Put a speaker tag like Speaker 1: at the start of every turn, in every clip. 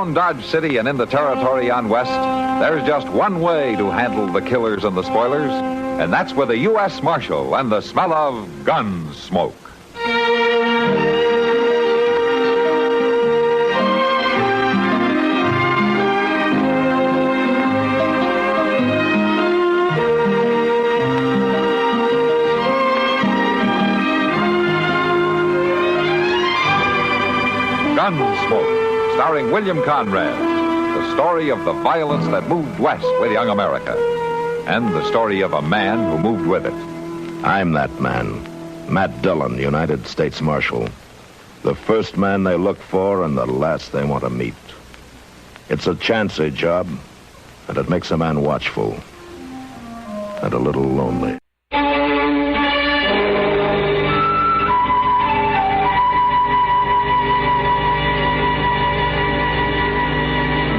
Speaker 1: Around Dodge City and in the territory on west, there's just one way to handle the killers and the spoilers, and that's with a U.S. Marshal and the smell of Gunsmoke. Gunsmoke, starring William Conrad, the story of the violence that moved west with young America, and the story of a man who moved with it.
Speaker 2: I'm that man, Matt Dillon, United States Marshal. The first man they look for and the last they want to meet. It's a chancy job, and it makes a man watchful and a little lonely.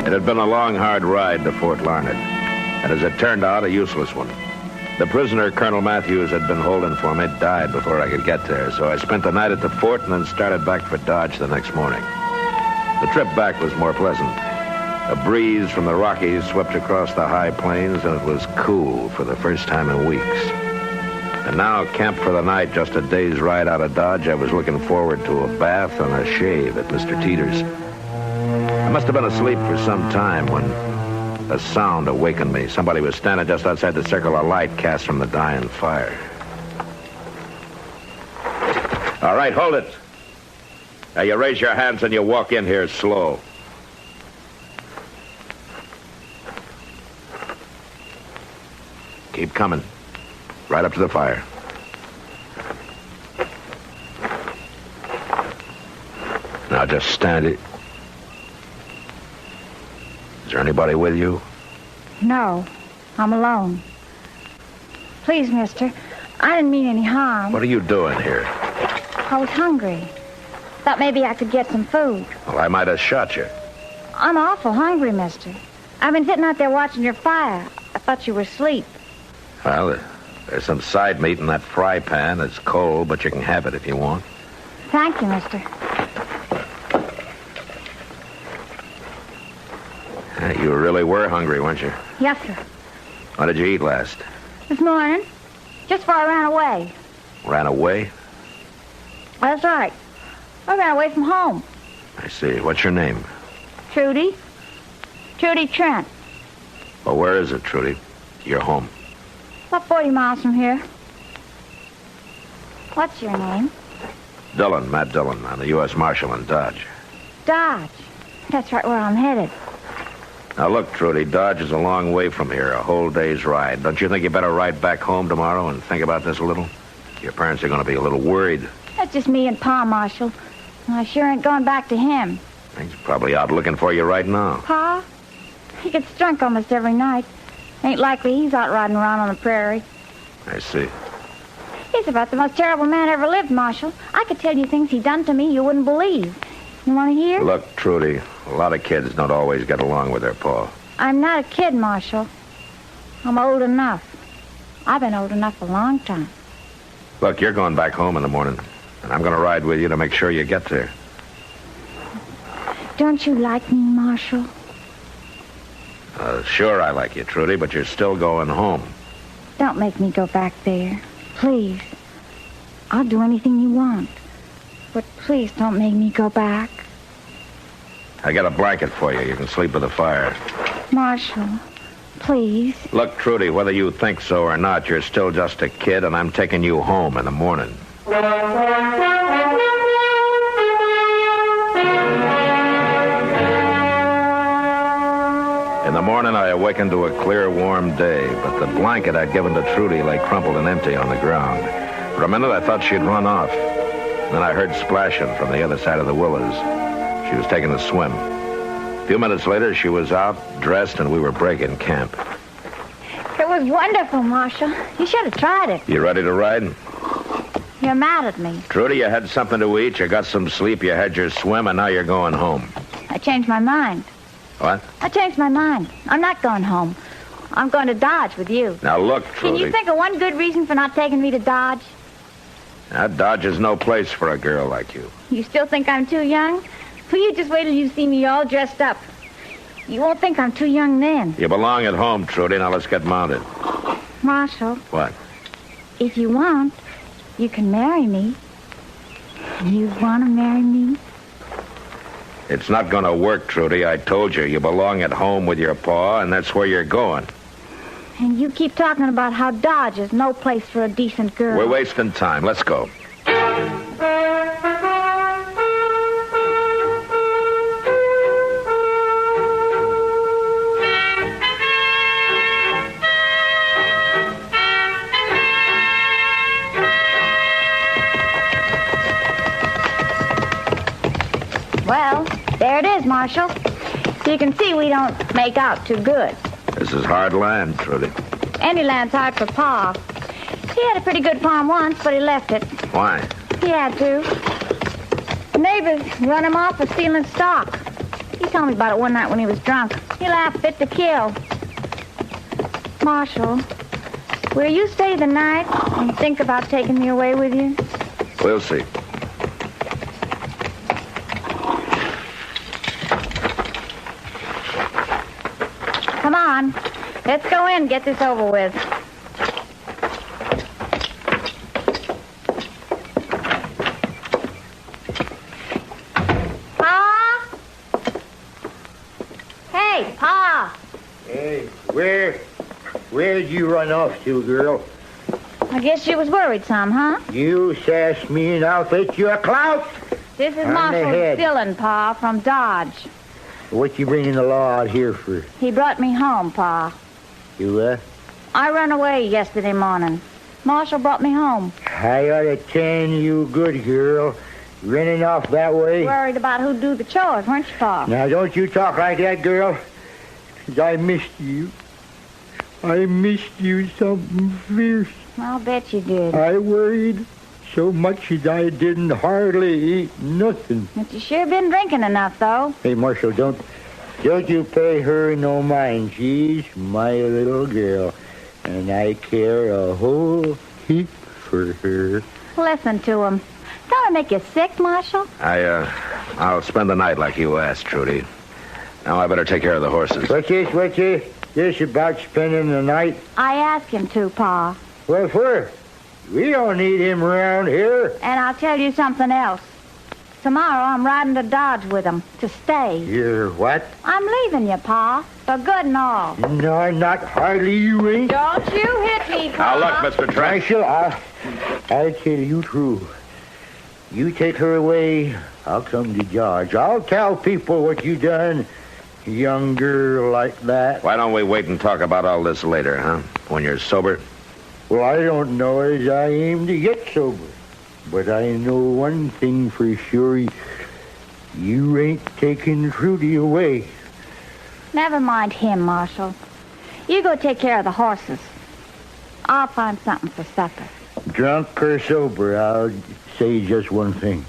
Speaker 2: It had been a long, hard ride to Fort Larned, and as it turned out, a useless one. The prisoner Colonel Matthews had been holding for me died before I could get there, so I spent the night at the fort and then started back for Dodge the next morning. The trip back was more pleasant. A breeze from the Rockies swept across the high plains, and it was cool for the first time in weeks. And now, camped for the night just a day's ride out of Dodge, I was looking forward to a bath and a shave at Mr. Teeter's. I must have been asleep for some time when a sound awakened me. Somebody was standing just outside the circle of light cast from the dying fire. All right, hold it. Now you raise your hands and you walk in here slow. Keep coming. Right up to the fire. Now just stand it. Is there anybody with you?
Speaker 3: No, I'm alone. Please, mister, I didn't mean any harm.
Speaker 2: What are you doing here?
Speaker 3: I was hungry. Thought maybe I could get some food.
Speaker 2: Well, I might have shot you.
Speaker 3: I'm awful hungry, mister. I've been sitting out there watching your fire. I thought you were asleep.
Speaker 2: Well, there's some side meat in that fry pan. It's cold, but you can have it if you want.
Speaker 3: Thank you, mister.
Speaker 2: You really were hungry, weren't you?
Speaker 3: Yes, sir.
Speaker 2: What did you eat last?
Speaker 3: This morning, just before I ran away.
Speaker 2: Ran away?
Speaker 3: That's right. I ran away from home.
Speaker 2: I see. What's your name?
Speaker 3: Trudy. Trudy Trent.
Speaker 2: Well, where is it, Trudy? Your home?
Speaker 3: About 40 miles from here. What's your name?
Speaker 2: Dillon, Matt Dillon. I'm the U.S. Marshal in Dodge.
Speaker 3: Dodge. That's right where I'm headed.
Speaker 2: Now, look, Trudy, Dodge is a long way from here, a whole day's ride. Don't you think you better ride back home tomorrow and think about this a little? Your parents are going to be a little worried.
Speaker 3: That's just me and Pa, Marshal. And I sure ain't going back to him.
Speaker 2: He's probably out looking for you right now.
Speaker 3: Pa? He gets drunk almost every night. Ain't likely he's out riding around on the prairie.
Speaker 2: I see.
Speaker 3: He's about the most terrible man ever lived, Marshal. I could tell you things he done to me you wouldn't believe. You want to hear?
Speaker 2: Look, Trudy, a lot of kids don't always get along with their pa.
Speaker 3: I'm not a kid, Marshal. I'm old enough. I've been old enough a long time.
Speaker 2: Look, you're going back home in the morning, and I'm going to ride with you to make sure you get there.
Speaker 3: Don't you like me, Marshal?
Speaker 2: Sure I like you, Trudy, but you're still going home.
Speaker 3: Don't make me go back there. Please. I'll do anything you want. But please don't make me go back.
Speaker 2: I got a blanket for you. You can sleep with the fire.
Speaker 3: Marshal, please.
Speaker 2: Look, Trudy, whether you think so or not, you're still just a kid, and I'm taking you home in the morning. In the morning, I awakened to a clear, warm day, but the blanket I'd given to Trudy lay crumpled and empty on the ground. For a minute, I thought she'd run off. Then I heard splashing from the other side of the willows. She was taking a swim. A few minutes later, she was out, dressed, and we were breaking camp.
Speaker 3: It was wonderful, Marshal. You should have tried it.
Speaker 2: You ready to ride?
Speaker 3: You're mad at me.
Speaker 2: Trudy, you had something to eat, you got some sleep, you had your swim, and now you're going home.
Speaker 3: I changed my mind.
Speaker 2: What?
Speaker 3: I changed my mind. I'm not going home. I'm going to Dodge with you.
Speaker 2: Now, look, Trudy.
Speaker 3: Can you think of one good reason for not taking me to Dodge?
Speaker 2: Now, Dodge is no place for a girl like you.
Speaker 3: You still think I'm too young? Well, you just wait till you see me all dressed up. You won't think I'm too young then.
Speaker 2: You belong at home, Trudy. Now let's get mounted.
Speaker 3: Marshal.
Speaker 2: What?
Speaker 3: If you want, you can marry me. You want to marry me?
Speaker 2: It's not going to work, Trudy. I told you belong at home with your pa, and that's where you're going.
Speaker 3: And you keep talking about how Dodge is no place for a decent girl.
Speaker 2: We're wasting time. Let's go.
Speaker 3: Well, there it is, Marshal. So you can see we don't make out too good.
Speaker 2: This is hard land, Trudy.
Speaker 3: Any land's hard for Pa. He had a pretty good farm once, but he left it.
Speaker 2: Why?
Speaker 3: He had to. The neighbors run him off for stealing stock. He told me about it one night when he was drunk. He laughed fit to kill. Marshal, will you stay the night and think about taking me away with you?
Speaker 2: We'll see.
Speaker 3: Come on. Let's go in and get this over with. Pa? Hey, Pa.
Speaker 4: Hey, where'd you run off to, girl?
Speaker 3: I guess you was worried some, huh?
Speaker 4: You sass me and I'll fetch you a clout.
Speaker 3: This is
Speaker 4: On the
Speaker 3: Marshal
Speaker 4: head.
Speaker 3: Dillon, Pa, from Dodge.
Speaker 4: What you bringing the law out here for?
Speaker 3: He brought me home, Pa.
Speaker 4: You,
Speaker 3: I run away yesterday morning. Marshal brought me home.
Speaker 4: I ought to tell you good, girl. Running off that way.
Speaker 3: Worried about who'd do the chores, weren't you, Pa?
Speaker 4: Now, don't you talk like that, girl. 'Cause I missed you. I missed you something fierce.
Speaker 3: I'll bet you did.
Speaker 4: I worried so much that I didn't hardly eat nothing.
Speaker 3: But you sure been drinking enough, though.
Speaker 4: Hey, Marshal, don't you pay her no mind. She's my little girl, and I care a whole heap for her.
Speaker 3: Listen to him. Don't it make you sick, Marshal?
Speaker 2: I'll spend the night like you asked, Trudy. Now I better take care of the horses.
Speaker 4: What's this about spending the night?
Speaker 3: I asked him to, Pa.
Speaker 4: What for? We don't need him around here.
Speaker 3: And I'll tell you something else. Tomorrow I'm riding to Dodge with him to stay.
Speaker 4: You're what?
Speaker 3: I'm leaving you, Pa, for good and all.
Speaker 4: No, not hardly you ain't.
Speaker 3: Don't you hit me, Pa.
Speaker 2: Now look, Mr. Trent.
Speaker 4: Marshal, I'll tell you true. You take her away, I'll come to George. I'll tell people what you done. Young girl like that.
Speaker 2: Why don't we wait and talk about all this later, huh? When you're sober?
Speaker 4: Well, I don't know as I aim to get sober. But I know one thing for sure. You ain't taking Trudy away.
Speaker 3: Never mind him, Marshal. You go take care of the horses. I'll find something for supper.
Speaker 4: Drunk or sober, I'll say just one thing.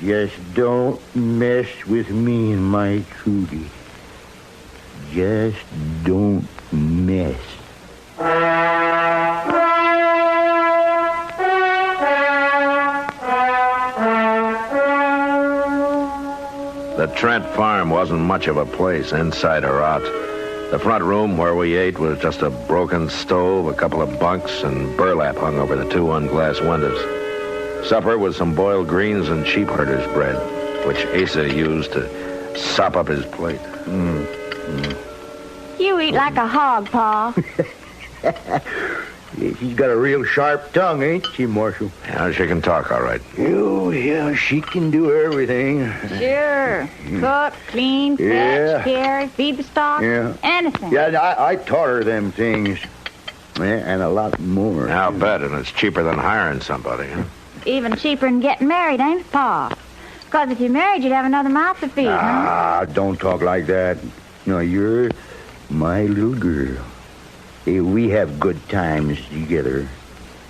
Speaker 4: Just don't mess with me and my Trudy. Just don't mess.
Speaker 2: The Trent farm wasn't much of a place, inside or out. The front room where we ate was just a broken stove, a couple of bunks, and burlap hung over the two unglass windows. Supper was some boiled greens and sheep herder's bread, which Asa used to sop up his plate.
Speaker 3: You eat like a hog, Pa.
Speaker 4: She's got a real sharp tongue, ain't she, Marshal?
Speaker 2: Yeah, she can talk all right.
Speaker 4: Oh, yeah, she can do everything.
Speaker 3: Sure. Cook, clean, fetch,
Speaker 4: Yeah.
Speaker 3: carry, feed the stock.
Speaker 4: Yeah.
Speaker 3: Anything.
Speaker 4: Yeah, I taught her them things. Yeah, and a lot more.
Speaker 2: I'll bet, and it's cheaper than hiring somebody, huh?
Speaker 3: Even cheaper than getting married, ain't it, Pa? Because if you married, you'd have another mouth to feed, huh?
Speaker 4: Ah, don't talk like that. No, you're my little girl. Hey, we have good times together,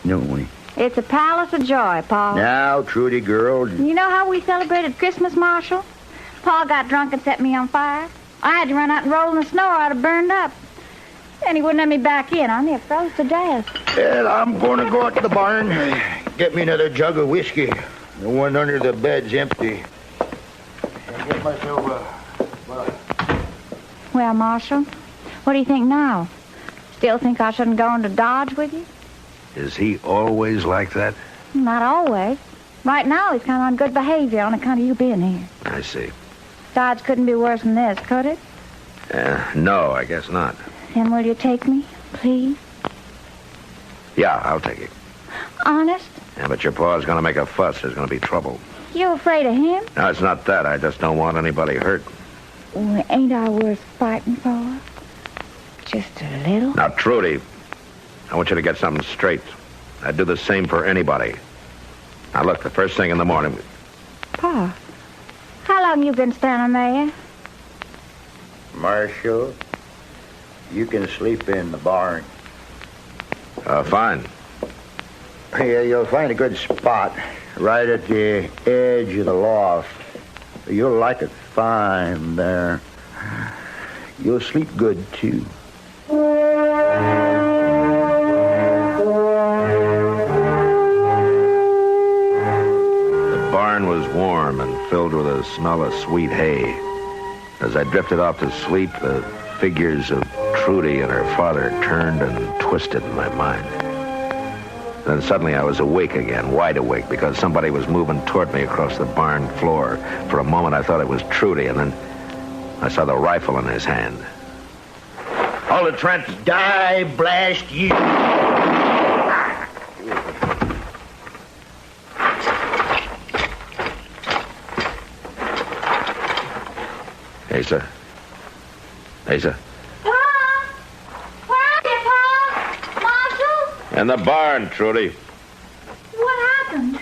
Speaker 4: don't we?
Speaker 3: It's a palace of joy, Pa.
Speaker 4: Now, Trudy, girl.
Speaker 3: You know how we celebrated Christmas, Marshal? Pa got drunk and set me on fire. I had to run out and roll in the snow or I'd have burned up. Then he wouldn't let me back in. I near froze to death.
Speaker 4: Well, I'm going to go out to the barn, get me another jug of whiskey. The one under the bed's empty. I'll get myself
Speaker 3: Well, Marshal, what do you think now? Still think I shouldn't go into Dodge with you?
Speaker 2: Is he always like that?
Speaker 3: Not always. Right now, he's kind of on good behavior on account of you being here.
Speaker 2: I see.
Speaker 3: Dodge couldn't be worse than this, could it?
Speaker 2: No, I guess not.
Speaker 3: Then will you take me, please?
Speaker 2: Yeah, I'll take it.
Speaker 3: Honest?
Speaker 2: Yeah, but your pa's going to make a fuss. There's going to be trouble.
Speaker 3: You afraid of him?
Speaker 2: No, it's not that. I just don't want anybody hurt.
Speaker 3: Well, ain't I worth fighting for? Just a little?
Speaker 2: Now, Trudy, I want you to get something straight. I'd do the same for anybody. Now, look, the first thing in the morning...
Speaker 3: Pa, how long you been standing there?
Speaker 4: Marshal, you can sleep in the barn.
Speaker 2: Fine.
Speaker 4: Yeah, you'll find a good spot right at the edge of the loft. You'll like it fine there. You'll sleep good, too.
Speaker 2: The barn was warm and filled with a smell of sweet hay. As I drifted off to sleep, the figures of Trudy and her father turned and twisted in my mind. Then suddenly I was awake again, wide awake, because somebody was moving toward me across the barn floor. For a moment I thought it was Trudy, and then I saw the rifle in his hand.
Speaker 4: Hold it, Trent. Die, blast you.
Speaker 2: Asa. Asa.
Speaker 3: Pa! Where are you, Pa? Marshal?
Speaker 2: In the barn, Trudy.
Speaker 3: What happened?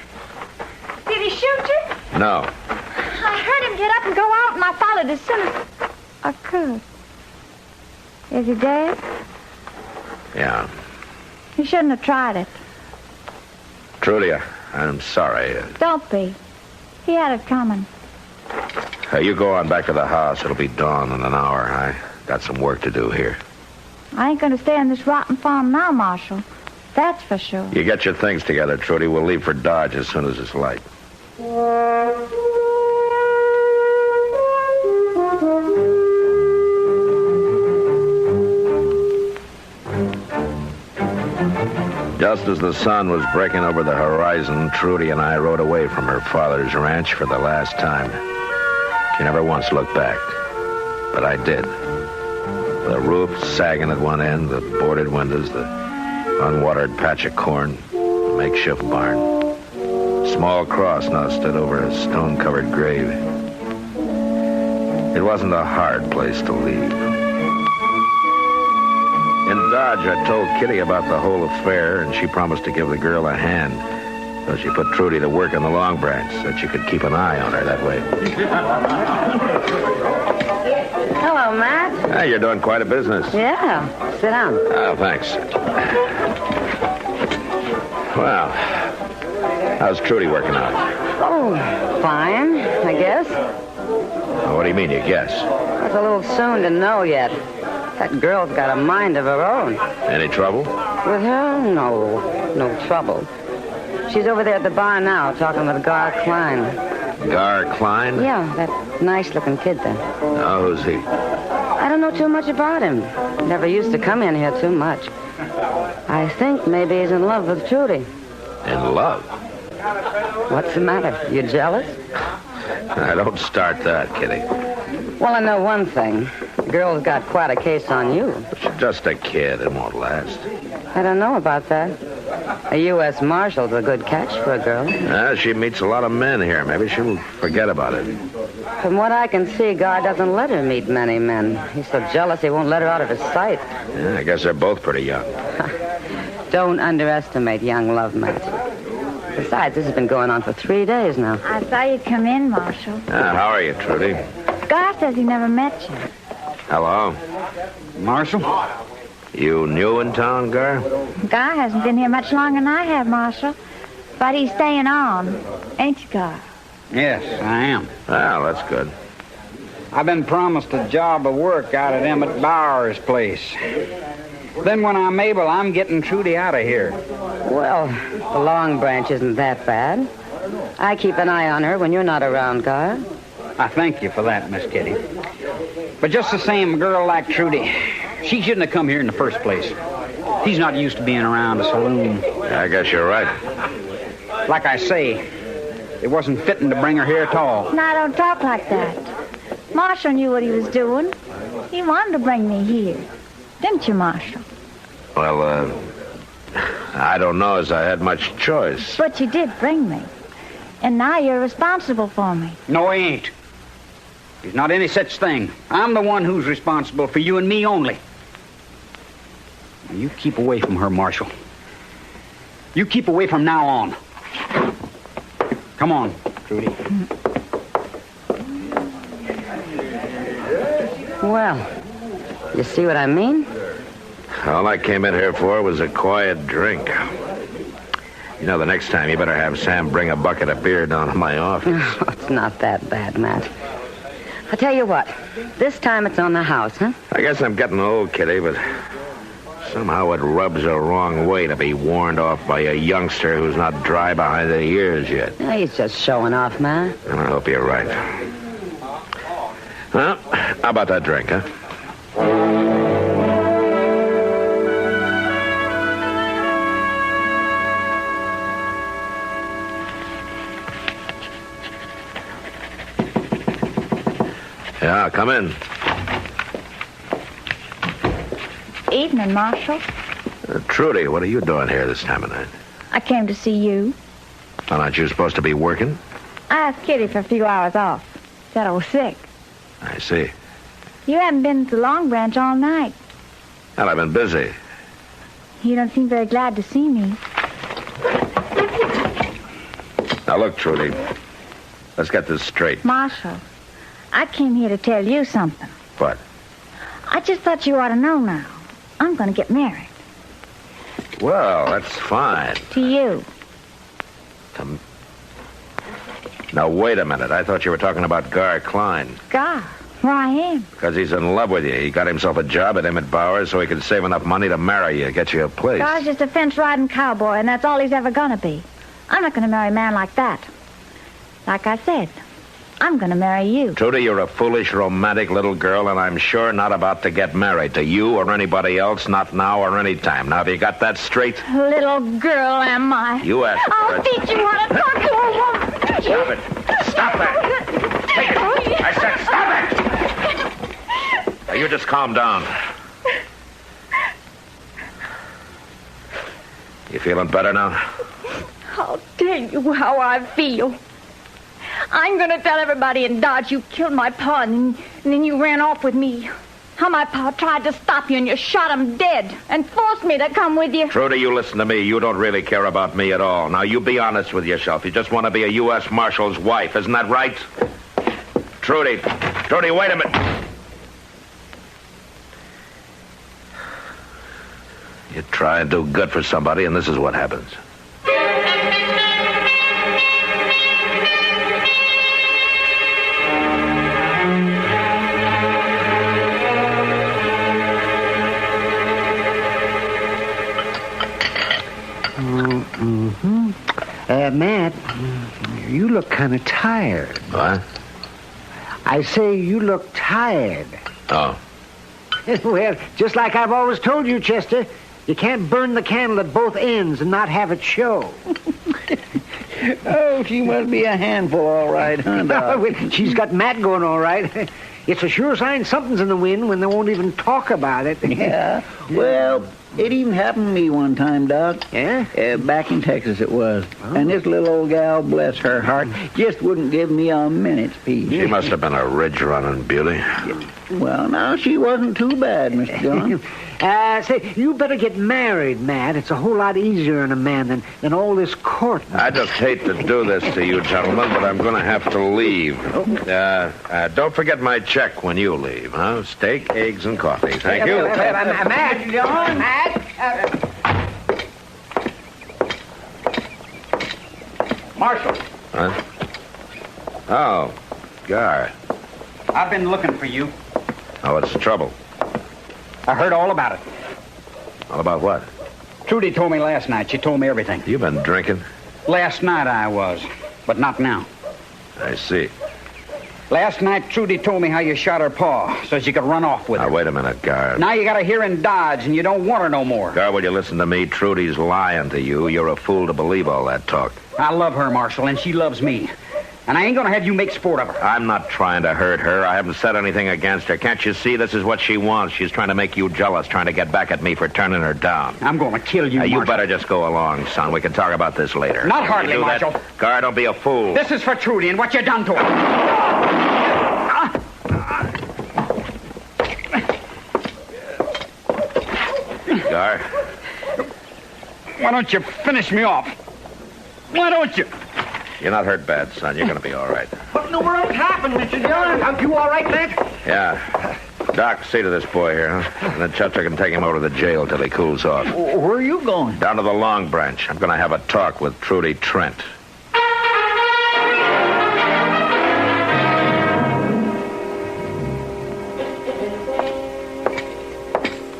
Speaker 3: Did he shoot you?
Speaker 2: No.
Speaker 3: I heard him get up and go out, and I followed as soon as I could. Is he dead?
Speaker 2: Yeah.
Speaker 3: You shouldn't have tried it.
Speaker 2: Trudy, I'm sorry.
Speaker 3: Don't be. He had it coming.
Speaker 2: You go on back to the house. It'll be dawn in an hour. I got some work to do here.
Speaker 3: I ain't going to stay on this rotten farm now, Marshal. That's for sure.
Speaker 2: You get your things together, Trudy. We'll leave for Dodge as soon as it's light. Just as the sun was breaking over the horizon, Trudy and I rode away from her father's ranch for the last time. She never once looked back, but I did. The roof sagging at one end, the boarded windows, the unwatered patch of corn, the makeshift barn. Small cross now stood over a stone-covered grave. It wasn't a hard place to leave. In Dodge, I told Kitty about the whole affair, and she promised to give the girl a hand. So she put Trudy to work in the Long Branch, so that she could keep an eye on her that way.
Speaker 5: Hello, Matt.
Speaker 2: Hey, you're doing quite a business.
Speaker 5: Yeah. Sit down.
Speaker 2: Oh, thanks. Well, how's Trudy working out?
Speaker 5: Oh, fine, I guess.
Speaker 2: What do you mean, you guess?
Speaker 5: It's a little soon to know yet. That girl's got a mind of her own.
Speaker 2: Any trouble?
Speaker 5: With her? No trouble. She's over there at the bar now, talking with Gar Klein.
Speaker 2: Gar Klein?
Speaker 5: Yeah, that nice-looking kid there.
Speaker 2: Oh, who's he?
Speaker 5: I don't know too much about him. Never used to come in here too much. I think maybe he's in love with Trudy.
Speaker 2: In love?
Speaker 5: What's the matter? You jealous?
Speaker 2: I don't start that, Kitty.
Speaker 5: Well, I know one thing. The girl's got quite a case on you.
Speaker 2: She's just a kid. It won't last.
Speaker 5: I don't know about that. A U.S. Marshal's a good catch for a girl.
Speaker 2: She meets a lot of men here. Maybe she'll forget about it.
Speaker 5: From what I can see, Gar doesn't let her meet many men. He's so jealous he won't let her out of his sight.
Speaker 2: Yeah, I guess they're both pretty young.
Speaker 5: Don't underestimate young love, Matt. Besides, this has been going on for 3 days now.
Speaker 3: I saw you come in, Marshal.
Speaker 2: How are you, Trudy?
Speaker 3: Gar says he never met you.
Speaker 2: Hello.
Speaker 6: Marshal?
Speaker 2: You new in town, Gar?
Speaker 3: Gar hasn't been here much longer than I have, Marshal. But he's staying on. Ain't you, Gar?
Speaker 6: Yes, I am.
Speaker 2: Well, that's good.
Speaker 6: I've been promised a job of work out at Emmett Bauer's place. Then when I'm able, I'm getting Trudy out of here.
Speaker 5: Well, the Long Branch isn't that bad. I keep an eye on her when you're not around, Gar.
Speaker 6: I thank you for that, Miss Kitty. But just the same, a girl like Trudy, she shouldn't have come here in the first place. She's not used to being around a saloon.
Speaker 2: I guess you're right.
Speaker 6: Like I say, it wasn't fitting to bring her here at all.
Speaker 3: Now, don't talk like that. Marshall knew what he was doing. He wanted to bring me here. Didn't you, Marshall?
Speaker 2: Well, I don't know as I had much choice.
Speaker 3: But you did bring me. And now you're responsible for me.
Speaker 6: No, he ain't. There's not any such thing. I'm the one who's responsible for you and me only. Now, you keep away from her, Marshall. You keep away from now on. Come on, Trudy.
Speaker 5: Well, you see what I mean?
Speaker 2: All I came in here for was a quiet drink. You know, the next time you better have Sam bring a bucket of beer down to my office.
Speaker 5: Oh, it's not that bad, Matt. I'll tell you what. This time it's on the house, huh?
Speaker 2: I guess I'm getting old, Kitty, but somehow it rubs the wrong way to be warned off by a youngster who's not dry behind the ears yet.
Speaker 5: Yeah, he's just showing off, Matt.
Speaker 2: And I hope you're right. Well, how about that drink, huh? Yeah, come in.
Speaker 3: Evening, Marshall.
Speaker 2: Trudy, what are you doing here this time of night?
Speaker 3: I came to see you.
Speaker 2: Well, aren't you supposed to be working?
Speaker 3: I asked Kitty for a few hours off. Said I was sick.
Speaker 2: I see.
Speaker 3: You haven't been to the Long Branch all night.
Speaker 2: Well, I've been busy.
Speaker 3: You don't seem very glad to see me.
Speaker 2: Now, look, Trudy. Let's get this straight.
Speaker 3: Marshall, I came here to tell you something.
Speaker 2: What?
Speaker 3: I just thought you ought to know now. I'm going to get married.
Speaker 2: Well, that's fine.
Speaker 3: To you.
Speaker 2: Now, wait a minute. I thought you were talking about Gar Klein.
Speaker 3: Gar? Why him?
Speaker 2: Because he's in love with you. He got himself a job at Emmett Bowers so he could save enough money to marry you, get you a place.
Speaker 3: Gar's just a fence-riding cowboy, and that's all he's ever going to be. I'm not going to marry a man like that. Like I said, I'm going to marry you.
Speaker 2: Trudy, you're a foolish, romantic little girl, and I'm sure not about to get married to you or anybody else, not now or any time. Now, have you got that straight?
Speaker 3: Little girl, am I?
Speaker 2: You asked for
Speaker 3: I'll
Speaker 2: it.
Speaker 3: teach you how to talk to a woman.
Speaker 2: Stop it. Stop that. Take it. I said stop it. Now, you just calm down. You feeling better now?
Speaker 3: I'll tell you how I feel. I'm going to tell everybody in Dodge you killed my pa and then you ran off with me. How my pa tried to stop you and you shot him dead and forced me to come with you.
Speaker 2: Trudy, you listen to me. You don't really care about me at all. Now, you be honest with yourself. You just want to be a U.S. Marshal's wife. Isn't that right? Trudy, wait a minute. You try and do good for somebody, and this is what happens.
Speaker 7: Matt, you look kind of tired.
Speaker 2: What?
Speaker 7: I say you look tired.
Speaker 2: Oh.
Speaker 7: Well, just like I've always told you, Chester, you can't burn the candle at both ends and not have it show.
Speaker 8: Oh, she must be a handful, all right, huh, Doc?
Speaker 7: Well, she's got Matt going all right. It's a sure sign something's in the wind when they won't even talk about it.
Speaker 8: Yeah. Well, it even happened to me one time, Doc.
Speaker 7: Yeah?
Speaker 8: Back in Texas it was. Oh. And this little old gal, bless her heart, just wouldn't give me a minute's peace.
Speaker 2: She must have been a ridge-running beauty.
Speaker 8: Well, now, she wasn't too bad, Mr. John.
Speaker 7: Say, you better get married, Matt. It's a whole lot easier on a man than all this courting.
Speaker 2: I just hate to do this to you, gentlemen, but I'm going to have to leave. Don't forget my check when you leave, huh? Steak, eggs, and coffee. Thank you.
Speaker 7: Matt, John, Matt.
Speaker 6: Marshal.
Speaker 2: Huh? Oh, Gar.
Speaker 6: I've been looking for you.
Speaker 2: Oh, what's the trouble?
Speaker 6: I heard all about it.
Speaker 2: All about what?
Speaker 6: Trudy told me last night. She told me everything.
Speaker 2: You been drinking?
Speaker 6: Last night I was, but not now.
Speaker 2: I see.
Speaker 6: Last night, Trudy told me how you shot her paw so she could run off with her.
Speaker 2: Now, wait a minute, Gar.
Speaker 6: Now you got her here in Dodge, and you don't want her no more.
Speaker 2: Gar, will you listen to me? Trudy's lying to you. You're a fool to believe all that talk.
Speaker 6: I love her, Marshal, and she loves me. And I ain't gonna have you make sport of her.
Speaker 2: I'm not trying to hurt her. I haven't said anything against her. Can't you see this is what she wants? She's trying to make you jealous, trying to get back at me for turning her down.
Speaker 6: I'm gonna kill you,
Speaker 2: You
Speaker 6: Marshal.
Speaker 2: better just go along, son. We can talk about this later.
Speaker 6: Not hardly,
Speaker 2: You do that?
Speaker 6: Marshal.
Speaker 2: Gar, don't be a fool.
Speaker 6: This is for Trudy and what you done to her.
Speaker 2: Gar,
Speaker 6: Why don't you finish me off? Why don't you?
Speaker 2: you're not hurt bad, son. You're going to be all right.
Speaker 7: What in the world happened, Mr. Dillon? Are you all right, Matt?
Speaker 2: Yeah. Doc, see to this boy here, huh? And then Chester can take him over to the jail till he cools off.
Speaker 8: Where are you going?
Speaker 2: Down to the Long Branch. I'm going to have a talk with Trudy Trent.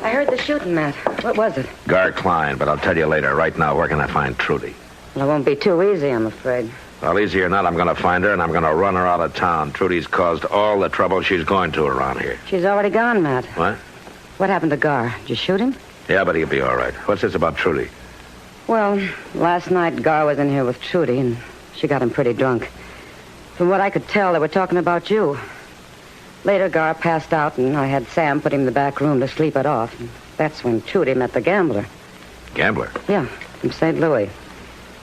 Speaker 5: I heard the shooting, Matt. What was it?
Speaker 2: Gar Klein, but I'll tell you later. Right now, where can I find Trudy?
Speaker 5: Well, it won't be too easy, I'm afraid.
Speaker 2: Well, easy or not, I'm going to find her, and I'm going to run her out of town. Trudy's caused all the trouble she's going to around here.
Speaker 5: She's already gone, Matt.
Speaker 2: What?
Speaker 5: What happened to Gar? Did you shoot him?
Speaker 2: Yeah, but he'll be all right. What's this about Trudy?
Speaker 5: Well, last night Gar was in here with Trudy, and she got him pretty drunk. From what I could tell, they were talking about you. Later, Gar passed out, and I had Sam put him in the back room to sleep it off. And that's when Trudy met the gambler.
Speaker 2: Gambler?
Speaker 5: Yeah, from St. Louis.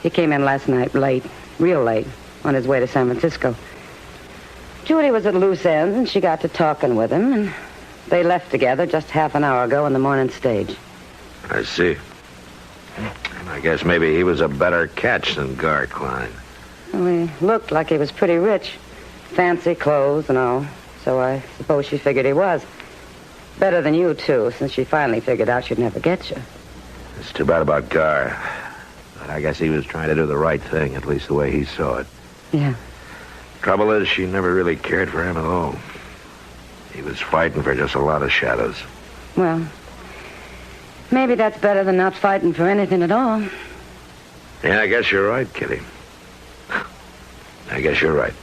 Speaker 5: He came in last night late, real late, on his way to San Francisco. Trudy was at loose ends, and she got to talking with him, and they left together just half an hour ago on the morning stage.
Speaker 2: I see. I guess maybe he was a better catch than Gar Klein.
Speaker 5: Well, he looked like he was pretty rich. Fancy clothes and all. So I suppose she figured he was. Better than you, too, since she finally figured out she'd never get you.
Speaker 2: It's too bad about Gar. But I guess he was trying to do the right thing, at least the way he saw it.
Speaker 5: Yeah.
Speaker 2: Trouble is, she never really cared for him at all. He was fighting for just a lot of shadows.
Speaker 5: Well, maybe that's better than not fighting for anything at all.
Speaker 2: Yeah, I guess you're right, Kitty. I guess you're right.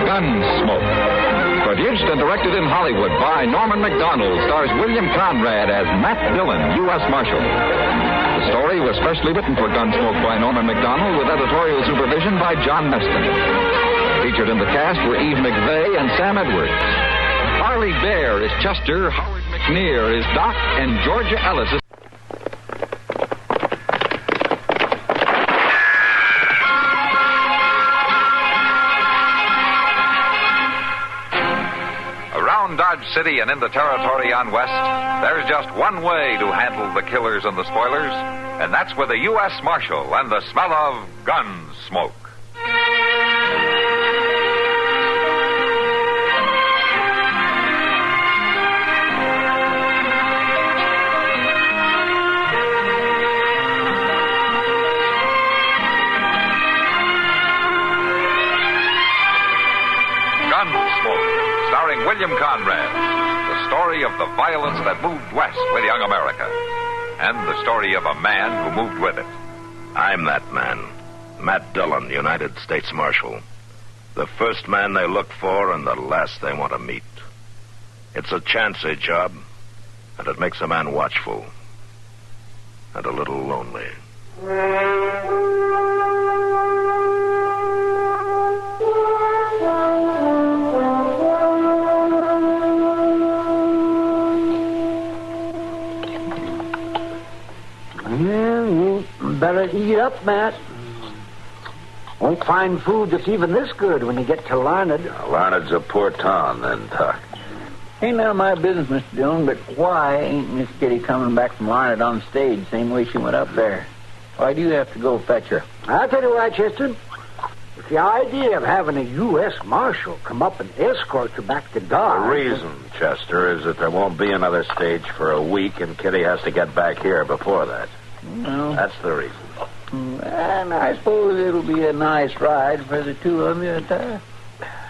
Speaker 1: Gunsmoke. Produced and directed in Hollywood by Norman Macdonald, stars William Conrad as Matt Dillon, U.S. Marshal. The story was specially written for Gunsmoke by Norman Macdonald with editorial supervision by John Meston. Featured in the cast were Eve McVeigh and Sam Edwards. Harley Bear is Chester, Howard McNear is Doc, and Georgia Ellis is... Around Dodge City and in the territory on West, there's just one way to handle the killers and the spoilers, and that's with a U.S. Marshal and the smell of gun smoke. Gunsmoke, starring William Conrad, the story of the violence that moved west with young America, and the story of a man who moved with it.
Speaker 2: I'm that man, Matt Dillon, United States Marshal. The first man they look for and the last they want to meet. It's a chancy job, and it makes a man watchful and a little lonely.
Speaker 7: Well, you better eat up, Matt. Won't find food that's even this good when you get to Larned.
Speaker 2: Larned's a poor town, then, Doc.
Speaker 8: Ain't none of my business, Mr. Dillon, but why ain't Miss Kitty coming back from Larned on stage same way she went up there? Why do you have to go fetch her?
Speaker 7: I'll tell you why, Chester. If The idea of having a U.S. Marshal come up and escort you back to Dodge.
Speaker 2: The reason, Chester, is that there won't be another stage for a week, and Kitty has to get back here before that.
Speaker 8: Well,
Speaker 2: That's the reason.
Speaker 8: and I suppose it'll be a nice ride for the two of you.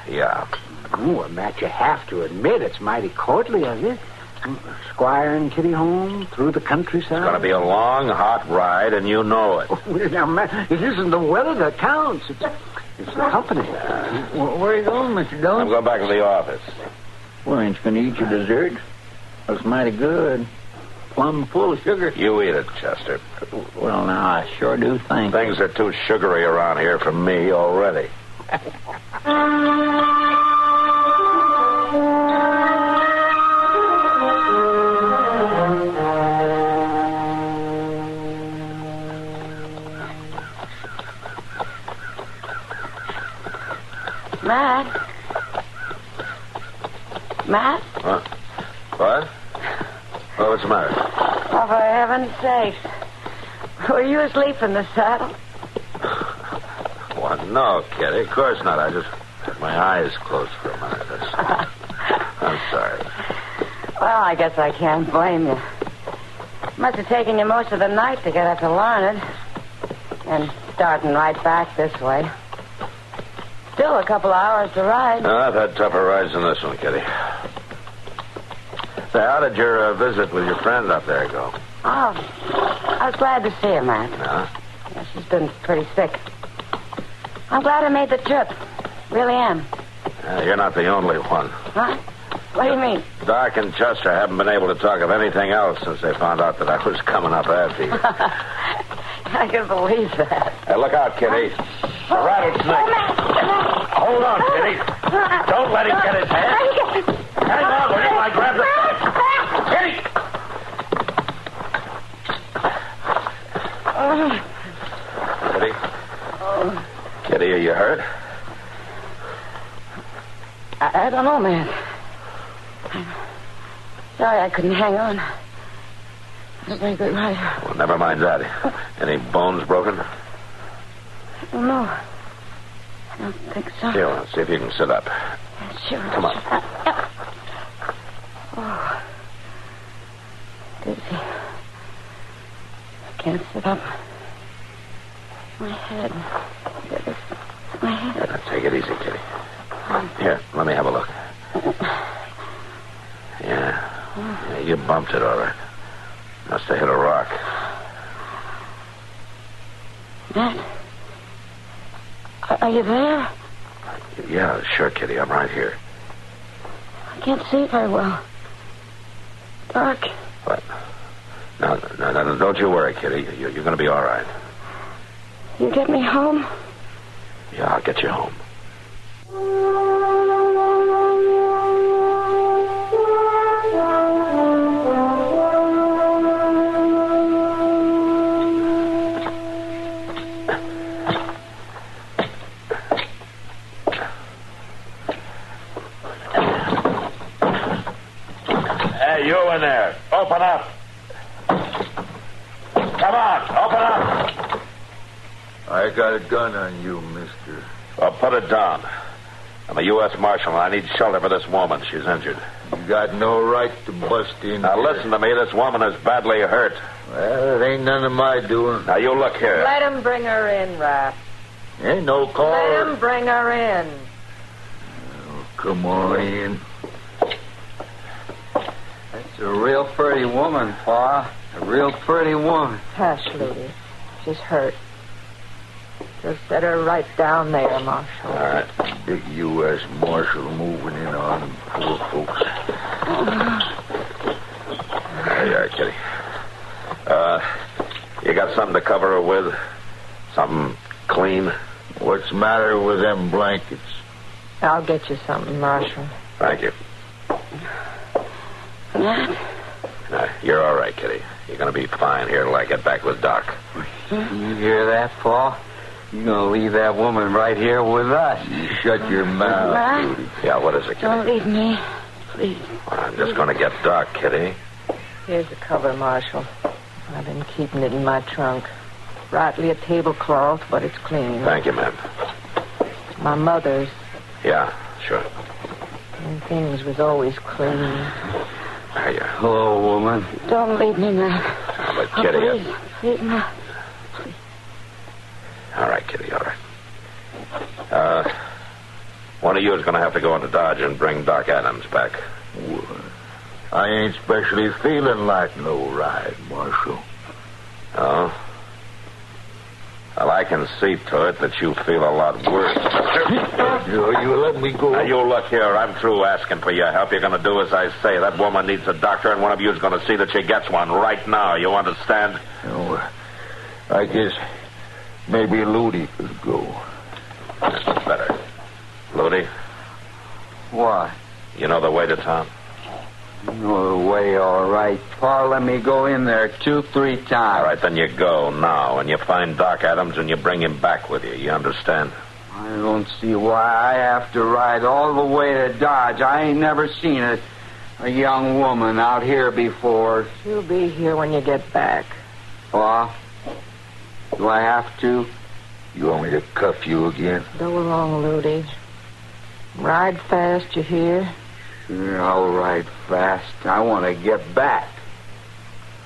Speaker 2: Yeah.
Speaker 7: Oh, and Matt, you have to admit it's mighty courtly of you. Squire and Kitty home through the countryside.
Speaker 2: It's going to be a long, hot ride, and you know it.
Speaker 7: Now, Matt, it isn't the weather that counts. It's the company.
Speaker 8: Where are you going, Mr. Dillon?
Speaker 2: I'm going back to the office.
Speaker 8: Well, ain't you going to eat your dessert? Looks mighty good. Plumb full of sugar.
Speaker 2: You eat it, Chester.
Speaker 8: Well, now, I sure do think.
Speaker 2: Things are too sugary around here for me already.
Speaker 5: Matt?
Speaker 2: What? Oh, what's the matter?
Speaker 5: Oh, for heaven's sake. Were you asleep in the saddle?
Speaker 2: What? No, Kitty. Of course not. I just had my eyes closed for a minute. I'm sorry.
Speaker 5: Well, I guess I can't blame you. Must have taken you most of the night to get up to Larned. And starting right back this way. Still a couple hours to ride.
Speaker 2: No, I've had tougher rides than this one, Kitty. Say, how did your visit with your friend up there go?
Speaker 5: Oh, I was glad to see her, Matt.
Speaker 2: Yeah?
Speaker 5: Yeah, she's been pretty sick. I'm glad I made the trip. Really am.
Speaker 2: You're not the only one.
Speaker 5: Huh? What do you mean?
Speaker 2: Doc and Chester haven't been able to talk of anything else since they found out that I was coming up after you.
Speaker 5: I can believe that.
Speaker 2: Hey, look out, Kitty. A rattlesnake. Hold on, Kitty. Don't let him get his head. Hang on, will you? I grab the... Kitty! Kitty? Kitty, are you hurt?
Speaker 5: I don't know, man. I'm sorry I couldn't hang on. I was a very good rider.
Speaker 2: Well, never mind that. Any bones broken?
Speaker 5: I don't know. I don't think so.
Speaker 2: Here, let's see if you can sit up.
Speaker 5: Sure.
Speaker 2: Come on.
Speaker 5: Oh. Dizzy. I can't sit up. My head. My head.
Speaker 2: Now, take it easy, Kitty. Here, let me have a look. Yeah, you bumped it all right. Must have hit a rock.
Speaker 5: Matt? Are you there?
Speaker 2: Yeah, sure, Kitty. I'm right here.
Speaker 5: I can't see very well. Dark.
Speaker 2: What? No, don't you worry, Kitty. You're going to be all right.
Speaker 5: You get me home?
Speaker 2: Yeah, I'll get you home. Hey, you in there. Open up. Come on, open up.
Speaker 4: I got a gun on you, mister.
Speaker 2: Well, put it down. I'm a U.S. Marshal, and I need shelter for this woman. She's injured.
Speaker 4: You got no right to bust in
Speaker 2: Now,
Speaker 4: here.
Speaker 2: listen to me. This woman is badly hurt.
Speaker 4: Well, it ain't none of my doing.
Speaker 2: Now, you look here.
Speaker 5: Let him bring her in, Rap.
Speaker 4: Ain't no call.
Speaker 5: Let him bring her in.
Speaker 4: Oh, come on in.
Speaker 9: That's a real pretty woman, Pa. A real pretty woman.
Speaker 5: Hush, Lady. She's hurt. Just set her right down there, Marshal.
Speaker 2: All right.
Speaker 4: Big U.S. Marshal moving in on them poor folks.
Speaker 2: There you are, Kitty. You got something to cover her with? Something clean?
Speaker 4: What's the matter with them blankets?
Speaker 5: I'll get you something, Marshal.
Speaker 2: Thank you.
Speaker 5: Matt?
Speaker 2: You're all right, Kitty. You're going to be fine here till I get back with Doc.
Speaker 9: You hear that, Pa? You're going to leave that woman right here with us.
Speaker 4: You shut your mouth,
Speaker 5: Matt?
Speaker 4: Judy.
Speaker 2: Yeah, what is it, Kitty?
Speaker 5: Don't leave me. Please.
Speaker 2: I'm just going to get Doc, Kitty.
Speaker 5: Here's the cover, Marshal. I've been keeping it in my trunk. Rightly a tablecloth, but it's clean.
Speaker 2: Thank you, ma'am.
Speaker 10: My mother's.
Speaker 2: Yeah, sure.
Speaker 10: And things was always clean.
Speaker 2: There you are.
Speaker 9: Hello, woman.
Speaker 10: Don't leave me, Matt.
Speaker 2: I'll let Kitty in.
Speaker 10: Please, Matt.
Speaker 2: All right, Kitty, all right. One of you is going to have to go into Dodge and bring Doc Adams back.
Speaker 4: Well, I ain't especially feeling like no ride, Marshal.
Speaker 2: Oh? Well, I can see to it that you feel a lot worse.
Speaker 4: You let me go.
Speaker 2: Now, you look here. I'm through asking for your help. You're going to do as I say. That woman needs a doctor, and one of you is going to see that she gets one right now. You understand?
Speaker 4: Oh, I guess maybe Ludi could go.
Speaker 2: That's better. Ludi,
Speaker 9: What?
Speaker 2: you know the way to town?
Speaker 9: No way, all right. Pa, let me go in there 2-3 times.
Speaker 2: All right, then you go now, and you find Doc Adams, and you bring him back with you. You understand?
Speaker 9: I don't see why I have to ride all the way to Dodge. I ain't never seen a young woman out here before.
Speaker 10: She'll be here when you get back.
Speaker 9: Pa, do I have to?
Speaker 4: You want me to cuff you again?
Speaker 10: Go along, Ludi. Ride fast, you hear?
Speaker 9: Sure, I'll ride fast. I want to get back.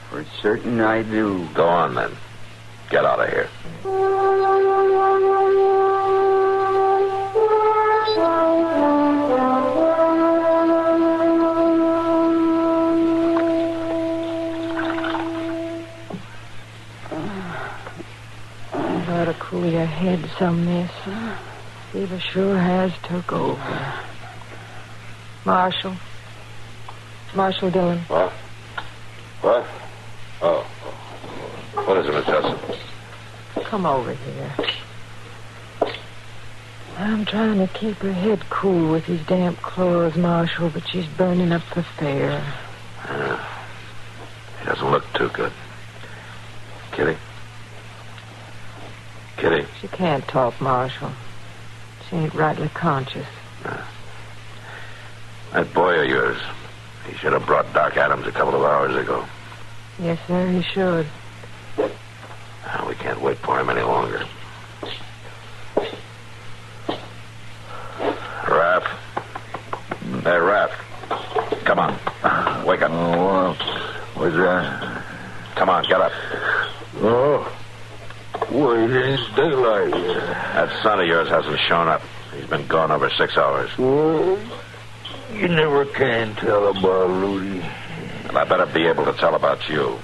Speaker 9: For certain I do.
Speaker 2: Go on, then. Get out of here.
Speaker 10: Ought to cool your head some, miss. Fever sure has took over. Marshal Dillon.
Speaker 2: What? What? Oh. What is it, Miss Hudson?
Speaker 10: Come over here. I'm trying to keep her head cool with these damp clothes, Marshal, but she's burning up for fair.
Speaker 2: She doesn't look too good. Kitty? Kitty?
Speaker 10: She can't talk, Marshal. She ain't rightly conscious.
Speaker 2: That boy of yours, he should have brought Doc Adams a couple of hours ago.
Speaker 10: Yes, sir, he should.
Speaker 2: We can't wait for him any longer. Raph. Hey, Raph. Come on. Wake up.
Speaker 4: Oh, what's that?
Speaker 2: Come on, get up.
Speaker 4: Oh, well, it ain't daylight yet.
Speaker 2: That son of yours hasn't shown up. He's been gone over 6 hours.
Speaker 4: Well, you never can tell about Ludi.
Speaker 2: Well, I better be able to tell about you.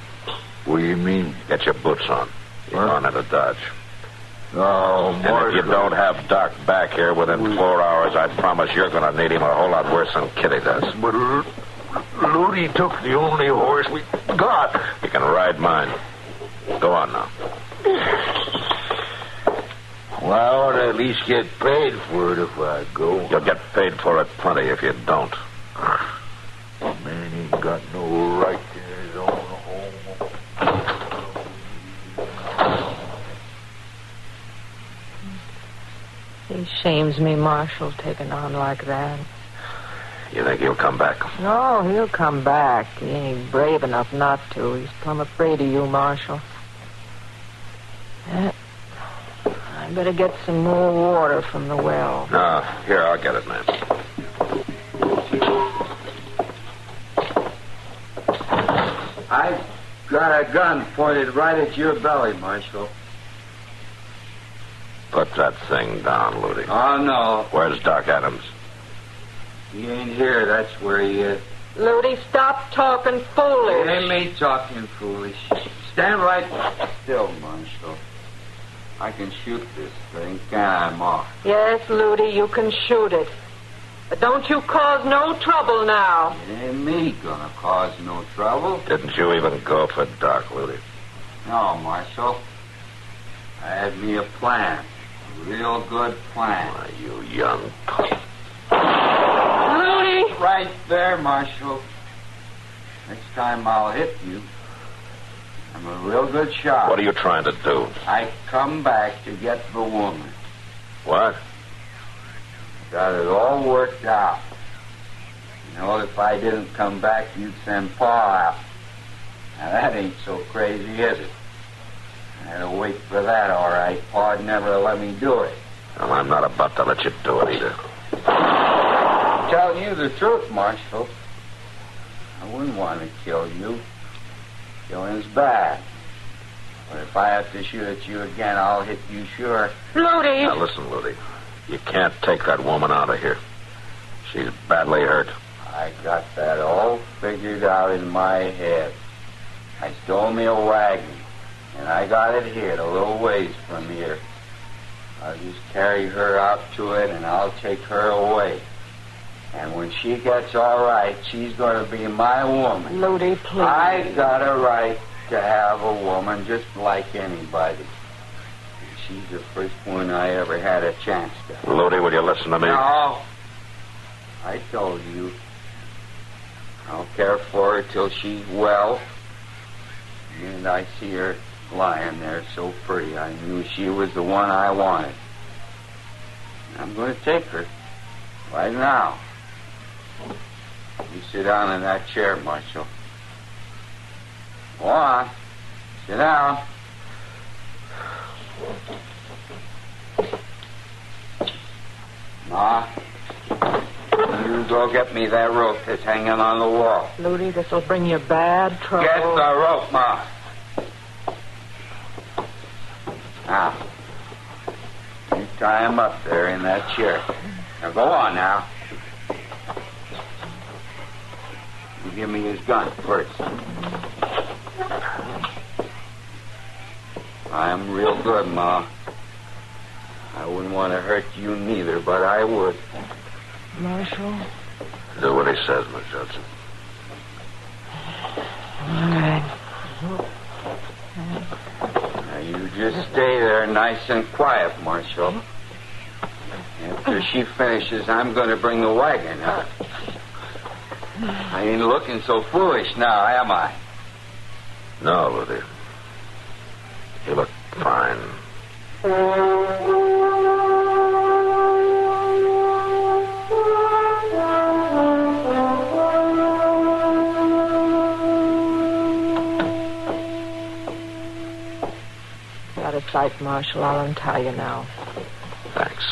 Speaker 4: What do you mean?
Speaker 2: Get your boots on. You're going into Dodge.
Speaker 4: Oh,
Speaker 2: And
Speaker 4: Marshal.
Speaker 2: if you don't have Doc back here within 4 hours, I promise you're going to need him a whole lot worse than Kitty does.
Speaker 4: But Ludi took the only horse we got.
Speaker 2: You can ride mine. Go on now.
Speaker 4: Well, I ought to at least get paid for it if I go.
Speaker 2: You'll get paid for it plenty if you don't.
Speaker 4: Man ain't got no right to his own home.
Speaker 10: He shames me, Marshal, taking on like that.
Speaker 2: You think he'll come back?
Speaker 10: No, he'll come back. He ain't brave enough not to. He's plumb afraid of you, Marshal. I better get some more water from the well.
Speaker 2: No, here, I'll get it, man.
Speaker 9: I've got a gun pointed right at your belly, Marshal.
Speaker 2: Put that thing down, Ludi.
Speaker 9: Oh, no.
Speaker 2: Where's Doc Adams?
Speaker 9: He ain't here. That's where he is.
Speaker 10: Ludi, stop talking foolish.
Speaker 9: It ain't me talking foolish. Stand right still, Marshal. I can shoot this thing, can't I, Ma?
Speaker 10: Yes, Ludi, you can shoot it. But don't you cause no trouble now.
Speaker 9: It ain't me gonna cause no trouble.
Speaker 2: Didn't you even go for Doc, Ludi?
Speaker 9: No, Marshal. I had me a plan. A real good plan.
Speaker 2: Why, you young pup.
Speaker 10: Ludi!
Speaker 9: Right there, Marshal. Next time I'll hit you. I'm a real good shot.
Speaker 2: What are you trying to do?
Speaker 9: I come back to get the woman.
Speaker 2: What?
Speaker 9: Got it all worked out. You know, if I didn't come back, you'd send Pa out. Now, that ain't so crazy, is it? I had to wait for that, all right. Pa'd never let me do it.
Speaker 2: Well, I'm not about to let you do it either.
Speaker 9: Tell you the truth, Marshal. I wouldn't want to kill you. Killing's bad. But if I have to shoot at you again, I'll hit you sure.
Speaker 10: Ludi!
Speaker 2: Now, listen, Ludi. You can't take that woman out of here. She's badly hurt.
Speaker 9: I got that all figured out in my head. I stole me a wagon, and I got it here, a little ways from here. I'll just carry her out to it, and I'll take her away. And when she gets all right, she's going to be my woman.
Speaker 10: Ludi, please.
Speaker 9: I got a right to have a woman just like anybody. And she's the first one I ever had a chance to.
Speaker 2: Ludi, will you listen to me?
Speaker 9: No. I told you. I'll care for her till she's well. And I see her lying there so pretty. I knew she was the one I wanted. I'm going to take her right now. You sit down in that chair, Marshal. Go on. Sit down. Ma, you go get me that rope that's hanging on the wall.
Speaker 10: Ludi, this will bring you bad trouble.
Speaker 9: Get the rope, Ma. Now, you tie him up there in that chair. Now, go on now. You give me his gun first. I'm real good, Ma. I wouldn't want to hurt you neither, but I would.
Speaker 10: Marshal?
Speaker 2: Do what he says, Miss Judson.
Speaker 10: All right.
Speaker 9: Now, you just stay there nice and quiet, Marshal. After she finishes, I'm going to bring the wagon up. I ain't looking so foolish now, am I?
Speaker 2: No, Ludi. You look fine.
Speaker 10: Out of sight, Marshal. I'll untie you now.
Speaker 2: Thanks.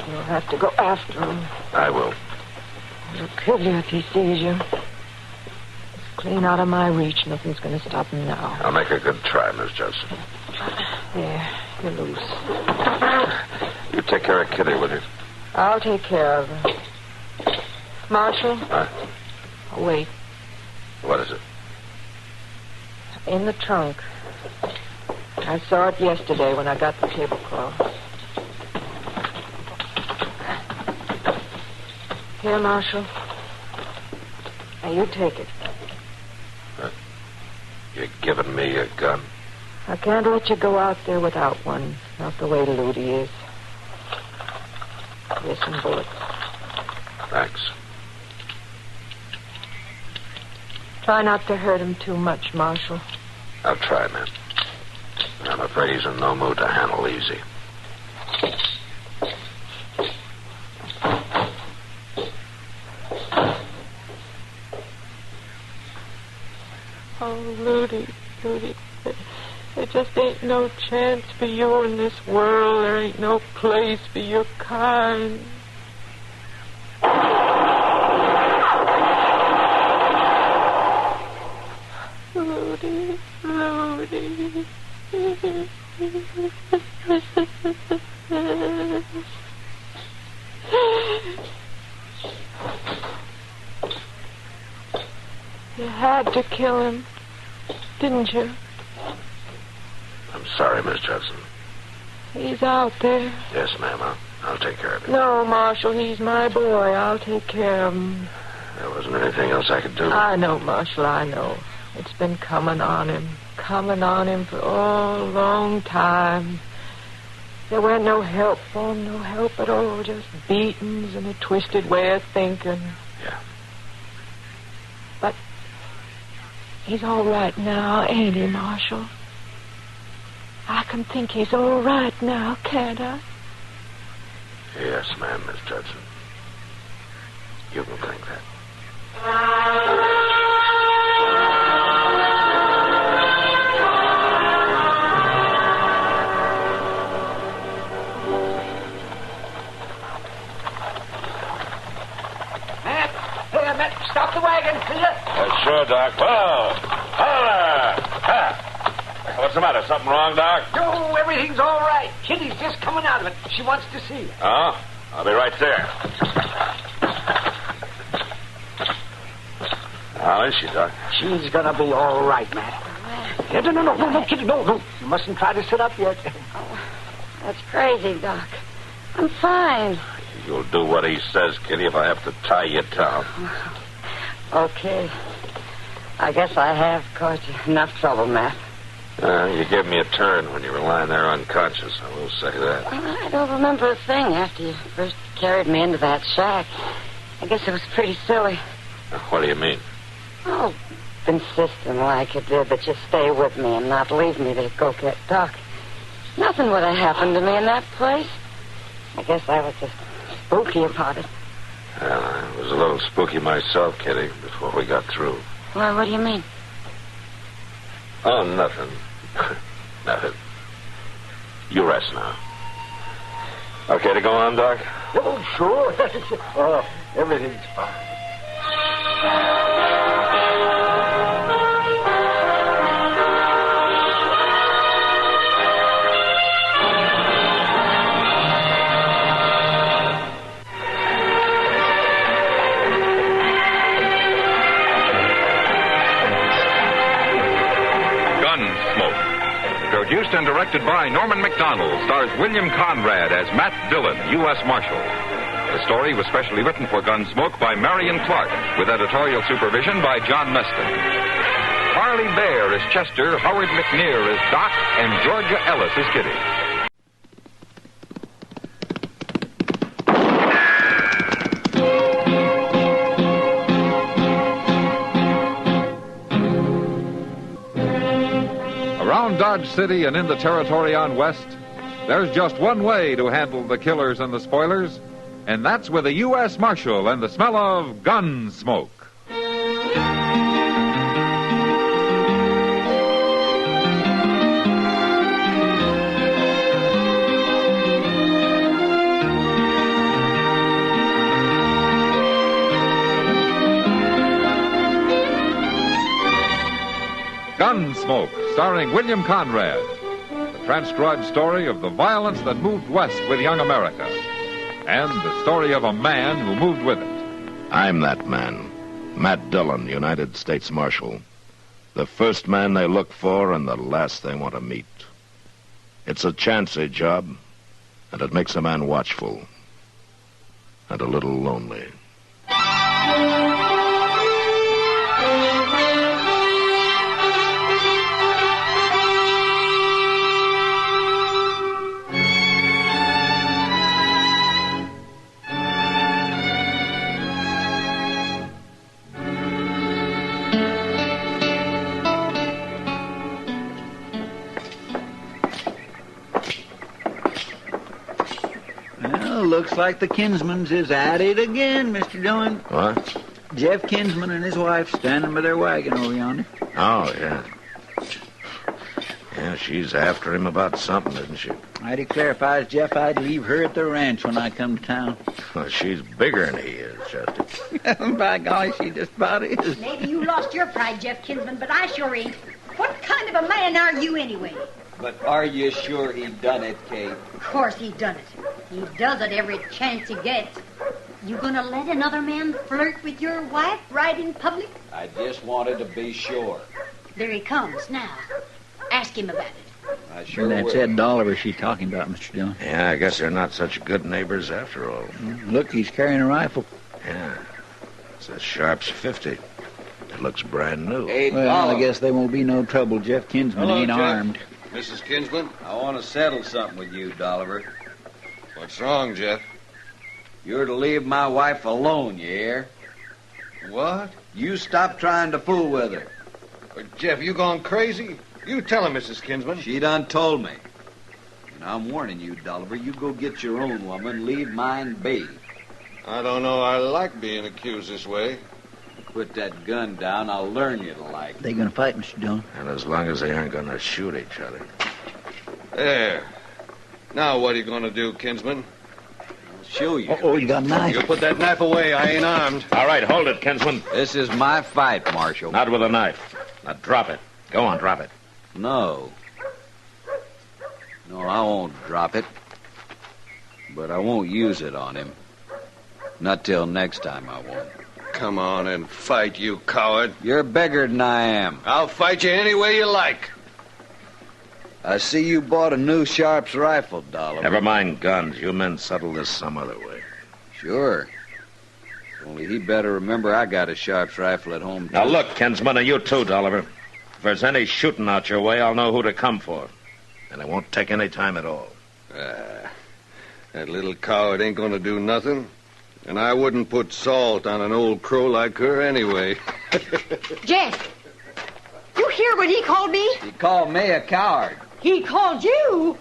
Speaker 10: You'll have to go after him.
Speaker 2: I will.
Speaker 10: He'll kill you if he sees you. It's clean out of my reach. Nothing's going to stop him now.
Speaker 2: I'll make a good try, Miss Judson.
Speaker 10: There, you're loose.
Speaker 2: You take care of Kitty, will you?
Speaker 10: I'll take care of her. Marshal?
Speaker 2: Huh?
Speaker 10: Oh, wait.
Speaker 2: What is it?
Speaker 10: In the trunk. I saw it yesterday when I got the tablecloth. Here, Marshal. Now, you take it.
Speaker 2: You're giving me a gun?
Speaker 10: I can't let you go out there without one. Not the way Ludi is. Here's some bullets.
Speaker 2: Thanks.
Speaker 10: Try not to hurt him too much, Marshal.
Speaker 2: I'll try, man. I'm afraid he's in no mood to handle easy.
Speaker 10: Oh, Ludi, there just ain't no chance for you in this world. There ain't no place for your kind. Ludi. You had to kill him, didn't you?
Speaker 2: I'm sorry, Miss Judson.
Speaker 10: He's out there.
Speaker 2: Yes, ma'am. I'll take care of him.
Speaker 10: No, Marshal, he's my boy. I'll take care of him.
Speaker 2: There wasn't anything else I could do.
Speaker 10: I know, Marshal, I know. It's been coming on him for a long time. There weren't no help for him, no help at all. Just beatings and a twisted way of thinking.
Speaker 2: Yeah.
Speaker 10: But he's all right now, ain't he, Marshal? I can think he's all right now, can't I?
Speaker 2: Yes, ma'am, Miss Judson. You can think that.
Speaker 7: again, see ya?
Speaker 2: Sure, Doc. Whoa! Holla! Ha! What's the matter? Something wrong, Doc?
Speaker 7: No, everything's all right. Kitty's just coming out of it. She wants to see you.
Speaker 2: Oh? I'll be right there. How is she, Doc?
Speaker 7: She's gonna be all right, Matt. No, Kitty, no. You mustn't try to sit up yet.
Speaker 5: That's crazy, Doc. I'm fine.
Speaker 2: You'll do what he says, Kitty, if I have to tie you down.
Speaker 5: Okay. I guess I have caused you enough trouble, Matt.
Speaker 2: You gave me a turn when you were lying there unconscious. I will say that.
Speaker 5: I don't remember a thing after you first carried me into that shack. I guess it was pretty silly.
Speaker 2: What do you mean?
Speaker 5: Oh, insisting like you did that you stay with me and not leave me to go get Doc. Nothing would have happened to me in that place. I guess I was just spooky about it.
Speaker 2: Well, I was a little spooky myself, Kitty, before we got through.
Speaker 5: Well, what do you mean?
Speaker 2: Oh, nothing. Nothing. You rest now. Okay to go on, Doc?
Speaker 7: Oh, sure. Oh, everything's fine.
Speaker 1: Produced and directed by Norman Macdonald, stars William Conrad as Matt Dillon, U.S. Marshal. The story was specially written for Gunsmoke by Marion Clark, with editorial supervision by John Meston. Harley Bear is Chester, Howard McNear is Doc, and Georgia Ellis is Kitty. Around Dodge City and in the territory on West, there's just one way to handle the killers and the spoilers, and that's with a U.S. Marshal and the smell of Gunsmoke. Gunsmoke, starring William Conrad. The transcribed story of the violence that moved west with young America. And the story of a man who moved with it.
Speaker 2: I'm that man. Matt Dillon, United States Marshal. The first man they look for and the last they want to meet. It's a chancy job, and it makes a man watchful. And a little lonely.
Speaker 8: Looks like the Kinsmans is at it again, Mr. Dillon.
Speaker 2: What?
Speaker 8: Jeff Kinsman and his wife standing by their wagon over yonder.
Speaker 2: Oh, yeah. Yeah, she's after him about something, isn't she?
Speaker 8: I declare if I was Jeff, I'd leave her at the ranch when I come to town.
Speaker 2: Well, she's bigger than he is, Chester.
Speaker 8: By golly, she just about is.
Speaker 11: Maybe you lost your pride, Jeff Kinsman, but I sure ain't. What kind of a man are you anyway?
Speaker 12: But are you sure he done it, Kate?
Speaker 11: Of course he done it. He does it every chance he gets. You gonna let another man flirt with your wife right in public?
Speaker 12: I just wanted to be sure.
Speaker 11: There he comes now. Ask him about it.
Speaker 12: I sure
Speaker 8: That's
Speaker 12: will.
Speaker 8: Ed Dolliver she's talking about, Mr. Dillon.
Speaker 2: Yeah, I guess they're not such good neighbors after all.
Speaker 8: Look, he's carrying a rifle.
Speaker 2: Yeah. It's a Sharps 50. It looks brand new.
Speaker 12: Hey,
Speaker 8: Well,
Speaker 12: Dolliver.
Speaker 8: I guess there won't be no trouble. Jeff Kinsman
Speaker 12: Hello,
Speaker 8: ain't
Speaker 12: Jeff.
Speaker 8: armed.
Speaker 13: Mrs. Kinsman?
Speaker 12: I want to settle something with you, Dolliver.
Speaker 13: What's wrong, Jeff?
Speaker 12: You're to leave my wife alone, you hear?
Speaker 13: What?
Speaker 12: You stop trying to fool with her.
Speaker 13: Jeff, you gone crazy? You tell her, Mrs. Kinsman.
Speaker 12: She done told me. And I'm warning you, Dolliver, you go get your own woman, leave mine be.
Speaker 13: I don't know I like being accused this way.
Speaker 12: Put that gun down, I'll learn you to like.
Speaker 8: They gonna fight, Mr. Dillon?
Speaker 2: And as long as they aren't going to shoot each other.
Speaker 13: There. Now what are you going to do, Kinsman?
Speaker 12: show you.
Speaker 8: Oh, you got a knife.
Speaker 13: You put that knife away. I ain't armed.
Speaker 2: All right, hold it, Kinsman.
Speaker 12: This is my fight, Marshal.
Speaker 2: Not with a knife. Now drop it. Go on, drop it.
Speaker 12: No. No, I won't drop it. But I won't use it on him. Not till next time I won't.
Speaker 13: Come on and fight, you coward.
Speaker 12: You're bigger than I am.
Speaker 13: I'll fight you any way you like.
Speaker 12: I see you bought a new Sharps rifle, Dollar.
Speaker 2: Never mind guns. You men settle this some other way.
Speaker 12: Sure. Only he better remember I got a Sharps rifle at home, too.
Speaker 2: Now look, Kinsman, and you too, Dolliver. If there's any shooting out your way, I'll know who to come for. And it won't take any time at all.
Speaker 13: That little coward ain't going to do nothing. And I wouldn't put salt on an old crow like her anyway.
Speaker 11: Jeff, you hear what he called me?
Speaker 12: He called me a coward.
Speaker 11: He called you?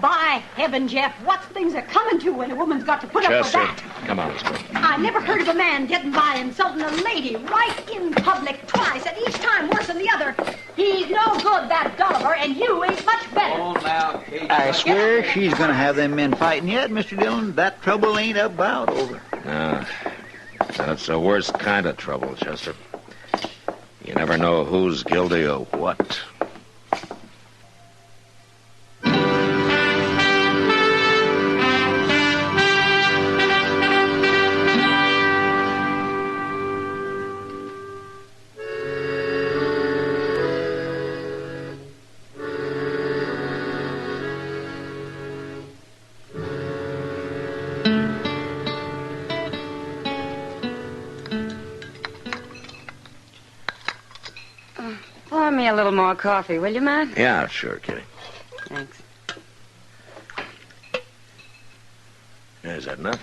Speaker 11: By heaven, Jeff, what things are coming to when a woman's got to put up with
Speaker 2: Chester,
Speaker 11: that?
Speaker 2: come on, let's go.
Speaker 11: I never heard of a man getting by insulting a lady right in public twice, and each time worse than the other. He's no good, that Dolliver, and you ain't much better.
Speaker 12: Oh, now, Kate.
Speaker 8: I swear she's going to have them men fighting yet, Mr. Dillon. That trouble ain't about over.
Speaker 2: That's the worst kind of trouble, Chester. You never know who's guilty of what.
Speaker 5: Pour me a little more coffee, will you, Matt?
Speaker 2: Yeah, sure, Kitty.
Speaker 5: Thanks.
Speaker 2: Is that enough?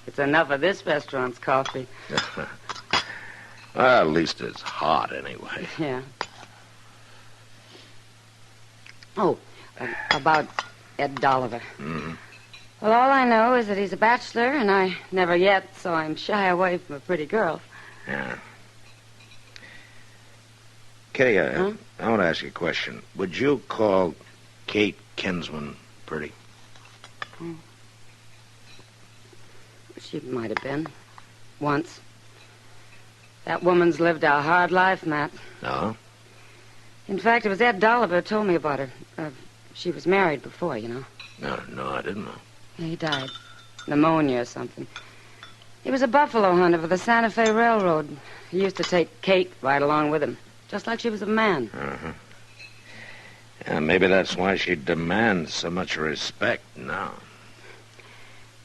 Speaker 5: It's enough of this restaurant's coffee.
Speaker 2: Well, at least it's hot anyway.
Speaker 5: Yeah. Oh, about Ed Dolliver.
Speaker 2: Mm-hmm.
Speaker 5: Well, all I know is that he's a bachelor, and I never yet saw him shy away from a pretty girl.
Speaker 2: Yeah. Kitty, I want to ask you a question. Would you call Kate Kinsman pretty?
Speaker 5: She might have been. Once. That woman's lived a hard life, Matt.
Speaker 2: No?
Speaker 5: In fact, it was Ed Dolliver told me about her. She was married before, you know.
Speaker 2: No, I didn't know.
Speaker 5: He died. Pneumonia or something. He was a buffalo hunter for the Santa Fe Railroad. He used to take Kate right along with him, just like she was a man.
Speaker 2: Uh-huh. Yeah, maybe that's why she demands so much respect now.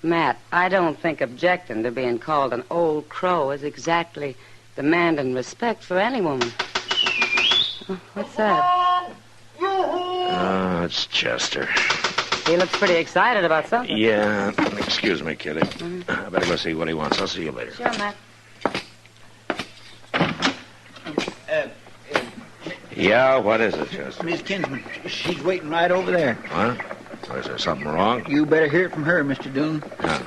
Speaker 5: Matt, I don't think objecting to being called an old crow is exactly demanding respect for any woman. Oh, what's that?
Speaker 2: Oh, it's Chester.
Speaker 5: He looks pretty excited about something.
Speaker 2: Yeah, excuse me, Kitty. I better go see what he wants. I'll see you later.
Speaker 5: Sure, Matt.
Speaker 2: Yeah, what is it, Chester?
Speaker 8: Miss Kinsman, she's waiting right over there.
Speaker 2: What? Or is there something wrong?
Speaker 8: You better hear it from her, Mr. Dillon.
Speaker 2: Yeah.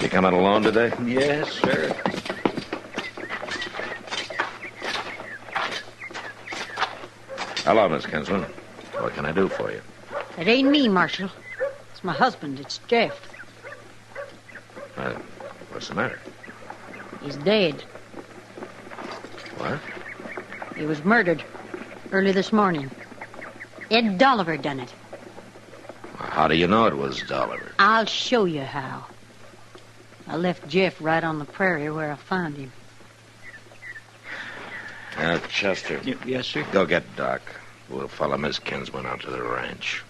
Speaker 2: You coming alone today?
Speaker 8: Yes, sir.
Speaker 2: Hello, Miss Kinsman. What can I do for you?
Speaker 11: It ain't me, Marshal. It's my husband. It's Jeff.
Speaker 2: What's the matter?
Speaker 11: He's dead.
Speaker 2: What?
Speaker 11: He was murdered early this morning. Ed Dolliver done it.
Speaker 2: How do you know it was Dolliver?
Speaker 11: I'll show you how. I left Jeff right on the prairie where I found him.
Speaker 2: Chester.
Speaker 8: Yes, sir.
Speaker 2: Go get Doc. We'll follow Miss Kinsman out to the ranch.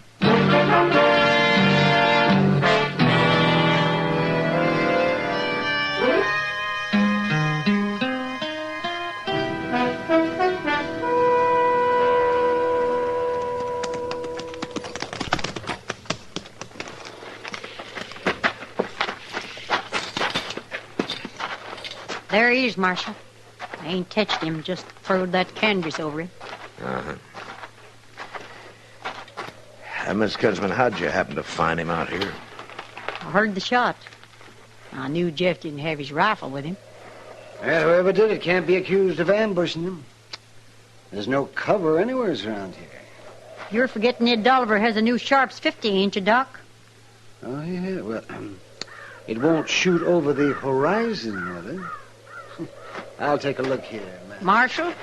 Speaker 11: There he is, Marshal. I ain't touched him, just throwed that canvas over him.
Speaker 2: Uh-huh. Miss Kinsman, how'd you happen to find him out here?
Speaker 11: I heard the shot. I knew Jeff didn't have his rifle with him.
Speaker 7: Well, whoever did it can't be accused of ambushing him. There's no cover anywhere around here.
Speaker 11: You're forgetting Ed Dolliver has a new Sharps 50, ain't you, Doc?
Speaker 7: Oh, yeah. Well,
Speaker 14: It won't shoot over the horizon, Mother. I'll take a look here, man.
Speaker 15: Marshal,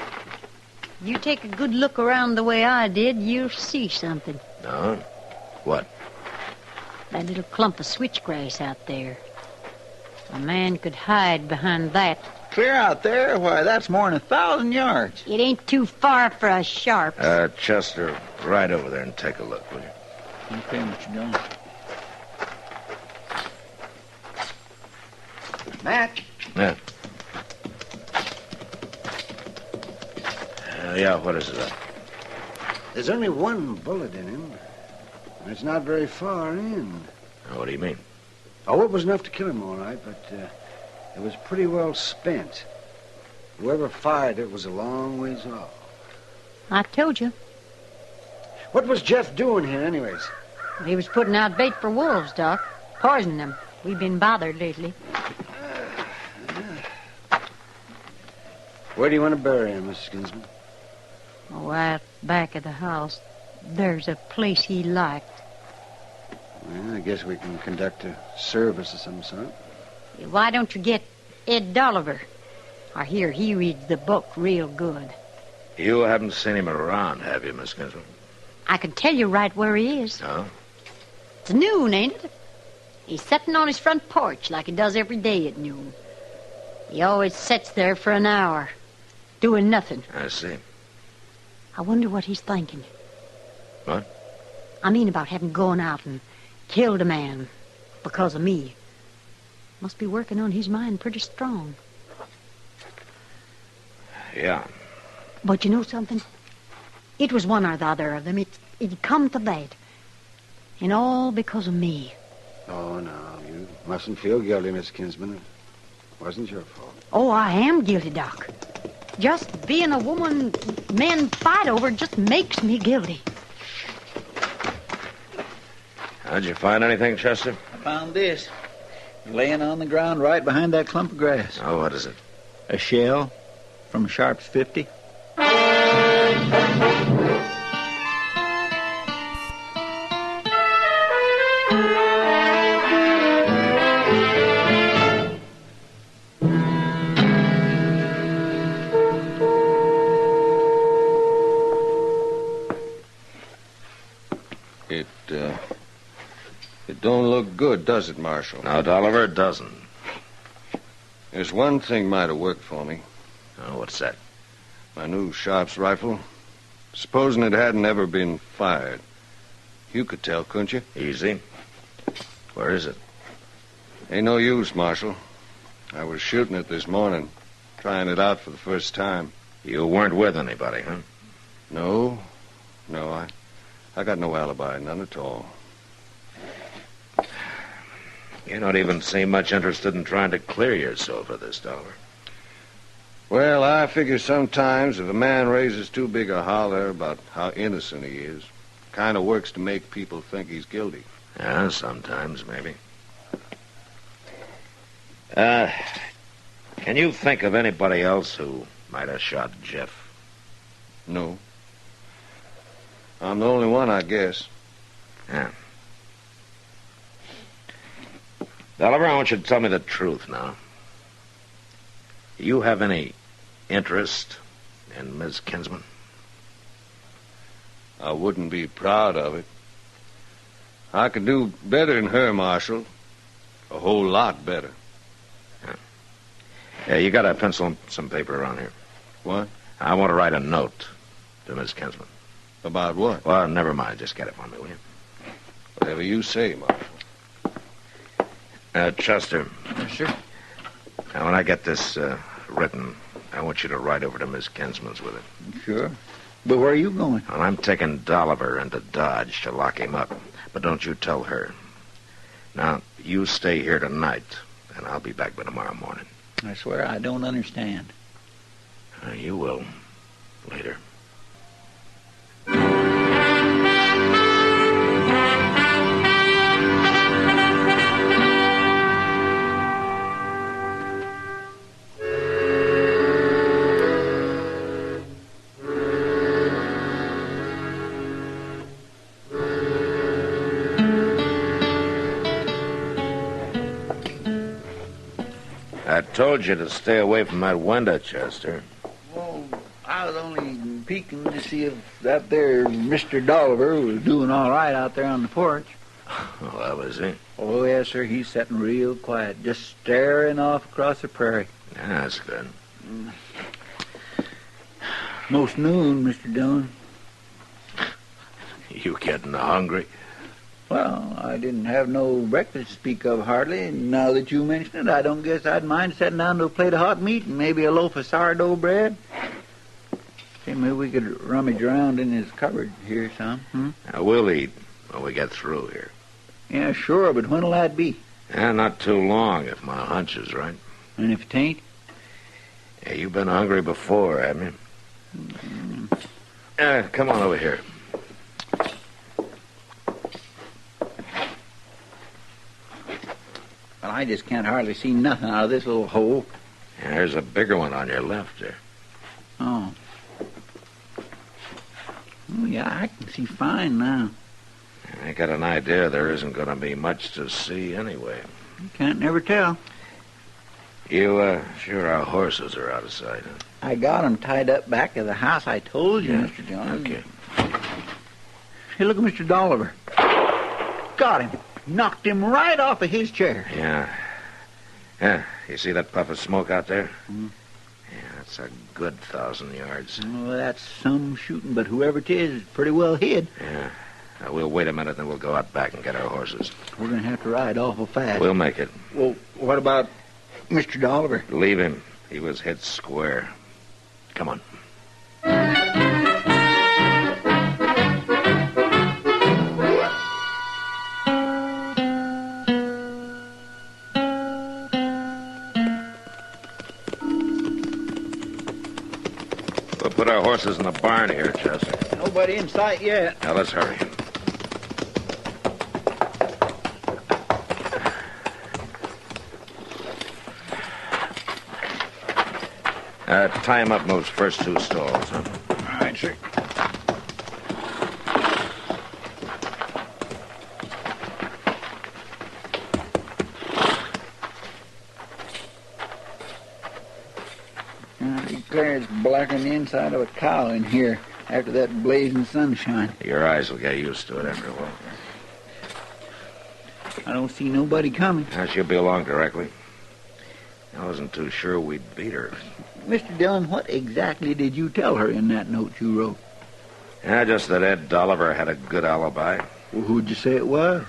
Speaker 15: you take a good look around the way I did, you'll see something.
Speaker 2: No? What?
Speaker 15: That little clump of switchgrass out there. A man could hide behind that.
Speaker 8: Clear out there? Why, that's more than 1,000 yards.
Speaker 15: It ain't too far for a sharp.
Speaker 2: Chester, right over there and take a look, will you?
Speaker 8: Okay, Mr. Jones.
Speaker 14: Matt?
Speaker 2: Yeah. Yeah, what is it?
Speaker 14: There's only one bullet in him. And it's not very far in.
Speaker 2: What do you mean?
Speaker 14: Oh, it was enough to kill him, all right, but it was pretty well spent. Whoever fired it was a long ways off.
Speaker 15: I told you.
Speaker 14: What was Jeff doing here, anyways?
Speaker 15: He was putting out bait for wolves, Doc. Poisoning them. We've been bothered lately.
Speaker 14: Where do you want to bury him, Mrs. Kinsman?
Speaker 15: Oh, out back of the house. There's a place he liked.
Speaker 14: Well, I guess we can conduct a service of some sort.
Speaker 15: Why don't you get Ed Dolliver? I hear he reads the book real good.
Speaker 2: You haven't seen him around, have you, Miss Kinsman?
Speaker 15: I can tell you right where he is.
Speaker 2: Oh?
Speaker 15: It's noon, ain't it? He's sitting on his front porch like he does every day at noon. He always sits there for an hour, doing nothing.
Speaker 2: I see.
Speaker 15: I wonder what he's thinking.
Speaker 2: What?
Speaker 15: I mean about having gone out and killed a man because of me. Must be working on his mind pretty strong.
Speaker 2: Yeah.
Speaker 15: But you know something? It was one or the other of them. It come to that. And all because of me.
Speaker 14: Oh, no, you mustn't feel guilty, Miss Kinsman. It wasn't your fault.
Speaker 15: Oh, I am guilty, Doc. Just being a woman men fight over just makes me guilty.
Speaker 2: How'd you find anything, Chester?
Speaker 8: I found this. Laying on the ground right behind that clump of grass.
Speaker 2: Oh, what is it?
Speaker 8: A shell from a Sharp's 50.
Speaker 13: It don't look good, does it, Marshal?
Speaker 2: No, Dolliver, it doesn't.
Speaker 13: There's one thing might have worked for me.
Speaker 2: Oh, what's that?
Speaker 13: My new Sharp's rifle. Supposing it hadn't ever been fired. You could tell, couldn't you?
Speaker 2: Easy. Where is it?
Speaker 13: Ain't no use, Marshal. I was shooting it this morning, trying it out for the first time.
Speaker 2: You weren't with anybody, huh?
Speaker 13: No, I got no alibi, none at all.
Speaker 2: You don't even seem much interested in trying to clear yourself of this, Dolliver.
Speaker 13: Well, I figure sometimes if a man raises too big a holler about how innocent he is, kind of works to make people think he's guilty.
Speaker 2: Yeah, sometimes, maybe. Can you think of anybody else who might have shot Jeff?
Speaker 13: No. I'm the only one, I guess.
Speaker 2: Yeah. Dolliver, I want you to tell me the truth now. Do you have any interest in Miss Kinsman?
Speaker 13: I wouldn't be proud of it. I could do better than her, Marshal. A whole lot better.
Speaker 2: Yeah, you got a pencil and some paper around here.
Speaker 13: What?
Speaker 2: I want to write a note to Miss Kinsman.
Speaker 13: About what?
Speaker 2: Well, never mind. Just get it for me, will you?
Speaker 13: Whatever you say, Marshal.
Speaker 2: Chester.
Speaker 8: Yes, sir.
Speaker 2: Now, when I get this written, I want you to ride over to Miss Kinsman's with it.
Speaker 8: Sure. But where are you going?
Speaker 2: Well, I'm taking Dolliver into Dodge to lock him up. But don't you tell her. Now, you stay here tonight, and I'll be back by tomorrow morning.
Speaker 8: I swear I don't understand.
Speaker 2: You will. Later. I told you to stay away from that window, Chester.
Speaker 8: Well, I was only peeking to see if that there Mr. Dolliver was doing all right out there on the porch.
Speaker 2: Oh, that was it?
Speaker 8: Oh, yes, sir. He's sitting real quiet, just staring off across the prairie.
Speaker 2: Yeah, that's good.
Speaker 8: Most noon, Mr. Dillon.
Speaker 2: You getting hungry?
Speaker 8: Well, I didn't have no breakfast to speak of hardly, and now that you mention it, I don't guess I'd mind sitting down to a plate of hot meat and maybe a loaf of sourdough bread. See, maybe we could rummage around in his cupboard here some.
Speaker 2: Now, we'll eat when we get through here.
Speaker 8: Yeah, sure, but when'll that be?
Speaker 2: Not too long, if my hunch is right.
Speaker 8: And if it ain't?
Speaker 2: Yeah, you've been hungry before, haven't you? Come on over here.
Speaker 8: Well, I just can't hardly see nothing out of this little hole.
Speaker 2: Yeah, there's a bigger one on your left there.
Speaker 8: Oh. Oh, yeah, I can see fine now.
Speaker 2: I got an idea there isn't going to be much to see anyway.
Speaker 8: You can't never tell.
Speaker 2: You, sure our horses are out of sight, huh?
Speaker 8: I got 'em tied up back of the house, I told you, Mr. Jones.
Speaker 2: Okay.
Speaker 8: Hey, look at Mr. Dolliver. Got him. Knocked him right off of his chair.
Speaker 2: Yeah, you see that puff of smoke out there? Yeah, that's a good 1,000 yards.
Speaker 8: Oh, that's some shooting, but whoever it is pretty well hid.
Speaker 2: Yeah. Now, we'll wait a minute, then we'll go out back and get our horses.
Speaker 8: We're going to have to ride awful fast.
Speaker 2: We'll make it.
Speaker 8: Well, what about Mr. Dolliver?
Speaker 2: Leave him. He was hit square. Come on. We'll put our horses in the barn here, Chester.
Speaker 8: Nobody in sight yet.
Speaker 2: Now, let's hurry. Tie him up in those first two stalls, huh?
Speaker 8: All right, sir. I declare it's blacker than the inside of a cow in here after that blazing sunshine.
Speaker 2: Your eyes will get used to it after a while.
Speaker 8: I don't see nobody coming.
Speaker 2: She'll be along directly. I wasn't too sure we'd beat her.
Speaker 8: Mr. Dillon, what exactly did you tell her in that note you wrote?
Speaker 2: Just that Ed Dolliver had a good alibi.
Speaker 8: Well, who'd you say it was?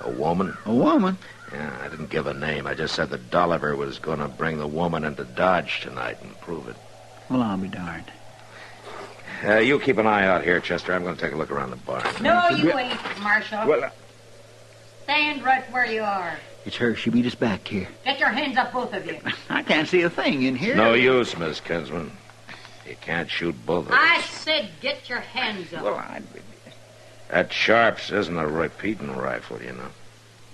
Speaker 2: A woman.
Speaker 8: A woman?
Speaker 2: Yeah, I didn't give a name. I just said that Dolliver was going to bring the woman into Dodge tonight and prove it.
Speaker 8: Well, I'll be darned.
Speaker 2: You keep an eye out here, Chester. I'm going to take a look around the barn.
Speaker 11: No, you ain't, Marshal.
Speaker 8: Well,
Speaker 11: Stand right where you are.
Speaker 8: It's her. She beat us back here.
Speaker 11: Get your hands up, both of you.
Speaker 8: I can't see a thing in here.
Speaker 2: No use, Miss Kinsman. You can't shoot both of us.
Speaker 11: I said get your hands up.
Speaker 8: Well,
Speaker 2: That Sharps isn't a repeating rifle, you know.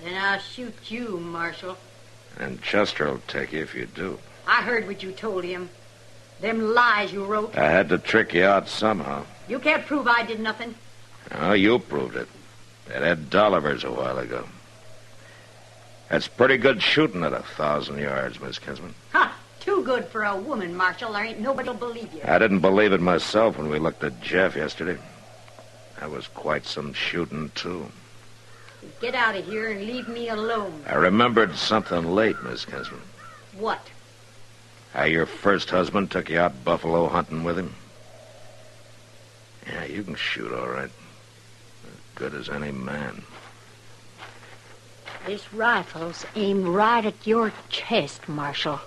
Speaker 11: Then I'll shoot you, Marshal.
Speaker 2: And Chester will take you if you do.
Speaker 11: I heard what you told him. Them lies you wrote.
Speaker 2: I had to trick you out somehow.
Speaker 11: You can't prove I did nothing.
Speaker 2: Oh, you proved it. That Ed Dolliver's a while ago. That's pretty good shooting at 1,000 yards, Miss Kinsman.
Speaker 11: Ha! Too good for a woman, Marshal. There ain't nobody'll believe you.
Speaker 2: I didn't believe it myself when we looked at Jeff yesterday. That was quite some shooting, too.
Speaker 11: Get out of here and leave me alone.
Speaker 2: I remembered something late, Miss Kinsman.
Speaker 11: What?
Speaker 2: How your first husband took you out buffalo hunting with him. Yeah, you can shoot all right. As good as any man.
Speaker 15: This rifle's aimed right at your chest, Marshal.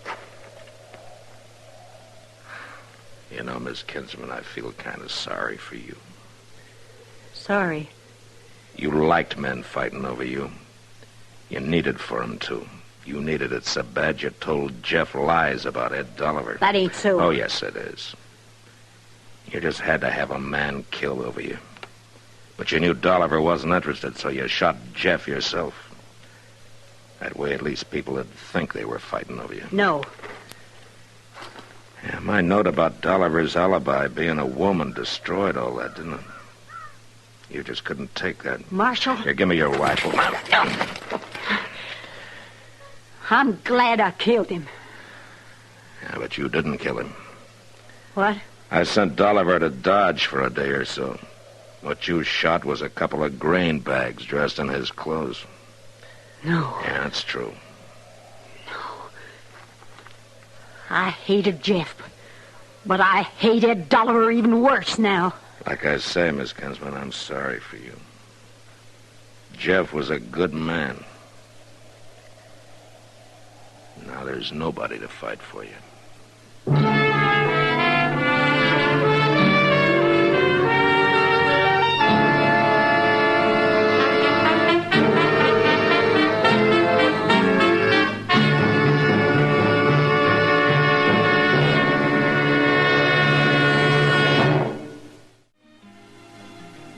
Speaker 2: You know, Miss Kinsman, I feel kind of sorry for you.
Speaker 15: Sorry.
Speaker 2: You liked men fighting over you. You needed for them to. You needed it so bad you told Jeff lies about Ed Dolliver.
Speaker 15: That ain't so.
Speaker 2: Oh, yes, it is. You just had to have a man killed over you. But you knew Dolliver wasn't interested, so you shot Jeff yourself. That way, at least people would think they were fighting over you.
Speaker 15: No.
Speaker 2: Yeah, my note about Dolliver's alibi being a woman destroyed all that, didn't it? You just couldn't take that.
Speaker 15: Marshal?
Speaker 2: Here, give me your rifle.
Speaker 15: I'm glad I killed him.
Speaker 2: Yeah, but you didn't kill him.
Speaker 15: What?
Speaker 2: I sent Dolliver to Dodge for a day or so. What you shot was a couple of grain bags dressed in his clothes.
Speaker 15: No.
Speaker 2: Yeah, that's true.
Speaker 15: I hated Jeff, but I hated Dolliver even worse now.
Speaker 2: Like I say, Miss Gunsman, I'm sorry for you. Jeff was a good man. Now there's nobody to fight for you.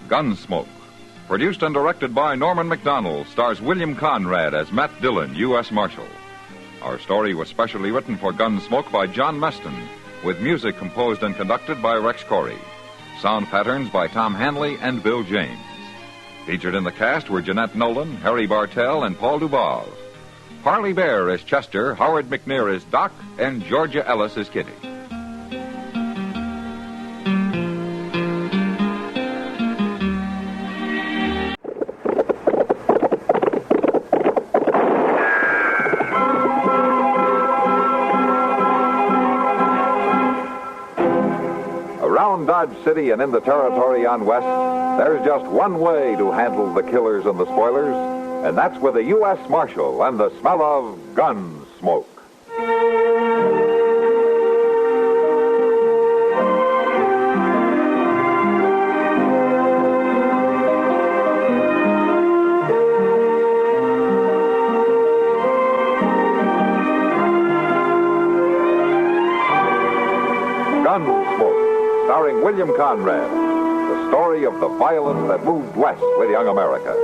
Speaker 1: Gunsmoke, produced and directed by Norman Macdonald, stars William Conrad as Matt Dillon, U.S. Marshal. Our story was specially written for Gunsmoke by John Meston, with music composed and conducted by Rex Corey. Sound patterns by Tom Hanley and Bill James. Featured in the cast were Jeanette Nolan, Harry Bartell, and Paul Duvall. Parley Bear is Chester, Howard McNear is Doc, and Georgia Ellis is Kitty. Dodge City and in the territory on West, there's just one way to handle the killers and the spoilers, and that's with a U.S. Marshal and the smell of gun smoke. Starring William Conrad, the story of the violence that moved west with young America,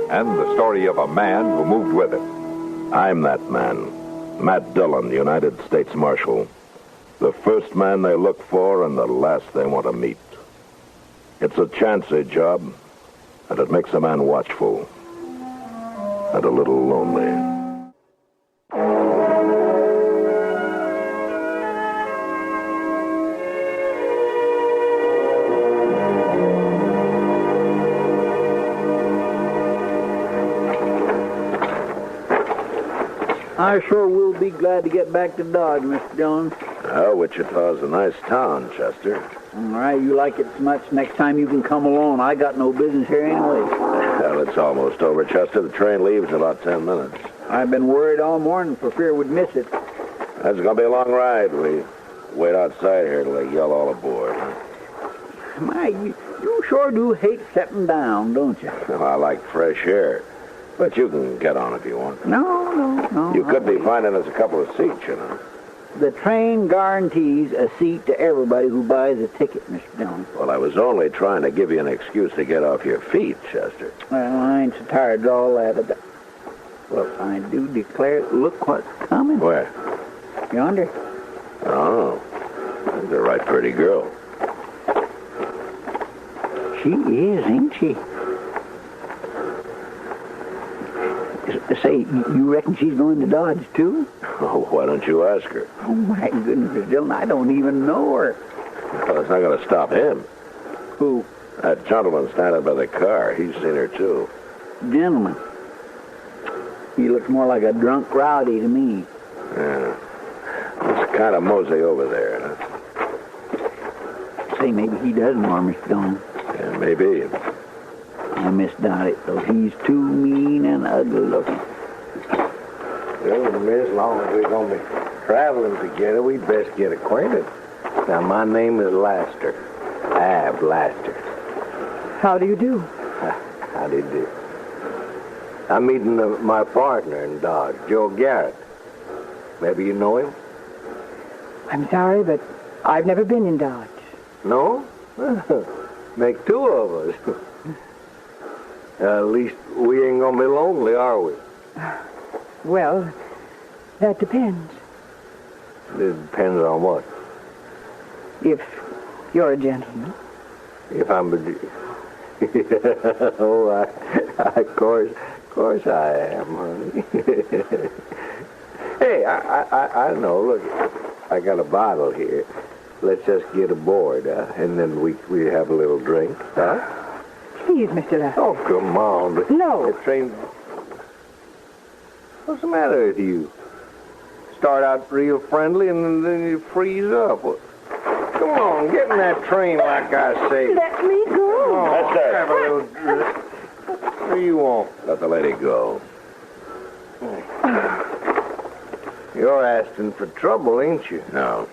Speaker 1: and the story of a man who moved with it.
Speaker 2: I'm that man, Matt Dillon, United States Marshal. The first man they look for and the last they want to meet. It's a chancy job, and it makes a man watchful and a little lonely.
Speaker 7: I sure will be glad to get back to Dodge, Mr. Dillon.
Speaker 2: Oh, Wichita's a nice town, Chester.
Speaker 7: All right, you like it so much, next time you can come along. I got no business here anyway.
Speaker 2: Well, it's almost over, Chester. The train leaves in about 10 minutes.
Speaker 7: I've been worried all morning for fear we'd miss it.
Speaker 2: That's going to be a long ride. We wait outside here till they yell all aboard.
Speaker 7: My, you sure do hate setting down, don't you?
Speaker 2: Well, I like fresh air. But you can get on if you want.
Speaker 7: No.
Speaker 2: You could be finding us a couple of seats, you know.
Speaker 7: The train guarantees a seat to everybody who buys a ticket, Mr. Dillon.
Speaker 2: Well, I was only trying to give you an excuse to get off your feet, Chester.
Speaker 7: Well, I ain't so tired of all that. Well, I do declare, look what's coming.
Speaker 2: Where?
Speaker 7: Yonder.
Speaker 2: Oh, that's a right pretty girl.
Speaker 7: She is, ain't she? Say, you reckon she's going to Dodge, too?
Speaker 2: Oh, why don't you ask her?
Speaker 7: Oh, my goodness, Mr. Dillon, I don't even know her.
Speaker 2: Well, it's not going to stop him.
Speaker 7: Who?
Speaker 2: That gentleman standing by the car. He's seen her, too.
Speaker 7: Gentleman? He looks more like a drunk rowdy to me.
Speaker 2: Yeah. Let's kind of mosey over there, huh?
Speaker 7: Say, maybe he does more, Mr. Dillon.
Speaker 2: Yeah, maybe.
Speaker 7: I misdoubt it, though. He's too mean and ugly looking.
Speaker 4: Well, miss, as long as we're going to be traveling together, we'd best get acquainted. Now, my name is Laster. Ab Laster.
Speaker 10: How do you do?
Speaker 4: How do you do? I'm meeting my partner in Dodge, Joe Garrett. Maybe you know him?
Speaker 10: I'm sorry, but I've never been in Dodge.
Speaker 4: No? Make two of us. At least we ain't gonna be lonely, are we?
Speaker 10: Well, that depends.
Speaker 4: It depends on what?
Speaker 10: If you're a gentleman.
Speaker 4: If I'm a... Oh, of course I am, honey. Hey, I know, look.
Speaker 16: I got a bottle here. Let's just get aboard, and then we have a little drink, huh?
Speaker 17: Please, Mr. Lasseter.
Speaker 16: Oh, come on.
Speaker 17: No.
Speaker 16: The train... What's the matter with you? Start out real friendly, and then you freeze up. Come on, get in that train like I say.
Speaker 17: Let me go.
Speaker 16: Oh,
Speaker 2: Yes, sir.
Speaker 16: Have a little drink. What do you want?
Speaker 2: Let the lady go.
Speaker 16: You're asking for trouble, ain't you?
Speaker 2: No.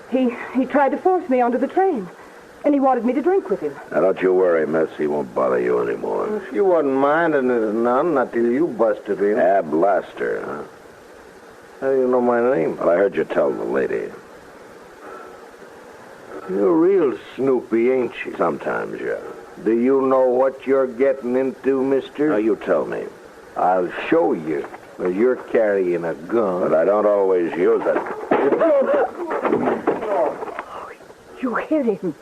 Speaker 17: He tried to force me onto the train, and he wanted me to drink with him.
Speaker 2: Now, don't you worry, miss. He won't bother you anymore.
Speaker 16: She wasn't minding it none until you busted in.
Speaker 2: Ab Laster, huh?
Speaker 16: How do you know my name?
Speaker 2: Well, I heard you tell the lady.
Speaker 16: You're real snoopy, ain't you?
Speaker 2: Sometimes, yeah.
Speaker 16: Do you know what you're getting into, mister?
Speaker 2: Now, you tell me.
Speaker 16: I'll show you. Well, you're carrying a gun.
Speaker 2: But I don't always use it.
Speaker 17: You hit him.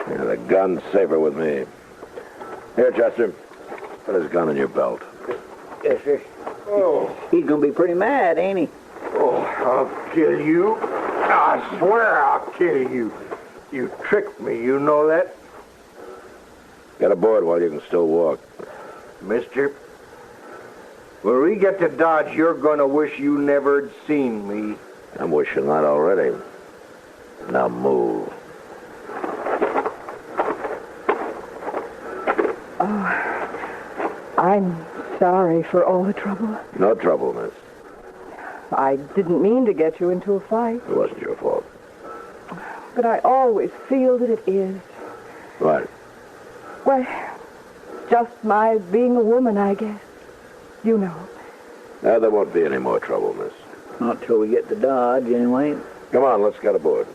Speaker 2: Yeah, the gun's safer with me. Here, Chester. Put his gun in your belt.
Speaker 7: Yes, sir. Oh. He's going to be pretty mad, ain't he?
Speaker 16: Oh, I'll kill you. I swear I'll kill you. You tricked me, you know that?
Speaker 2: Get aboard while you can still walk.
Speaker 16: Mister, when we get to Dodge, you're going to wish you never'd seen me.
Speaker 2: I'm wishing that already. Now move.
Speaker 17: Oh, I'm sorry for all the trouble.
Speaker 2: No trouble, miss.
Speaker 17: I didn't mean to get you into a fight.
Speaker 2: It wasn't your fault.
Speaker 17: But I always feel that it is.
Speaker 2: What?
Speaker 17: Well, just my being a woman, I guess. You know.
Speaker 2: Now, there won't be any more trouble, miss.
Speaker 7: Not till we get to Dodge, anyway.
Speaker 2: Come on, let's get aboard.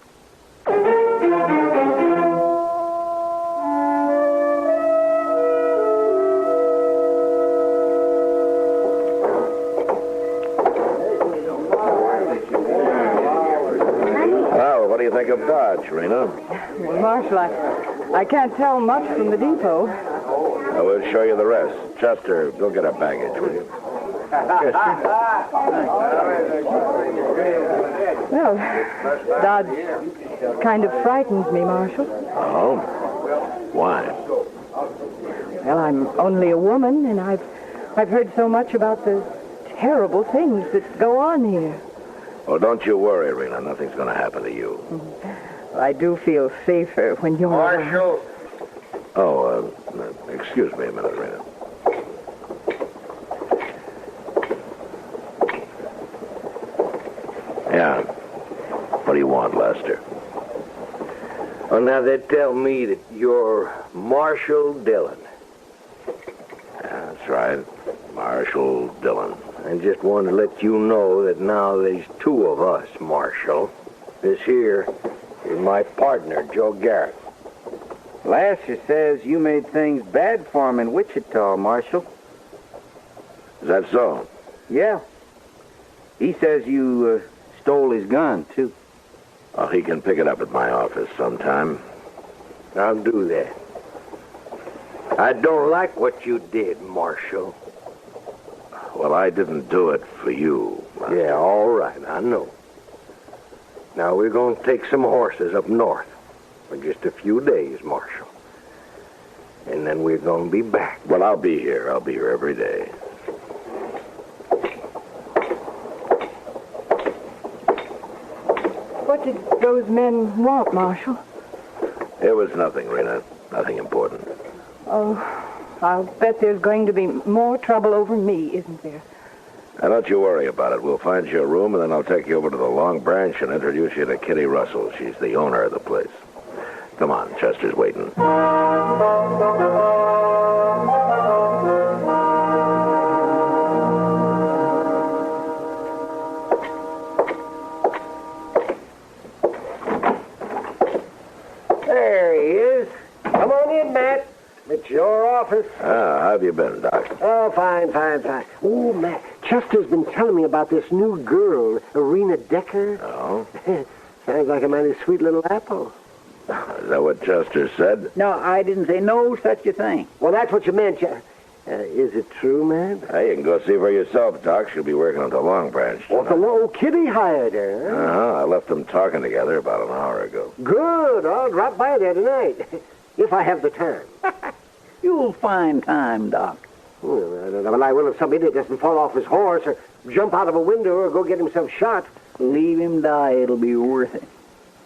Speaker 2: Well, what do you think of Dodge, Rena?
Speaker 17: Well, Marshal, I can't tell much from the depot.
Speaker 2: I will show you the rest. Chester, go get our baggage, will you?
Speaker 17: Well, Dodge kind of frightens me, Marshal.
Speaker 2: Oh? Why?
Speaker 17: Well, I'm only a woman, and I've heard so much about the terrible things that go on here.
Speaker 2: Oh, don't you worry, Rena. Nothing's going to happen to you.
Speaker 17: I do feel safer when you're...
Speaker 16: Marshal!
Speaker 2: Oh, excuse me a minute, Rena. Yeah. What do you want, Lester?
Speaker 16: Well, now they tell me that you're Marshal Dillon.
Speaker 2: That's right. Marshal Dillon.
Speaker 16: I just want to let you know that now there's two of us, Marshal. This here is my partner, Joe Garrett. Lasser says you made things bad for him in Wichita, Marshal.
Speaker 2: Is that so?
Speaker 16: Yeah. He says you stole his gun, too.
Speaker 2: Oh, he can pick it up at my office sometime.
Speaker 16: I'll do that. I don't like what you did, Marshal.
Speaker 2: Well, I didn't do it for you.
Speaker 16: Yeah, all right, I know. Now, we're going to take some horses up north for just a few days, Marshal. And then we're going to be back.
Speaker 2: Well, I'll be here. I'll be here every day.
Speaker 17: What did those men want, Marshal?
Speaker 2: It was nothing, Rena. Nothing important.
Speaker 17: Oh, I'll bet there's going to be more trouble over me, isn't there?
Speaker 2: Now, don't you worry about it. We'll find you a room, and then I'll take you over to the Long Branch and introduce you to Kitty Russell. She's the owner of the place. Come on, Chester's waiting.
Speaker 16: There he is. Come on in, Matt. It's your office.
Speaker 2: How have you been, Doc?
Speaker 18: Oh, fine. Oh, Matt, Chester's been telling me about this new girl, Rena Decker.
Speaker 2: Oh?
Speaker 18: Sounds like a mighty sweet little apple.
Speaker 2: Is that what Chester said?
Speaker 7: No, I didn't say no such a thing.
Speaker 18: Well, that's what you meant. Is it true, man?
Speaker 2: Hey, you can go see for yourself, Doc. She'll be working on the Long Branch.
Speaker 18: Oh, the low Kitty hired her, huh?
Speaker 2: Uh-huh. I left them talking together about an hour ago.
Speaker 18: Good. I'll drop by there tonight, if I have the time.
Speaker 8: You'll find time, Doc.
Speaker 18: Well, I will if somebody doesn't fall off his horse or jump out of a window or go get himself shot.
Speaker 8: Leave him die. It'll be worth it.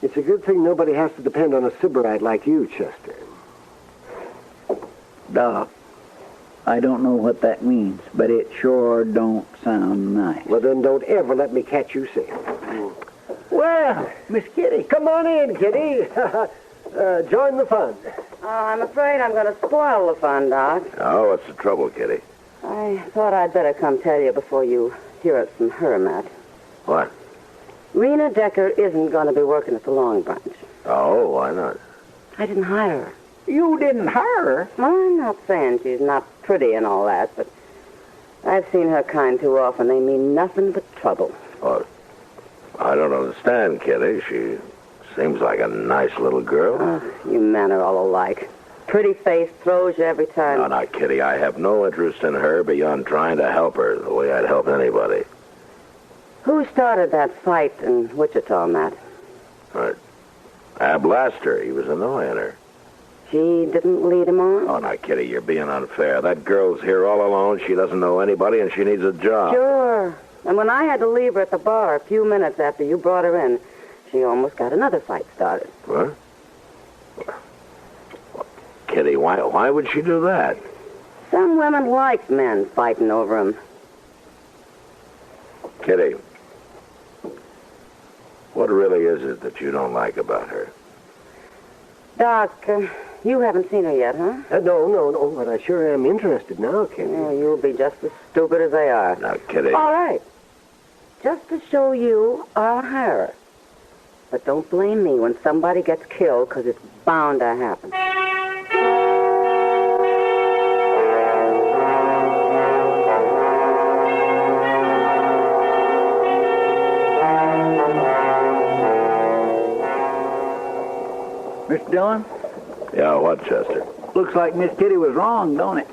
Speaker 18: It's a good thing nobody has to depend on a sybarite like you, Chester.
Speaker 8: Doc, I don't know what that means, but it sure don't sound nice.
Speaker 18: Well, then don't ever let me catch you saying. Well, Miss Kitty. Come on in, Kitty. Join the fun.
Speaker 5: Oh, I'm afraid I'm going to spoil the fun, Doc.
Speaker 2: Oh, what's the trouble, Kitty?
Speaker 5: I thought I'd better come tell you before you hear it from her, Matt.
Speaker 2: What?
Speaker 5: Rena Decker isn't going to be working at the Long Branch.
Speaker 2: Oh, why not?
Speaker 5: I didn't hire her.
Speaker 8: You didn't hire her?
Speaker 5: Well, I'm not saying she's not pretty and all that, but I've seen her kind too often. They mean nothing but trouble.
Speaker 2: Oh, I don't understand, Kitty. She seems like a nice little girl.
Speaker 5: Oh, you men are all alike. Pretty face throws you every time.
Speaker 2: No, not Kitty. I have no interest in her beyond trying to help her the way I'd help anybody.
Speaker 5: Who started that fight in Wichita, Matt?
Speaker 2: Ab Laster. He was annoying her.
Speaker 5: She didn't lead him on?
Speaker 2: Oh, now, Kitty, you're being unfair. That girl's here all alone. She doesn't know anybody, and she needs a job.
Speaker 5: Sure. And when I had to leave her at the bar a few minutes after you brought her in, she almost got another fight started.
Speaker 2: What? Kitty, why would she do that?
Speaker 5: Some women like men fighting over them.
Speaker 2: Kitty, what really is it that you don't like about her?
Speaker 5: Doc, you haven't seen her yet, huh?
Speaker 18: No, but I sure am interested now, Kitty.
Speaker 5: Yeah, you'll be just as stupid as they are.
Speaker 2: Now, Kitty.
Speaker 5: All right. Just to show you, I'll hire her. But don't blame me when somebody gets killed, because it's bound to happen.
Speaker 8: Mr. Dillon?
Speaker 2: Yeah, what, Chester?
Speaker 8: Looks like Miss Kitty was wrong, don't it?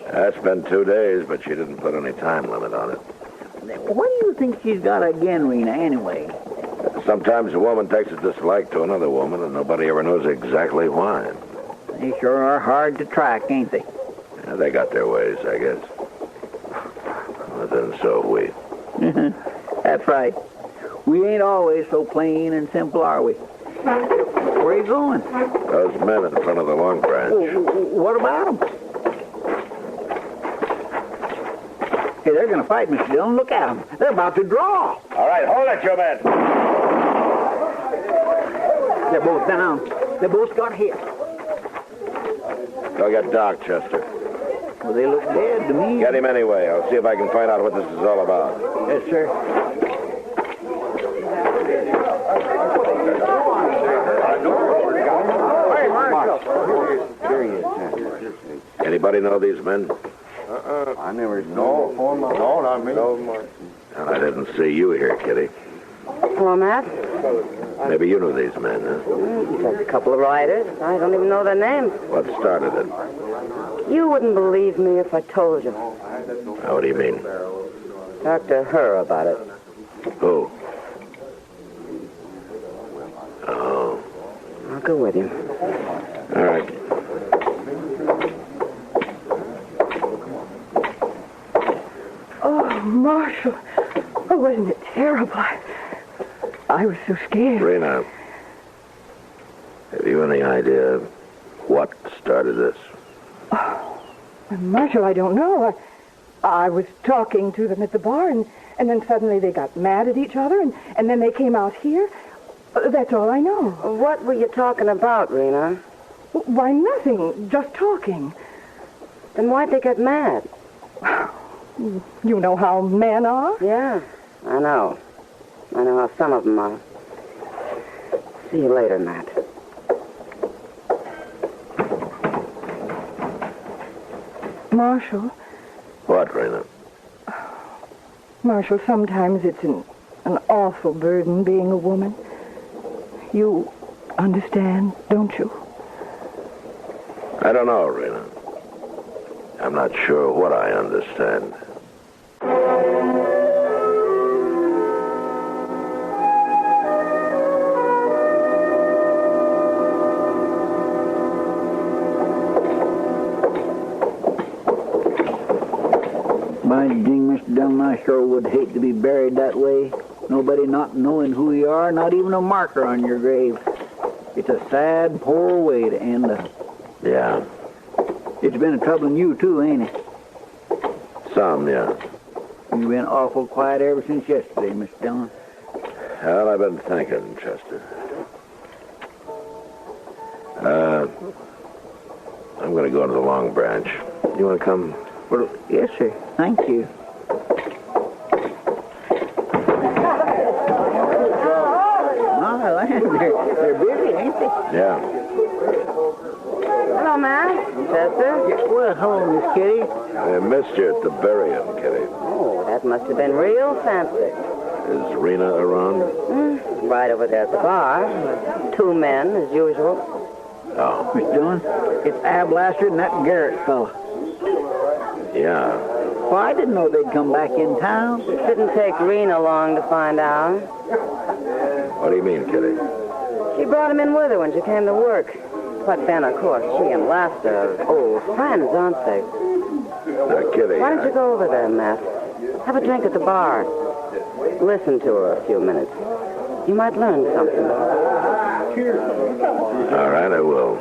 Speaker 2: It's been 2 days, but she didn't put any time limit on it.
Speaker 8: What do you think she's got again, Rena, anyway?
Speaker 2: Sometimes a woman takes a dislike to another woman, and nobody ever knows exactly why.
Speaker 8: They sure are hard to track, ain't they?
Speaker 2: Yeah, they got their ways, I guess. But then so have we.
Speaker 8: That's right. We ain't always so plain and simple, are we? Where are you going?
Speaker 2: Those men in front of the Long Branch.
Speaker 8: What about them? Hey, they're going to fight, Mr. Dillon. Look at them. They're about to draw.
Speaker 2: All right, hold it, you men.
Speaker 8: They're both down. They both got hit.
Speaker 2: Go get Doc, Chester.
Speaker 8: Well, they look dead to me.
Speaker 2: Get him anyway. I'll see if I can find out what this is all about.
Speaker 8: Yes, sir.
Speaker 2: Anybody know these men?
Speaker 9: I never know. No, not me.
Speaker 2: And I didn't see you here, Kitty.
Speaker 5: Hello, Matt.
Speaker 2: Maybe you know these men, huh?
Speaker 5: Just a couple of riders. I don't even know their names.
Speaker 2: What started it?
Speaker 5: You wouldn't believe me if I told you.
Speaker 2: What do you mean?
Speaker 5: Talk to her about it.
Speaker 2: Who? Oh.
Speaker 5: I'll go with you.
Speaker 2: All right.
Speaker 17: Oh, Marshal. Oh, wasn't it terrible? I was so scared.
Speaker 2: Rena, have you any idea what started this?
Speaker 17: Oh, Marshal, I don't know. I was talking to them at the bar, and then suddenly they got mad at each other, and then they came out here. That's all I know.
Speaker 5: What were you talking about, Rena?
Speaker 17: Why, nothing. Just talking.
Speaker 5: Then why'd they get mad?
Speaker 17: You know how men are?
Speaker 5: Yeah, I know. I know how some of them are. See you later, Matt.
Speaker 17: Marshal?
Speaker 2: What, Rena?
Speaker 17: Marshal, sometimes it's an awful burden being a woman. You understand, don't you?
Speaker 2: I don't know, Rena. I'm not sure what I understand.
Speaker 7: My ding, Mr. Dillon, I sure would hate to be buried that way. Nobody not knowing who you are, not even a marker on your grave. It's a sad, poor way to end up.
Speaker 2: Yeah.
Speaker 7: It's been a troubling you, too, ain't it?
Speaker 2: Some, yeah.
Speaker 7: You've been awful quiet ever since yesterday, Mr. Dillon.
Speaker 2: Well, I've been thinking, Chester. I'm going to go to the Long Branch. You want to come?
Speaker 7: Well, yes, sir. Thank you. My land, they're busy, ain't they?
Speaker 2: Yeah.
Speaker 5: Hello, ma'am. Chester?
Speaker 7: Well, hello, Miss Kitty.
Speaker 2: I missed you at the burying, Kitty.
Speaker 5: Oh, that must have been real fancy.
Speaker 2: Is Rena around?
Speaker 5: Right over there at the bar. 2 men, as usual.
Speaker 2: Oh.
Speaker 7: Miss Dillon, it's Ab Laster and that Garrett fella.
Speaker 2: Yeah.
Speaker 7: Well, I didn't know they'd come back in town.
Speaker 5: It didn't take Rena long to find out.
Speaker 2: What do you mean, Kitty?
Speaker 5: She brought him in with her when she came to work. But then, of course, she and Laster are old friends, aren't they?
Speaker 2: Now, Kitty.
Speaker 5: Why don't you go over there, Matt? Have a drink at the bar. Listen to her a few minutes. You might learn something.
Speaker 2: All right, I will.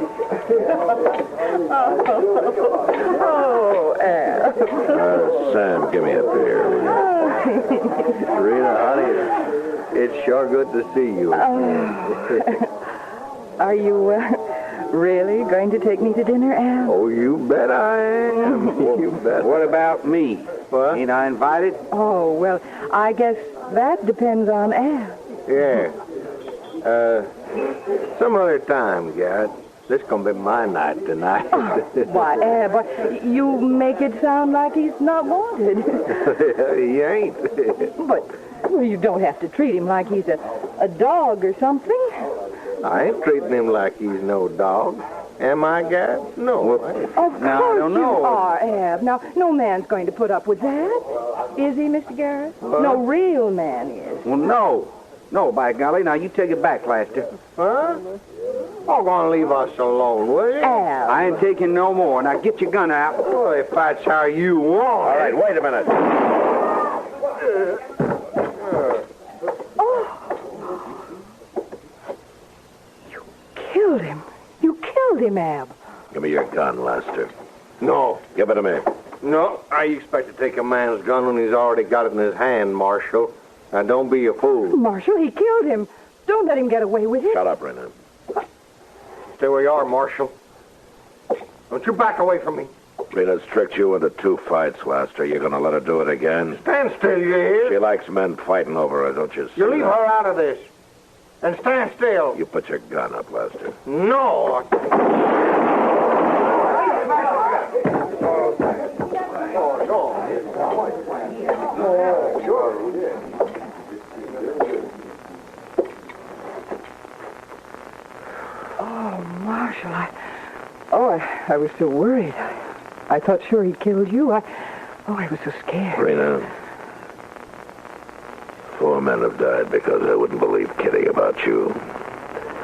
Speaker 17: Oh, Al.
Speaker 2: Sam, give me a beer.
Speaker 16: Rena, honey, it's sure good to see you.
Speaker 17: Are you really going to take me to dinner, Al?
Speaker 16: Oh, you bet I am. You bet.
Speaker 7: What about me?
Speaker 16: What?
Speaker 7: Ain't I invited?
Speaker 17: Oh, well, I guess that depends on Al.
Speaker 16: Yeah. Some other time, Garrett. This is going to be my night tonight.
Speaker 17: Why, Al, but you make it sound like he's not wanted.
Speaker 16: He ain't.
Speaker 17: But well, you don't have to treat him like he's a dog or something.
Speaker 16: I ain't treating him like he's no dog. Am I, Garrett? No. I ain't.
Speaker 17: Of
Speaker 7: Now, I
Speaker 17: course
Speaker 7: don't
Speaker 17: you
Speaker 7: know.
Speaker 17: are, Ab. Now, no man's going to put up with that. Is he, Mr. Garrett?
Speaker 16: What?
Speaker 17: No real man is.
Speaker 7: Well, no. No, by golly. Now, you take it back, Laster.
Speaker 16: Huh? Oh, going to leave us alone, will you?
Speaker 17: Al.
Speaker 7: I ain't taking no more. Now, get your gun out.
Speaker 16: Well, if that's how you want.
Speaker 2: All right, wait a minute.
Speaker 17: Killed him. You killed him, Ab.
Speaker 2: Give me your gun, Lester.
Speaker 16: No.
Speaker 2: Give it to me.
Speaker 16: No, I expect to take a man's gun when he's already got it in his hand, Marshal. Now, don't be a fool.
Speaker 17: Marshal, he killed him. Don't let him get away with it.
Speaker 2: Shut up, Rena.
Speaker 16: Stay where you are, Marshal. Don't you back away from me.
Speaker 2: Rena's tricked you into 2 fights, Lester. You're going to let her do it again?
Speaker 16: Stand still, you hear?
Speaker 2: She likes men fighting over her, don't you see?
Speaker 16: You leave
Speaker 2: that?
Speaker 16: her out of this. And stand still.
Speaker 2: You put your gun up, Lester.
Speaker 16: No.
Speaker 17: Oh, Marshal, I was so worried. I thought sure he killed you. I was so scared.
Speaker 2: Rena, 4 men have died because I wouldn't believe Kitty about you.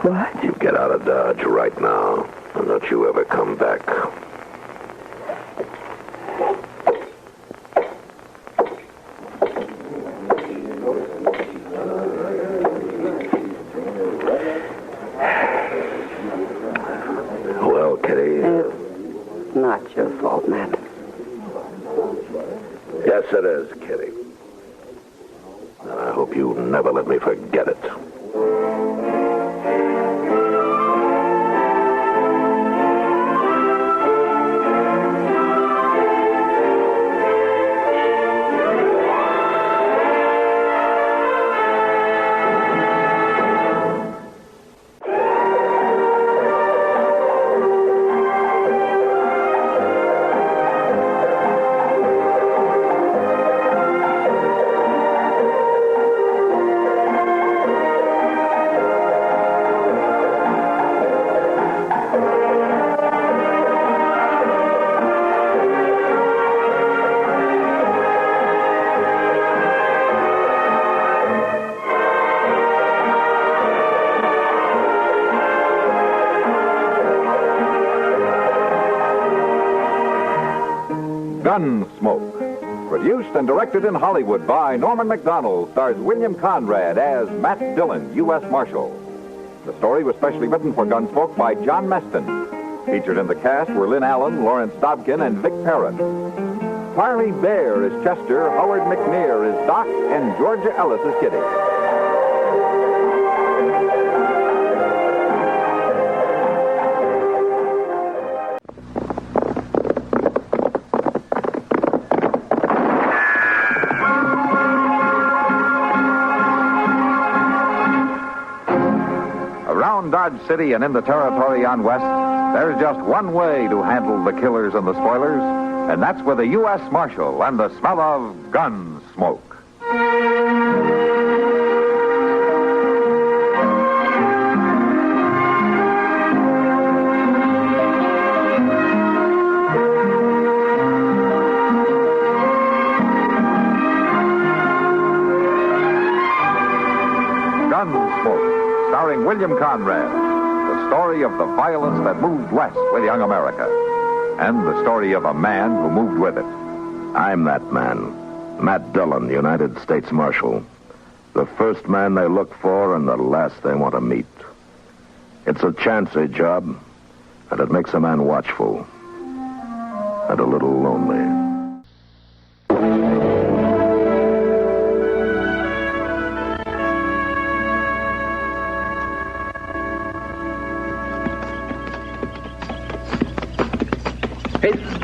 Speaker 17: What?
Speaker 2: You get out of Dodge right now, and don't you ever come back. Well, Kitty...
Speaker 5: It's not your fault, Matt.
Speaker 2: Yes, it is, Kitty. And I hope you never let me forget it.
Speaker 1: Gunsmoke. Produced and directed in Hollywood by Norman Macdonald, stars William Conrad as Matt Dillon, U.S. Marshal. The story was specially written for Gunsmoke by John Meston. Featured in the cast were Lynn Allen, Lawrence Dobkin, and Vic Perrin. Parley Bear is Chester, Howard McNear is Doc, and Georgia Ellis is Kitty. Around Dodge City and in the territory on West, there's just one way to handle the killers and the spoilers, and that's with a U.S. Marshal and the smell of Gunsmoke. Gunsmoke, starring William Conrad. The story of the violence that moved west with young America. And the story of a man who moved with it.
Speaker 2: I'm that man. Matt Dillon, United States Marshal. The first man they look for and the last they want to meet. It's a chancy job, and it makes a man watchful. And a little lonely.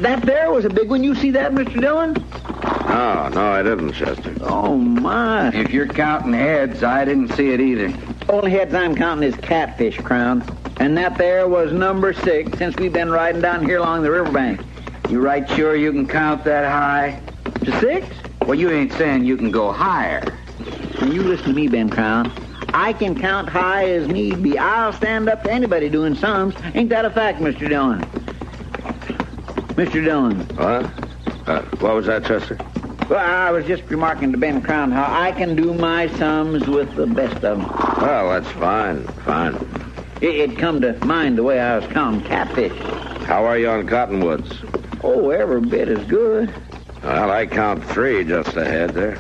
Speaker 8: That there was a big one. You see that, Mr. Dillon?
Speaker 2: No, I didn't, Chester.
Speaker 8: Oh, my.
Speaker 6: If you're counting heads, I didn't see it either.
Speaker 8: Only heads I'm counting is catfish, Crown. And that there was number 6 since we've been riding down here along the riverbank.
Speaker 6: You right sure you can count that high?
Speaker 8: To 6?
Speaker 6: Well, you ain't saying you can go higher.
Speaker 8: When you listen to me, Ben Crown, I can count high as need be. I'll stand up to anybody doing sums. Ain't that a fact, Mr. Dillon? Mr. Dillon.
Speaker 2: What was that, Chester?
Speaker 8: Well, I was just remarking to Ben Crown how I can do my sums with the best of them.
Speaker 2: Well, that's fine.
Speaker 8: It come to mind the way I was counting catfish.
Speaker 2: How are you on cottonwoods?
Speaker 8: Oh, every bit as good.
Speaker 2: Well, I count 3 just ahead there.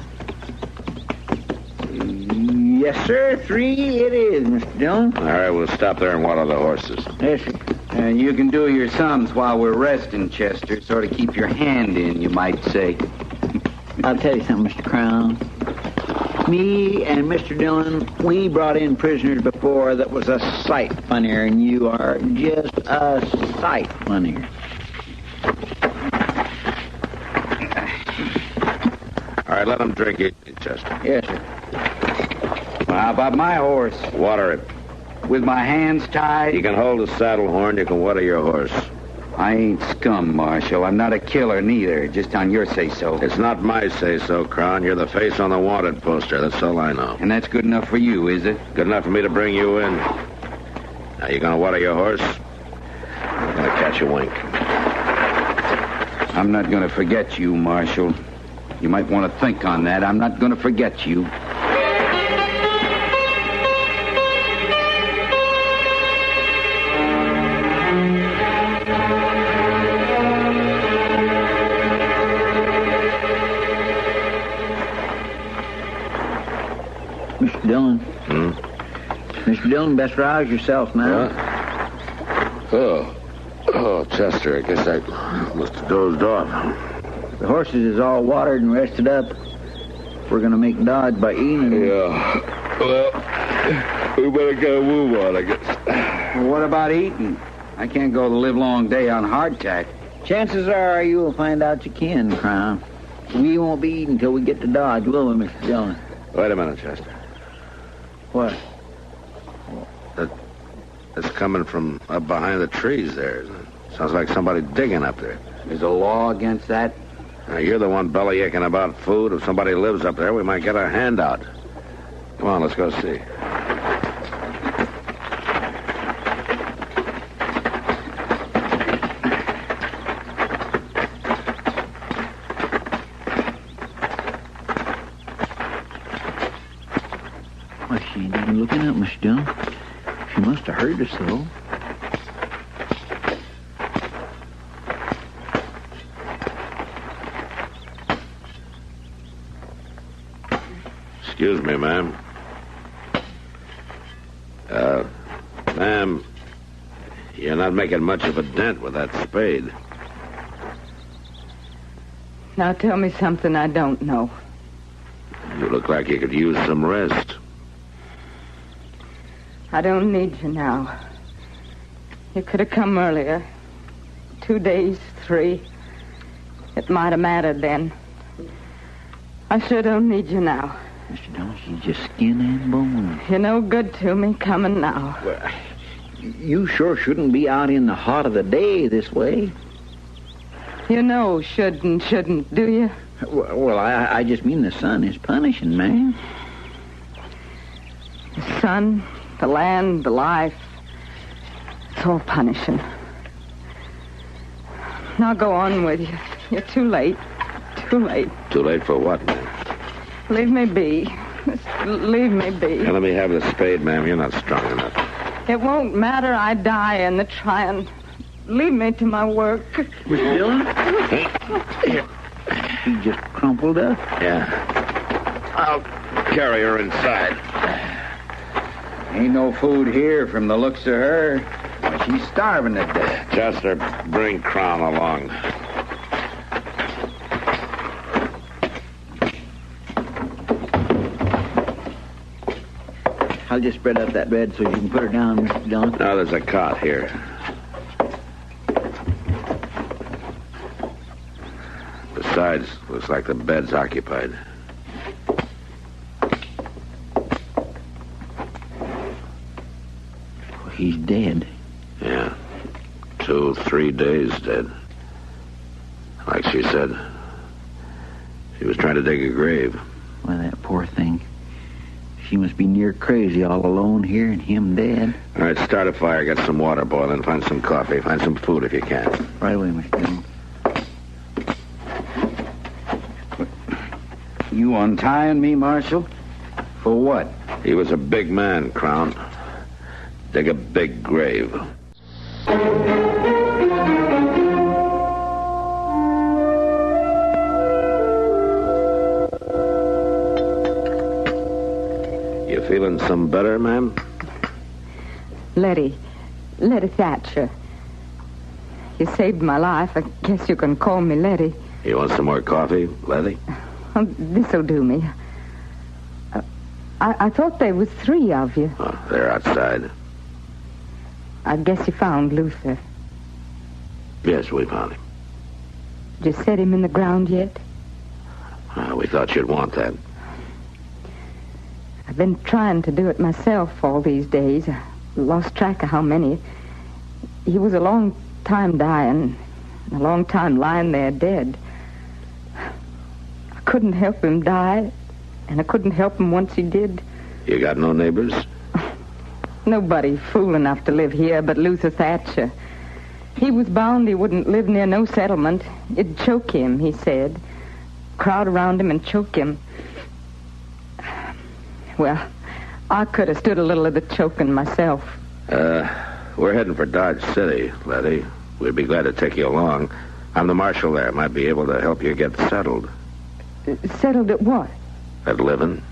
Speaker 8: Yes, sir. 3 it is, Mr. Dillon.
Speaker 2: All right, we'll stop there and water the horses.
Speaker 8: Yes, sir.
Speaker 6: And you can do your sums while we're resting, Chester. Sort of keep your hand in, you might say.
Speaker 8: I'll tell you something, Mr. Crown. Me and Mr. Dillon, we brought in prisoners before that was a sight funnier, and you are just a sight funnier.
Speaker 2: All right, let him drink it, Chester.
Speaker 8: Yes, sir.
Speaker 6: Well, how about my horse?
Speaker 2: Water it.
Speaker 6: With my hands tied?
Speaker 2: You can hold the saddle horn, you can water your horse.
Speaker 6: I ain't scum, Marshal. I'm not a killer, neither. Just on your say-so.
Speaker 2: It's not my say-so, Crown. You're the face on the wanted poster. That's all I know.
Speaker 6: And that's good enough for you, is it?
Speaker 2: Good enough for me to bring you in. Now, you gonna water your horse? I'm gonna catch a wink.
Speaker 6: I'm not gonna forget you, Marshal. You might want to think on that. I'm not gonna forget you.
Speaker 8: Mr. Dillon. Mr. Dillon, best rouse yourself now.
Speaker 2: Oh, Chester, I guess I must have dozed off.
Speaker 8: The horses is all watered and rested up. We're going to make Dodge by eating them.
Speaker 2: Yeah. Well, we better get a move on, I guess.
Speaker 6: Well, what about eating? I can't go the livelong day on hardtack.
Speaker 8: Chances are you'll find out you can, Crown. We won't be eating until we get to Dodge, will we, Mr. Dillon?
Speaker 2: Wait a minute, Chester.
Speaker 8: What?
Speaker 2: That's coming from up behind the trees there, isn't it? Sounds like somebody digging up there.
Speaker 6: There's a law against that?
Speaker 2: Now, you're the one bellyaching about food. If somebody lives up there, we might get our hand out. Come on, let's go see.
Speaker 8: Well, she ain't even looking up, Mr. Dillon. She must have heard us, though.
Speaker 2: Excuse me, ma'am. Ma'am, you're not making much of a dent with that spade.
Speaker 10: Now tell me something I don't know.
Speaker 2: You look like you could use some rest.
Speaker 10: I don't need you now. You could have come earlier. 2 days, 3. It might have mattered then. I sure don't need you now.
Speaker 7: Mr. Dillon, she's just skin and bone.
Speaker 10: You're no good to me coming now.
Speaker 7: Well, you sure shouldn't be out in the heart of the day this way.
Speaker 10: You know should and shouldn't, do you?
Speaker 7: Well, I just mean the sun is punishing, man.
Speaker 10: The sun, the land, the life. It's all punishing. Now go on with you. You're too late. Too late.
Speaker 2: Too late for what, ma'am?
Speaker 10: Leave me be. Just leave me be.
Speaker 2: Now, let me have the spade, ma'am. You're not strong enough.
Speaker 10: It won't matter. I die in the trying. Leave me to my work.
Speaker 7: Miss Dillon? He just crumpled up.
Speaker 2: Yeah. I'll carry her inside.
Speaker 6: Ain't no food here from the looks of her. She's starving to death.
Speaker 2: Chester, bring Crown along.
Speaker 7: I'll just spread out that bed so you can put her down, Mr. Dillon.
Speaker 2: Now, there's a cot here. Besides, looks like the bed's occupied.
Speaker 7: He's dead.
Speaker 2: Yeah. 2, 3 days dead. Like she said. She was trying to dig a grave.
Speaker 7: Well, that poor thing. She must be near crazy all alone here and him dead.
Speaker 2: All right, start a fire, get some water boiling, find some coffee, find some food if you can.
Speaker 7: Right away, Mr. Dillon.
Speaker 6: You untying me, Marshal? For what?
Speaker 2: He was a big man, Crown. Dig a big grave. You feeling some better, ma'am?
Speaker 10: Letty Thatcher. You saved my life. I guess you can call me Letty.
Speaker 2: You want some more coffee, Letty?
Speaker 10: Oh, this'll do me. I thought there was 3 of you.
Speaker 2: Oh, they're outside.
Speaker 10: I guess you found Luther.
Speaker 2: Yes, we found him.
Speaker 10: Did you set him in the ground yet?
Speaker 2: We thought you'd want that.
Speaker 10: I've been trying to do it myself all these days. I lost track of how many. He was a long time dying, a long time lying there dead. I couldn't help him die, and I couldn't help him once he did.
Speaker 2: You got no neighbors?
Speaker 10: Nobody fool enough to live here but Luther Thatcher. He was bound he wouldn't live near no settlement. It'd choke him, he said. Crowd around him and choke him. Well, I could have stood a little of the choking myself.
Speaker 2: We're heading for Dodge City, Letty. We'd be glad to take you along. I'm the marshal there. Might be able to help you get settled.
Speaker 10: Settled at what?
Speaker 2: At living.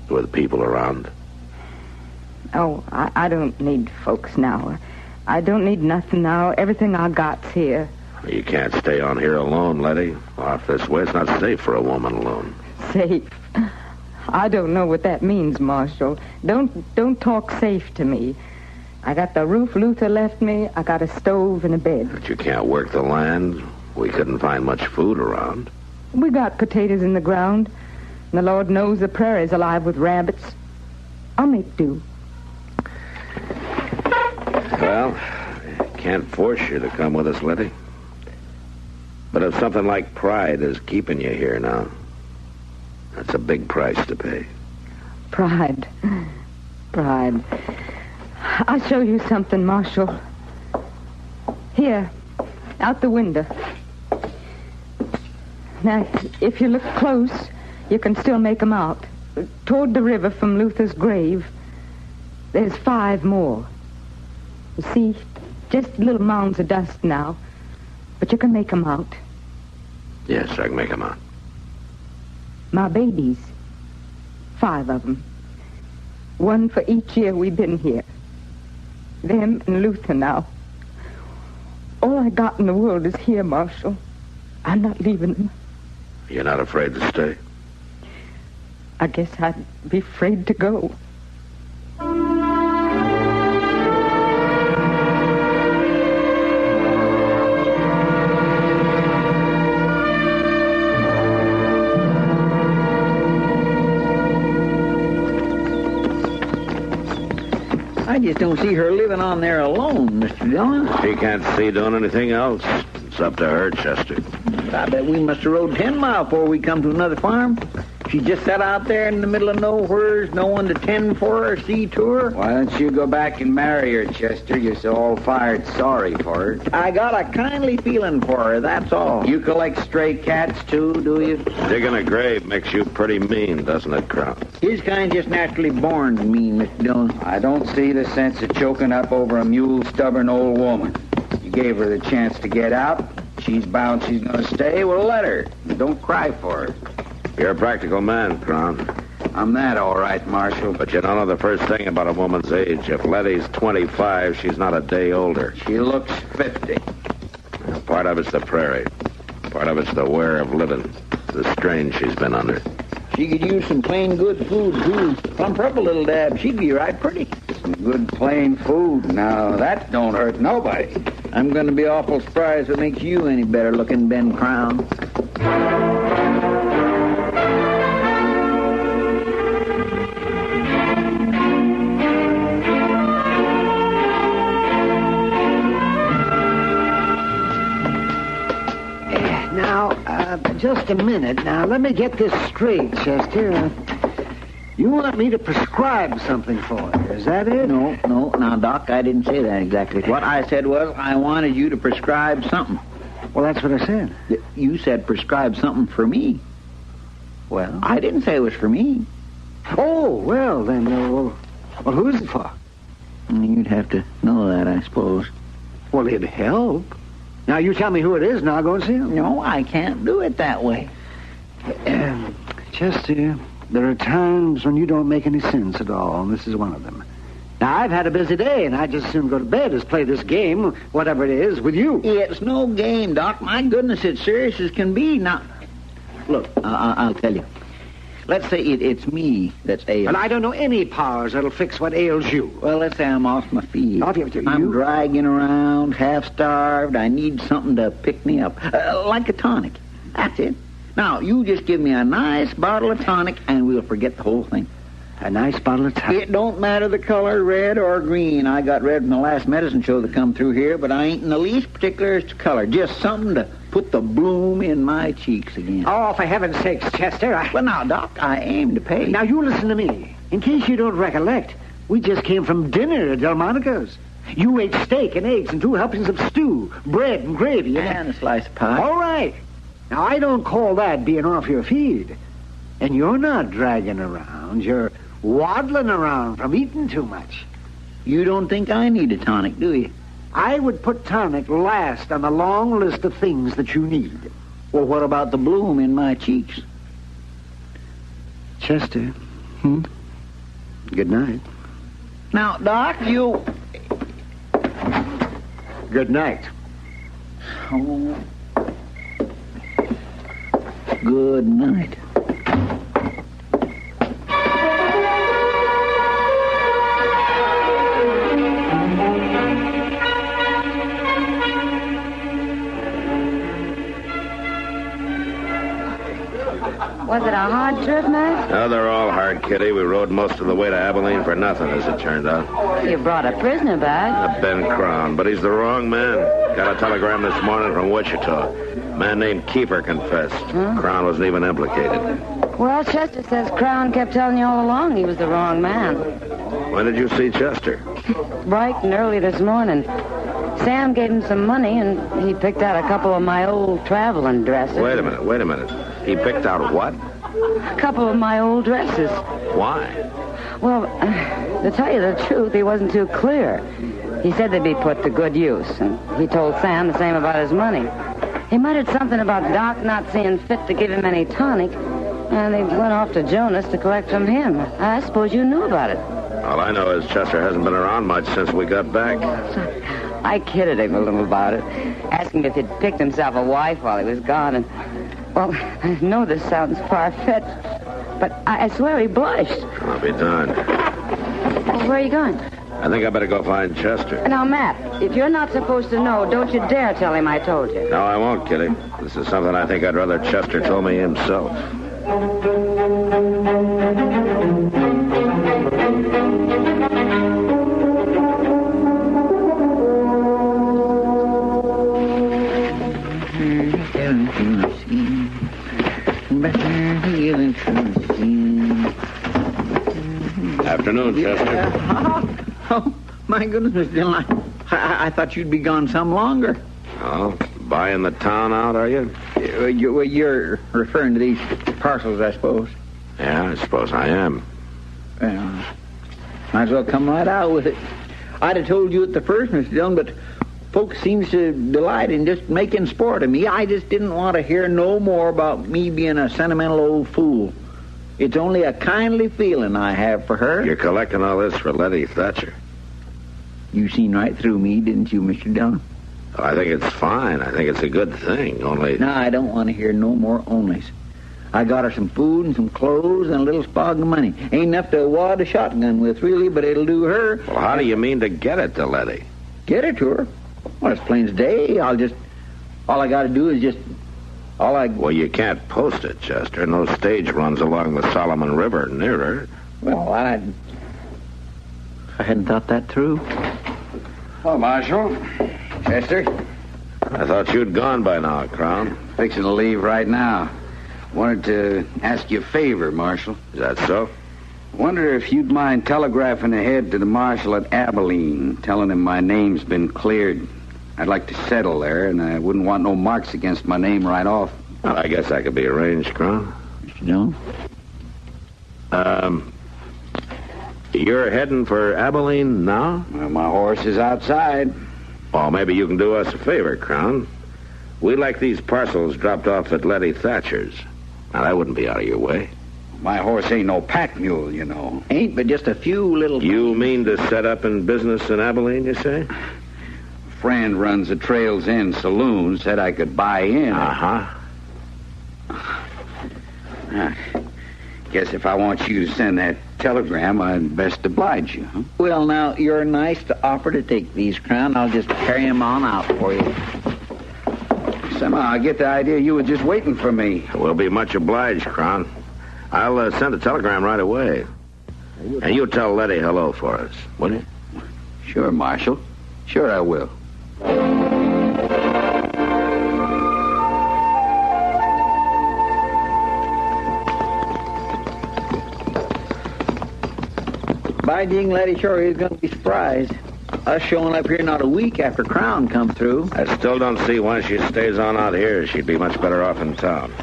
Speaker 2: With people around.
Speaker 10: Oh, I don't need folks now. I don't need nothing now. Everything I got's here.
Speaker 2: You can't stay on here alone, Letty. Off this way, it's not safe for a woman alone.
Speaker 10: Safe? I don't know what that means, Marshal. Don't talk safe to me. I got the roof Luther left me. I got a stove and a bed.
Speaker 2: But you can't work the land. We couldn't find much food around.
Speaker 10: We got potatoes in the ground. And the Lord knows the prairie's alive with rabbits. I'll make do.
Speaker 2: Well, can't force you to come with us, Letty. But if something like pride is keeping you here now, that's a big price to pay.
Speaker 10: Pride. I'll show you something, Marshal. Here, out the window. Now, if you look close, you can still make 'em out. Toward the river from Luther's grave, there's 5 more. You see, just little mounds of dust now. But you can make 'em out.
Speaker 2: Yes, I can make 'em out.
Speaker 10: My babies. 5 of them. 1 for each year we've been here. Them and Luther now. All I got in the world is here, Marshal. I'm not leaving them.
Speaker 2: You're not afraid to stay?
Speaker 10: I guess I'd be afraid to go.
Speaker 7: I just don't see her living on there alone, Mr. Dillon.
Speaker 2: She can't see doing anything else. It's up to her, Chester.
Speaker 7: I bet we must have rode 10 miles before we come to another farm. She just sat out there in the middle of nowheres, no one to tend for her, see to her.
Speaker 6: Why don't you go back and marry her, Chester? You're so all-fired sorry for her.
Speaker 7: I got a kindly feeling for her, that's all.
Speaker 6: You collect stray cats, too, do you?
Speaker 2: Digging a grave makes you pretty mean, doesn't it, Crown?
Speaker 7: His kind just naturally born to mean, Mr. Dillon.
Speaker 6: I don't see the sense of choking up over a mule-stubborn old woman. You gave her the chance to get out. She's bound she's going to stay. Well, let her. Don't cry for her.
Speaker 2: You're a practical man, Crown.
Speaker 6: I'm that, all right, Marshal.
Speaker 2: But you don't know the first thing about a woman's age. If Letty's 25, she's not a day older.
Speaker 6: She looks 50.
Speaker 2: Part of it's the prairie. Part of it's the wear of living. The strain she's been under.
Speaker 7: She could use some plain good food, too. Plump her up a little dab. She'd be right pretty.
Speaker 6: Some good plain food. Now, that don't hurt nobody.
Speaker 7: I'm going to be awful surprised if it makes you any better looking, Ben Crown.
Speaker 18: Just a minute. Now, let me get this straight, Chester. You want me to prescribe something for you, is that it?
Speaker 7: No. Now, Doc, I didn't say that exactly. What I said was I wanted you to prescribe something.
Speaker 18: Well, that's what I said.
Speaker 7: You said prescribe something for me.
Speaker 18: Well?
Speaker 7: I didn't say it was for me.
Speaker 18: Oh, well, then, well, who's it for?
Speaker 7: You'd have to know that, I suppose.
Speaker 18: Well, it'd help. Now, you tell me who it is, and I'll go and see him.
Speaker 7: No, I can't do it that way.
Speaker 18: Chester, there are times when you don't make any sense at all, and this is one of them. Now, I've had a busy day, and I'd just as soon go to bed as play this game, whatever it is, with you.
Speaker 7: It's no game, Doc. My goodness, it's serious as can be. Now, look, I'll tell you. Let's say it's me that's ailing.
Speaker 18: And I don't know any powers that'll fix what ails you.
Speaker 7: Well, let's say I'm off my feet. I'm dragging around, half-starved. I need something to pick me up. Like a tonic. That's it. Now, you just give me a nice bottle of tonic, and we'll forget the whole thing.
Speaker 18: A nice bottle of tonic?
Speaker 7: It don't matter the color, red or green. I got red from the last medicine show that come through here, but I ain't in the least particular as to color. Just something to put the bloom in my cheeks again.
Speaker 18: Oh, for heaven's sakes, Chester.
Speaker 7: Well, now, Doc, I aim to pay.
Speaker 18: Now, you listen to me. In case you don't recollect, we just came from dinner at Delmonico's. You ate steak and eggs and 2 helpings of stew, bread and gravy.
Speaker 7: And a slice of pie.
Speaker 18: All right. Now, I don't call that being off your feed. And you're not dragging around. You're waddling around from eating too much.
Speaker 7: You don't think I need a tonic, do you?
Speaker 18: I would put tonic last on the long list of things that you need.
Speaker 7: Well, what about the bloom in my cheeks?
Speaker 18: Chester. Good night.
Speaker 7: Now, Doc, you...
Speaker 18: Good night.
Speaker 7: Oh. Good night.
Speaker 5: Was it a hard trip, Matt?
Speaker 2: No, they're all hard, Kitty. We rode most of the way to Abilene for nothing, as it turned out.
Speaker 5: You brought a prisoner back.
Speaker 2: Ben Crown, but he's the wrong man. Got a telegram this morning from Wichita. A man named Keeper confessed. Crown wasn't even implicated.
Speaker 5: Well, Chester says Crown kept telling you all along he was the wrong man.
Speaker 2: When did you see Chester?
Speaker 5: Bright and early this morning. Sam gave him some money, and he picked out a couple of my old traveling dresses.
Speaker 2: Wait a minute. He picked out what?
Speaker 5: A couple of my old dresses.
Speaker 2: Why?
Speaker 5: Well, to tell you the truth, he wasn't too clear. He said they'd be put to good use, and he told Sam the same about his money. He muttered something about Doc not seeing fit to give him any tonic, And they went off to Jonas to collect from him. I suppose you knew about it.
Speaker 2: All I know is Chester hasn't been around much since we got back.
Speaker 5: I kidded him a little about it, asking if he'd picked himself a wife while he was gone. And, well, I know this sounds far-fetched, but I swear he blushed.
Speaker 2: I'll be darned.
Speaker 5: Well, where are you going?
Speaker 2: I think I better go find Chester.
Speaker 5: Now, Matt, if you're not supposed to know, don't you dare tell him I told you.
Speaker 2: No, I won't, Kitty. This is something I think I'd rather Chester told me himself. Afternoon, Chester.
Speaker 8: Oh, my goodness, Mr. Dillon. I thought you'd be gone some longer.
Speaker 2: Oh, buying the town out, are you?
Speaker 8: You're referring to these parcels, I suppose.
Speaker 2: Yeah, I suppose I am.
Speaker 8: Well, might as well come right out with it. I'd have told you at the first, Mr. Dillon, but folks seems to delight in just making sport of me. I just didn't want to hear no more about me being a sentimental old fool. It's only a kindly feeling I have for her.
Speaker 2: You're collecting all this for Letty Thatcher.
Speaker 8: You seen right through me, didn't you, Mr. Dillon?
Speaker 2: Oh, I think it's fine. I think it's a good thing, only...
Speaker 8: No, I don't want to hear no more onlys. I got her some food and some clothes and a little spog of money. Ain't enough to wad a shotgun with, really, but it'll do her.
Speaker 2: Well, how do you mean to get it to Letty?
Speaker 8: Get it to her? Well, it's plain as day. All I got to do is just...
Speaker 2: Well, you can't post it, Chester. No stage runs along the Solomon River near her.
Speaker 8: Well, I hadn't thought that through.
Speaker 12: Oh, Marshal. Chester.
Speaker 2: I thought you'd gone by now, Crown.
Speaker 12: Fixing to leave right now. Wanted to ask you a favor, Marshal.
Speaker 2: Is that so?
Speaker 12: Wonder if you'd mind telegraphing ahead to the marshal at Abilene, telling him my name's been cleared. I'd like to settle there, and I wouldn't want no marks against my name right off.
Speaker 2: Well, I guess that could be arranged, Crown.
Speaker 8: No?
Speaker 2: You're heading for Abilene now?
Speaker 12: Well, my horse is outside.
Speaker 2: Well, maybe you can do us a favor, Crown. We'd like these parcels dropped off at Letty Thatcher's. Now, that wouldn't be out of your way.
Speaker 12: My horse ain't no pack mule, you know.
Speaker 8: Ain't but just a few little...
Speaker 2: You mean to set up in business in Abilene, you say?
Speaker 12: Friend runs a Trails End Saloon, said I could buy in. Guess if I want you to send that telegram, I'd best oblige you, huh?
Speaker 8: Well, now, you're nice to offer to take these, Crown. I'll just carry them on out for you.
Speaker 12: Somehow I get the idea you were just waiting for me.
Speaker 2: We'll be much obliged, Crown. I'll send a telegram right away. And you tell Letty hello for us, will you?
Speaker 12: Sure, Marshal. Sure I will.
Speaker 8: By ding, Letty sure is going to be surprised. Us showing up here not a week after Crown come through.
Speaker 2: I still don't see why she stays on out here. She'd be much better off in town.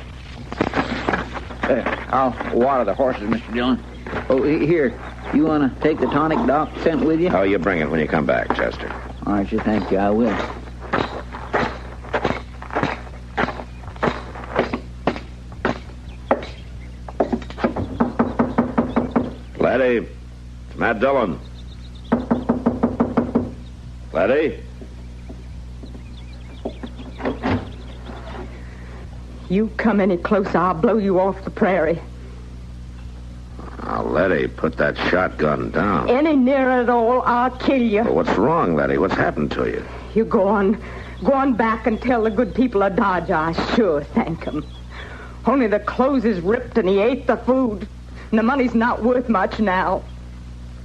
Speaker 8: I'll water the horses, Mr. Dillon. Oh, here. You want to take the tonic Doc sent with you?
Speaker 2: Oh, you bring it when you come back, Chester.
Speaker 8: All right, sure, thank you. I will.
Speaker 2: Letty, it's Matt Dillon. Letty?
Speaker 10: You come any closer, I'll blow you off the prairie.
Speaker 2: Now, Letty, put that shotgun down.
Speaker 10: Any nearer at all, I'll kill you.
Speaker 2: Well, what's wrong, Letty? What's happened to you?
Speaker 10: You go on back and tell the good people of Dodge I sure thank 'em. Only the clothes is ripped and he ate the food. And the money's not worth much now.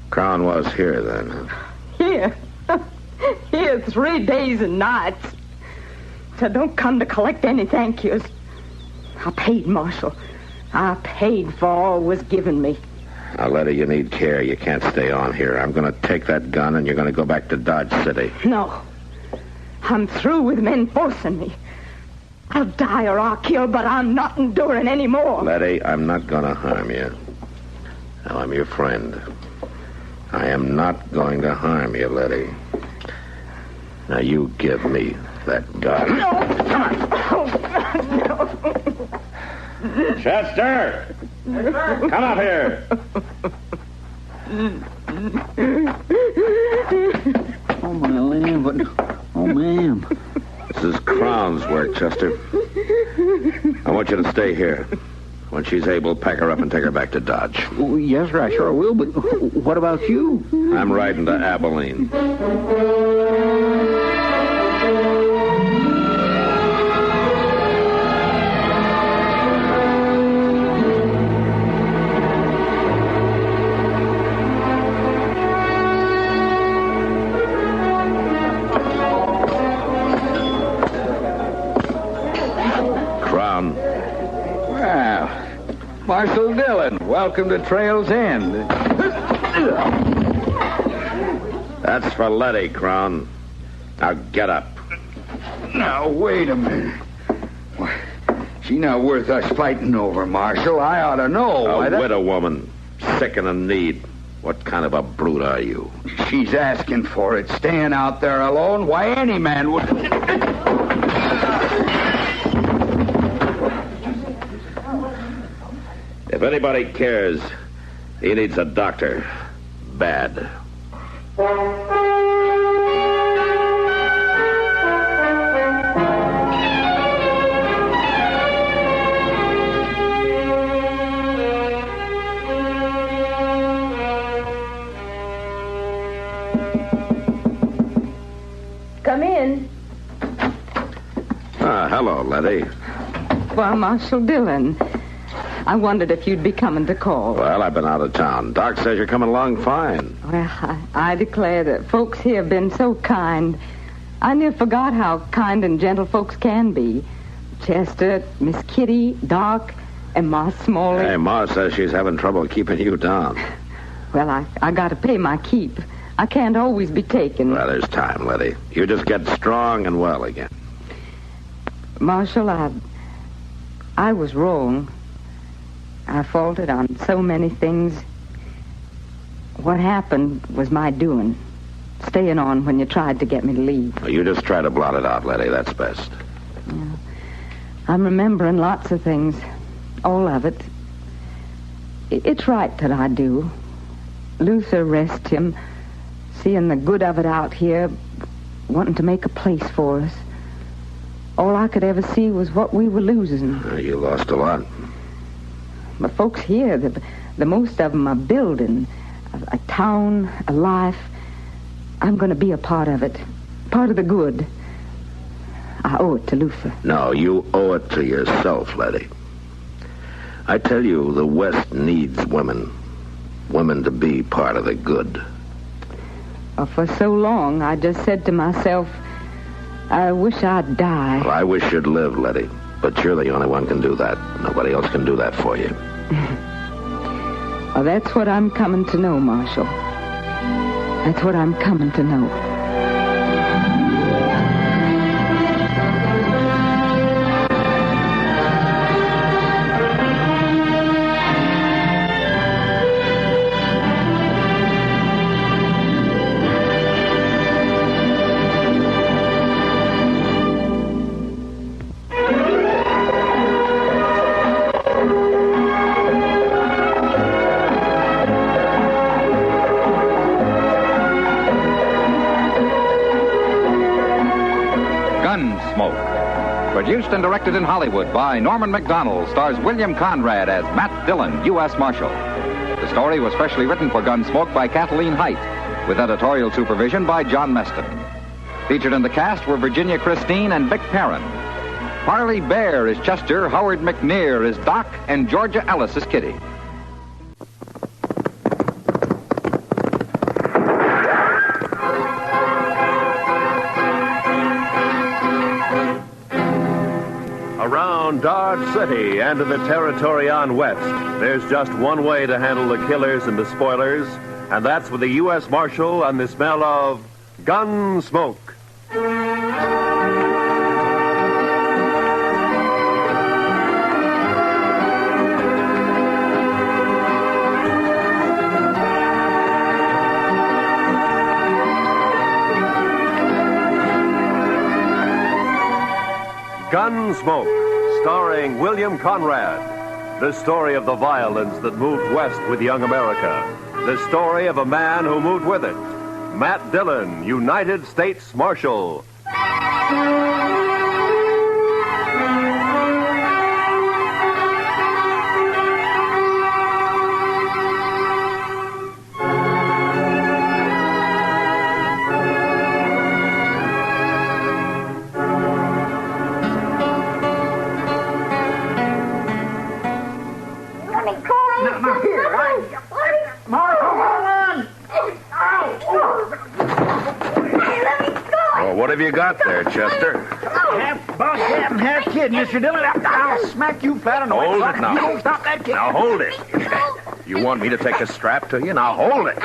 Speaker 2: Crown was here then, huh?
Speaker 10: Here. Here 3 days and nights. So don't come to collect any thank yous. I paid, Marshal. I paid for all was given me.
Speaker 2: Now, Letty, you need care. You can't stay on here. I'm going to take that gun and you're going to go back to Dodge City.
Speaker 10: No. I'm through with men forcing me. I'll die or I'll kill, but I'm not enduring any more.
Speaker 2: Letty, I'm not going to harm you. Now, I'm your friend. I am not going to harm you, Letty. Now, you give me that gun.
Speaker 10: No. Come on. Oh, no.
Speaker 2: Chester! Come up here.
Speaker 8: Oh, my land, what... Oh, ma'am.
Speaker 2: This is Crown's work, Chester. I want you to stay here. When she's able, pack her up and take her back to Dodge.
Speaker 8: Oh, yes, sir, I sure will, but what about you?
Speaker 2: I'm riding to Abilene.
Speaker 12: Marshal Dillon, welcome to Trail's End.
Speaker 2: That's for Letty, Crown. Now get up.
Speaker 12: Now, wait a minute. She's not worth us fighting over, Marshal. I ought to know.
Speaker 2: A widow woman, sick and in need. What kind of a brute are you?
Speaker 12: She's asking for it. Staying out there alone. Why, any man would...
Speaker 2: If anybody cares, he needs a doctor. Bad.
Speaker 10: Come in.
Speaker 2: Hello, Letty.
Speaker 10: Why, Marshal Dillon. I wondered if you'd be coming to call.
Speaker 2: Well, I've been out of town. Doc says you're coming along fine.
Speaker 10: Well, I declare that folks here have been so kind. I near forgot how kind and gentle folks can be. Chester, Miss Kitty, Doc, and Ma Smalley.
Speaker 2: Hey, Ma says she's having trouble keeping you down.
Speaker 10: Well, I got to pay my keep. I can't always be taken.
Speaker 2: Well, there's time, Letty. You just get strong and well again.
Speaker 10: Marshal, I was wrong. I faulted on so many things. What happened was my doing. Staying on when you tried to get me to leave.
Speaker 2: Well, you just try to blot it out, Letty. That's best.
Speaker 10: Yeah. I'm remembering lots of things. All of it. It's right that I do. Luther, rest him, seeing the good of it out here, wanting to make a place for us. All I could ever see was what we were losing.
Speaker 2: You lost a lot.
Speaker 10: But folks here, the most of them are building a town, a life. I'm going to be a part of it, part of the good. I owe it to Luther.
Speaker 2: No, you owe it to yourself, Letty. I tell you, the West needs women. Women to be part of the good.
Speaker 10: Well, for so long, I just said to myself, I wish I'd die.
Speaker 2: Well, I wish you'd live, Letty. But you're the only one can do that. Nobody else can do that for you.
Speaker 10: Well, that's what I'm coming to know, Marshal. That's what I'm coming to know.
Speaker 1: Gunsmoke. Produced and directed in Hollywood by Norman Macdonald, stars William Conrad as Matt Dillon, U.S. Marshal. The story was specially written for Gunsmoke by Kathleen Hite, with editorial supervision by John Meston. Featured in the cast were Virginia Christine and Vic Perrin. Harley Bear is Chester, Howard McNear is Doc, and Georgia Ellis is Kitty.
Speaker 19: Around Dodge City and in the territory on West, there's just one way to handle the killers and the spoilers, and that's with the U.S. Marshal and the smell of Gunsmoke. Gunsmoke, starring William Conrad. The story of the violence that moved west with young America. The story of a man who moved with it. Matt Dillon, United States Marshal.
Speaker 2: What have you got there, Chester?
Speaker 8: Half bug, half kid, Mr. Dillon. I'll smack you flat on the
Speaker 2: Hold
Speaker 8: way.
Speaker 2: it now.
Speaker 8: You don't stop that kid.
Speaker 2: Now hold it. You want me to take a strap to you? Now hold it.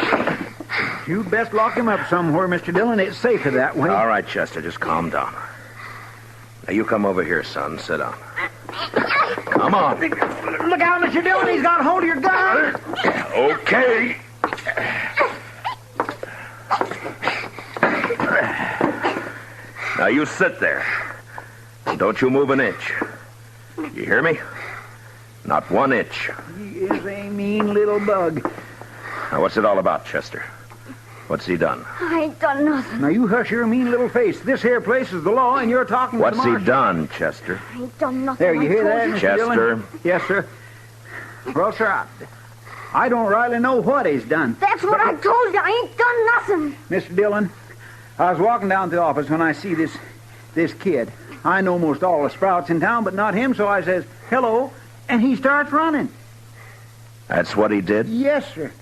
Speaker 8: You best lock him up somewhere, Mr. Dillon. It's safer that way.
Speaker 2: All right, Chester, just calm down. Now you come over here, son. Sit down. Come on.
Speaker 8: Look out, Mr. Dillon. He's got hold of your gun.
Speaker 2: Okay. Now you sit there. And don't you move an inch. You hear me? Not 1 inch.
Speaker 8: He is a mean little bug.
Speaker 2: Now what's it all about, Chester? What's he done?
Speaker 3: I ain't done nothing.
Speaker 8: Now you hush your mean little face. This here place is the law, and you're talking
Speaker 2: What's
Speaker 8: to the
Speaker 2: he
Speaker 8: marshal.
Speaker 2: done, Chester?
Speaker 3: I ain't done nothing.
Speaker 8: There, you hear that, Mr.
Speaker 2: Chester?
Speaker 8: Dillon? Yes, sir. Well, sir, I don't rightly know what he's done.
Speaker 3: That's what I told you. I ain't done nothing.
Speaker 8: Mr. Dillon, I was walking down to the office when I see this kid. I know most all the sprouts in town, but not him, so I says, hello, and he starts running.
Speaker 2: That's what he did?
Speaker 8: Yes, sir.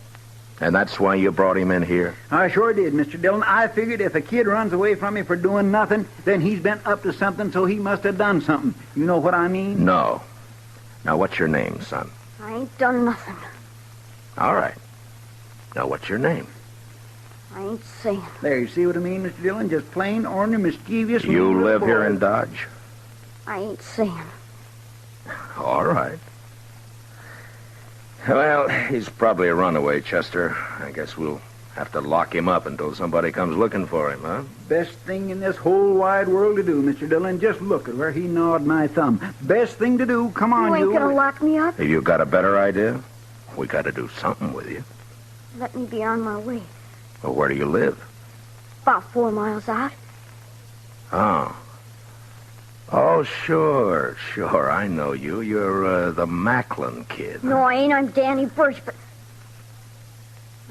Speaker 2: And that's why you brought him in here?
Speaker 8: I sure did, Mr. Dillon. I figured if a kid runs away from me for doing nothing, then he's been up to something, so he must have done something. You know what I mean?
Speaker 2: No. Now, what's your name, son?
Speaker 3: I ain't done nothing.
Speaker 2: All right. Now, what's your name?
Speaker 3: I ain't saying.
Speaker 8: There, you see what I mean, Mr. Dillon? Just plain, ornery, mischievous...
Speaker 2: You live
Speaker 8: boy.
Speaker 2: here in Dodge?
Speaker 3: I ain't saying.
Speaker 2: All right. Well, he's probably a runaway, Chester. I guess we'll have to lock him up until somebody comes looking for him, huh?
Speaker 8: Best thing in this whole wide world to do, Mr. Dillon. Just look at where he gnawed my thumb. Best thing to do. Come on,
Speaker 3: You ain't gonna lock me up?
Speaker 2: Have you got a better idea? We got to do something with you.
Speaker 3: Let me be on my way.
Speaker 2: Well, where do you live?
Speaker 3: About 4 miles out.
Speaker 2: Oh. Oh, sure. I know you. You're the Macklin kid.
Speaker 3: No, I ain't. I'm Danny Birch, but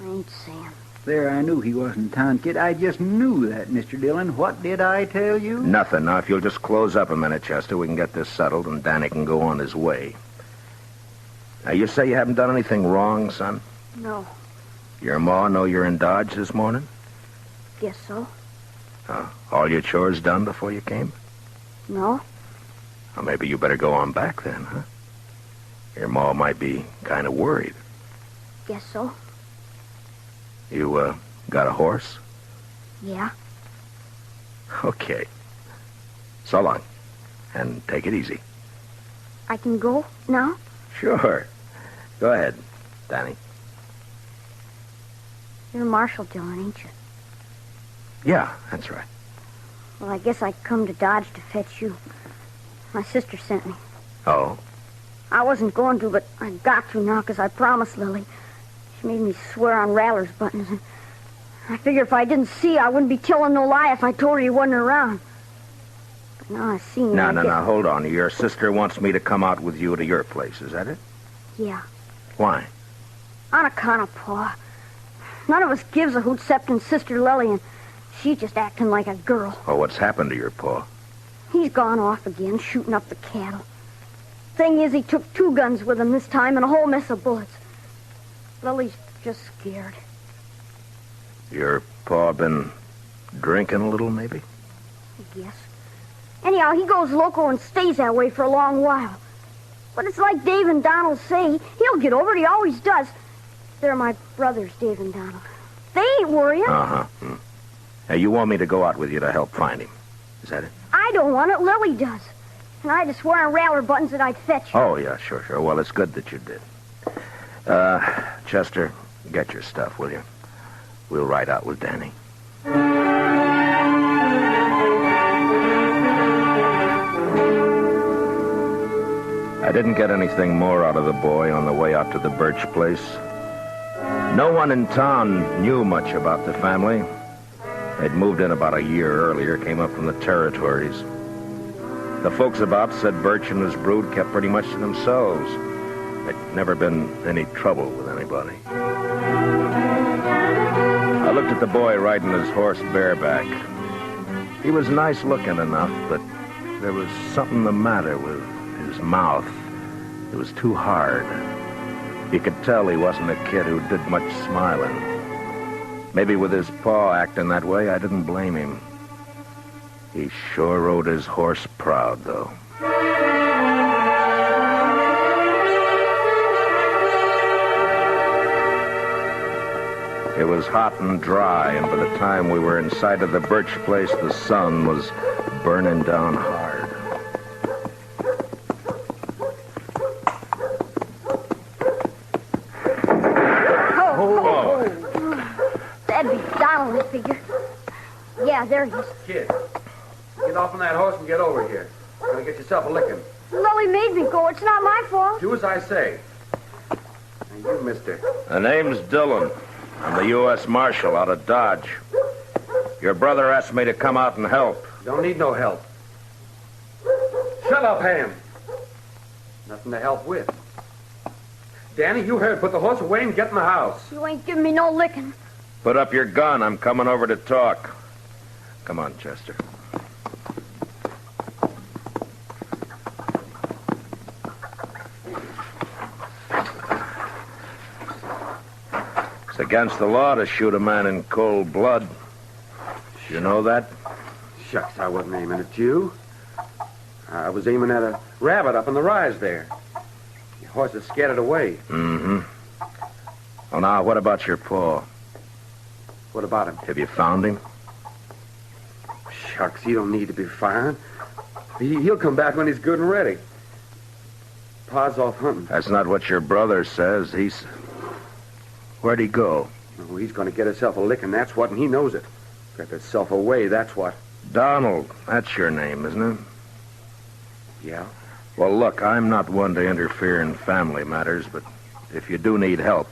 Speaker 3: I ain't Sam.
Speaker 8: There, I knew he wasn't town kid. I just knew that, Mr. Dillon. What did I tell you?
Speaker 2: Nothing. Now, if you'll just close up a minute, Chester, we can get this settled and Danny can go on his way. Now, you say you haven't done anything wrong, son?
Speaker 3: No.
Speaker 2: Your ma know you're in Dodge this morning?
Speaker 3: Guess so.
Speaker 2: All your chores done before you came?
Speaker 3: No.
Speaker 2: Well, maybe you better go on back then, huh? Your ma might be kind of worried.
Speaker 3: Guess so.
Speaker 2: You, got a horse?
Speaker 3: Yeah.
Speaker 2: Okay. So long. And take it easy.
Speaker 3: I can go now?
Speaker 2: Sure. Go ahead, Danny.
Speaker 3: You're Marshal Dillon, ain't you?
Speaker 2: Yeah, that's right.
Speaker 3: Well, I guess I come to Dodge to fetch you. My sister sent me.
Speaker 2: Oh?
Speaker 3: I wasn't going to, but I got to now because I promised Lily. She made me swear on Rattler's buttons. And I figure if I didn't see, I wouldn't be telling no lie if I told her he wasn't around. But now I see him.
Speaker 2: No, hold on. Your sister wants me to come out with you to your place, is that it?
Speaker 3: Yeah.
Speaker 2: Why?
Speaker 3: On account of Pa. None of us gives a hoot excepting Sister Lily, and she's just acting like a girl.
Speaker 2: Oh, what's happened to your pa?
Speaker 3: He's gone off again, shooting up the cattle. Thing is, he took 2 guns with him this time and a whole mess of bullets. Lily's just scared.
Speaker 2: Your pa been drinking a little, maybe?
Speaker 3: I guess. Anyhow, he goes loco and stays that way for a long while. But it's like Dave and Donald say. He'll get over it. He always does. They're my brothers, Dave and Donald. They ain't worrying.
Speaker 2: Uh-huh. Hey, you want me to go out with you to help find him. Is that it?
Speaker 3: I don't want it. Lily does. And I had to swear on Rattler buttons that I'd fetch you.
Speaker 2: Oh, yeah, sure. Well, it's good that you did. Chester, get your stuff, will you? We'll ride out with Danny. I didn't get anything more out of the boy on the way out to the Birch place. No one in town knew much about the family. They'd moved in about a year earlier, came up from the territories. The folks about said Birch and his brood kept pretty much to themselves. There'd never been any trouble with anybody. I looked at the boy riding his horse bareback. He was nice looking enough, but there was something the matter with his mouth. It was too hard. You could tell he wasn't a kid who did much smiling. Maybe with his paw acting that way, I didn't blame him. He sure rode his horse proud, though. It was hot and dry, and by the time we were inside of the Birch place, the sun was burning down hard.
Speaker 3: That'd be Donald, I figure. Yeah, there he is.
Speaker 12: Kid, get off on that horse and get over here. You're going to get yourself a licking.
Speaker 3: Lily made me go. It's not my fault.
Speaker 12: Do as I say. And you, mister.
Speaker 2: The name's Dillon. I'm the U.S. Marshal out of Dodge. Your brother asked me to come out and help.
Speaker 12: Don't need no help. Shut up, Ham. Nothing to help with. Danny, you heard. Put the horse away and get in the house.
Speaker 3: You ain't giving me no licking.
Speaker 2: Put up your gun. I'm coming over to talk. Come on, Chester. It's against the law to shoot a man in cold blood. You know that?
Speaker 12: Shucks, I wasn't aiming at you. I was aiming at a rabbit up in the rise there. Your horse is scared away.
Speaker 2: Mm-hmm. Well, now, what about your paw?
Speaker 12: What about him?
Speaker 2: Have you found him?
Speaker 12: Shucks, he don't need to be firing. He'll come back when he's good and ready. Pa's off hunting.
Speaker 2: That's not what your brother says. Where'd he go?
Speaker 12: Oh, he's going to get himself a licking, that's what, and he knows it. Got himself away, that's what.
Speaker 2: Donald, that's your name, isn't it?
Speaker 12: Yeah.
Speaker 2: Well, look, I'm not one to interfere in family matters, but if you do need help,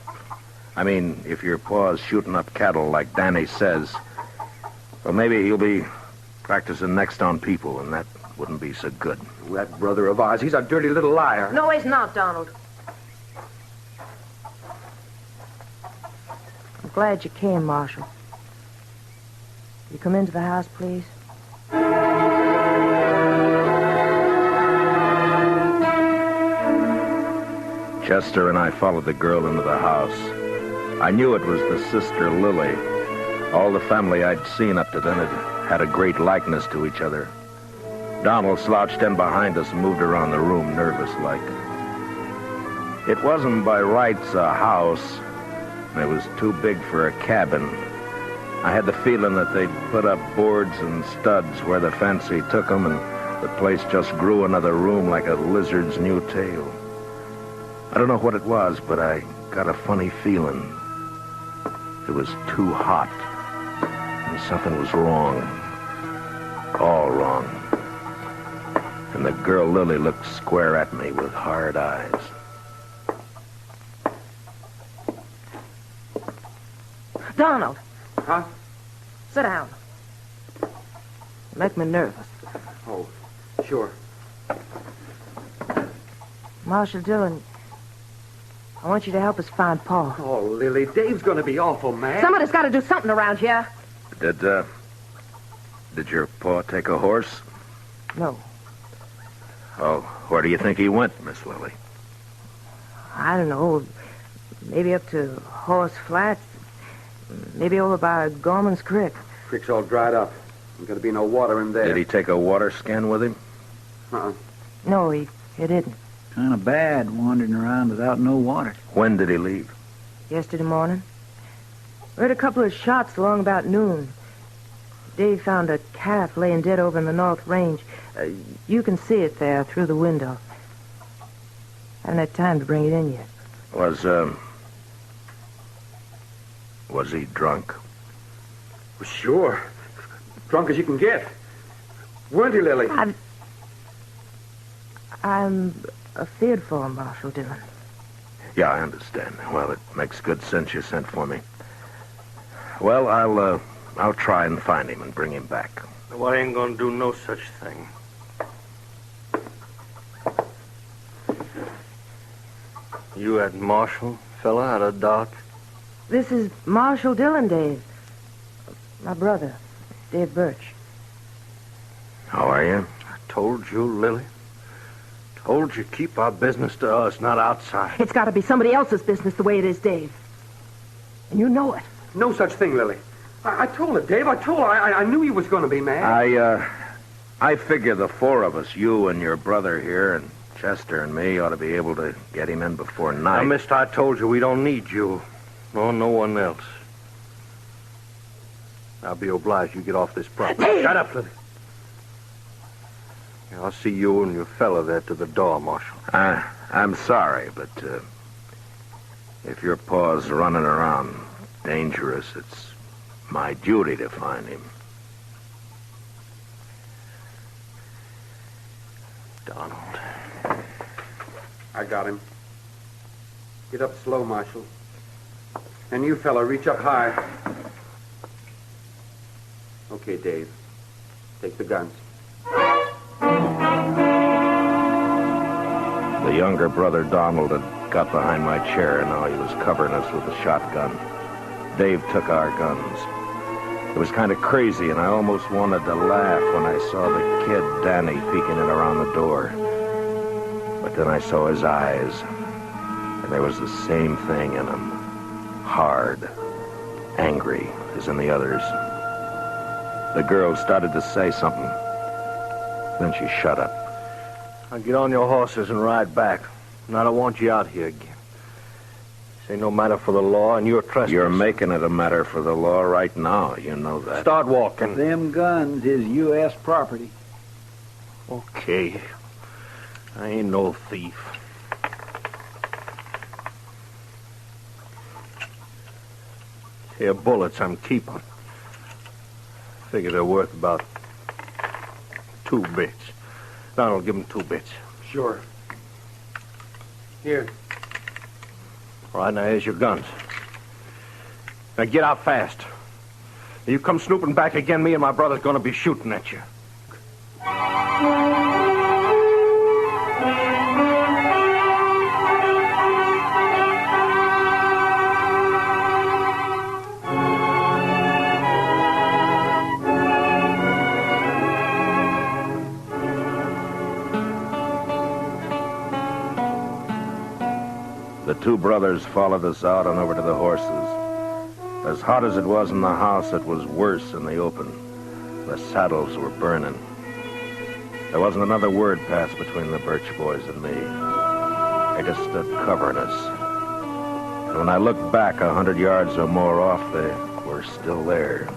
Speaker 2: if your paw's shooting up cattle like Danny says, well, maybe he'll be practicing next on people, and that wouldn't be so good.
Speaker 12: That brother of ours, he's a dirty little liar.
Speaker 10: No, he's not, Donald. I'm glad you came, Marshal. You come into the house, please?
Speaker 2: Chester and I followed the girl into the house. I knew it was the sister Lily. All the family I'd seen up to then had a great likeness to each other. Donald slouched in behind us and moved around the room, nervous-like. It wasn't by rights a house. It was too big for a cabin. I had the feeling that they'd put up boards and studs where the fancy took them, and the place just grew another room like a lizard's new tail. I don't know what it was, but I got a funny feeling. It was too hot, and something was wrong. All wrong. And the girl Lily looked square at me with hard eyes.
Speaker 10: Donald.
Speaker 12: Huh?
Speaker 10: Sit down. You make me nervous.
Speaker 12: Oh, sure.
Speaker 10: Marshal Dillon, I want you to help us find Paul.
Speaker 12: Oh, Lily, Dave's going to be awful mad.
Speaker 10: Somebody's got to do something around here.
Speaker 2: Did your paw take a horse?
Speaker 10: No.
Speaker 2: Oh, where do you think he went, Miss Lily?
Speaker 10: I don't know. Maybe up to Horse Flats. Maybe over by Gorman's Creek.
Speaker 12: Creek's all dried up. There's going to be no water in there.
Speaker 2: Did he take a water skin with him?
Speaker 10: No, he didn't.
Speaker 8: Kind of bad wandering around without no water.
Speaker 2: When did he leave?
Speaker 10: Yesterday morning. We heard a couple of shots along about noon. Dave found a calf laying dead over in the North Range. You can see it there through the window. Haven't had time to bring it in yet.
Speaker 2: Was he drunk?
Speaker 12: Well, sure. Drunk as you can get. Weren't he, Lily?
Speaker 10: I'm feared for him, Marshal Dillon.
Speaker 2: Yeah, I understand. Well, it makes good sense you sent for me. Well, I'll try and find him and bring him back.
Speaker 20: Well, I ain't gonna do no such thing. You that Marshal fella out of Dodge?
Speaker 10: This is Marshal Dillon, Dave. My brother, Dave Birch.
Speaker 2: How are you?
Speaker 20: I told you, Lily. Told you keep our business to us, not outside.
Speaker 21: It's got to be somebody else's business the way it is, Dave. And you know it.
Speaker 22: No such thing, Lily. I told her, Dave. I told her. I knew he was going to be mad.
Speaker 2: I figure the four of us, you and your brother here, and Chester and me, ought to be able to get him in before night.
Speaker 20: Now, mister, I told you we don't need you. Nor no one else. I'll be obliged you get off this property.
Speaker 21: Dave!
Speaker 20: Shut up, Lily. I'll see you and your fella there to the door, Marshal.
Speaker 2: I'm sorry, but if your paw's running around dangerous, it's my duty to find him.
Speaker 20: Donald.
Speaker 22: I got him. Get up slow, Marshal. And you fella, reach up high. Okay, Dave. Take the guns.
Speaker 2: The younger brother, Donald, had got behind my chair, and now he was covering us with a shotgun. Dave took our guns. It was kind of crazy, and I almost wanted to laugh when I saw the kid, Danny, peeking in around the door. But then I saw his eyes, and there was the same thing in them. Hard, angry, as in the others. The girl started to say something. Then she shut up.
Speaker 20: Now get on your horses and ride back. And I don't want you out here again. This ain't no matter for the law, and you're trespassing.
Speaker 2: You're making it a matter for the law right now. You know that.
Speaker 20: Start walking.
Speaker 7: Them guns is U.S. property.
Speaker 20: Okay. I ain't no thief. Here, bullets I'm keeping. Figure they're worth about 2 bits. Donald, give him 2 bits.
Speaker 22: Sure. Here.
Speaker 20: All right, now here's your guns. Now get out fast. You come snooping back again, me and my brother's gonna be shooting at you.
Speaker 2: The 2 brothers followed us out and over to the horses. As hot as it was in the house, it was worse in the open. The saddles were burning. There wasn't another word passed between the Birch boys and me. They just stood covering us. And when I looked back 100 yards or more off, they were still there.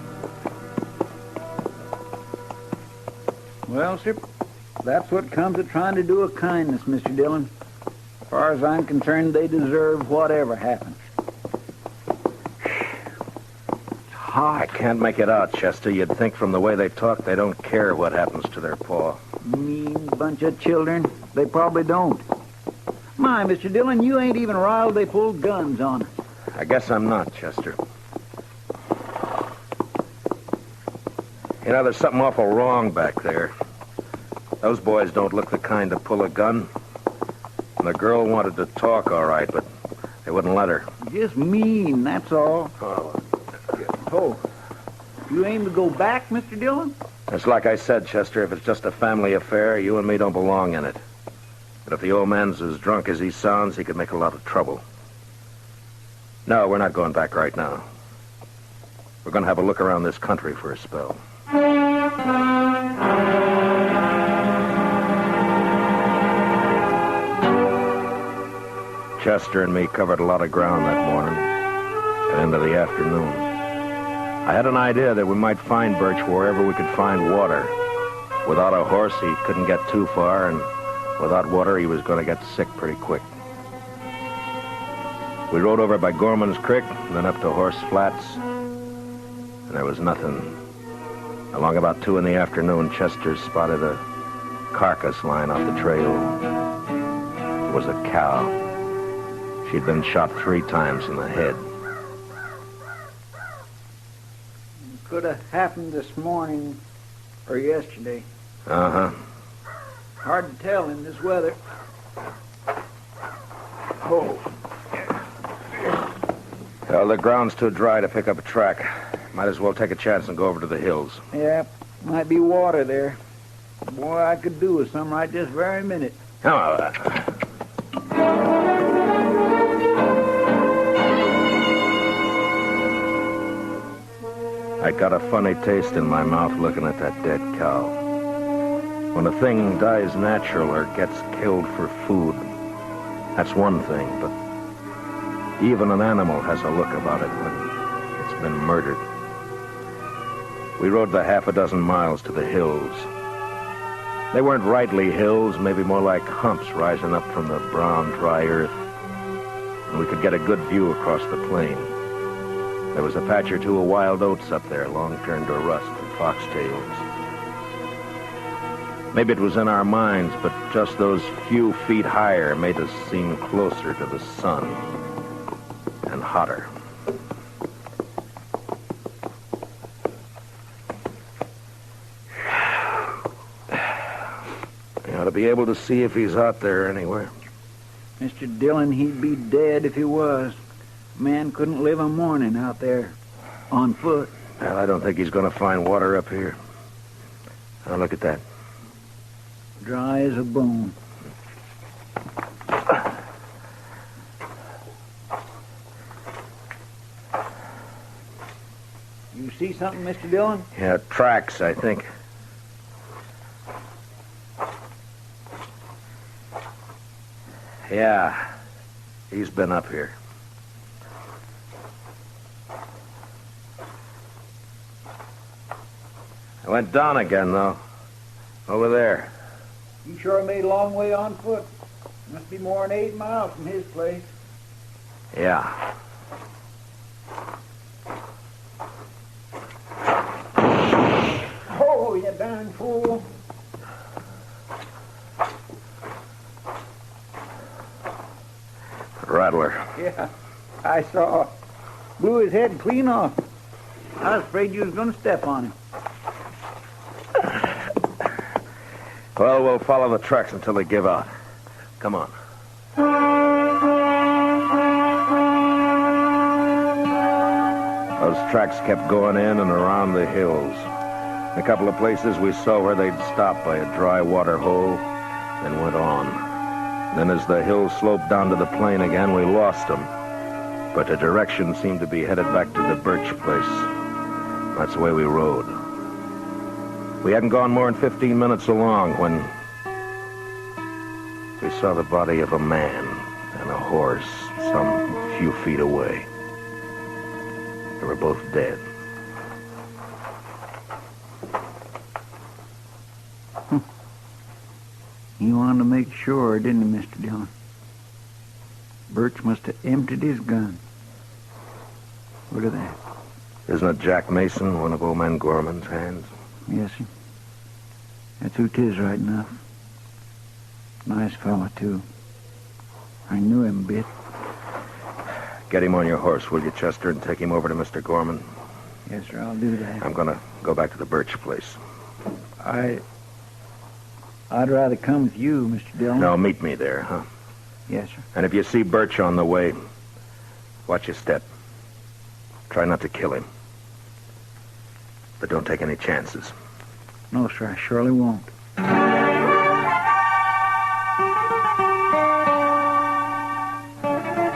Speaker 7: Well, sir, that's what comes of trying to do a kindness, Mr. Dillon. As far as I'm concerned, they deserve whatever happens.
Speaker 2: I can't make it out, Chester. You'd think from the way they talk they don't care what happens to their paw.
Speaker 7: Mean bunch of children. They probably don't. My, Mr. Dillon, you ain't even riled they pulled guns on us.
Speaker 2: I guess I'm not, Chester. You know, there's something awful wrong back there. Those boys don't look the kind to pull a gun. And the girl wanted to talk, all right, but they wouldn't let her.
Speaker 7: Just mean, that's all. Oh, you aim to go back, Mr. Dillon?
Speaker 2: It's like I said, Chester, if it's just a family affair, you and me don't belong in it. But if the old man's as drunk as he sounds, he could make a lot of trouble. No, we're not going back right now. We're going to have a look around this country for a spell. Chester and me covered a lot of ground that morning and into the afternoon. I had an idea that we might find Birch wherever we could find water. Without a horse, he couldn't get too far, and without water, he was going to get sick pretty quick. We rode over by Gorman's Creek, and then up to Horse Flats, and there was nothing. Along about 2 in the afternoon, Chester spotted a carcass lying off the trail. was a cow. She'd been shot 3 times in the head.
Speaker 8: Could have happened this morning or yesterday.
Speaker 2: Uh-huh.
Speaker 8: Hard to tell in this weather. Oh.
Speaker 2: Well, the ground's too dry to pick up a track. Might as well take a chance and go over to the hills.
Speaker 8: Yeah, might be water there. Boy, I could do with some right this very minute.
Speaker 2: Oh, I got a funny taste in my mouth looking at that dead cow. When a thing dies natural or gets killed for food, that's one thing, but even an animal has a look about it when it's been murdered. We rode the 6 miles to the hills. They weren't rightly hills, maybe more like humps rising up from the brown, dry earth. And we could get a good view across the plain. There was a patch or two of wild oats up there, long turned to rust, and foxtails. Maybe it was in our minds, but just those few feet higher made us seem closer to the sun and hotter. You ought to be able to see if he's out there anywhere.
Speaker 8: Mr. Dillon, he'd be dead if he was. Man couldn't live a morning out there on foot.
Speaker 2: Well, I don't think he's going to find water up here. Now, look at that.
Speaker 8: Dry as a bone. You see something, Mr. Dillon?
Speaker 2: Yeah, tracks, I think. Yeah, he's been up here. I went down again, though. Over there.
Speaker 8: He sure made a long way on foot. Must be more than 8 miles from his place.
Speaker 2: Yeah.
Speaker 8: Oh, you darn fool.
Speaker 2: Rattler.
Speaker 8: Yeah, I saw. Blew his head clean off. I was afraid you was going to step on him.
Speaker 2: Well, we'll follow the tracks until they give out. Come on. Those tracks kept going in and around the hills. In a couple of places we saw where they'd stop by a dry water hole, then went on. Then as the hill sloped down to the plain again, we lost them. But the direction seemed to be headed back to the Birch place. That's the way we rode. We hadn't gone more than 15 minutes along when we saw the body of a man and a horse some few feet away. They were both dead.
Speaker 8: He wanted to make sure, didn't he, Mr. Dillon? Birch must have emptied his gun. Look at that.
Speaker 2: Isn't it Jack Mason, one of old man Gorman's hands?
Speaker 8: Yes, sir. That's who 'tis right enough. Nice fella, too. I knew him a bit.
Speaker 2: Get him on your horse, will you, Chester, and take him over to Mr. Gorman?
Speaker 8: Yes, sir, I'll do that.
Speaker 2: I'm going to go back to the Birch place.
Speaker 8: I'd rather come with you, Mr. Dillon.
Speaker 2: No, meet me there, huh?
Speaker 8: Yes, sir.
Speaker 2: And if you see Birch on the way, watch your step. Try not to kill him. But don't take any chances.
Speaker 8: No, sir, I surely won't.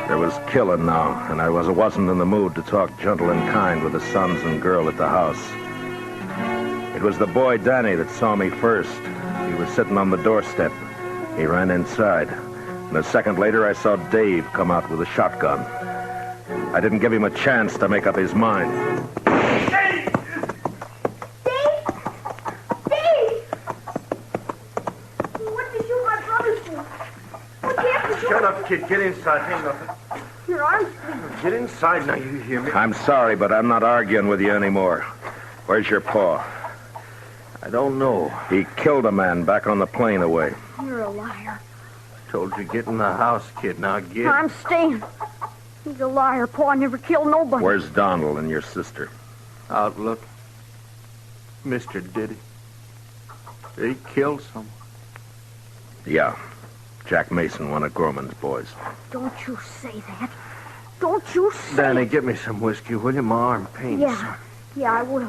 Speaker 2: There was killing now, and I wasn't in the mood to talk gentle and kind with the sons and girl at the house. It was the boy Danny that saw me first. He was sitting on the doorstep. He ran inside. And a second later, I saw Dave come out with a shotgun. I didn't give him a chance to make up his mind.
Speaker 11: Dave! What did you shoot my brother for? What happened to
Speaker 20: Shut up, kid. Get inside. Ain't nothing.
Speaker 11: your arms?
Speaker 20: Get inside now, you hear me?
Speaker 2: I'm sorry, but I'm not arguing with you anymore. Where's your paw?
Speaker 20: I don't know.
Speaker 2: He killed a man back on the plain away.
Speaker 11: You're a liar.
Speaker 20: Told you get in the house, kid. Now get.
Speaker 3: I'm staying. He's a liar. Pa never killed nobody.
Speaker 2: Where's Donald and your sister?
Speaker 20: Out looking. Mister, did he? He killed someone.
Speaker 2: Yeah. Jack Mason, one of Gorman's boys.
Speaker 3: Don't you say that. Don't you say
Speaker 20: Danny, get me some whiskey, will you? My arm pains.
Speaker 3: Yeah, I will.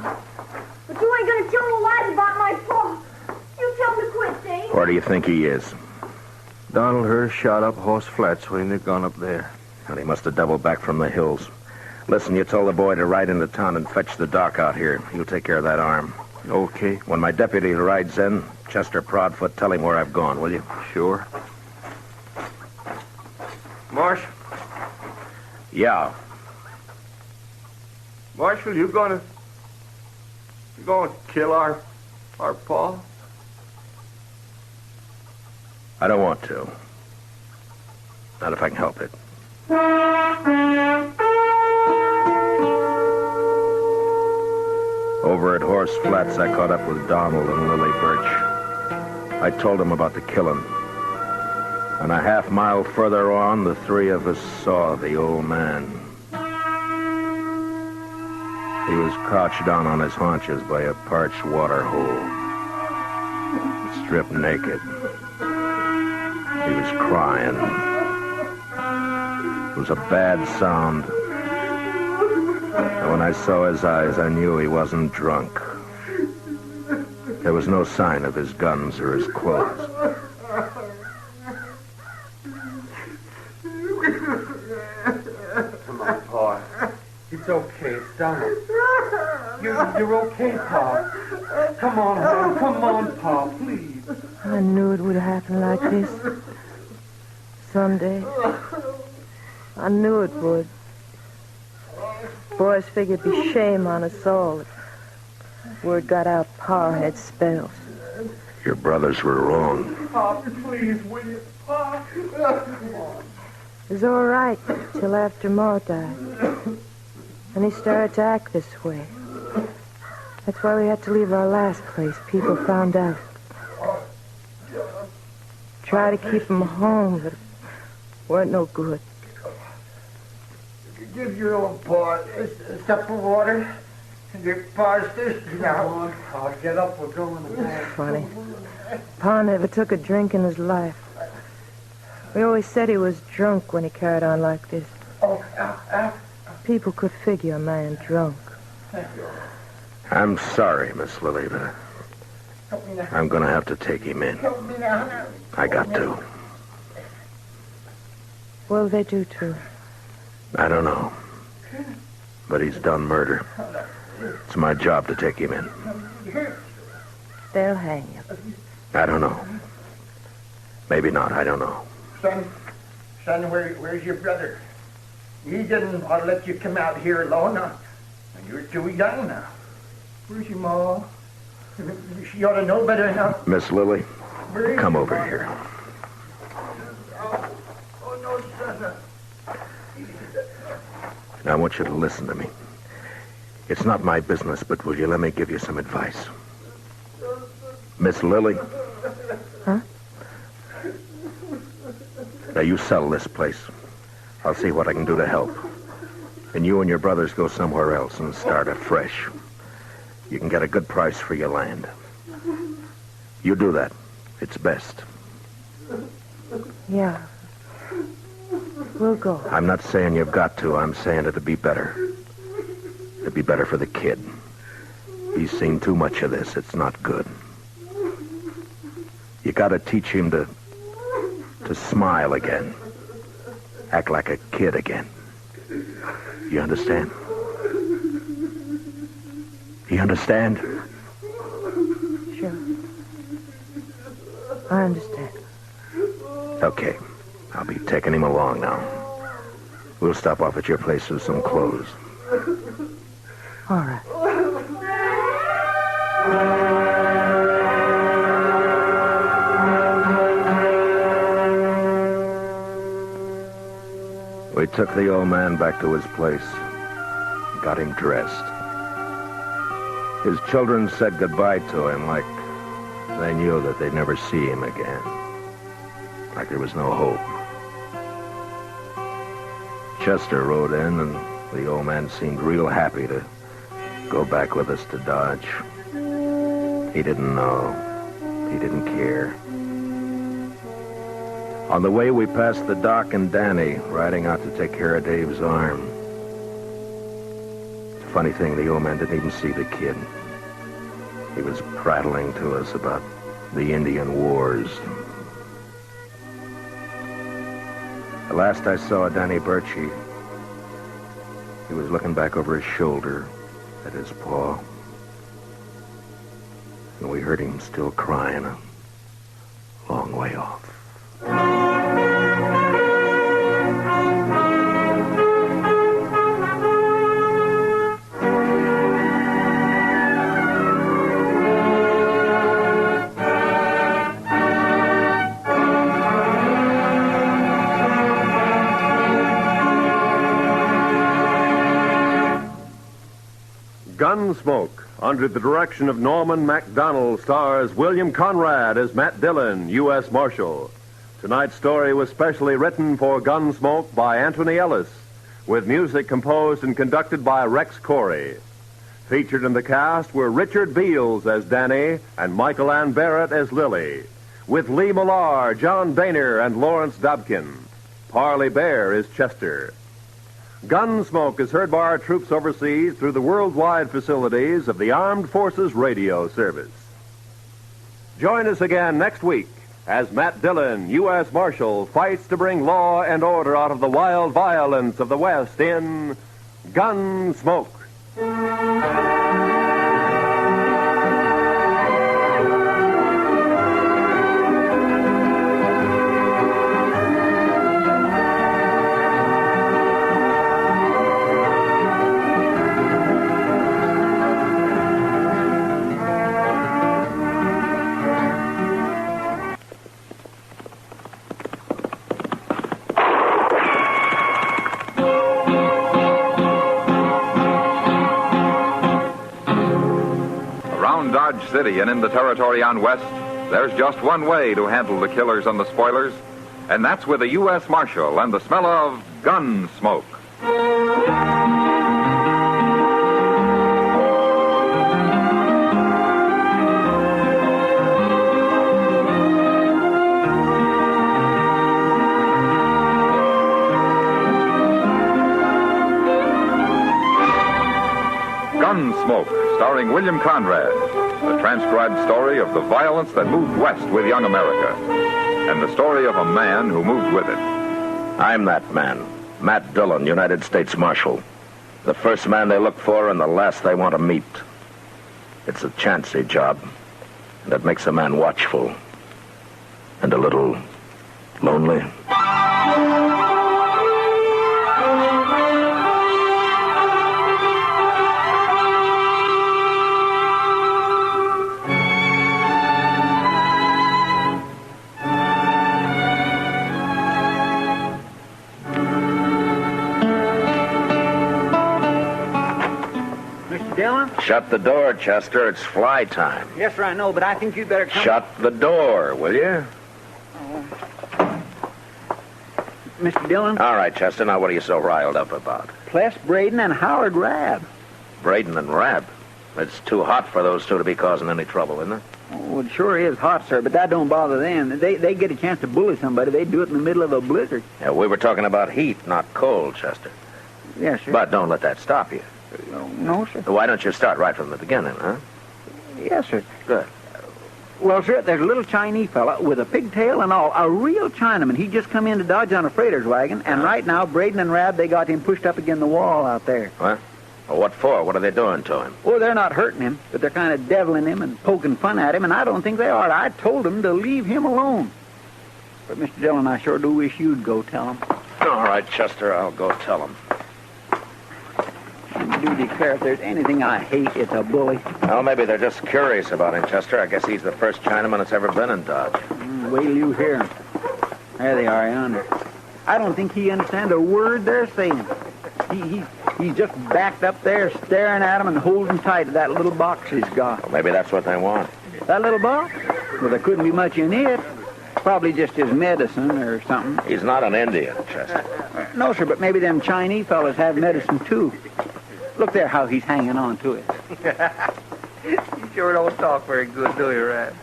Speaker 3: But you ain't gonna tell no lies about my pa. You tell him to quit, Dave.
Speaker 2: Where do you think he is?
Speaker 20: Donald heard a shot up Horse Flats when he'd gone up there.
Speaker 2: And he must have doubled back from the hills. Listen, you told the boy to ride into town and fetch the doc out here. He'll take care of that arm.
Speaker 20: Okay.
Speaker 2: When my deputy rides in, Chester Proudfoot, tell him where I've gone, will you?
Speaker 20: Sure. Marshal.
Speaker 2: Yeah.
Speaker 20: Marshal, you gonna kill our pa?
Speaker 2: I don't want to. Not if I can help it. Over at Horse Flats, I caught up with Donald and Lily Birch. I told them about the killing. And a half-mile further on, the three of us saw the old man. He was crouched down on his haunches by a parched water hole, stripped naked. He was crying. It was a bad sound. And when I saw his eyes, I knew he wasn't drunk. There was no sign of his guns or his clothes.
Speaker 22: Come on, Pa. It's okay. It's Donald. You're okay, Pa. Come on, home. Come on, Pa, please.
Speaker 10: I knew it would happen like this. Someday. I knew it would. Boys figured it'd be shame on us all. Word got out Pa had spells.
Speaker 2: Your brothers were wrong.
Speaker 22: Pa, please, will you? Pa. Come on.
Speaker 10: It was all right till after Ma died. And he started to act this way. That's why we had to leave our last place. People found out. Try to keep him home, but it weren't no good.
Speaker 8: Give your old Pa a cup of water. Your Pa's thirsty now.
Speaker 22: Come on, Pa, get up. We're going to bed.
Speaker 10: Funny. Pa never took a drink in his life. We always said he was drunk when he carried on like this. People could figure a man drunk.
Speaker 2: I'm sorry, Miss Lily, but I'm going to have to take him in. I got to.
Speaker 10: What'll they do to him?
Speaker 2: I don't know. But he's done murder. It's my job to take him in.
Speaker 10: They'll hang him.
Speaker 2: I don't know. Maybe not. I don't know.
Speaker 8: Son, where's your brother? He didn't want to let you come out here alone. And you're too young now. Where's your Ma? She ought to know better now.
Speaker 2: Miss Lily, come over here.
Speaker 8: Oh, no, son.
Speaker 2: Now, I want you to listen to me. It's not my business, but will you let me give you some advice? Miss Lily?
Speaker 10: Huh?
Speaker 2: Now, you sell this place. I'll see what I can do to help. And you and your brothers go somewhere else and start afresh. You can get a good price for your land. You do that. It's best.
Speaker 10: Yeah. We'll go.
Speaker 2: I'm not saying you've got to. I'm saying it'd be better. It'd be better for the kid. He's seen too much of this. It's not good. You gotta teach him to smile again. Act like a kid again. You understand? You understand?
Speaker 10: Sure. I understand.
Speaker 2: Okay. I'll be taking him along now. We'll stop off at your place with some clothes.
Speaker 10: All right.
Speaker 2: We took the old man back to his place. Got him dressed. His children said goodbye to him like they knew that they'd never see him again. like there was no hope. Chester rode in, and the old man seemed real happy to go back with us to Dodge. He didn't know. He didn't care. On the way, we passed the Doc and Danny riding out to take care of Dave's arm. Funny thing, the old man didn't even see the kid. He was prattling to us about the Indian Wars. The last I saw of Danny Birchie, he was looking back over his shoulder at his paw. And we heard him still crying a long way off.
Speaker 19: Gunsmoke, under the direction of Norman Macdonald, stars William Conrad as Matt Dillon, U.S. Marshal. Tonight's story was specially written for Gunsmoke by Anthony Ellis, with music composed and conducted by Rex Corey. Featured in the cast were Richard Beals as Danny and Michael Ann Barrett as Lily, with Lee Millar, John Boehner, and Lawrence Dobkin. Parley Bear is Chester. Gunsmoke is heard by our troops overseas through the worldwide facilities of the Armed Forces Radio Service. Join us again next week as Matt Dillon, U.S. Marshal, fights to bring law and order out of the wild violence of the West in Gunsmoke.
Speaker 1: City and in the territory on West, there's just one way to handle the killers and the spoilers, and that's with a U.S. Marshal and the smell of gun smoke. Gunsmoke, starring William Conrad. The transcribed story of the violence that moved west with young America. And the story of a man who moved with it.
Speaker 2: I'm that man, Matt Dillon, United States Marshal. The first man they look for and the last they want to meet. It's a chancy job, and it makes a man watchful and a little lonely. Shut the door, Chester. It's fly time.
Speaker 8: Yes, sir, I know, but I think you'd better come...
Speaker 2: Shut the door, will you?
Speaker 8: Mr. Dillon?
Speaker 2: All right, Chester. Now, what are you so riled up about?
Speaker 8: Ples Braden and Howard Rabb.
Speaker 2: Braden and Rabb? It's too hot for those two to be causing any trouble, isn't it?
Speaker 8: Oh, it sure is hot, sir, but that don't bother them. They get a chance to bully somebody. They do it in the middle of a blizzard.
Speaker 2: Yeah, we were talking about heat, not cold, Chester.
Speaker 8: Yes, sir.
Speaker 2: But don't let that stop you.
Speaker 8: No, sir.
Speaker 2: Why don't you start right from the beginning, huh?
Speaker 8: Yes, sir.
Speaker 2: Good.
Speaker 8: Well, sir, there's a little Chinese fella with a pigtail and all, a real Chinaman. He just come into Dodge on a freighter's wagon, and right now, Braden and Rabb, they got him pushed up against the wall out there.
Speaker 2: What? Well, what for? What are they doing to him?
Speaker 8: Oh, they're not hurting him, but they're kind of deviling him and poking fun at him, and I don't think they are. I told them to leave him alone. But, Mr. Dillon, I sure do wish you'd go tell him.
Speaker 2: All right, Chester, I'll go tell him.
Speaker 8: I do declare if there's anything I hate, it's a bully.
Speaker 2: Well, maybe they're just curious about him, Chester. I guess he's the first Chinaman that's ever been in Dodge.
Speaker 8: Wait till you hear him. There they are yonder. I don't think he understands a word they're saying. He's just backed up there staring at him and holding tight to that little box he's got.
Speaker 2: Well, maybe that's what they want.
Speaker 8: That little box? Well, there couldn't be much in it. Probably just his medicine or something.
Speaker 2: He's not an Indian, Chester.
Speaker 8: No, sir, but maybe them Chinese fellas have medicine, too. Look there how he's hanging on to it.
Speaker 22: You sure don't talk very good, do you, Rad?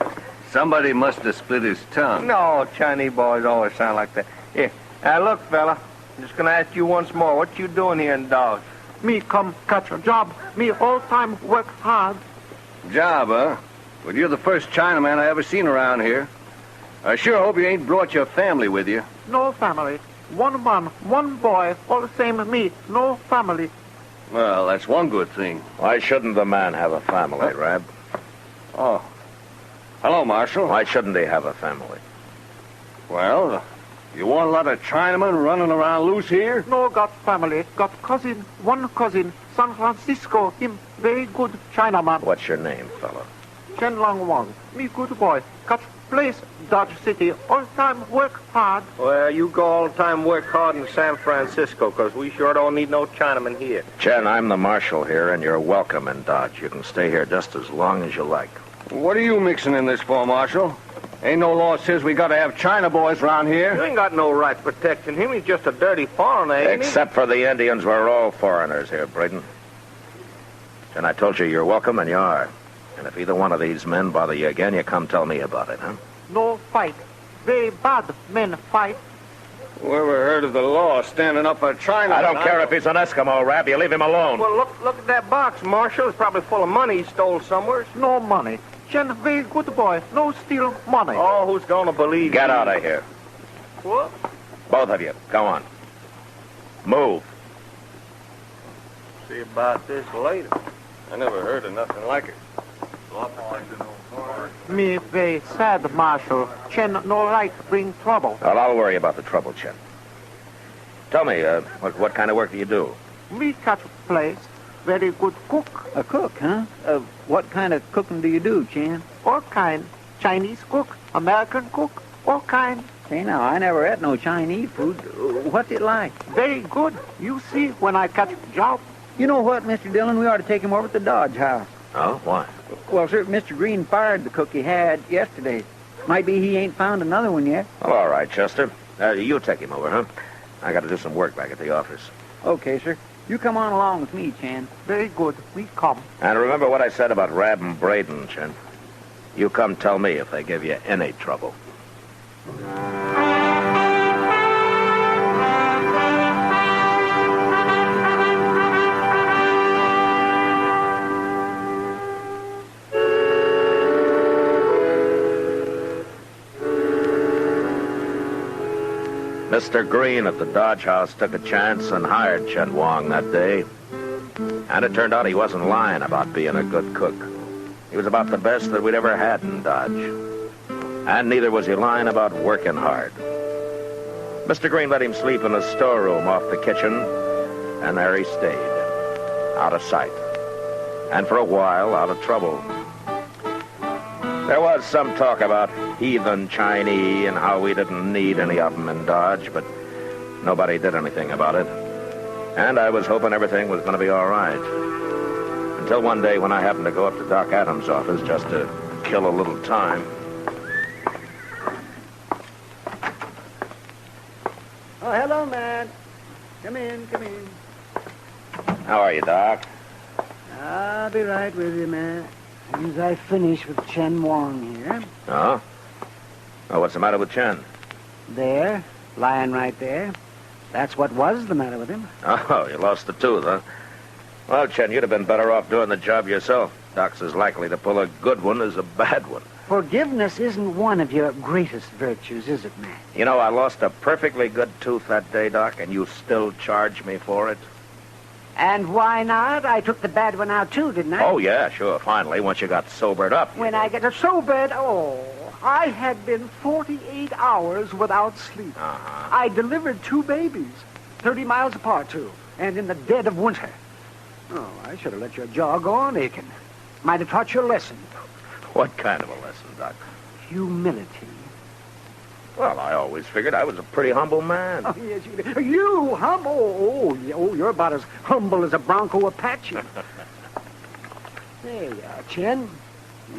Speaker 20: Somebody must have split his tongue.
Speaker 22: No, Chinese boys always sound like that. Here, now look, fella. I'm just gonna ask you once more. What you doing here in Dodge? Me come catch a job. Me all time work hard.
Speaker 20: Job, huh? Well, you're the first Chinaman I ever seen around here. I sure hope you ain't brought your family with you.
Speaker 22: No family. One man, one boy, all the same me. No family.
Speaker 20: Well, that's one good thing.
Speaker 2: Why shouldn't the man have a family, Rab?
Speaker 20: Oh. Hello, Marshal.
Speaker 2: Why shouldn't he have a family?
Speaker 20: Well, you want a lot of Chinamen running around loose here?
Speaker 22: No got family. Got cousin, one cousin, San Francisco. Him very good Chinaman.
Speaker 2: What's your name, fella?
Speaker 22: Chen Lang Wang. Me good boy. Got place, Dodge City. All time work hard. Well, you go all the time work hard in San Francisco, because we sure don't need no Chinaman here.
Speaker 2: Chen, I'm the marshal here, and you're welcome in Dodge. You can stay here just as long as you like.
Speaker 20: What are you mixing in this for, Marshal? Ain't no law says we got to have China boys around here.
Speaker 22: You ain't got no right protecting him. He's just a dirty foreigner, ain't
Speaker 2: Except for the Indians, we're all foreigners here, Braden. And I told you you're welcome, and you are. And if either one of these men bother you again, you come tell me about it, huh?
Speaker 22: No fight. Very bad men fight.
Speaker 20: Whoever heard of the law standing up for China?
Speaker 2: I don't care if he's an Eskimo, Rab. You leave him alone.
Speaker 22: Well, look at that box, Marshal. It's probably full of money he stole somewhere. No money. Chen, very good boy. No steal money. Oh, who's gonna believe
Speaker 2: Get out of here.
Speaker 22: What?
Speaker 2: Both of you. Go on. Move.
Speaker 22: See about this later.
Speaker 20: I never heard of nothing like it.
Speaker 22: Me very sad, Marshal. Chen no right bring trouble.
Speaker 2: Well, I'll worry about the trouble, Chen. Tell me, what kind of work do you do?
Speaker 22: Me catch place. Very good cook.
Speaker 8: A cook, huh? What kind of cooking do you do, Chan?
Speaker 22: All kind. Chinese cook, American cook, all kind.
Speaker 8: Say, now, I never ate no Chinese food. What's it like?
Speaker 22: Very good. You see when I catch job.
Speaker 8: You know what, Mr. Dillon? We ought to take him over to the Dodge house.
Speaker 2: Oh, why?
Speaker 8: Well, sir, Mr. Green fired the cook he had yesterday. Might be he ain't found another one yet.
Speaker 2: Well, all right, Chester. You take him over, huh? I got to do some work back at the office.
Speaker 8: Okay, sir. You come on along with me, Chan.
Speaker 22: Very good. We come.
Speaker 2: And remember what I said about Rab and Braden, Chen. You come tell me if they give you any trouble. Mr. Green at the Dodge House took a chance and hired Chen Wong that day. And it turned out he wasn't lying about being a good cook. He was about the best that we'd ever had in Dodge. And neither was he lying about working hard. Mr. Green let him sleep in a storeroom off the kitchen, and there he stayed, out of sight. And for a while, out of trouble. There was some talk about heathen Chinese and how we didn't need any of them in Dodge, but nobody did anything about it. And I was hoping everything was going to be all right. Until one day when I happened to go up to Doc Adams' office just to kill a little time.
Speaker 18: Oh, hello, man. Come in, come in.
Speaker 2: How are you, Doc?
Speaker 18: I'll be right with you, man. As soon as I finish with Chen Wong here.
Speaker 2: Oh? Oh, what's the matter with Chen?
Speaker 18: There, lying right there. That's what was the matter with him.
Speaker 2: Oh, you lost the tooth, huh? Well, Chen, you'd have been better off doing the job yourself. Doc's as likely to pull a good one as a bad one.
Speaker 18: Forgiveness isn't one of your greatest virtues, is it, man?
Speaker 2: You know, I lost a perfectly good tooth that day, Doc, and you still charge me for it?
Speaker 18: And why not? I took the bad one out, too, didn't I?
Speaker 2: Oh, yeah, sure, finally, once you got sobered up.
Speaker 18: When I get sobered, I had been 48 hours without sleep.
Speaker 2: Uh-huh.
Speaker 18: I delivered 2 babies, 30 miles apart, too, and in the dead of winter. Oh, I should have let your jaw go on aching. Might have taught you a lesson.
Speaker 2: What kind of a lesson, Doc?
Speaker 18: Humility.
Speaker 2: Well, I always figured I was a pretty humble man.
Speaker 18: Oh, yes, you humble? Oh, you're about as humble as a Bronco Apache. There you are, Chen.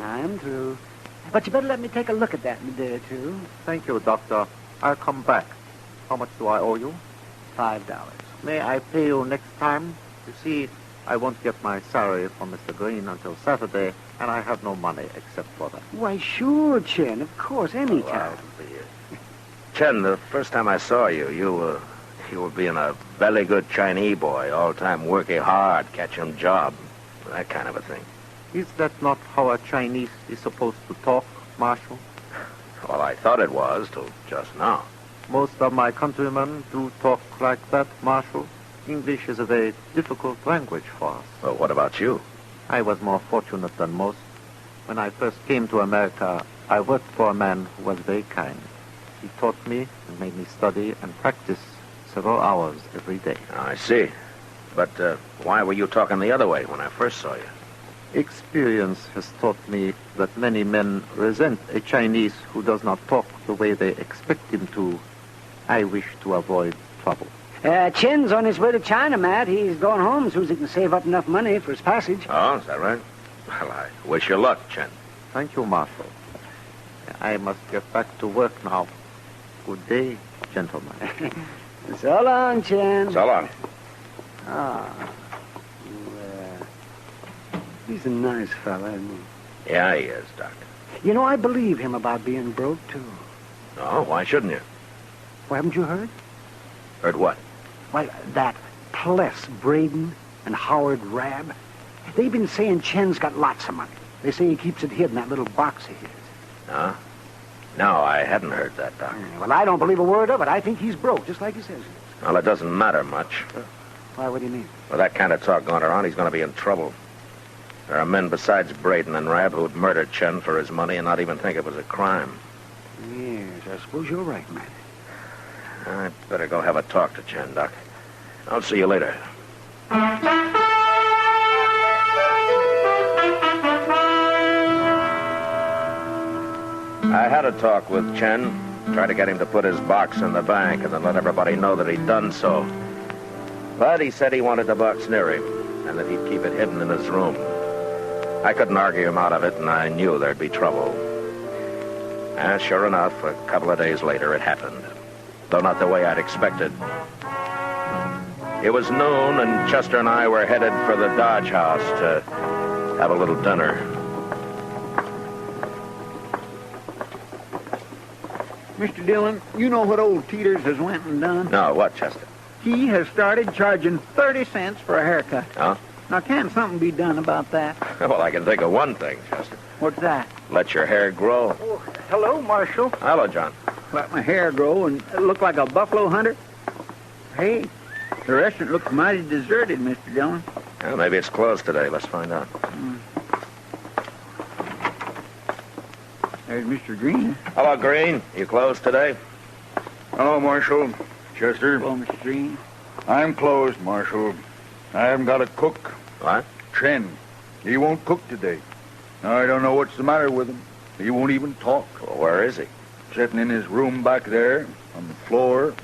Speaker 18: I'm through. But you better let me take a look at that in a day or two.
Speaker 22: Thank you, Doctor. I'll come back. How much do I owe you?
Speaker 18: $5.
Speaker 22: May I pay you next time? You see, I won't get my salary from Mr. Green until Saturday, and I have no money except for that.
Speaker 18: Why, sure, Chen. Of course, any time.
Speaker 2: Chen, the first time I saw you, you were being a very good Chinese boy, all time working hard, catching job, that kind of a thing.
Speaker 22: Is that not how a Chinese is supposed to talk, Marshal?
Speaker 2: Well, I thought it was till just now.
Speaker 22: Most of my countrymen do talk like that, Marshal. English is a very difficult language for us.
Speaker 2: Well, what about you?
Speaker 22: I was more fortunate than most. When I first came to America, I worked for a man who was very kind. He taught me and made me study and practice several hours every day.
Speaker 2: I see. But why were you talking the other way when I first saw you?
Speaker 22: Experience has taught me that many men resent a Chinese who does not talk the way they expect him to. I wish to avoid trouble.
Speaker 18: Chen's on his way to China, Matt. He's going home as soon as he can save up enough money for his passage.
Speaker 2: Oh, is that right? Well, I wish you luck, Chen.
Speaker 22: Thank you, Marshal. I must get back to work now. Good day, gentlemen.
Speaker 18: So long, Chen.
Speaker 2: So long.
Speaker 18: He's a nice fella, isn't he?
Speaker 2: Yeah, he is, Doc.
Speaker 18: You know, I believe him about being broke, too.
Speaker 2: Oh, why shouldn't you?
Speaker 18: Well, haven't you heard?
Speaker 2: Heard what?
Speaker 18: Well, that Pless Braden and Howard Rabb, they've been saying Chen's got lots of money. They say he keeps it hid in that little box of his.
Speaker 2: Huh? No, I hadn't heard that, Doc.
Speaker 18: Well, I don't believe a word of it. I think he's broke, just like he says he is.
Speaker 2: Well, it doesn't matter much.
Speaker 18: Why, what do you mean?
Speaker 2: With that kind of talk going around, he's going to be in trouble. There are men besides Braden and Rabb who'd murder Chen for his money and not even think it was a crime.
Speaker 18: Yes, I suppose you're right, Matt.
Speaker 2: I'd better go have a talk to Chen, Doc. I'll see you later. I had a talk with Chen. Tried to get him to put his box in the bank and then let everybody know that he'd done so. But he said he wanted the box near him and that he'd keep it hidden in his room. I couldn't argue him out of it, and I knew there'd be trouble. And sure enough, a couple of days later, it happened. Though not the way I'd expected. It was noon, and Chester and I were headed for the Dodge house to have a little dinner.
Speaker 8: Mr. Dillon, you know what old Teeters has went and done?
Speaker 2: No, what, Chester?
Speaker 8: He has started charging 30 cents for a haircut.
Speaker 2: Huh?
Speaker 8: Now, can't something be done about that?
Speaker 2: Well, I can think of one thing, Chester.
Speaker 8: What's that?
Speaker 2: Let your hair grow.
Speaker 8: Oh, hello, Marshal.
Speaker 2: Hello, John.
Speaker 8: Let my hair grow and look like a buffalo hunter? Hey, the restaurant looks mighty deserted, Mr. Dillon.
Speaker 2: Well, maybe it's closed today. Let's find out.
Speaker 8: There's Mr. Green.
Speaker 2: Hello, Green. You closed today?
Speaker 13: Hello, Marshal. Chester.
Speaker 8: Hello, Mr. Green.
Speaker 13: I'm closed, Marshal. I haven't got a cook.
Speaker 2: What?
Speaker 13: Chen. He won't cook today. I don't know what's the matter with him. He won't even talk.
Speaker 2: Well, where is he?
Speaker 13: Sitting in his room back there, on the floor,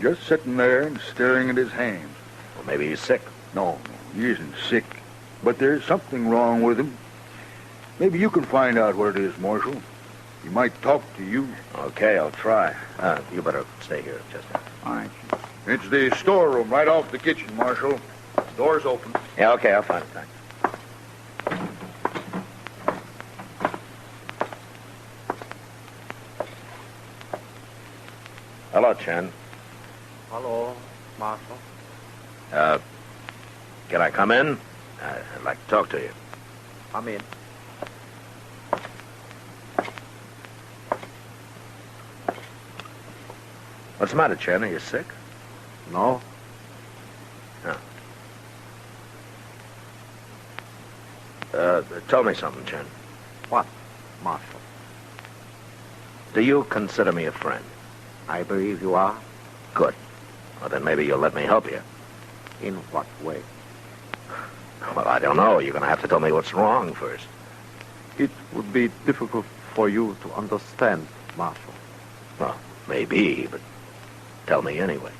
Speaker 13: just sitting there and staring at his hands.
Speaker 2: Well, maybe he's sick.
Speaker 13: No, he isn't sick. But there's something wrong with him. Maybe you can find out what it is, Marshal. He might talk to you.
Speaker 2: Okay, I'll try. You better stay here, Chester.
Speaker 8: All right.
Speaker 13: It's the storeroom right off the kitchen, Marshal. Door's open.
Speaker 2: Yeah, okay, I'll find it. Thanks. Hello, Chen.
Speaker 22: Hello, Marshal.
Speaker 2: Can I come in? I'd like to talk to you.
Speaker 22: Come in.
Speaker 2: What's the matter, Chen? Are you sick?
Speaker 22: No.
Speaker 2: Tell me something, Chen.
Speaker 22: What, Marshal?
Speaker 2: Do you consider me a friend?
Speaker 22: I believe you are.
Speaker 2: Good. Well, then maybe you'll let me help you.
Speaker 22: In what way?
Speaker 2: Well, I don't know. You're going to have to tell me what's wrong first.
Speaker 22: It would be difficult for you to understand, Marshal.
Speaker 2: Well, maybe, but tell me anyway.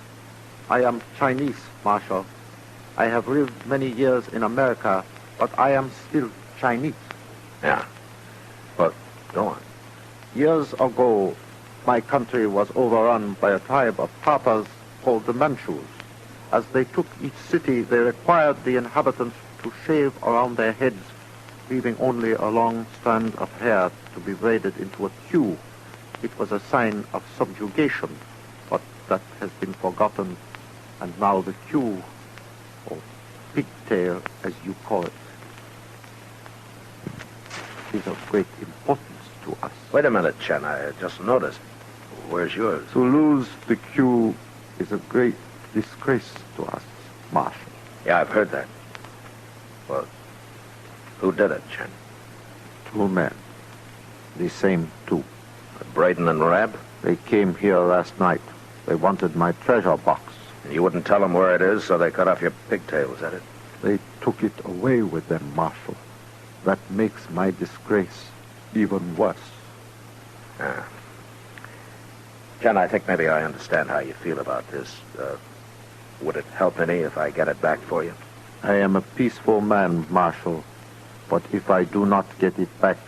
Speaker 22: I am Chinese, Marshal. I have lived many years in America, but I am still Chinese.
Speaker 2: Yeah. Well, go on.
Speaker 22: Years ago, my country was overrun by a tribe of Tartars called the Manchus. As they took each city, they required the inhabitants to shave around their heads, leaving only a long strand of hair to be braided into a queue. It was a sign of subjugation, but that has been forgotten, and now the queue, or pigtail as you call it, is of great importance to us.
Speaker 2: Wait a minute, Chen. I just noticed. Where's yours?
Speaker 22: To lose the queue is a great disgrace to us, Marshal.
Speaker 2: Yeah, I've heard that. Well, who did it, Chen?
Speaker 22: 2 men. The same 2.
Speaker 2: Braden and Rab?
Speaker 22: They came here last night. They wanted my treasure box.
Speaker 2: And you wouldn't tell them where it is, so they cut off your pigtail, is that it?
Speaker 22: They took it away with them, Marshal. That makes my disgrace even worse.
Speaker 2: Ah. Chen, I think maybe I understand how you feel about this. Would it help any if I get it back for you?
Speaker 22: I am a peaceful man, Marshal. But if I do not get it back,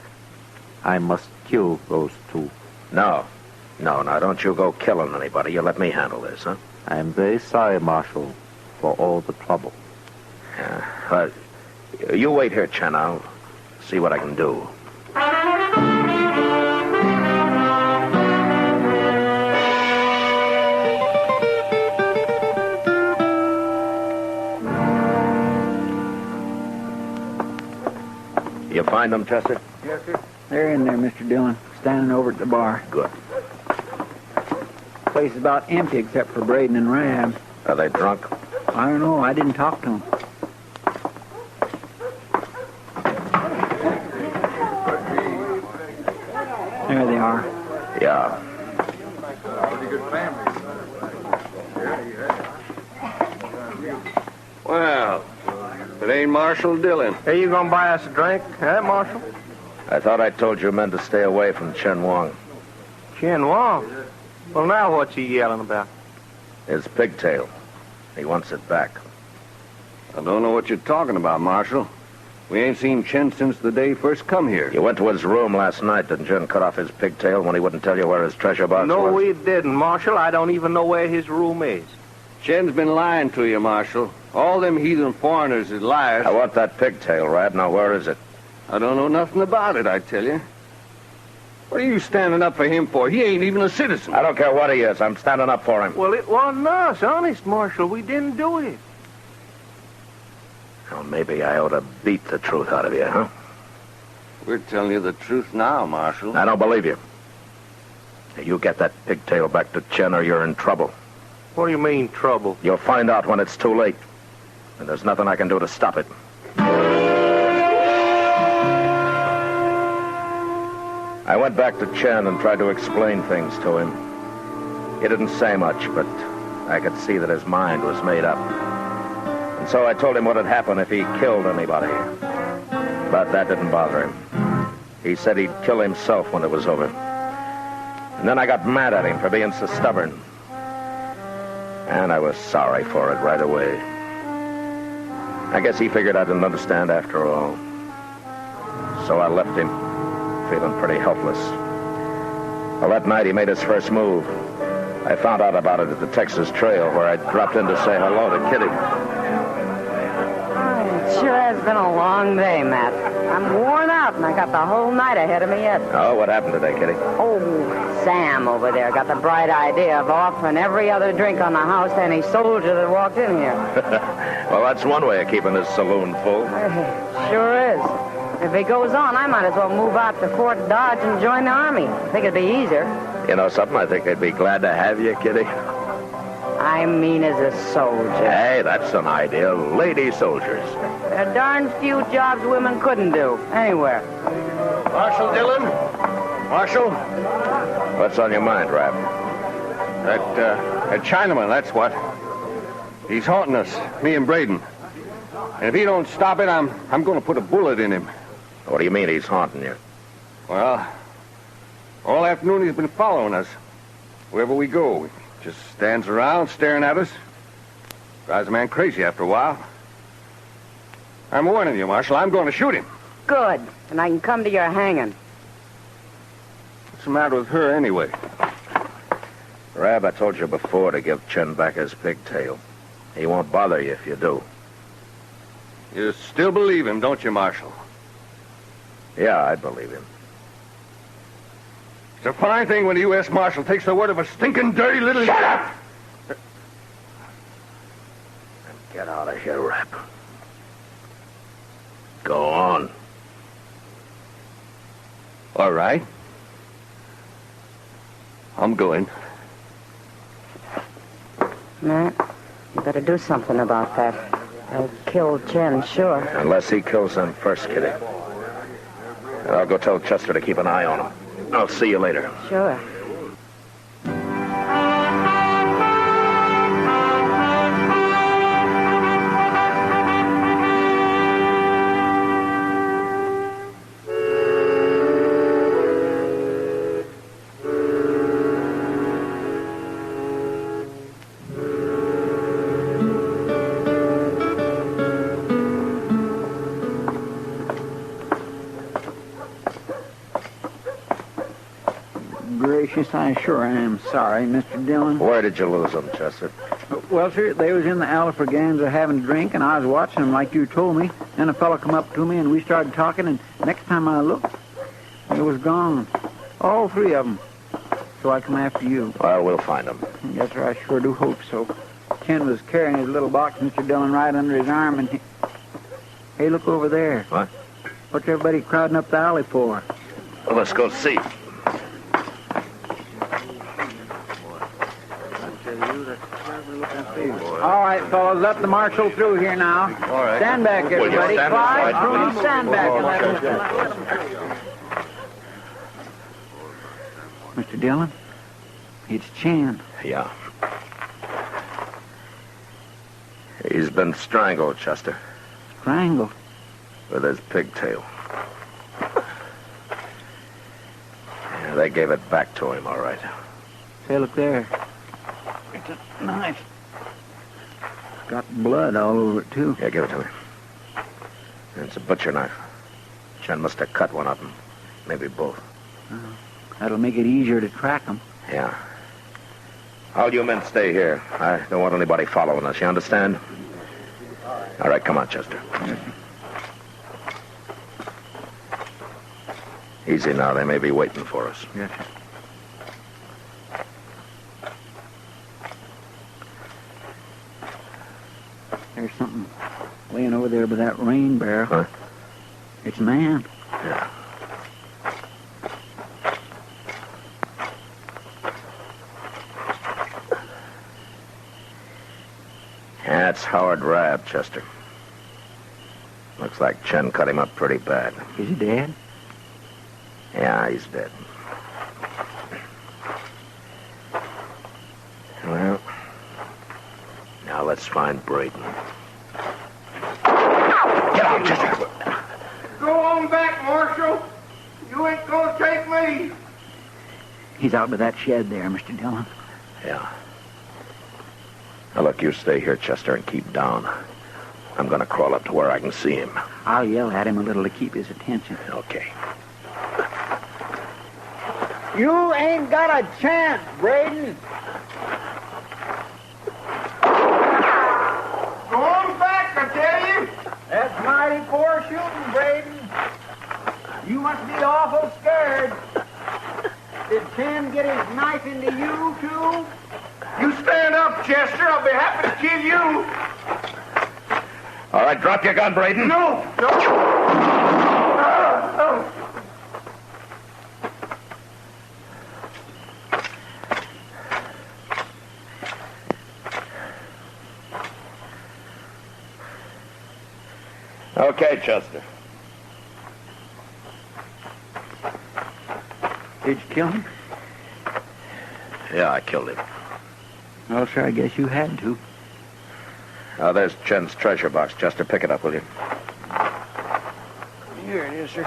Speaker 22: I must kill those 2.
Speaker 2: No, don't you go killing anybody. You let me handle this, huh?
Speaker 22: I am very sorry, Marshal, for all the trouble.
Speaker 2: You wait here, Chen. I'll see what I can do. You find them, Chester?
Speaker 7: Yes, sir. They're in there, Mr. Dillon, standing over at the bar.
Speaker 2: Good.
Speaker 7: The place is about empty except for Braden and Rab.
Speaker 2: Are they drunk?
Speaker 7: I don't know. I didn't talk to them. There they are.
Speaker 2: Yeah.
Speaker 13: Pretty good family.
Speaker 20: Well, if it ain't Marshal Dillon. Hey, you gonna buy us a drink, huh, Marshal?
Speaker 2: I thought I told you men to stay away from Chen Wong.
Speaker 20: Chen Wong? Well, now what's he yelling about?
Speaker 2: His pigtail. He wants it back.
Speaker 20: I don't know what you're talking about, Marshal. We ain't seen Chen since the day he first come here.
Speaker 2: You went to his room last night, didn't you, and cut off his pigtail when he wouldn't tell you where his treasure box was?
Speaker 20: No, we didn't, Marshal. I don't even know where his room is. Chen's been lying to you, Marshal. All them heathen foreigners is liars.
Speaker 2: I want that pigtail, Rab. Now, where is it?
Speaker 20: I don't know nothing about it, I tell you. What are you standing up for him for? He ain't even a citizen.
Speaker 2: I don't care what he is. I'm standing up for him.
Speaker 20: Well, it wasn't us, honest, Marshal. We didn't do it.
Speaker 2: Well, maybe I ought to beat the truth out of you, huh?
Speaker 20: We're telling you the truth now, Marshal.
Speaker 2: I don't believe you. You get that pigtail back to Chen or you're in trouble.
Speaker 20: What do you mean, trouble?
Speaker 2: You'll find out when it's too late. And there's nothing I can do to stop it. I went back to Chen and tried to explain things to him. He didn't say much, but I could see that his mind was made up. And so I told him what had happened if he killed anybody. But that didn't bother him. He said he'd kill himself when it was over. And then I got mad at him for being so stubborn. And I was sorry for it right away. I guess he figured I didn't understand after all. So I left him, feeling pretty helpless. Well, that night he made his first move. I found out about it at the Texas Trail, where I dropped in to say hello to Kitty.
Speaker 5: It sure has been a long day, Matt. I'm worn out, and I got the whole night ahead of me yet.
Speaker 2: Oh, what happened today, Kitty?
Speaker 5: Oh, Sam over there got the bright idea of offering every other drink on the house to any soldier that walked in here.
Speaker 2: Well, that's one way of keeping this saloon full.
Speaker 5: Sure is. If he goes on, I might as well move out to Fort Dodge and join the Army. I think it'd be easier.
Speaker 2: You know something? I think they'd be glad to have you, Kitty.
Speaker 5: I mean as a soldier.
Speaker 2: Hey, that's an idea. Lady soldiers.
Speaker 5: There are darn few jobs women couldn't do, anywhere.
Speaker 20: Marshal Dillon? Marshal?
Speaker 2: What's on your mind, Rab?
Speaker 20: That Chinaman, that's what. He's haunting us, me and Braden. And if he don't stop it, I'm going to put a bullet in him.
Speaker 2: What do you mean he's haunting you?
Speaker 20: Well, all afternoon he's been following us. Wherever we go, he just stands around staring at us. Drives a man crazy after a while. I'm warning you, Marshal. I'm going to shoot him.
Speaker 5: Good. And I can come to your hanging.
Speaker 20: What's the matter with her, anyway?
Speaker 2: Rab, I told you before to give Chen back his pigtail. He won't bother you if you do.
Speaker 20: You still believe him, don't you, Marshal?
Speaker 2: Yeah, I believe him.
Speaker 20: It's a fine thing when a U.S. Marshal takes the word of a stinking, dirty little...
Speaker 2: Shut up! Get out of here, Rab. Go on.
Speaker 20: All right. I'm going.
Speaker 5: Matt, you better do something about that. They'll kill Chen, sure.
Speaker 2: Unless he kills them first, Kitty. And I'll go tell Chester to keep an eye on him. I'll see you later.
Speaker 5: Sure.
Speaker 8: I sure am sorry, Mr. Dillon.
Speaker 2: Where did you lose them, Chester?
Speaker 8: Well, sir, they was in the Alfraganza having a drink, and I was watching them like you told me. Then a fellow come up to me, and we started talking, and next time I looked, they was gone. All three of them. So I come after you.
Speaker 2: Well, we'll find them.
Speaker 8: Yes, sir, I sure do hope so. Ken was carrying his little box, Mr. Dillon, right under his arm, and he... Hey, look over there.
Speaker 2: What?
Speaker 8: What's everybody crowding up the alley for?
Speaker 2: Well, let's go see.
Speaker 8: All right, fellas, let the marshal through here now.
Speaker 20: All right.
Speaker 8: Stand back, everybody. Clyde, stand back and let him through. Mr. Dillon, it's Chan.
Speaker 2: Yeah. He's been strangled, Chester.
Speaker 8: Strangled?
Speaker 2: With his pigtail. Yeah, they gave it back to him, all right.
Speaker 8: Say, look there. It's a knife. Got blood all over it, too.
Speaker 2: Yeah, give it to me. It's a butcher knife. Chen must have cut one of them. Maybe both.
Speaker 8: That'll make it easier to track them.
Speaker 2: Yeah. All you men stay here. I don't want anybody following us, you understand? All right, come on, Chester. Easy now. They may be waiting for us.
Speaker 8: Yes, sir. There's something laying over there by that rain barrel.
Speaker 2: Huh?
Speaker 8: It's a man.
Speaker 2: Yeah. That's Howard Rabb, Chester. Looks like Chen cut him up pretty bad.
Speaker 8: Is he dead?
Speaker 2: Yeah, he's dead. Well, now let's find Braden. Get out, Chester.
Speaker 14: Go on back, Marshal. You ain't gonna take me.
Speaker 8: He's out by that shed there, Mr. Dillon.
Speaker 2: Yeah. Now, look, you stay here, Chester, and keep down. I'm going to crawl up to where I can see him.
Speaker 8: I'll yell at him a little to keep his attention.
Speaker 2: Okay.
Speaker 8: You ain't got a chance, Braden.
Speaker 14: Go on back, I tell you.
Speaker 8: That's mighty poor shooting, Braden. You must be awful scared. Did Chen get his knife into you, too?
Speaker 14: You stand up, Chester. I'll be happy to kill you.
Speaker 2: All right, drop your gun, Braden.
Speaker 14: No.
Speaker 2: Okay, Chester.
Speaker 8: Did you kill him?
Speaker 2: Yeah, I killed him.
Speaker 8: Well, sir, I guess you had to.
Speaker 2: Now, there's Chen's treasure box. Chester, pick it up, will you?
Speaker 8: Here it is, sir.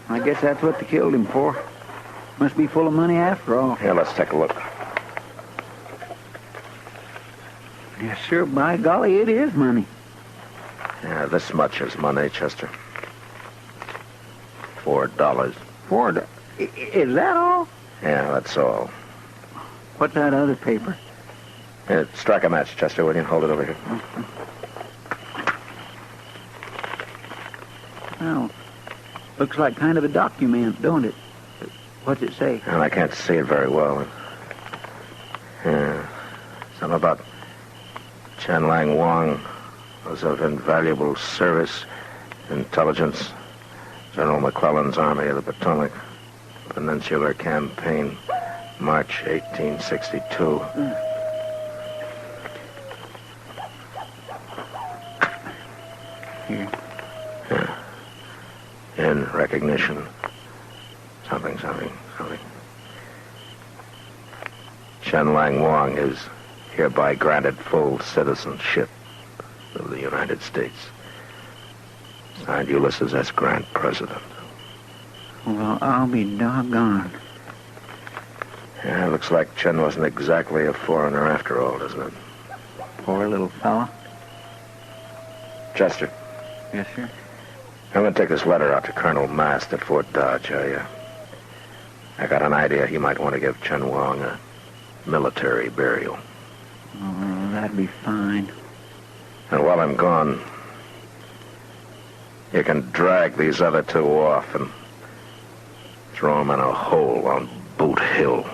Speaker 8: I guess that's what they killed him for. Must be full of money after all.
Speaker 2: Here, let's take a look.
Speaker 8: Yes, sir. By golly, it is money.
Speaker 2: Yeah, this much is money, Chester. $4.
Speaker 8: $4? Is that all?
Speaker 2: Yeah, that's all.
Speaker 8: What's that other paper?
Speaker 2: Strike a match, Chester, will you? Hold it over here.
Speaker 8: Well, looks like kind of a document, don't it? What's it say?
Speaker 2: Well, I can't see it very well. Yeah. Something about Chen Lang Wang was of invaluable service, intelligence, General McClellan's Army of the Potomac, Peninsular Campaign, March 1862.
Speaker 8: Here.
Speaker 2: Yeah. In recognition. Something. Chen Lang Wang is hereby granted full citizenship of the United States. Signed, Ulysses S. Grant, President.
Speaker 8: Well, I'll be doggone.
Speaker 2: Yeah, looks like Chen wasn't exactly a foreigner after all, doesn't it?
Speaker 8: Poor little fella.
Speaker 2: Chester.
Speaker 8: Yes, sir?
Speaker 2: I'm going to take this letter out to Colonel Mast at Fort Dodge. I got an idea he might want to give Chen Wang a military burial.
Speaker 8: Oh, that'd be fine.
Speaker 2: And while I'm gone, you can drag these other two off and throw them in a hole on Boot Hill.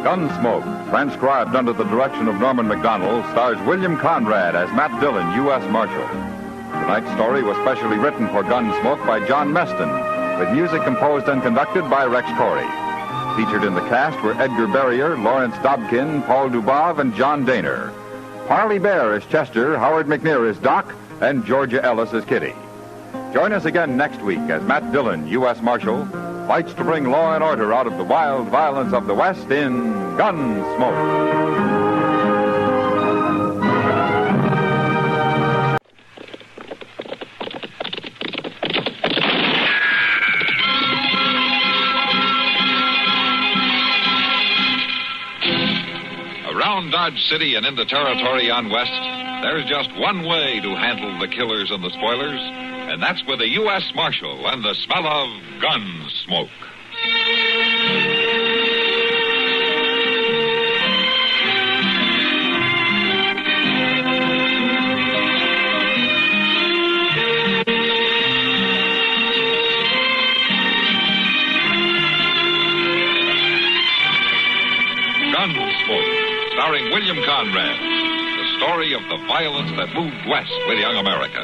Speaker 1: Gunsmoke, transcribed under the direction of Norman Macdonald, stars William Conrad as Matt Dillon, U.S. Marshal. Tonight's story was specially written for Gunsmoke by John Meston, with music composed and conducted by Rex Corey. Featured in the cast were Edgar Barrier, Lawrence Dobkin, Paul Dubov, and John Daner. Parley Bear as Chester, Howard McNear as Doc, and Georgia Ellis as Kitty. Join us again next week as Matt Dillon, U.S. Marshal, fights to bring law and order out of the wild violence of the West in Gunsmoke.
Speaker 4: Around Dodge City and in the territory on West, there's just one way to handle the killers and the spoilers, and that's with a U.S. Marshal and the smell of gun smoke. Gunsmoke, starring William Conrad, the story of the violence that moved west with young America,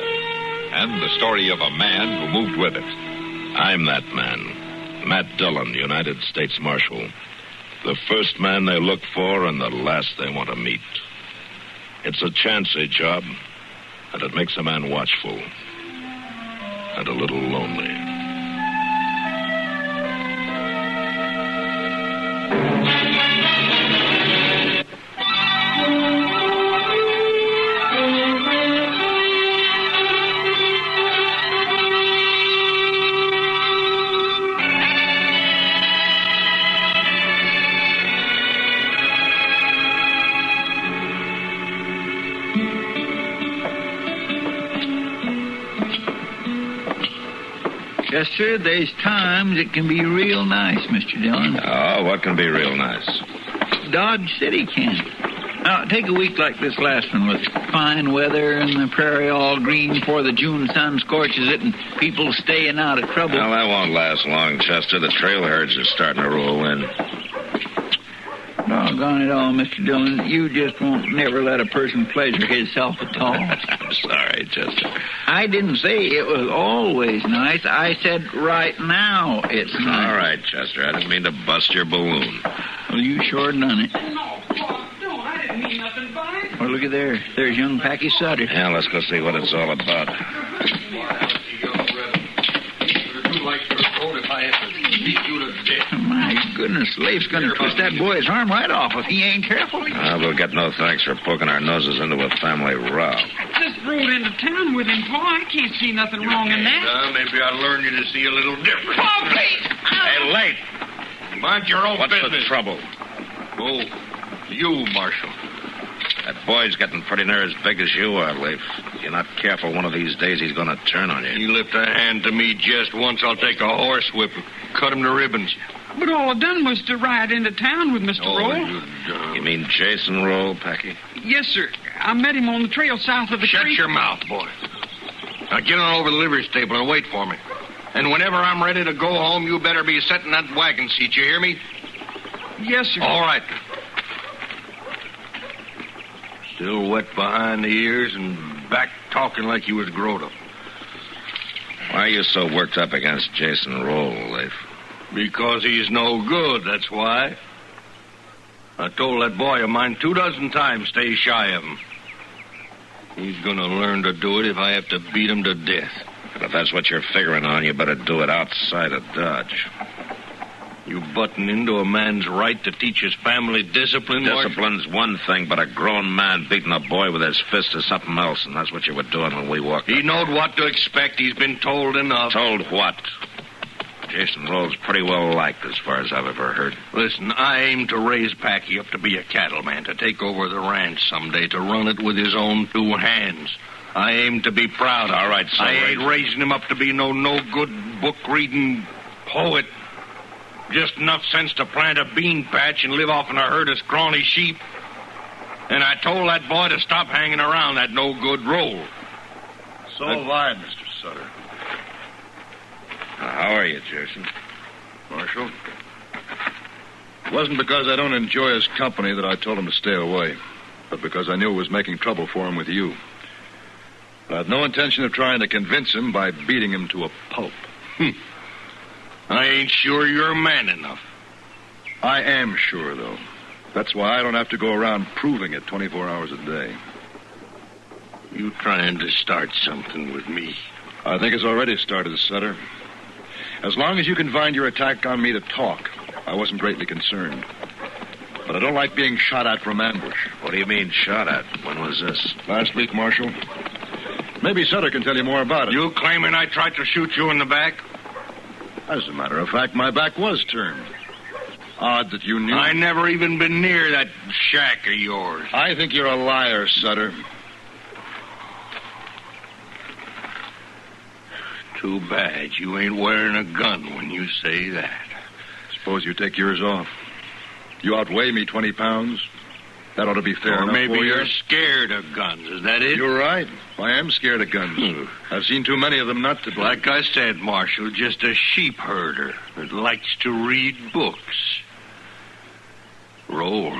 Speaker 4: and the story of a man who moved with it.
Speaker 2: I'm that man, Matt Dillon, United States Marshal. The first man they look for and the last they want to meet. It's a chancy job, and it makes a man watchful and a little lonely.
Speaker 8: Yes, sir, there's times it can be real nice, Mr. Dillon.
Speaker 2: Oh, what can be real nice?
Speaker 8: Dodge City can. Now, take a week like this last one with fine weather and the prairie all green before the June sun scorches it and people staying out of trouble.
Speaker 2: Well, that won't last long, Chester. The trail herds are starting to roll in.
Speaker 8: Doggone it all, Mr. Dillon. You just won't never let a person pleasure himself at all.
Speaker 2: I'm sorry, Chester.
Speaker 8: I didn't say it was always nice. I said right now it's nice.
Speaker 2: All right, Chester. I didn't mean to bust your balloon.
Speaker 8: Well, you sure done it.
Speaker 14: No, don't. I didn't mean nothing by it.
Speaker 8: Well, look at there. There's young Packy Sutter.
Speaker 2: Yeah, let's go see what it's all about.
Speaker 8: My goodness, Leif's going to twist that boy's arm right off if he ain't careful.
Speaker 2: We'll get no thanks for poking our noses into a family row.
Speaker 9: I just rode into town with him, Pa. I can't see nothing wrong in that.
Speaker 14: Maybe I'll learn you to see a little different.
Speaker 9: Pa, please!
Speaker 2: Hey, late.
Speaker 14: Mind your own business.
Speaker 2: What's the trouble?
Speaker 14: Oh, you, Marshal.
Speaker 2: That boy's getting pretty near as big as you are, Leif. If you're not careful, one of these days he's going to turn on you.
Speaker 14: You lift a hand to me just once, I'll take a horsewhip and cut him to ribbons.
Speaker 9: But all I done was to ride into town with Mr. Roll.
Speaker 2: You mean Jason Roll, Packy?
Speaker 9: Yes, sir. I met him on the trail south of the creek.
Speaker 14: Shut your mouth, boy. Now get on over to the livery stable and wait for me. And whenever I'm ready to go home, you better be sitting in that wagon seat. You hear me?
Speaker 9: Yes, sir.
Speaker 14: All right. Still wet behind the ears and back talking like you was growed up.
Speaker 2: Why are you so worked up against Jason Roll, Leif?
Speaker 14: Because he's no good, that's why. I told that boy of mine 24 times stay shy of him. He's going to learn to do it if I have to beat him to death.
Speaker 2: But if that's what you're figuring on, you better do it outside of Dodge.
Speaker 14: You button into a man's right to teach his family discipline,
Speaker 2: Discipline's one thing, but a grown man beating a boy with his fist is something else, and that's what you were doing when we walked
Speaker 14: He
Speaker 2: up.
Speaker 14: knowed what to expect. He's been told enough.
Speaker 2: Told what? Jason Roll's pretty well liked as far as I've ever heard.
Speaker 14: Listen, I aim to raise Packy up to be a cattleman, to take over the ranch someday, to run it with his own 2 hands. I aim to be proud.
Speaker 2: All right, so
Speaker 14: I ain't raising him up to be no good book-reading poet. Just enough sense to plant a bean patch and live off in a herd of scrawny sheep. And I told that boy to stop hanging around that no-good Roll.
Speaker 13: So have I, Mr. Sutter.
Speaker 2: How are you, Jason?
Speaker 13: Marshal? It wasn't because I don't enjoy his company that I told him to stay away, but because I knew it was making trouble for him with you. I had no intention of trying to convince him by beating him to a pulp.
Speaker 14: I ain't sure you're man enough.
Speaker 13: I am sure, though. That's why I don't have to go around proving it 24 hours a day.
Speaker 14: You trying to start something with me?
Speaker 13: I think it's already started, Sutter. As long as you confined your attack on me to talk, I wasn't greatly concerned. But I don't like being shot at from ambush.
Speaker 2: What do you mean, shot at? When was this?
Speaker 13: Last week, Marshal. Maybe Sutter can tell you more about it.
Speaker 14: You claiming I tried to shoot you in the back?
Speaker 13: As a matter of fact, my back was turned. Odd that you knew.
Speaker 14: I never even been near that shack of yours.
Speaker 13: I think you're a liar, Sutter.
Speaker 14: Too bad you ain't wearing a gun when you say that.
Speaker 13: Suppose you take yours off. You outweigh me 20 pounds. That ought to be fair
Speaker 14: Or
Speaker 13: enough
Speaker 14: maybe
Speaker 13: for you.
Speaker 14: you're scared of guns. Is that it?
Speaker 13: You're right. I am scared of guns. I've seen too many of them not to be.
Speaker 14: Like I said, Marshal, just a sheep herder that likes to read books. Roll.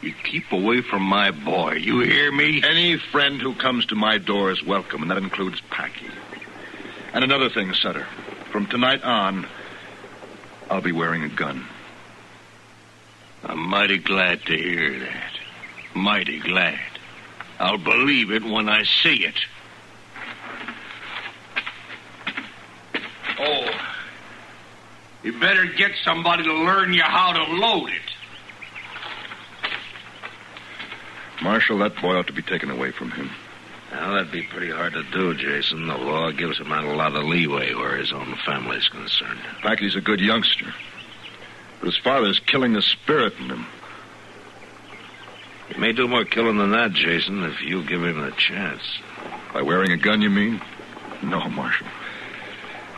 Speaker 14: You keep away from my boy. You hear me?
Speaker 13: Any friend who comes to my door is welcome, and that includes Packy. And another thing, Sutter. From tonight on, I'll be wearing a gun.
Speaker 14: I'm mighty glad to hear that. Mighty glad. I'll believe it when I see it. Oh, you better get somebody to learn you how to load it.
Speaker 13: Marshal, that boy ought to be taken away from him.
Speaker 2: Well, that'd be pretty hard to do, Jason. The law gives a man a lot of leeway where his own family's concerned.
Speaker 13: Packy's a good youngster. But his father's killing the spirit in him.
Speaker 2: He may do more killing than that, Jason, if you give him a chance.
Speaker 13: By wearing a gun, you mean? No, Marshal.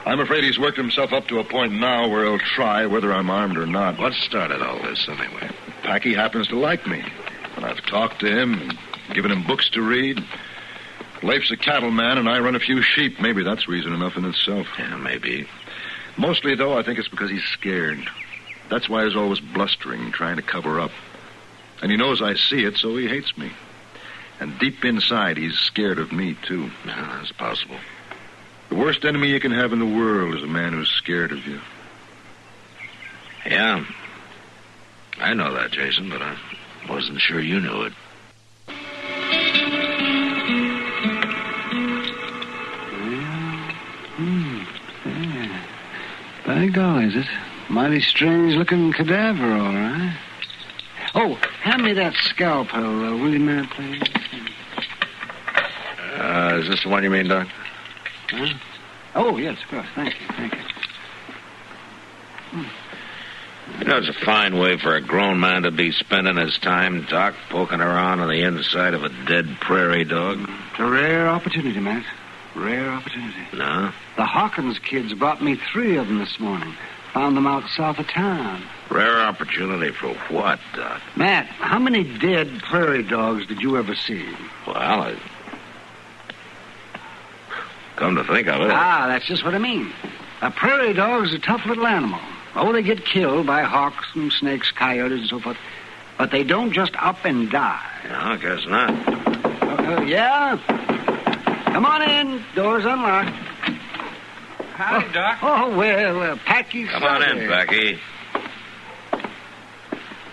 Speaker 13: I'm afraid he's worked himself up to a point now where he'll try, whether I'm armed or not.
Speaker 2: What started all this, anyway?
Speaker 13: Packy happens to like me. And I've talked to him and given him books to read. Leif's a cattleman, and I run a few sheep. Maybe that's reason enough in itself.
Speaker 2: Yeah, maybe.
Speaker 13: Mostly, though, I think it's because he's scared. That's why he's always blustering, trying to cover up. And he knows I see it, so he hates me. And deep inside, he's scared of me, too.
Speaker 2: Yeah, that's possible.
Speaker 13: The worst enemy you can have in the world is a man who's scared of you.
Speaker 2: Yeah. I know that, Jason, but I wasn't sure you knew it.
Speaker 18: By golly, is it? Mighty strange-looking cadaver, all right. Oh, hand me that scalpel, will you, man, please?
Speaker 2: Is this the one you mean, Doc?
Speaker 18: Huh? Oh, yes, of course. Thank you.
Speaker 2: You know, it's a fine way for a grown man to be spending his time, Doc, poking around on the inside of a dead prairie dog.
Speaker 18: It's a rare opportunity, Matt. Rare opportunity.
Speaker 2: No?
Speaker 18: The Hawkins kids brought me 3 of them this morning. Found them out south of town.
Speaker 2: Rare opportunity for what, Doc?
Speaker 18: Matt, how many dead prairie dogs did you ever see?
Speaker 2: Well, come to think of it.
Speaker 18: That's just what I mean. A prairie dog is a tough little animal. Oh, they get killed by hawks and snakes, coyotes, and so forth. But they don't just up and die.
Speaker 2: No, I guess not.
Speaker 18: Yeah? Come on in. Door's unlocked.
Speaker 9: Howdy, Doc.
Speaker 18: Oh, well, Packy's...
Speaker 2: Come on in, Packy.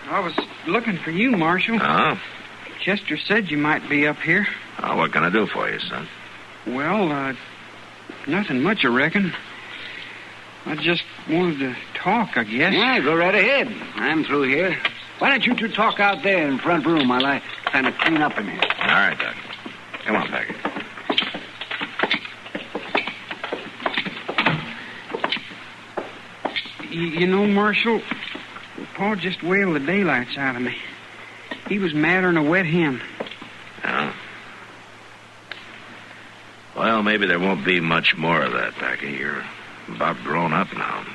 Speaker 9: I was looking for you, Marshal.
Speaker 2: Oh?
Speaker 9: Chester said you might be up here.
Speaker 2: Oh, what can I do for you, son?
Speaker 9: Well, nothing much, I reckon. I just wanted to talk, I guess.
Speaker 18: Yeah, go right ahead. I'm through here. Why don't you two talk out there in the front room while I kind of clean up in here?
Speaker 2: All right, Doc. Come on, Packy.
Speaker 9: You know, Marshal, Pa just wailed the daylights out of me. He was madder than a wet hen.
Speaker 2: Oh? Well, maybe there won't be much more of that, Packy. You're about grown up now.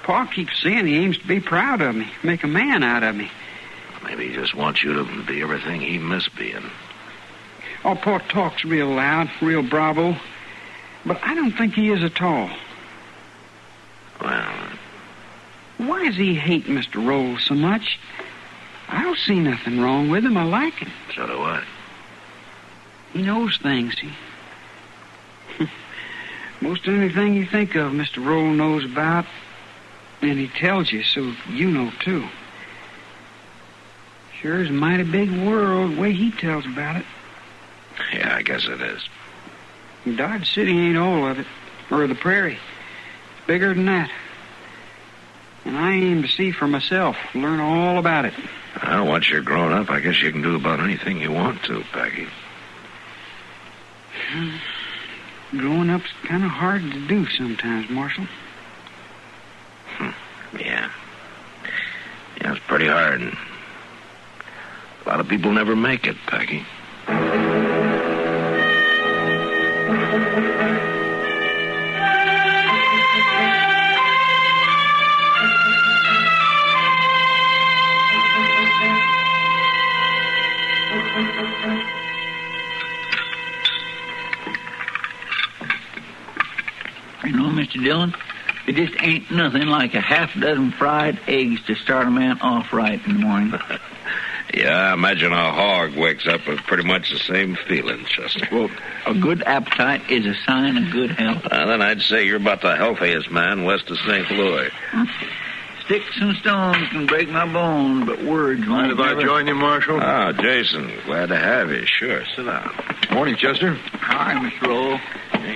Speaker 9: Pa keeps saying he aims to be proud of me, make a man out of me.
Speaker 2: Maybe he just wants you to be everything he missed being.
Speaker 9: Oh, Pa talks real loud, real bravo. But I don't think he is at all.
Speaker 2: Well...
Speaker 9: Why does he hate Mr. Rolls so much? I don't see nothing wrong with him. I like him.
Speaker 2: So do I.
Speaker 9: He knows things. Most anything you think of, Mr. Roll knows about, and he tells you, so you know, too. Sure is a mighty big world, the way he tells about it.
Speaker 2: Yeah, I guess it is.
Speaker 9: Dodge City ain't all of it, or the prairie. It's bigger than that. And I aim to see for myself, learn all about it.
Speaker 2: Well, once you're grown up, I guess you can do about anything you want to, Packy.
Speaker 9: Growing up's kind of hard to do sometimes, Marshal.
Speaker 2: Yeah. Yeah, it's pretty hard. And a lot of people never make it, Packy.
Speaker 8: You know, Mr. Dillon, it just ain't nothing like a half-dozen fried eggs to start a man off right in the morning.
Speaker 2: Yeah, I imagine a hog wakes up with pretty much the same feeling, Chester.
Speaker 8: Well, a good appetite is a sign of good health.
Speaker 2: Then I'd say you're about the healthiest man west of St. Louis.
Speaker 8: Sticks and stones can break my bones, but words won't.
Speaker 13: Mind if I join you, Marshal?
Speaker 2: Oh, Jason, glad to have you. Sure, sit down.
Speaker 13: Morning, Chester.
Speaker 8: Hi, Mr. Roll.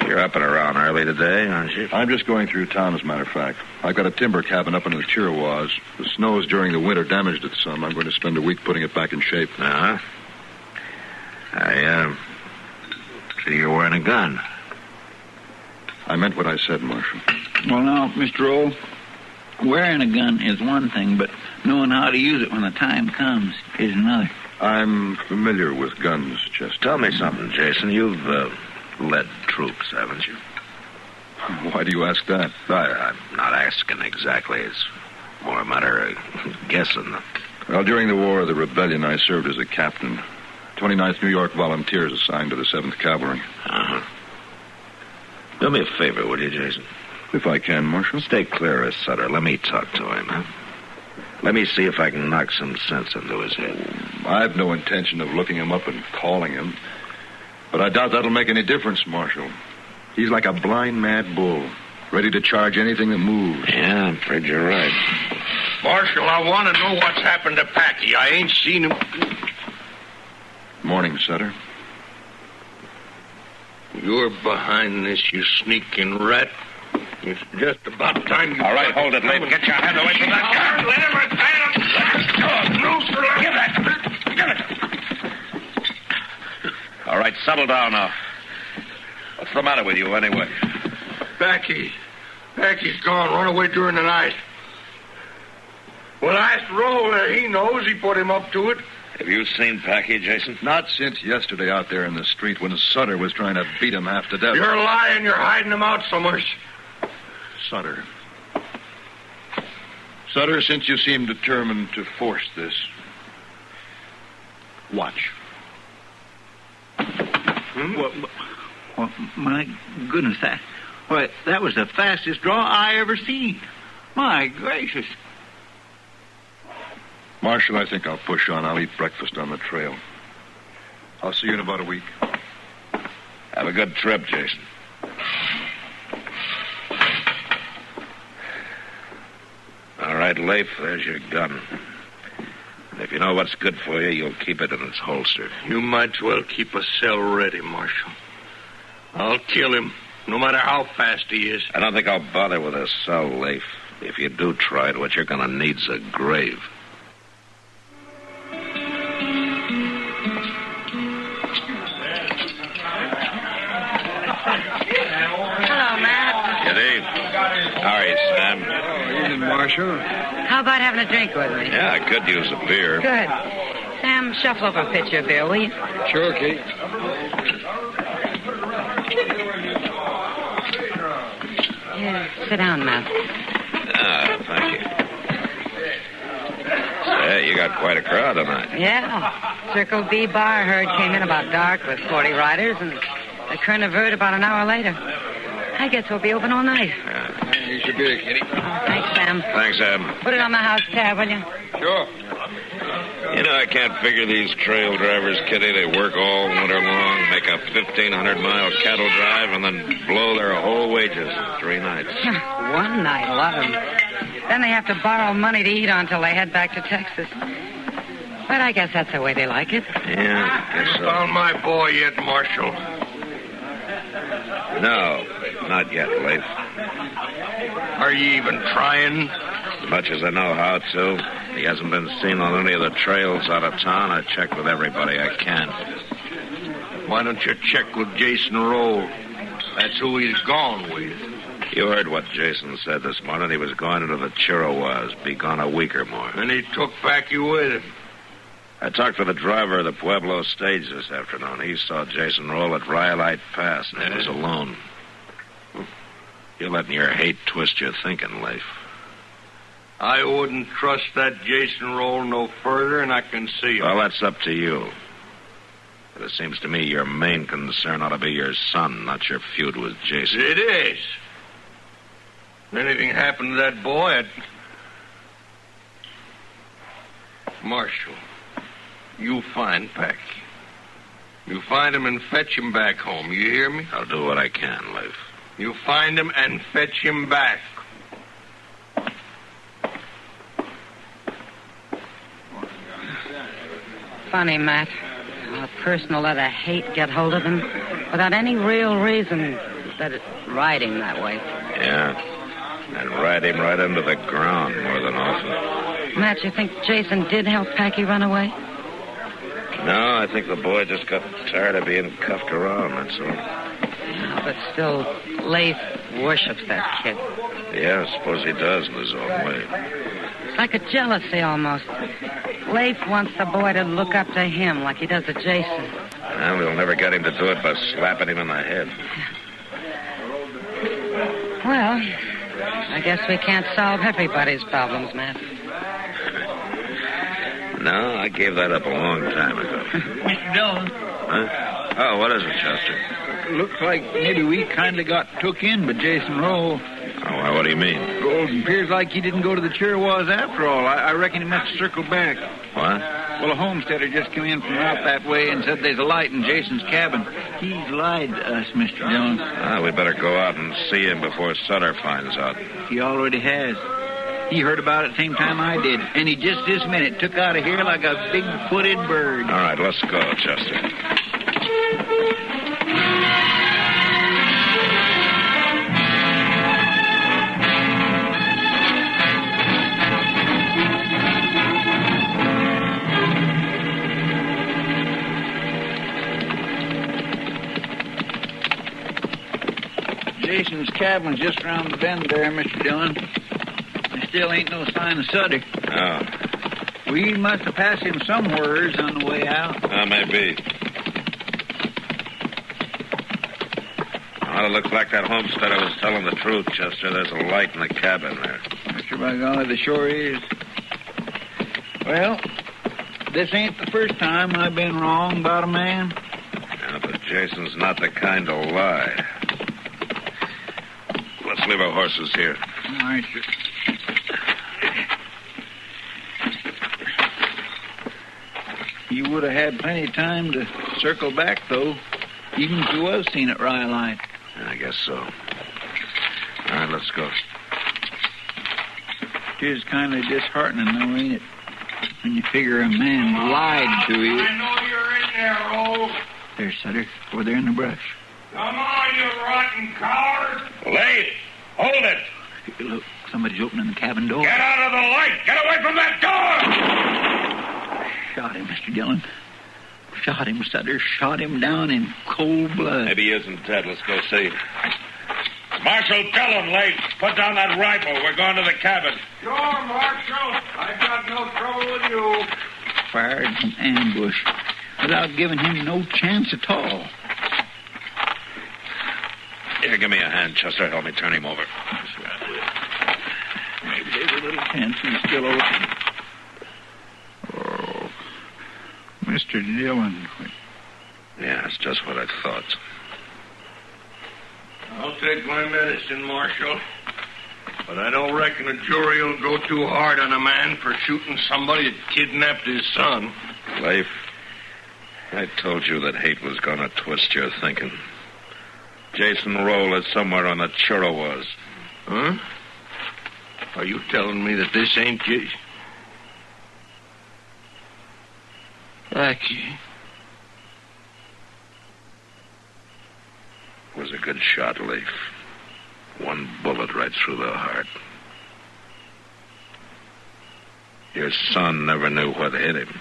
Speaker 2: You're up and around early today, aren't you?
Speaker 13: I'm just going through town, as a matter of fact. I've got a timber cabin up in the Chiricahua. The snows during the winter damaged it some. I'm going to spend a week putting it back in shape.
Speaker 2: Uh-huh. I see you're wearing a gun.
Speaker 13: I meant what I said, Marshal.
Speaker 8: Well, now, Mr. Roll, wearing a gun is one thing, but knowing how to use it when the time comes is another.
Speaker 13: I'm familiar with guns, Chester.
Speaker 2: Tell me something, Jason. You've led troops, haven't you?
Speaker 13: Why do you ask that?
Speaker 2: I'm not asking exactly. It's more a matter of guessing.
Speaker 13: Well, during the War of the Rebellion, I served as a captain. 29th New York Volunteers assigned to the 7th Cavalry.
Speaker 2: Uh-huh. Do me a favor, would you, Jason?
Speaker 13: If I can, Marshal.
Speaker 2: Stay clear of Sutter. Let me talk to him, huh? Let me see if I can knock some sense into his head.
Speaker 13: I've no intention of looking him up and calling him. But I doubt that'll make any difference, Marshal. He's like a blind, mad bull, ready to charge anything that moves.
Speaker 2: Yeah, I'm afraid you're right.
Speaker 14: Marshal, I want to know what's happened to Packy. I ain't seen him.
Speaker 13: Morning, Sutter.
Speaker 14: You're behind this, you sneaking rat. It's just about time you...
Speaker 2: All right, hold it, Laban. Get your hand away from that gun.
Speaker 14: Let him
Speaker 2: Give it. All right, settle down now. What's the matter with you, anyway?
Speaker 14: Packy's gone. Run away during the night. Well, ask Roll. He knows. He put him up to it.
Speaker 2: Have you seen Packy, Jason?
Speaker 13: Not since yesterday out there in the street when Sutter was trying to beat him half to death.
Speaker 14: You're lying. You're hiding him out somewhere.
Speaker 13: Sutter, since you seem determined to force this, watch.
Speaker 8: Well, my goodness, that was the fastest draw I ever seen. My gracious.
Speaker 13: Marshal, I think I'll push on. I'll eat breakfast on the trail. I'll see you in about a week.
Speaker 2: Have a good trip, Jason. All right, Leif, there's your gun. And if you know what's good for you, you'll keep it in its holster.
Speaker 14: You might as well keep a cell ready, Marshal. I'll kill him, no matter how fast he is.
Speaker 2: I don't think I'll bother with a cell, Leif. If you do try it, what you're going to need's a grave.
Speaker 5: Hello, Matt.
Speaker 2: Good evening. How are you, Sam?
Speaker 9: Evening, Marshal.
Speaker 5: How about having a drink with me?
Speaker 2: Yeah, I could use a beer.
Speaker 5: Good. Sam, shuffle over a pitcher of beer, will you?
Speaker 9: Sure, Kate.
Speaker 5: Here, sit down, Matt.
Speaker 2: Ah, thank you. Say, you got quite a crowd tonight.
Speaker 5: Yeah. Circle B bar herd came in about dark with 40 riders, and the Carnivert about an hour later. I guess we'll be open all night.
Speaker 9: Here's your beer, Kitty.
Speaker 5: Thanks, Sam.
Speaker 2: Thanks, Sam.
Speaker 5: Put it on my house tab, will you?
Speaker 9: Sure.
Speaker 2: You know, I can't figure these trail drivers, Kitty. They work all winter long, make a 1,500-mile cattle drive, and then blow their whole wages in 3 nights.
Speaker 5: One night, a lot of them. Then they have to borrow money to eat on until they head back to Texas. But I guess that's the way they like it.
Speaker 2: Yeah, I guess so.
Speaker 14: Found my boy yet, Marshal?
Speaker 2: No, not yet, Leif.
Speaker 14: Are you even trying?
Speaker 2: As much as I know how to. He hasn't been seen on any of the trails out of town. I checked with everybody I can.
Speaker 14: Why don't you check with Jason Roll? That's who he's gone with.
Speaker 2: You heard what Jason said this morning. He was going into the Chiricahua. Be gone a week or more.
Speaker 14: And he took Packy with him.
Speaker 2: I talked to the driver of the Pueblo stage this afternoon. He saw Jason Roll at Rhyolite Pass, and he was alone. You're letting your hate twist your thinking, Leif.
Speaker 14: I wouldn't trust that Jason Roll no further, and I can see him.
Speaker 2: Well, that's up to you. But it seems to me your main concern ought to be your son, not your feud with Jason.
Speaker 14: It is. If anything happened to that boy, Marshal, you find Packy. You find him and fetch him back home. You hear me?
Speaker 2: I'll do what I can, Leif.
Speaker 14: You find him and fetch him back.
Speaker 5: Funny, Matt. A person will let a hate get hold of him without any real reason that it's riding that way.
Speaker 2: Yeah. And ride him right into the ground more than often.
Speaker 5: Matt, you think Jason did help Packy run away?
Speaker 2: No, I think the boy just got tired of being cuffed around, that's all.
Speaker 5: No, but still, Leif worships that kid.
Speaker 2: Yeah, I suppose he does in his own way.
Speaker 5: It's like a jealousy, almost. Leif wants the boy to look up to him like he does to Jason.
Speaker 2: Well, we'll never get him to do it by slapping him in the head.
Speaker 5: Well, I guess we can't solve everybody's problems, Matt.
Speaker 2: No, I gave that up a long time ago.
Speaker 8: Mr. Dillon.
Speaker 2: Huh? Oh, what is it, Chester?
Speaker 8: Looks like maybe we kindly got took in by Jason Roll.
Speaker 2: Oh, what do you mean?
Speaker 8: Well, it appears like he didn't go to the Chiricahua after all. I reckon he must have circled back.
Speaker 2: What?
Speaker 8: Well, a homesteader just came in from out that way and said there's a light in Jason's cabin. He's lied to us, Mr. Dillon.
Speaker 2: We better go out and see him before Sutter finds out.
Speaker 8: He already has. He heard about it the same time I did, and he just this minute took out of here like a big-footed bird.
Speaker 2: All right, let's go, Chester.
Speaker 8: cabin's just around the bend there, Mr. Dillon. There still ain't no sign of Sutter.
Speaker 2: Oh.
Speaker 8: We must have passed him somewheres on the way out.
Speaker 2: Maybe. Well, it looks like that homesteader was telling the truth, Chester. There's a light in the cabin there.
Speaker 8: Mr. By golly, there sure is. Well, this ain't the first time I've been wrong about a man.
Speaker 2: Yeah, but Jason's not the kind to lie. Let's leave our horses here.
Speaker 8: All right, sir. You would have had plenty of time to circle back, though, even if you was seen at Rhyolite.
Speaker 2: I guess so. All right, let's go.
Speaker 8: It is kind of disheartening, though, ain't it? When you figure a man lied to you.
Speaker 14: I know you're in there, Rose.
Speaker 8: There's Sutter, over there in the brush.
Speaker 14: Come on, you rotten coward.
Speaker 2: Slade, hold it.
Speaker 8: Look, somebody's opening the cabin door.
Speaker 14: Get out of the light. Get away from that door.
Speaker 8: Shot him, Mr. Dillon. Shot him, Sutter. Shot him down in cold blood.
Speaker 2: Maybe he isn't dead. Let's go see.
Speaker 14: Marshal, tell him, Slade. Put down that rifle. We're going to the cabin. Sure, Marshal. I got no trouble with you.
Speaker 8: Fired from ambush without giving him no chance at all.
Speaker 2: Here, give me a hand, Chester. Help me turn him over.
Speaker 8: Maybe there's a little chance he's still open. Oh, Mr. Dillon.
Speaker 2: Yeah, it's just what I thought.
Speaker 14: I'll take my medicine, Marshal. But I don't reckon a jury will go too hard on a man for shooting somebody that kidnapped his son.
Speaker 2: Leif, I told you that hate was going to twist your thinking. Jason Roll is somewhere on the Chirrawas.
Speaker 14: Huh? Are you telling me that this ain't Jason?
Speaker 8: Blackie.
Speaker 2: Was a good shot, Leif. One bullet right through the heart. Your son never knew what hit him.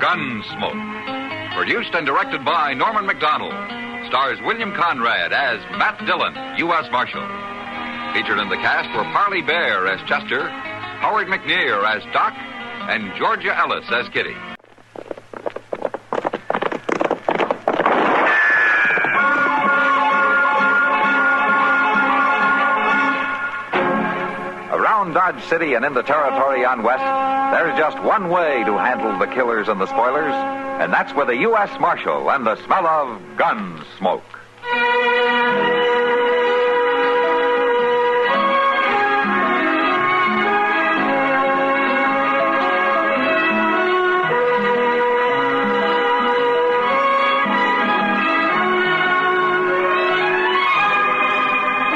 Speaker 1: Gunsmoke. Produced and directed by Norman McDonald. Stars William Conrad as Matt Dillon, U.S. Marshal. Featured in the cast were Parley Bear as Chester, Howard McNear as Doc, and Georgia Ellis as Kitty. Around Dodge City and in the territory on West, there's just one way to handle the killers and the spoilers, and that's with a U.S. Marshal and the smell of Gunsmoke.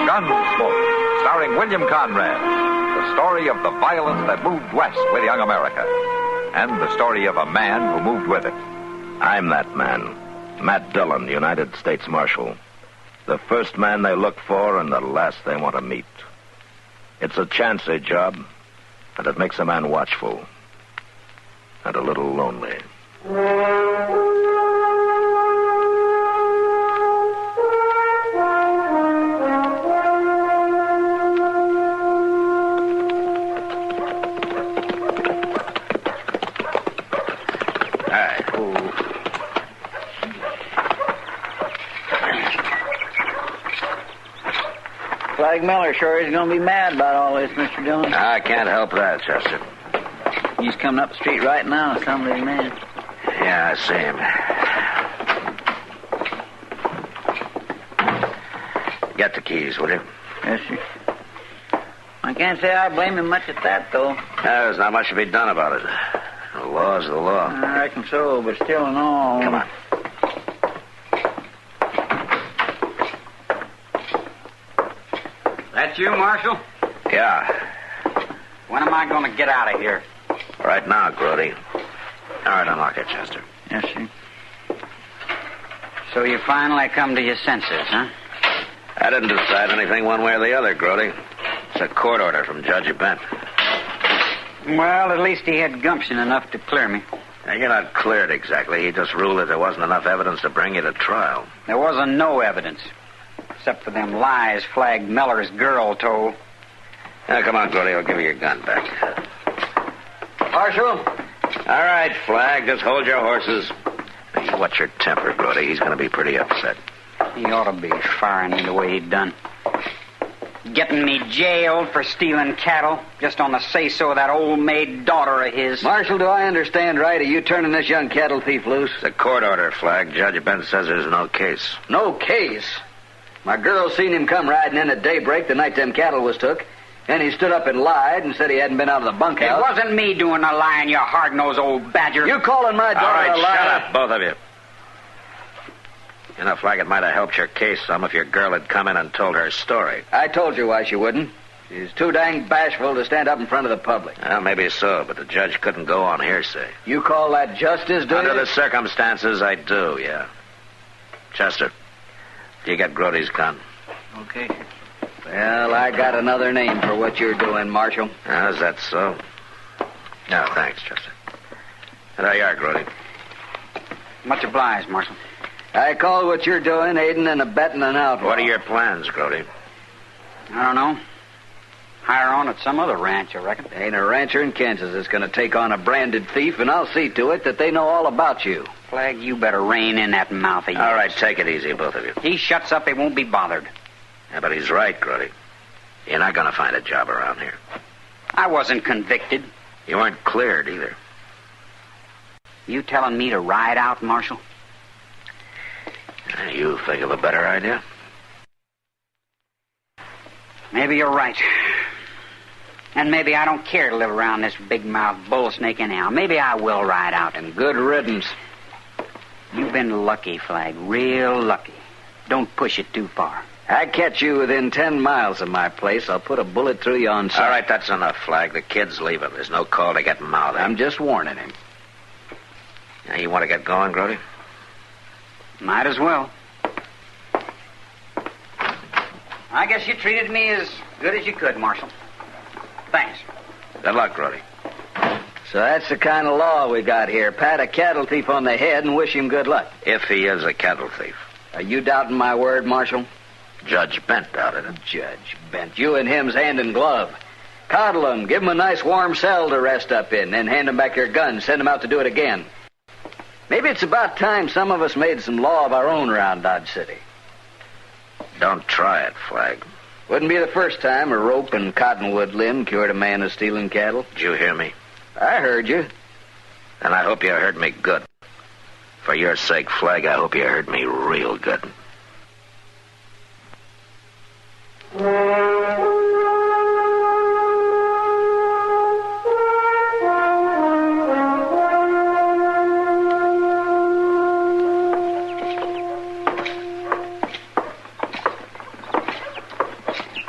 Speaker 1: Gunsmoke, starring William Conrad. The story of the violence that moved west with young America. And the story of a man who moved with it.
Speaker 2: I'm that man. Matt Dillon, United States Marshal. The first man they look for and the last they want to meet. It's a chancy job, and it makes a man watchful. And a little lonely.
Speaker 7: Flag Miller sure is going to be mad about all this, Mr. Dillon.
Speaker 2: I can't help that, Chester.
Speaker 7: He's coming up the street right now, some of his men.
Speaker 2: Yeah, I see him. Get the keys, will you?
Speaker 7: Yes, sir. I can't say I blame him much at that, though.
Speaker 2: There's not much to be done about it. The law's the law.
Speaker 7: I reckon so, but still and all...
Speaker 2: Come on.
Speaker 6: That you, Marshal?
Speaker 2: Yeah.
Speaker 6: When am I going to get out of here?
Speaker 2: Right now, Grody. All right, unlock it, Chester.
Speaker 7: Yes, sir.
Speaker 6: So you finally come to your senses, huh?
Speaker 2: I didn't decide anything one way or the other, Grody. It's a court order from Judge Bent.
Speaker 6: Well, at least he had gumption enough to clear me.
Speaker 2: Now, you're not cleared exactly. He just ruled that there wasn't enough evidence to bring you to trial.
Speaker 6: There wasn't no evidence. Except for them lies Flag Miller's girl told.
Speaker 2: Now, come on, Grody. I'll give you your gun back.
Speaker 7: Marshal?
Speaker 2: All right, Flag. Just hold your horses. Now, you watch your temper, Grody. He's going to be pretty upset.
Speaker 6: He ought to be firing me the way he done. Getting me jailed for stealing cattle just on the say-so of that old maid daughter of his.
Speaker 7: Marshal, do I understand right? Are you turning this young cattle thief loose?
Speaker 2: It's a court order, Flag. Judge Bent says there's no case.
Speaker 7: No case? My girl seen him come riding in at daybreak the night them cattle was took, and he stood up and lied and said he hadn't been out of the bunkhouse.
Speaker 6: It wasn't me doing the lying, you hard-nosed old badger.
Speaker 7: You calling my daughter
Speaker 2: All right,
Speaker 7: a liar?
Speaker 2: shut up, both of you. You know, Flag, it might have helped your case some if your girl had come in and told her story.
Speaker 7: I told you why she wouldn't. She's too dang bashful to stand up in front of the public.
Speaker 2: Well, maybe so, but the judge couldn't go on hearsay.
Speaker 7: You call that justice, do you?
Speaker 2: Under the circumstances, I do, yeah. Chester, do you get Grody's gun?
Speaker 7: Okay. Well, I got another name for what you're doing, Marshal.
Speaker 2: Oh, is that so? No, thanks, Chester. And there you are, Grody.
Speaker 6: Much obliged, Marshal.
Speaker 7: I call what you're doing aiding and abetting an outlaw.
Speaker 2: What are your plans, Grody?
Speaker 6: I don't know. Hire on at some other ranch, I reckon.
Speaker 7: Ain't a rancher in Kansas that's going to take on a branded thief, and I'll see to it that they know all about you.
Speaker 6: Flag, you better rein in that mouth of yours.
Speaker 2: All right, take it easy, both of you.
Speaker 6: He shuts up, he won't be bothered.
Speaker 2: Yeah, but he's right, Grody. You're not going to find a job around here.
Speaker 6: I wasn't convicted.
Speaker 2: You weren't cleared, either.
Speaker 6: You telling me to ride out, Marshal?
Speaker 2: You think of a better idea?
Speaker 6: Maybe you're right. And maybe I don't care to live around this big-mouthed bull snake anyhow. Maybe I will ride out.
Speaker 7: And good riddance.
Speaker 6: You've been lucky, Flag. Real lucky. Don't push it too far.
Speaker 7: I catch you within 10 miles of my place, I'll put a bullet through you on sight.
Speaker 2: All right, that's enough, Flag. The kid's leaving. There's no call to get mouthy.
Speaker 7: I'm just warning him.
Speaker 2: Now, you want to get going, Grody?
Speaker 6: Might as well. I guess you treated me as good as you could, Marshal. Thanks.
Speaker 2: Good luck, Grody.
Speaker 7: So that's the kind of law we got here. Pat a cattle thief on the head and wish him good luck.
Speaker 2: If he is a cattle thief.
Speaker 7: Are you doubting my word, Marshal?
Speaker 2: Judge Bent doubted it.
Speaker 7: Judge Bent. You and him's hand in glove. Coddle him. Give him a nice warm cell to rest up in. Then hand him back your gun. Send him out to do it again. Maybe it's about time some of us made some law of our own around Dodge City.
Speaker 2: Don't try it, Flag.
Speaker 7: Wouldn't be the first time a rope and cottonwood limb cured a man of stealing cattle.
Speaker 2: Did you hear me?
Speaker 7: I heard you.
Speaker 2: And I hope you heard me good. For your sake, Flag, I hope you heard me real good.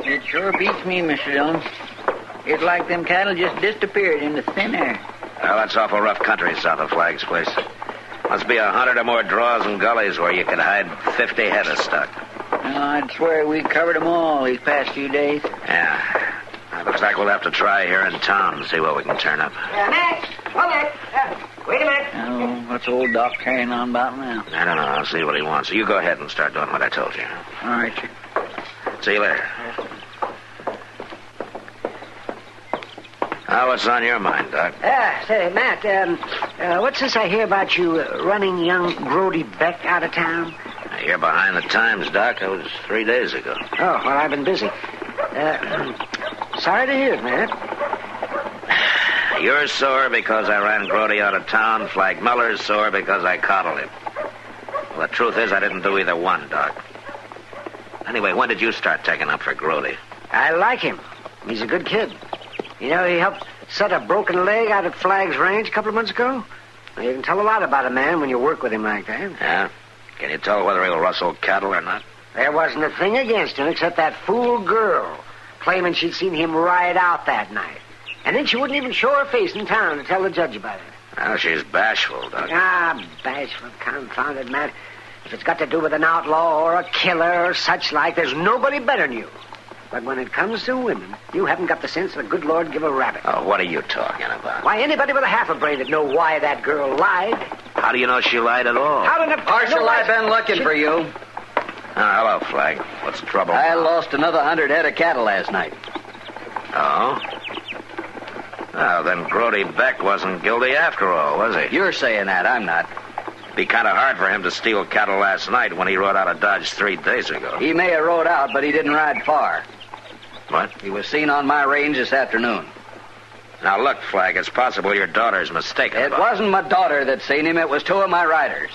Speaker 7: It sure beats me, Mr. Dillon. It's like them cattle just disappeared into thin air.
Speaker 2: Well, that's awful rough country south of Flag's place. Must be 100 or more draws and gullies where you could hide 50 head of stock.
Speaker 7: I'd swear we covered them all these past few days.
Speaker 2: Yeah. It looks like we'll have to try here in town and see what we can turn up.
Speaker 11: Max, hold it. Wait a minute.
Speaker 7: Oh, what's old Doc carrying on about now?
Speaker 2: I don't know. I'll see what he wants. You go ahead and start doing what I told you.
Speaker 7: All right, sir.
Speaker 2: See you later. What's on your mind, Doc?
Speaker 18: Say, Matt, what's this I hear about you running young Grody Beck out of town?
Speaker 2: You're behind the times, Doc. That was 3 days ago.
Speaker 18: Oh, well, I've been busy. Sorry to hear it, Matt.
Speaker 2: You're sore because I ran Grody out of town. Flag Miller's sore because I coddled him. Well, the truth is I didn't do either one, Doc. Anyway, when did you start taking up for Grody?
Speaker 18: I like him. He's a good kid. You know, he helped set a broken leg out at Flag's ranch a couple of months ago. Well, you can tell a lot about a man when you work with him like that.
Speaker 2: Yeah? Can you tell whether he'll rustle cattle or not?
Speaker 18: There wasn't a thing against him except that fool girl claiming she'd seen him ride out that night. And then she wouldn't even show her face in town to tell the judge about it.
Speaker 2: Well, she's bashful, Doc.
Speaker 18: Bashful, confounded man. If it's got to do with an outlaw or a killer or such like, there's nobody better than you. But when it comes to women, you haven't got the sense the good Lord give a rabbit.
Speaker 2: Oh, what are you talking about?
Speaker 18: Why, anybody with a half a brain would know why that girl lied.
Speaker 2: How do you know she lied at all?
Speaker 18: How did
Speaker 6: Marshal, I've been looking for you.
Speaker 2: Hello, Flag. What's the trouble?
Speaker 6: I lost another 100 head of cattle last night.
Speaker 2: Oh? Well, then Grody Beck wasn't guilty after all, was he?
Speaker 6: You're saying that. I'm not.
Speaker 2: Be kind of hard for him to steal cattle last night when he rode out of Dodge 3 days ago.
Speaker 6: He may have rode out, but he didn't ride far.
Speaker 2: What?
Speaker 6: He was seen on my range this afternoon.
Speaker 2: Now, look, Flag, it's possible your daughter's mistaken.
Speaker 6: It wasn't my daughter that seen him. It was 2 of my riders.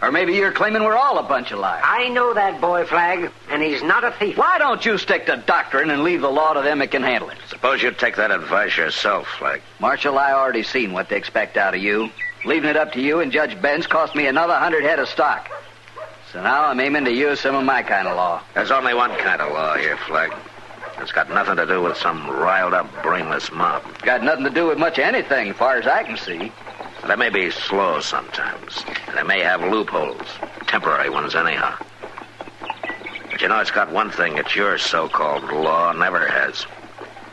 Speaker 6: Or maybe you're claiming we're all a bunch of liars.
Speaker 18: I know that boy, Flag, and he's not a thief.
Speaker 6: Why don't you stick to doctrine and leave the law to them that can handle it?
Speaker 2: Suppose you take that advice yourself, Flag.
Speaker 6: Marshal, I already seen what they expect out of you. Leaving it up to you and Judge Benz cost me another 100 head of stock. So now I'm aiming to use some of my kind of law.
Speaker 2: There's only one kind of law here, Flag. It's got nothing to do with some riled-up, brainless mob.
Speaker 6: Got nothing to do with much of anything, as far as I can see.
Speaker 2: They may be slow sometimes. They may have loopholes. Temporary ones, anyhow. But you know, it's got one thing that your so-called law never has.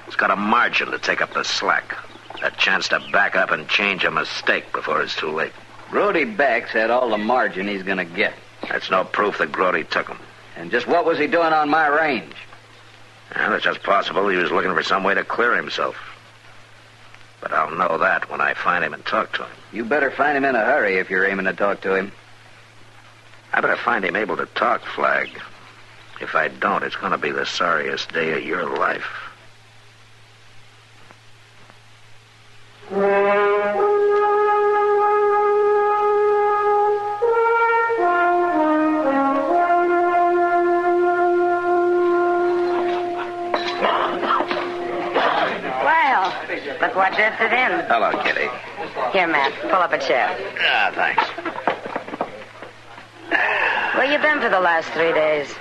Speaker 2: It's got a margin to take up the slack. A chance to back up and change a mistake before it's too late.
Speaker 6: Grody Beck's had all the margin he's going to get.
Speaker 2: That's no proof that Grody took him.
Speaker 6: And just what was he doing on my range?
Speaker 2: Well, it's just possible he was looking for some way to clear himself. But I'll know that when I find him and talk to him.
Speaker 6: You better find him in a hurry if you're aiming to talk to him.
Speaker 2: I better find him able to talk, Flag. If I don't, it's going to be the sorriest day of your life.
Speaker 5: Look what drifted in.
Speaker 2: Hello, Kitty.
Speaker 5: Here, Matt, pull up a chair.
Speaker 2: Thanks.
Speaker 5: Where you been for the last 3 days?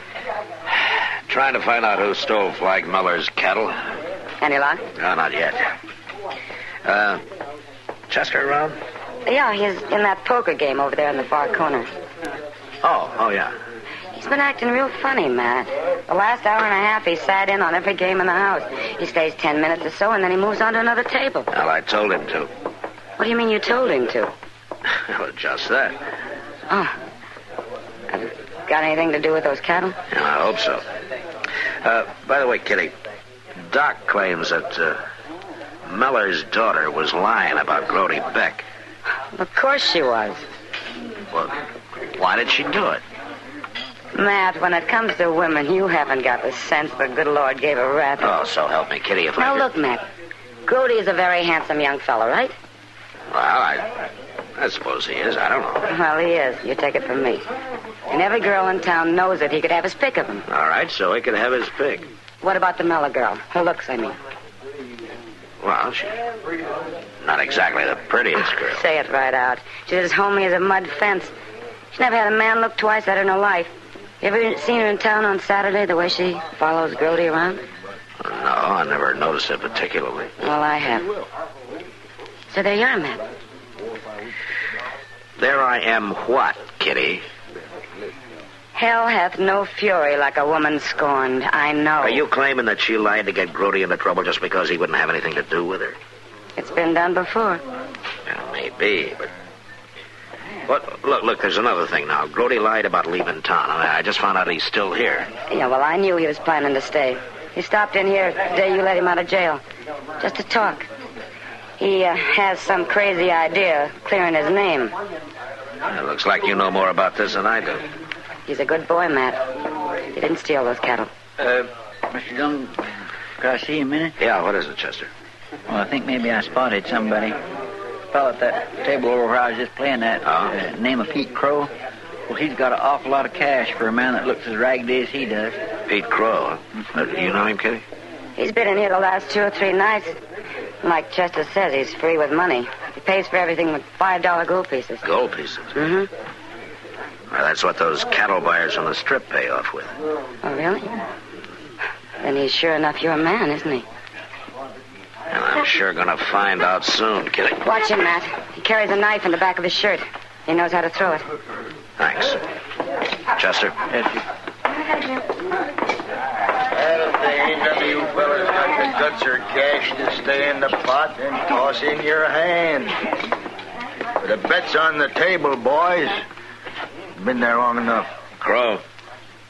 Speaker 2: Trying to find out who stole Flag Miller's cattle.
Speaker 5: Any luck?
Speaker 2: No, not yet. Chester around?
Speaker 5: Yeah, he's in that poker game over there in the far corner.
Speaker 2: Oh, yeah.
Speaker 5: He's been acting real funny, Matt. The last hour and a half, he sat in on every game in the house. He stays 10 minutes or so, and then he moves on to another table.
Speaker 2: Well, I told him to.
Speaker 5: What do you mean you told him to?
Speaker 2: Well, just that.
Speaker 5: Oh. Got anything to do with those cattle?
Speaker 2: Yeah, I hope so. By the way, Kitty, Doc claims that Miller's daughter was lying about Grody Beck.
Speaker 5: Of course she was.
Speaker 2: Well, why did she do it?
Speaker 5: Matt, when it comes to women, you haven't got the sense the good Lord gave a rabbit.
Speaker 2: Oh, so help me, Kitty, if
Speaker 5: now,
Speaker 2: I...
Speaker 5: look, Matt. Grody is a very handsome young fellow, right?
Speaker 2: Well, I suppose he is. I don't know.
Speaker 5: Well, he is. You take it from me. And every girl in town knows that he could have his pick of him.
Speaker 2: All right, so he could have his pick.
Speaker 5: What about the Miller girl? Her looks, I mean.
Speaker 2: Well, she's not exactly the prettiest girl.
Speaker 5: Say it right out. She's as homely as a mud fence. She's never had a man look twice at her in her life. You ever seen her in town on Saturday, the way she follows Grody around?
Speaker 2: No, I never noticed it particularly.
Speaker 5: Well, I have. So there you are, Matt.
Speaker 2: There I am what, Kitty?
Speaker 5: Hell hath no fury like a woman scorned. I know.
Speaker 2: Are you claiming that she lied to get Grody into trouble just because he wouldn't have anything to do with her?
Speaker 5: It's been done before.
Speaker 2: Well, maybe, but... Look, there's another thing now. Grody lied about leaving town. I just found out he's still here.
Speaker 5: Yeah, well, I knew he was planning to stay. He stopped in here the day you let him out of jail, just to talk. He has some crazy idea of clearing his name.
Speaker 2: It looks like you know more about this than I do.
Speaker 5: He's a good boy, Matt. He didn't steal those cattle.
Speaker 8: Mr. Dillon, could I see you a minute?
Speaker 2: Yeah, what is it, Chester?
Speaker 8: Well, I think maybe I spotted somebody. Fellow at that table over where I was just playing that, name of Pete Crow. Well, he's got an awful lot of cash for a man that looks as raggedy as he does.
Speaker 2: Pete Crow, huh? Do you know him, Kitty?
Speaker 5: He's been in here the last 2 or 3 nights. Like Chester says, he's free with money. He pays for everything with $5 gold pieces.
Speaker 2: Gold pieces?
Speaker 5: Mm-hmm.
Speaker 2: Well, that's what those cattle buyers on the strip pay off with.
Speaker 5: Oh, really? Then he's sure enough your man, isn't he?
Speaker 2: And I'm sure gonna find out soon, Kitty.
Speaker 5: Watch him, Matt. He carries a knife in the back of his shirt. He knows how to throw it.
Speaker 2: Thanks. Chester?
Speaker 8: Yes, sir.
Speaker 15: Well, if they ain't none of you fellas got the guts or cash to stay in the pot, then toss in your hand. The bet's on the table, boys. Been there long enough.
Speaker 2: Crow,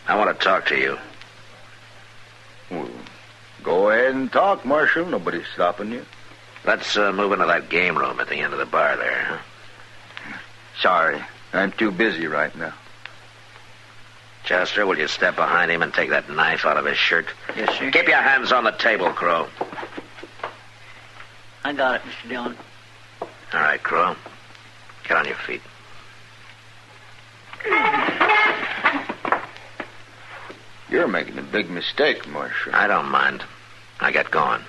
Speaker 2: I want to talk to you.
Speaker 15: Well, go ahead and talk, Marshal. Nobody's stopping you.
Speaker 2: Let's move into that game room at the end of the bar there, huh?
Speaker 15: Sorry, I'm too busy right now.
Speaker 2: Chester, will you step behind him and take that knife out of his shirt?
Speaker 8: Yes, sir.
Speaker 2: Keep your hands on the table, Crow.
Speaker 8: I got it, Mr. Dillon.
Speaker 2: All right, Crow. Get on your feet.
Speaker 15: You're making a big mistake, Marshal.
Speaker 2: I don't mind. I get going.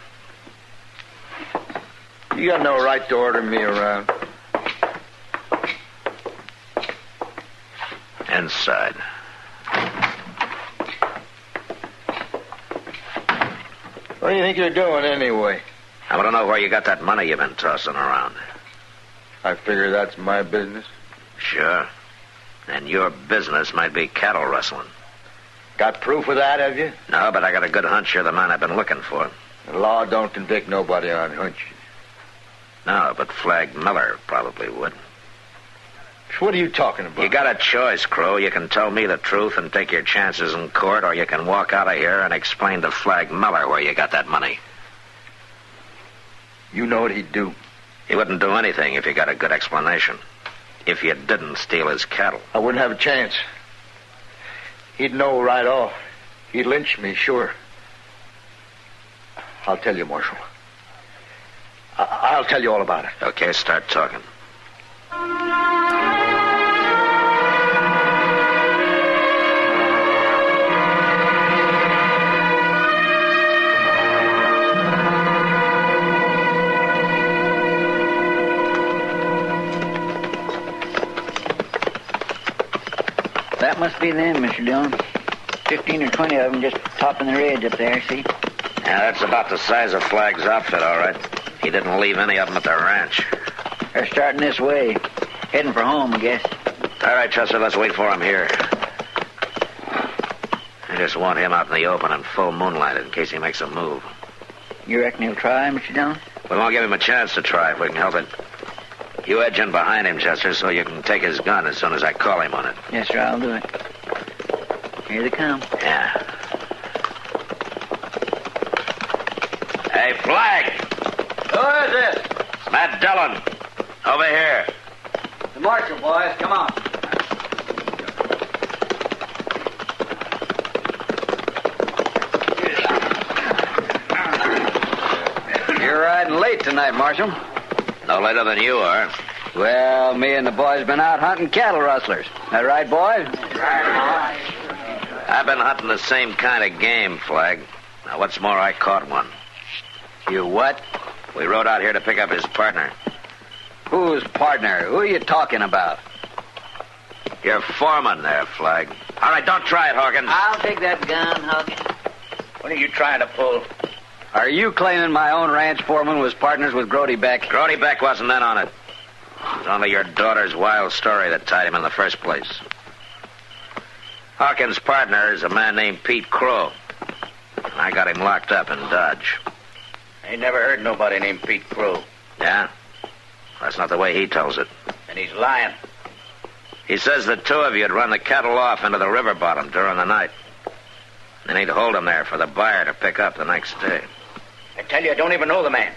Speaker 15: You got no right to order me around.
Speaker 2: Inside.
Speaker 15: What do you think you're doing, anyway?
Speaker 2: I want to know where you got that money you've been tossing around.
Speaker 15: I figure that's my business.
Speaker 2: Sure. And your business might be cattle rustling.
Speaker 15: Got proof of that, have you?
Speaker 2: No, but I got a good hunch you're the man I've been looking for.
Speaker 15: The law don't convict nobody on hunches.
Speaker 2: No, but Flag Miller probably would.
Speaker 15: What are you talking about?
Speaker 2: You got a choice, Crow. You can tell me the truth and take your chances in court, or you can walk out of here and explain to Flag Miller where you got that money.
Speaker 15: You know what he'd do.
Speaker 2: He wouldn't do anything if you got a good explanation. If you didn't steal his cattle.
Speaker 15: I wouldn't have a chance. He'd know right off. He'd lynch me, sure. I'll tell you, Marshal. I'll tell you all about it.
Speaker 2: Okay, start talking.
Speaker 8: That must be them, Mr. Dillon. 15 or 20 of them just topping the ridge up there, see?
Speaker 2: Yeah, that's about the size of Flag's outfit, all right. He didn't leave any of them at the ranch.
Speaker 8: They're starting this way. Heading for home, I guess.
Speaker 2: All right, Chester, let's wait for him here. I just want him out in the open in full moonlight in case he makes a move.
Speaker 8: You reckon he'll try, Mr. Dillon?
Speaker 2: We won't give him a chance to try if we can help it. You edge in behind him, Chester, so you can take his gun as soon as I call him on it.
Speaker 8: Yes, sir, I'll do it. Here they come.
Speaker 2: Yeah. Hey, Flag!
Speaker 6: Who is this?
Speaker 2: It's Matt Dillon. Over here.
Speaker 6: The marshal, boys. Come on.
Speaker 12: You're riding late tonight, Marshal.
Speaker 2: No later than you are.
Speaker 12: Well, me and the boys been out hunting cattle rustlers. That right, boys?
Speaker 2: I've been hunting the same kind of game, Flag. Now, what's more, I caught one.
Speaker 12: You what?
Speaker 2: We rode out here to pick up his partner.
Speaker 12: Whose partner? Who are you talking about?
Speaker 2: Your foreman there, Flag. All right, don't try it, Hawkins.
Speaker 8: I'll take that gun, Hawkins.
Speaker 2: What are you trying to pull?
Speaker 12: Are you claiming my own ranch foreman was partners with Grody Beck?
Speaker 2: Grody Beck wasn't in on it. It was only your daughter's wild story that tied him in the first place. Hawkins' partner is a man named Pete Crow. I got him locked up in Dodge.
Speaker 15: I ain't never heard nobody named Pete Crow.
Speaker 2: Yeah? That's not the way he tells it.
Speaker 15: And he's lying.
Speaker 2: He says the two of you had run the cattle off into the river bottom during the night. And he'd hold them there for the buyer to pick up the next day.
Speaker 15: I tell you, I don't even know the man.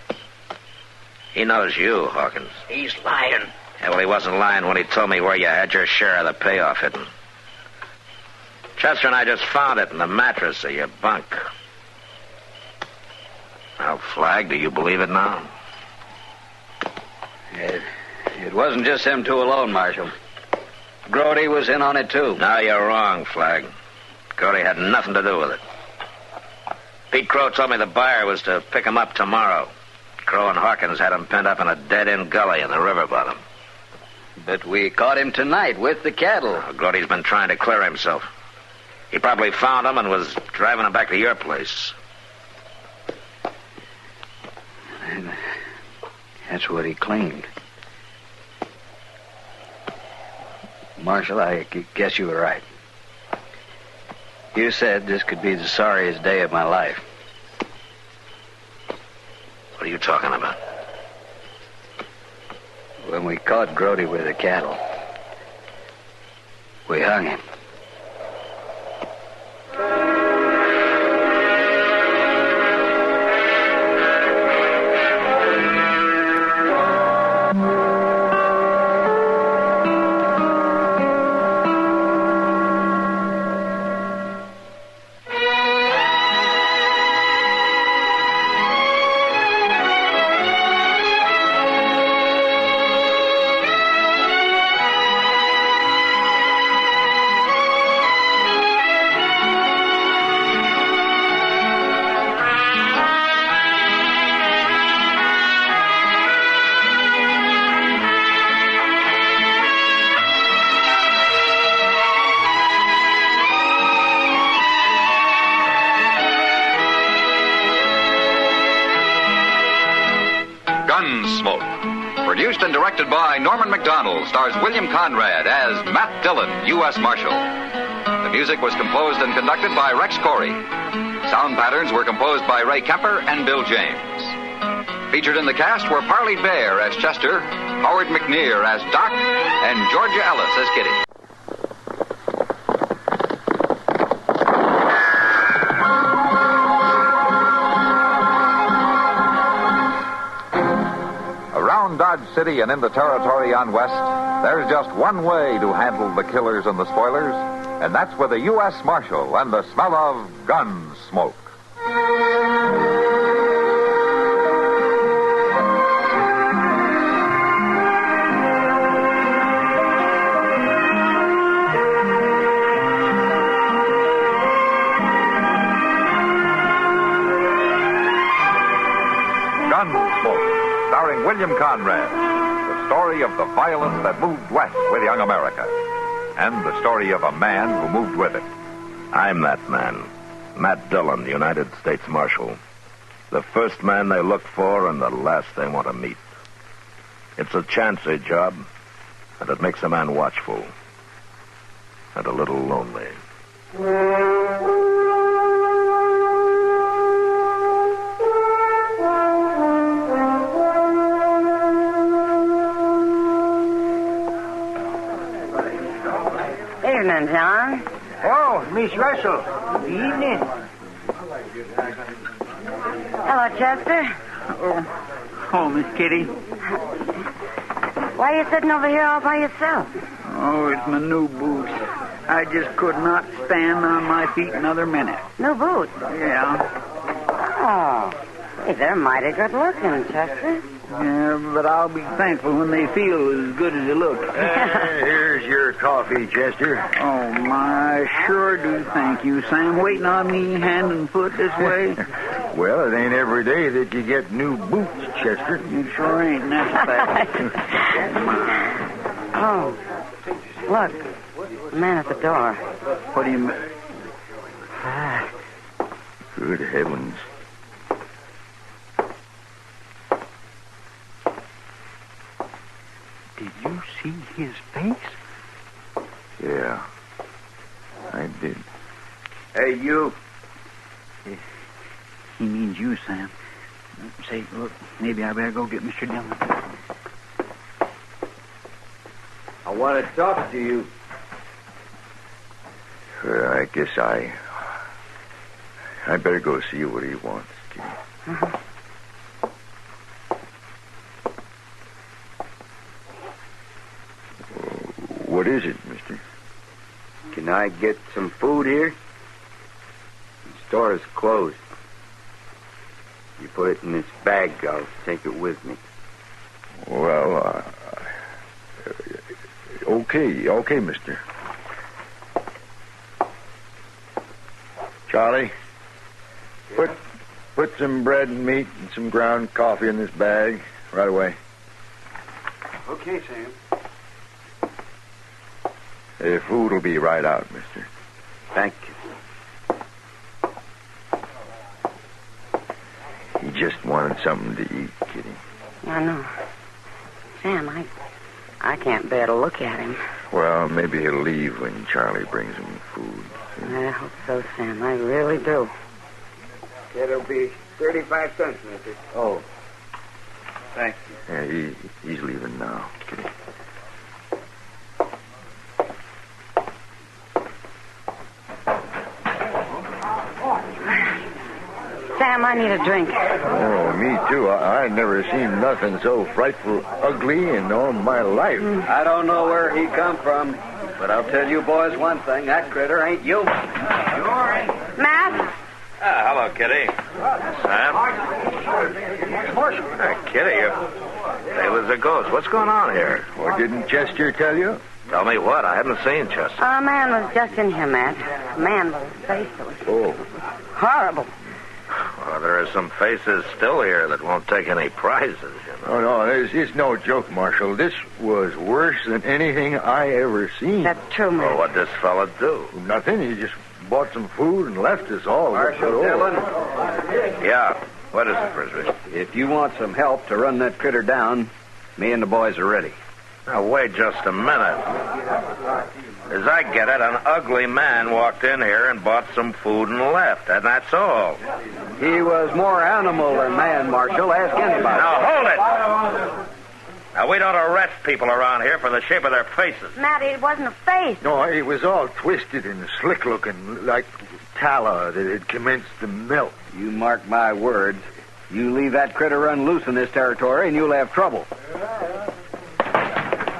Speaker 2: He knows you, Hawkins.
Speaker 15: He's lying.
Speaker 2: Yeah, well, he wasn't lying when he told me where you had your share of the payoff hidden. Chester and I just found it in the mattress of your bunk. Now, Flag, do you believe it now?
Speaker 12: It wasn't just them two alone, Marshal. Grody was in on it, too.
Speaker 2: No, you're wrong, Flag. Grody had nothing to do with it. Pete Crow told me the buyer was to pick him up tomorrow. Crow and Hawkins had him pinned up in a dead-end gully in the river bottom.
Speaker 12: But we caught him tonight with the cattle.
Speaker 2: Grody's been trying to clear himself. He probably found him and was driving him back to your place.
Speaker 12: And that's what he claimed. Marshal, I guess you were right. You said this could be the sorriest day of my life.
Speaker 2: What are you talking about?
Speaker 12: When we caught Grody with the cattle, we hung him.
Speaker 1: Gunsmoke. Produced and directed by Norman Macdonald, stars William Conrad as Matt Dillon, U.S. Marshal. The music was composed and conducted by Rex Corey. Sound patterns were composed by Ray Kemper and Bill James. Featured in the cast were Parley Bear as Chester, Howard McNear as Doc, and Georgia Ellis as Kitty. Around Dodge City and in the territory on West, there's just one way to handle the killers and the spoilers, and that's with a U.S. Marshal and the smell of gun smoke. Gunsmoke, starring William Conrad, the story of the violence that moved west with young America, and the story of a man who moved with it.
Speaker 2: I'm that man, Matt Dillon, United States Marshal. The first man they look for and the last they want to meet. It's a chancy job, and it makes a man watchful and a little lonely.
Speaker 5: Evening, John.
Speaker 16: Oh, Miss Russell. Good evening.
Speaker 5: Hello, Chester.
Speaker 16: Oh, Miss Kitty.
Speaker 5: Why are you sitting over here all by yourself?
Speaker 16: Oh, it's my new boots. I just could not stand on my feet another minute.
Speaker 5: New boots?
Speaker 16: Yeah.
Speaker 5: Oh. Hey, they're mighty good looking, Chester.
Speaker 16: Yeah, but I'll be thankful when they feel as good as they look.
Speaker 20: Here's your coffee, Chester.
Speaker 16: Oh, my, I sure do thank you, Sam. Waiting on me hand and foot this way.
Speaker 20: Well, it ain't every day that you get new boots, Chester.
Speaker 16: It sure ain't, and that's a fact.
Speaker 5: Oh, look. The man at the door.
Speaker 16: What do you mean?
Speaker 20: Good heavens.
Speaker 16: Did you see his face?
Speaker 20: Yeah, I did.
Speaker 16: Hey, you. He means you, Sam. Say, look, maybe I better go get Mr. Dillon.
Speaker 20: I want to talk to you. I guess I better go see what he wants, Kitty.
Speaker 5: Uh-huh.
Speaker 20: What is it, mister? Can I get some food here? The store is closed. You
Speaker 12: put it in this bag. I'll take it with me.
Speaker 17: Well, okay, mister. Charlie, put some bread and meat and some ground coffee in this bag right away.
Speaker 12: Okay, Sam.
Speaker 17: The food will be right out, mister.
Speaker 12: Thank you.
Speaker 17: He just wanted something to eat, Kitty.
Speaker 5: I know. Sam, I can't bear to look at him.
Speaker 17: Well, maybe he'll leave when Charlie brings him food.
Speaker 5: I hope so, Sam. I really do.
Speaker 12: It'll be 35 cents, mister.
Speaker 17: Oh.
Speaker 12: Thank you.
Speaker 17: Yeah, he's leaving now, Kitty.
Speaker 5: Sam, I need a drink.
Speaker 17: Oh, me too. I never seen nothing so frightful ugly in all my life.
Speaker 6: I don't know where he come from, but I'll tell you boys one thing. That critter ain't human.
Speaker 5: Matt?
Speaker 2: Hello, Kitty. Sam? Kitty, there was a ghost. What's going on here?
Speaker 17: Well, didn't Chester tell you?
Speaker 2: Tell me what? I haven't seen Chester.
Speaker 5: A man was just in here, Matt. A man with a face that was horrible.
Speaker 2: Well, there are some faces still here that won't take any prizes, you know.
Speaker 17: Oh, no, it's no joke, Marshal. This was worse than anything I ever seen.
Speaker 5: That's true, Matt.
Speaker 2: Well, what'd this fella do?
Speaker 17: Nothing. He just bought some food and left us all.
Speaker 6: Marshal Dillon?
Speaker 2: Yeah. What is it, Frisbee?
Speaker 6: If you want some help to run that critter down, me and the boys are ready.
Speaker 2: Now, wait just a minute. As I get it, an ugly man walked in here and bought some food and left, and that's all.
Speaker 6: He was more animal than man, Marshal. Ask anybody.
Speaker 2: Now, hold it! Now, we don't arrest people around here for the shape of their faces.
Speaker 5: Matt, it wasn't a face.
Speaker 17: No, he was all twisted and slick-looking, like tallow that had commenced to melt.
Speaker 6: You mark my words. You leave that critter run loose in this territory, and you'll have trouble.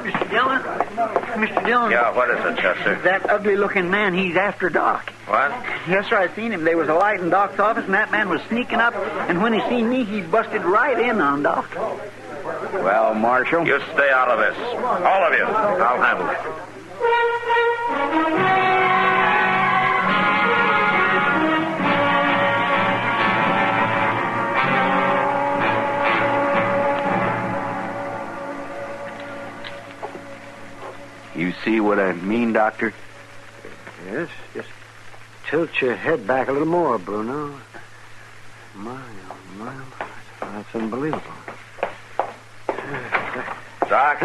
Speaker 16: Mr. Dillon? Mr. Dillon?
Speaker 2: Yeah, what is it, Chester?
Speaker 16: That ugly-looking man, he's after Doc.
Speaker 2: What?
Speaker 16: Yes, sir, I seen him. There was a light in Doc's office, and that man was sneaking up, and when he seen me, he busted right in on Doc.
Speaker 6: Well, Marshal?
Speaker 2: You stay out of this. All of you. I'll handle it.
Speaker 12: You see what I mean, Doctor?
Speaker 18: Yes, just tilt your head back a little more, Bruno. My, oh, my. That's unbelievable.
Speaker 2: Doc?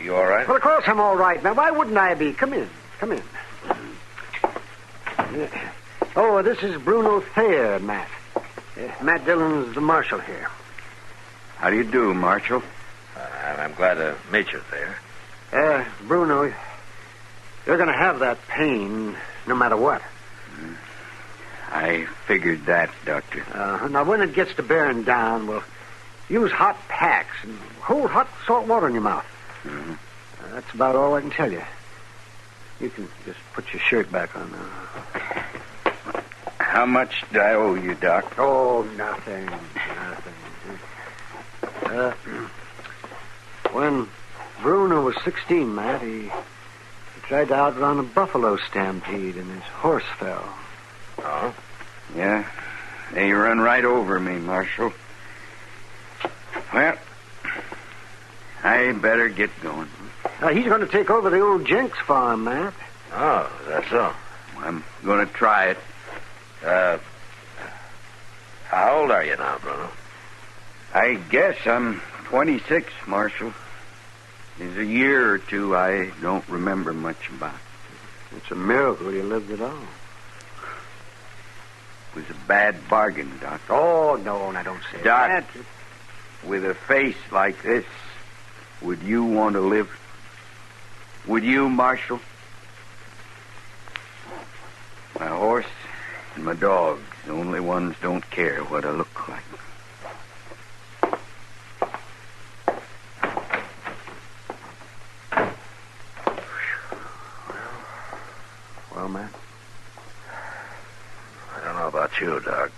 Speaker 2: You all right?
Speaker 18: Well, of course I'm all right. Now, why wouldn't I be? Come in. Come in. Oh, this is Bruno Thayer, Matt. Matt Dillon's the marshal here.
Speaker 12: How do you do, Marshal?
Speaker 2: I'm glad to meet you there.
Speaker 18: Bruno, you're going to have that pain no matter what.
Speaker 12: I figured that, Doctor.
Speaker 18: Now, when it gets to bearing down, we'll use hot packs and hold hot salt water in your mouth.
Speaker 12: Mm-hmm.
Speaker 18: That's about all I can tell you. You can just put your shirt back on now.
Speaker 12: How much do I owe you, Doc?
Speaker 18: Oh, nothing. When Bruno was 16, Matt, he tried to outrun a buffalo stampede and his horse fell.
Speaker 12: Oh? Yeah. They run right over me, Marshal. Well, I better get going.
Speaker 18: He's going to take over the old Jenks farm, Matt.
Speaker 2: Oh, that's so.
Speaker 12: I'm going to try it.
Speaker 2: How old are you now, Bruno?
Speaker 12: I guess I'm 26, Marshal. There's a year or two I don't remember much about.
Speaker 18: It's a miracle you lived at all.
Speaker 12: It was a bad bargain, Doc.
Speaker 18: Oh, no, I don't say
Speaker 12: Doc,
Speaker 18: that.
Speaker 12: with a face like this, would you want to live? Would you, Marshal? My horse and my dog, the only ones don't care what I look like.
Speaker 18: Well, man?
Speaker 2: I don't know about you, Doc,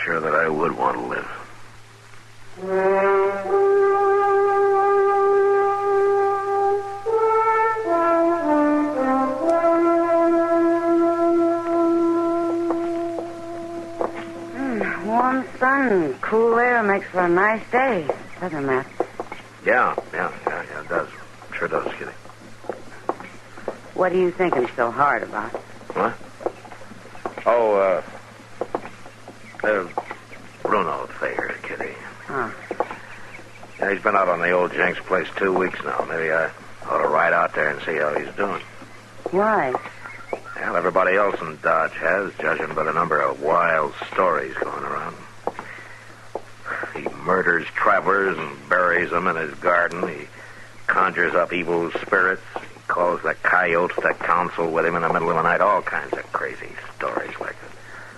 Speaker 15: sure that I would want to live.
Speaker 5: Warm sun, cool air makes for a nice day, doesn't it, Matt?
Speaker 15: Yeah, it does. Sure does, Kitty.
Speaker 5: What are you thinking so hard about?
Speaker 15: What? Oh, Bruno Thayer, Kitty.
Speaker 5: Huh.
Speaker 15: Yeah, he's been out on the old Jenks place 2 weeks now. Maybe I ought to ride out there and see how he's doing.
Speaker 5: Why?
Speaker 15: Well, everybody else in Dodge has, judging by the number of wild stories going around. He murders travelers and buries them in his garden. He conjures up evil spirits. He calls the coyotes to counsel with him in the middle of the night. All kinds of crazy stories like that.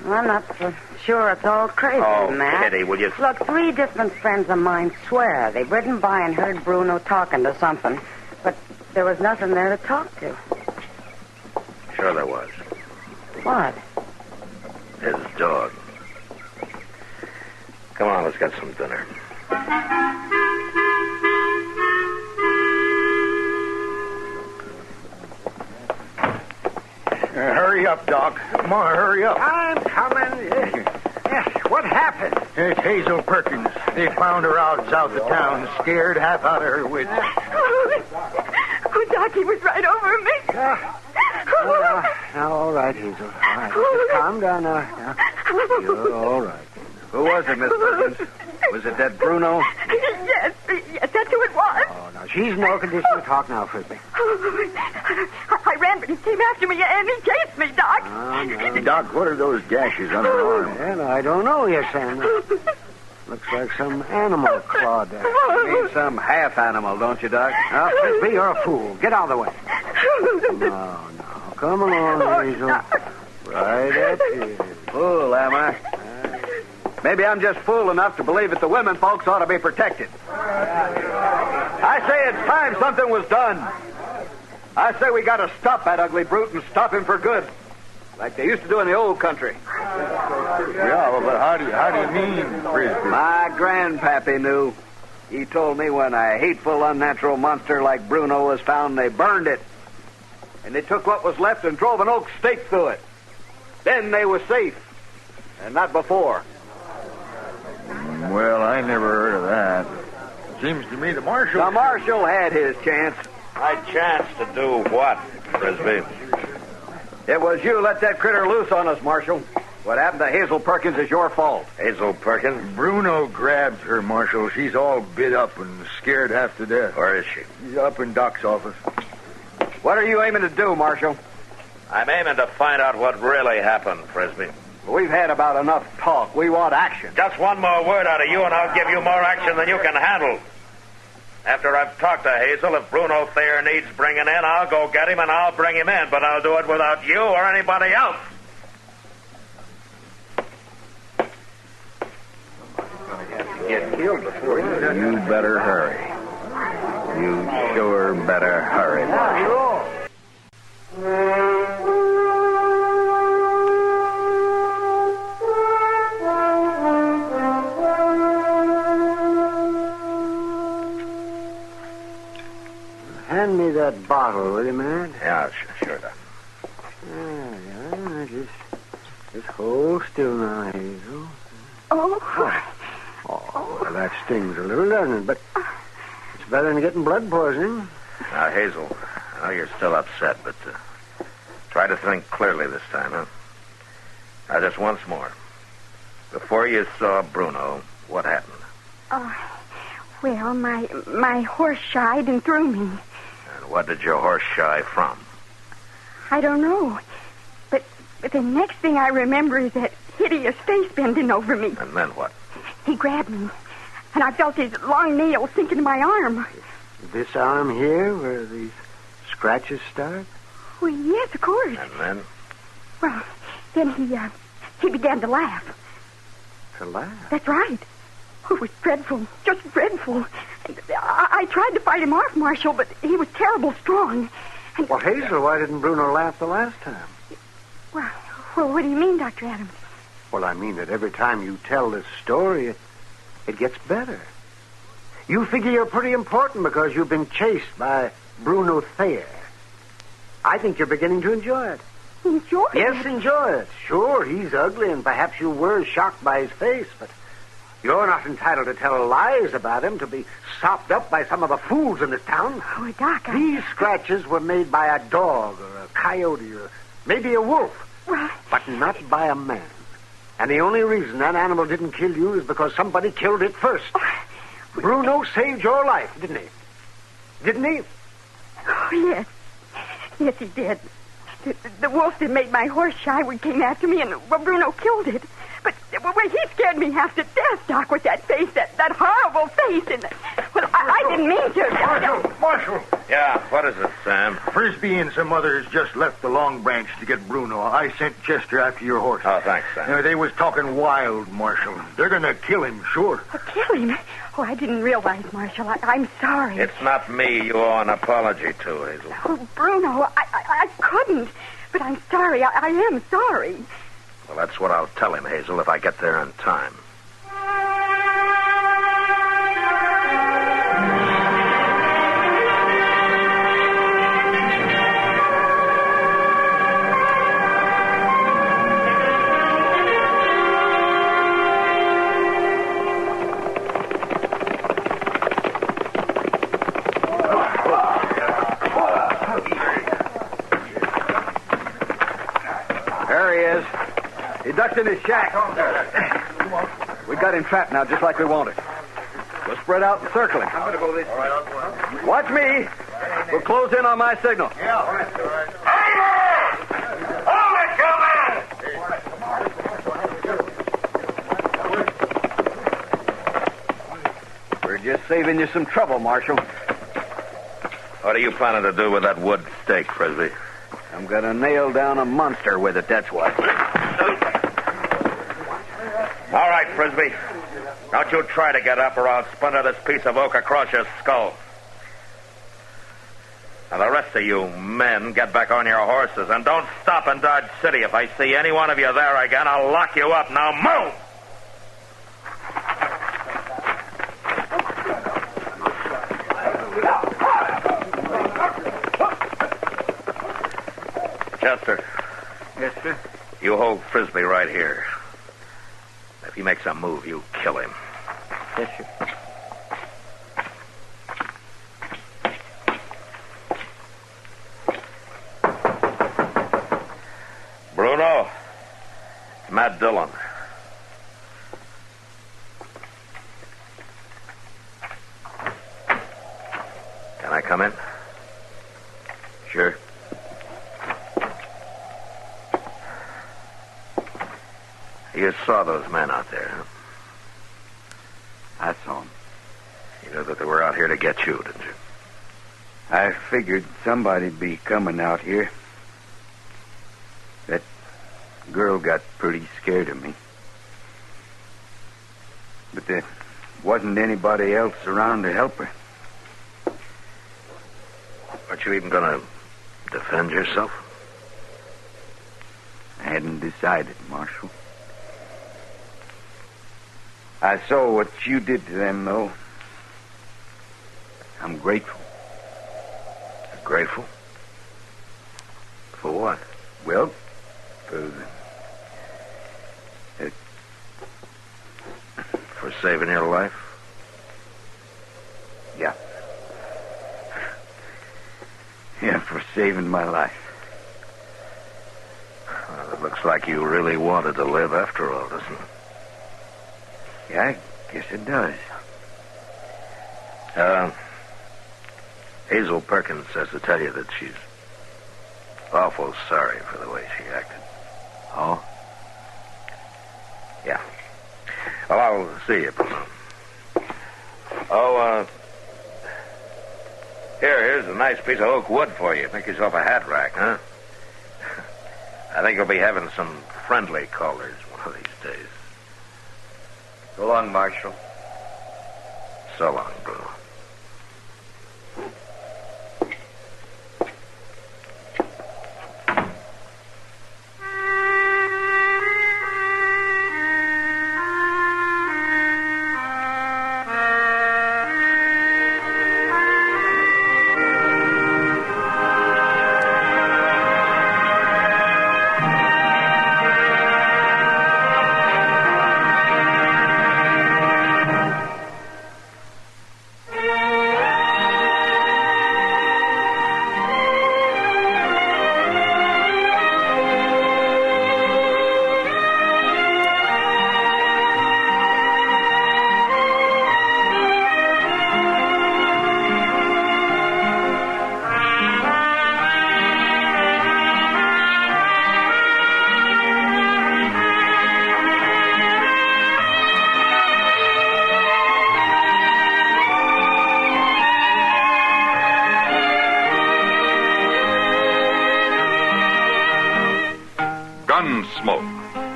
Speaker 5: Well, I'm not so sure it's all crazy, Matt.
Speaker 15: Kitty, will you...
Speaker 5: Look, 3 different friends of mine swear they've ridden by and heard Bruno talking to something, but there was nothing there to talk to.
Speaker 15: Sure there was.
Speaker 5: What?
Speaker 15: His dog. Come on, let's get some dinner.
Speaker 17: Hurry up, Doc. Come on, hurry up.
Speaker 16: I'm coming. Yes, what happened?
Speaker 17: It's Hazel Perkins. They found her out south of town, scared half out of her wits.
Speaker 10: Oh, Doc, he was right over me.
Speaker 16: Now, all right, Hazel. All right. Just calm down now. You're all right.
Speaker 6: Who was it, Miss Perkins? Was it that Bruno?
Speaker 10: Yes, that's who it was.
Speaker 16: Oh, now, she's in no condition to talk now, Frisbee.
Speaker 10: I ran, but he came after me, and he chased me, Doc.
Speaker 16: Oh, no.
Speaker 17: Doc, what are those gashes on her arm?
Speaker 16: Well, I don't know yet, Sam. Looks like some animal clawed her.
Speaker 6: You mean some half animal, don't you, Doc?
Speaker 16: Now, Frisbee, you're a fool. Get out of the way. No. Come along, Hazel. Right up here.
Speaker 6: Fool, am I? Maybe I'm just fool enough to believe that the women folks ought to be protected. I say it's time something was done. I say we got to stop that ugly brute and stop him for good, like they used to do in the old country.
Speaker 17: Yeah, but how do you mean, Frisbee?
Speaker 6: My grandpappy knew. He told me when a hateful, unnatural monster like Bruno was found, they burned it. And they took what was left and drove an oak stake through it. Then they were safe. And not before.
Speaker 17: Well, I never heard of that. Seems to me the marshal...
Speaker 6: The marshal had his chance.
Speaker 15: My chance to do what, Frisbee?
Speaker 6: It was you let that critter loose on us, Marshal. What happened to Hazel Perkins is your fault.
Speaker 15: Hazel Perkins?
Speaker 17: Bruno grabbed her, Marshal. She's all bit up and scared half to death.
Speaker 15: Where is she?
Speaker 17: She's up in Doc's office.
Speaker 6: What are you aiming to do, Marshal?
Speaker 15: I'm aiming to find out what really happened, Frisbee.
Speaker 6: We've had about enough talk. We want action.
Speaker 15: Just one more word out of you, and I'll give you more action than you can handle. After I've talked to Hazel, if Bruno Thayer needs bringing in, I'll go get him and I'll bring him in, but I'll do it without you or anybody else.
Speaker 6: Get killed before you do.
Speaker 2: You better hurry. You sure better hurry, Marshal.
Speaker 16: Hand me that bottle, will you, man?
Speaker 15: Yeah, sure, Doc.
Speaker 16: Yeah. Just hold still now, Hazel.
Speaker 10: Oh,
Speaker 16: well, that stings a little, doesn't it? But it's better than getting blood poisoning.
Speaker 15: Now, Hazel, I know you're still upset, but try to think clearly this time, huh? Now, just once more. Before you saw Bruno, what happened?
Speaker 10: Well, my horse shied and threw me.
Speaker 15: And what did your horse shy from?
Speaker 10: I don't know. But the next thing I remember is that hideous face bending over me.
Speaker 15: And then what?
Speaker 10: He grabbed me, and I felt his long nails sink into my arm.
Speaker 16: This arm here, where these scratches start?
Speaker 10: Well, yes, of course.
Speaker 15: And then?
Speaker 10: Well, then he began to laugh.
Speaker 16: To laugh?
Speaker 10: That's right. Oh, it was dreadful, just dreadful. I tried to fight him off, Marshal, but he was terrible strong. And...
Speaker 16: Well, Hazel, why didn't Bruno laugh the last time?
Speaker 10: Well, what do you mean, Dr. Adams?
Speaker 16: Well, I mean that every time you tell this story, it gets better. You figure you're pretty important because you've been chased by Bruno Thayer. I think you're beginning to enjoy it.
Speaker 3: Enjoy it?
Speaker 16: Yes, enjoy it. Sure, he's ugly, and perhaps you were shocked by his face, but you're not entitled to tell lies about him, to be sopped up by some of the fools in this town.
Speaker 3: Oh, Doc,
Speaker 16: These scratches were made by a dog or a coyote or maybe a wolf.
Speaker 3: Right.
Speaker 16: But not by a man. And the only reason that animal didn't kill you is because somebody killed it first. Bruno saved your life, didn't he? Didn't he?
Speaker 3: Oh, yes. Yes, he did. The wolf that made my horse shy came after me, and Bruno killed it. But he scared me half to death, Doc, with that face, that horrible face. And I didn't mean to.
Speaker 15: Marshal.
Speaker 2: Yeah, what is it, Sam?
Speaker 15: Frisbee and some others just left the Long Branch to get Bruno. I sent Chester after your horse.
Speaker 2: Oh, thanks, Sam.
Speaker 15: They was talking wild, Marshal. They're going to kill him, sure.
Speaker 3: Kill him? Oh, I didn't realize, Marshal. I'm sorry.
Speaker 2: It's not me you owe an apology to, Hazel.
Speaker 3: Oh, Bruno, I couldn't. But I'm sorry. I am sorry.
Speaker 2: Well, that's what I'll tell him, Hazel, if I get there in time.
Speaker 6: He ducked in his shack. We got him trapped now, just like we wanted. We'll spread out and circle him. I'm going to go this way. Watch me. We'll close in on my signal.
Speaker 15: Yeah, all right. Hey, man! Hold it, you man!
Speaker 6: We're just saving you some trouble, Marshal.
Speaker 2: What are you planning to do with that wood stake, Frisbee?
Speaker 6: I'm going to nail down a monster with it, that's what.
Speaker 2: All right, Frisbee. Don't you try to get up or I'll splinter this piece of oak across your skull. Now, the rest of you men, get back on your horses and don't stop in Dodge City. If I see any one of you there again, I'll lock you up. Now, move! Chester.
Speaker 16: Yes, sir?
Speaker 2: You hold Frisbee right here. If he makes a move, you kill him.
Speaker 16: Yes, sir.
Speaker 2: Bruno, it's Matt Dillon. Can I come in? Sure. You saw those men out there, huh?
Speaker 12: I saw them.
Speaker 2: You knew that they were out here to get you, didn't you?
Speaker 12: I figured somebody'd be coming out here. That girl got pretty scared of me. But there wasn't anybody else around to help her.
Speaker 2: Aren't you even going to defend yourself?
Speaker 12: I hadn't decided, Marshal. I saw what you did to them, though. I'm grateful.
Speaker 2: You're grateful? For what?
Speaker 12: Well,
Speaker 2: for saving your life?
Speaker 12: Yeah. Yeah, for saving my life.
Speaker 2: Well, it looks like you really wanted to live after all, doesn't it?
Speaker 12: Yeah, I guess it does.
Speaker 2: Hazel Perkins says to tell you that she's awful sorry for the way she acted.
Speaker 12: Oh?
Speaker 2: Yeah. Well, I'll see you, Bruno. Oh, here's a nice piece of oak wood for you. Make yourself a hat rack, huh? I think you'll be having some friendly callers one of these days.
Speaker 12: So long, Marshal.
Speaker 2: So long, Bruno.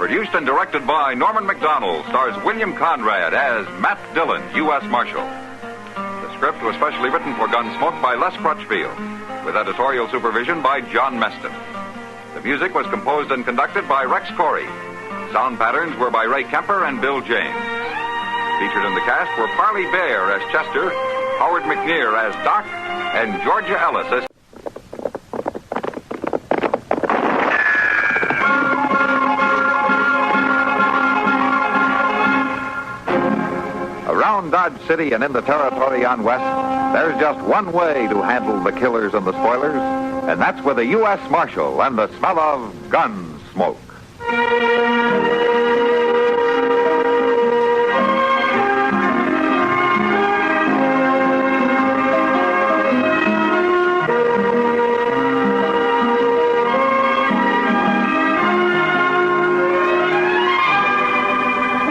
Speaker 1: Produced and directed by Norman Macdonald, stars William Conrad as Matt Dillon, U.S. Marshal. The script was specially written for Gunsmoke by Les Crutchfield, with editorial supervision by John Meston. The music was composed and conducted by Rex Corey. Sound patterns were by Ray Kemper and Bill James. Featured in the cast were Parley Bear as Chester, Howard McNear as Doc, and Georgia Ellis as... Around Dodge City and in the territory on West, there's just one way to handle the killers and the spoilers, and that's with a U.S. Marshal and the smell of gun smoke.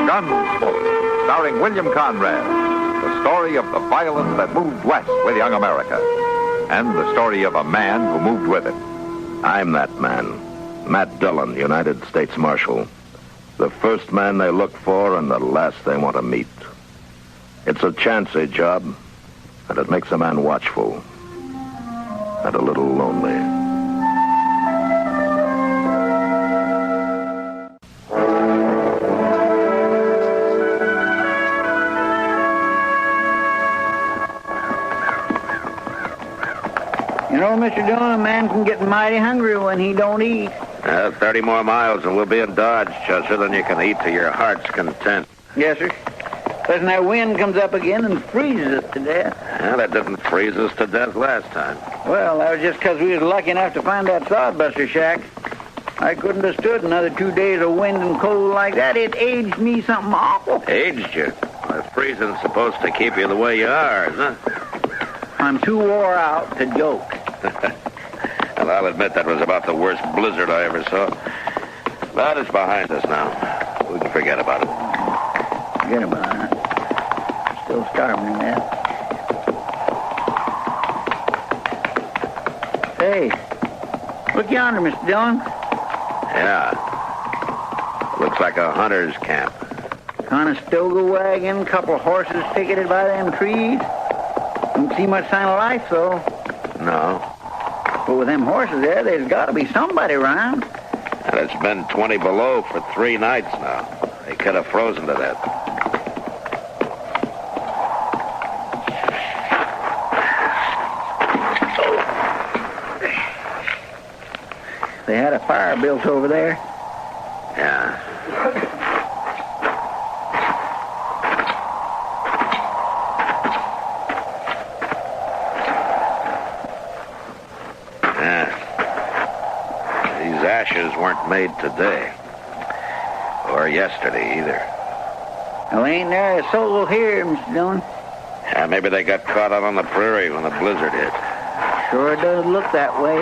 Speaker 1: Gunsmoke, starring William Conrad, the story of the violence that moved west with young America, and the story of a man who moved with it.
Speaker 2: I'm that man, Matt Dillon, United States Marshal. The first man they look for and the last they want to meet. It's a chancy job, and it makes a man watchful and a little lonely.
Speaker 8: You know, Mr. Dillon, a man can get mighty hungry when he don't eat.
Speaker 2: 30 more miles and we'll be in Dodge, Chester, then you can eat to your heart's content.
Speaker 8: Yes, sir. Listen, that wind comes up again and freezes us to death.
Speaker 2: Yeah, that didn't freeze us to death last time.
Speaker 8: Well, that was just because we was lucky enough to find that sodbuster shack. I couldn't have stood another 2 days of wind and cold like that. It aged me something awful.
Speaker 2: Aged you? Well, freezing's supposed to keep you the way you are, isn't it?
Speaker 8: I'm too wore out to joke.
Speaker 2: Well, I'll admit that was about the worst blizzard I ever saw. But it's behind us now. We can forget about it.
Speaker 8: Forget about it. Still starving, man. Hey, look yonder, Mr. Dillon.
Speaker 2: Yeah. Looks like a hunter's camp.
Speaker 8: Conestoga wagon, couple horses ticketed by them trees. Don't see much sign of life, though.
Speaker 2: No.
Speaker 8: But with them horses there, there's got to be somebody around.
Speaker 2: And it's been 20 below for 3 nights now. They could have frozen to death.
Speaker 8: They had a fire built over there.
Speaker 2: Yeah. Ashes weren't made today. Or yesterday, either.
Speaker 8: Well, ain't there a soul here, Mr. Dillon?
Speaker 2: Yeah, maybe they got caught out on the prairie when the blizzard hit.
Speaker 8: Sure does look that way.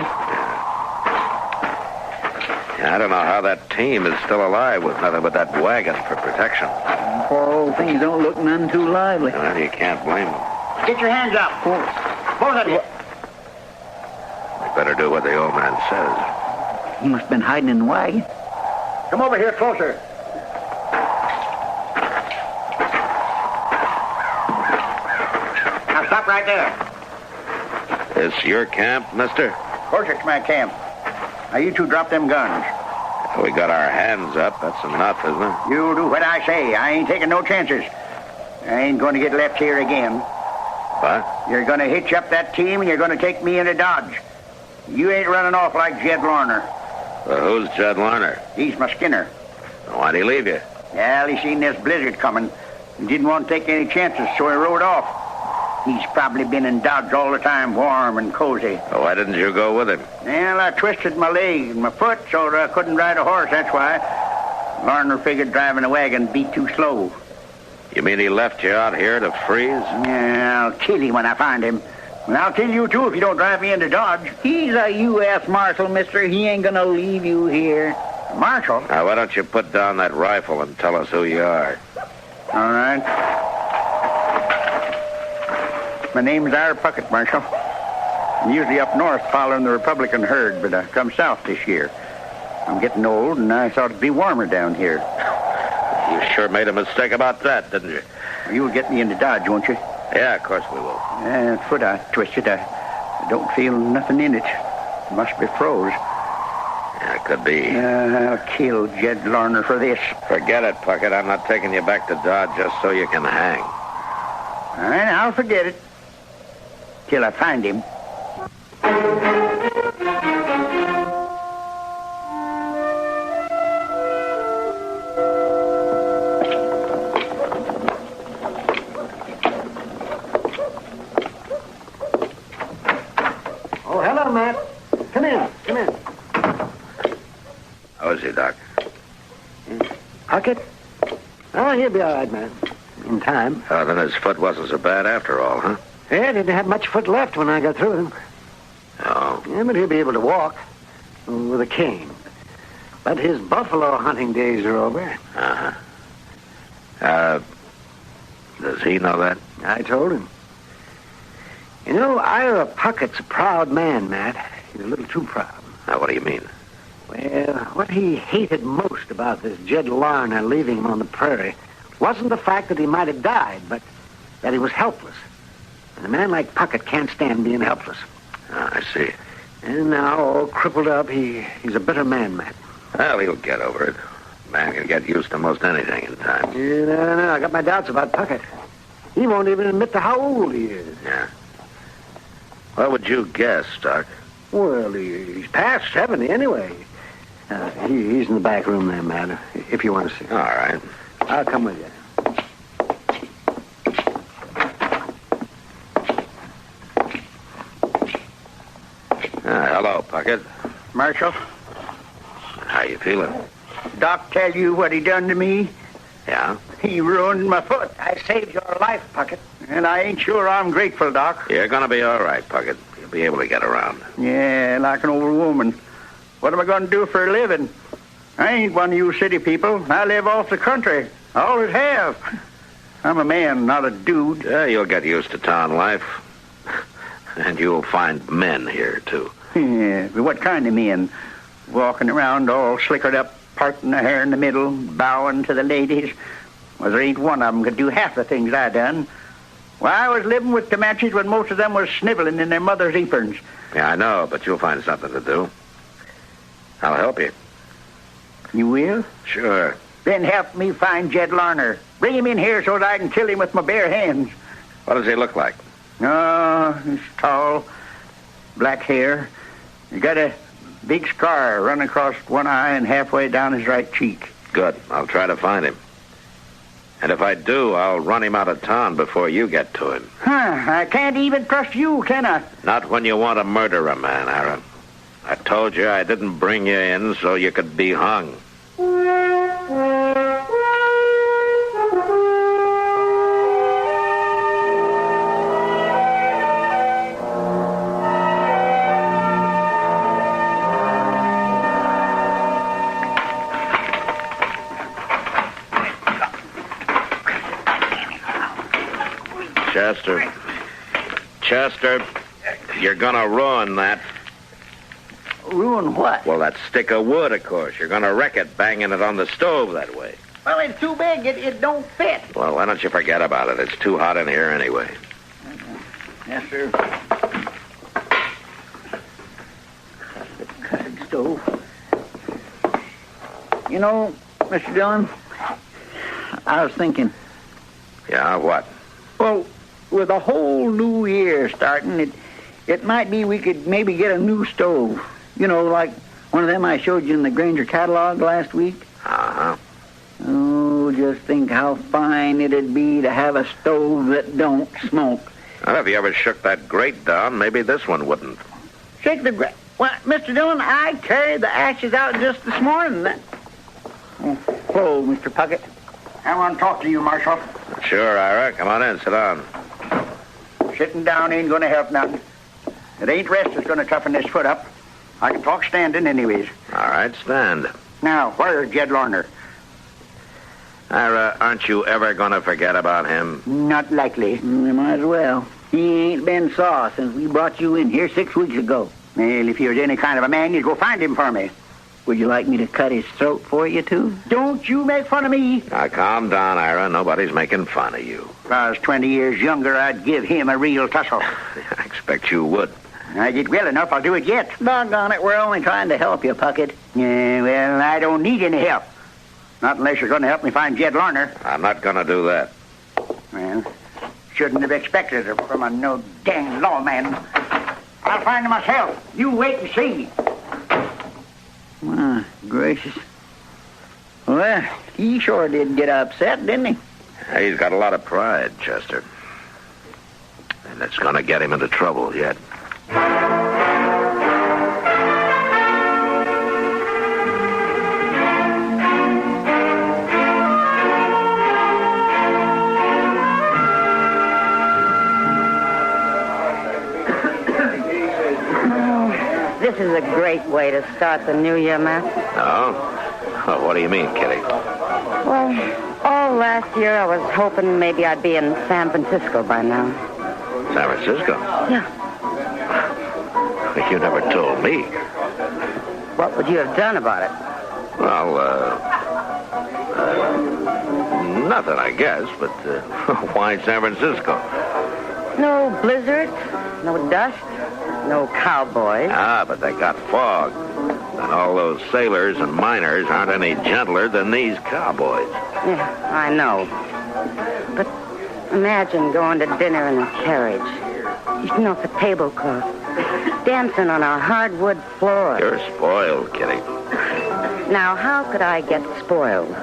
Speaker 2: Yeah, I don't know how that team is still alive with nothing but that wagon for protection.
Speaker 8: Poor old things don't look none too lively.
Speaker 2: Well, you can't blame them.
Speaker 18: Get your hands up. Both of you.
Speaker 2: We better do what the old man says.
Speaker 8: He must have been hiding in the wagon.
Speaker 18: Come over here closer. Now stop right there.
Speaker 2: This your camp, mister?
Speaker 18: Of course it's my camp. Now you two drop them guns.
Speaker 2: We got our hands up. That's enough, isn't it?
Speaker 18: You do what I say. I ain't taking no chances. I ain't going to get left here again.
Speaker 2: What?
Speaker 18: You're going to hitch up that team and you're going to take me into Dodge. You ain't running off like Jed Lorner.
Speaker 2: Who's Jed Larner?
Speaker 18: He's my skinner.
Speaker 2: Why'd he leave you?
Speaker 18: Well, he seen this blizzard coming and didn't want to take any chances, so he rode off. He's probably been in Dodge all the time, warm and cozy.
Speaker 2: Well, why didn't you go with him?
Speaker 18: Well, I twisted my leg and my foot, so I couldn't ride a horse, that's why. Larner figured driving a wagon beat too slow.
Speaker 2: You mean he left you out here to freeze?
Speaker 18: Yeah, I'll kill him when I find him. And I'll kill you, too, if you don't drive me into Dodge.
Speaker 8: He's a U.S. Marshal, mister. He ain't gonna leave you here.
Speaker 18: Marshal?
Speaker 2: Now, why don't you put down that rifle and tell us who you are?
Speaker 18: All right. My name's Pucket, Marshal. I'm usually up north following the Republican herd, but I come south this year.
Speaker 6: I'm getting old, and I thought it'd be warmer down here.
Speaker 2: You sure made a mistake about that, didn't you?
Speaker 6: You'll get me into Dodge, won't you?
Speaker 2: Yeah, of course we will.
Speaker 6: That foot I twisted. I don't feel nothing in it. Must be froze.
Speaker 2: Yeah, it could be.
Speaker 6: I'll kill Jed Larner for this.
Speaker 2: Forget it, Pucket. I'm not taking you back to Dodge just so you can hang.
Speaker 6: All right, I'll forget it. Till I find him.
Speaker 16: Oh, hello, Matt. Come in.
Speaker 2: How is he, Doc?
Speaker 16: Pucket? Oh, he'll be all right, man. In time.
Speaker 2: Oh, then his foot wasn't so bad after all, huh?
Speaker 16: Yeah, didn't have much foot left when I got through with him.
Speaker 2: Oh.
Speaker 16: Yeah, but he'll be able to walk with a cane. But his buffalo hunting days are over.
Speaker 2: Uh-huh. Does he know that?
Speaker 16: I told him. You know, Ira Pucket's a proud man, Matt. He's a little too proud.
Speaker 2: Now, what do you mean?
Speaker 16: Well, what he hated most about this Jed Larner leaving him on the prairie wasn't the fact that he might have died, but that he was helpless. And a man like Pucket can't stand being helpless.
Speaker 2: I see.
Speaker 16: And now, all crippled up, he's a better man, Matt.
Speaker 2: Well, he'll get over it. Man can get used to most anything in time.
Speaker 16: Yeah, no, I got my doubts about Pucket. He won't even admit to how old he is.
Speaker 2: Yeah. What would you guess, Doc?
Speaker 16: Well, he's past 70 anyway. He's in the back room there, Matt, if you want to see him.
Speaker 2: All right.
Speaker 16: I'll come with you.
Speaker 2: Hello, Pucket.
Speaker 6: Marshal?
Speaker 2: How you feeling?
Speaker 6: Doc tell you what he done to me?
Speaker 2: Yeah?
Speaker 6: He ruined my foot. I saved your life, Pucket. And I ain't sure I'm grateful, Doc.
Speaker 2: You're gonna be all right, Pucket. You'll be able to get around.
Speaker 6: Yeah, like an old woman. What am I going to do for a living? I ain't one of you city people. I live off the country. I always have. I'm a man, not a dude.
Speaker 2: Yeah, you'll get used to town life. And you'll find men here, too.
Speaker 6: Yeah, but what kind of men? Walking around all slickered up, parting their hair in the middle, bowing to the ladies. Well, there ain't one of them could do half the things I done. Well, I was living with Comanches when most of them was sniveling in their mother's aprons.
Speaker 2: Yeah, I know, but you'll find something to do. I'll help you.
Speaker 6: You will?
Speaker 2: Sure.
Speaker 6: Then help me find Jed Larner. Bring him in here so that I can kill him with my bare hands.
Speaker 2: What does he look like?
Speaker 6: Oh, he's tall, black hair. He got a big scar running across one eye and halfway down his right cheek.
Speaker 2: Good. I'll try to find him. And if I do, I'll run him out of town before you get to him.
Speaker 6: I can't even trust you, can I?
Speaker 2: Not when you want to murder a man, Aaron. I told you I didn't bring you in so you could be hung. Chester, you're gonna ruin that.
Speaker 6: Ruin what?
Speaker 2: Well, that stick of wood, of course. You're gonna wreck it banging it on the stove that way.
Speaker 6: Well, it's too big. It don't fit.
Speaker 2: Well, why don't you forget about it? It's too hot in here anyway.
Speaker 6: Yes, sir. Cutting stove. You know, Mr. Dillon, I was thinking.
Speaker 2: Yeah, what?
Speaker 6: Well, with a whole new year starting, it might be we could maybe get a new stove. You know, like one of them I showed you in the Granger catalog last week.
Speaker 2: Uh-huh.
Speaker 6: Oh, just think how fine it'd be to have a stove that don't smoke.
Speaker 2: Well, if you ever shook that grate down, maybe this one wouldn't.
Speaker 6: Shake the grate? Well, Mr. Dillon, I carried the ashes out just this morning. Hello, Mr. Pucket. I want to talk to you, Marshal.
Speaker 2: Sure, Ira. Come on in. Sit down.
Speaker 6: Sitting down ain't going to help nothing. It ain't rest that's going to toughen this foot up. I can talk standing anyways.
Speaker 2: All right, stand.
Speaker 6: Now, where's Jed Larner?
Speaker 2: Ira, aren't you ever going to forget about him?
Speaker 6: Not likely. You might as well. He ain't been saw since we brought you in here 6 weeks ago. Well, if he was any kind of a man, you'd go find him for me.
Speaker 7: Would you like me to cut his throat for you, too?
Speaker 18: Don't you make fun of me.
Speaker 2: Now, calm down, Ira. Nobody's making fun of you.
Speaker 18: If I was 20 years younger, I'd give him a real tussle.
Speaker 2: I expect you would.
Speaker 18: I did well enough. I'll do it yet.
Speaker 7: Doggone it, we're only trying to help you, Pucket.
Speaker 18: Yeah, well, I don't need any help. Not unless you're going to help me find Jed Larner.
Speaker 2: I'm not going to do that.
Speaker 18: Well, shouldn't have expected it from a no dang lawman. I'll find him myself. You wait and see.
Speaker 7: My gracious. Well, he sure did get upset, didn't he?
Speaker 2: He's got a lot of pride, Chester. And it's going to get him into trouble yet.
Speaker 5: This is a great way to start the new year, Matt.
Speaker 2: Oh, what do you mean, Kitty?
Speaker 5: Well, all last year I was hoping maybe I'd be in San Francisco by now.
Speaker 2: San Francisco?
Speaker 5: Yeah.
Speaker 2: You never told me.
Speaker 5: What would you have done about it?
Speaker 2: Well, nothing, I guess, but why San Francisco?
Speaker 5: No blizzard, no dust, no cowboys.
Speaker 2: Ah, but they got fog. And all those sailors and miners aren't any gentler than these cowboys.
Speaker 5: Yeah, I know. But imagine going to dinner in a carriage, eating off a tablecloth, dancing on a hardwood floor.
Speaker 2: You're spoiled, Kitty.
Speaker 5: Now, how could I get spoiled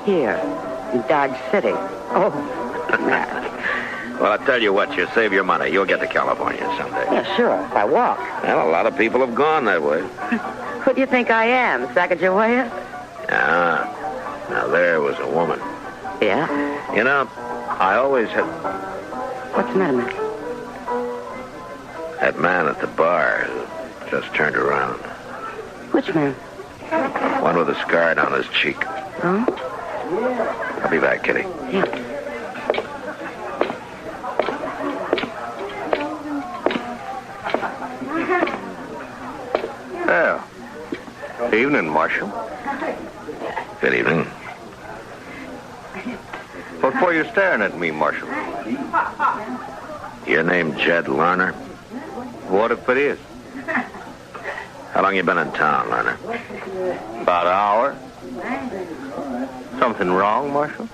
Speaker 5: here in Dodge City? Oh, Matt.
Speaker 2: Well, I'll tell you what, you save your money. You'll get to California someday.
Speaker 5: Yeah, sure, if I walk.
Speaker 2: Well, a lot of people have gone that way.
Speaker 5: Who do you think I am, Sacagawea?
Speaker 2: Ah, now there was a woman.
Speaker 5: Yeah?
Speaker 2: You know, I always had...
Speaker 5: What's the matter, Matt?
Speaker 2: That man at the bar who just turned around.
Speaker 5: Which man?
Speaker 2: One with a scar down his cheek.
Speaker 5: Oh?
Speaker 2: I'll be back, Kitty.
Speaker 5: Yeah.
Speaker 20: Yeah. Evening, Marshal.
Speaker 2: Good evening.
Speaker 20: What for you staring at me, Marshal?
Speaker 2: Your name Jed Larner?
Speaker 20: What if it is?
Speaker 2: How long you been in town, Larner?
Speaker 20: About an hour. Something wrong, Marshal?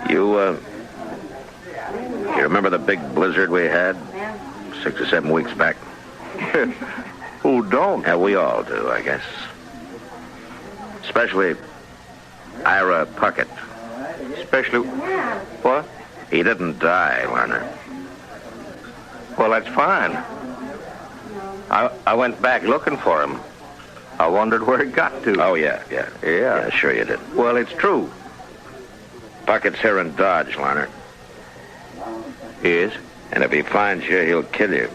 Speaker 2: You remember the big blizzard we had 6 or 7 weeks back?
Speaker 20: Who don't?
Speaker 2: Yeah, we all do, I guess. Especially Ira Pucket.
Speaker 20: Especially... What?
Speaker 2: He didn't die, Larner.
Speaker 20: Well, that's fine. I went back looking for him. I wondered where he got to.
Speaker 2: Oh, yeah. Yeah, sure you did.
Speaker 20: Well, it's true.
Speaker 2: Pucket's here in Dodge, Larner.
Speaker 20: He is?
Speaker 2: And if he finds you, he'll kill you.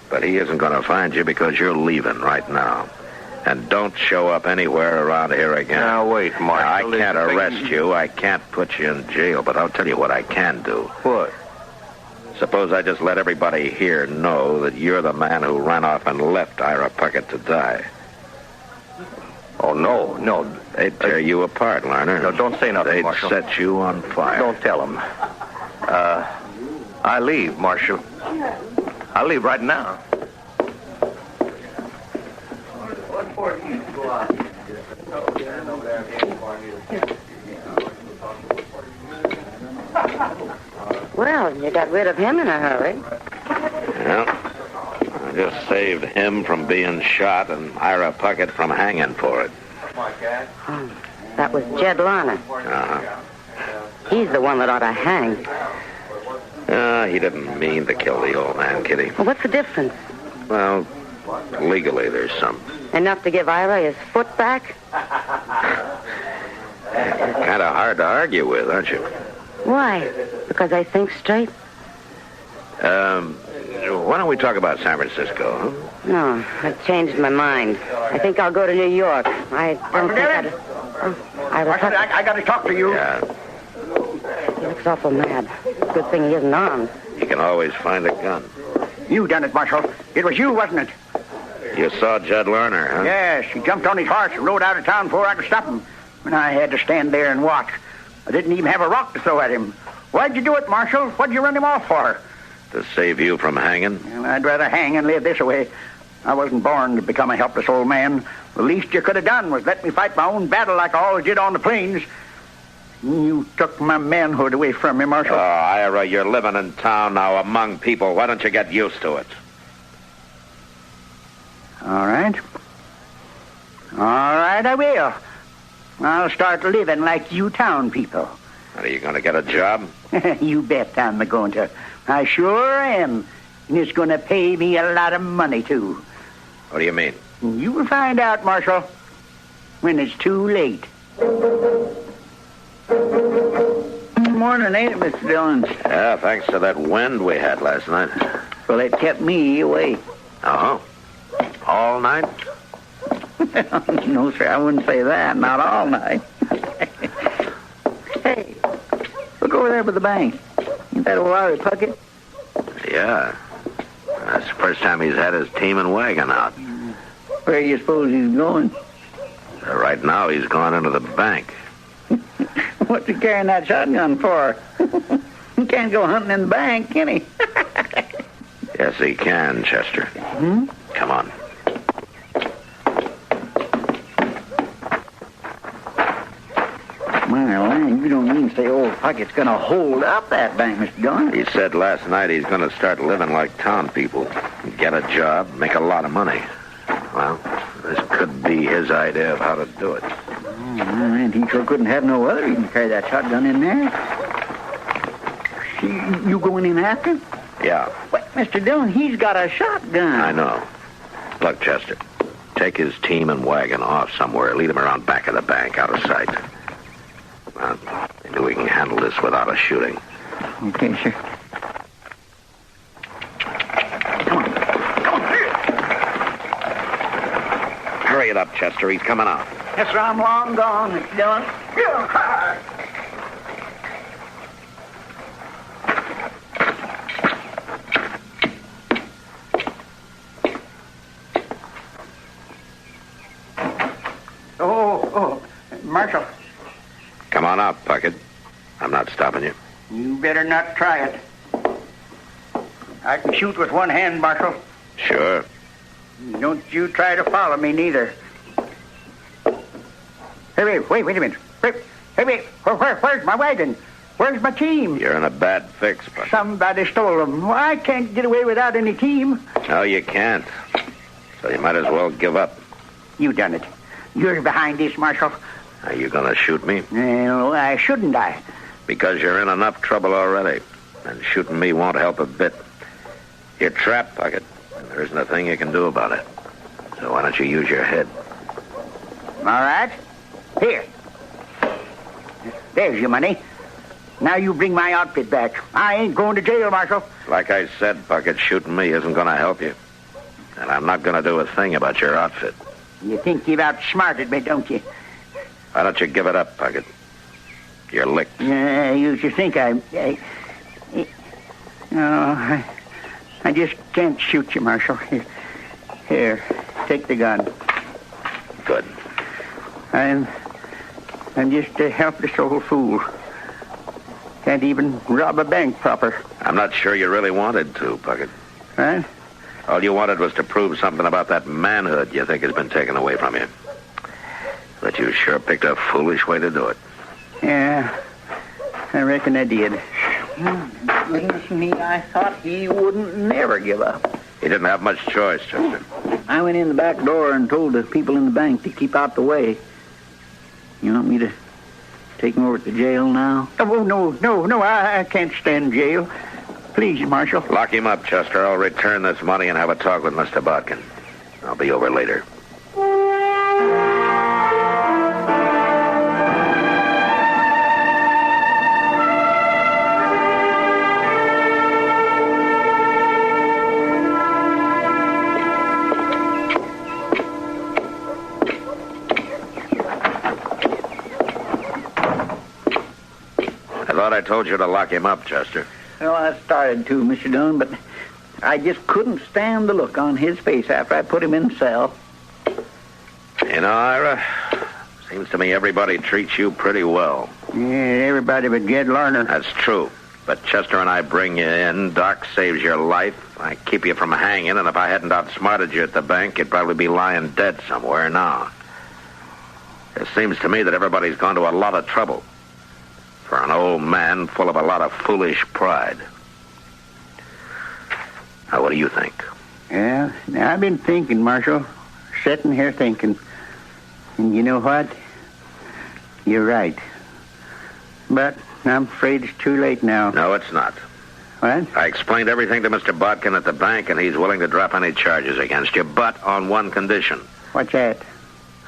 Speaker 2: But he isn't going to find you because you're leaving right now. And don't show up anywhere around here again.
Speaker 20: Now, wait, Marshal.
Speaker 2: I can't arrest you. I can't put you in jail, but I'll tell you what I can do.
Speaker 20: What?
Speaker 2: Suppose I just let everybody here know that you're the man who ran off and left Ira Pucket to die.
Speaker 20: Oh, no.
Speaker 2: They'd tear you apart, Larner.
Speaker 20: No, don't say nothing,
Speaker 2: They'd
Speaker 20: Marshal.
Speaker 2: set you on fire.
Speaker 20: Don't tell them. I leave, Marshal. I leave right now. What for you to go out?
Speaker 5: Well, you got rid of him in a hurry.
Speaker 2: Yeah. I just saved him from being shot and Ira Pucket from hanging for it.
Speaker 5: Oh, that was Jed Larner.
Speaker 2: Uh-huh.
Speaker 5: He's the one that ought to hang.
Speaker 2: He didn't mean to kill the old man, Kitty.
Speaker 5: Well, what's the difference?
Speaker 2: Well, legally there's some.
Speaker 5: Enough to give Ira his foot back?
Speaker 2: You're kind of hard to argue with, aren't you?
Speaker 5: Why? Because I think straight?
Speaker 2: Why don't we talk about San Francisco, huh?
Speaker 5: No, I've changed my mind. I think I'll go to New York. I don't think I'd...
Speaker 18: I got to talk to you.
Speaker 2: Yeah.
Speaker 5: He looks awful mad. Good thing he isn't armed.
Speaker 2: You can always find a gun.
Speaker 18: You done it, Marshal. It was you, wasn't it?
Speaker 2: You saw Judd Lerner, huh?
Speaker 19: Yes, he jumped on his horse and rode out of town before I could stop him. And I had to stand there and watch. I didn't even have a rock to throw at him. Why'd you do it, Marshal? What'd you run him off for?
Speaker 2: To save you from hanging?
Speaker 19: Well, I'd rather hang and live this way. I wasn't born to become a helpless old man. The least you could have done was let me fight my own battle like I always did on the plains. You took my manhood away from me, Marshal.
Speaker 2: Oh, Ira, you're living in town now among people. Why don't you get used to it?
Speaker 19: All right. All right, I will. I'll start living like you town people.
Speaker 2: Are you going to get a job?
Speaker 19: You bet I'm going to. I sure am. And it's going to pay me a lot of money, too.
Speaker 2: What do you mean?
Speaker 19: You will find out, Marshal, when it's too late. Good morning, ain't it, Mr. Dillon?
Speaker 2: Yeah, thanks to that wind we had last night.
Speaker 19: Well, it kept me awake.
Speaker 2: Uh-huh. All night?
Speaker 19: No, sir, I wouldn't say that. Not all night. Hey, look over there by the bank. Ain't that old Larry Pucket?
Speaker 2: Yeah. That's the first time he's had his team and wagon out.
Speaker 19: Where do you suppose he's going?
Speaker 2: Right now, he's gone into the bank.
Speaker 19: What's he carrying that shotgun for? He can't go hunting in the bank, can he?
Speaker 2: Yes, he can, Chester. Come on.
Speaker 19: My land, you don't mean to say old Pucket's going to hold up that bank, Mr. Dillon?
Speaker 2: He said last night he's going to start living like town people. Get a job, make a lot of money. Well, this could be his idea of how to do it.
Speaker 19: Oh, man, he sure couldn't have no other. He can carry that shotgun in there. You going in after him?
Speaker 2: Yeah.
Speaker 19: But, Mr. Dillon, he's got a shotgun.
Speaker 2: I know. Look, Chester, take his team and wagon off somewhere. Lead him around back of the bank, out of sight. Well, maybe we can handle this without a shooting.
Speaker 19: Okay, sir. Come on.
Speaker 2: Hurry it up, Chester. He's coming out.
Speaker 19: Yes, sir, I'm long gone, Mr. Dillon. Oh, Marshal.
Speaker 2: Come on out, Pucket. I'm not stopping you.
Speaker 19: You better not try it. I can shoot with one hand, Marshal.
Speaker 2: Sure.
Speaker 19: Don't you try to follow me, neither. Hey, wait a minute. Hey, where's my wagon? Where's my team?
Speaker 2: You're in a bad fix, Pucket.
Speaker 19: Somebody stole them. Well, I can't get away without any team.
Speaker 2: No, you can't. So you might as well give up.
Speaker 19: You done it. You're behind this, Marshal.
Speaker 2: Are you going to shoot me?
Speaker 19: No, I shouldn't I?
Speaker 2: Because you're in enough trouble already. And shooting me won't help a bit. You're trapped, Pucket. And there isn't a thing you can do about it. So why don't you use your head?
Speaker 19: All right. Here. There's your money. Now you bring my outfit back. I ain't going to jail, Marshal.
Speaker 2: Like I said, Pucket, shooting me isn't going to help you. And I'm not going to do a thing about your outfit.
Speaker 19: You think you've outsmarted me, don't you?
Speaker 2: Why don't you give it up, Pucket? You're licked.
Speaker 19: You should think I just can't shoot you, Marshal. Here, take the gun.
Speaker 2: Good.
Speaker 19: I'm just a helpless old fool. Can't even rob a bank proper.
Speaker 2: I'm not sure you really wanted to, Pucket.
Speaker 19: Right?
Speaker 2: All you wanted was to prove something about that manhood you think has been taken away from you. But you sure picked a foolish way to do it.
Speaker 19: Yeah, I reckon I did. Goodness me, I thought he wouldn't never give up.
Speaker 2: He didn't have much choice, Chester.
Speaker 19: I went in the back door and told the people in the bank to keep out the way. You want me to take him over to jail now? Oh, no, I can't stand jail. Please, Marshal.
Speaker 2: Lock him up, Chester. I'll return this money and have a talk with Mr. Bodkin. I'll be over later. I thought I told you to lock him up, Chester.
Speaker 19: Well, I started to, Mr. Dillon, but I just couldn't stand the look on his face after I put him in the cell.
Speaker 2: You know, Ira, seems to me everybody treats you pretty well.
Speaker 19: Yeah, everybody but Jed Larner.
Speaker 2: That's true. But Chester and I bring you in. Doc saves your life. I keep you from hanging, and if I hadn't outsmarted you at the bank, you'd probably be lying dead somewhere now. It seems to me that everybody's gone to a lot of trouble for an old man full of a lot of foolish pride. Now, what do you think?
Speaker 19: Yeah, now I've been thinking, Marshal. Sitting here thinking. And you know what? You're right. But I'm afraid it's too late now.
Speaker 2: No, it's not.
Speaker 19: What?
Speaker 2: I explained everything to Mr. Bodkin at the bank, and he's willing to drop any charges against you, but on one condition.
Speaker 19: What's that?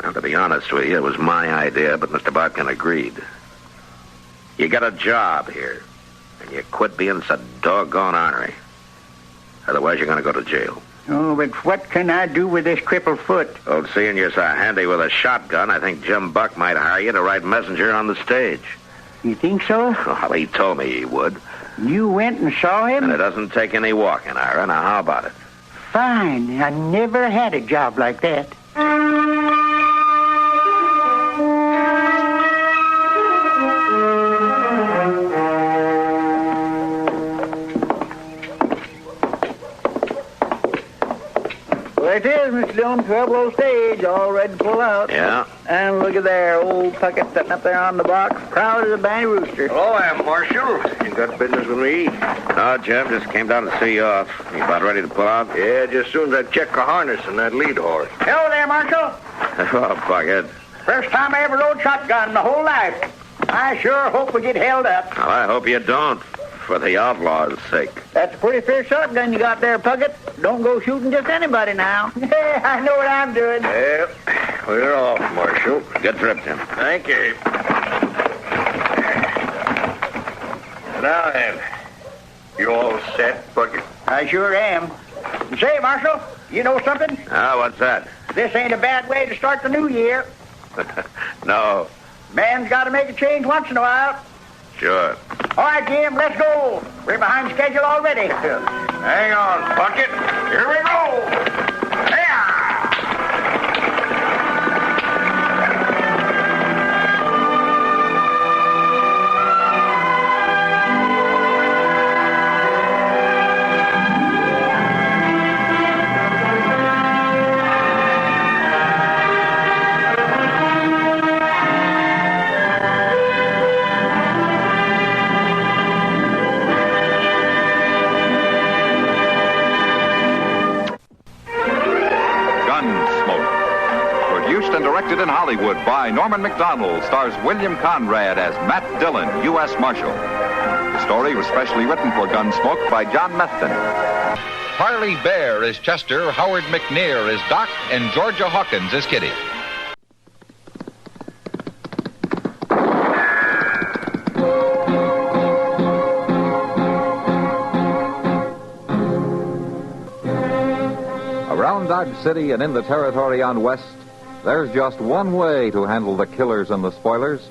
Speaker 2: Well, to be honest with you, it was my idea, but Mr. Bodkin agreed. You got a job here, and you quit being so doggone ornery. Otherwise, you're going to go to jail.
Speaker 19: Oh, but what can I do with this crippled foot?
Speaker 2: Well, seeing you're so handy with a shotgun, I think Jim Buck might hire you to ride messenger on the stage.
Speaker 19: You think so?
Speaker 2: Well, he told me he would.
Speaker 19: You went and saw him?
Speaker 2: And it doesn't take any walking, Ira. Now, how about it?
Speaker 19: Fine. I never had a job like that. Well, it is, Mr. Dillon. 12 low stage, all ready to pull out.
Speaker 2: Yeah?
Speaker 19: And look at there, old Pucket sitting up there on the box, proud as a banty rooster.
Speaker 20: Hello, I'm Marshal. You got business with me?
Speaker 2: No, Jim, just came down to see you off. You about ready to pull out?
Speaker 20: Yeah, just as soon as I check the harness and that lead horse.
Speaker 19: Hello there, Marshal.
Speaker 2: Oh, Pucket.
Speaker 19: First time I ever rode shotgun in my whole life. I sure hope we get held up.
Speaker 2: Well, I hope you don't, for the outlaw's sake.
Speaker 19: That's a pretty fair shotgun you got there, Pucket. Don't go shooting just anybody now. I know what I'm doing.
Speaker 20: Well, we're off, Marshal.
Speaker 2: Good trip, Jim.
Speaker 20: Thank you. Now then, you all set, Pucket?
Speaker 19: I sure am. Say, Marshal, you know something?
Speaker 2: What's that?
Speaker 19: This ain't a bad way to start the new year.
Speaker 2: No.
Speaker 19: Man's got to make a change once in a while.
Speaker 2: Sure.
Speaker 19: All right, Jim, let's go. We're behind schedule already.
Speaker 20: Hang on, Pucket. Here we go. Hey-ah!
Speaker 1: In Hollywood by Norman Macdonald, stars William Conrad as Matt Dillon, U.S. Marshal. The story was specially written for Gunsmoke by John Methven. Harley Bear is Chester, Howard McNear is Doc, and Georgia Hawkins is Kitty. Around Dodge City and in the territory on West, there's just one way to handle the killers and the spoilers,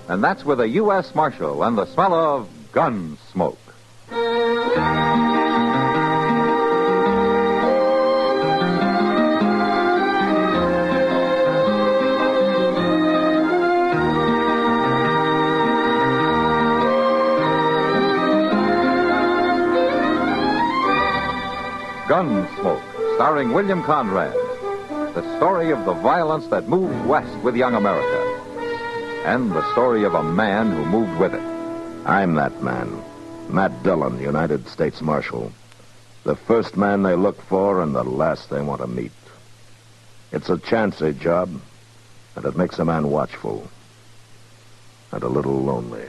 Speaker 1: and that's with a U.S. Marshal and the smell of gun smoke. Gunsmoke, starring William Conrad. The story of the violence that moved west with young America. And the story of a man who moved with it.
Speaker 2: I'm that man. Matt Dillon, United States Marshal. The first man they look for and the last they want to meet. It's a chancy job, and it makes a man watchful. And a little lonely.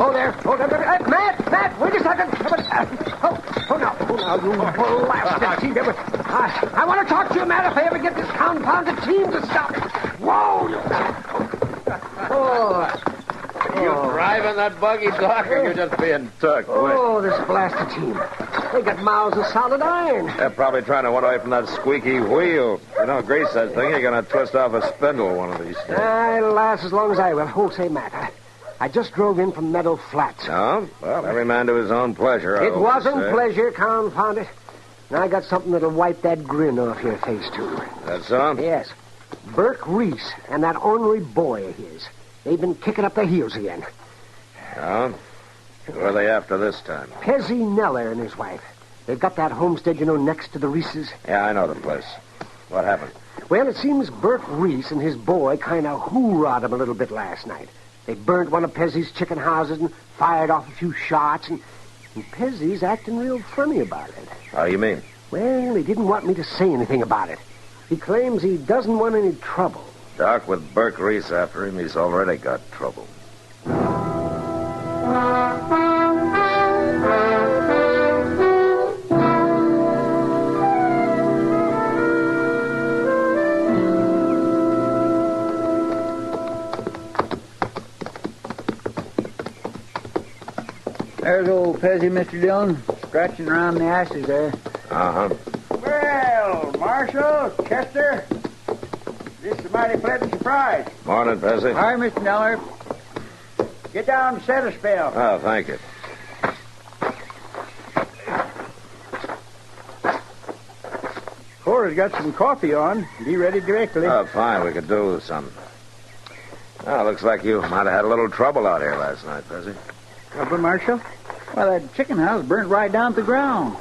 Speaker 18: Oh, there. Matt, wait a second. Now, you blasted team. I want to talk to you, Matt, if I ever get this confounded team to stop. Whoa!
Speaker 2: You driving that buggy, Doc, or you're just being tucked?
Speaker 18: Oh, this blasted team. They got mouths of solid iron.
Speaker 2: They're probably trying to run away from that squeaky wheel. You know, grease that thing, you're going to twist off a spindle one of these days.
Speaker 18: It'll last as long as I will. Oh, say, Matt, I just drove in from Meadow Flats.
Speaker 2: Oh? Well, every man to his own pleasure.
Speaker 18: It wasn't pleasure, confound it. Now I got something that'll wipe that grin off your face, too.
Speaker 2: That's so?
Speaker 18: Yes. Burke Reese and that ornery boy of his. They've been kicking up their heels again.
Speaker 2: Oh? Who are they after this time?
Speaker 18: Pezzy Neller and his wife. They've got that homestead, next to the Reeses.
Speaker 2: Yeah, I know the place. What happened?
Speaker 18: Well, it seems Burke Reese and his boy kind of hoorah'd him a little bit last night. They burnt one of Pezzy's chicken houses and fired off a few shots, and Pezzy's acting real funny about it.
Speaker 2: How do you mean?
Speaker 18: Well, he didn't want me to say anything about it. He claims he doesn't want any trouble.
Speaker 2: Doc, with Burke Reese after him, he's already got trouble.
Speaker 19: There's old Pezzy, Mr. Dillon, scratching around the ashes there.
Speaker 2: Uh-huh.
Speaker 19: Well, Marshal, Chester, this is a mighty pleasant surprise.
Speaker 2: Morning, Pezzy.
Speaker 19: Hi, Mr. Neller. Get down and set a spell.
Speaker 2: Oh, thank you.
Speaker 19: Cora's got some coffee on. Be ready directly.
Speaker 2: Oh, fine. We could do with some. Oh, looks like you might have had a little trouble out here last night, Pezzy.
Speaker 19: Trouble, Marshal? Well, that chicken house burnt right down to the ground.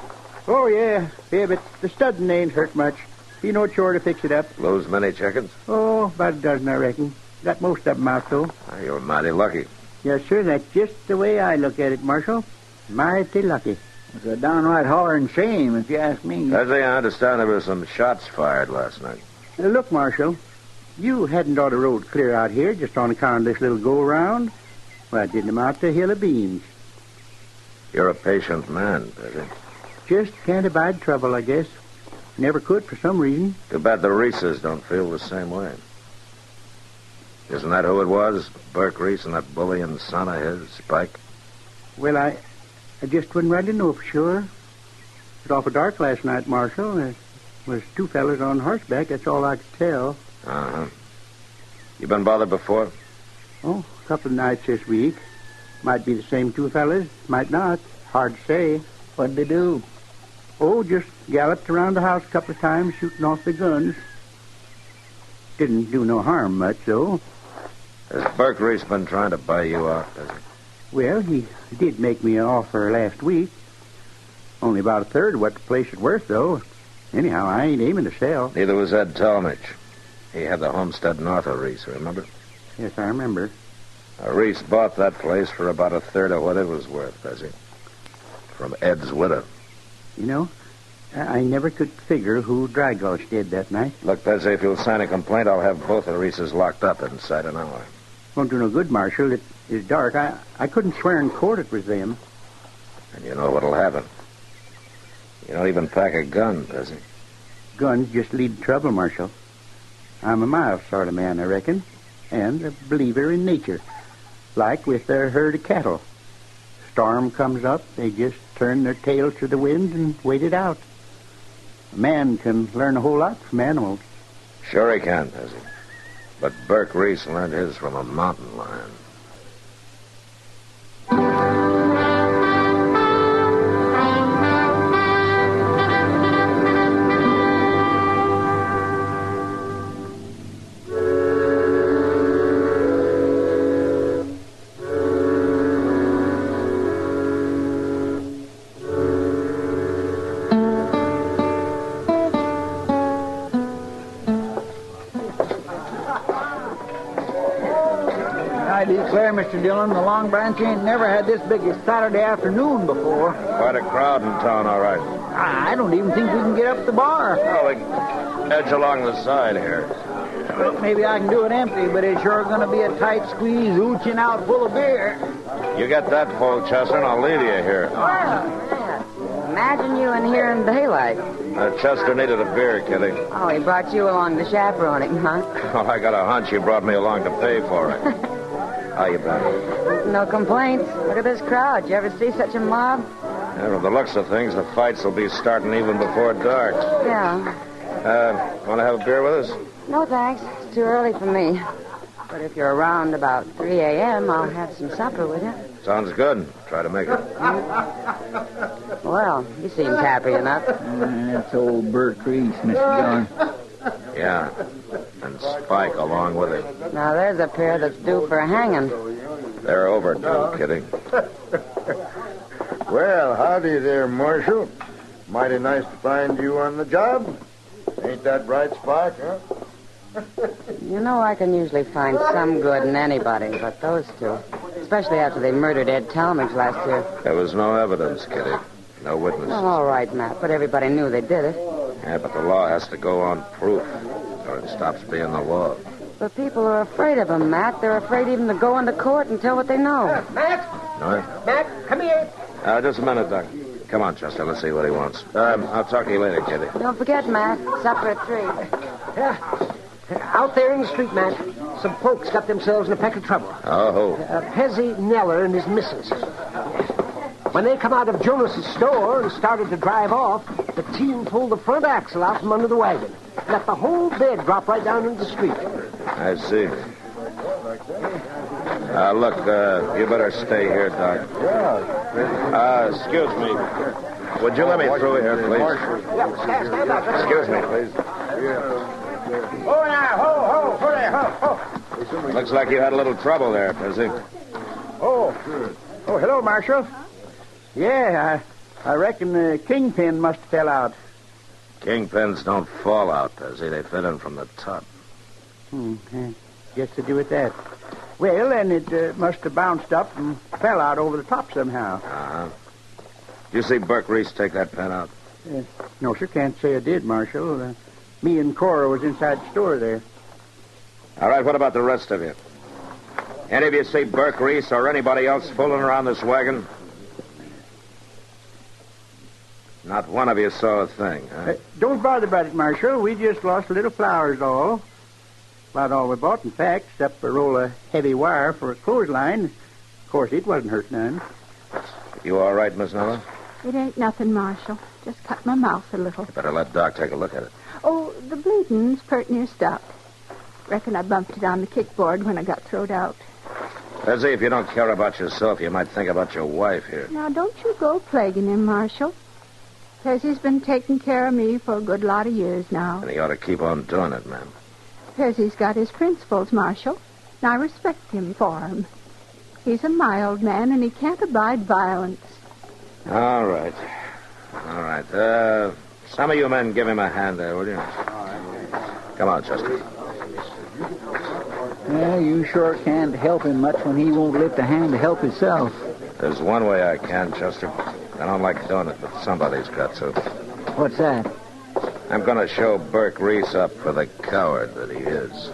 Speaker 19: Oh, yeah. Yeah, but the studding ain't hurt much. Be no chore to fix it up.
Speaker 2: Lose many chickens?
Speaker 19: Oh, about a dozen, I reckon. Got most of them out, though.
Speaker 2: Oh, you're mighty lucky.
Speaker 19: Yes, sir. That's just the way I look at it, Marshal. Mighty lucky. It's a downright hollering shame, if you ask me.
Speaker 2: Pezzy, I understand there were some shots fired last night.
Speaker 19: Look, Marshal, you hadn't ought to road clear out here just on account of this little go-around. Well, it didn't amount to a hill of beans.
Speaker 2: You're a patient man, Pezzy.
Speaker 19: Just can't abide trouble, I guess. Never could for some reason.
Speaker 2: Too bad the Reeses don't feel the same way. Isn't that who it was? Burke Reese and that bullying son of his, Spike?
Speaker 19: Well, I just wouldn't really know for sure. It was awful dark last night, Marshal. There was two fellas on horseback. That's all I could tell.
Speaker 2: Uh-huh. You been bothered before?
Speaker 19: Oh, a couple of nights this week. Might be the same two fellas. Might not. Hard to say. What'd they do? Oh, just galloped around the house a couple of times, shooting off the guns. Didn't do no harm much, though.
Speaker 2: Has Burke Reese been trying to buy you out, has he?
Speaker 19: Well, he did make me an offer last week. Only about a third of what the place is worth, though. Anyhow, I ain't aiming to sell.
Speaker 2: Neither was Ed Talmadge. He had the homestead north of Reese, remember?
Speaker 19: Yes, I remember.
Speaker 2: Reese bought that place for about a third of what it was worth, has he? From Ed's widow.
Speaker 19: You know, I never could figure who Dry Gulch did that night.
Speaker 2: Look, Pezzy, if you'll sign a complaint, I'll have both the Reeses locked up inside an hour.
Speaker 19: Won't do no good, Marshal. It is dark. I couldn't swear in court it was them.
Speaker 2: And you know what'll happen. You don't even pack a gun, Pezzy.
Speaker 19: Guns just lead to trouble, Marshal. I'm a mild sort of man, I reckon, and a believer in nature. Like with their herd of cattle. Storm comes up, they just turn their tails to the wind and wait it out. A man can learn a whole lot from animals.
Speaker 2: Sure he can, Pezzy. But Burke Reese learned his from a mountain lion.
Speaker 19: I declare, Mr. Dillon, the Long Branch ain't never had this big a Saturday afternoon before.
Speaker 2: Quite a crowd in town, all right.
Speaker 19: I don't even think we can get up the bar.
Speaker 2: Oh, we edge along the side here.
Speaker 19: Well, maybe I can do it empty, but it's sure going to be a tight squeeze, ooching out full of beer.
Speaker 2: You get that full, Chester, and I'll leave you here.
Speaker 5: Imagine you in here in daylight.
Speaker 2: Chester needed a beer, Kitty.
Speaker 5: Oh, he brought you along to chaperone him, huh?
Speaker 2: Well, I got a hunch he brought me along to pay for it. How you been?
Speaker 5: No complaints. Look at this crowd. You ever see such a mob?
Speaker 2: Yeah, from the looks of things, the fights will be starting even before dark.
Speaker 5: Yeah.
Speaker 2: Want to have a beer with us?
Speaker 5: No, thanks. It's too early for me. But if you're around about 3 a.m., I'll have some supper with you.
Speaker 2: Sounds good. Try to make it.
Speaker 5: Well, he seems happy enough.
Speaker 7: That's old Bert Reese, Mr. John.
Speaker 2: Yeah. And Spike along with him.
Speaker 5: Now, there's a pair that's due for hanging.
Speaker 2: They're overdue, Kitty.
Speaker 17: Well, howdy there, Marshal. Mighty nice to find you on the job. Ain't that right, Spike, huh?
Speaker 5: You know, I can usually find some good in anybody, but those two. Especially after they murdered Ed Talmadge last year.
Speaker 2: There was no evidence, Kitty. No witnesses.
Speaker 5: Well, all right, Matt, but everybody knew they did it.
Speaker 2: Yeah, but the law has to go on proof, or it stops being the law.
Speaker 5: But people are afraid of them, Matt. They're afraid even to go into court and tell what they know.
Speaker 18: Matt?
Speaker 2: No?
Speaker 18: Matt, come here.
Speaker 2: Just a minute, Doc. Come on, Chester. Let's see what he wants. I'll talk to you later, Kitty.
Speaker 5: Don't forget, Matt. Supper at 3.
Speaker 18: Yeah. Out there in the street, Matt, some folks got themselves in a peck of trouble.
Speaker 2: Oh.
Speaker 18: Pezzy Neller and his missus. When they come out of Jonas's store and started to drive off, the team pulled the front axle out from under the wagon. Let the whole bed drop right down into the street.
Speaker 2: I see. Look, you better stay here, Doc. Excuse me. Would you let me through here, please?
Speaker 18: Stand up.
Speaker 2: Excuse me, please.
Speaker 18: Oh, now, ho there, ho.
Speaker 2: Looks like you had a little trouble there, Pezzy.
Speaker 19: Oh, hello, Marshal. Yeah, I reckon the kingpin must have fell out.
Speaker 2: Kingpins don't fall out, Pezzy. They fit in from the top.
Speaker 19: Guess to do with that. Well, then it must have bounced up and fell out over the top somehow.
Speaker 2: Uh-huh. Did you see Burke Reese take that pen out?
Speaker 19: No, sir, can't say I did, Marshal. Me and Cora was inside the store there.
Speaker 2: All right, what about the rest of you? Any of you see Burke Reese or anybody else fooling around this wagon? Not one of you saw a thing, huh?
Speaker 19: Don't bother about it, Marshal. We just lost a little flowers, all. About all we bought, in fact, except a roll of heavy wire for a clothesline. Of course, it wasn't hurt none.
Speaker 2: You all right, Miss Noah?
Speaker 3: It ain't nothing, Marshal. Just cut my mouth a little.
Speaker 2: You better let Doc take a look at it.
Speaker 3: Oh, the bleeding's pert near stopped. Reckon I bumped it on the kickboard when I got throwed out.
Speaker 2: Pezzy, if you don't care about yourself, you might think about your wife here.
Speaker 3: Now, don't you go plaguing him, Marshal. Pezzy's been taking care of me for a good lot of years now.
Speaker 2: And he ought to keep on doing it, ma'am.
Speaker 3: Pezzy's got his principles, Marshal, and I respect him for them. He's a mild man, and he can't abide violence.
Speaker 2: All right. Some of you men give him a hand there, will you? Come on, Chester.
Speaker 7: Yeah, you sure can't help him much when he won't lift a hand to help himself.
Speaker 2: There's one way I can, Chester. I don't like doing it, but somebody's got to.
Speaker 7: What's that?
Speaker 2: I'm going to show Burke Reese up for the coward that he is.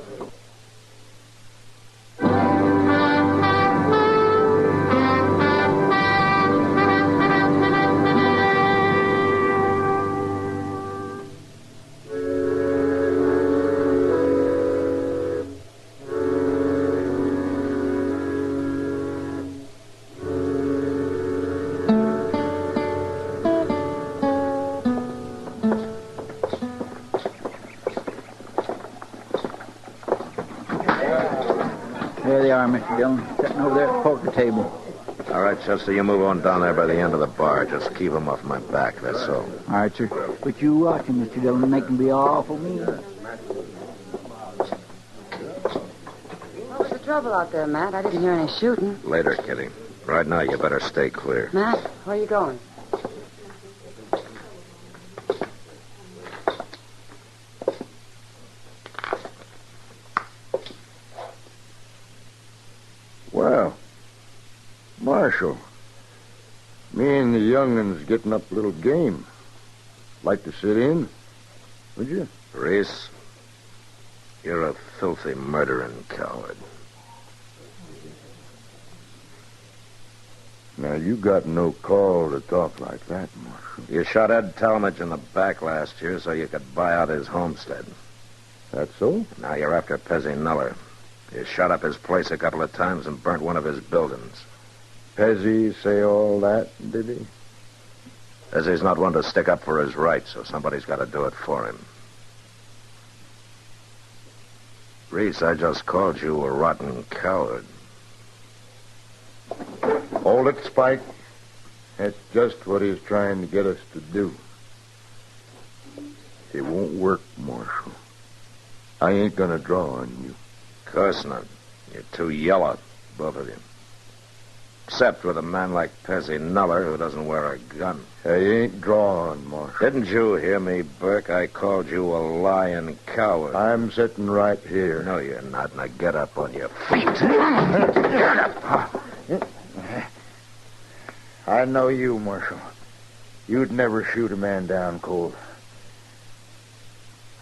Speaker 7: There they are, Mr. Dillon, sitting over there at the poker table.
Speaker 2: All right, Chester, you move on down there by the end of the bar. Just keep him off my back, that's all.
Speaker 7: All right, sir. But you watch him, Mr. Dillon, make him be awful mean.
Speaker 5: What's the trouble out there, Matt? I didn't hear any shooting.
Speaker 2: Later, Kitty. Right now, you better stay clear.
Speaker 5: Matt, where are you going?
Speaker 17: Well, Marshal, me and the young'un's getting up a little game. Like to sit in? Would you?
Speaker 2: Reese, you're a filthy murdering coward.
Speaker 17: Now, you got no call to talk like that, Marshal.
Speaker 2: You shot Ed Talmadge in the back last year so you could buy out his homestead.
Speaker 17: That's so?
Speaker 2: Now you're after Pezzy Nuller. You shot up his place a couple of times and burnt one of his buildings.
Speaker 17: Pezzy say all that, did he?
Speaker 2: Pezzy's not one to stick up for his rights, so somebody's got to do it for him. Reese, I just called you a rotten coward.
Speaker 17: Hold it, Spike. That's just what he's trying to get us to do. It won't work, Marshal. I ain't gonna draw on you.
Speaker 2: Of course not. You're too yellow, both of you. Except with a man like Pezzy Nuller who doesn't wear a gun.
Speaker 17: I ain't drawing, Marshal.
Speaker 2: Didn't you hear me, Burke? I called you a lying coward.
Speaker 17: I'm sitting right here.
Speaker 2: No, you're not. Now get up on your feet. Get up.
Speaker 17: I know you, Marshal. You'd never shoot a man down cold.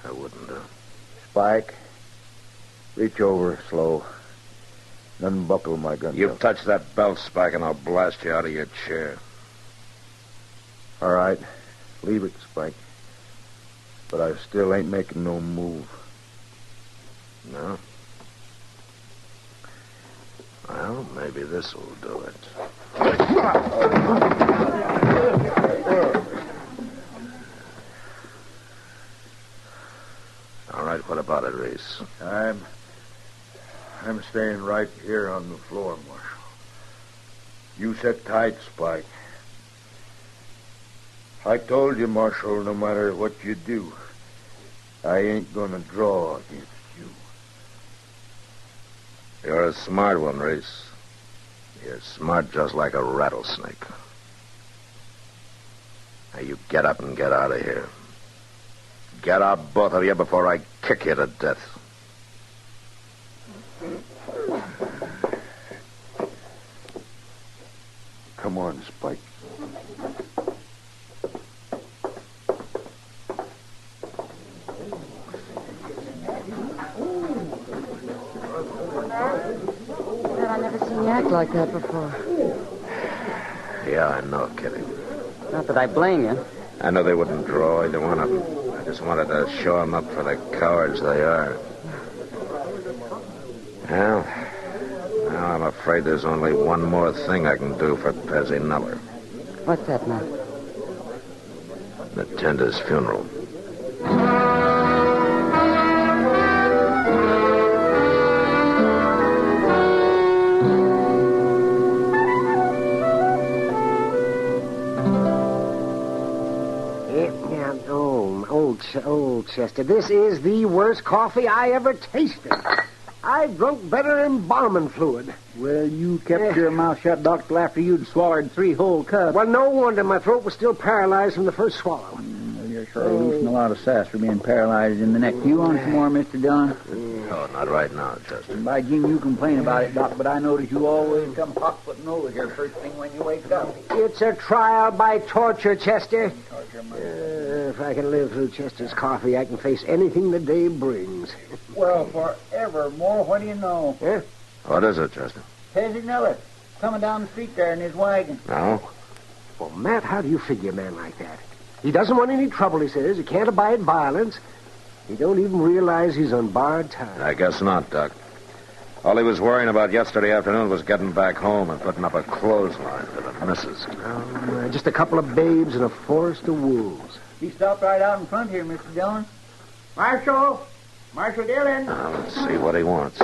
Speaker 2: I wouldn't do.
Speaker 17: Spike, reach over slow. Unbuckle my gun.
Speaker 2: You touch that belt, Spike, and I'll blast you out of your chair.
Speaker 17: All right. Leave it, Spike. But I still ain't making no move.
Speaker 2: No? Well, maybe this will do it. All right, what about it, Reese?
Speaker 17: I'm staying right here on the floor, Marshal. You sit tight, Spike. I told you, Marshal, no matter what you do, I ain't gonna draw against you.
Speaker 2: You're a smart one, Reese. You're smart just like a rattlesnake. Now you get up and get out of here. Get out, both of you, before I kick you to death.
Speaker 17: Come on, Spike.
Speaker 5: I've never seen you act like that before.
Speaker 2: Yeah, I know, Kitty.
Speaker 5: Not that I blame you.
Speaker 2: I know they wouldn't draw either one of them. I just wanted to show them up for the cowards they are. Well, now I'm afraid there's only one more thing I can do for Pezzy Nuller.
Speaker 5: What's that, Matt?
Speaker 2: Attend his funeral.
Speaker 18: Old Chester, this is the worst coffee I ever tasted. I've drunk better embalming fluid.
Speaker 6: Well, you kept your mouth shut, Doctor, after you'd swallowed 3 whole cups.
Speaker 18: Well, no wonder my throat was still paralyzed from the first swallow.
Speaker 6: Well, you're sure losing a lot of sass for being paralyzed in the neck. You want some more, Mr. Dunn?
Speaker 2: No, not right now, Chester.
Speaker 6: By Jim, you complain about it, Doc, but I notice you always come hot-footing over here first thing when you wake up.
Speaker 18: It's a trial by torture, Chester. If I can live through Chester's coffee, I can face anything the day brings.
Speaker 6: Well, forevermore, what do you know?
Speaker 18: Yeah?
Speaker 2: What is it, Chester?
Speaker 6: Pezzy Nuller, coming down the street there in his wagon.
Speaker 2: No?
Speaker 18: Well, Matt, how do you figure a man like that? He doesn't want any trouble, he says. He can't abide violence. He don't even realize he's on borrowed time.
Speaker 2: I guess not, Doc. All he was worrying about yesterday afternoon was getting back home and putting up a clothesline for the missus.
Speaker 18: Just a couple of babes in a forest of wolves.
Speaker 6: He stopped right out in front here, Mr. Dillon. Marshal Dillon.
Speaker 2: Now, let's see what he wants.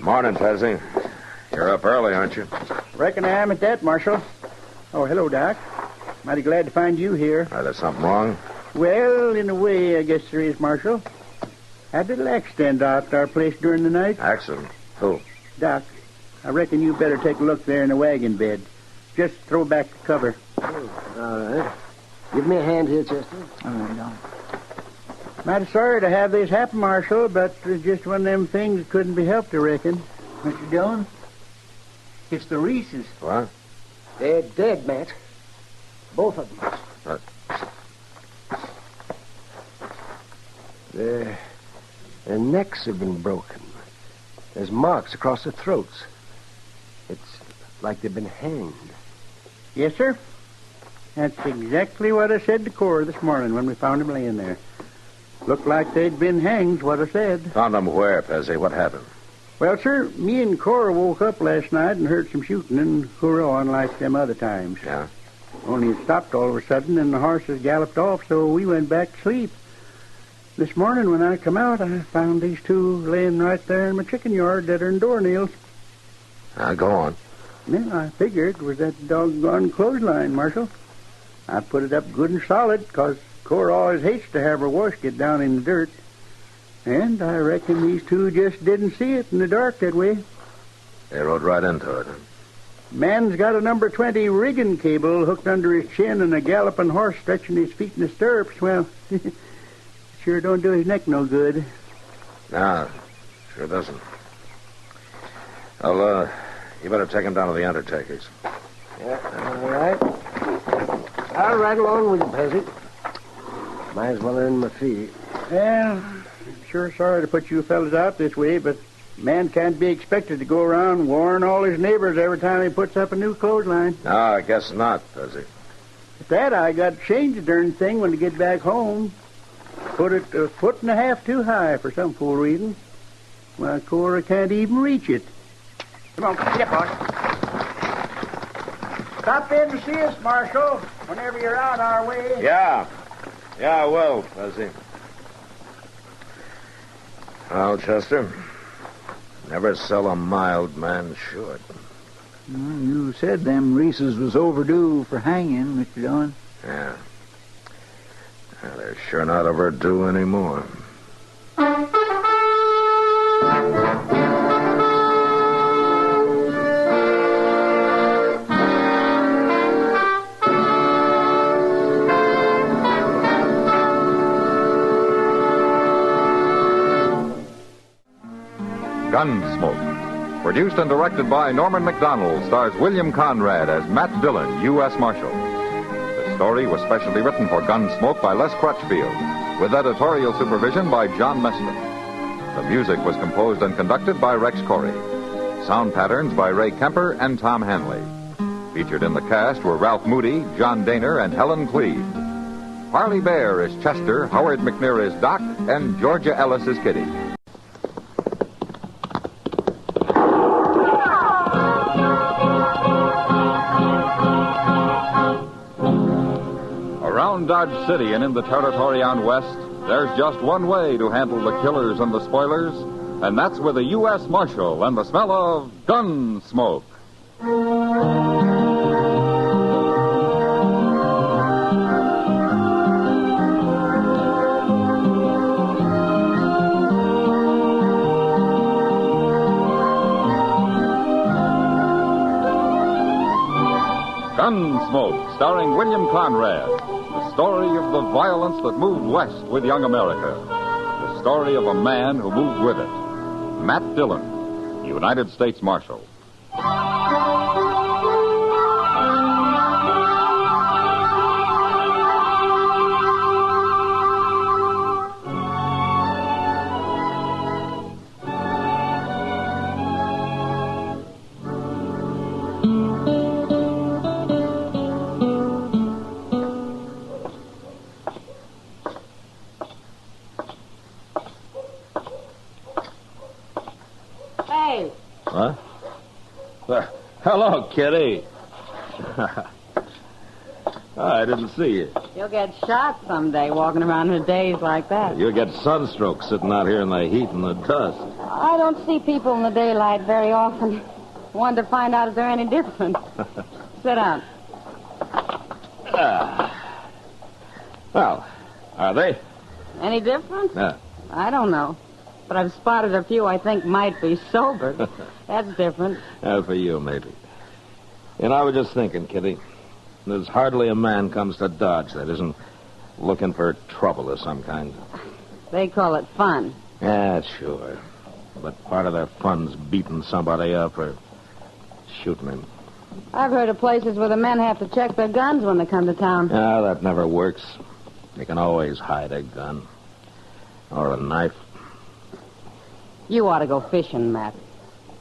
Speaker 2: Morning, Pezzy. You're up early, aren't you?
Speaker 6: Reckon I am at that, Marshal. Oh, hello, Doc. Mighty glad to find you here.
Speaker 2: There's something wrong?
Speaker 6: Well, in a way, I guess there is, Marshal. Had a little accident out at our place during the night.
Speaker 2: Accident? Who?
Speaker 6: Doc, I reckon you better take a look there in the wagon bed. Just throw back the cover.
Speaker 18: All right. Give me a hand here, Chester.
Speaker 6: All right, Doc. Mighty sorry to have this happen, Marshal, but it's just one of them things that couldn't be helped, I reckon. Mr. Dillon, it's the Reeses.
Speaker 2: What?
Speaker 18: They're dead, Matt. Both of them. Their necks have been broken. There's marks across their throats. It's like they've been hanged.
Speaker 21: Yes, sir. That's exactly what I said to Cora this morning when we found him laying there. Looked like they'd been hanged, what I said.
Speaker 2: Found them where, Pezzy? What happened?
Speaker 21: Well, sir, me and Cora woke up last night and heard some shooting and hurrahing like them other times.
Speaker 2: Yeah?
Speaker 21: Only it stopped all of a sudden and the horses galloped off, so we went back to sleep. This morning when I come out, I found these two laying right there in my chicken yard that are in doornails.
Speaker 2: Go on.
Speaker 21: Yeah, I figured it was that doggone clothesline, Marshal. I put it up good and solid, 'cause Cora always hates to have her wash get down in the dirt. And I reckon these two just didn't see it in the dark that way.
Speaker 2: They rode right into it, huh?
Speaker 21: Man's got a number 20 rigging cable hooked under his chin and a galloping horse stretching his feet in the stirrups. Well, sure don't do his neck no good.
Speaker 2: No, sure doesn't. Well, you better take him down to the undertaker's.
Speaker 18: Yeah, all right. I'll ride along with you, Pezzy. Might as well earn my fee.
Speaker 21: Well, I'm sure sorry to put you fellas out this way, but man can't be expected to go around warning all his neighbors every time he puts up a new clothesline.
Speaker 2: No, I guess not, Pezzy.
Speaker 21: At that, I got to change the darn thing when I get back home. Put it a foot and a half too high for some fool reason. Why, Cora can't even reach it. Come on, get up, boss. Stop in to see us, Marshal, whenever you're out our way.
Speaker 2: Yeah, I will, Pezzy. Well, Chester, never sell a mild man short.
Speaker 8: You said them Reeses was overdue for hanging, Mr. Dillon.
Speaker 2: Yeah. They're sure not overdue anymore.
Speaker 1: Gunsmoke. Produced and directed by Norman MacDonald, stars William Conrad as Matt Dillon, U.S. Marshal. The story was specially written for Gunsmoke by Les Crutchfield, with editorial supervision by John Meston. The music was composed and conducted by Rex Corey. Sound patterns by Ray Kemper and Tom Hanley. Featured in the cast were Ralph Moody, John Daner, and Helen Cleve. Harley Bear is Chester, Howard McNear is Doc, and Georgia Ellis is Kitty. Around Dodge City and in the territory on west, there's just one way to handle the killers and the spoilers, and that's with a U.S. Marshal and the smell of Gunsmoke. Gunsmoke, starring William Conrad. The story of the violence that moved west with young America. The story of a man who moved with it. Matt Dillon, United States Marshal.
Speaker 2: Huh? Hello, Kitty. I didn't see you.
Speaker 5: You'll get shot someday walking around in days like that.
Speaker 2: You'll get sunstroke sitting out here in the heat and the dust.
Speaker 5: I don't see people in the daylight very often. Wanted to find out if they're any different. Sit down.
Speaker 2: Well, are they?
Speaker 5: Any different?
Speaker 2: Yeah.
Speaker 5: I don't know. But I've spotted a few I think might be sober. That's different.
Speaker 2: For you, maybe. And I was just thinking, Kitty, there's hardly a man comes to Dodge that isn't looking for trouble of some kind.
Speaker 5: They call it fun.
Speaker 2: Yeah, sure. But part of their fun's beating somebody up or shooting him.
Speaker 5: I've heard of places where the men have to check their guns when they come to town.
Speaker 2: Yeah, that never works. You can always hide a gun. Or a knife.
Speaker 5: You ought to go fishing, Matt.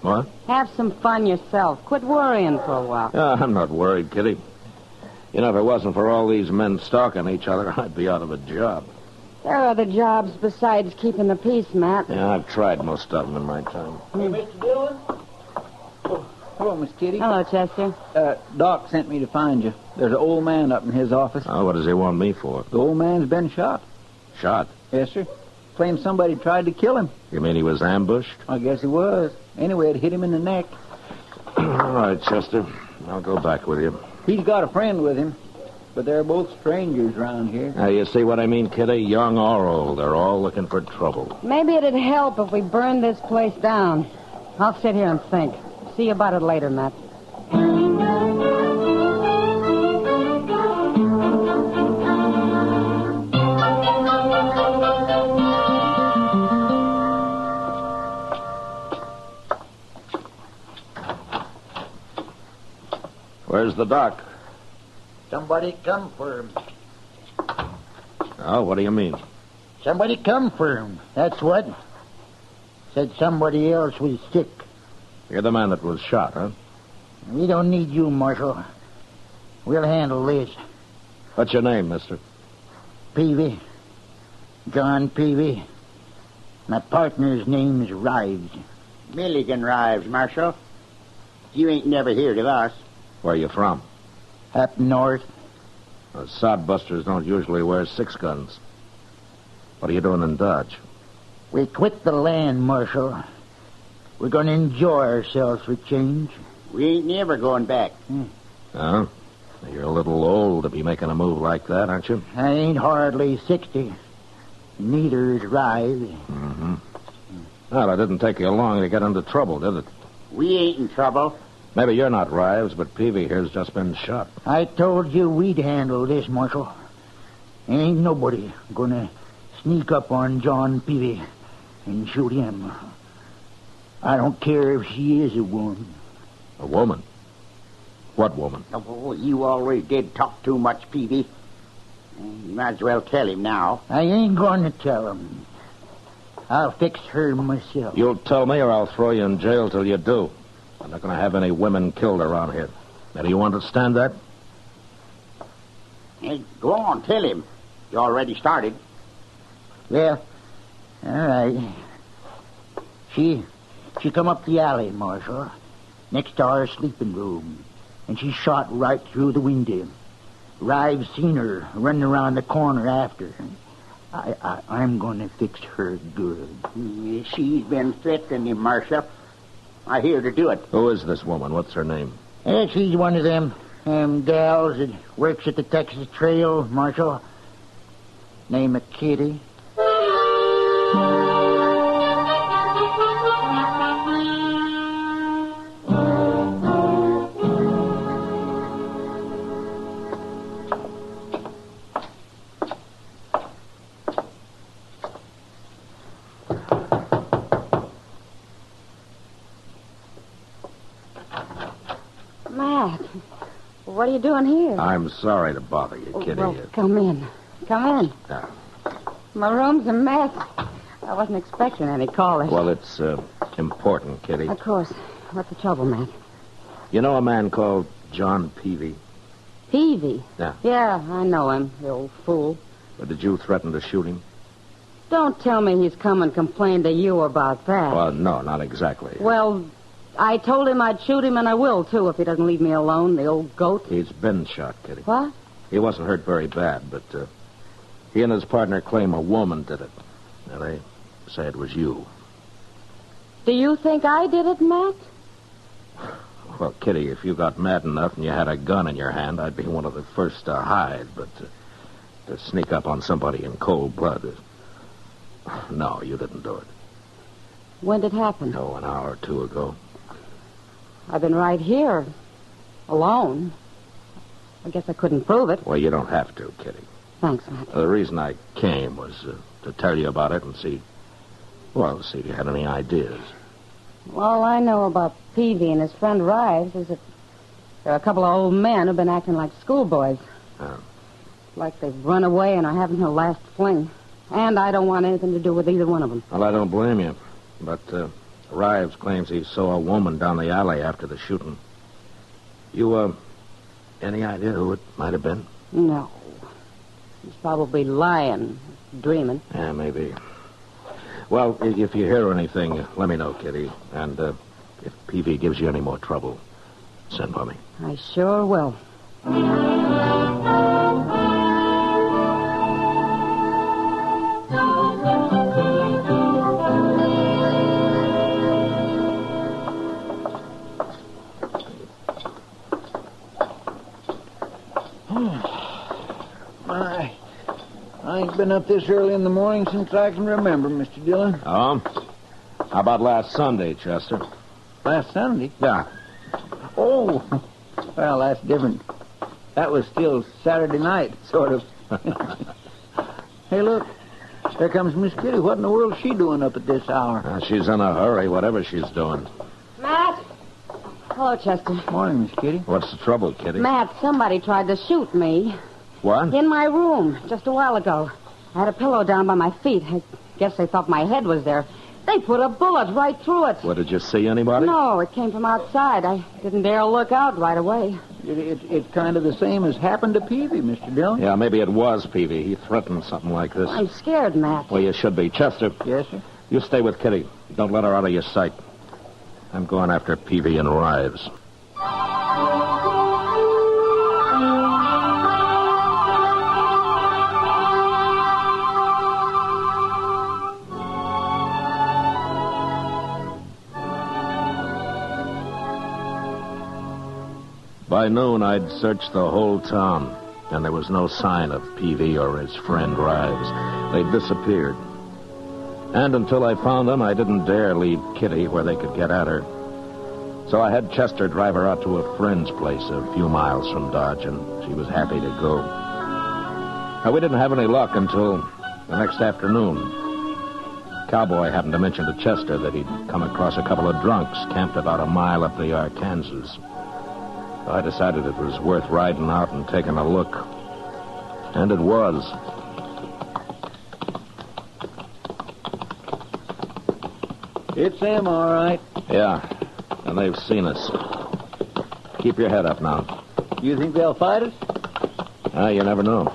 Speaker 2: What?
Speaker 5: Have some fun yourself. Quit worrying for a while.
Speaker 2: I'm not worried, Kitty. You know, if it wasn't for all these men stalking each other, I'd be out of a job.
Speaker 5: There are other jobs besides keeping the peace, Matt.
Speaker 2: Yeah, I've tried most of them in my time.
Speaker 8: Hey, Mr. Dillon? Hello, Miss Kitty.
Speaker 5: Hello, Chester.
Speaker 8: Doc sent me to find you. There's an old man up in his office.
Speaker 2: Oh, what does he want me for?
Speaker 8: The old man's been shot.
Speaker 2: Shot?
Speaker 8: Yes, sir. Claims somebody tried to kill him.
Speaker 2: You mean he was ambushed?
Speaker 8: I guess he was. Anyway, it hit him in the neck.
Speaker 2: All right, Chester. I'll go back with you.
Speaker 8: He's got a friend with him, but they're both strangers around here.
Speaker 2: Now, you see what I mean, Kitty? Young or old, they're all looking for trouble.
Speaker 5: Maybe it'd help if we burned this place down. I'll sit here and think. See you about it later, Matt.
Speaker 2: Where's the doc?
Speaker 4: Somebody come for him.
Speaker 2: Oh, what do you mean?
Speaker 4: Somebody come for him. That's what. Said somebody else was sick.
Speaker 2: You're the man that was shot, huh?
Speaker 4: We don't need you, Marshal. We'll handle this.
Speaker 2: What's your name, mister?
Speaker 4: Peavy. John Peavy. My partner's name's Rives.
Speaker 19: Milligan Rives, Marshal. You ain't never heard of us.
Speaker 2: Where are you from?
Speaker 4: Up north.
Speaker 2: Sodbusters don't usually wear 6 guns. What are you doing in Dodge?
Speaker 4: We quit the land, Marshal. We're going to enjoy ourselves for change.
Speaker 19: We ain't never going back.
Speaker 2: Oh? You're a little old to be making a move like that, aren't you?
Speaker 4: I ain't hardly 60. Neither is Rives.
Speaker 2: Mm-hmm. Well, it didn't take you long to get into trouble, did it?
Speaker 19: We ain't in trouble.
Speaker 2: Maybe you're not Rives, but Peavy here's just been shot.
Speaker 4: I told you we'd handle this, Marshal. Ain't nobody gonna sneak up on John Peavy and shoot him. I don't care if she is a woman.
Speaker 2: A woman? What woman?
Speaker 19: Oh, you already did talk too much, Peavy. You might as well tell him now.
Speaker 4: I ain't going to tell him. I'll fix her myself.
Speaker 2: You'll tell me or I'll throw you in jail till you do. I'm not going to have any women killed around here. Now, do you understand that?
Speaker 19: Hey, go on, tell him. You already started.
Speaker 4: Well, all right. She come up the alley, Marshal, next to our sleeping room, and she shot right through the window. Rives seen her running around the corner after. I'm going to fix her good.
Speaker 19: She's been threatening him, Marshal. I hear to do it.
Speaker 2: Who is this woman? What's her name?
Speaker 4: She's one of them gals that works at the Texas Trail, Marshal. Name of Kitty.
Speaker 5: Matt, what are you doing here?
Speaker 2: I'm sorry to bother you, Kitty.
Speaker 5: Well, come in. Come in.
Speaker 2: Yeah.
Speaker 5: My room's a mess. I wasn't expecting any callers.
Speaker 2: Well, it's important, Kitty.
Speaker 5: Of course. What's the trouble, Matt?
Speaker 2: You know a man called John Peavy?
Speaker 5: Peavy?
Speaker 2: Yeah.
Speaker 5: Yeah, I know him, the old fool.
Speaker 2: Or did you threaten to shoot him?
Speaker 5: Don't tell me he's come and complained to you about that.
Speaker 2: Well, no, not exactly.
Speaker 5: Well, I told him I'd shoot him, and I will, too, if he doesn't leave me alone, the old goat.
Speaker 2: He's been shot, Kitty.
Speaker 5: What?
Speaker 2: He wasn't hurt very bad, but he and his partner claim a woman did it. Now, they say it was you.
Speaker 5: Do you think I did it, Matt?
Speaker 2: Well, Kitty, if you got mad enough and you had a gun in your hand, I'd be one of the first to hide, but to sneak up on somebody in cold blood... No, you didn't do it.
Speaker 5: When did it happen?
Speaker 2: Oh, an hour or two ago.
Speaker 5: I've been right here, alone. I guess I couldn't prove it.
Speaker 2: Well, you don't have to, Kitty.
Speaker 5: Thanks, Matt.
Speaker 2: The reason I came was to tell you about it and see if you had any ideas.
Speaker 5: All I know about Peavy and his friend Rives is that there are a couple of old men who've been acting like schoolboys. Like they've run away and are having their last fling. And I don't want anything to do with either one of them.
Speaker 2: Well, I don't blame you. but Rives claims he saw a woman down the alley after the shooting. You, any idea who it might have been?
Speaker 5: No. He's probably lying, dreaming.
Speaker 2: Yeah, maybe. Well, if you hear anything, let me know, Kitty. And if Peavy gives you any more trouble, send for me.
Speaker 5: I sure will.
Speaker 8: I ain't been up this early in the morning since I can remember, Mr. Dillon.
Speaker 2: Oh? How about last Sunday, Chester?
Speaker 8: Last Sunday?
Speaker 2: Yeah.
Speaker 8: Oh, well, that's different. That was still Saturday night, sort of. Hey, look. There comes Miss Kitty. What in the world is she doing up at this hour?
Speaker 2: She's in a hurry, whatever she's doing.
Speaker 5: Matt? Hello, Chester.
Speaker 8: Morning, Miss Kitty.
Speaker 2: What's the trouble, Kitty?
Speaker 5: Matt, somebody tried to shoot me.
Speaker 2: What?
Speaker 5: In my room, just a while ago. I had a pillow down by my feet. I guess they thought my head was there. They put a bullet right through it.
Speaker 2: What, did you see anybody?
Speaker 5: No, it came from outside. I didn't dare look out right away.
Speaker 8: It's kind of the same as happened to Peavy, Mr. Dillon.
Speaker 2: Yeah, maybe it was Peavy. He threatened something like this.
Speaker 5: I'm scared, Matt.
Speaker 2: Well, you should be. Chester.
Speaker 8: Yes, sir?
Speaker 2: You stay with Kitty. Don't let her out of your sight. I'm going after Peavy and Rives. By noon, I'd searched the whole town, and there was no sign of Peavy or his friend Rives. They'd disappeared. And until I found them, I didn't dare leave Kitty where they could get at her. So I had Chester drive her out to a friend's place a few miles from Dodge, and she was happy to go. Now, we didn't have any luck until the next afternoon. Cowboy happened to mention to Chester that he'd come across a couple of drunks camped about a mile up the Arkansas. I decided it was worth riding out and taking a look. And it was.
Speaker 8: It's them, all right.
Speaker 2: Yeah, and they've seen us. Keep your head up now.
Speaker 8: You think they'll fight us?
Speaker 2: You never know.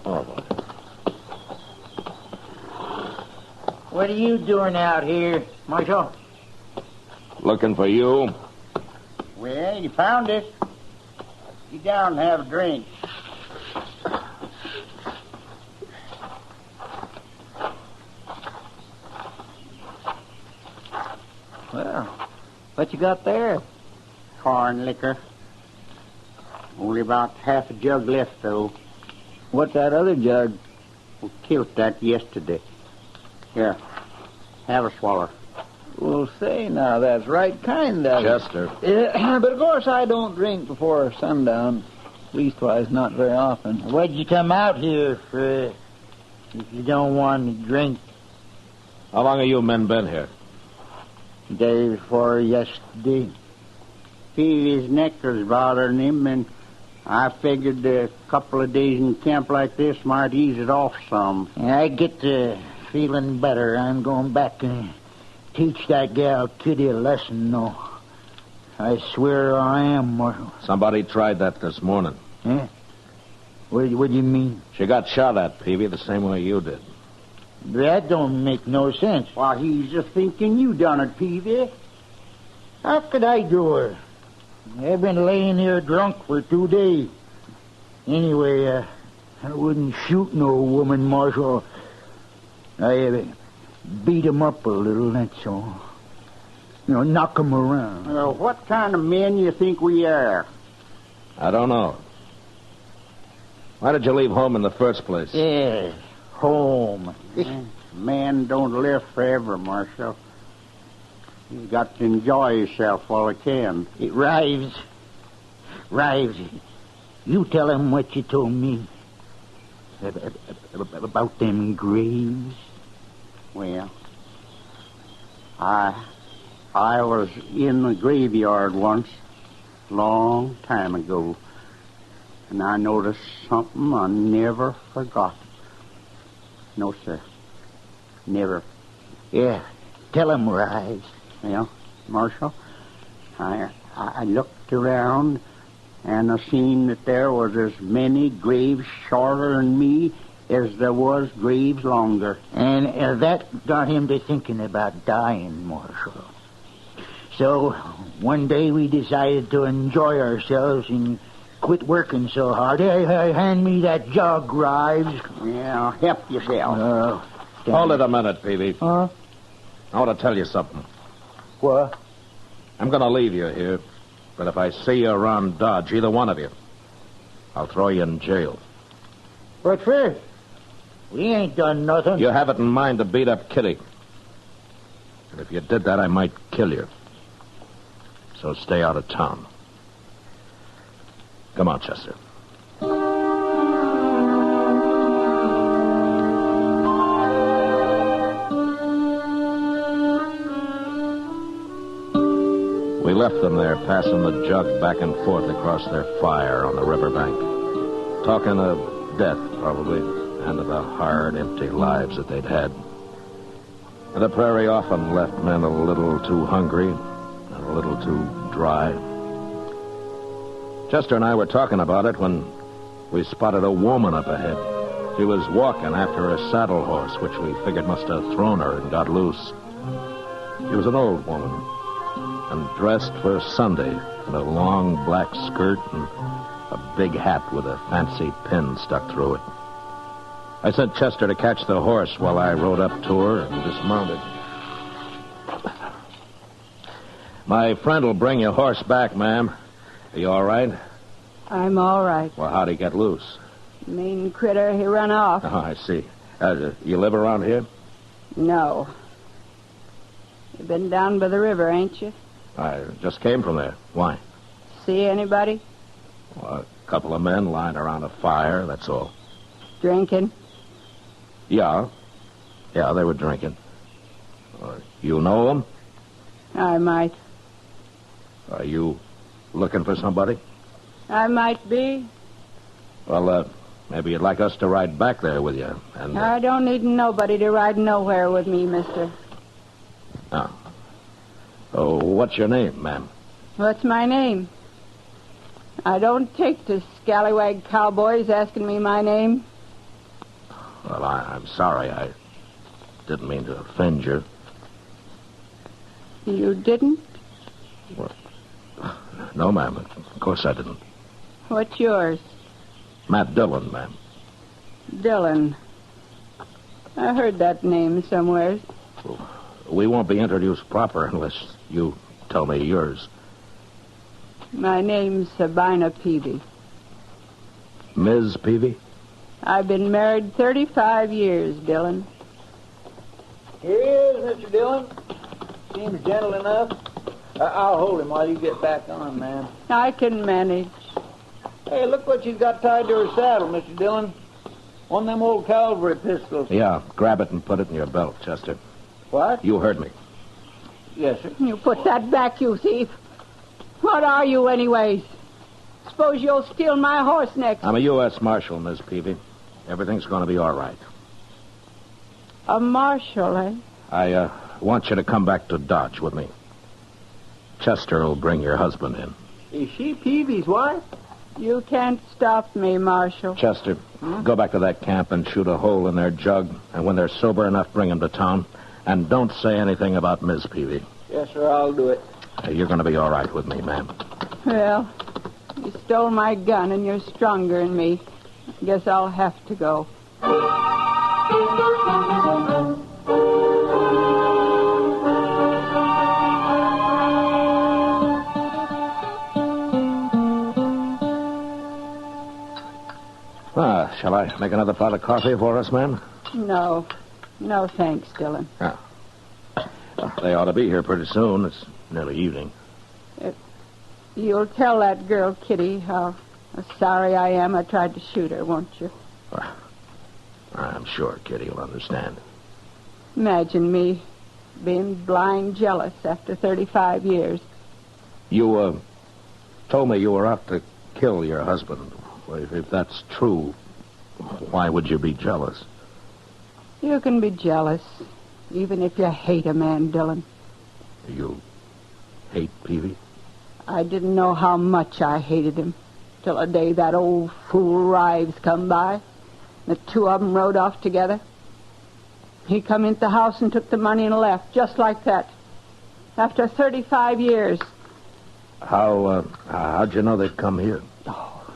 Speaker 4: Oh, what are you doing out here, Marshal?
Speaker 2: Looking for you.
Speaker 4: Well, you found us. Sit down and have a drink.
Speaker 8: Well, what you got there?
Speaker 4: Corn liquor. Only about half a jug left, though.
Speaker 8: What's that other jug?
Speaker 4: We killed that yesterday. Here, have a swallow.
Speaker 8: Well, say now, that's right kind of...
Speaker 2: Chester.
Speaker 8: But of course I don't drink before sundown. Leastwise, not very often.
Speaker 4: What'd you come out here for if you don't want to drink?
Speaker 2: How long have you men been here?
Speaker 4: Day before yesterday. Peavy's neck was bothering him, and I figured a couple of days in camp like this might ease it off some. I get to feeling better. I'm going back and teach that gal Kitty a lesson, though. I swear I am, Marshal.
Speaker 2: Somebody tried that this morning.
Speaker 4: Eh? What do you mean?
Speaker 2: She got shot at, Peavy, the same way you did.
Speaker 4: That don't make no sense.
Speaker 19: Why, he's just thinking you done it, Peavy.
Speaker 4: How could I do it? I've been laying here drunk for 2 days. Anyway, I wouldn't shoot no woman, Marshal. I beat him up a little, that's all. You know, knock him around.
Speaker 19: Well, what kind of men you think we are?
Speaker 2: I don't know. Why did you leave home in the first place?
Speaker 4: Yeah, home.
Speaker 19: Man don't live forever, Marshal. You got to enjoy yourself while you can.
Speaker 4: Rives, you tell him what you told me about them graves.
Speaker 19: Well, I was in the graveyard once, long time ago, and I noticed something I never forgot.
Speaker 21: No, sir. Never.
Speaker 4: Yeah, tell him, Rise.
Speaker 21: Well, Marshal, I looked around, and I seen that there was as many graves shorter than me as there was graves longer.
Speaker 4: And that got him to thinking about dying, Marshal. So, one day we decided to enjoy ourselves and quit working so hard. Hey, hand me that jug, Rives.
Speaker 21: Yeah, help yourself.
Speaker 2: Hold it a minute, Peavy.
Speaker 4: Huh?
Speaker 2: I want to tell you something.
Speaker 4: What?
Speaker 2: I'm going to leave you here, but if I see you around Dodge, either one of you, I'll throw you in jail.
Speaker 4: What for? We ain't done nothing.
Speaker 2: You have it in mind to beat up Kitty. And if you did that, I might kill you. So stay out of town. Come on, Chester. We left them there, passing the jug back and forth across their fire on the riverbank. Talking of death, probably, and of the hard, empty lives that they'd had. And the prairie often left men a little too hungry and a little too dry. Chester and I were talking about it when we spotted a woman up ahead. She was walking after a saddle horse, which we figured must have thrown her and got loose. She was an old woman, and dressed for Sunday in a long black skirt and a big hat with a fancy pin stuck through it. I sent Chester to catch the horse while I rode up to her and dismounted. My friend will bring your horse back, ma'am. Are you all right?
Speaker 10: I'm all right.
Speaker 2: Well, how'd he get loose?
Speaker 10: Mean critter, he run off.
Speaker 2: Oh, I see. You live around here?
Speaker 10: No. You been down by the river, ain't you?
Speaker 2: I just came from there. Why?
Speaker 10: See anybody?
Speaker 2: Well, a couple of men lying around a fire, that's all.
Speaker 10: Drinking?
Speaker 2: Yeah, they were drinking. You know them?
Speaker 10: I might.
Speaker 2: Are you looking for somebody?
Speaker 10: I might be.
Speaker 2: Well, maybe you'd like us to ride back there with you. And
Speaker 10: I don't need nobody to ride nowhere with me, mister.
Speaker 2: Oh, what's your name, ma'am?
Speaker 10: What's my name? I don't take to scallywag cowboys asking me my name.
Speaker 2: Well, I'm sorry. I didn't mean to offend you.
Speaker 10: You didn't?
Speaker 2: Well, no, ma'am. Of course I didn't.
Speaker 10: What's yours?
Speaker 2: Matt Dillon, ma'am.
Speaker 10: Dillon. I heard that name somewhere.
Speaker 2: We won't be introduced proper unless you tell me yours.
Speaker 10: My name's Sabina Peavy.
Speaker 2: Ms. Peavy?
Speaker 10: I've been married 35 years, Dillon.
Speaker 21: Here he is, Mr. Dillon. Seems gentle enough. I'll hold him while you get back on, ma'am.
Speaker 10: I can manage.
Speaker 21: Hey, look what you've got tied to her saddle, Mr. Dillon. One of them old cavalry pistols.
Speaker 2: Yeah, grab it and put it in your belt, Chester.
Speaker 21: What?
Speaker 2: You heard me.
Speaker 21: Yes, sir.
Speaker 10: You put that back, you thief. What are you, anyways? Suppose you'll steal my horse next.
Speaker 2: I'm a U.S. Marshal, Miss Peavy. Everything's going to be all right.
Speaker 10: A marshal, eh?
Speaker 2: I want you to come back to Dodge with me. Chester will bring your husband in.
Speaker 21: Is she Peavy's wife?
Speaker 10: You can't stop me, Marshal.
Speaker 2: Chester, go back to that camp and shoot a hole in their jug. And when they're sober enough, bring them to town. And don't say anything about Miss Peavy.
Speaker 21: Yes, sir, I'll do it.
Speaker 2: You're going to be all right with me, ma'am.
Speaker 10: Well, you stole my gun and you're stronger than me. Guess I'll have to go.
Speaker 2: Shall I make another pot of coffee for us, ma'am?
Speaker 10: No. No, thanks, Dillon.
Speaker 2: They ought to be here pretty soon. It's nearly evening.
Speaker 10: You'll tell that girl, Kitty, how sorry I am I tried to shoot her, won't you?
Speaker 2: I'm sure Kitty will understand.
Speaker 10: Imagine me being blind jealous after 35 years.
Speaker 2: You, told me you were out to kill your husband. If that's true, why would you be jealous?
Speaker 13: You can be jealous, even if you hate a man, Dillon.
Speaker 17: You hate Peavy?
Speaker 13: I didn't know how much I hated him till the day that old fool Rives come by. The two of them rode off together. He come into the house and took the money and left, just like that. After 35 years.
Speaker 17: How'd you know they'd come here?
Speaker 13: Oh,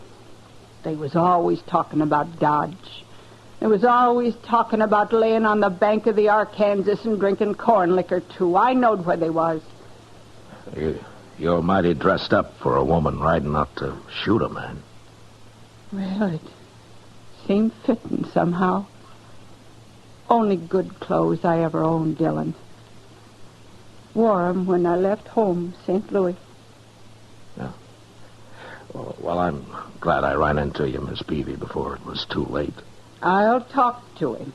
Speaker 13: they was always talking about Dodge. They was always talking about laying on the bank of the Arkansas and drinking corn liquor, too. I knowed where they was.
Speaker 17: You're mighty dressed up for a woman riding out to shoot a man.
Speaker 13: Well, it seemed fitting somehow. Only good clothes I ever owned, Dillon. Wore 'em when I left home, St. Louis.
Speaker 17: Yeah. Well, I'm glad I ran into you, Miss Peavy, before it was too late.
Speaker 13: I'll talk to him.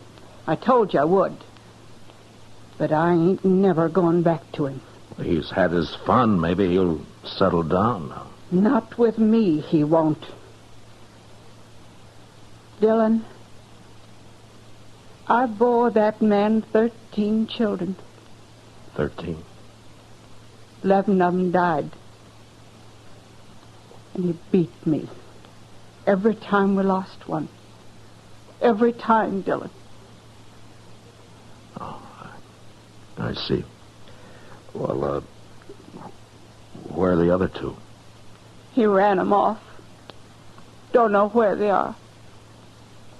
Speaker 13: I told you I would. But I ain't never going back to him.
Speaker 17: He's had his fun. Maybe he'll settle down now.
Speaker 13: Not with me, he won't. Dillon, I bore that man 13 children.
Speaker 17: 13?
Speaker 13: 11 of them died. And he beat me every time we lost one. Every time, Dillon.
Speaker 17: Oh, I see. Well, where are the other two?
Speaker 13: He ran them off. Don't know where they are.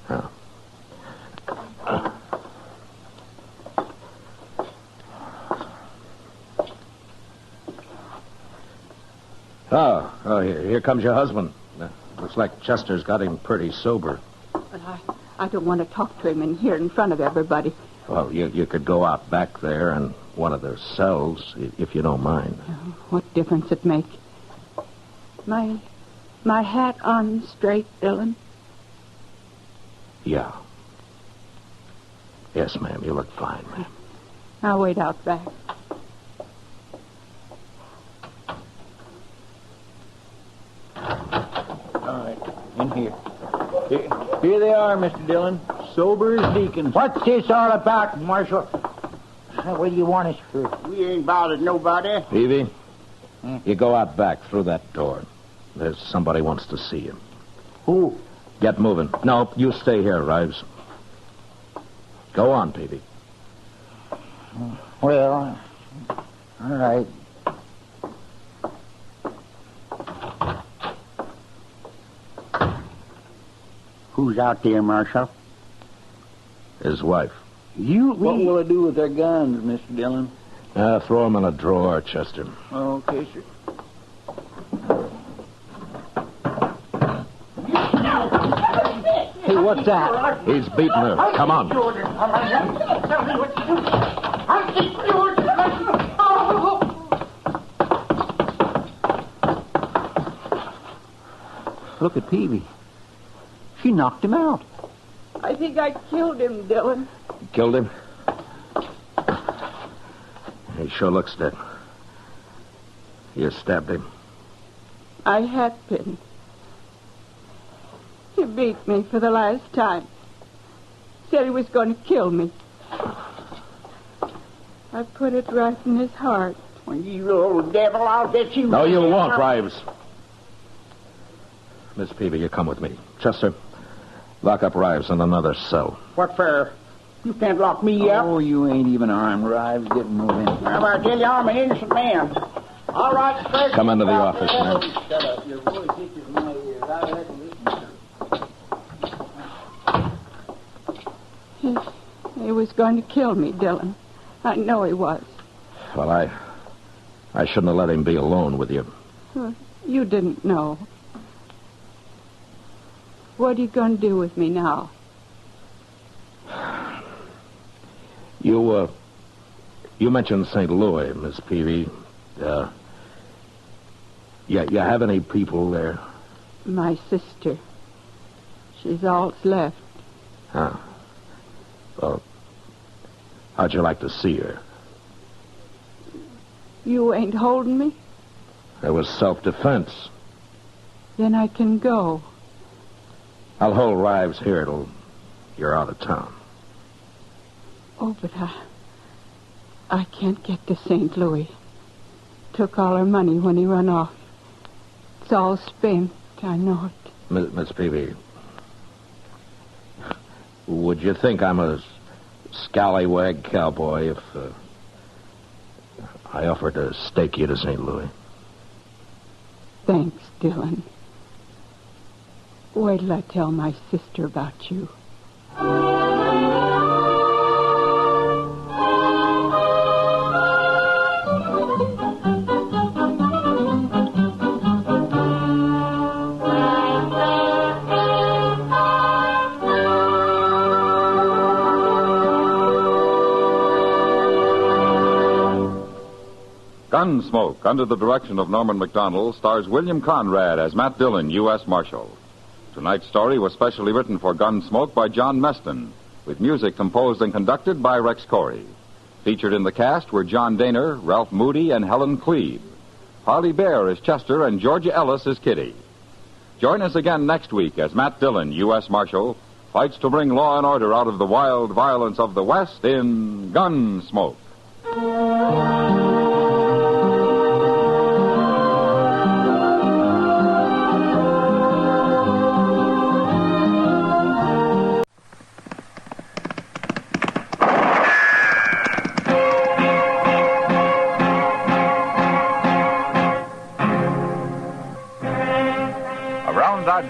Speaker 17: Oh. Oh, here comes your husband. Looks like Chester's got him pretty sober.
Speaker 13: But I don't want to talk to him in here in front of everybody.
Speaker 17: Well, you could go out back there in one of their cells, if you don't mind.
Speaker 13: What difference it make? My hat on straight, Dillon?
Speaker 17: Yeah. Yes, ma'am. You look fine, ma'am.
Speaker 13: I'll wait out back.
Speaker 8: All right, in here. Here they are, Mr. Dillon. Sober as deacons.
Speaker 4: What's this all about, Marshal? What do you want us for? We ain't bothered nobody.
Speaker 17: Peavy, you go out back through that door. There's somebody wants to see you.
Speaker 4: Who?
Speaker 17: Get moving. No, you stay here, Rives. Go on, Peavy.
Speaker 4: Well, all right. Who's out there, Marshal?
Speaker 17: His wife.
Speaker 8: What will I do with their guns, Mr. Dillon?
Speaker 17: Throw them in a drawer, Chester.
Speaker 8: Okay, sir.
Speaker 13: Hey, what's that?
Speaker 17: He's beating her. Come on.
Speaker 4: Look at Peavy. She knocked him out.
Speaker 13: I think I killed him, Dillon.
Speaker 17: You killed him? He sure looks dead. You stabbed him.
Speaker 13: I had been. He beat me for the last time. Said he was going to kill me. I put it right in his heart.
Speaker 4: When you old devil, I'll bet you...
Speaker 17: No, you won't, Rives. Miss Peavy, you come with me. Chester, lock up Rives in another cell.
Speaker 4: What for? You can't lock me up.
Speaker 8: Oh, you ain't even armed, Rives. Get moving.
Speaker 4: How about I tell you I'm an innocent man? All right, Fred.
Speaker 17: Come into the office, man.
Speaker 8: Shut up. Your voice itches my ears. I reckon this...
Speaker 13: He was going to kill me, Dillon. I know he was.
Speaker 17: Well, I shouldn't have let him be alone with you.
Speaker 13: You didn't know. What are you going to do with me now?
Speaker 17: You mentioned St. Louis, Miss Peavy. You have any people there?
Speaker 13: My sister. She's all that's left.
Speaker 17: Huh. Well, how'd you like to see her?
Speaker 13: You ain't holding me?
Speaker 17: It was self-defense.
Speaker 13: Then I can go.
Speaker 17: I'll hold Rives here till you're out of town.
Speaker 13: Oh, but I can't get to St. Louis. Took all her money when he run off. It's all spent. I know it.
Speaker 2: Miss Peavy, would you think I'm a scallywag cowboy if I offered to stake you to St. Louis?
Speaker 13: Thanks, Dylan. Wait till I tell my sister about you.
Speaker 1: Gunsmoke, under the direction of Norman Macdonald, stars William Conrad as Matt Dillon, U.S. Marshal. Tonight's story was specially written for Gunsmoke by John Meston, with music composed and conducted by Rex Corey. Featured in the cast were John Daner, Ralph Moody, and Helen Cleve. Harley Bear as Chester, and Georgia Ellis as Kitty. Join us again next week as Matt Dillon, U.S. Marshal, fights to bring law and order out of the wild violence of the West in Gunsmoke.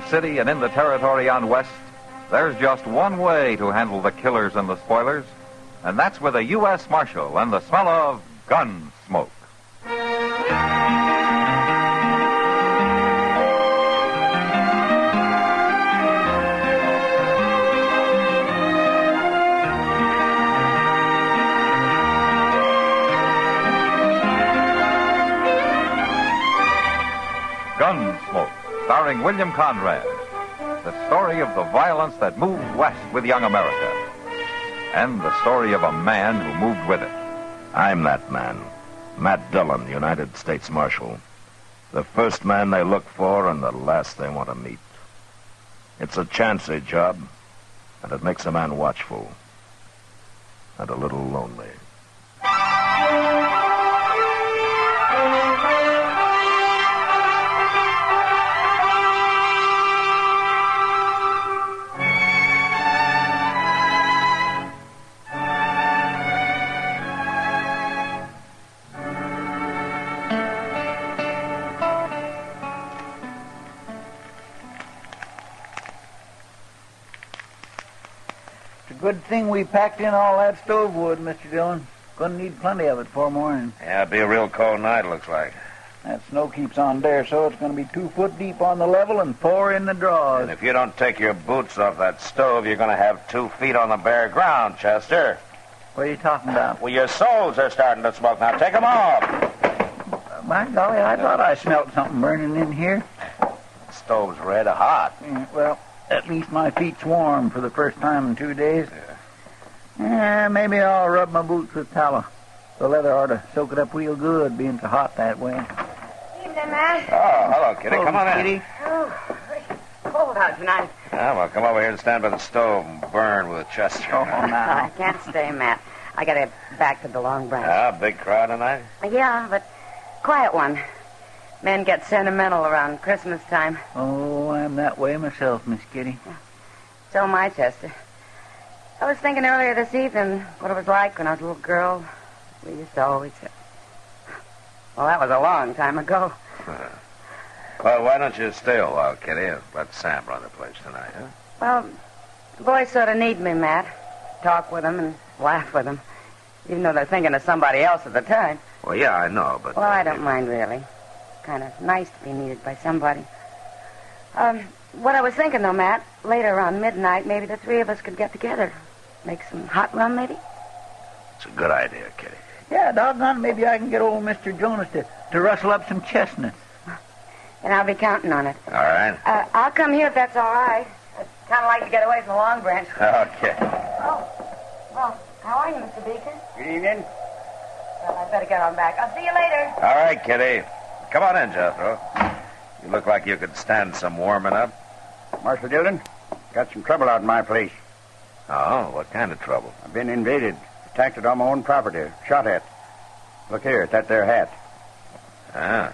Speaker 1: City and in the territory on West, there's just one way to handle the killers and the spoilers, and that's with a U.S. Marshal and the smell of gun smoke. Gunsmoke, starring William Conrad, the story of the violence that moved west with young America, and the story of a man who moved with it.
Speaker 2: I'm that man, Matt Dillon, United States Marshal. The first man they look for and the last they want to meet. It's a chancy job, and it makes a man watchful and a little lonely.
Speaker 8: Good thing we packed in all that stove wood, Mr. Dillon. Gonna need plenty of it for morning.
Speaker 2: Yeah, it'll be a real cold night, looks like.
Speaker 8: That snow keeps on there, so it's gonna be 2 foot deep on the level and 4 in the draws.
Speaker 2: And if you don't take your boots off that stove, you're gonna have 2 feet on the bare ground, Chester.
Speaker 8: What are you talking about?
Speaker 2: Well, your soles are starting to smoke. Now, take them off.
Speaker 8: My golly, I thought I smelled something burning in here.
Speaker 2: The stove's red hot.
Speaker 8: Yeah, well, at least my feet's warm for the first time in 2 days. Yeah, maybe I'll rub my boots with tallow. The leather ought to soak it up real good, being so hot that way.
Speaker 11: Evening, Matt.
Speaker 2: Oh, hello, Kitty. Come on in.
Speaker 5: Kitty. Oh, it's cold out tonight.
Speaker 2: Yeah, well, come over here and stand by the stove and burn with Chester.
Speaker 5: Oh, no. I can't stay, Matt. I got to head back to the Long Branch.
Speaker 2: Ah, big crowd tonight?
Speaker 5: Yeah, but quiet one. Men get sentimental around Christmas time.
Speaker 8: Oh, I'm that way myself, Miss Kitty.
Speaker 5: So am I, Chester. I was thinking earlier this evening what it was like when I was a little girl. We used to always... Well, that was a long time ago.
Speaker 2: Well, why don't you stay a while, Kitty, and let Sam run the place tonight, huh?
Speaker 5: Well, the boys sort of need me, Matt. Talk with them and laugh with them, even though they're thinking of somebody else at the time.
Speaker 2: Well, yeah, I know, but...
Speaker 5: Well, I don't mind, really. Kind of nice to be needed by somebody. What I was thinking, though, Matt, later around midnight, maybe the 3 of us could get together. Make some hot rum, maybe?
Speaker 2: It's a good idea, Kitty.
Speaker 8: Yeah, doggone, maybe I can get old Mr. Jonas to rustle up some chestnuts.
Speaker 5: And I'll be counting on it.
Speaker 2: All right.
Speaker 5: I'll come here if that's all right. I'd kind of like to get away from the Long Branch.
Speaker 2: Okay.
Speaker 5: Well, how are you, Mr. Beeker?
Speaker 12: Good evening.
Speaker 5: Well, I'd better get on back. I'll see you later.
Speaker 2: All right, Kitty. Come on in, Jethro. You look like you could stand some warming up.
Speaker 12: Marshal Dillon, got some trouble out in my place.
Speaker 2: Oh, what kind of trouble?
Speaker 12: I've been invaded.
Speaker 21: attacked it on my own property. Shot at. Look here, at that there hat.
Speaker 2: Ah.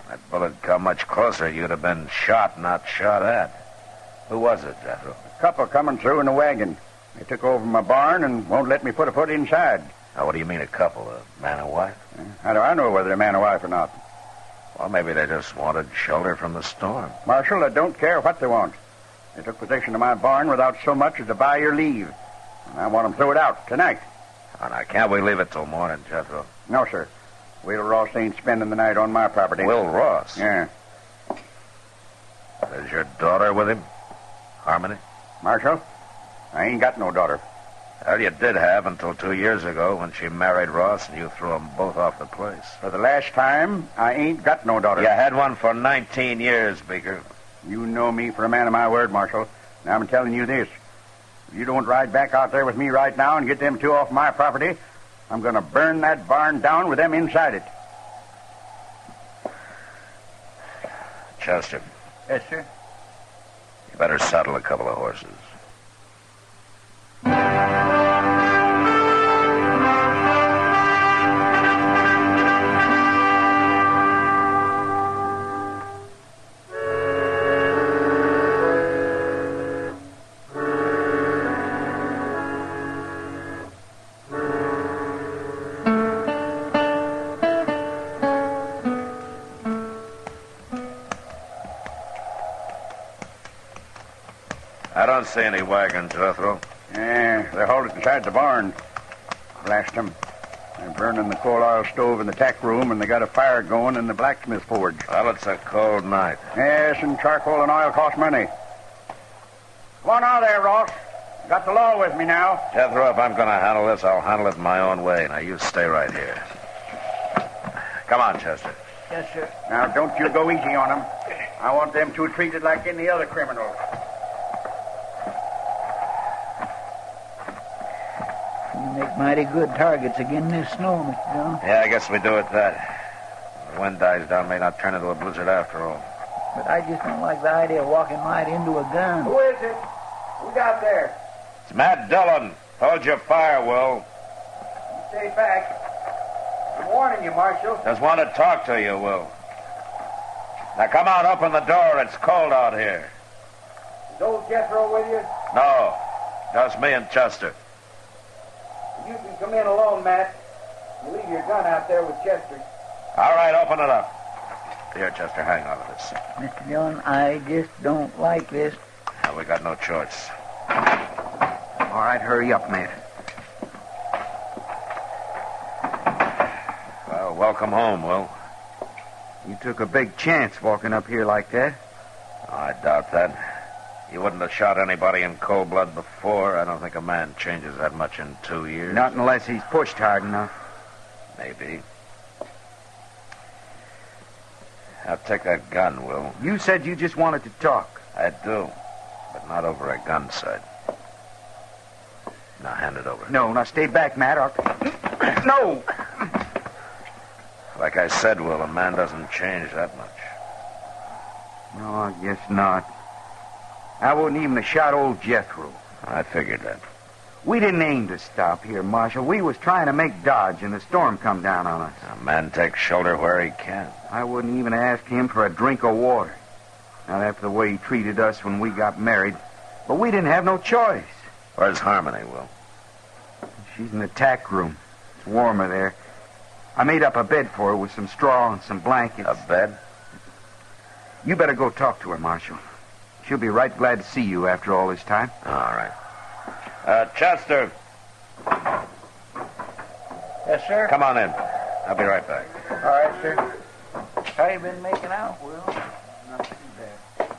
Speaker 2: That bullet come much closer, you'd have been shot, not shot at. Who was it, Jethro?
Speaker 21: A couple coming through in a wagon. They took over my barn and won't let me put a foot inside.
Speaker 2: Now, what do you mean, a couple? A man and wife?
Speaker 21: How do I know whether they're man or wife or not?
Speaker 2: Well, maybe they just wanted shelter from the storm.
Speaker 21: Marshal, I don't care what they want. They took possession of my barn without so much as to buy your leave. And I want them throw it out tonight.
Speaker 2: Oh, now, can't we leave it till morning, Jethro?
Speaker 21: No, sir. Will Ross ain't spending the night on my property.
Speaker 2: Will Ross?
Speaker 21: Yeah.
Speaker 2: Is your daughter with him? Harmony?
Speaker 21: Marshal, I ain't got no daughter.
Speaker 2: Well, you did have until 2 years ago when she married Ross and you threw them both off the place.
Speaker 21: For the last time, I ain't got no daughter.
Speaker 2: You had one for 19 years, Beeker.
Speaker 21: You know me for a man of my word, Marshal. Now I'm telling you this. If you don't ride back out there with me right now and get them two off my property, I'm going to burn that barn down with them inside it.
Speaker 2: Chester.
Speaker 21: Yes, sir?
Speaker 2: You better saddle a couple of horses. I don't see any wagons, Jethro.
Speaker 21: Yeah, they're hauled inside the barn. Blast them. They're burning the coal oil stove in the tack room, and they got a fire going in the blacksmith forge.
Speaker 2: Well, it's a cold night.
Speaker 21: Yes, and charcoal and oil cost money. Come on out there, Ross. Got the law with me now.
Speaker 2: Jethro, if I'm going to handle this, I'll handle it my own way. Now, you stay right here. Come on, Chester.
Speaker 21: Yes, sir. Now, don't you go easy on them. I want them two treated like any other criminals.
Speaker 7: You make mighty good targets again this snow, Mr. John.
Speaker 2: Yeah, I guess we do it that. The wind dies down, may not turn into a blizzard after all.
Speaker 7: But I just don't like the idea of walking right into a gun.
Speaker 21: Who is it? Who's out there?
Speaker 2: It's Matt Dillon. Hold your fire, Will.
Speaker 21: You stay back. I'm warning you, Marshal.
Speaker 2: Just want to talk to you, Will. Now, come on, open the door. It's cold out here.
Speaker 21: Is old Jethro with you?
Speaker 2: No, just me and Chester.
Speaker 21: You can come in alone, Matt. You leave your gun out there with Chester.
Speaker 2: All right, open it up. Here, Chester, hang on to this.
Speaker 7: Mr. John, I just don't like this.
Speaker 2: Well, we got no choice.
Speaker 12: All right, hurry up, Matt.
Speaker 2: Well, welcome home, Will.
Speaker 12: You took a big chance walking up here like that.
Speaker 2: Oh, I doubt that. You wouldn't have shot anybody in cold blood before. I don't think a man changes that much in 2 years.
Speaker 12: Not unless he's pushed hard enough.
Speaker 2: Maybe. Now, take that gun, Will.
Speaker 12: You said you just wanted to talk.
Speaker 2: I do, but not over a gun sight. Now, hand it over.
Speaker 12: No, now stay back, Matt. No!
Speaker 2: Like I said, Will, a man doesn't change that much.
Speaker 12: No, I guess not. I wouldn't even have shot old Jethro.
Speaker 2: I figured that.
Speaker 12: We didn't aim to stop here, Marshal. We was trying to make Dodge, and the storm come down on us.
Speaker 2: A man takes shelter where he can.
Speaker 12: I wouldn't even ask him for a drink of water. Not after the way he treated us when we got married. But we didn't have no choice.
Speaker 2: Where's Harmony, Will?
Speaker 12: She's in the tack room. It's warmer there. I made up a bed for her with some straw and some blankets.
Speaker 2: A bed?
Speaker 12: You better go talk to her, Marshal. She'll be right glad to see you after all this time.
Speaker 2: All right. Chester.
Speaker 7: Yes, sir?
Speaker 2: Come on in. I'll be right back.
Speaker 7: All right, sir. How you been making out, Will? Not too bad.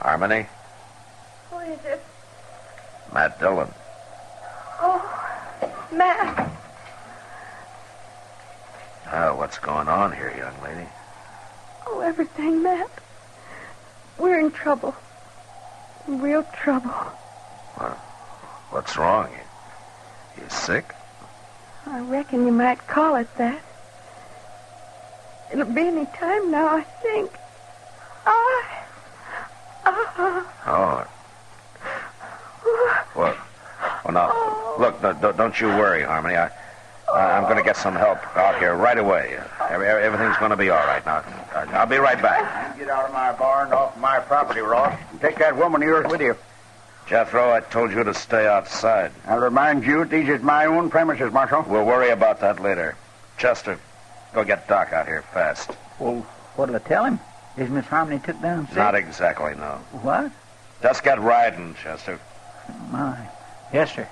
Speaker 2: Harmony?
Speaker 3: Who is it?
Speaker 2: Matt Dillon.
Speaker 3: Oh, Matt.
Speaker 2: What's going on here, young lady?
Speaker 3: Oh, everything, Matt. We're in trouble. Real trouble.
Speaker 2: What's wrong? You sick?
Speaker 3: I reckon you might call it that. It'll be any time now, I think.
Speaker 2: Oh, no. Look, don't you worry, Harmony. I'm going to get some help out here right away. Everything's going to be all right now. I'll be right back.
Speaker 19: Get out of my barn, off my property, Ross. And take that woman of yours with you.
Speaker 2: Jethro, I told you to stay outside.
Speaker 19: I'll remind you, these is my own premises, Marshal.
Speaker 2: We'll worry about that later. Chester, go get Doc out here fast.
Speaker 8: Well, what'll I tell him? Is Miss Harmony took down sick?
Speaker 2: Not exactly, no.
Speaker 8: What?
Speaker 2: Just get riding, Chester.
Speaker 8: My. Yes, sir.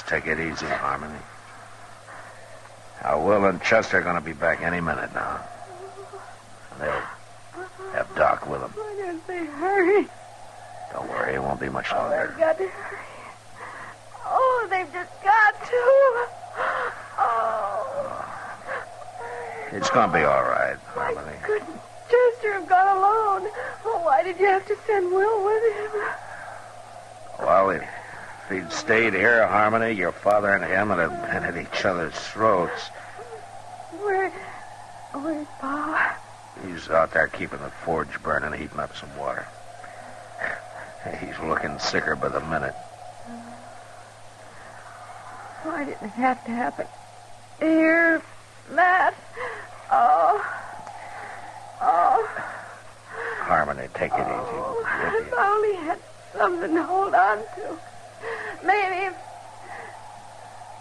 Speaker 2: Take it easy, Harmony. Now, Will and Chester are going to be back any minute now. They'll have Doc with them.
Speaker 10: Why don't they hurry?
Speaker 2: Don't worry, it won't be much longer.
Speaker 10: They've got to hurry. Oh, they've just got to. Oh.
Speaker 2: It's going to be all right, Harmony.
Speaker 10: Couldn't Chester have gone alone? Oh, why did you have to send Will with him?
Speaker 2: Well, if he'd stayed here, Harmony, your father and him would have been at each other's throats.
Speaker 10: Where's Pa?
Speaker 2: He's out there keeping the forge burning, heating up some water. He's looking sicker by the minute.
Speaker 10: Why didn't it have to happen here, Matt? Oh.
Speaker 2: Harmony, take it easy.
Speaker 10: If I only had something to hold on to. Maybe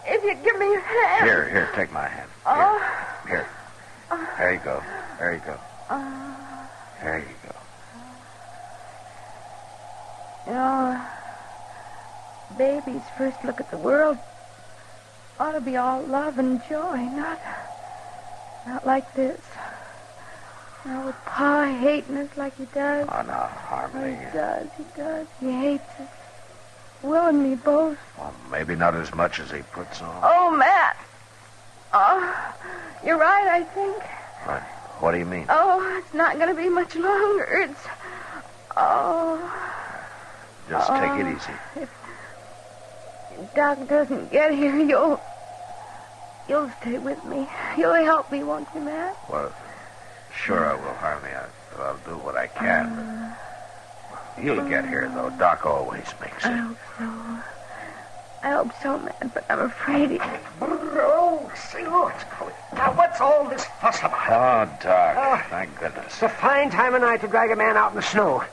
Speaker 10: if you give me your hand.
Speaker 2: Here, take my hand. Here. There you go. There you go. There you go.
Speaker 10: You know, baby's first look at the world ought to be all love and joy, not like this. Now with Pa hating us like he does.
Speaker 2: Oh, no, Harmony.
Speaker 10: He does. He hates us. Will and me both.
Speaker 2: Well, maybe not as much as he puts on.
Speaker 10: Oh, Matt. Oh, you're right, I think.
Speaker 2: What do you mean?
Speaker 10: Oh, it's not going to be much longer. It's...
Speaker 2: Just take it easy.
Speaker 10: If Doc doesn't get here, you'll stay with me. You'll help me, won't you, Matt?
Speaker 2: Well, sure I will, Harmony. I'll do what I can. But he'll get here, though. Doc always makes it.
Speaker 10: I hope so, Matt, but I'm afraid he...
Speaker 18: Oh, say, look, it's going. Now, what's all this fuss about?
Speaker 2: Oh, Doc, thank goodness.
Speaker 18: It's a fine time of night to drag a man out in the snow.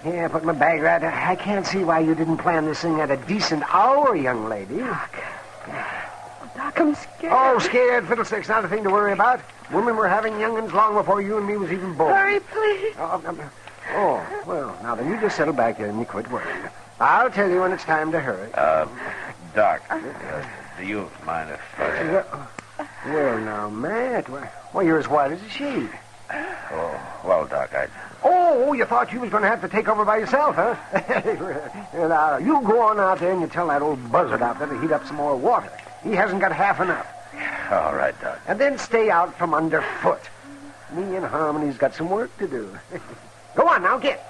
Speaker 18: Yeah, put my bag right there. I can't see why you didn't plan this thing at a decent hour, young lady.
Speaker 10: Doc, I'm scared.
Speaker 18: Oh, scared? Fiddlesticks, not a thing to worry about. Women were having young'uns long before you and me was even born.
Speaker 10: Hurry, please.
Speaker 18: Oh, well, now then, you just settle back here and you quit worrying. I'll tell you when it's time to hurry.
Speaker 2: Doc, do you mind if...
Speaker 18: Well, now, Matt, why, you're as white as a sheet.
Speaker 2: Oh, well, Doc,
Speaker 18: Oh, you thought you was going to have to take over by yourself, huh? Now, you go on out there and you tell that old buzzard out there to heat up some more water. He hasn't got half enough.
Speaker 2: All right, Doc.
Speaker 18: And then stay out from underfoot. Me and Harmony's got some work to do. Go on, now, get.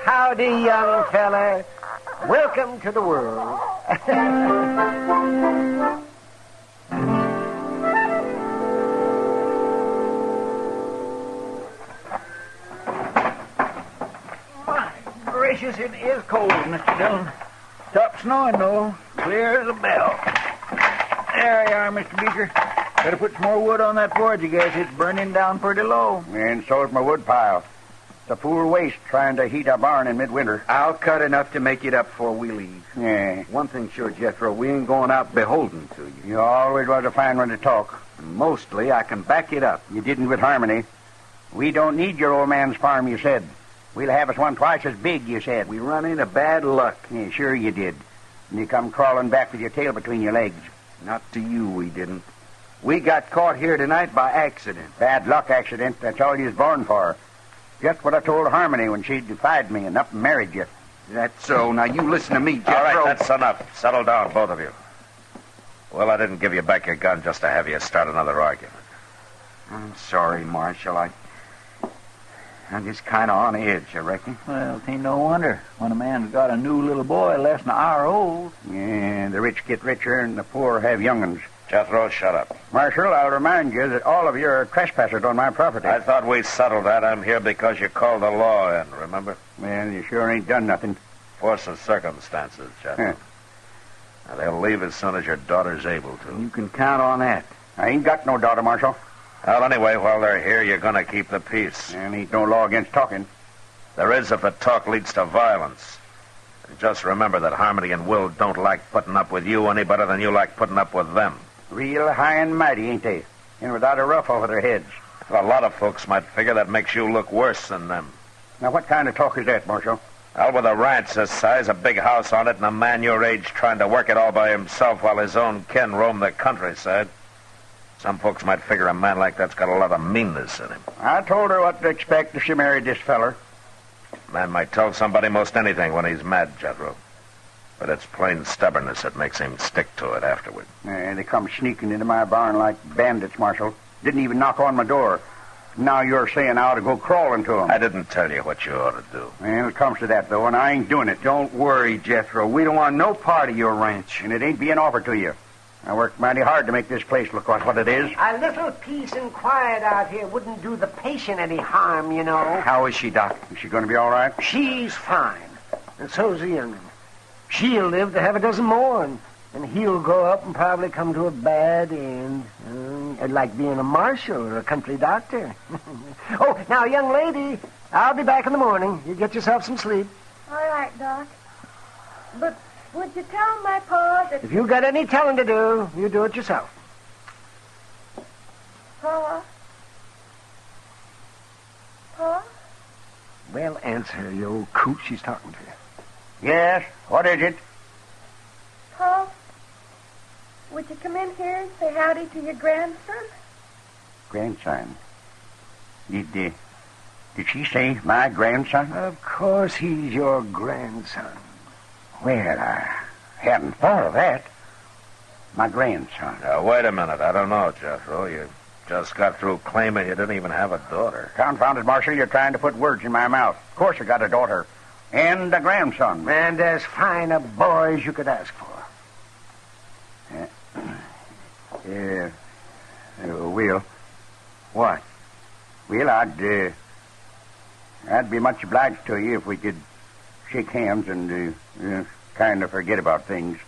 Speaker 18: Howdy, young fella. Welcome to the world.
Speaker 8: My gracious, it is cold, Mr. Dillon. Stopped snowing, though. Clear as a bell. There you are, Mr. Beeker. Better put some more wood on that forge, I guess. It's burning down pretty low.
Speaker 19: And so's my wood pile. It's a fool waste trying to heat a barn in midwinter.
Speaker 12: I'll cut enough to make it up before we leave.
Speaker 19: Yeah.
Speaker 12: One thing sure, Jethro, we ain't going out beholden to you.
Speaker 19: You always was a fine one to talk.
Speaker 12: Mostly, I can back it up.
Speaker 19: You didn't with Harmony. We don't need your old man's farm, you said.
Speaker 18: We'll have us one twice as big, you said.
Speaker 12: We run into bad luck.
Speaker 18: Yeah, sure you did. And you come crawling back with your tail between your legs.
Speaker 12: Not to you, we didn't. We got caught here tonight by accident.
Speaker 18: Bad luck accident. That's all you was born for. Just what I told Harmony when she defied me and up and married you.
Speaker 12: That's so. Now, you listen to me, Jethro.
Speaker 2: All right, that's enough. Settle down, both of you. Well, I didn't give you back your gun just to have you start another argument.
Speaker 12: I'm sorry, Marshal. I'm just kind of on edge, I reckon.
Speaker 8: Well, it ain't no wonder when a man's got a new little boy less than an hour old.
Speaker 18: Yeah, the rich get richer and the poor have young'uns.
Speaker 2: Jethro, shut up.
Speaker 18: Marshal, I'll remind you that all of you are trespassers on my property.
Speaker 2: I thought we settled that. I'm here because you called the law in, remember?
Speaker 18: Well, you sure ain't done nothing.
Speaker 2: Force of circumstances, Jethro. Now, they'll leave as soon as your daughter's able to.
Speaker 12: You can count on that.
Speaker 18: I ain't got no daughter, Marshal.
Speaker 2: Well, anyway, while they're here, you're going to keep the peace.
Speaker 18: And ain't no law against talking.
Speaker 2: There is if the talk leads to violence. And just remember that Harmony and Will don't like putting up with you any better than you like putting up with them.
Speaker 18: Real high and mighty, ain't they? And without a ruff over their heads.
Speaker 2: A lot of folks might figure that makes you look worse than them.
Speaker 18: Now, what kind of talk is that, Marshal?
Speaker 2: Well, with a ranch this size, a big house on it, and a man your age trying to work it all by himself while his own kin roam the countryside. Some folks might figure a man like that's got a lot of meanness in him.
Speaker 18: I told her what to expect if she married this feller.
Speaker 2: A man might tell somebody most anything when he's mad, Jethro. But it's plain stubbornness that makes him stick to it afterward.
Speaker 18: Yeah, they come sneaking into my barn like bandits, Marshal. Didn't even knock on my door. Now you're saying I ought to go crawling to them.
Speaker 2: I didn't tell you what you ought to do.
Speaker 18: Well, it comes to that, though, and I ain't doing it.
Speaker 12: Don't worry, Jethro. We don't want no part of your ranch.
Speaker 18: And it ain't being offered to you. I worked mighty hard to make this place look like what it is. A
Speaker 19: little peace and quiet out here wouldn't do the patient any harm, you know.
Speaker 12: How is she, Doc?
Speaker 18: Is she going to be all right?
Speaker 19: She's fine. And so's the young'un. She'll live to have a dozen more, and he'll grow up and probably come to a bad end. Like being a marshal or a country doctor. Oh, now, young lady, I'll be back in the morning. You get yourself some sleep.
Speaker 10: All right, Doc. But would you tell my pa that...
Speaker 19: If you got any telling to do, you do it yourself.
Speaker 10: Pa? Pa?
Speaker 19: Well, answer, you old coot. She's talking to you.
Speaker 18: Yes? What is it?
Speaker 10: Pa? Would you come in here and say howdy to your grandson?
Speaker 18: Grandson? Did she say my grandson?
Speaker 19: Of course he's your grandson.
Speaker 18: Well, I hadn't thought of that. My grandson.
Speaker 2: Now, wait a minute. I don't know, Jethro. You just got through claiming you didn't even have a daughter.
Speaker 18: Confounded, Marshal, you're trying to put words in my mouth. Of course I got a daughter. And a grandson.
Speaker 19: And as fine a boy as you could ask for.
Speaker 18: Will.
Speaker 12: What?
Speaker 18: Well, I'd be much obliged to you if we could shake hands and kind of forget about things.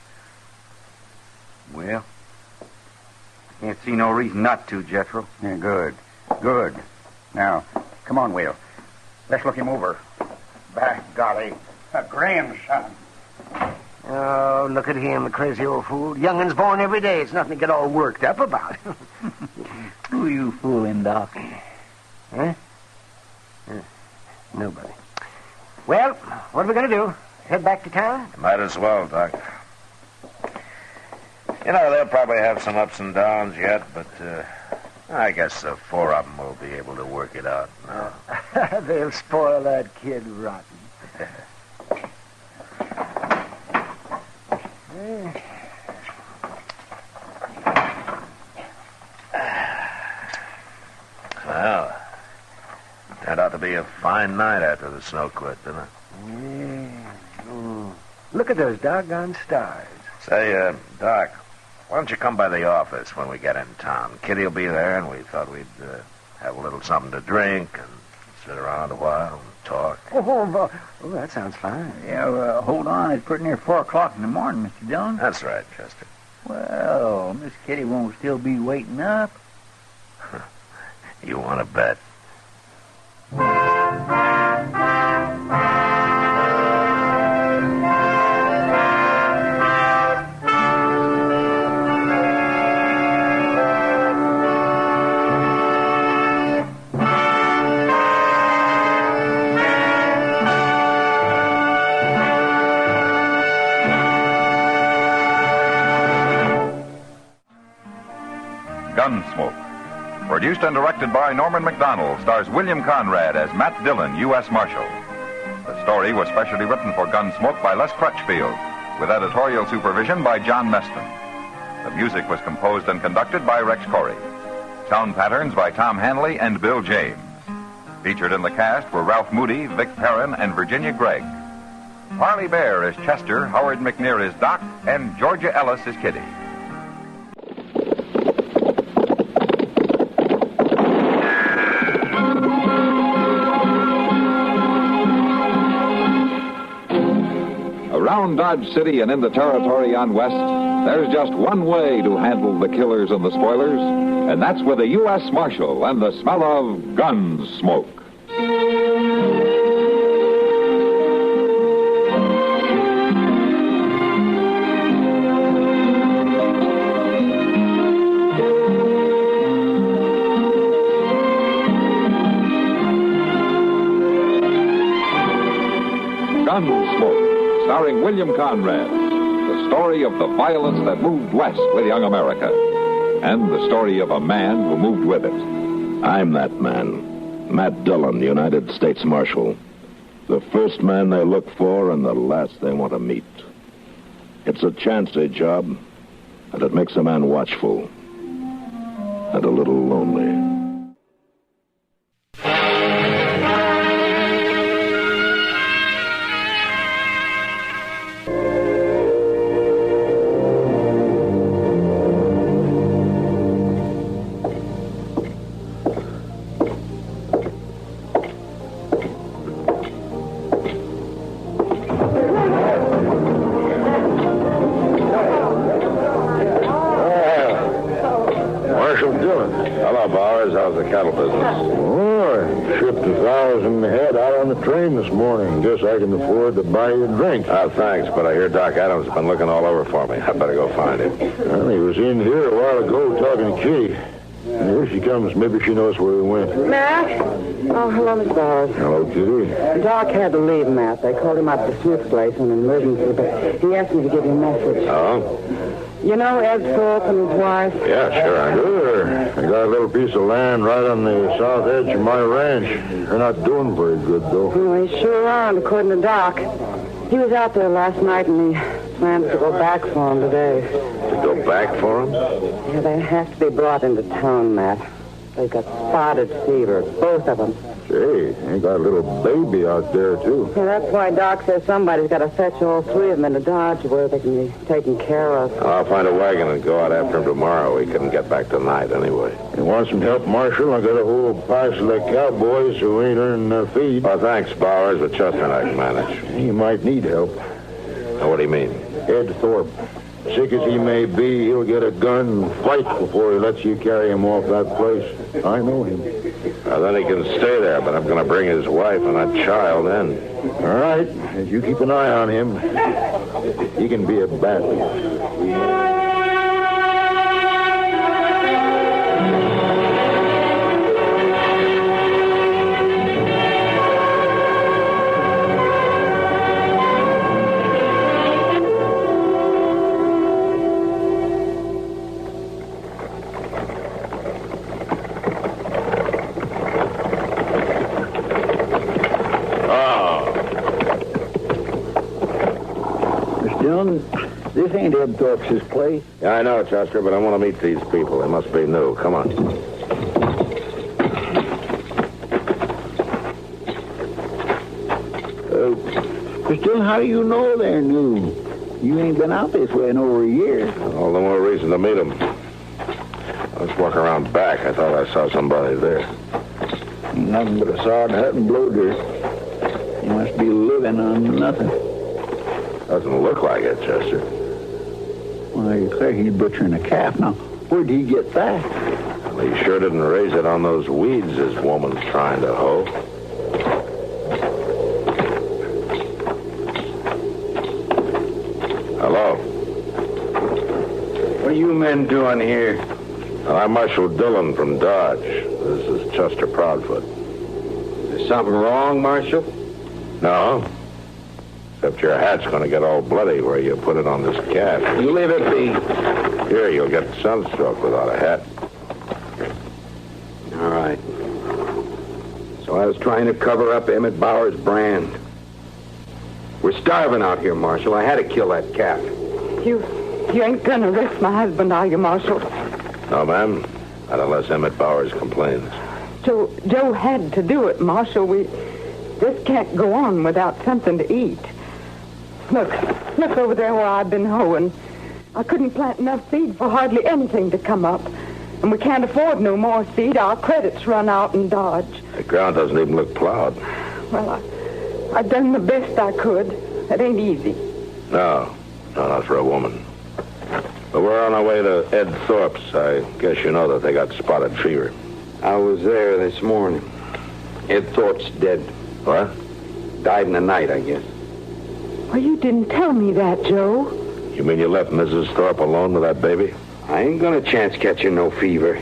Speaker 12: Well, I can't see no reason not to, Jethro.
Speaker 18: Yeah, good. Now, come on, Will. Let's look him over. By golly, a grandson.
Speaker 19: Oh, look at him, the crazy old fool. Young'un's born every day. It's nothing to get all worked up about.
Speaker 8: Who you fooling, Doc?
Speaker 19: Huh? Nobody. Well, what are we going to do? Head back to town?
Speaker 2: Might as well, Doc. You know, they'll probably have some ups and downs yet, but I guess the four of them will be able to work it out now.
Speaker 19: They'll spoil that kid rotten.
Speaker 2: Well, turned out to be a fine night after the snow quit, didn't it?
Speaker 19: Yeah. Look at those doggone stars.
Speaker 2: Say, Doc, why don't you come by the office when we get in town? Kitty'll be there, and we thought we'd have a little something to drink and sit around a while and talk.
Speaker 19: Oh, that sounds fine.
Speaker 8: Yeah, hold on. It's pretty near 4 o'clock in the morning, Mr. Dillon.
Speaker 2: That's right, Chester.
Speaker 8: Well, Miss Kitty won't still be waiting up.
Speaker 2: You want to bet?
Speaker 1: Gunsmoke. Produced and directed by Norman Macdonald, stars William Conrad as Matt Dillon, U.S. Marshal. The story was specially written for Gunsmoke by Les Crutchfield, with editorial supervision by John Meston. The music was composed and conducted by Rex Corey. Sound patterns by Tom Hanley and Bill James. Featured in the cast were Ralph Moody, Vic Perrin, and Virginia Gregg. Parley Bear is Chester, Howard McNear is Doc, and Georgia Ellis is Kitty. Around Dodge City and in the territory on West, there's just one way to handle the killers and the spoilers, and that's with a U.S. Marshal and the smell of Gunsmoke. Gunsmoke, starring William Conrad, the story of the violence that moved west with young America, and the story of a man who moved with it.
Speaker 2: I'm that man, Matt Dillon, United States Marshal. The first man they look for and the last they want to meet. It's a chancy job, and it makes a man watchful and a little lonely.
Speaker 17: This morning. Guess I can afford to buy you a drink.
Speaker 2: Thanks, but I hear Doc Adams has been looking all over for me. I better go find him.
Speaker 17: Well, he was in here a while ago talking to Kitty. And here she comes. Maybe she knows where he went.
Speaker 5: Matt? Oh, hello, Miss Bowers.
Speaker 17: Hello, Kitty.
Speaker 5: Doc had to leave, Matt. They called him up to Smith's place on an emergency, but he asked me to give you a message.
Speaker 2: Oh?
Speaker 5: You know Ed Thorpe and his wife?
Speaker 2: Yeah, sure I do.
Speaker 17: Sure. I got a little piece of land right on the south edge of my ranch. They're not doing very good, though.
Speaker 5: Well, they sure aren't, according to Doc. He was out there last night, and he plans to go back for him today.
Speaker 2: To go back for him?
Speaker 5: Yeah, they have to be brought into town, Matt. They've got spotted fever, both of them.
Speaker 17: Say, they got a little baby out there, too.
Speaker 5: Yeah, that's why Doc says somebody's got to fetch all three of them into Dodge where they can be taken care of.
Speaker 2: I'll find a wagon and go out after him tomorrow. We couldn't get back tonight anyway.
Speaker 17: You want some help, Marshal? I got a whole parcel of cowboys who ain't earning their feed.
Speaker 2: Oh, thanks, Bowers, but Chester and I can manage.
Speaker 17: You might need help.
Speaker 2: Now, what do you mean?
Speaker 17: Ed Thorpe. Sick as he may be, he'll get a gun and fight before he lets you carry him off that place. I know him.
Speaker 2: Then he can stay there, but I'm going to bring his wife and that child in.
Speaker 17: All right. As you keep an eye on him, he can be a bad one. This ain't Ed Thorpe's place.
Speaker 2: Yeah, I know, Chester, but I want to meet these people. They must be new. Come on.
Speaker 21: Still, how do you know they're new? You ain't been out this way in over a year.
Speaker 2: All the more reason to meet them. Let's walk around back. I thought I saw somebody there.
Speaker 21: Nothing but a sod hut and blow dirt. You must be living on nothing.
Speaker 2: Doesn't look like it, Chester.
Speaker 21: Well, you say he's butchering a calf. Now, where'd he get that?
Speaker 2: Well, he sure didn't raise it on those weeds this woman's trying to hoe. Hello?
Speaker 12: What are you men doing here?
Speaker 2: Well, I'm Marshal Dillon from Dodge. This is Chester Proudfoot.
Speaker 12: Is there something wrong, Marshal?
Speaker 2: No. Except your hat's going to get all bloody where you put it on this calf.
Speaker 12: You leave it be.
Speaker 2: Here, you'll get sunstroke without a hat.
Speaker 12: Well, I was trying to cover up Emmett Bauer's brand. We're starving out here, Marshal. I had to kill that calf.
Speaker 10: You ain't gonna arrest my husband, are you, Marshal?
Speaker 2: No, ma'am. Not unless Emmett Bowers complains.
Speaker 10: Joe had to do it, Marshal. We just can't go on without something to eat. Look over there where I've been hoeing. I couldn't plant enough seed for hardly anything to come up. And we can't afford no more seed. Our credits run out in Dodge.
Speaker 2: The ground doesn't even look plowed.
Speaker 10: Well, I've done the best I could. It ain't easy.
Speaker 2: No, not for a woman. But we're on our way to Ed Thorpe's. I guess you know that they got spotted fever.
Speaker 12: I was there this morning. Ed Thorpe's dead.
Speaker 2: What?
Speaker 12: Died in the night, I guess.
Speaker 10: Well, you didn't tell me that, Joe.
Speaker 2: You mean you left Mrs. Thorpe alone with that baby?
Speaker 12: I ain't gonna chance catching no fever.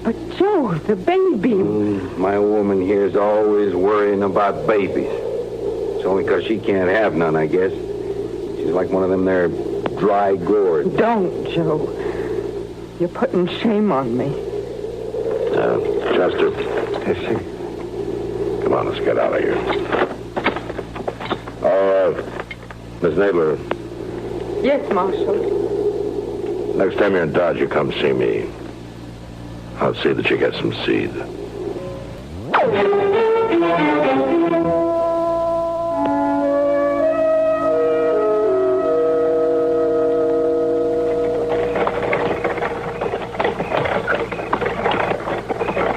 Speaker 10: But, Joe, the baby...
Speaker 12: My woman here's always worrying about babies. It's only 'cause she can't have none, I guess. She's like one of them there dry gourds.
Speaker 10: Don't, Joe. You're putting shame on me.
Speaker 2: Chester.
Speaker 12: Yes, sir.
Speaker 2: Come on, let's get out of here. Miss Nadler.
Speaker 10: Yes, Marshal.
Speaker 2: Next time you're in Dodge, you come see me. I'll see that you get some seed.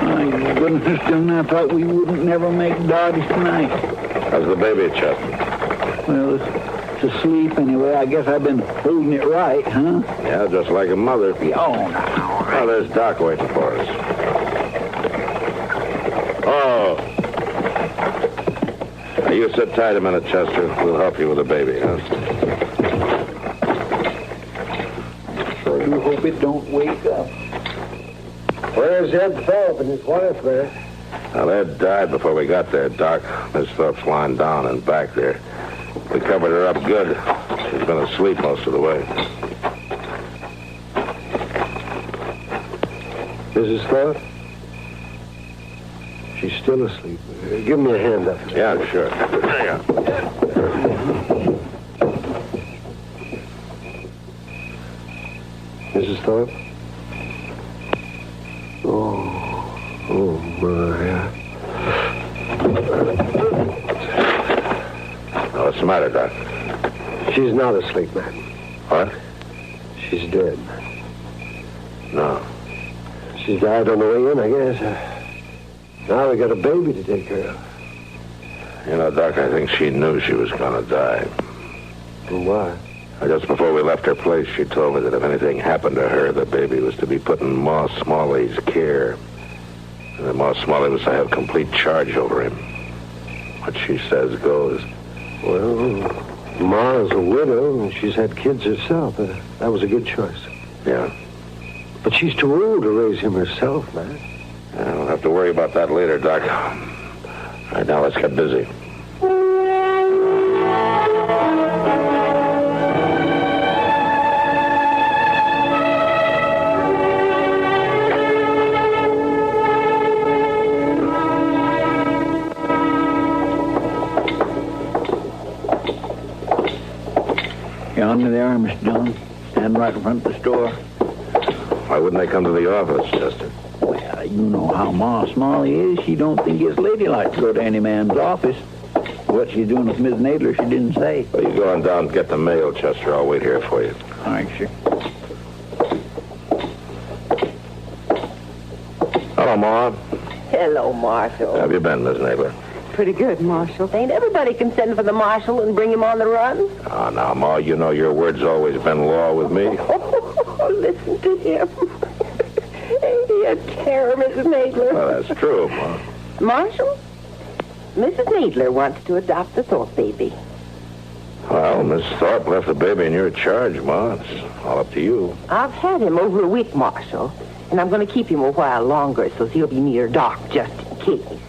Speaker 8: My goodness, John, I thought we wouldn't never make Dodge tonight.
Speaker 2: How's the baby, Chester?
Speaker 8: Well, it's asleep anyway. I guess I've been holding it right, huh?
Speaker 2: Yeah, just like a mother.
Speaker 8: Oh, no.
Speaker 2: Oh, there's Doc waiting for us. Oh. Now, you sit tight a minute, Chester. We'll help you with the baby, huh?
Speaker 8: Sure do hope it don't wake up.
Speaker 18: Where's Ed Thorpe and his wife there?
Speaker 2: Now, Ed died before we got there, Doc. Miss Thorpe's lying down and back there. We covered her up good. She's been asleep most of the way.
Speaker 18: Mrs. Thorpe? She's still asleep. Give me a hand up.
Speaker 2: Yeah, sure. There you go.
Speaker 18: Mrs. Thorpe? Oh, my.
Speaker 2: What's the matter, Doc?
Speaker 18: She's not asleep, man.
Speaker 2: What?
Speaker 18: She's dead.
Speaker 2: No.
Speaker 18: She died on the way in, I guess. Now we got a baby to take care of.
Speaker 2: You know, Doc, I think she knew she was going to die.
Speaker 18: And why?
Speaker 2: Just before we left her place, she told me that if anything happened to her, the baby was to be put in Ma Smalley's care. And that Ma Smalley was to have complete charge over him. What she says goes.
Speaker 18: Well, Ma's a widow, and she's had kids herself. That was a good choice.
Speaker 2: Yeah.
Speaker 18: But she's too old to raise him herself, man.
Speaker 2: Yeah, we'll have to worry about that later, Doc. Right now, let's get busy.
Speaker 8: Yonder they are, Mr. John. Standing right in front of the store.
Speaker 2: Why wouldn't they come to the office, Chester?
Speaker 8: Well, you know how Ma Smalley is. She don't think it's ladylike to go to any man's office. What she's doing with Miss Nadler, she didn't say.
Speaker 2: Well, you go on down and get the mail, Chester. I'll wait here for you.
Speaker 8: All right, sure.
Speaker 2: Hello, Ma.
Speaker 9: Hello, Marshal.
Speaker 2: How have you been, Miss Nadler?
Speaker 10: Pretty good, Marshal.
Speaker 9: Ain't everybody can send for the marshal and bring him on the run?
Speaker 2: Oh, now, Ma, you know your word's always been law with me.
Speaker 9: Oh, listen to him. Ain't he a terror, Mrs. Nadler?
Speaker 2: Well, that's true, Ma.
Speaker 9: Marshal, Mrs. Nadler wants to adopt the Thorpe baby.
Speaker 2: Well, Miss Thorpe left the baby in your charge, Ma. It's all up to you.
Speaker 9: I've had him over a week, Marshal, and I'm going to keep him a while longer so he'll be near Doc just in case.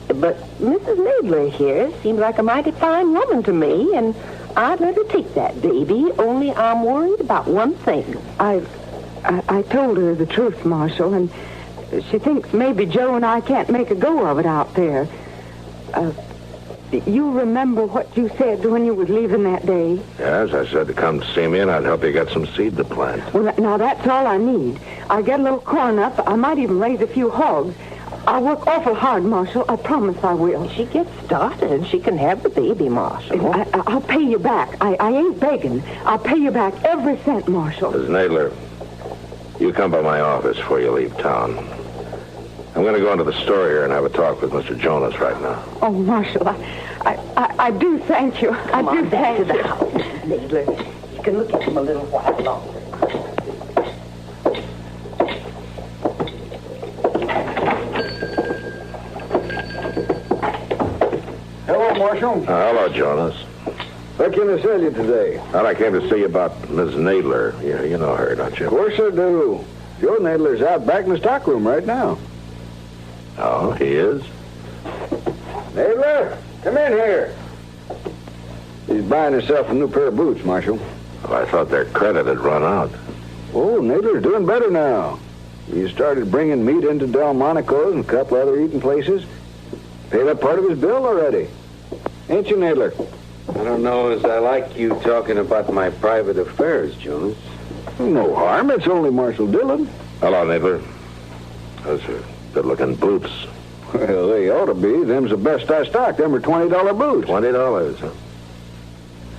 Speaker 9: But Mrs. Nadler here seems like a mighty fine woman to me, and I'd let her take that baby, only I'm worried about one thing.
Speaker 10: I told her the truth, Marshal, and
Speaker 13: She thinks maybe Joe and I can't make a go of it out there. You remember what you said when you was leaving that day?
Speaker 2: Yes, I said to come to see me and I'd help you get some seed to plant.
Speaker 13: Well, now that's all I need. I'll get a little corn up. I might even raise a few hogs. I'll work awful hard, Marshal. I promise I will.
Speaker 9: When she gets started, she can have the baby, Marshal.
Speaker 13: I'll pay you back. I ain't begging. I'll pay you back every cent, Marshal.
Speaker 2: Miss Nadler, you come by my office before you leave town. I'm going to go into the store here and have a talk with Mr. Jonas right now.
Speaker 13: Oh, Marshal, I do thank you.
Speaker 9: Come on back to the house, Nadler. You can look at him a little while longer.
Speaker 17: Hello, Marshal.
Speaker 2: Hello, Jonas.
Speaker 17: What can I tell you today?
Speaker 2: Well, I came to see you about Miss Nadler. You know her, don't you?
Speaker 17: Of course I do. Joe Nadler's out back in the stockroom right now.
Speaker 2: Oh, he is?
Speaker 17: Nadler, come in here. He's buying himself a new pair of boots, Marshal.
Speaker 2: Well, I thought their credit had run out.
Speaker 17: Oh, Nadler's doing better now. He started bringing meat into Delmonico's and a couple other eating places. Paid up part of his bill already. Ain't you, Nadler?
Speaker 12: I don't know as I like you talking about my private affairs, Jonas.
Speaker 17: No harm. It's only Marshal Dillon.
Speaker 2: Hello, Nadler. Those are good-looking boots.
Speaker 17: Well, they ought to be. Them's the best I stocked. Them are $20 boots.
Speaker 2: $20, huh?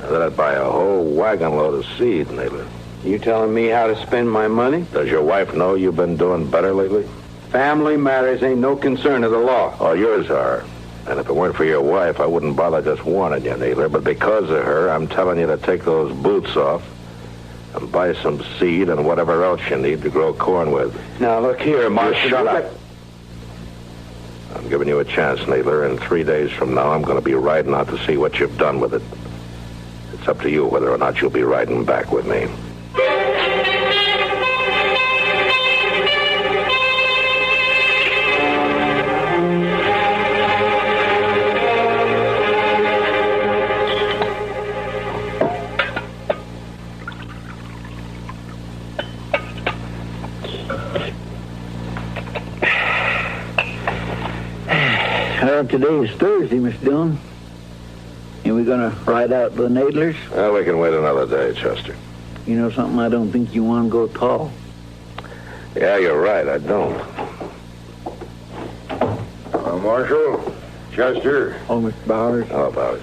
Speaker 2: Now, that'd buy a whole wagon load of seed, Nadler.
Speaker 12: You telling me how to spend my money?
Speaker 2: Does your wife know you've been doing better lately?
Speaker 12: Family matters ain't no concern of the law.
Speaker 2: Oh, yours are. And if it weren't for your wife, I wouldn't bother just warning you, Nadler. But because of her, I'm telling you to take those boots off and buy some seed and whatever else you need to grow corn with.
Speaker 12: Now, look here, Marshal.
Speaker 2: Shut up. I'm giving you a chance, Nadler, and 3 days from now, I'm going to be riding out to see what you've done with it. It's up to you whether or not you'll be riding back with me.
Speaker 7: Today is Thursday, Mr. Dillon. And we're going to ride out the Nadlers?
Speaker 2: Well, we can wait another day, Chester.
Speaker 7: You know something? I don't think you want to go tall.
Speaker 2: Yeah, you're right. I don't.
Speaker 17: Marshal, Chester.
Speaker 7: Oh, Mr. Bowers.
Speaker 2: Hello, Bowers.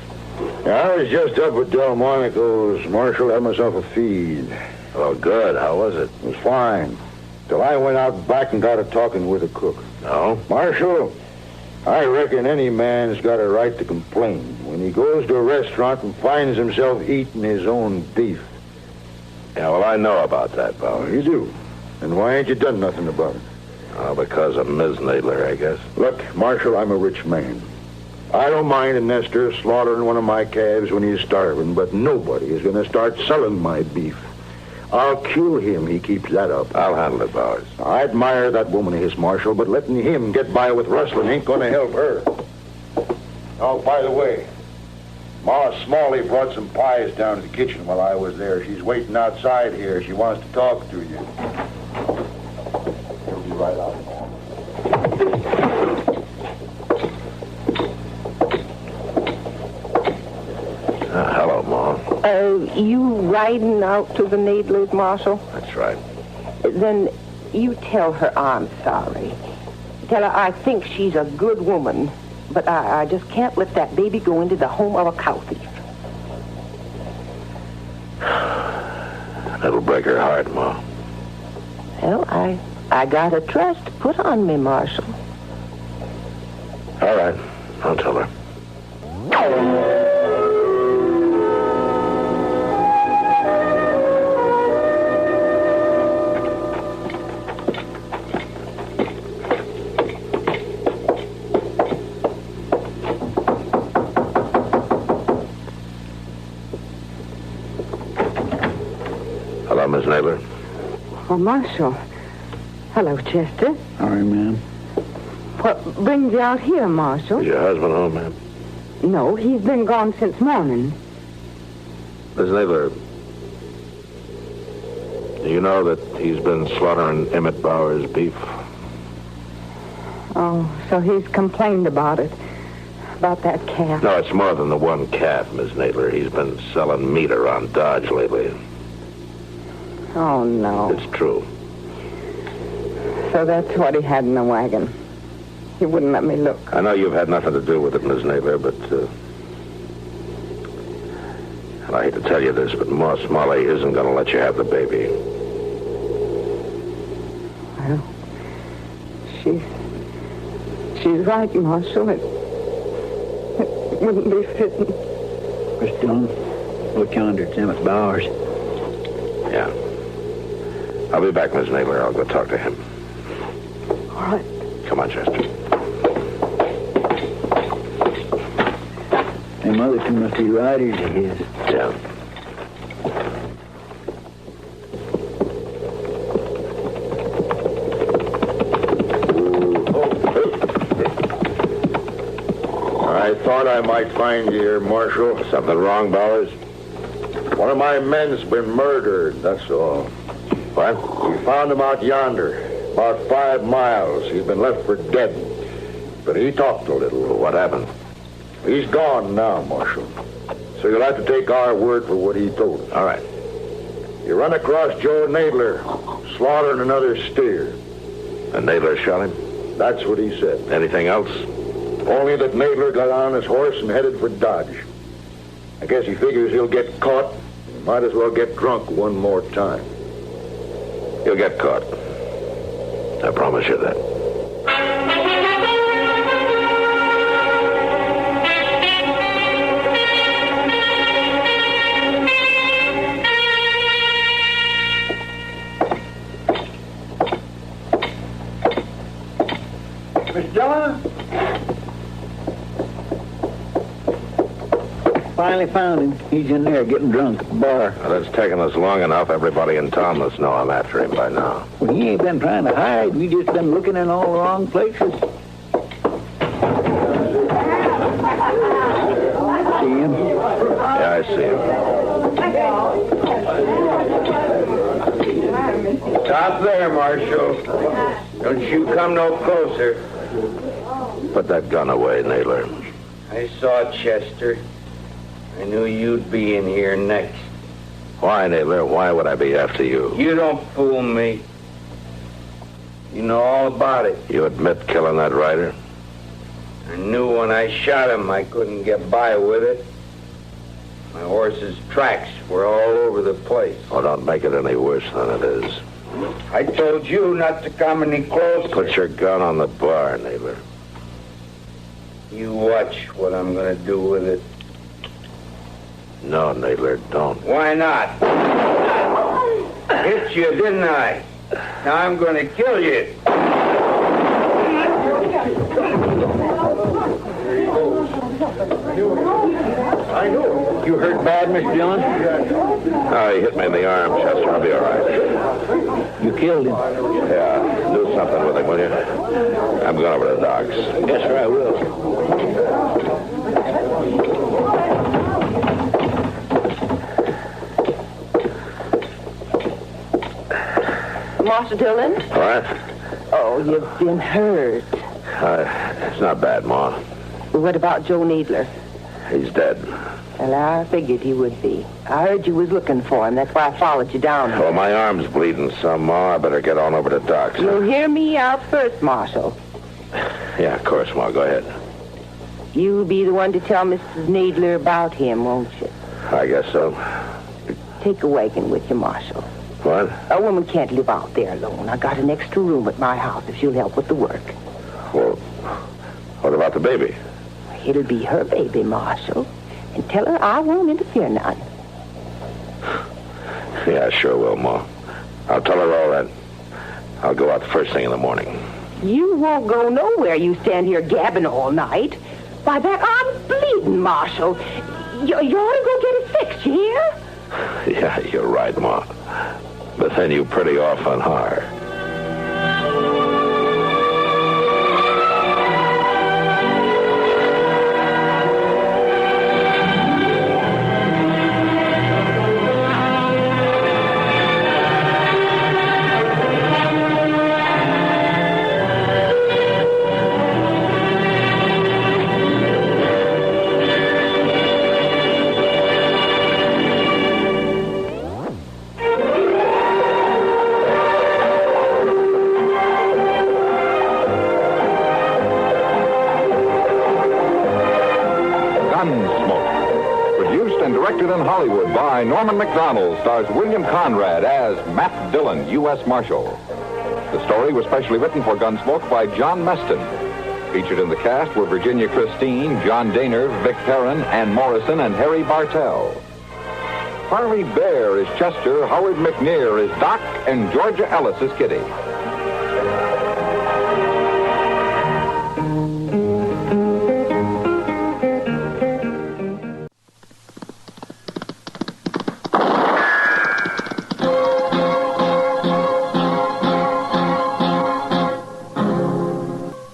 Speaker 17: I was just up at Delmonico's, Marshal. Had myself a feed.
Speaker 2: Oh, good. How was it?
Speaker 17: It was fine. Till I went out back and got a talking with the cook.
Speaker 2: No?
Speaker 17: Marshal, I reckon any man's got a right to complain when he goes to a restaurant and finds himself eating his own beef.
Speaker 2: Yeah, well, I know about that, Bowers.
Speaker 17: You do? And why ain't you done nothing about it?
Speaker 2: Oh, because of Ms. Nadler, I guess.
Speaker 17: Look, Marshal, I'm a rich man. I don't mind a nester slaughtering one of my calves when he's starving, but nobody is going to start selling my beef. I'll kill him. He keeps that up.
Speaker 2: I'll handle it, Bowers.
Speaker 17: I admire that woman of his, Marshal, but letting him get by with rustling ain't going to help her. Oh, by the way, Ma Smalley brought some pies down to the kitchen while I was there. She's waiting outside here. She wants to talk to you. She'll be right out.
Speaker 2: Hello, Ma.
Speaker 9: You riding out to the Nadlers, Marshal?
Speaker 2: That's right.
Speaker 9: Then you tell her I'm sorry. Tell her I think she's a good woman, but I just can't let that baby go into the home of a cow thief.
Speaker 2: That'll break her heart, Ma.
Speaker 9: Well, I got a trust put on me, Marshal.
Speaker 2: All right. I'll tell her. Hello, Miss Nadler.
Speaker 13: Oh, Marshal. Hello, Chester.
Speaker 7: All right, ma'am.
Speaker 13: What brings you out here, Marshal?
Speaker 2: Is your husband home, ma'am?
Speaker 13: No, he's been gone since morning.
Speaker 2: Miss Nadler, do you know that he's been slaughtering Emmett Bauer's beef?
Speaker 13: Oh, so he's complained about it. About that calf.
Speaker 2: No, it's more than the one calf, Miss Nadler. He's been selling meat around Dodge lately.
Speaker 13: Oh, no.
Speaker 2: It's true.
Speaker 13: So that's what he had in the wagon. He wouldn't let me look.
Speaker 2: I know you've had nothing to do with it, Miss Nadler, but, and I hate to tell you this, but Ma Smalley isn't going to let you have the baby.
Speaker 13: Well, she's right, Marshal. It wouldn't be fitting.
Speaker 7: Miss Dillon, look yonder at Emmett Bowers.
Speaker 2: Yeah. I'll be back, Miss Nadler. I'll go talk to him.
Speaker 13: All right.
Speaker 2: Come on, Chester.
Speaker 7: Them other two must be riders of his.
Speaker 2: Yeah.
Speaker 17: I thought I might find you here, Marshal.
Speaker 2: Something wrong, Bowers?
Speaker 17: One of my men's been murdered, that's all.
Speaker 2: What?
Speaker 17: We found him out yonder, about 5 miles. He's been left for dead. But he talked a little.
Speaker 2: What happened?
Speaker 17: He's gone now, Marshal. So you'll have to take our word for what he told us.
Speaker 2: All right.
Speaker 17: You run across Joe Nadler, slaughtering another steer.
Speaker 2: And Nadler shot him?
Speaker 17: That's what he said.
Speaker 2: Anything else?
Speaker 17: Only that Nadler got on his horse and headed for Dodge. I guess he figures he'll get caught. He might as well get drunk one more time.
Speaker 2: He'll get caught. I promise you that.
Speaker 7: Miss Dillon? Finally found him. He's in there getting drunk at the bar.
Speaker 2: Well, it's taken us long enough. Everybody in town must know I'm after him by now.
Speaker 7: Well, he ain't been trying to hide. We just been looking in all the wrong places. See him?
Speaker 2: Yeah, I see him.
Speaker 12: Stop there, Marshal. Don't you come no closer.
Speaker 2: Put that gun away, Nadler.
Speaker 12: I saw Chester. I knew you'd be in here next.
Speaker 2: Why, Nadler? Why would I be after you?
Speaker 12: You don't fool me. You know all about it.
Speaker 2: You admit killing that rider?
Speaker 12: I knew when I shot him I couldn't get by with it. My horse's tracks were all over the place.
Speaker 2: Oh, don't make it any worse than it is.
Speaker 12: I told you not to come any closer.
Speaker 2: Put your gun on the bar, Nadler.
Speaker 12: You watch what I'm going to do with it.
Speaker 2: No, Nadler, don't.
Speaker 12: Why not? Hit you, didn't I? Now I'm going to kill you.
Speaker 7: I know. You hurt bad, Miss Dillon?
Speaker 2: Oh, he hit me in the arm, Chester. I'll be all right.
Speaker 7: You killed him?
Speaker 2: Yeah, do something with him, will you? I'm going over to the docks.
Speaker 7: Yes, sir, I will.
Speaker 9: Marshal Dillon?
Speaker 2: What?
Speaker 9: Oh, you've been hurt.
Speaker 2: It's not bad, Ma.
Speaker 9: What about Joe Needler?
Speaker 2: He's dead.
Speaker 9: Well, I figured he would be. I heard you was looking for him. That's why I followed you down here.
Speaker 2: Well, my arm's bleeding some, Ma. I better get on over to Doc's.
Speaker 9: You'll hear me out first, Marshal.
Speaker 2: Yeah, of course, Ma. Go ahead.
Speaker 9: You'll be the one to tell Mrs. Needler about him, won't you?
Speaker 2: I guess so.
Speaker 9: Take a wagon with you, Marshal.
Speaker 2: What?
Speaker 9: A woman can't live out there alone. I got an extra room at my house if she'll help with the work.
Speaker 2: Well, what about the baby?
Speaker 9: It'll be her baby, Marshal. And tell her I won't interfere none.
Speaker 2: Yeah, sure will, Ma. I'll tell her all that. I'll go out the first thing in the morning.
Speaker 9: You won't go nowhere. You stand here gabbing all night. By that, I'm bleeding, Marshal. You ought to go get it fixed, you hear?
Speaker 2: Yeah, you're right, Ma. But then you pretty often are.
Speaker 1: Directed in Hollywood by Norman Macdonald, stars William Conrad as Matt Dillon, U.S. Marshal. The story was specially written for Gunsmoke by John Meston. Featured in the cast were Virginia Christine, John Daner, Vic Perrin, Ann Morrison, and Harry Bartell. Harley Bear is Chester, Howard McNear is Doc, and Georgia Ellis is Kitty.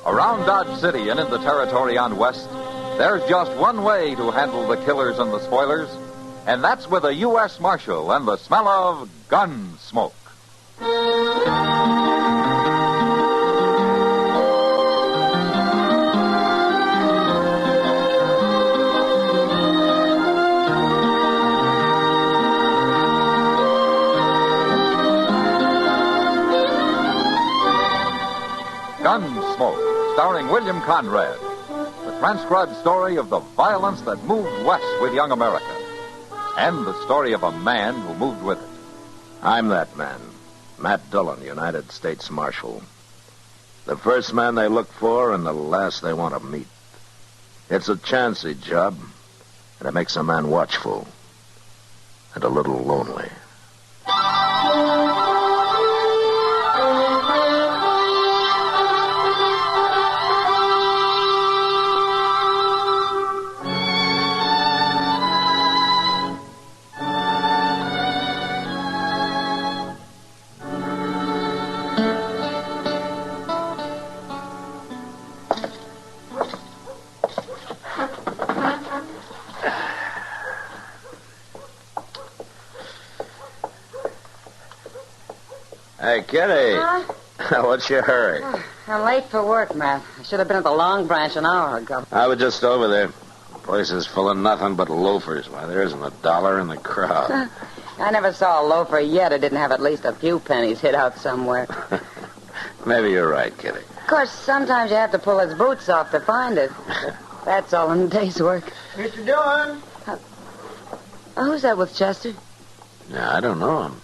Speaker 1: Around Dodge City and in the territory on West, there's just one way to handle the killers and the spoilers, and that's with a U.S. Marshal and the smell of gun smoke. Gunsmoke, starring William Conrad. The transcribed story of the violence that moved west with young America. And the story of a man who moved with it.
Speaker 2: I'm that man, Matt Dillon, United States Marshal. The first man they look for and the last they want to meet. It's a chancy job, and it makes a man watchful and a little lonely. Hey, Kitty.
Speaker 5: Huh?
Speaker 2: What's your hurry?
Speaker 5: I'm late for work, Matt. I should have been at the Long Branch an hour ago.
Speaker 2: I was just over there. The place is full of nothing but loafers. Why, there isn't a dollar in the crowd.
Speaker 5: I never saw a loafer yet who didn't have at least a few pennies hid out somewhere.
Speaker 2: Maybe you're right, Kitty.
Speaker 5: Of course, sometimes you have to pull his boots off to find it. That's all in a day's work.
Speaker 8: Mr. Dillon?
Speaker 5: Who's that with Chester?
Speaker 2: Yeah, I don't know him.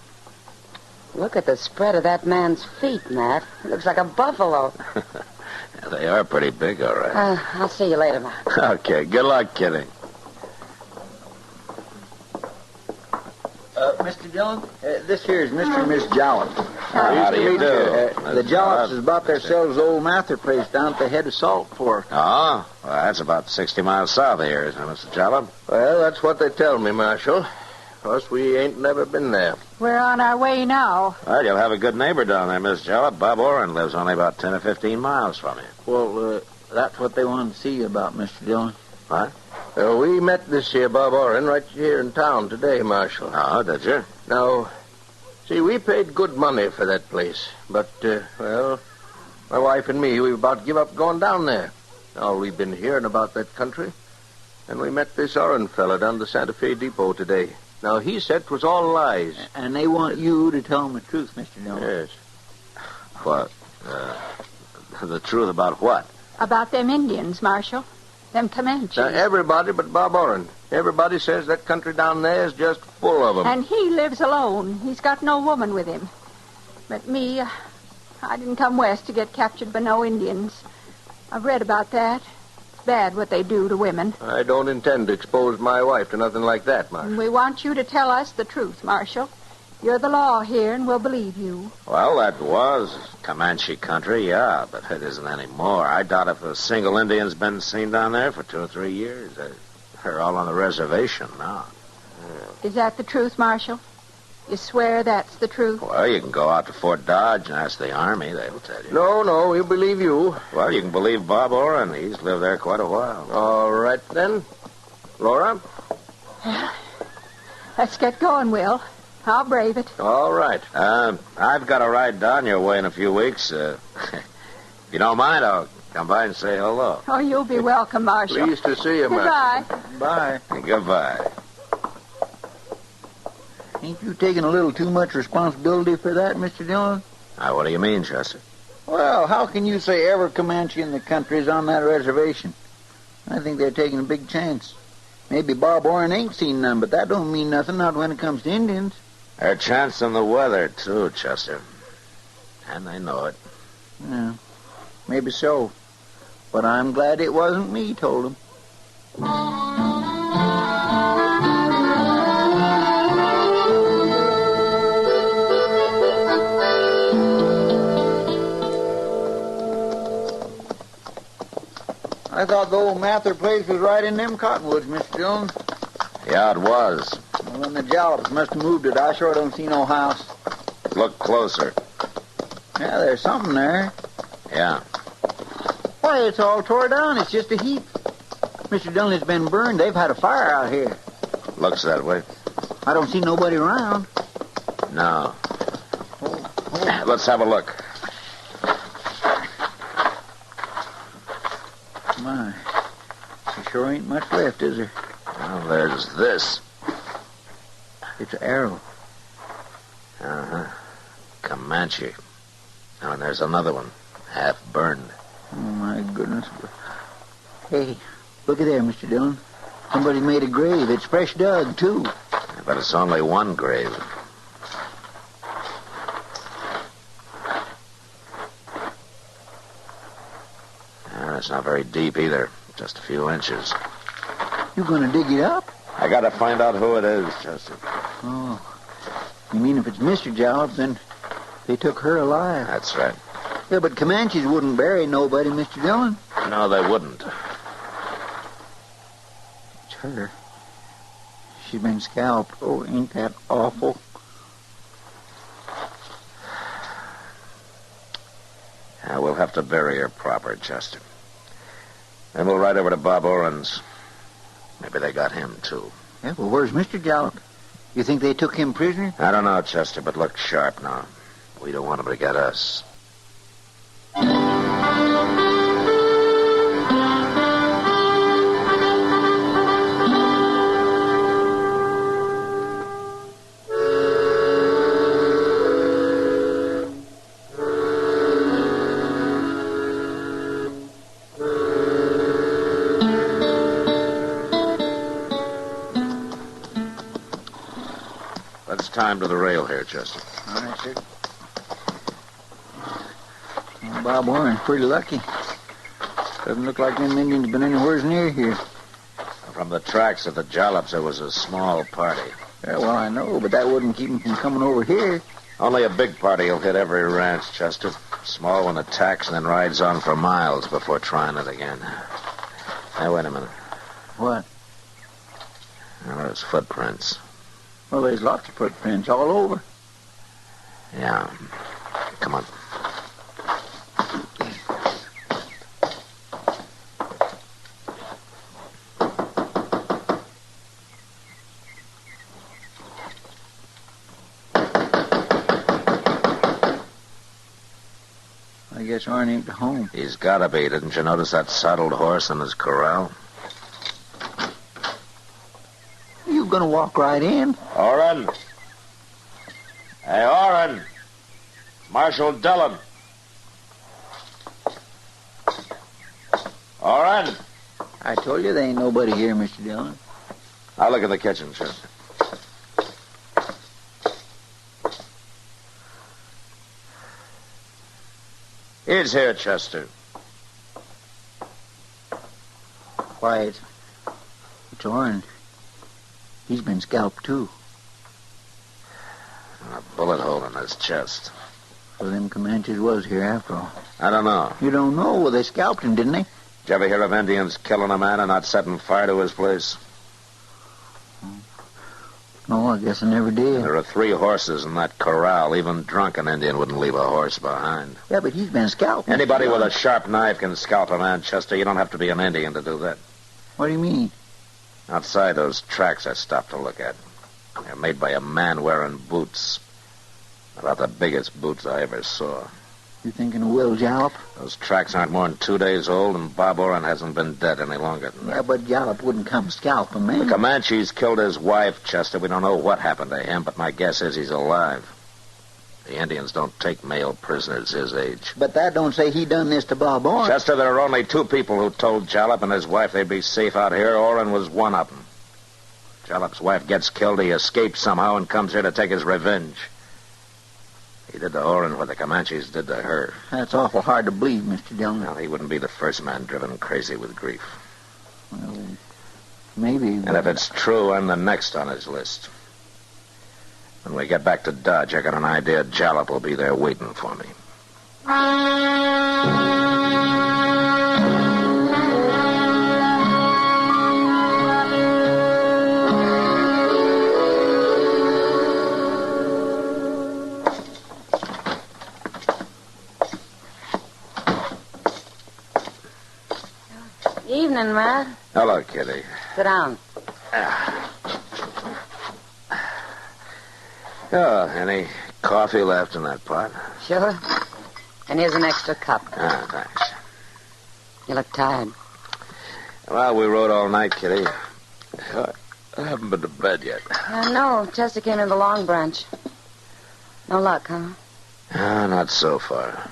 Speaker 5: Look at the spread of that man's feet, Matt. It looks like a buffalo.
Speaker 2: Yeah, they are pretty big, all right.
Speaker 5: I'll see you later, Matt.
Speaker 2: Okay, good luck, Kitty.
Speaker 8: Mr. Dillon, this here is Mr. and Miss Jollop.
Speaker 2: How do you do?
Speaker 8: The Jollops has bought themselves old Mather place down at the head of Salt Fork.
Speaker 2: Oh? Well, that's about 60 miles south of here, isn't it, Mr. Jollop?
Speaker 14: Well, that's what they tell me, Marshal. Of course, we ain't never been there.
Speaker 13: We're on our way now.
Speaker 2: Well, you'll have a good neighbor down there, Miss Jollop. Bob Oren lives only about 10 or 15 miles from you.
Speaker 8: Well, that's what they wanted to see you about, Mr. Dillon.
Speaker 2: What?
Speaker 14: We met this here Bob Oren right here in town today, Marshal.
Speaker 2: Oh, did you?
Speaker 14: Now, see, we paid good money for that place. But, well, my wife and me, we've about give up going down there. All we've been hearing about that country. And we met this Oren fella down the Santa Fe Depot today. Now, he said it was all lies.
Speaker 8: And they want you to tell them the truth, Mr. Dillon.
Speaker 14: Yes.
Speaker 2: What? The truth about what?
Speaker 13: About them Indians, Marshal. Them Comanches.
Speaker 14: Now, everybody but Bob Oren. Everybody says that country down there is just full of them.
Speaker 13: And he lives alone. He's got no woman with him. But me, I didn't come west to get captured by no Indians. I've read about that. It's bad what they do to women.
Speaker 14: I don't intend to expose my wife to nothing like that, Marshal.
Speaker 13: And we want you to tell us the truth, Marshal. You're the law here, and we'll believe you.
Speaker 2: Well, that was Comanche country, yeah, but it isn't anymore. I doubt if a single Indian's been seen down there for 2 or 3 years. They're all on the reservation now.
Speaker 13: Is that the truth, Marshal? You swear that's the truth?
Speaker 2: Well, you can go out to Fort Dodge and ask the Army. They'll tell you.
Speaker 14: No, we believe you.
Speaker 2: Well, you can believe Bob Oren. He's lived there quite a while.
Speaker 14: All right, then. Laura?
Speaker 13: Well, let's get going, Will. I'll brave it.
Speaker 14: All right.
Speaker 2: I've got to ride down your way in a few weeks. If you don't mind, I'll come by and say hello.
Speaker 13: Oh, you'll be welcome, Marshal.
Speaker 14: Pleased to see you, Marshal.
Speaker 13: Goodbye.
Speaker 8: Bye.
Speaker 2: Goodbye.
Speaker 8: Ain't you taking a little too much responsibility for that, Mr. Dillon?
Speaker 2: What do you mean, Chester?
Speaker 8: Well, how can you say every Comanche in the country is on that reservation? I think they're taking a big chance. Maybe Bob Orrin ain't seen none, but that don't mean nothing, not when it comes to Indians.
Speaker 2: They're chancing the weather, too, Chester. And they know it.
Speaker 8: Yeah, maybe so. But I'm glad it wasn't me told them. I thought the old Mather place was right in them cottonwoods, Mr. Dillon.
Speaker 2: Yeah, it was.
Speaker 8: Well, then the Jallops must have moved it. I sure don't see no house.
Speaker 2: Look closer.
Speaker 8: Yeah, there's something there.
Speaker 2: Yeah.
Speaker 8: Why, it's all tore down. It's just a heap. Mr. Dillon, it's been burned. They've had a fire out here.
Speaker 2: Looks that way.
Speaker 8: I don't see nobody around.
Speaker 2: No. Let's have a look.
Speaker 8: My, there sure ain't much left, is there?
Speaker 2: Well, there's this.
Speaker 8: It's an arrow.
Speaker 2: Uh-huh. Comanche. Oh, and there's another one, half burned.
Speaker 8: Oh, my goodness. Hey, look at there, Mr. Dillon. Somebody made a grave. It's fresh dug, too.
Speaker 2: But it's only one grave. It's not very deep either. Just a few inches.
Speaker 8: You gonna dig it up?
Speaker 2: I gotta find out who it is, Chester.
Speaker 8: Oh. You mean if it's Mr. Jalop, then they took her alive?
Speaker 2: That's right.
Speaker 8: Yeah, but Comanches wouldn't bury nobody, Mr. Dillon.
Speaker 2: No, they wouldn't.
Speaker 8: It's her. She's been scalped. Oh, ain't that awful?
Speaker 2: Yeah, we'll have to bury her proper, Chester. Then we'll ride over to Bob Oren's. Maybe they got him, too.
Speaker 8: Yeah, well, where's Mr. Jalop? You think they took him prisoner?
Speaker 2: I don't know, Chester, but look sharp now. We don't want him to get us. Time to the rail here, Chester.
Speaker 8: All right, sir. Well, Bob Warren's pretty lucky. Doesn't look like them Indians been anywhere near here.
Speaker 2: From the tracks of the Jallops, it was a small party.
Speaker 8: Yeah, well, I know, but that wouldn't keep them from coming over here.
Speaker 2: Only a big party will hit every ranch, Chester. Small one attacks and then rides on for miles before trying it again. Now, wait a minute.
Speaker 8: What?
Speaker 2: Well, there's footprints.
Speaker 8: Well, there's lots of footprints all over.
Speaker 2: Yeah. Come on.
Speaker 8: I guess Arn ain't home.
Speaker 2: He's gotta be. Didn't you notice that saddled horse in his corral?
Speaker 8: You gonna walk right in?
Speaker 2: Oren. Hey, Oren. Marshal Dillon. Oren.
Speaker 8: I told you there ain't nobody here, Mr. Dillon.
Speaker 2: I'll look in the kitchen, Chester. He's here, Chester.
Speaker 8: Why, it's Oren. He's been scalped, too.
Speaker 2: A bullet hole in his chest.
Speaker 8: So them Comanches was here after all.
Speaker 2: I don't know.
Speaker 8: You don't know? Well, they scalped him, didn't they?
Speaker 2: Did you ever hear of Indians killing a man and not setting fire to his place?
Speaker 8: No, I guess I never did.
Speaker 2: There are 3 horses in that corral. Even drunken Indian wouldn't leave a horse behind.
Speaker 8: Yeah, but he's been scalped.
Speaker 2: Anybody with a sharp knife can scalp a man, Chester. You don't have to be an Indian to do that.
Speaker 8: What do you mean?
Speaker 2: Outside those tracks I stopped to look at. They're made by a man wearing boots. About the biggest boots I ever saw.
Speaker 8: You thinking of Will Jalop?
Speaker 2: Those tracks aren't more than 2 days old, and Bob Oren hasn't been dead any longer than that.
Speaker 8: Yeah, but Jalop wouldn't come scalp a man.
Speaker 2: The Comanches killed his wife, Chester. We don't know what happened to him, but my guess is he's alive. The Indians don't take male prisoners his age.
Speaker 8: But that don't say he done this to Bob Oren.
Speaker 2: Chester, there are only 2 people who told Jalop and his wife they'd be safe out here. Oren was one of them. Jallop's wife gets killed, he escapes somehow and comes here to take his revenge. He did to Oren what the Comanches did to her.
Speaker 7: That's awful hard to believe, Mr. Dillon.
Speaker 2: Well, he wouldn't be the first man driven crazy with grief.
Speaker 7: Well, maybe.
Speaker 2: And if it's true, I'm the next on his list. When we get back to Dodge, I got an idea Jalop will be there waiting for me.
Speaker 5: Evening, Matt.
Speaker 2: Hello, Kitty.
Speaker 5: Sit down.
Speaker 2: Oh, any coffee left in that pot?
Speaker 5: Sure. And here's an extra cup.
Speaker 2: Ah, thanks.
Speaker 5: You look tired.
Speaker 2: Well, we rode all night, Kitty. I haven't been to bed yet.
Speaker 5: No, Chester came in the Long Branch. No luck, huh?
Speaker 2: Not so far.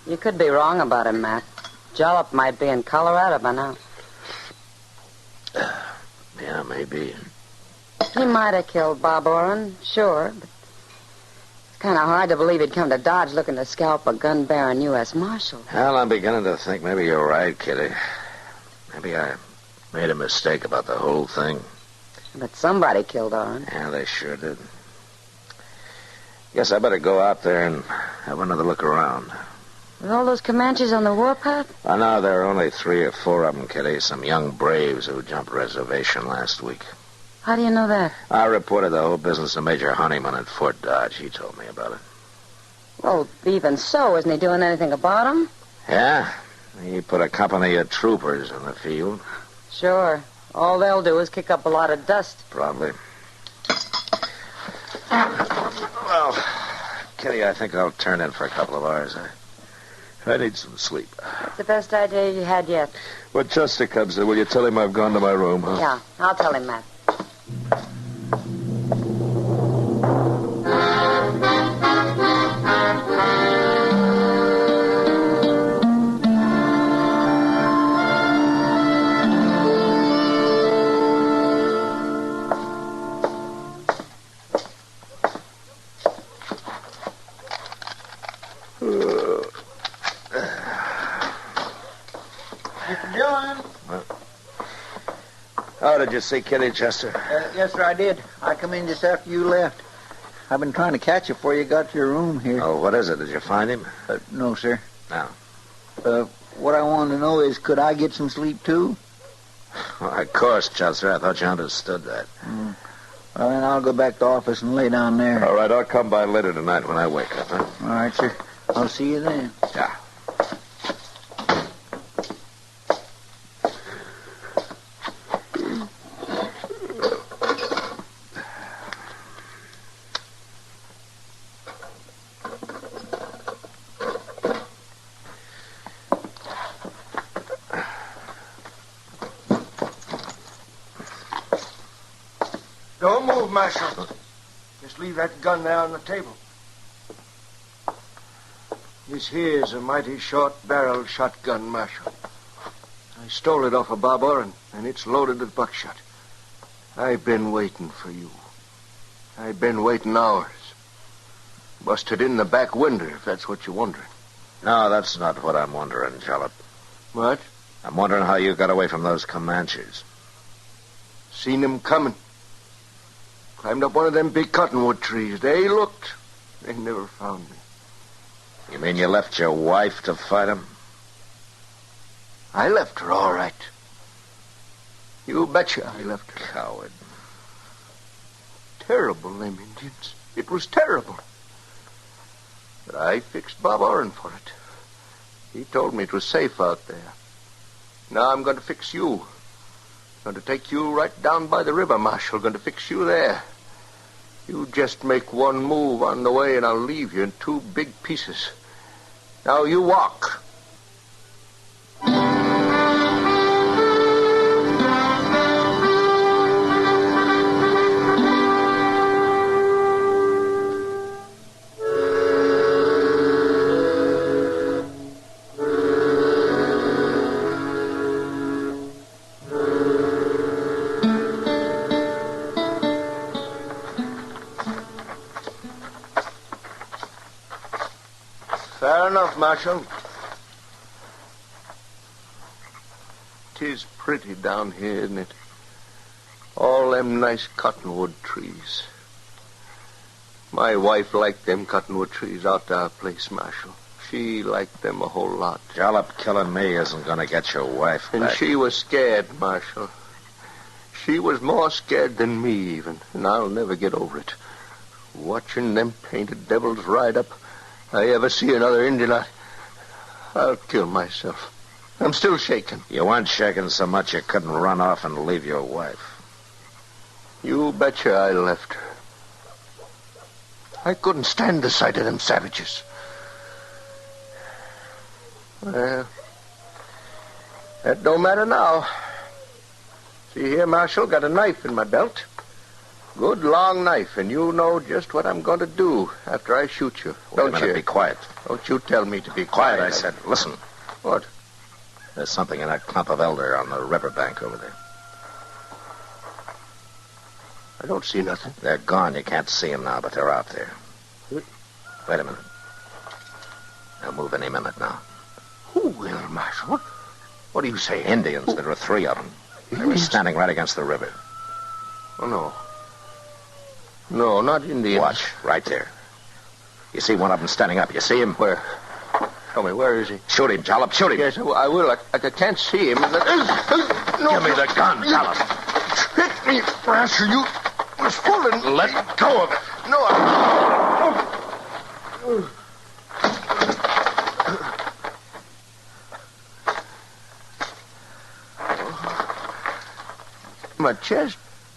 Speaker 5: You could be wrong about him, Matt. Jalop might be in Colorado by now.
Speaker 2: Yeah, maybe.
Speaker 5: He might have killed Bob Oren, sure, but it's kind of hard to believe he'd come to Dodge looking to scalp a gun-bearing U.S. Marshal.
Speaker 2: Well, I'm beginning to think maybe you're right, Kitty. Maybe I made a mistake about the whole thing.
Speaker 5: But somebody killed Oren.
Speaker 2: Yeah, they sure did. Guess I better go out there and have another look around.
Speaker 5: With all those Comanches on the warpath?
Speaker 2: I know there are only 3 or 4 of them, Kitty. Some young braves who jumped reservation last week.
Speaker 5: How do you know that?
Speaker 2: I reported the whole business to Major Honeyman at Fort Dodge. He told me about it.
Speaker 5: Well, even so, isn't he doing anything about him?
Speaker 2: Yeah. He put a company of troopers in the field.
Speaker 5: Sure. All they'll do is kick up a lot of dust.
Speaker 2: Probably. Well, Kitty, I think I'll turn in for a couple of hours. I need some sleep.
Speaker 5: It's the best idea you had yet.
Speaker 2: When Chester comes in, will you tell him I've gone to my room, huh?
Speaker 5: Yeah, I'll tell him, Matt.
Speaker 2: Oh, did you see Kitty, Chester?
Speaker 7: Yes, sir, I did. I come in just after you left. I've been trying to catch you before you got to your room here.
Speaker 2: Oh, what is it? Did you find him?
Speaker 7: No, sir.
Speaker 2: No.
Speaker 7: What I wanted to know is, could I get some sleep, too?
Speaker 2: Well, of course, Chester. I thought you understood that.
Speaker 7: Well, then I'll go back to the office and lay down there.
Speaker 2: All right, I'll come by later tonight when I wake up, huh?
Speaker 7: All right, sir. I'll see you then.
Speaker 2: Yeah.
Speaker 16: Don't move, Marshal. Just leave that gun there on the table. This here's a mighty short-barreled shotgun, Marshal. I stole it off of Bob Oren, and it's loaded with buckshot. I've been waiting for you. I've been waiting hours. Busted in the back window, if that's what you're wondering.
Speaker 2: No, that's not what I'm wondering, Jalop.
Speaker 16: What?
Speaker 2: I'm wondering how you got away from those Comanches.
Speaker 16: Seen them coming. Climbed up one of them big cottonwood trees. They looked. They never found me.
Speaker 2: You mean you left your wife to fight them?
Speaker 16: I left her, all right. You betcha I left her.
Speaker 2: Coward.
Speaker 16: Terrible, them Indians. It was terrible. But I fixed Bob Oren for it. He told me it was safe out there. Now I'm going to fix you. Going to take you right down by the river, Marshal. Going to fix you there. You just make one move on the way and I'll leave you in 2 big pieces. Now you walk.
Speaker 14: Marshal. 'Tis pretty down here, isn't it? All them nice cottonwood trees. My wife liked them cottonwood trees out to our place, Marshal. She liked them a whole lot.
Speaker 2: Jalop killing me isn't going to get your wife
Speaker 14: And
Speaker 2: back.
Speaker 14: she was scared, Marshal. She was more scared than me, even, and I'll never get over it. Watching them painted devils ride up, I ever see another Indian, I'll kill myself. I'm still shaking.
Speaker 2: You weren't shaking so much you couldn't run off and leave your wife.
Speaker 14: You betcha I left her. I couldn't stand the sight of them savages. Well, that don't matter now. See here, Marshal, got a knife in my belt. Good long knife, and you know just what I'm going to do after I shoot you. Don't you?
Speaker 2: Be quiet.
Speaker 14: Don't you tell me to be
Speaker 2: Quiet,
Speaker 14: quiet.
Speaker 2: I said. Listen.
Speaker 14: What?
Speaker 2: There's something in that clump of elder on the riverbank over there.
Speaker 14: I don't see nothing.
Speaker 2: They're gone. You can't see them now, but they're out there. Wait a minute. They'll move any minute now.
Speaker 14: Who will, Marshal? What do you say?
Speaker 2: Indians. There were 3 of them. They were standing right against the river.
Speaker 14: Oh, no. No, not Indians.
Speaker 2: Watch, right there. You see one of them standing up. You see him?
Speaker 14: Where? Tell me, where is he?
Speaker 2: Shoot him, Jalop. Shoot him.
Speaker 14: Yes, I will. I can't see him. No.
Speaker 2: Give me the gun, Jalop.
Speaker 14: Hit me, Brasher. You was fooling.
Speaker 2: Let go of it.
Speaker 14: No, my chest.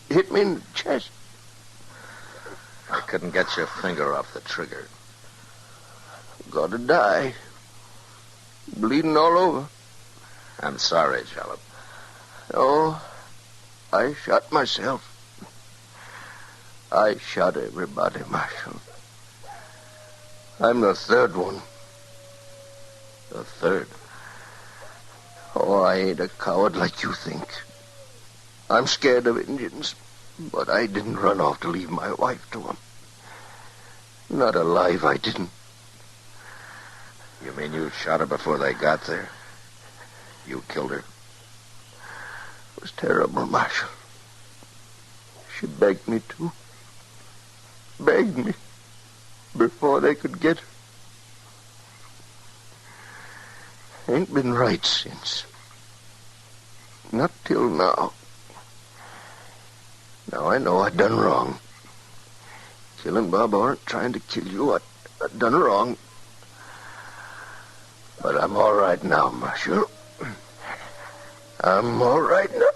Speaker 14: Hit me in the chest.
Speaker 2: I couldn't get your finger off the trigger.
Speaker 14: Gotta die. Bleeding all over.
Speaker 2: I'm sorry, Jalop.
Speaker 14: Oh, I shot myself. I shot everybody, Marshal. I'm the 3rd one.
Speaker 2: The 3rd?
Speaker 14: Oh, I ain't a coward like you think. I'm scared of Indians, but I didn't run off to leave my wife to them. Not alive, I didn't.
Speaker 2: You mean you shot her before they got there? You killed her?
Speaker 14: It was terrible, Marshal. She begged me to. Begged me before they could get her. Ain't been right since. Not till now. Now I know I done wrong. Killing Bob Orant, trying to kill you, I done wrong. But I'm all right now, Marshal. I'm all right now.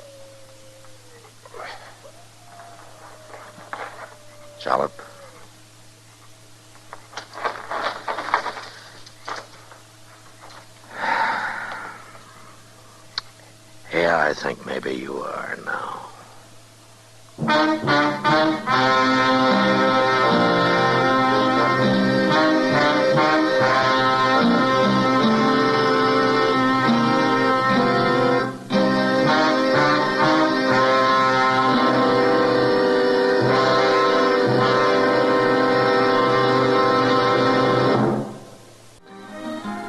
Speaker 2: Jalop. Yeah, I think maybe you are now.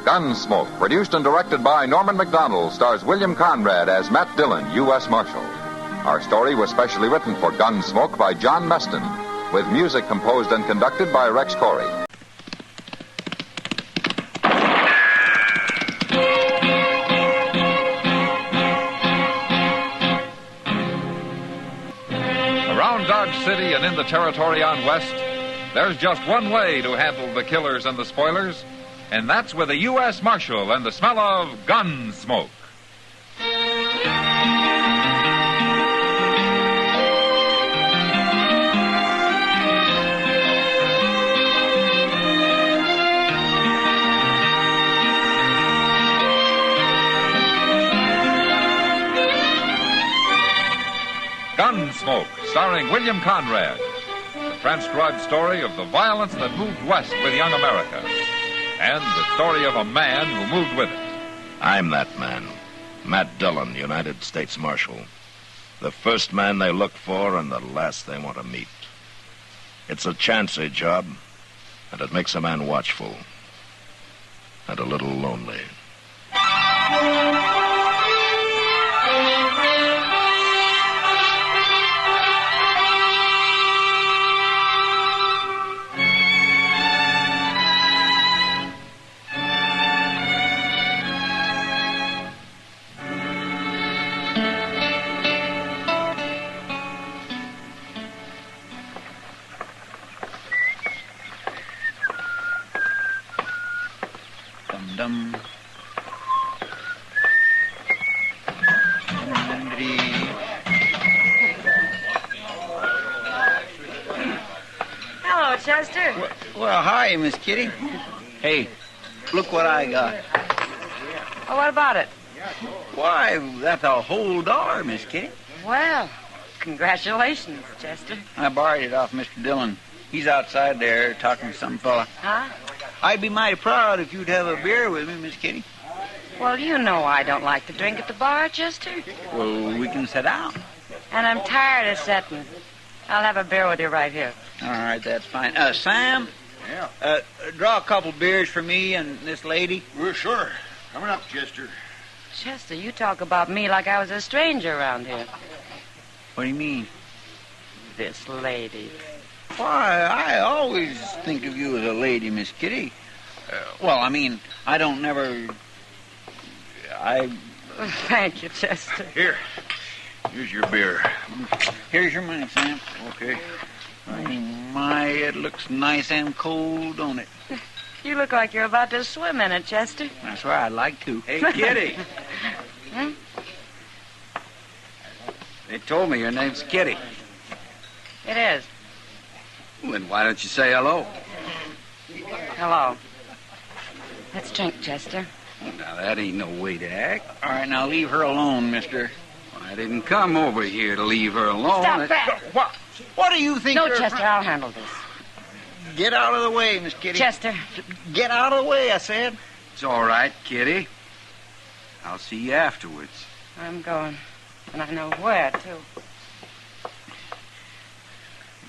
Speaker 1: Gunsmoke, produced and directed by Norman Macdonald, stars William Conrad as Matt Dillon, U.S. Marshal. Our story was specially written for Gunsmoke by John Meston, with music composed and conducted by Rex Corey. Around Dodge City and in the territory on West, there's just one way to handle the killers and the spoilers, and that's with a U.S. Marshal and the smell of Gunsmoke. Gunsmoke, starring William Conrad. The transcribed story of the violence that moved west with young America. And the story of a man who moved with it.
Speaker 2: I'm that man. Matt Dillon, United States Marshal. The first man they look for and the last they want to meet. It's a chancy job, and it makes a man watchful. and a little lonely.
Speaker 8: Dum.
Speaker 5: Hello, Chester.
Speaker 8: Well, hi, Miss Kitty. Hey, look what I got.
Speaker 5: Oh, what about it?
Speaker 8: Why, that's a whole $1, Miss Kitty.
Speaker 5: Well, congratulations, Chester.
Speaker 8: I borrowed it off Mr. Dillon. He's outside there talking to some fella.
Speaker 5: Huh?
Speaker 8: I'd be mighty proud if you'd have a beer with me, Miss Kitty.
Speaker 5: Well, you know I don't like to drink at the bar, Chester.
Speaker 8: Well, we can sit down.
Speaker 5: And I'm tired of sitting. I'll have a beer with you right here.
Speaker 8: All right, that's fine. Sam?
Speaker 20: Yeah?
Speaker 8: Draw a couple beers for me and this lady.
Speaker 17: Well, sure. Coming up, Chester.
Speaker 5: Chester, you talk about me like I was a stranger around here.
Speaker 8: What do you mean?
Speaker 5: This lady.
Speaker 8: Why, I always think of you as a lady, Miss Kitty. Well, I mean, I don't never...
Speaker 5: Thank you, Chester.
Speaker 17: Here's your beer.
Speaker 8: Here's your money, Sam.
Speaker 17: Okay.
Speaker 8: Oh, my, it looks nice and cold, don't it?
Speaker 5: You look like you're about to swim in it, Chester.
Speaker 8: That's right, I'd like to.
Speaker 12: Hey, Kitty.
Speaker 5: Hmm?
Speaker 12: They told me your name's Kitty.
Speaker 5: It is.
Speaker 12: Well, then why don't you say hello?
Speaker 5: Hello. Let's drink, Chester.
Speaker 12: Now, that ain't no way to act.
Speaker 8: All right, now leave her alone, mister.
Speaker 12: I didn't come over here to leave her alone.
Speaker 5: Stop that!
Speaker 8: What do you think?
Speaker 5: No, Chester, I'll handle this.
Speaker 8: Get out of the way, Miss Kitty.
Speaker 5: Chester.
Speaker 8: Get out of the way, I said.
Speaker 12: It's all right, Kitty. I'll see you afterwards.
Speaker 5: I'm going. And I know where, too.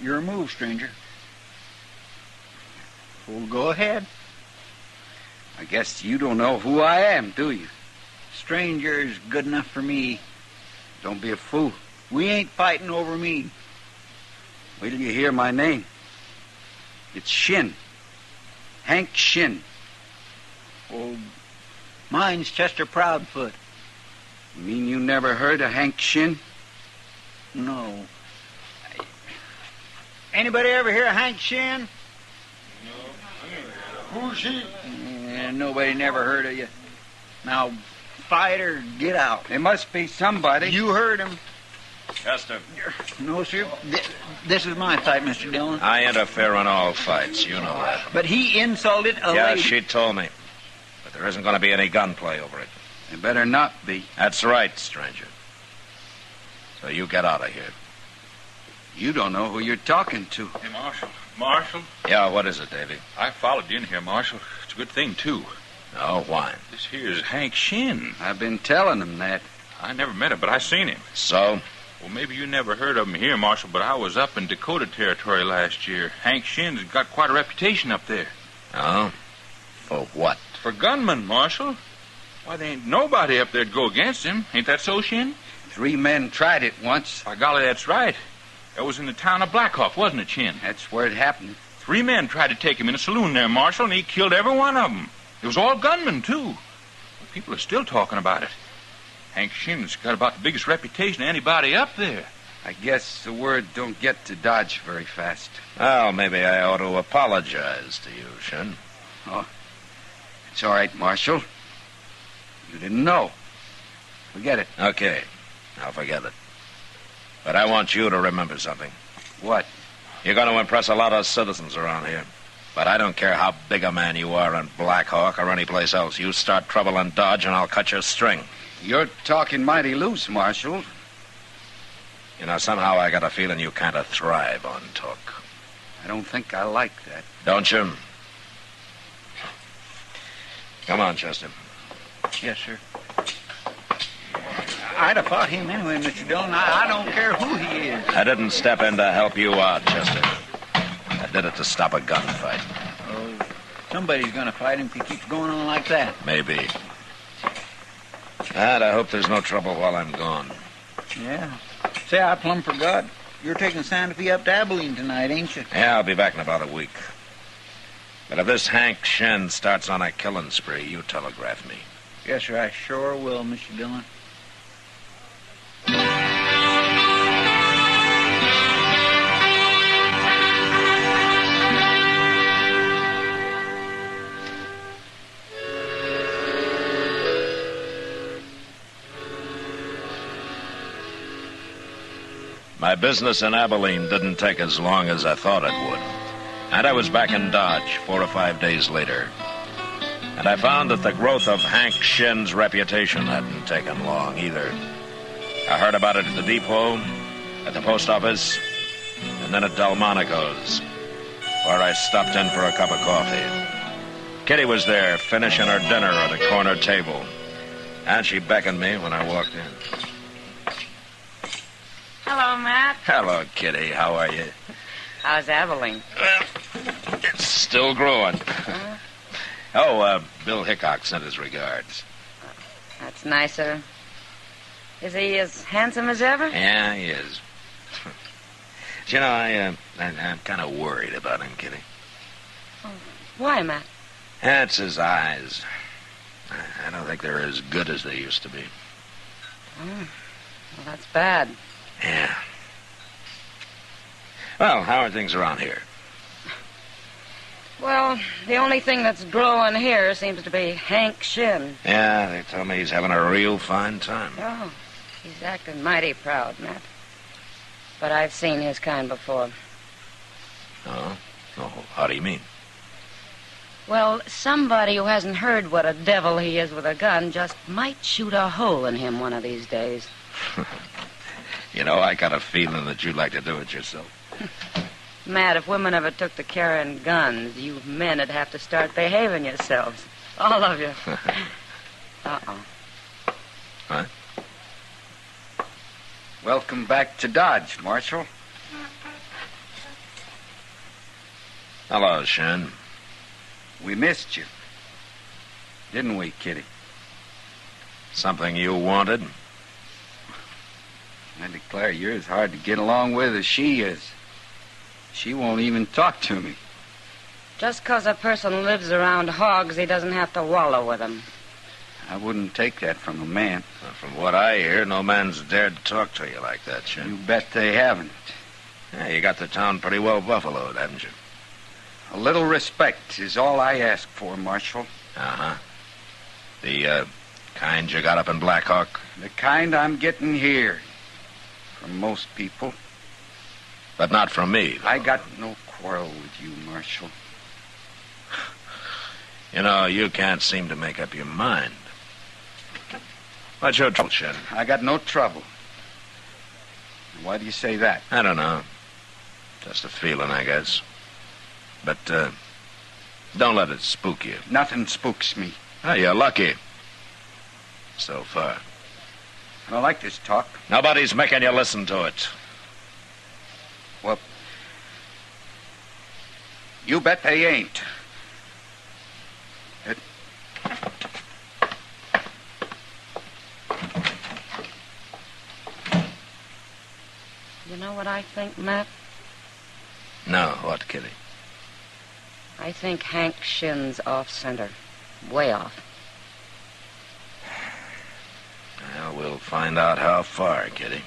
Speaker 8: Your move, stranger. Well, go ahead.
Speaker 12: I guess you don't know who I am, do you?
Speaker 8: Stranger's good enough for me.
Speaker 12: Don't be a fool.
Speaker 8: We ain't fighting over me.
Speaker 12: Wait till you hear my name. It's Shin. Hank Shin.
Speaker 8: Oh, mine's Chester Proudfoot.
Speaker 12: You mean you never heard of Hank Shin?
Speaker 8: No. Anybody ever hear of Hank Shin?
Speaker 17: No. Who's he?
Speaker 8: Nobody never heard of you. Now, fight or get out.
Speaker 12: There must be somebody.
Speaker 8: You heard him.
Speaker 2: Chester.
Speaker 8: No, sir. This is my fight, Mr. Dillon.
Speaker 2: I interfere in all fights. You know that.
Speaker 8: But he insulted a
Speaker 2: Yeah,
Speaker 8: lady.
Speaker 2: she told me. But there isn't going to be any gunplay over it.
Speaker 12: There better not be.
Speaker 2: That's right, stranger. So you get out of here.
Speaker 12: You don't know who you're talking to.
Speaker 15: Hey, Marshal. Marshal?
Speaker 2: Yeah, what is it, Davy?
Speaker 15: I followed you in here, Marshal. It's a good thing, too.
Speaker 2: Oh, why?
Speaker 15: This here's Hank Shin.
Speaker 12: I've been telling him that.
Speaker 15: I never met him, but I seen him.
Speaker 2: So?
Speaker 15: Well, maybe you never heard of him here, Marshal, but I was up in Dakota Territory last year. Hank Shin's got quite a reputation up there.
Speaker 2: Oh? For what?
Speaker 15: For gunman, Marshal. Why, there ain't nobody up there to go against him. Ain't that so, Shin?
Speaker 12: 3 men tried it once.
Speaker 15: By golly, that's right. That was in the town of Blackhawk, wasn't it, Shin?
Speaker 12: That's where it happened.
Speaker 15: 3 men tried to take him in a saloon there, Marshal, and he killed every one of them. It was all gunmen, too. People are still talking about it. Hank Shin's got about the biggest reputation of anybody up there.
Speaker 12: I guess the word don't get to Dodge very fast.
Speaker 2: Well, maybe I ought to apologize to you, Shin.
Speaker 12: Oh, it's all right, Marshal. You didn't know. Forget it.
Speaker 2: Okay, I'll forget it. But I want you to remember something.
Speaker 12: What?
Speaker 2: You're going to impress a lot of citizens around here. But I don't care how big a man you are in Blackhawk or anyplace else. You start trouble in Dodge and I'll cut your string.
Speaker 12: You're talking mighty loose, Marshal.
Speaker 2: You know, somehow I got a feeling you kind of thrive on talk.
Speaker 12: I don't think I like that.
Speaker 2: Don't you? Come on, Chester.
Speaker 8: Yes, sir. I'd have fought him anyway, Mr. Dillon. I don't care who he is.
Speaker 2: I didn't step in to help you out, Chester. I did it to stop a gunfight.
Speaker 8: Oh, Somebody's going to fight him if he keeps going on like that.
Speaker 2: Maybe. And I hope there's no trouble while I'm gone.
Speaker 8: Yeah. Say, I plumb forgot. You're taking Santa Fe up to Abilene tonight, ain't you?
Speaker 2: Yeah, I'll be back in about a week. But if this Hank Shen starts on a killing spree, you telegraph me.
Speaker 8: Yes, sir, I sure will, Mr. Dillon.
Speaker 2: My business in Abilene didn't take as long as I thought it would. And I was back in Dodge 4 or 5 days later. And I found that the growth of Hank Shen's reputation hadn't taken long either. I heard about it at the depot, at the post office, and then at Delmonico's, where I stopped in for a cup of coffee. Kitty was there, finishing her dinner at a corner table. And she beckoned me when I walked in.
Speaker 5: Hello, Matt.
Speaker 2: Hello, Kitty. How are you?
Speaker 5: How's Abilene?
Speaker 2: Well, it's still growing. Bill Hickok sent his regards.
Speaker 5: That's nicer. Is he as handsome as ever?
Speaker 2: Yeah, he is. You know, I'm kind of worried about him, Kitty.
Speaker 5: Oh, why, Matt?
Speaker 2: That's his eyes. I don't think they're as good as they used to be.
Speaker 5: Oh, well, that's bad.
Speaker 2: Yeah. Well, how are things around here?
Speaker 5: Well, the only thing that's growing here seems to be Hank Shen.
Speaker 2: Yeah, they tell me he's having a real fine time.
Speaker 5: Oh, he's acting mighty proud, Matt. But I've seen his kind before.
Speaker 2: Oh? Oh, how do you mean?
Speaker 5: Well, somebody who hasn't heard what a devil he is with a gun just might shoot a hole in him one of these days.
Speaker 2: You know, I got a feeling that you'd like to do it yourself.
Speaker 5: Matt, if women ever took to carrying guns, you men would have to start behaving yourselves. All of you. Uh-oh.
Speaker 2: What?
Speaker 12: Welcome back to Dodge, Marshal.
Speaker 2: Hello, Shen.
Speaker 12: We missed you. Didn't we, Kitty?
Speaker 2: Something you wanted?
Speaker 12: I declare you're as hard to get along with as she is. She won't even talk to me.
Speaker 5: Just 'cause a person lives around hogs, he doesn't have to wallow with them.
Speaker 12: I wouldn't take that from a man.
Speaker 2: Well, from what I hear, no man's dared to talk to you like that, Shen.
Speaker 12: You bet they haven't.
Speaker 2: Yeah, you got the town pretty well buffaloed, haven't you?
Speaker 12: A little respect is all I ask for, Marshal.
Speaker 2: Uh-huh. The, kind you got up in Blackhawk?
Speaker 12: The kind I'm getting here. From most people.
Speaker 2: But not from me.
Speaker 12: I got no quarrel with you, Marshal.
Speaker 2: You know, you can't seem to make up your mind. What's your trouble, Shen?
Speaker 12: I got no trouble. Why do you say that?
Speaker 2: I don't know. Just a feeling, I guess. But, don't let it spook you.
Speaker 12: Nothing spooks me.
Speaker 2: Oh, you're lucky. So far.
Speaker 12: I don't like this talk.
Speaker 2: Nobody's making you listen to it.
Speaker 12: Well, you bet they ain't.
Speaker 5: You know what I think, Matt?
Speaker 2: No, what, Kitty?
Speaker 5: I think Hank Shen's off-center. Way off.
Speaker 2: Well, we'll find out how far, Kitty.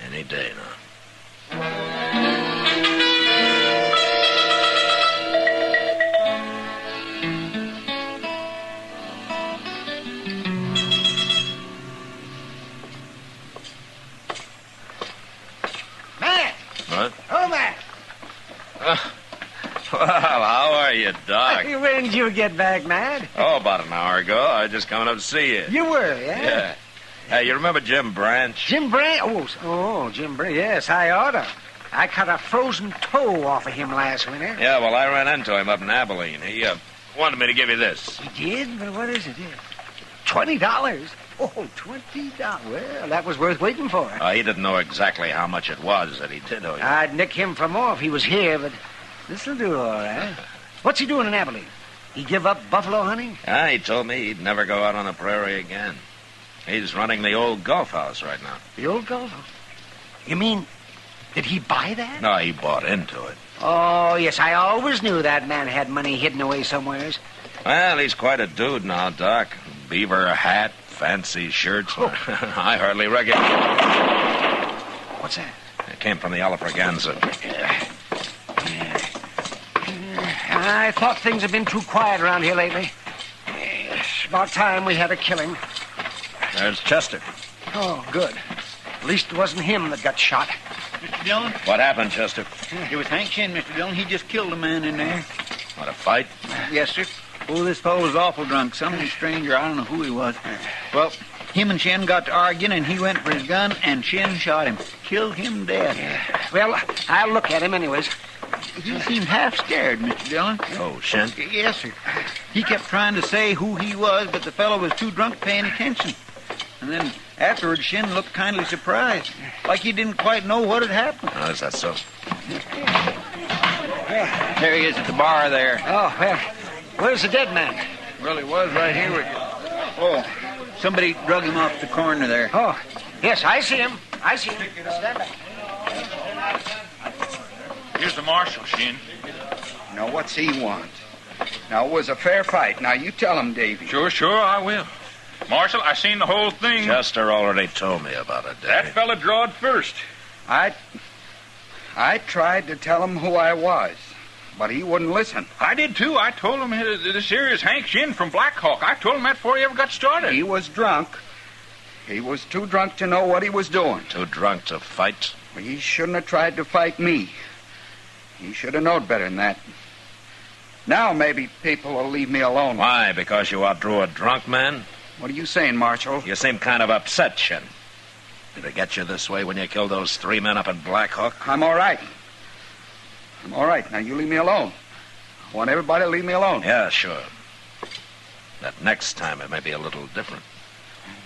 Speaker 2: Any day now.
Speaker 6: Matt!
Speaker 2: What?
Speaker 6: Oh, Matt!
Speaker 2: Well, how are you, Doc?
Speaker 6: When did you get back, Matt?
Speaker 2: Oh, about an hour ago. I was just coming up to see you.
Speaker 6: You were, yeah?
Speaker 2: Yeah. Hey, you remember Jim Branch?
Speaker 6: Jim Branch? Oh, Jim Branch. Yes, I oughta. I cut a frozen toe off of him last winter.
Speaker 2: Yeah, well, I ran into him up in Abilene. He wanted me to give you this.
Speaker 6: He did? But what is it? $20? Oh, $20. Well, that was worth waiting for.
Speaker 2: He didn't know exactly how much it was that he did owe you.
Speaker 6: I'd nick him for more if he was here, but this'll do all right.
Speaker 18: What's he doing in Abilene? He give up buffalo hunting?
Speaker 2: He told me he'd never go out on the prairie again. He's running the old golf house right now.
Speaker 18: The old golf house? You mean, did he buy that?
Speaker 2: No, he bought into it.
Speaker 18: Oh, yes, I always knew that man had money hidden away somewheres.
Speaker 2: Well, he's quite a dude now, Doc. Beaver hat, fancy shirts. Oh. I hardly recognize.
Speaker 18: What's that?
Speaker 2: It came from the Alafraganza.
Speaker 18: I thought things had been too quiet around here lately. It's about time we had to kill him.
Speaker 2: There's Chester.
Speaker 18: Oh, good. At least it wasn't him that got shot.
Speaker 21: Mr. Dillon?
Speaker 2: What happened, Chester?
Speaker 21: It was Hank Shin, Mr. Dillon. He just killed a man in there.
Speaker 2: What, a fight?
Speaker 21: Yes, sir. Oh, this fellow was awful drunk. Some stranger, I don't know who he was. Well, him and Shin got to arguing, and he went for his gun, and Shin shot him. Killed him dead.
Speaker 18: Well, I'll look at him anyways.
Speaker 21: He seemed half scared, Mr. Dillon.
Speaker 2: Oh, Shin?
Speaker 21: Yes, sir. He kept trying to say who he was, but the fellow was too drunk to pay any attention. And then afterwards, Shin looked kindly surprised, like he didn't quite know what had happened.
Speaker 2: Oh, is that so?
Speaker 21: There he is at the bar there.
Speaker 18: Oh, well, where's the dead man?
Speaker 21: Well, he was right here with you. Oh, somebody drug him off the corner there.
Speaker 18: Oh, yes, I see him. I see him. Stand back.
Speaker 15: Here's the marshal, Shin.
Speaker 12: Now, what's he want? Now, it was a fair fight. Now, you tell him, Davy.
Speaker 15: Sure, I will. Marshal, I seen the whole thing.
Speaker 2: Chester already told me about it, Davy.
Speaker 15: That fella drawed first.
Speaker 12: I tried to tell him who I was, but he wouldn't listen.
Speaker 15: I did, too. I told him this here is Hank Shin from Blackhawk. I told him that before he ever got started.
Speaker 12: He was drunk. He was too drunk to know what he was doing.
Speaker 2: Too drunk to fight?
Speaker 12: He shouldn't have tried to fight me. He should have known better than that. Now maybe people will leave me alone.
Speaker 2: Why? Because you outdrew a drunk man?
Speaker 12: What are you saying, Marshal?
Speaker 2: You seem kind of upset, Shin. Did it get you this way when you killed those 3 men up in Blackhawk?
Speaker 12: I'm all right. I'm all right. Now, you leave me alone. I want everybody to leave me alone.
Speaker 2: Yeah, sure. That next time it may be a little different.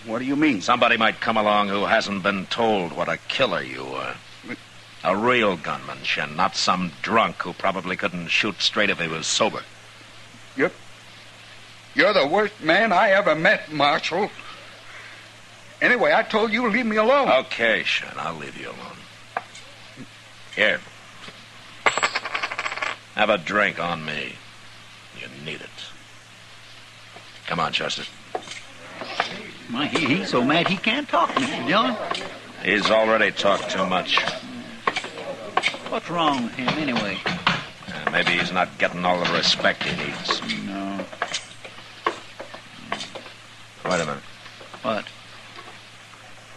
Speaker 12: What do you mean?
Speaker 2: Somebody might come along who hasn't been told what a killer you were. A real gunman, Shin, not some drunk who probably couldn't shoot straight if he was sober.
Speaker 12: You're the worst man I ever met, Marshal. Anyway, I told you to leave me alone.
Speaker 2: Okay, Shin, I'll leave you alone. Here. Have a drink on me. You need it. Come on, Chester.
Speaker 21: My, he's so mad he can't talk, Mr. Dillon.
Speaker 2: He's already talked too much.
Speaker 21: What's wrong with him, anyway?
Speaker 2: Maybe he's not getting all the respect he needs.
Speaker 21: No.
Speaker 2: Wait a minute.
Speaker 21: What?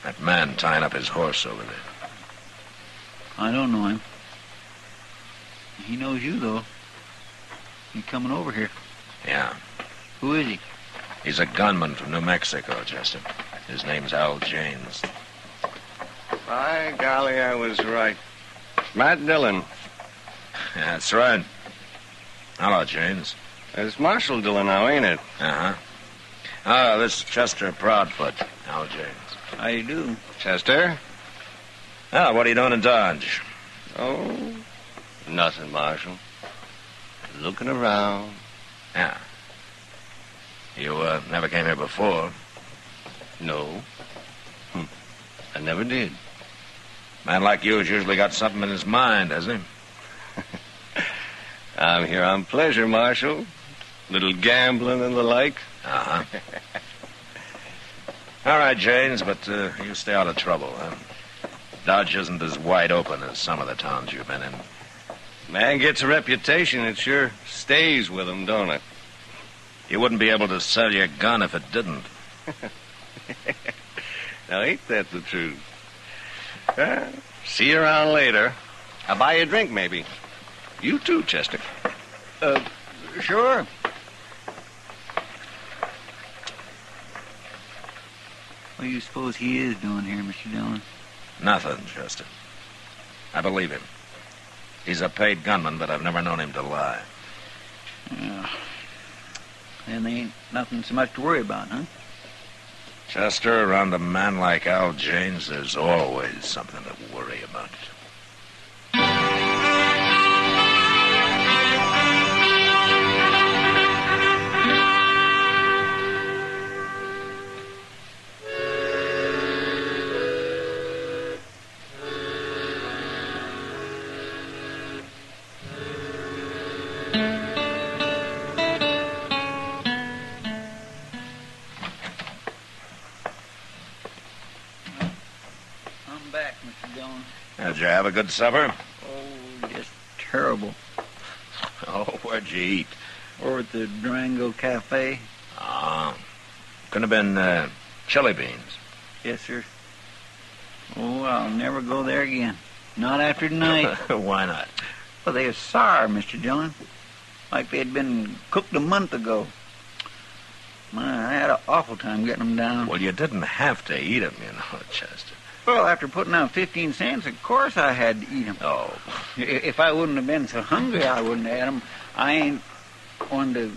Speaker 2: That man tying up his horse over there.
Speaker 21: I don't know him. He knows you, though. He's coming over here.
Speaker 2: Yeah.
Speaker 21: Who is he?
Speaker 2: He's a gunman from New Mexico, Chester. His name's Al Janes.
Speaker 20: By golly, I was right. Matt Dillon.
Speaker 2: Yeah, that's right. Hello, Janes.
Speaker 20: It's Marshal Dillon now, ain't it?
Speaker 2: Uh-huh. Oh, this is Chester Proudfoot. Al Janes.
Speaker 21: How you do?
Speaker 20: Chester?
Speaker 2: Oh, what are you doing in Dodge?
Speaker 20: Oh, nothing, Marshal. Looking around.
Speaker 2: Yeah. You, never came here before?
Speaker 20: No. I never did.
Speaker 2: Man like you has usually got something in his mind, hasn't he?
Speaker 20: I'm here on pleasure, Marshal. Little gambling and the like.
Speaker 2: Uh-huh. All right, Janes, but you stay out of trouble, huh? Dodge isn't as wide open as some of the towns you've been in.
Speaker 20: Man gets a reputation, it sure stays with him, don't it?
Speaker 2: You wouldn't be able to sell your gun if it didn't.
Speaker 20: Now, ain't that the truth? See you around later. I'll buy you a drink, maybe. You too, Chester.
Speaker 21: Sure. What do you suppose he is doing here, Mr. Dillon?
Speaker 2: Nothing, Chester. I believe him. He's a paid gunman, but I've never known him to lie.
Speaker 21: Yeah. Then there ain't nothing so much to worry about, huh?
Speaker 2: Chester, around a man like Al Janes, there's always something to worry about.
Speaker 8: Mr. Dillon.
Speaker 2: Did you have a good supper?
Speaker 8: Oh, just terrible.
Speaker 2: Oh, where'd you eat?
Speaker 8: Over at the Durango Cafe.
Speaker 2: Ah. Could have been chili beans.
Speaker 8: Yes, sir. Oh, I'll never go there again. Not after tonight.
Speaker 2: Why not?
Speaker 8: Well, they were sour, Mr. Dillon. Like they had been cooked a month ago. My, I had an awful time getting them down.
Speaker 2: Well, you didn't have to eat them, you know, Chester.
Speaker 8: Well, after putting out 15 cents, of course I had to eat them.
Speaker 2: Oh.
Speaker 8: If I wouldn't have been so hungry, I wouldn't have had them. I ain't one to...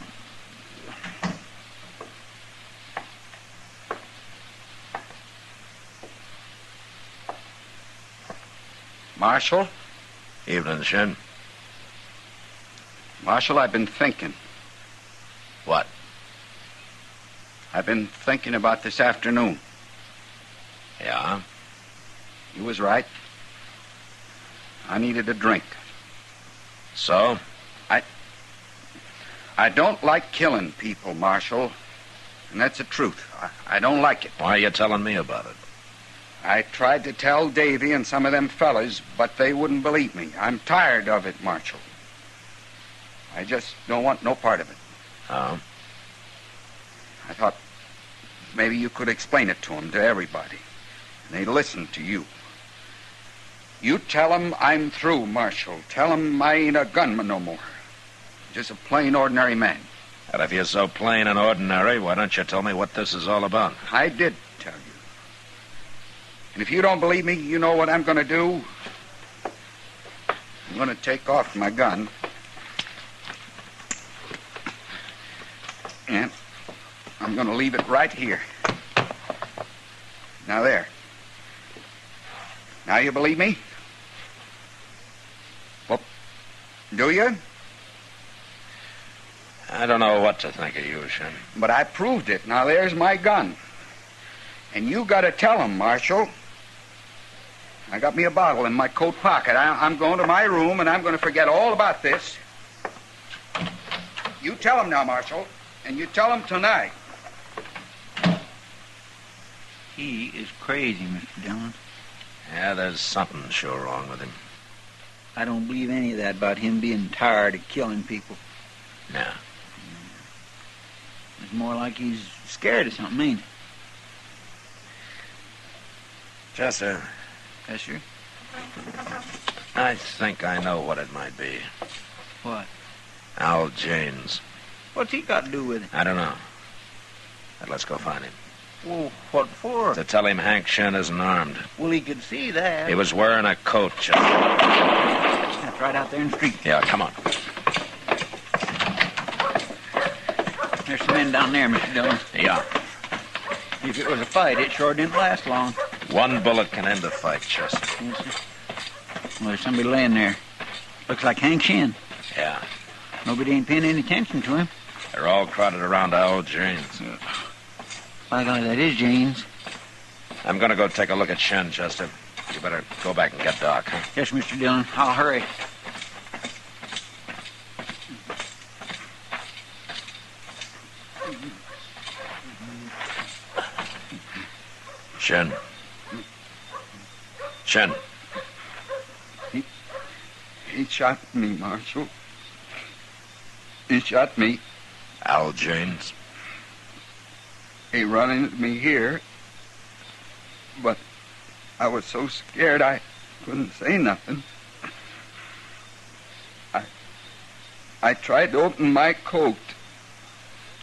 Speaker 12: Marshal?
Speaker 2: Evening, Shin.
Speaker 12: Marshal, I've been thinking.
Speaker 2: What?
Speaker 12: I've been thinking about this afternoon.
Speaker 2: Yeah?
Speaker 12: You was right. I needed a drink.
Speaker 2: So?
Speaker 12: I don't like killing people, Marshal. And that's the truth. I don't like it.
Speaker 2: Why are you telling me about it?
Speaker 12: I tried to tell Davy and some of them fellas, but they wouldn't believe me. I'm tired of it, Marshal. I just don't want no part of it.
Speaker 2: Oh?
Speaker 12: I thought maybe you could explain it to them, to everybody. And they'd listen to you. You tell them I'm through, Marshal. Tell them I ain't a gunman no more. Just a plain, ordinary man.
Speaker 2: And if you're so plain and ordinary, why don't you tell me what this is all about?
Speaker 12: I did tell you. And if you don't believe me, you know what I'm going to do? I'm going to take off my gun. And I'm going to leave it right here. Now, there. Now you believe me? Well, do you?
Speaker 2: I don't know what to think of you, Shin.
Speaker 12: But I proved it. Now, there's my gun. And you got to tell him, Marshal. I got me a bottle in my coat pocket. I'm going to my room, and I'm going to forget all about this. You tell him now, Marshal. And you tell him tonight.
Speaker 8: He is crazy, Mr. Dillon.
Speaker 2: Yeah, there's something sure wrong with him.
Speaker 8: I don't believe any of that about him being tired of killing people.
Speaker 2: No.
Speaker 8: It's more like he's scared of something, ain't it?
Speaker 2: Chester.
Speaker 8: Yes, sir?
Speaker 2: I think I know what it might be.
Speaker 8: What?
Speaker 2: Al Janes.
Speaker 8: What's he got to do with it?
Speaker 2: I don't know. But let's go find him.
Speaker 8: Well, what for?
Speaker 2: To tell him Hank Shin isn't armed.
Speaker 8: Well, he could see that.
Speaker 2: He was wearing a coat, Chester.
Speaker 8: That's right out there in the street.
Speaker 2: Yeah, come on.
Speaker 8: There's some men down there, Mr. Dillon.
Speaker 2: Yeah.
Speaker 8: If it was a fight, it sure didn't last long.
Speaker 2: One bullet can end a fight, Chester.
Speaker 8: Yes, sir. Well, there's somebody laying there. Looks like Hank Shin.
Speaker 2: Yeah.
Speaker 8: Nobody ain't paying any attention to him.
Speaker 2: They're all crowded around Al Janes.
Speaker 8: By golly, that is Janes.
Speaker 2: I'm going to go take a look at Shin, Chester. You better go back and get Doc, huh?
Speaker 8: Yes, Mr. Dillon. I'll hurry.
Speaker 2: Shin. Shin.
Speaker 12: He shot me, Marshal. He shot me.
Speaker 2: Al Janes.
Speaker 12: He run into me here, but I was so scared I couldn't say nothing. I tried to open my coat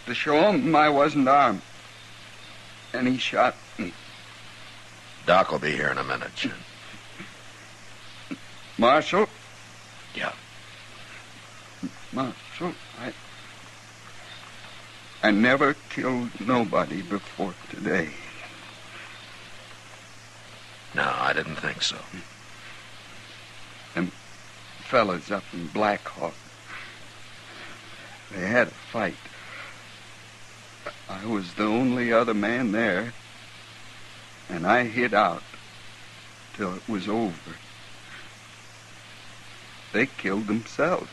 Speaker 12: to show him I wasn't armed, and he shot me.
Speaker 2: Doc will be here in a minute, Shin.
Speaker 12: Marshal?
Speaker 2: Yeah.
Speaker 12: Marshal, I never killed nobody before today.
Speaker 2: No, I didn't think so.
Speaker 12: Them fellas up in Blackhawk, they had a fight. I was the only other man there, and I hid out till it was over. They killed themselves.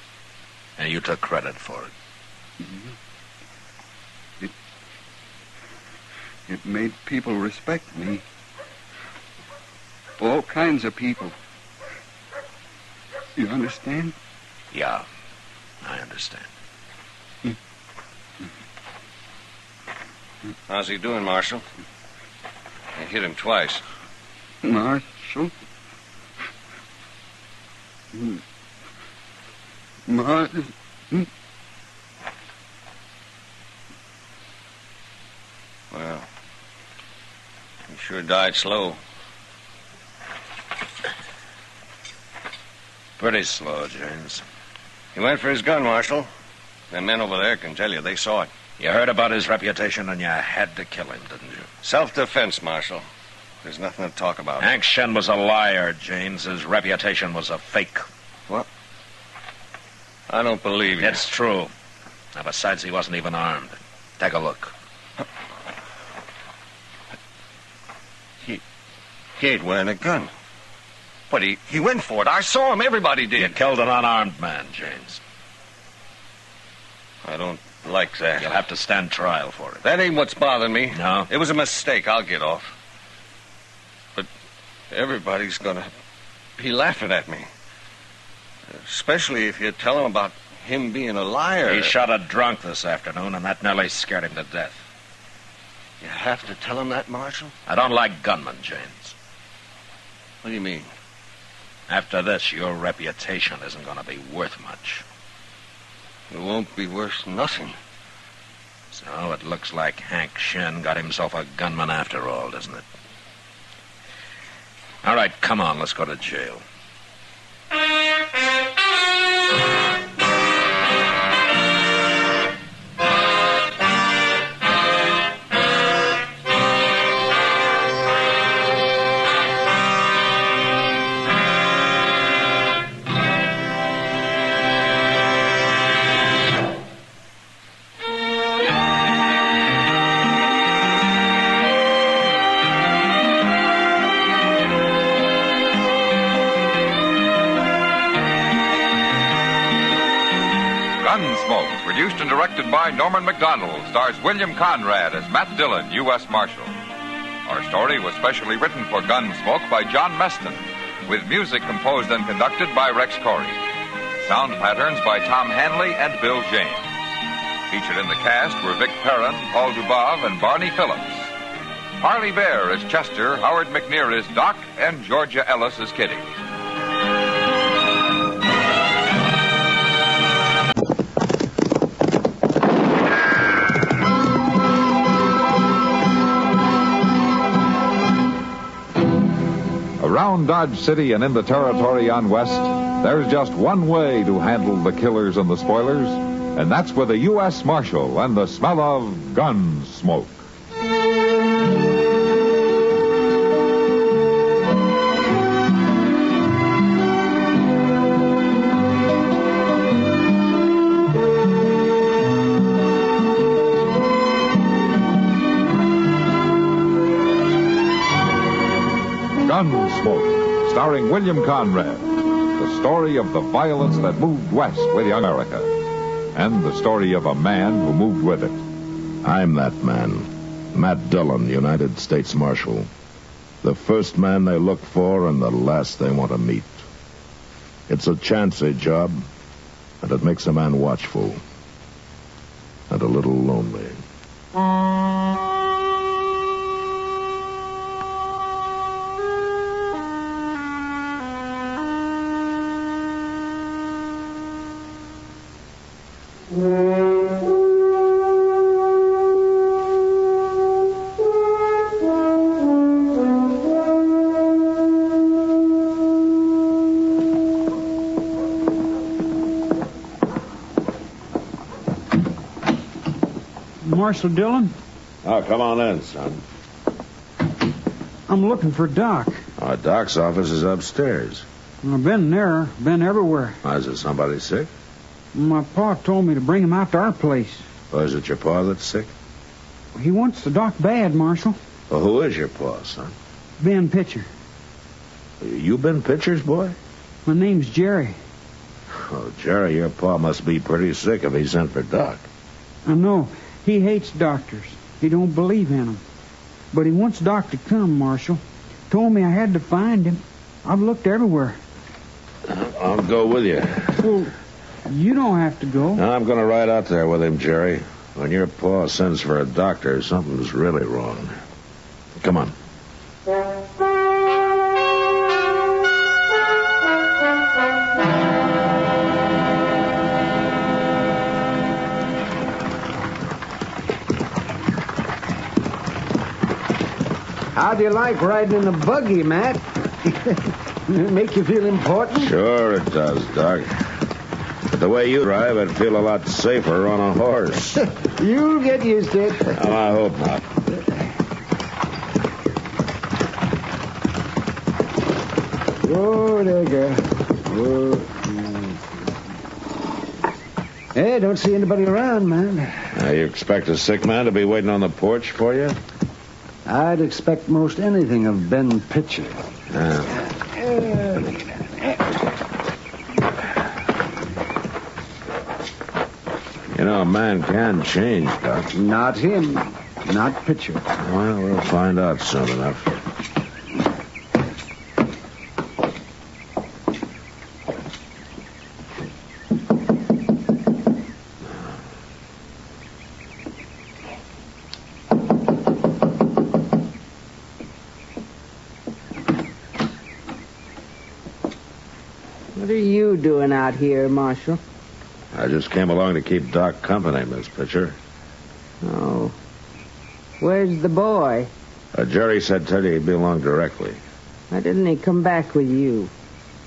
Speaker 2: And you took credit for it.
Speaker 12: Mm-hmm. It made people respect me. All kinds of people. You understand?
Speaker 2: Yeah, I understand.
Speaker 20: How's he doing, Marshal? I hit him twice.
Speaker 12: Marshal? Marshal?
Speaker 20: Well, he sure died slow.
Speaker 2: Pretty slow, James.
Speaker 20: He went for his gun, Marshal. Them men over there can tell you they saw it.
Speaker 2: You heard about his reputation and you had to kill him, didn't you?
Speaker 20: Self-defense, Marshal. There's nothing to talk about.
Speaker 2: Hank Shen was a liar, James. His reputation was a fake.
Speaker 20: What? I don't believe you.
Speaker 2: It's true. Now, besides, he wasn't even armed. Take a look.
Speaker 20: He ain't wearing a gun. But he went for it. I saw him. Everybody did.
Speaker 2: You killed an unarmed man, James.
Speaker 20: I don't like that.
Speaker 2: You'll have to stand trial for it.
Speaker 20: That ain't what's bothering me.
Speaker 2: No?
Speaker 20: It was a mistake. I'll get off. But everybody's gonna be laughing at me. Especially if you tell them about him being a liar.
Speaker 2: He shot a drunk this afternoon, and that nearly scared him to death.
Speaker 20: You have to tell him that, Marshal?
Speaker 2: I don't like gunmen, James.
Speaker 20: What do you mean?
Speaker 2: After this, your reputation isn't going to be worth much.
Speaker 20: It won't be worth nothing.
Speaker 2: So it looks like Hank Shen got himself a gunman after all, doesn't it? All right, come on, let's go to jail.
Speaker 1: Gunsmoke, produced and directed by Norman Macdonald, stars William Conrad as Matt Dillon, U.S. Marshal. Our story was specially written for Gunsmoke by John Meston, with music composed and conducted by Rex Corey. Sound patterns by Tom Hanley and Bill James. Featured in the cast were Vic Perrin, Paul Dubov, and Barney Phillips. Harley Bear as Chester, Howard McNear as Doc, and Georgia Ellis as Kitty. Around Dodge City and in the territory on West, there's just one way to handle the killers and the spoilers, and that's with a U.S. Marshal and the smell of gun smoke. Gunsmoke, starring William Conrad. The story of the violence that moved west with young America. And the story of a man who moved with it.
Speaker 17: I'm that man. Matt Dillon, United States Marshal. The first man they look for and the last they want to meet. It's a chancy job, and it makes a man watchful. And a little lonely.
Speaker 21: Marshal Dillon?
Speaker 2: Oh, come on in, son.
Speaker 21: I'm looking for Doc.
Speaker 2: Doc's office is upstairs.
Speaker 21: I've been there, been everywhere.
Speaker 2: Is it somebody sick?
Speaker 21: My pa told me to bring him out to our place.
Speaker 2: Or is it your pa that's sick?
Speaker 21: He wants the Doc bad, Marshal.
Speaker 2: Well, who is your pa, son?
Speaker 21: Ben Pitcher.
Speaker 2: You been Pitcher's boy?
Speaker 21: My name's Jerry.
Speaker 2: Oh, Jerry, your pa must be pretty sick if he sent for Doc.
Speaker 21: I know. He hates doctors. He don't believe in them. But he wants Doc to come, Marshal. told me I had to find him. I've looked everywhere.
Speaker 2: I'll go with you.
Speaker 21: Well, you don't have to go.
Speaker 2: I'm going to ride out there with him, Jerry. When your pa sends for a doctor, something's really wrong. Come on.
Speaker 18: How do you like riding in a buggy, Matt? Make you feel important?
Speaker 2: Sure it does, Doc. But the way you drive, I'd feel a lot safer on a horse.
Speaker 18: You'll get used to it.
Speaker 2: Oh, I hope not.
Speaker 18: Oh, there you go. Oh. Hey, don't see anybody around, man.
Speaker 2: You expect a sick man to be waiting on the porch for you?
Speaker 18: I'd expect most anything of Ben Pitcher.
Speaker 2: You know, a man can change, Doc.
Speaker 18: Not him. Not Pitcher.
Speaker 2: Well, we'll find out soon enough.
Speaker 4: What are you doing out here, Marshal?
Speaker 2: I just came along to keep Doc company, Miss Pitcher.
Speaker 4: Oh. Where's the boy?
Speaker 2: Jerry said tell you he'd be along directly.
Speaker 4: Why didn't he come back with you?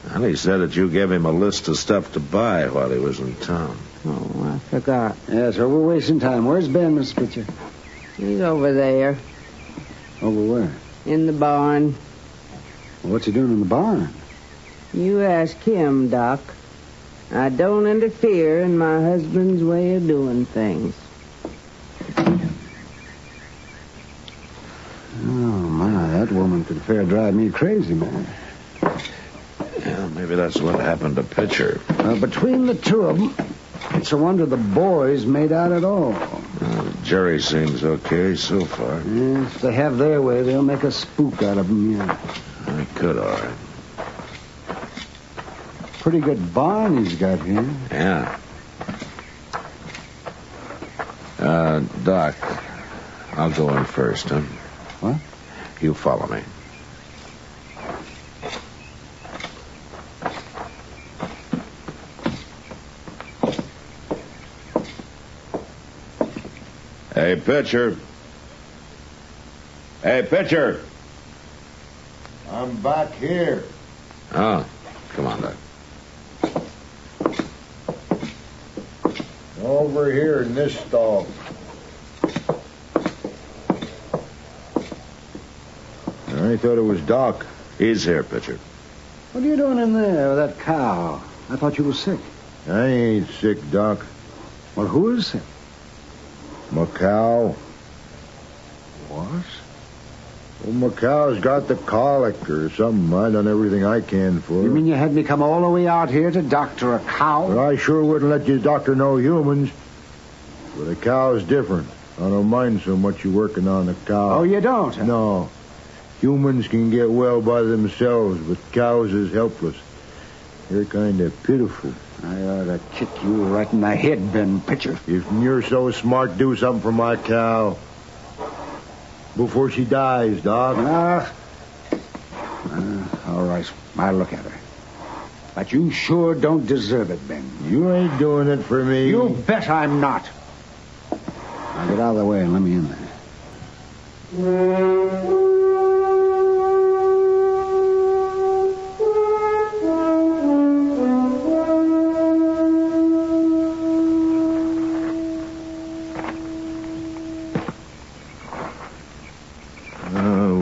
Speaker 2: And he said that you gave him a list of stuff to buy while he was in town.
Speaker 4: Oh, I forgot.
Speaker 18: Yeah, so we're wasting time. Where's Ben, Miss Pitcher?
Speaker 4: He's over there.
Speaker 18: Over where?
Speaker 4: In the barn.
Speaker 18: Well, what's he doing in the barn?
Speaker 4: You ask him, Doc. I don't interfere in my husband's way of doing things.
Speaker 18: Oh, my, that woman could fair drive me crazy, man.
Speaker 2: Yeah, maybe that's what happened to Pitcher.
Speaker 18: Between the two of them, it's a wonder the boys made out at all.
Speaker 2: Jerry seems okay so far.
Speaker 18: Yeah, if they have their way, they'll make a spook out of them, yeah.
Speaker 2: They could, all right.
Speaker 18: Pretty good barn he's got here.
Speaker 2: Yeah. Doc, I'll go in first, huh?
Speaker 18: What?
Speaker 2: You follow me. Hey, Pitcher. Hey, Pitcher.
Speaker 17: I'm back here.
Speaker 2: Oh, come on, Doc.
Speaker 17: Over here in this stall. I thought it was Doc.
Speaker 2: He's here, Pitcher.
Speaker 18: What are you doing in there with that cow? I thought you were sick.
Speaker 17: I ain't sick, Doc.
Speaker 18: Well, who is sick?
Speaker 17: My cow.
Speaker 18: What?
Speaker 17: Well, my cow's got the colic or something. I done everything I can for her.
Speaker 18: You mean you had me come all the way out here to doctor a cow?
Speaker 17: Well, I sure wouldn't let you doctor no humans. But a cow's different. I don't mind so much you working on the cow.
Speaker 18: Oh, you don't? Huh?
Speaker 17: No. Humans can get well by themselves, but cows is helpless. They're kind of pitiful.
Speaker 18: I ought to kick you right in the head, Ben Pitcher.
Speaker 17: If you're so smart, do something for my cow. Before she dies, Doc.
Speaker 18: All right. I'll look at her. But you sure don't deserve it, Ben.
Speaker 17: You ain't doing it for me.
Speaker 18: You bet I'm not. Now get out of the way and let me in there.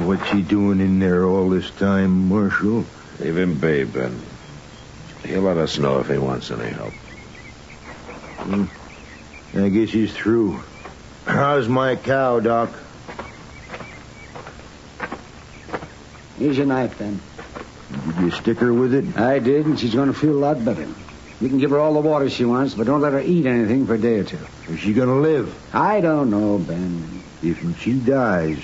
Speaker 17: What's he doing in there all this time, Marshal?
Speaker 2: Leave him be, Ben. He'll let us know if he wants any help.
Speaker 17: I guess he's through. How's my cow, Doc?
Speaker 18: Here's your knife, Ben.
Speaker 17: Did you stick her with it?
Speaker 18: I did, and she's going to feel a lot better. You can give her all the water she wants, but don't let her eat anything for a day or two.
Speaker 17: Is she going to live?
Speaker 18: I don't know, Ben.
Speaker 17: If she dies,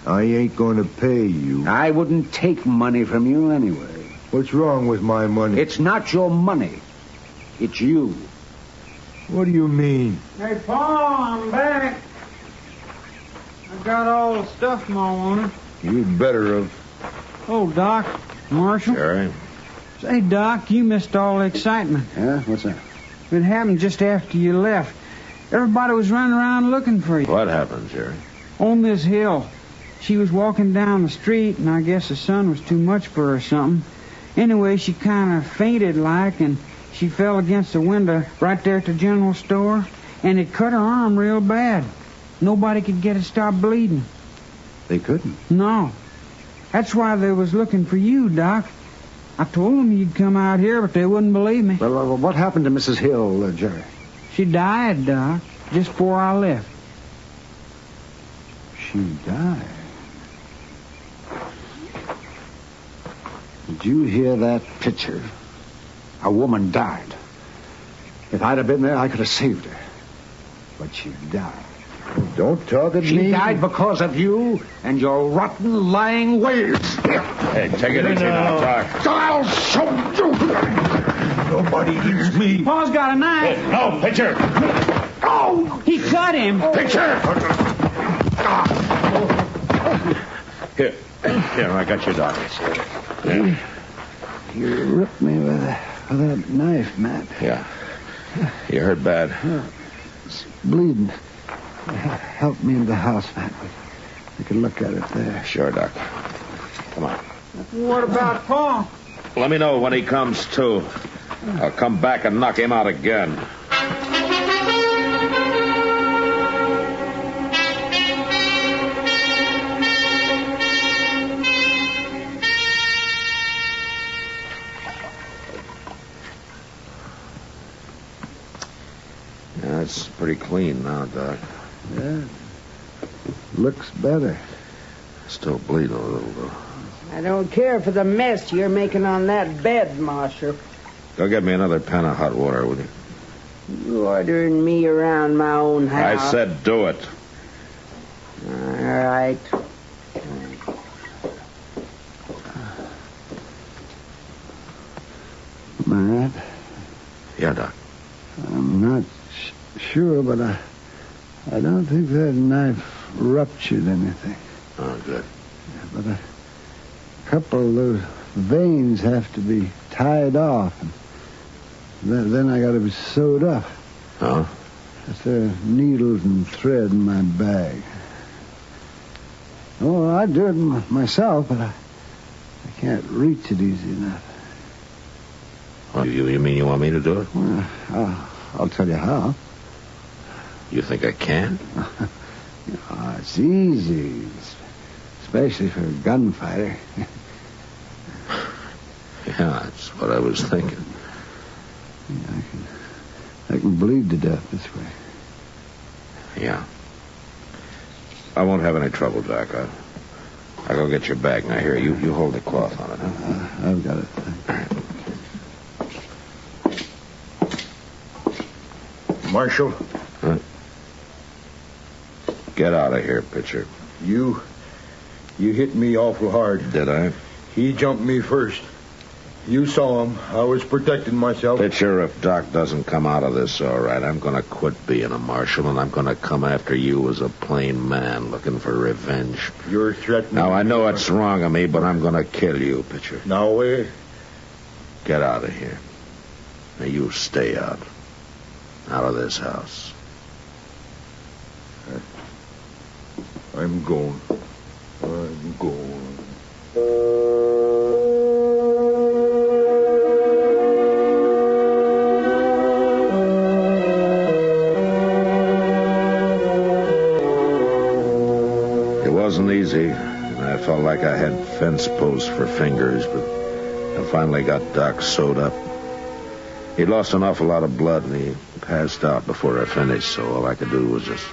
Speaker 17: I ain't gonna pay you.
Speaker 21: I wouldn't take money from you anyway.
Speaker 17: What's wrong with my money?
Speaker 21: It's not your money. It's you.
Speaker 17: What do you mean?
Speaker 11: Hey, Paul, I'm back. I got all the stuff Ma wanted.
Speaker 17: You'd better have.
Speaker 11: Oh, Doc, Marshal.
Speaker 2: Jerry?
Speaker 11: Say, Doc, you missed all the excitement.
Speaker 21: Yeah? What's that?
Speaker 11: It happened just after you left. Everybody was running around looking for you.
Speaker 2: What happened, Jerry?
Speaker 11: On this hill. She was walking down the street, and I guess the sun was too much for her or something. Anyway, she kind of fainted like, and she fell against the window right there at the general store, and it cut her arm real bad. Nobody could get it stopped bleeding.
Speaker 21: They couldn't?
Speaker 11: No. That's why they was looking for you, Doc. I told them you'd come out here, but they wouldn't believe me.
Speaker 21: Well, what happened to Mrs. Hill, Jerry?
Speaker 11: She died, Doc, just before I left.
Speaker 21: She died? Did you hear that picture? A woman died. If I'd have been there, I could have saved her. But she died.
Speaker 17: Don't talk at me.
Speaker 21: She died because of you and your rotten, lying ways.
Speaker 2: Hey, take it easy now, Doc.
Speaker 21: I'll show you.
Speaker 17: Nobody eats me.
Speaker 11: Paul's got a knife.
Speaker 2: Hey, no, Pitcher.
Speaker 21: Oh!
Speaker 11: He cut him.
Speaker 2: Pitcher! Here, I got your Doc.
Speaker 21: You ripped me with that knife, Matt.
Speaker 2: Yeah. You hurt bad.
Speaker 21: It's bleeding. Help me in the house, Matt. We can look at it there.
Speaker 2: Sure, Doc. Come on.
Speaker 11: What about Paul?
Speaker 2: Let me know when he comes to. I'll come back and knock him out again. Yeah, it's pretty clean now, Doc.
Speaker 21: Yeah. Looks better.
Speaker 2: Still bleeding a little, though.
Speaker 4: I don't care for the mess you're making on that bed, Marshal.
Speaker 2: Go get me another pan of hot water, will you?
Speaker 4: You ordering me around my own house.
Speaker 2: I said do it.
Speaker 4: All right.
Speaker 21: Matt?
Speaker 2: Yeah, Doc.
Speaker 21: I'm not sure, but I don't think that knife ruptured anything.
Speaker 2: Oh, good.
Speaker 21: Yeah, but a couple of those veins have to be tied off. And then I got to be sewed up.
Speaker 2: Oh?
Speaker 21: There are needles and thread in my bag. Oh, I'd do it myself, but I can't reach it easy enough.
Speaker 2: Oh, you mean you want me to do it?
Speaker 21: Well, I'll tell you how.
Speaker 2: You think I can?
Speaker 21: Oh, it's easy, especially for a gunfighter.
Speaker 2: Yeah, that's what I was thinking.
Speaker 21: Yeah, I can bleed to death this way.
Speaker 2: Yeah. I won't have any trouble, Doc. I'll go get your bag. Now, here, you hold the cloth on it. Huh?
Speaker 21: I've got it.
Speaker 17: Marshal?
Speaker 2: Huh? Get out of here, Pitcher.
Speaker 17: You hit me awful hard.
Speaker 2: Did I?
Speaker 17: He jumped me first. You saw him. I was protecting myself.
Speaker 2: Pitcher, if Doc doesn't come out of this all right, I'm going to quit being a marshal, and I'm going to come after you as a plain man looking for revenge.
Speaker 17: You're threatening
Speaker 2: Now, I know
Speaker 17: me.
Speaker 2: it's wrong of me, but I'm going to kill you, Pitcher.
Speaker 17: Now, wait.
Speaker 2: Get out of here. Now, you stay out. Out of this house.
Speaker 17: I'm going. I'm going.
Speaker 2: It wasn't easy, and I felt like I had fence posts for fingers, but I finally got Doc sewed up. He'd lost an awful lot of blood, and he passed out before I finished, so all I could do was just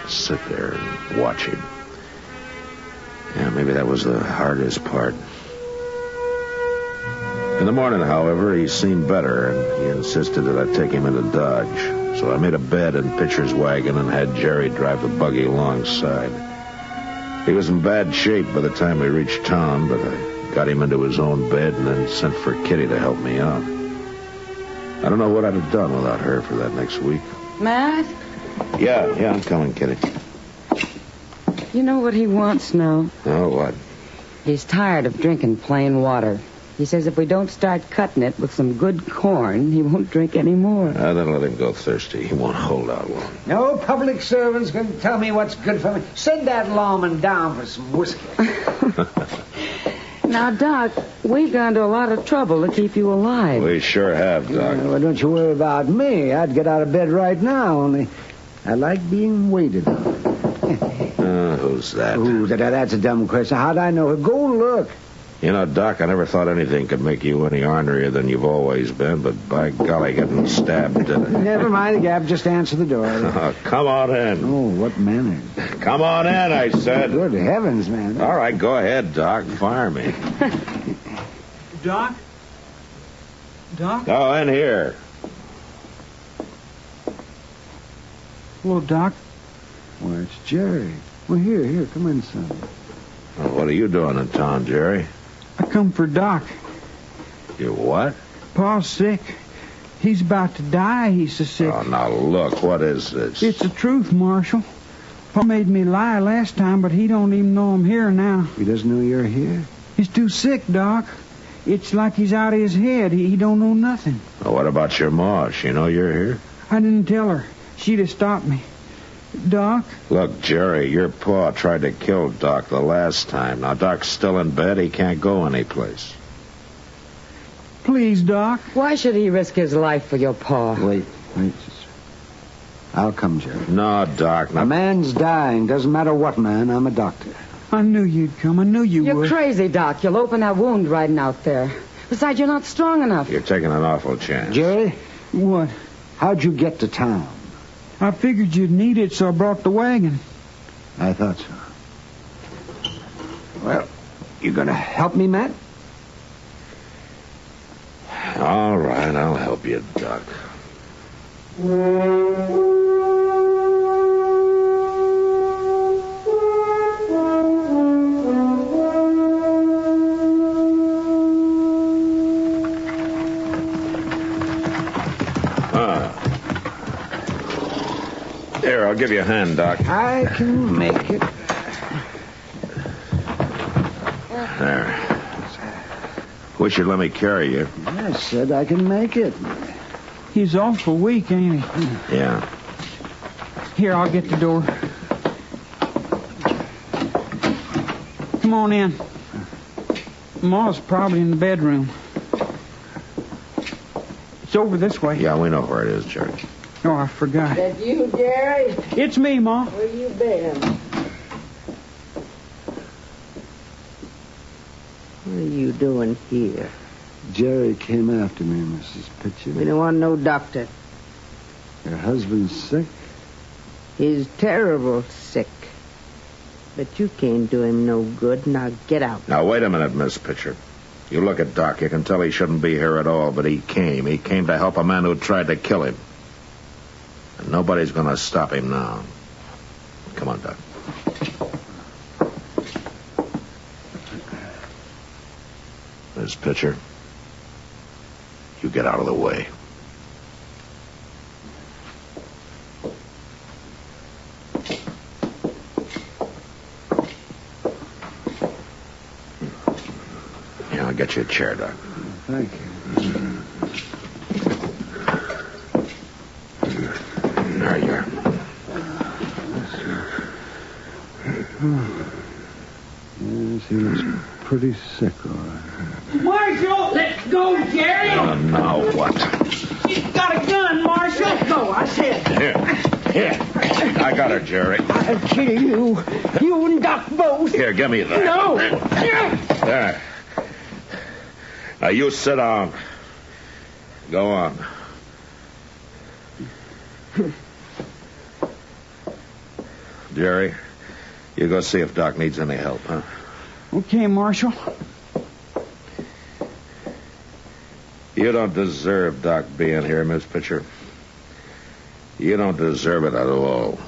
Speaker 2: sit there and watch him. Yeah, maybe that was the hardest part. In the morning, however, he seemed better, and he insisted that I take him into Dodge. So I made a bed in Pitcher's wagon and had Jerry drive the buggy alongside. He was in bad shape by the time we reached town, but I got him into his own bed and then sent for Kitty to help me out. I don't know what I'd have done without her for that next week.
Speaker 5: Matt?
Speaker 2: Yeah, I'm coming, Kitty.
Speaker 5: You know what he wants now?
Speaker 2: Oh, what?
Speaker 5: He's tired of drinking plain water. He says if we don't start cutting it with some good corn, he won't drink any more.
Speaker 2: Then let him go thirsty. He won't hold out long.
Speaker 6: No public servant's going to tell me what's good for me. Send that lawman down for some whiskey.
Speaker 5: Now, Doc, we've gone to a lot of trouble to keep you alive.
Speaker 2: We sure have, Doc.
Speaker 6: Well, don't you worry about me. I'd get out of bed right now, only I like being waited on.
Speaker 2: Who's that?
Speaker 6: That's a dumb question. How'd I know? Go look.
Speaker 2: You know, Doc, I never thought anything could make you any ornerier than you've always been, but by golly, getting stabbed did it.
Speaker 6: Never mind the gap. Just answer the door.
Speaker 2: Oh, come on in.
Speaker 6: Oh, what manners.
Speaker 2: Come on in, I said.
Speaker 6: Good heavens, man.
Speaker 2: All right, go ahead, Doc. Fire me.
Speaker 11: Doc? Doc?
Speaker 2: Go in here.
Speaker 21: Hello, Doc. Why, it's Jerry. Well, here, come in, son.
Speaker 2: Well, what are you doing in town, Jerry?
Speaker 11: I come for Doc.
Speaker 2: You what?
Speaker 11: Pa's sick. He's about to die. He's so sick.
Speaker 2: Oh, now look, what is this?
Speaker 11: It's the truth, Marshal. Pa made me lie last time, but he don't even know I'm here now.
Speaker 21: He doesn't know you're here?
Speaker 11: He's too sick, Doc. It's like he's out of his head. He don't know nothing.
Speaker 2: Well, what about your ma? She know you're here?
Speaker 11: I didn't tell her. She'd have stopped me. Doc?
Speaker 2: Look, Jerry, your pa tried to kill Doc the last time. Now, Doc's still in bed. He can't go anyplace.
Speaker 11: Please, Doc.
Speaker 5: Why should he risk his life for your pa?
Speaker 21: Wait. I'll come, Jerry.
Speaker 2: No, Doc. No.
Speaker 21: A man's dying. Doesn't matter what man. I'm a doctor.
Speaker 11: I knew you'd come. I knew you would.
Speaker 5: You're crazy, Doc. You'll open that wound riding out there. Besides, you're not strong enough.
Speaker 2: You're taking an awful chance.
Speaker 21: Jerry?
Speaker 11: What?
Speaker 21: How'd you get to town?
Speaker 11: I figured you'd need it, so I brought the wagon.
Speaker 21: I thought so. Well, you gonna help me, Matt?
Speaker 2: All right, I'll help you, Doc. Here, I'll give you a hand, Doc.
Speaker 21: I can make it.
Speaker 2: There. Wish you'd let me carry you.
Speaker 21: I said I can make it.
Speaker 11: He's awful weak, ain't he?
Speaker 2: Yeah.
Speaker 11: Here, I'll get the door. Come on in. Ma's probably in the bedroom. It's over this way.
Speaker 2: Yeah, we know where it is, Jerry.
Speaker 11: Oh, I forgot.
Speaker 4: That you, Jerry?
Speaker 11: It's me, Ma.
Speaker 4: Where you been? What are you doing here?
Speaker 21: Jerry came after me, Mrs. Pitcher.
Speaker 4: We don't want no doctor.
Speaker 21: Your husband's sick?
Speaker 4: He's terrible sick. But you can't do him no good. Now get out.
Speaker 2: Now, wait a minute, Miss Pitcher. You look at Doc. You can tell he shouldn't be here at all, but he came. He came to help a man who tried to kill him. And nobody's going to stop him now. Come on, Doc. Miss Pitcher, you get out of the way. Yeah, I'll get you a chair, Doc.
Speaker 21: Thank you.
Speaker 2: There you are.
Speaker 21: Yes, he was pretty sick, all right.
Speaker 11: Marshal, let's go, Jerry.
Speaker 2: Now what?
Speaker 11: He's got a gun, Marshal. Let's go, I said.
Speaker 2: Here. I got her, Jerry.
Speaker 11: I'll kill you. You and Doc both.
Speaker 2: Here, give me that.
Speaker 11: No.
Speaker 2: There. Now, you sit down. Go on. Jerry, you go see if Doc needs any help, huh?
Speaker 11: Okay, Marshal.
Speaker 2: You don't deserve Doc being here, Miss Pitcher. You don't deserve it at all.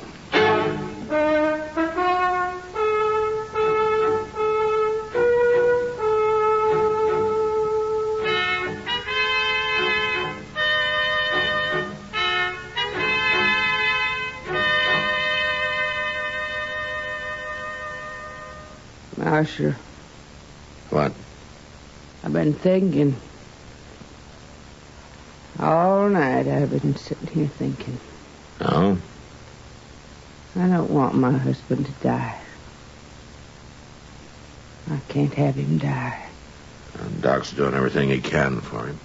Speaker 4: Marshal.
Speaker 2: What?
Speaker 4: I've been thinking. All night I've been sitting here thinking.
Speaker 2: Oh?
Speaker 4: I don't want my husband to die. I can't have him die.
Speaker 2: Doc's doing everything he can for him.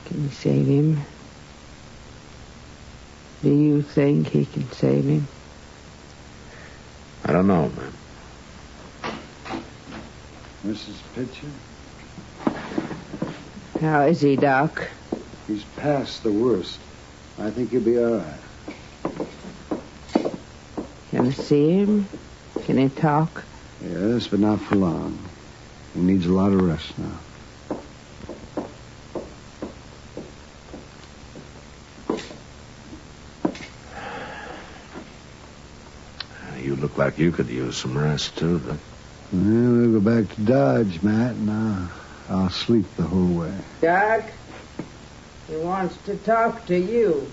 Speaker 4: Can you save him? Do you think he can save him?
Speaker 2: I don't know, man.
Speaker 21: Mrs. Pitcher?
Speaker 4: How is he, Doc?
Speaker 21: He's past the worst. I think he'll be all right.
Speaker 4: Can I see him? Can he talk?
Speaker 21: Yes, but not for long. He needs a lot of rest now.
Speaker 2: You look like you could use some rest, too, Doc.
Speaker 21: Well, we'll go back to Dodge, Matt, and I'll sleep the whole way.
Speaker 4: Doc, he wants to talk to you.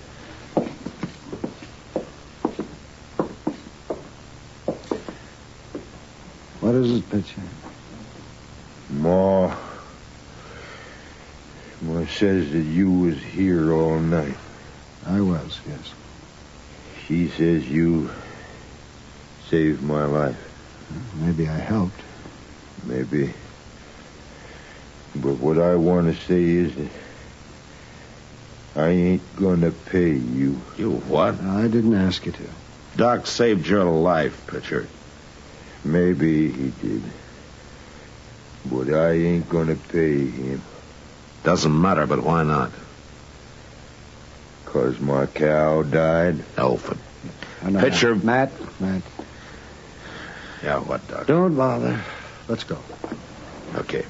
Speaker 21: What is it, Pitcher?
Speaker 3: Ma says that you was here all night.
Speaker 21: I was, yes.
Speaker 3: She says you saved my life.
Speaker 21: Maybe I helped.
Speaker 3: Maybe. But what I want to say is that I ain't gonna pay you.
Speaker 2: You what?
Speaker 21: I didn't ask you to.
Speaker 2: Doc saved your life, Pitcher.
Speaker 3: Maybe he did. But I ain't gonna pay him.
Speaker 2: Doesn't matter, but why not?
Speaker 3: 'Cause my cow died.
Speaker 2: Elfin.
Speaker 21: Pitcher. Matt.
Speaker 2: Yeah, what, Doc?
Speaker 21: Don't bother. Let's go.
Speaker 2: Okay.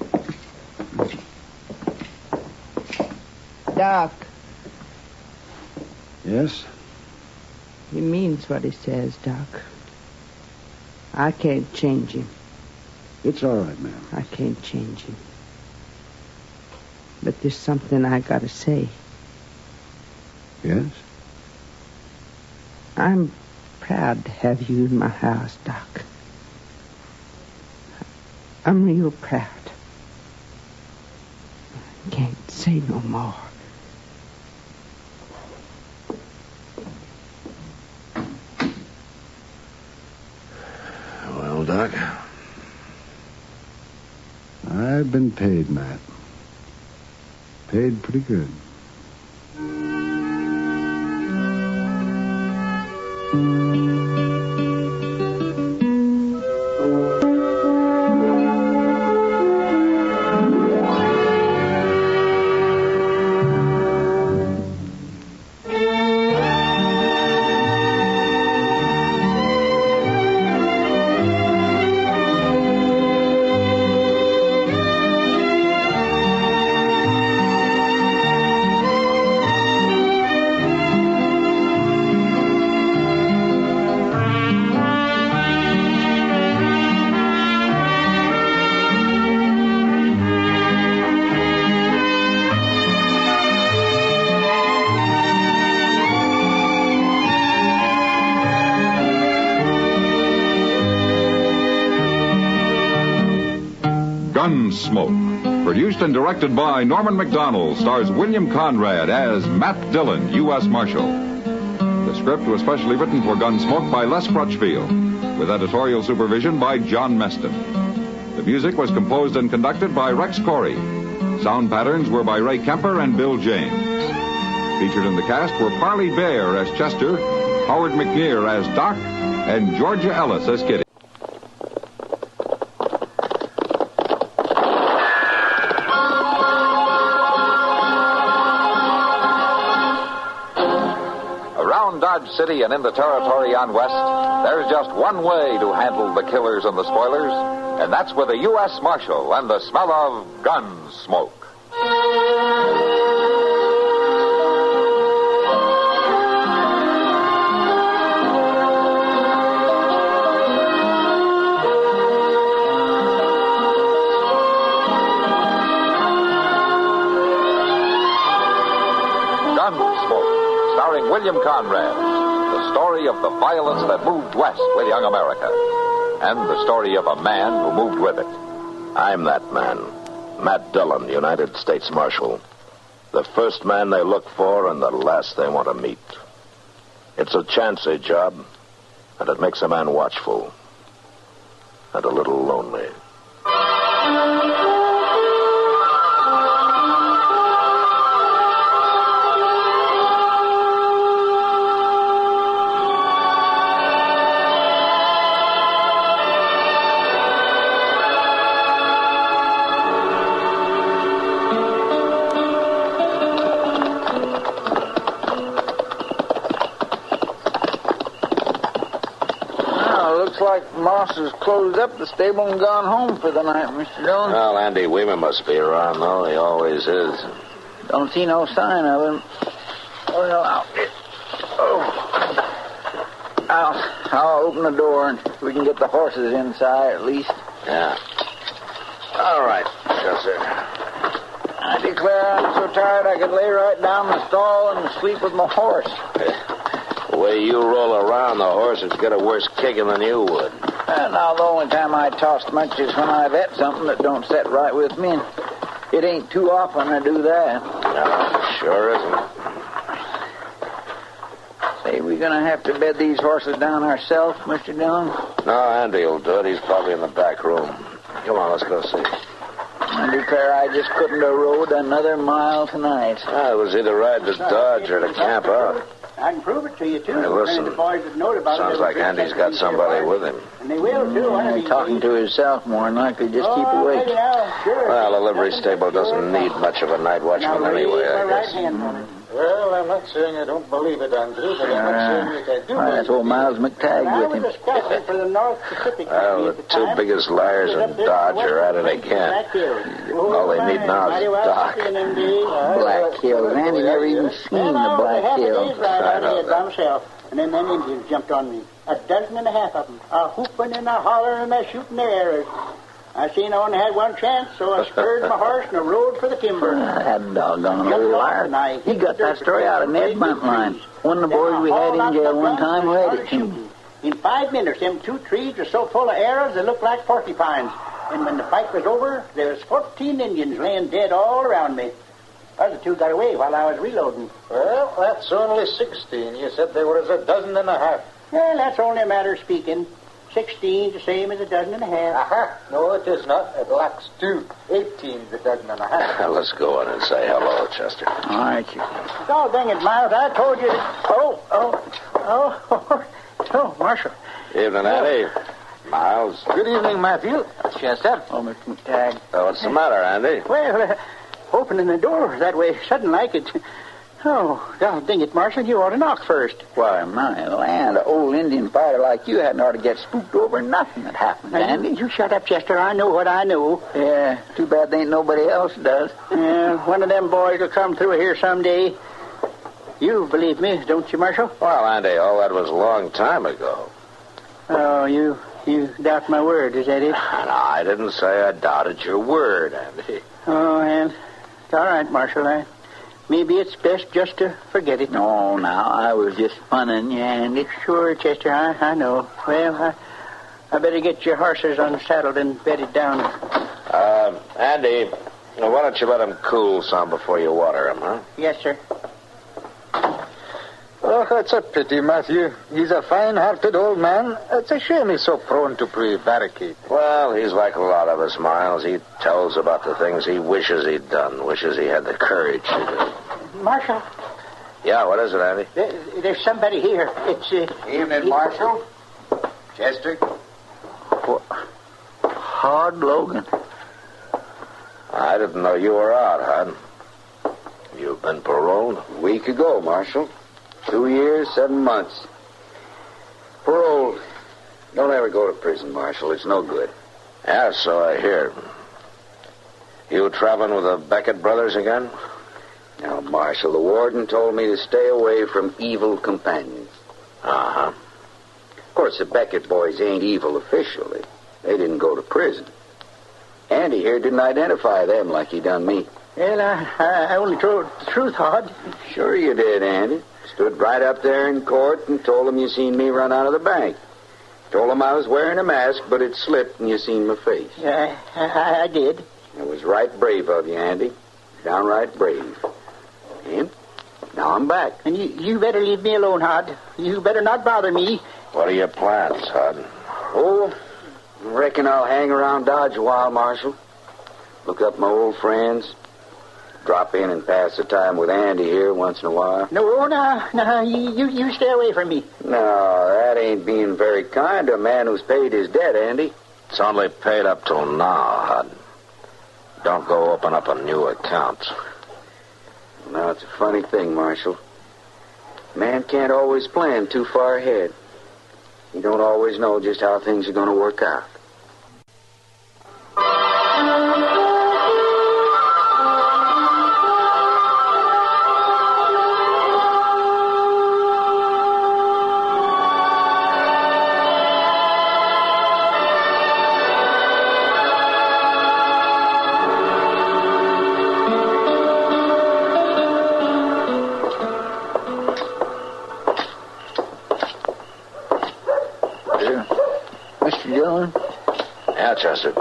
Speaker 4: Doc.
Speaker 21: Yes?
Speaker 4: He means what he says, Doc. I can't change him.
Speaker 21: It's all right, ma'am.
Speaker 4: I can't change him. But there's something I gotta say.
Speaker 21: Yes?
Speaker 4: I'm proud to have you in my house, Doc. I'm real proud. I can't say no more.
Speaker 2: Well, Doc?
Speaker 21: I've been paid, Matt. Paid pretty good.
Speaker 1: Gunsmoke, produced and directed by Norman Macdonald, stars William Conrad as Matt Dillon, U.S. Marshal. The script was specially written for Gunsmoke by Les Crutchfield, with editorial supervision by John Meston. The music was composed and conducted by Rex Corey. Sound patterns were by Ray Kemper and Bill James. Featured in the cast were Parley Bear as Chester, Howard McNear as Doc, and Georgia Ellis as Kitty. Dodge City and in the territory on West, there's just one way to handle the killers and the spoilers, and that's with a U.S. Marshal and the smell of gun smoke. William Conrad, the story of the violence that moved west with young America.
Speaker 2: and the story of a man who moved with it. I'm that man, Matt Dillon, United States Marshal. The first man they look for and the last they want to meet. It's a chancy job, and it makes a man watchful and a little lonely.
Speaker 8: Moss has closed up the stable and gone home for the night, Mr. Dillon.
Speaker 2: Well, Andy Weaver must be around, though. He always is.
Speaker 8: Don't see no sign of him. Well, I'll open the door and we can get the horses inside at least.
Speaker 2: Yeah. All right, Chester.
Speaker 8: I declare I'm so tired I could lay right down in the stall and sleep with my horse.
Speaker 2: The way you roll around, the horse would get a worse kicking than you would.
Speaker 8: Now, the only time I toss much is when I've ate something that don't set right with me. And it ain't too often I do that.
Speaker 2: No, sure isn't.
Speaker 8: Say, we gonna have to bed these horses down ourselves, Mr. Dillon?
Speaker 2: No, Andy will do it. He's probably in the back room. Come on, let's go see.
Speaker 8: I declare I just couldn't have rode another mile tonight.
Speaker 2: It was either ride to Dodge or to camp out.
Speaker 21: I can prove it to you, too.
Speaker 2: Hey, listen.
Speaker 21: The boys that know about
Speaker 2: Sounds like Andy's got somebody with him.
Speaker 21: And they will, too.
Speaker 8: Talking to himself more than likely. Just keep awake.
Speaker 21: Sure.
Speaker 2: Well, the livery stable doesn't need much of a night watchman anyway, I guess.
Speaker 21: Well, I'm not saying I don't believe it, Andrew, but I'm not saying that I do.
Speaker 8: That's old Miles McTagg with him.
Speaker 21: For the North Pacific
Speaker 2: Well, the two biggest liars in Dodge are at it again. All they need now is Doc.
Speaker 8: Black Hills. Andy never even seen the Black Hills.
Speaker 21: I know that. By myself. And then them Indians jumped on me. 12 and a half of them. A whooping and a hollering and a shooting their arrows. I seen I only had one chance, so I spurred my horse and I rode for the timber.
Speaker 8: That doggone old liar. He got that story out of Ned Buntline. One of the boys we had in jail one time read it to him.
Speaker 21: In 5 minutes, them 2 trees were so full of arrows they looked like porcupines. And when the fight was over, there was 14 Indians laying dead all around me. The 2 got away while I was reloading. Well, that's only 16. You said there was 12 and a half. Well, that's only a matter of speaking. 16 the same as 12 and a half. Aha. No, it is not. It lacks 2. 18 the 12 and a half.
Speaker 2: Let's go in and say hello, Chester.
Speaker 8: All right.
Speaker 21: Oh, dang it, Miles. I told you that... Oh, Marshal.
Speaker 2: Evening, Andy. Miles.
Speaker 21: Good evening, Matthew.
Speaker 8: Chester. Oh, Mr. McTagg.
Speaker 2: What's the matter, Andy?
Speaker 21: Well, opening the door that way sudden like it... Oh, God dang it, Marshal, you ought to knock first.
Speaker 8: Why, my land, an old Indian fighter like you hadn't ought to get spooked over nothing that happened, Andy.
Speaker 21: You shut up, Chester. I know what I know.
Speaker 8: Yeah, too bad there ain't nobody else does.
Speaker 21: One of them boys will come through here someday. You believe me, don't you, Marshal?
Speaker 2: Well, Andy, all that was a long time ago.
Speaker 21: Oh, you doubt my word, is that it?
Speaker 2: No, I didn't say I doubted your word, Andy.
Speaker 21: Oh, and it's all right, Marshal. Maybe it's best just to forget it.
Speaker 8: No, now, I was just funning you, Andy.
Speaker 21: Sure, Chester, I know. Well, I better get your horses unsaddled and bedded down.
Speaker 2: Andy, why don't you let him cool some before you water him, huh?
Speaker 21: Yes, sir. Oh, that's a pity, Matthew. He's a fine-hearted old man. It's a shame he's so prone to prevaricate.
Speaker 2: Well, he's like a lot of us, Miles. He tells about the things he wishes he'd done, wishes he had the courage to do.
Speaker 21: Marshal.
Speaker 2: Yeah, what is it, Andy?
Speaker 21: There's somebody here. It's,
Speaker 14: Evening, Marshal. Chester.
Speaker 8: Hod Logan.
Speaker 2: I didn't know you were out, Hod. You've been paroled?
Speaker 19: A week ago, Marshal. 2 years, 7 months. Parole. Don't ever go to prison, Marshal. It's no good.
Speaker 2: Yeah, so I hear. You traveling with the Beckett brothers again?
Speaker 19: Now, Marshal, the warden told me to stay away from evil companions.
Speaker 2: Uh-huh.
Speaker 19: Of course, the Beckett boys ain't evil officially. They didn't go to prison. Andy here didn't identify them like he done me.
Speaker 21: Well, I only told the truth, Hod.
Speaker 19: Sure you did, Andy. Stood right up there in court and told them you seen me run out of the bank. Told him I was wearing a mask, but it slipped and you seen my face.
Speaker 7: I did.
Speaker 19: It was right brave of you, Andy. Downright brave. And now I'm back.
Speaker 7: And you better leave me alone, Hod. You better not bother me.
Speaker 2: What are your plans, Hod?
Speaker 19: Oh, I reckon I'll hang around Dodge a while, Marshal. Look up my old friends. Drop in and pass the time with Andy here once in a while.
Speaker 7: No, you stay away from me.
Speaker 19: No, that ain't being very kind to a man who's paid his debt, Andy.
Speaker 2: It's only paid up till now, Hud. Don't go open up a new account.
Speaker 19: Now, it's a funny thing, Marshal. Man can't always plan too far ahead. You don't always know just how things are going to work out.
Speaker 2: Yeah, Chester.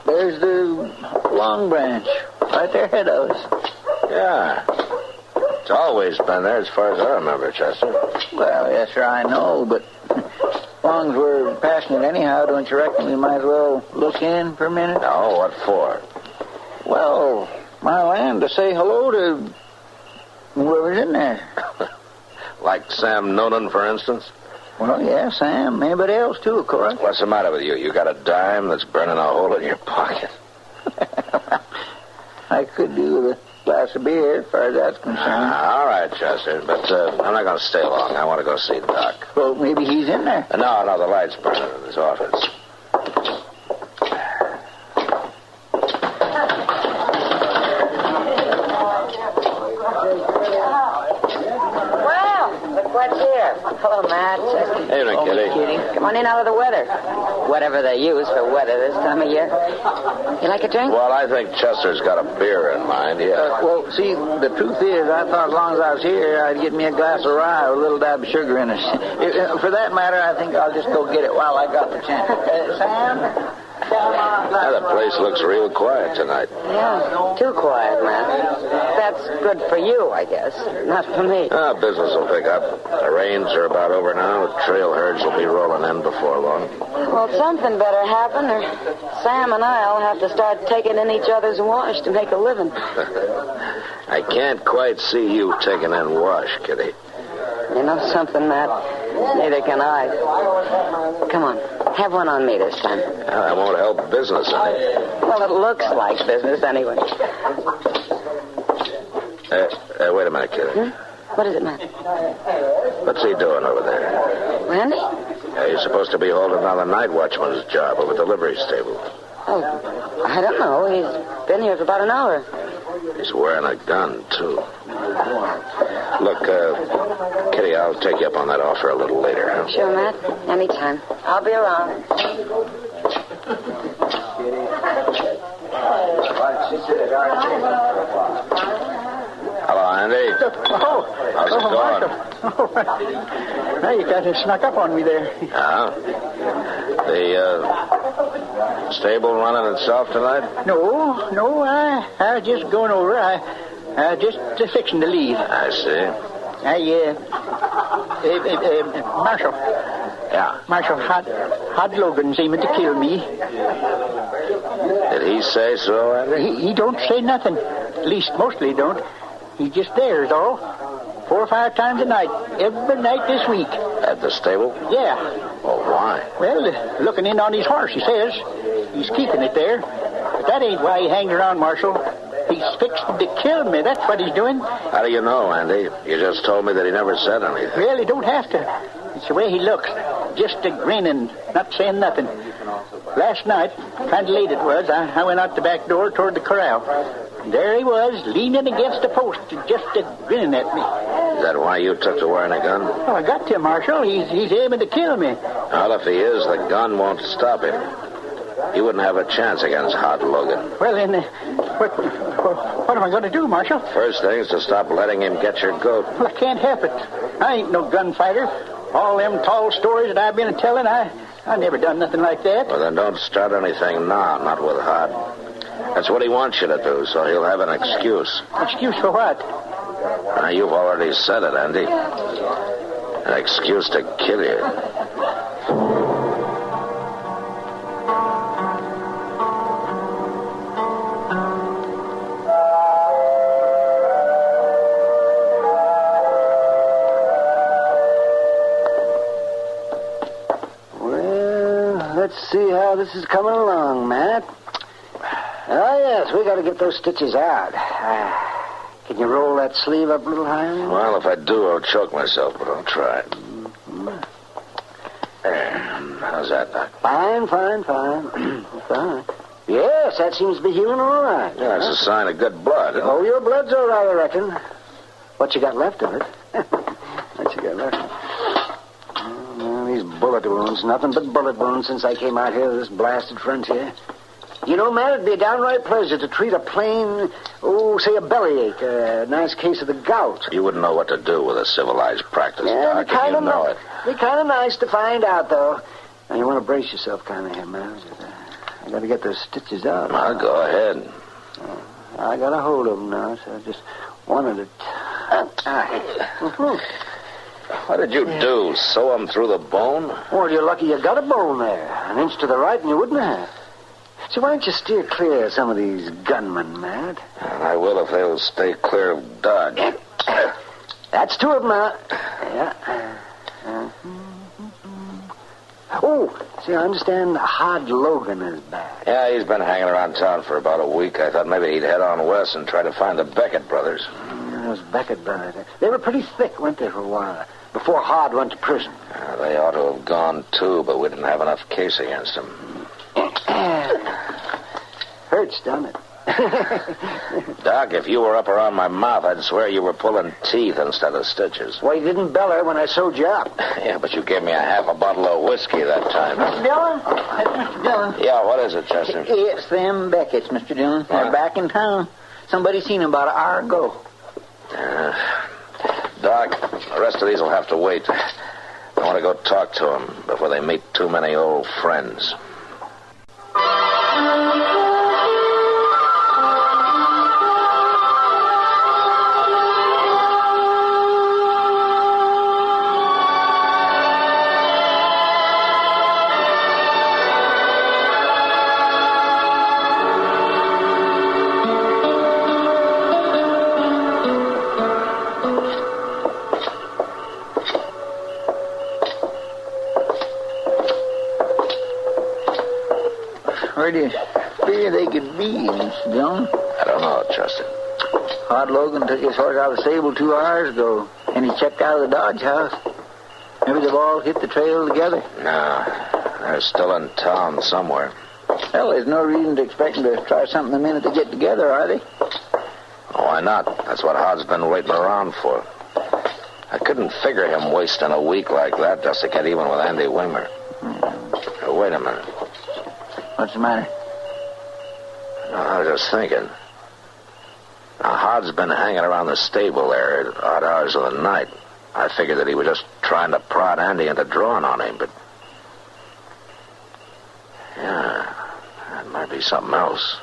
Speaker 7: There's the Long Branch right there ahead of us.
Speaker 2: Yeah. It's always been there as far as I remember, Chester.
Speaker 7: Well, yes, sir, I know, but as long as we're passing it anyhow, don't you reckon we might as well look in for a minute?
Speaker 2: No, what for?
Speaker 7: Well, my land, to say hello to whoever's in there.
Speaker 2: Like Sam Noonan, for instance?
Speaker 7: Well, yeah, Sam. Anybody else, too, of course.
Speaker 2: What's the matter with you? You got a dime that's burning a hole in your pocket.
Speaker 7: I could do with a glass of beer, as far as that's concerned.
Speaker 2: All right, Chester, but I'm not going to stay long. I want to go see Doc.
Speaker 7: Well, maybe he's in there.
Speaker 2: No, the light's burning in his office.
Speaker 5: What's here? Hello, Matt.
Speaker 2: Hey, Kitty.
Speaker 5: Come on in out of the weather. Whatever they use for weather this time of year. You like a drink?
Speaker 2: Well, I think Chester's got a beer in mind, yeah.
Speaker 7: Well, see, the truth is, I thought as long as I was here, I'd get me a glass of rye with a little dab of sugar in it. For that matter, I think I'll just go get it while I got the chance. Sam?
Speaker 2: Yeah, the place looks real quiet tonight.
Speaker 5: Yeah, too quiet, Matt. That's good for you, I guess. Not for me.
Speaker 2: Business will pick up. The rains are about over now. The trail herds will be rolling in before long.
Speaker 5: Well, something better happen, or Sam and I'll have to start taking in each other's wash to make a living.
Speaker 2: I can't quite see you taking in wash, Kitty.
Speaker 5: You know something, Matt? Neither can I. Come on. Have one on me this time.
Speaker 2: That won't help business, honey.
Speaker 5: Well, it looks like business anyway.
Speaker 2: Wait a minute, Kitty.
Speaker 5: What is it, Matt?
Speaker 2: What's he doing over there?
Speaker 5: Randy?
Speaker 2: Yeah, he's supposed to be holding down the night watchman's job over the livery stable.
Speaker 5: Oh, I don't know. He's been here for about an hour.
Speaker 2: He's wearing a gun, too. Look, Kitty, I'll take you up on that offer a little later, huh?
Speaker 5: Sure, Matt. Anytime. I'll be around.
Speaker 2: Hello, Andy. How's it going?
Speaker 7: Now you got snuck up on me there.
Speaker 2: Yeah? The stable running itself tonight?
Speaker 7: No, I was just going over. I just fixing to leave.
Speaker 2: I see.
Speaker 7: Marshal.
Speaker 2: Yeah?
Speaker 7: Marshal, Hod Logan's aiming to kill me.
Speaker 2: Did he say so, Andy?
Speaker 7: He don't say nothing. At least, mostly he don't. He's just there, is all. 4 or 5 times a night. Every night this week.
Speaker 2: At the stable?
Speaker 7: Yeah.
Speaker 2: Oh, why?
Speaker 7: Well, looking in on his horse, he says. He's keeping it there. But that ain't why he hangs around, Marshal. He's fixing to kill me. That's what he's doing.
Speaker 2: How do you know, Andy? You just told me that he never said anything.
Speaker 7: Well, he don't have to. It's the way he looks. Just a grinning, not saying nothing. Last night, kind of late it was, I went out the back door toward the corral. And there he was, leaning against a post, just a grinning at me.
Speaker 2: Is that why you took to wearing a gun?
Speaker 7: Oh, I got to, Marshal. He's aiming to kill me.
Speaker 2: Well, if he is, the gun won't stop him. He wouldn't have a chance against Hod Logan.
Speaker 7: Well, then, what am I going to do, Marshal?
Speaker 2: First thing is to stop letting him get your goat.
Speaker 7: Well, I can't help it. I ain't no gunfighter.
Speaker 21: All them tall stories that I've been a-telling, I never done nothing like that.
Speaker 2: Well, then don't start anything now, not with Hod. That's what he wants you to do, so he'll have an excuse.
Speaker 21: Excuse for what?
Speaker 2: You've already said it, Andy. An excuse to kill you.
Speaker 18: Let's see how this is coming along, Matt. Oh, yes, we got to get those stitches out. Can you roll that sleeve up a little higher?
Speaker 2: Well, if I do, I'll choke myself, but I'll try. How's that, Doc?
Speaker 18: Fine. Fine. Yes, that seems to be healing all right.
Speaker 2: Yeah, it's a sign of good blood.
Speaker 18: Oh, your blood's all right, I reckon. What you got left of it? What you got left of it? Well, these bullet wounds, nothing but bullet wounds since I came out here to this blasted frontier. You know, man, it'd be a downright pleasure to treat a plain, say a bellyache, a nice case of the gout.
Speaker 2: You wouldn't know what to do with a civilized practice, Doc, if you know it.
Speaker 18: Be kind of nice to find out, though. Now, you want to brace yourself kind of here, man. I got to get those stitches out.
Speaker 2: Well, go ahead.
Speaker 18: I got a hold of them now, so I just wanted to...
Speaker 2: What did you do? Sew them through the bone?
Speaker 18: Well, you're lucky you got a bone there. An inch to the right and you wouldn't have. So why don't you steer clear of some of these gunmen, Matt?
Speaker 2: And I will if they'll stay clear of Dodge.
Speaker 18: That's two of them now. Yeah. Oh, see, I understand Hod Logan is back.
Speaker 2: Yeah, he's been hanging around town for about a week. I thought maybe he'd head on west and try to find the Beckett brothers.
Speaker 18: Those Beckett brothers. They were pretty thick, weren't they, for a while? Before Hod went to prison.
Speaker 2: They ought to have gone, too, but we didn't have enough case against them.
Speaker 18: Hurts, doesn't it?
Speaker 2: Doc, if you were up around my mouth, I'd swear you were pulling teeth instead of stitches.
Speaker 18: Well, you didn't beller when I sewed you up.
Speaker 2: Yeah, but you gave me a half a bottle of whiskey that time.
Speaker 21: Mr. Dillon? Mr. Dillon?
Speaker 2: Yeah, what is it, Chester?
Speaker 21: It's them Becketts, Mr. Dillon. They're back in town. Somebody seen them about an hour ago.
Speaker 2: Doc, the rest of these will have to wait. I want to go talk to them before they meet too many old friends.
Speaker 8: Where do you figure they could be, Mr. Dillon?
Speaker 2: I don't know, Chester.
Speaker 8: Hod Logan took his horse out of the stable 2 hours ago, and he checked out of the Dodge house. Maybe they've all hit the trail together.
Speaker 2: No, they're still in town somewhere.
Speaker 8: Well, there's no reason to expect them to try something the minute they get together, are they?
Speaker 2: Oh, why not? That's what Hod's been waiting around for. I couldn't figure him wasting a week like that just to get even with Andy Wingmer. Wait a minute.
Speaker 8: What's the matter?
Speaker 2: I was just thinking. Now, Hod's been hanging around the stable there at odd hours of the night. I figured that he was just trying to prod Andy into drawing on him, but... Yeah, that might be something else.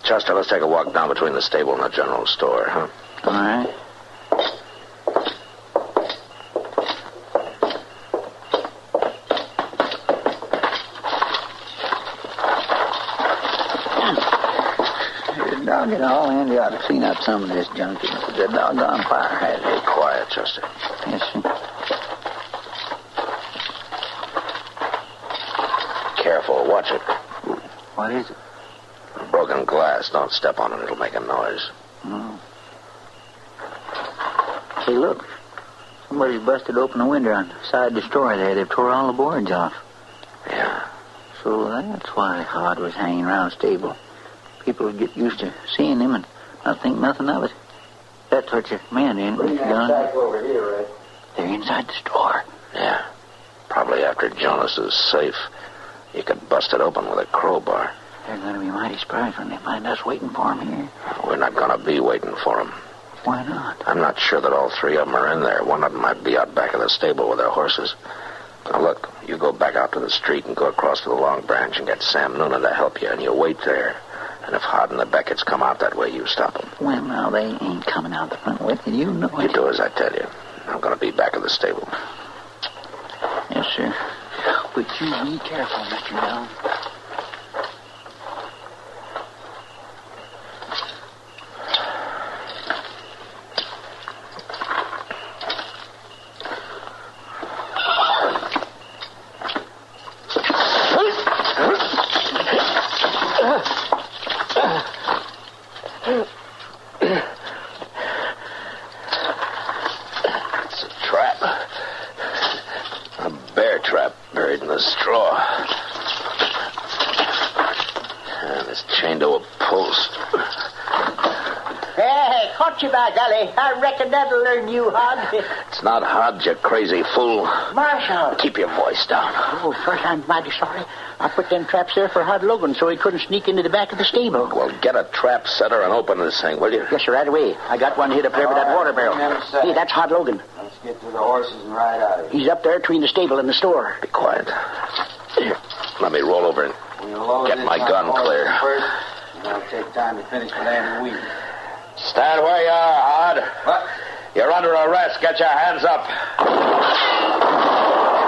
Speaker 2: Chester, let's take a walk down between the stable and the general store, huh?
Speaker 8: All right. Doggone all, Andy ought to clean up some of this junk. It's a doggone fire hazard.
Speaker 2: Hey, quiet, Chester.
Speaker 8: Yes, sir.
Speaker 2: Careful, watch it.
Speaker 8: What is it?
Speaker 2: Broken glass. Don't step on it. It'll make a noise.
Speaker 8: Oh. Hey, look. Somebody's busted open a window on the side of the store there. They've tore all the boards off.
Speaker 2: Yeah.
Speaker 8: So that's why Hod was hanging around the stable. People would get used to seeing him and not think nothing of it. That's what you meant, ain't it?
Speaker 18: Back over here, Red.
Speaker 8: They're inside the store.
Speaker 2: Yeah. Probably after Jonas's safe. You could bust it open with a crowbar.
Speaker 8: They're going to be mighty surprised when they find us waiting for him here.
Speaker 2: We're not going to be waiting for him.
Speaker 7: Why not?
Speaker 14: I'm not sure that all three of them are in there. One of them might be out back of the stable with their horses. Now, look, you go back out to the street and go across to the Long Branch and get Sam Noonan to help you, and you wait there. And if Hod and the Beckets come out that way, you stop them.
Speaker 7: Well, now, they ain't coming out the front with it. You know it.
Speaker 14: You do as I tell you. I'm going to be back at the stable.
Speaker 7: Yes, sir. But you be careful, Mr. Down.
Speaker 9: Golly, I reckon that'll learn you, Hod.
Speaker 14: It's not Hod, you crazy fool.
Speaker 9: Marshal.
Speaker 14: Keep your voice down.
Speaker 9: Oh, first, I'm mighty sorry. I put them traps there for Hod Logan so he couldn't sneak into the back of the stable.
Speaker 14: Well, get a trap setter and open this thing, will you?
Speaker 9: Yes, sir, right away. I got one hid up there with that water barrel. Hey, that's Hod Logan.
Speaker 19: Let's get to the horses and ride out of here.
Speaker 9: He's up there between the stable and the store.
Speaker 14: Be quiet. Here, let me roll over and get my gun clear.
Speaker 19: First, and I'll take time to finish with Andy Weed.
Speaker 14: Stand where you are, Hod.
Speaker 19: What?
Speaker 14: You're under arrest. Get your hands up.
Speaker 19: Get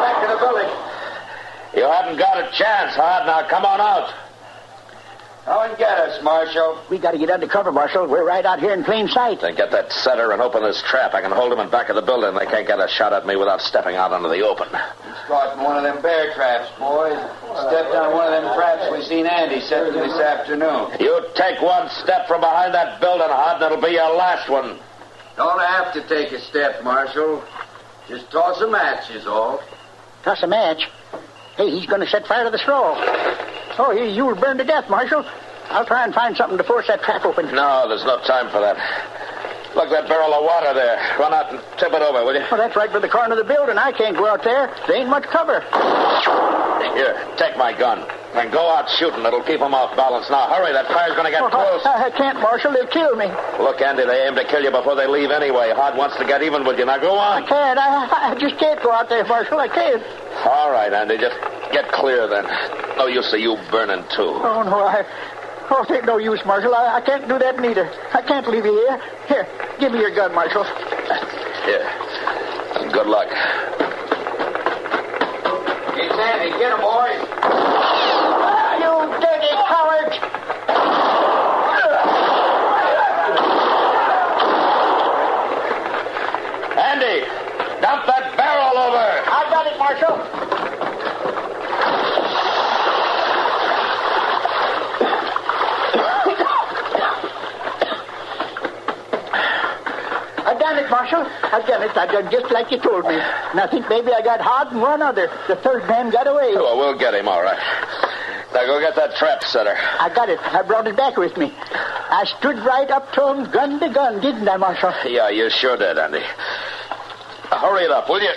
Speaker 19: back to the building.
Speaker 14: You haven't got a chance, Hod. Now come on out.
Speaker 19: Come and get us, Marshal.
Speaker 9: We got to get under cover, Marshal. We're right out here in plain sight.
Speaker 14: Then get that setter and open this trap. I can hold them in back of the building. They can't get a shot at me without stepping out into the open.
Speaker 19: He's caught in one of them bear traps, boys. Stepped on one of them traps we seen Andy set this afternoon.
Speaker 14: You take one step from behind that building, Hod, and it'll be your last one.
Speaker 19: Don't have to take a step, Marshal. Just toss a match is all.
Speaker 9: Toss a match? Hey, he's going to set fire to the straw. Oh, you will burn to death, Marshal. I'll try and find something to force that trap open.
Speaker 14: No, there's no time for that. Look, that barrel of water there. Run out and tip it over, will you?
Speaker 9: Well, that's right by the corner of the building. I can't go out there. There ain't much cover.
Speaker 14: Here, take my gun. And go out shooting. It'll keep them off balance. Now, hurry. That fire's going to get close.
Speaker 9: I can't, Marshal. They'll kill me.
Speaker 14: Look, Andy, they aim to kill you before they leave anyway. Hod wants to get even with you. Now, go on.
Speaker 9: I can't. I just can't go out there, Marshal. I can't.
Speaker 14: All right, Andy. Just get clear, then. No use of you burning, too.
Speaker 9: Oh, no, Oh, it ain't no use, Marshal. I can't do that neither. I can't leave you here. Here, give me your gun, Marshal.
Speaker 14: Here. Good luck.
Speaker 19: It's Andy. Get him, boys.
Speaker 9: You dirty cowards!
Speaker 14: Andy, dump that barrel over.
Speaker 9: I got it, Marshal. Marshal, I've done it. I've done just like you told me. And I think maybe I got Hod and one other. The third man got away.
Speaker 14: Well, we'll get him, all right. Now, go get that trap setter.
Speaker 9: I got it. I brought it back with me. I stood right up to him, gun to gun, didn't I, Marshal?
Speaker 14: Yeah, you sure did, Andy. Hurry it up, will you?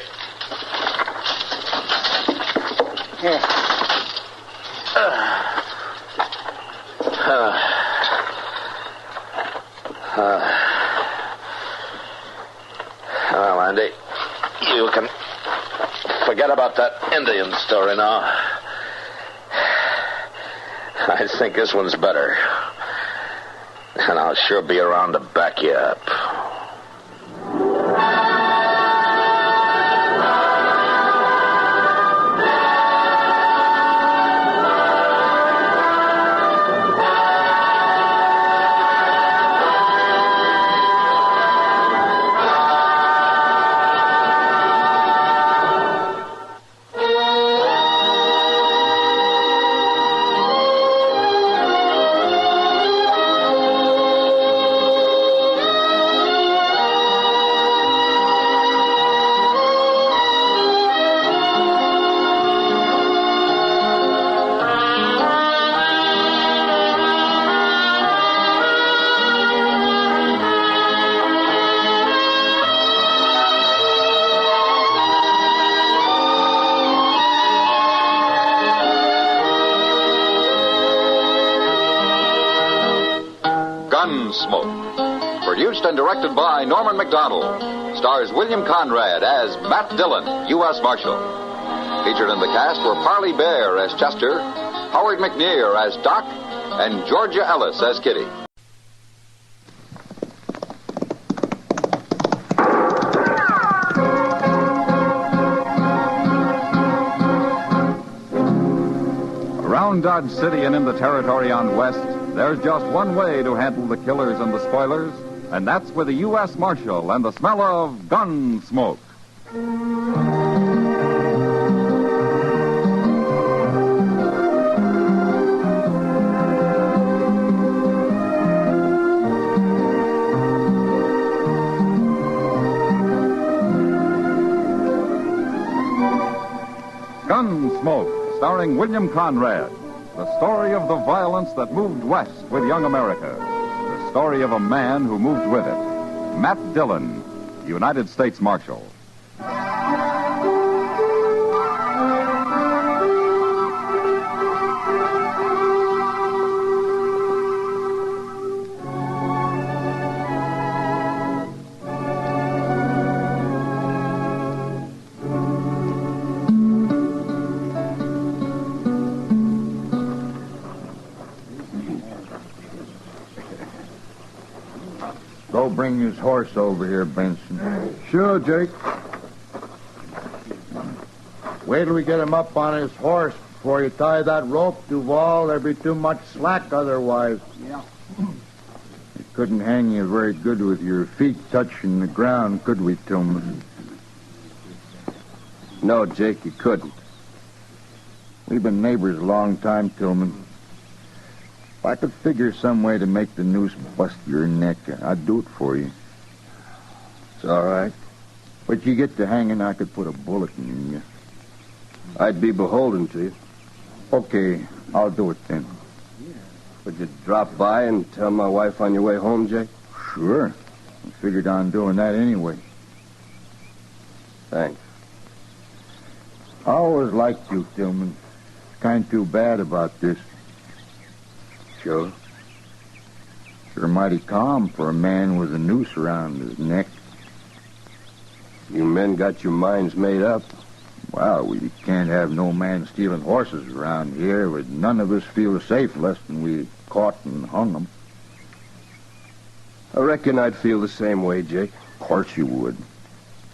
Speaker 9: Here.
Speaker 14: Well, Andy, you can forget about that Indian story now. I think this one's better. And I'll sure be around to back you up.
Speaker 1: Gunsmoke, produced and directed by Norman McDonald. Stars William Conrad as Matt Dillon, U.S. Marshal. Featured in the cast were Parley Bear as Chester, Howard McNear as Doc, and Georgia Ellis as Kitty.
Speaker 10: Around Dodge City and in the territory on West, there's just one way to handle the killers and the spoilers, and that's with a U.S. Marshal and the smell of Gunsmoke. Gunsmoke, starring William Conrad. The story of the violence that moved west with young America. The story of a man who moved with it. Matt Dillon, United States Marshal.
Speaker 3: Go bring his horse over here, Benson.
Speaker 17: Sure, Jake.
Speaker 3: Wait till we get him up on his horse before you tie that rope, Duval. There'd be too much slack otherwise.
Speaker 21: Yeah.
Speaker 3: We couldn't hang you very good with your feet touching the ground, could we, Tillman?
Speaker 20: No, Jake, you couldn't.
Speaker 3: We've been neighbors a long time, Tillman. If I could figure some way to make the noose bust your neck, I'd do it for you.
Speaker 20: It's all right.
Speaker 3: But you get to hanging, I could put a bullet in you.
Speaker 20: I'd be beholden to you.
Speaker 3: Okay, I'll do it then.
Speaker 20: Would you drop by and tell my wife on your way home, Jake?
Speaker 3: Sure. I figured on doing that anyway.
Speaker 20: Thanks.
Speaker 3: I always liked you, Tillman. Kind of too bad about this.
Speaker 20: Sure.
Speaker 3: You're mighty calm for a man with a noose around his neck.
Speaker 20: You men got your minds made up.
Speaker 3: Well, we can't have no man stealing horses around here, but none of us feel safe less than we caught and hung them.
Speaker 20: I reckon I'd feel the same way, Jake.
Speaker 3: Of course you would.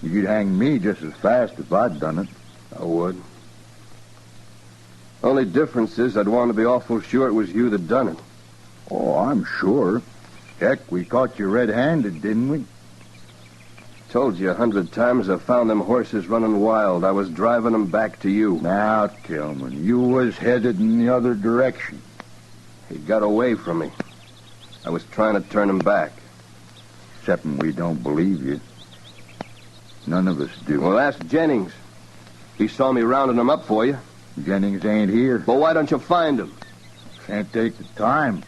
Speaker 3: You'd hang me just as fast if I'd done it.
Speaker 20: I would. Only difference is I'd want to be awful sure it was you that done it.
Speaker 3: Oh, I'm sure. Heck, we caught you red-handed, didn't we?
Speaker 20: Told you 100 times I found them horses running wild. I was driving them back to you.
Speaker 3: Now, Tillman, you was headed in the other direction.
Speaker 20: He got away from me. I was trying to turn him back.
Speaker 3: Excepting we don't believe you. None of us do.
Speaker 20: Well, ask Jennings. He saw me rounding him up for you.
Speaker 3: Jennings ain't here.
Speaker 20: Well, why don't you find him?
Speaker 3: Can't take the time.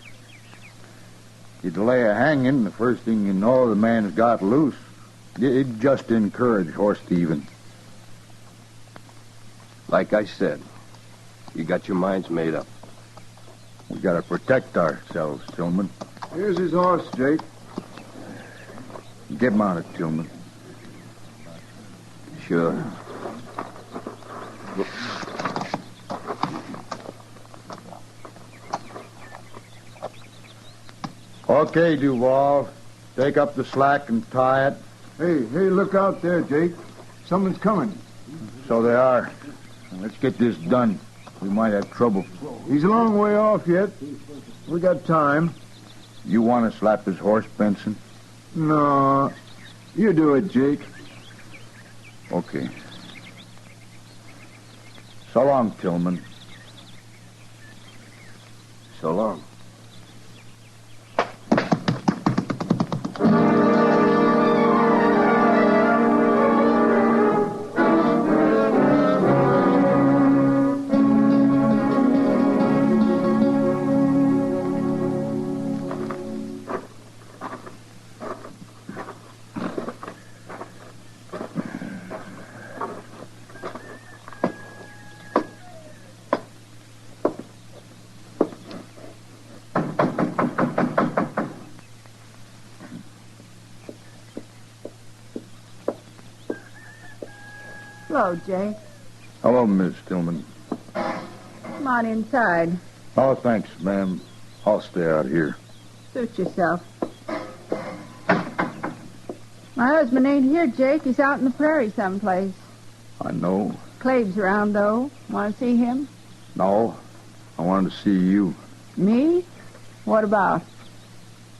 Speaker 3: You delay a hanging, the first thing you know, the man's got loose. It'd just encourage horse thieving.
Speaker 20: Like I said, you got your minds made up.
Speaker 3: We gotta protect ourselves, Tillman.
Speaker 17: Here's his horse, Jake.
Speaker 3: Get him on it, Tillman.
Speaker 20: Sure.
Speaker 3: Okay, Duval. Take up the slack and tie it.
Speaker 17: Hey, look out there, Jake. Someone's coming.
Speaker 3: So they are. Let's get this done. We might have trouble.
Speaker 17: He's a long way off yet. We got time.
Speaker 3: You want to slap his horse, Benson?
Speaker 17: No. You do it, Jake.
Speaker 3: Okay. So long, Tillman.
Speaker 20: So long.
Speaker 13: Hello, Jake.
Speaker 3: Hello, Miss Tillman.
Speaker 13: Come on inside.
Speaker 3: Oh, thanks, ma'am. I'll stay out here.
Speaker 13: Suit yourself. My husband ain't here, Jake. He's out in the prairie someplace.
Speaker 3: I know.
Speaker 13: Clave's around, though. Want to see him?
Speaker 3: No, I wanted to see you.
Speaker 13: Me? What about?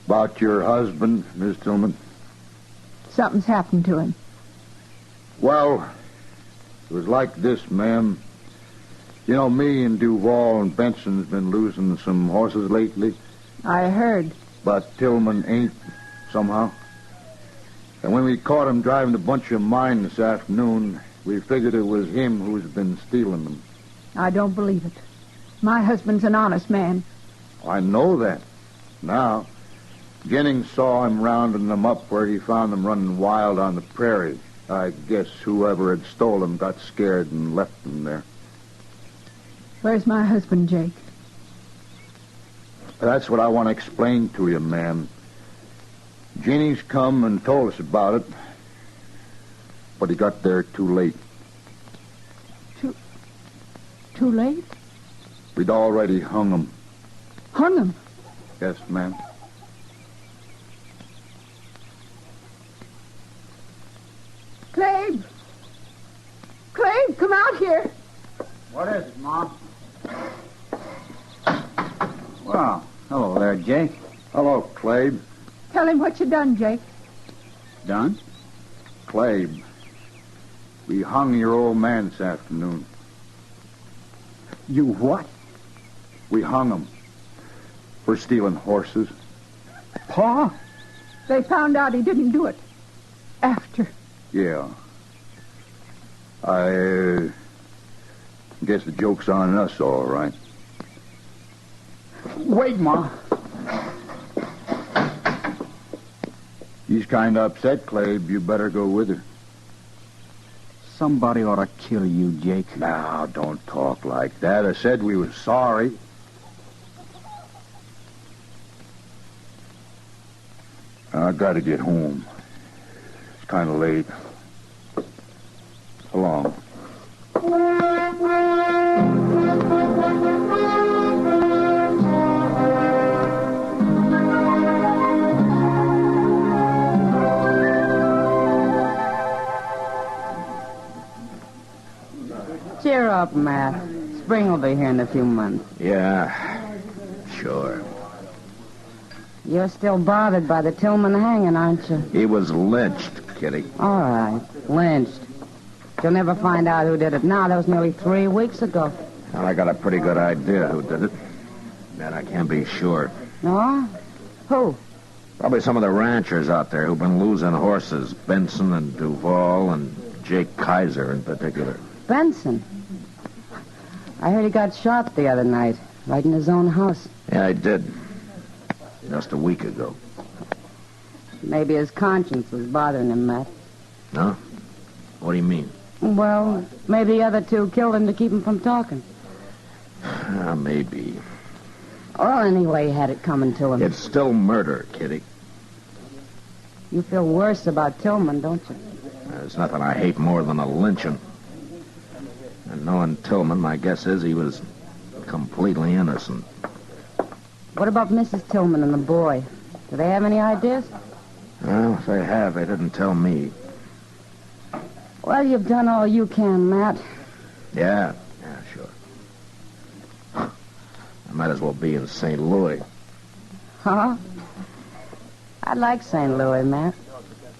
Speaker 3: About your husband, Miss Tillman.
Speaker 13: Something's happened to him.
Speaker 3: Well, it was like this, ma'am. You know, me and Duval and Benson's been losing some horses lately.
Speaker 13: I heard.
Speaker 3: But Tillman ain't, somehow. And when we caught him driving a bunch of mine this afternoon, we figured it was him who's been stealing them.
Speaker 13: I don't believe it. My husband's an honest man.
Speaker 3: I know that. Now, Jennings saw him rounding them up where he found them running wild on the prairie. I guess whoever had stole them got scared and left them there.
Speaker 13: Where's my husband, Jake?
Speaker 3: That's what I want to explain to you, ma'am. Jennings come and told us about it, but he got there too late.
Speaker 13: Too late?
Speaker 3: We'd already hung him.
Speaker 13: Hung him?
Speaker 3: Yes, ma'am.
Speaker 13: Clave! Clave, come out here!
Speaker 21: What is it, Mom? Well, hello there, Jake.
Speaker 3: Hello, Clabe.
Speaker 13: Tell him what you done, Jake.
Speaker 21: Done?
Speaker 3: Clabe, we hung your old man this afternoon.
Speaker 21: You what?
Speaker 3: We hung him for stealing horses.
Speaker 21: Pa?
Speaker 13: They found out he didn't do it. After.
Speaker 3: Yeah. I guess the joke's on us, all right.
Speaker 21: Wait, Ma.
Speaker 3: He's kind of upset, Clabe. You better go with her.
Speaker 21: Somebody ought to kill you, Jake.
Speaker 3: Now, don't talk like that. I said we were sorry. I gotta get home. It's kind of late. So long.
Speaker 5: Cheer up, Matt. Spring will be here in a few months.
Speaker 2: Yeah, sure.
Speaker 5: You're still bothered by the Tillman hanging, aren't you?
Speaker 2: He was lynched, Kitty.
Speaker 5: All right, lynched. You'll never find out who did it now. That was nearly 3 weeks ago.
Speaker 2: Well, I got a pretty good idea who did it. That I can't be sure.
Speaker 5: No? Who?
Speaker 2: Probably some of the ranchers out there who've been losing horses. Benson and Duval and Jake Kaiser in particular.
Speaker 5: Benson? I heard he got shot the other night, right in his own house.
Speaker 2: Yeah, I did. Just a week ago.
Speaker 5: Maybe his conscience was bothering him, Matt.
Speaker 2: No? What do you mean?
Speaker 5: Well, maybe the other two killed him to keep him from talking.
Speaker 2: Maybe.
Speaker 5: Well, anyway, he had it coming to him.
Speaker 2: It's still murder, Kitty.
Speaker 5: You feel worse about Tillman, don't you?
Speaker 2: There's nothing I hate more than a lynching. And knowing Tillman, my guess is he was completely innocent.
Speaker 5: What about Mrs. Tillman and the boy? Do they have any ideas?
Speaker 2: Well, if they have, they didn't tell me.
Speaker 5: Well, you've done all you can, Matt.
Speaker 2: Yeah, sure. I might as well be in St. Louis.
Speaker 5: Huh? I like St. Louis, Matt.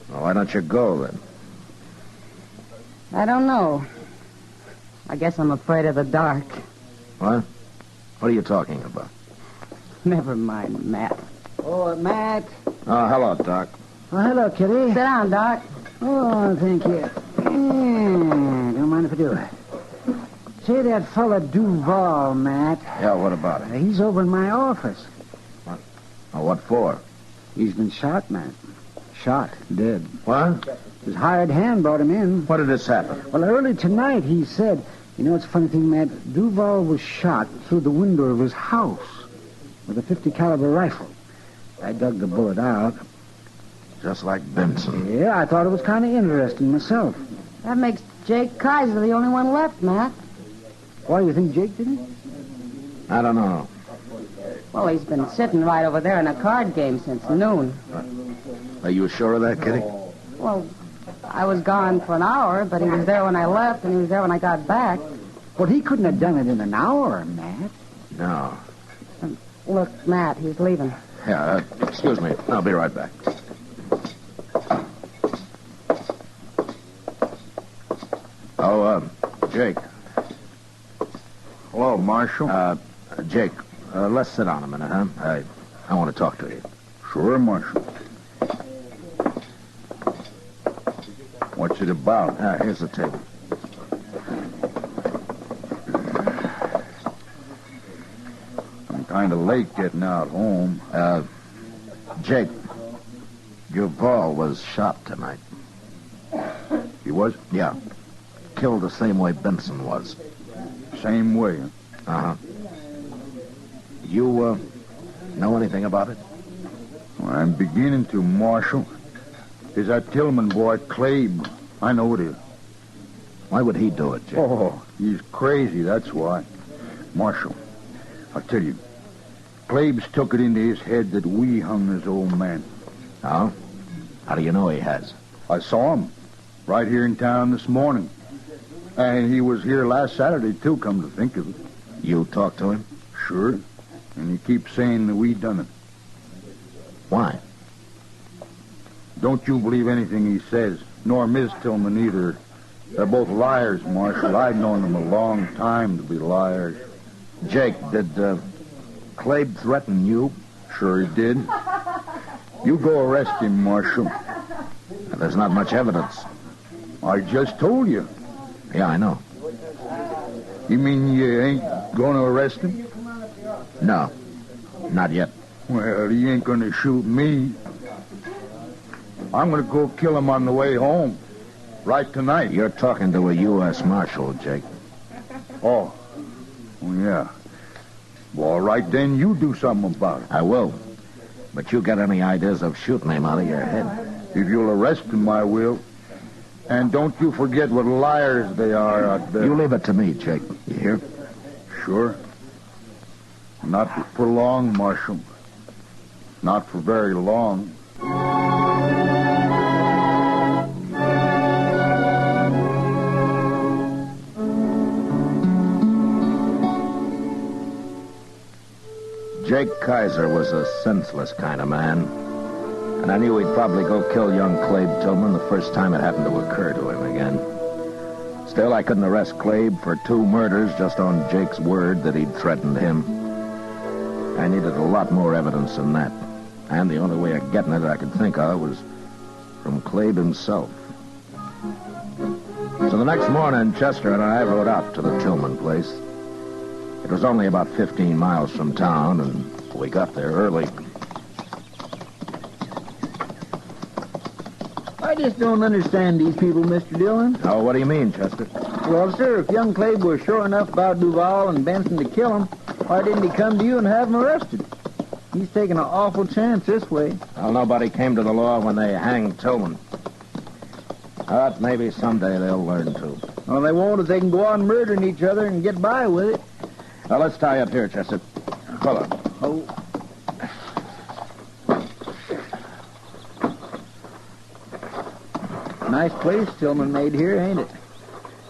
Speaker 2: Well, why don't you go, then?
Speaker 5: I don't know. I guess I'm afraid of the dark.
Speaker 2: What? What are you talking about?
Speaker 5: Never mind, Matt.
Speaker 21: Oh, Matt.
Speaker 2: Oh, hello, Doc.
Speaker 21: Oh, hello, Kitty.
Speaker 5: Sit down, Doc.
Speaker 21: Oh, thank you. Yeah, don't mind if I do. Say, that fella Duval, Matt.
Speaker 2: Yeah, what about it?
Speaker 21: He's over in my office.
Speaker 2: What? Oh, what for?
Speaker 21: He's been shot, Matt. Shot, dead.
Speaker 2: What?
Speaker 21: His hired hand brought him in.
Speaker 2: What did this happen?
Speaker 21: Well, early tonight, he said... You know, it's a funny thing, Matt. Duval was shot through the window of his house with a .50 caliber rifle. I dug the bullet out.
Speaker 2: Just like Benson.
Speaker 21: Yeah, I thought it was kind of interesting myself.
Speaker 5: That makes
Speaker 16: Jake Kaiser, the only one left, Matt.
Speaker 21: Why do you think Jake didn't?
Speaker 2: I don't know.
Speaker 16: Well, he's been sitting right over there in a card game since noon.
Speaker 2: Are you sure of that, Kitty?
Speaker 16: Well, I was gone for an hour, but he was there when I left, and he was there when I got back.
Speaker 21: Well, he couldn't have done it in an hour, Matt.
Speaker 2: No.
Speaker 16: Look, Matt, he's leaving.
Speaker 2: Yeah, excuse me. I'll be right back. Oh, Jake.
Speaker 3: Hello, Marshal.
Speaker 2: Jake, let's sit down a minute, huh? I want to talk to you.
Speaker 3: Sure, Marshal. What's it about?
Speaker 2: Here's the table.
Speaker 3: I'm kind of late getting out home.
Speaker 2: Jake, your ball was shot tonight.
Speaker 3: He was?
Speaker 2: Yeah. Killed the same way Benson was.
Speaker 3: Same way, huh?
Speaker 2: Uh-huh. You, know anything about it?
Speaker 3: Well, I'm beginning to, Marshal. Is that Tillman boy, Clabe. I know it is.
Speaker 2: Why would he do it, Jake?
Speaker 3: Oh, he's crazy, that's why. Marshal, I'll tell you. Clabe's took it into his head that we hung his old man.
Speaker 2: Oh? How do you know he has?
Speaker 3: I saw him right here in town this morning. And he was here last Saturday, too, come to think of it.
Speaker 2: You talked to him?
Speaker 3: Sure. And he keeps saying that we done it.
Speaker 2: Why?
Speaker 3: Don't you believe anything he says, nor Miss Tillman either. They're both liars, Marshal. I've known them a long time to be liars.
Speaker 2: Jake, did Clabe threaten you?
Speaker 3: Sure he did. You go arrest him, Marshal.
Speaker 2: There's not much evidence.
Speaker 3: I just told you.
Speaker 2: Yeah, I know.
Speaker 3: You mean you ain't going to arrest him?
Speaker 2: No, not yet.
Speaker 3: Well, he ain't going to shoot me. I'm going to go kill him on the way home. Right tonight.
Speaker 2: You're talking to a U.S. Marshal, Jake.
Speaker 3: Oh, yeah. Well, all right, then you do something about it.
Speaker 2: I will. But you got any ideas of shooting him out of your head?
Speaker 3: If you'll arrest him, I will. And don't you forget what liars they are out there.
Speaker 2: You leave it to me, Jake. You hear?
Speaker 3: Sure. Not for long, Marshal. Not for very long.
Speaker 2: Jake Kaiser was a senseless kind of man. And I knew he'd probably go kill young Clabe Tillman the first time it happened to occur to him again. Still, I couldn't arrest Clabe for 2 murders just on Jake's word that he'd threatened him. I needed a lot more evidence than that. And the only way of getting it I could think of was from Clabe himself. So the next morning, Chester and I rode out to the Tillman place. It was only about 15 miles from town, and we got there early.
Speaker 21: I just don't understand these people, Mr. Dillon.
Speaker 2: Oh, what do you mean, Chester?
Speaker 21: Well, sir, if young Clabe was sure enough about Duval and Benson to kill him, why didn't he come to you and have him arrested? He's taking an awful chance this way.
Speaker 2: Well, nobody came to the law when they hanged Tillman. But maybe someday they'll learn to.
Speaker 21: Well, they won't if they can go on murdering each other and get by with it.
Speaker 2: Now, let's tie up here, Chester. Hold on.
Speaker 21: Oh. Nice place Tillman made here, ain't it?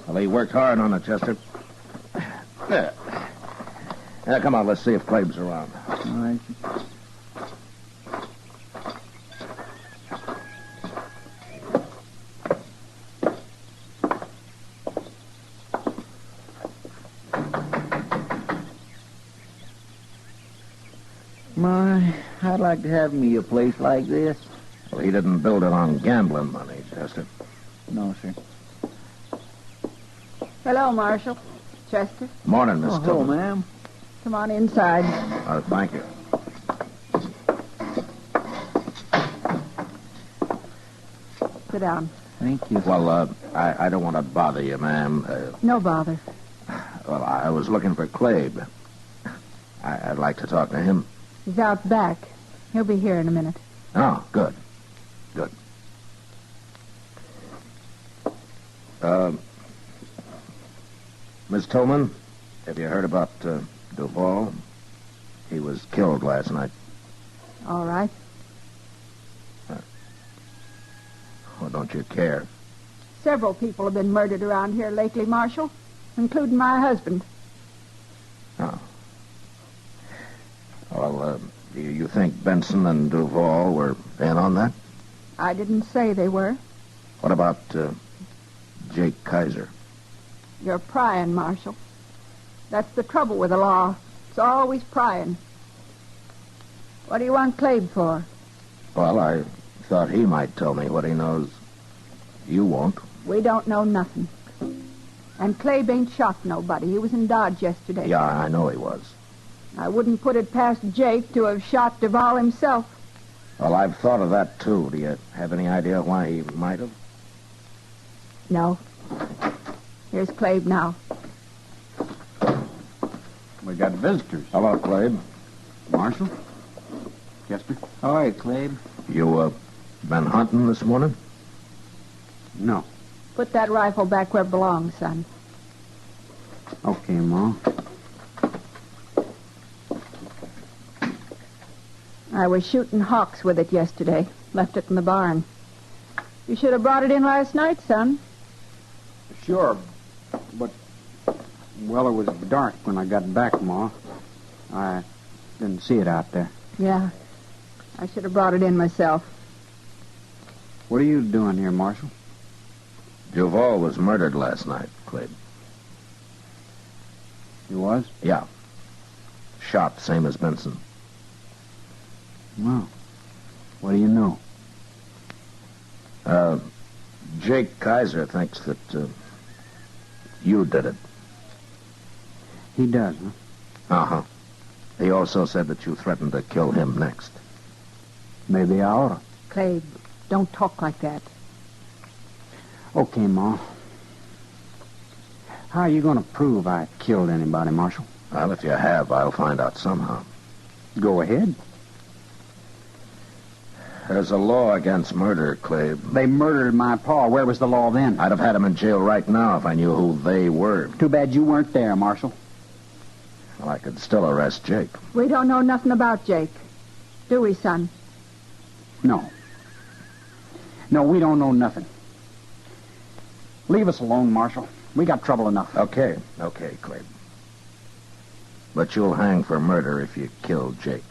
Speaker 2: Well, he worked hard on it, Chester. There. Now, come on, let's see if Clabe's around.
Speaker 21: All right. My, I'd like to have me a place like this.
Speaker 2: Well, he didn't build it on gambling money, Chester.
Speaker 21: No, sir.
Speaker 13: Hello, Marshal. Chester.
Speaker 2: Morning, Miss
Speaker 21: Hello,
Speaker 2: Tillman.
Speaker 21: ma'am.
Speaker 13: Come on inside.
Speaker 2: Thank you.
Speaker 13: Sit down.
Speaker 21: Thank you.
Speaker 2: Well, I don't want to bother you, ma'am.
Speaker 13: No bother.
Speaker 2: Well, I was looking for Clabe. I'd like to talk to him.
Speaker 13: He's out back. He'll be here in a minute.
Speaker 2: Oh, good. Good. Miss Tillman, have you heard about Duval? He was killed last night.
Speaker 13: All right.
Speaker 2: Well, don't you care?
Speaker 13: Several people have been murdered around here lately, Marshal, including my husband.
Speaker 2: Oh. Well, do you think Benson and Duval were in on that?
Speaker 13: I didn't say they were.
Speaker 2: What about Jake Kaiser?
Speaker 13: You're prying, Marshal. That's the trouble with the law. It's always prying. What do you want Clabe for?
Speaker 2: Well, I thought he might tell me what he knows. You won't.
Speaker 13: We don't know nothing. And Clabe ain't shot nobody. He was in Dodge yesterday.
Speaker 2: Yeah, I know he was.
Speaker 13: I wouldn't put it past Jake to have shot Duval himself.
Speaker 2: Well, I've thought of that, too. Do you have any idea why he might have?
Speaker 13: No. Here's Clabe now.
Speaker 21: We got visitors.
Speaker 2: Hello, Clabe.
Speaker 21: Marshal? Chester?
Speaker 11: All right, Clabe.
Speaker 2: You, been hunting this morning?
Speaker 21: No.
Speaker 13: Put that rifle back where it belongs, son.
Speaker 11: Okay, Ma.
Speaker 13: I was shooting hawks with it yesterday. Left it in the barn. You should have brought it in last night, son.
Speaker 11: Sure, but, well, it was dark when I got back, Ma. I didn't see it out there.
Speaker 13: Yeah. I should have brought it in myself.
Speaker 11: What are you doing here, Marshal?
Speaker 2: Duval was murdered last night, Clabe.
Speaker 11: He was?
Speaker 2: Yeah. Shot, same as Benson.
Speaker 11: Well, what do you know?
Speaker 2: Jake Kaiser thinks that you did it.
Speaker 11: He does, huh?
Speaker 2: Uh-huh. He also said that you threatened to kill him next.
Speaker 11: Maybe I oughta.
Speaker 13: Clabe, don't talk like that.
Speaker 11: Okay, Ma. How are you going to prove I killed anybody, Marshal?
Speaker 2: Well, if you have, I'll find out somehow.
Speaker 11: Go ahead.
Speaker 2: There's a law against murder, Clabe.
Speaker 11: They murdered my pa. Where was the law then?
Speaker 2: I'd have had him in jail right now if I knew who they were.
Speaker 11: Too bad you weren't there, Marshal.
Speaker 2: Well, I could still arrest Jake.
Speaker 13: We don't know nothing about Jake. Do we, son?
Speaker 11: No. No, we don't know nothing. Leave us alone, Marshal. We got trouble enough.
Speaker 2: Okay, Clabe. But you'll hang for murder if you kill Jake.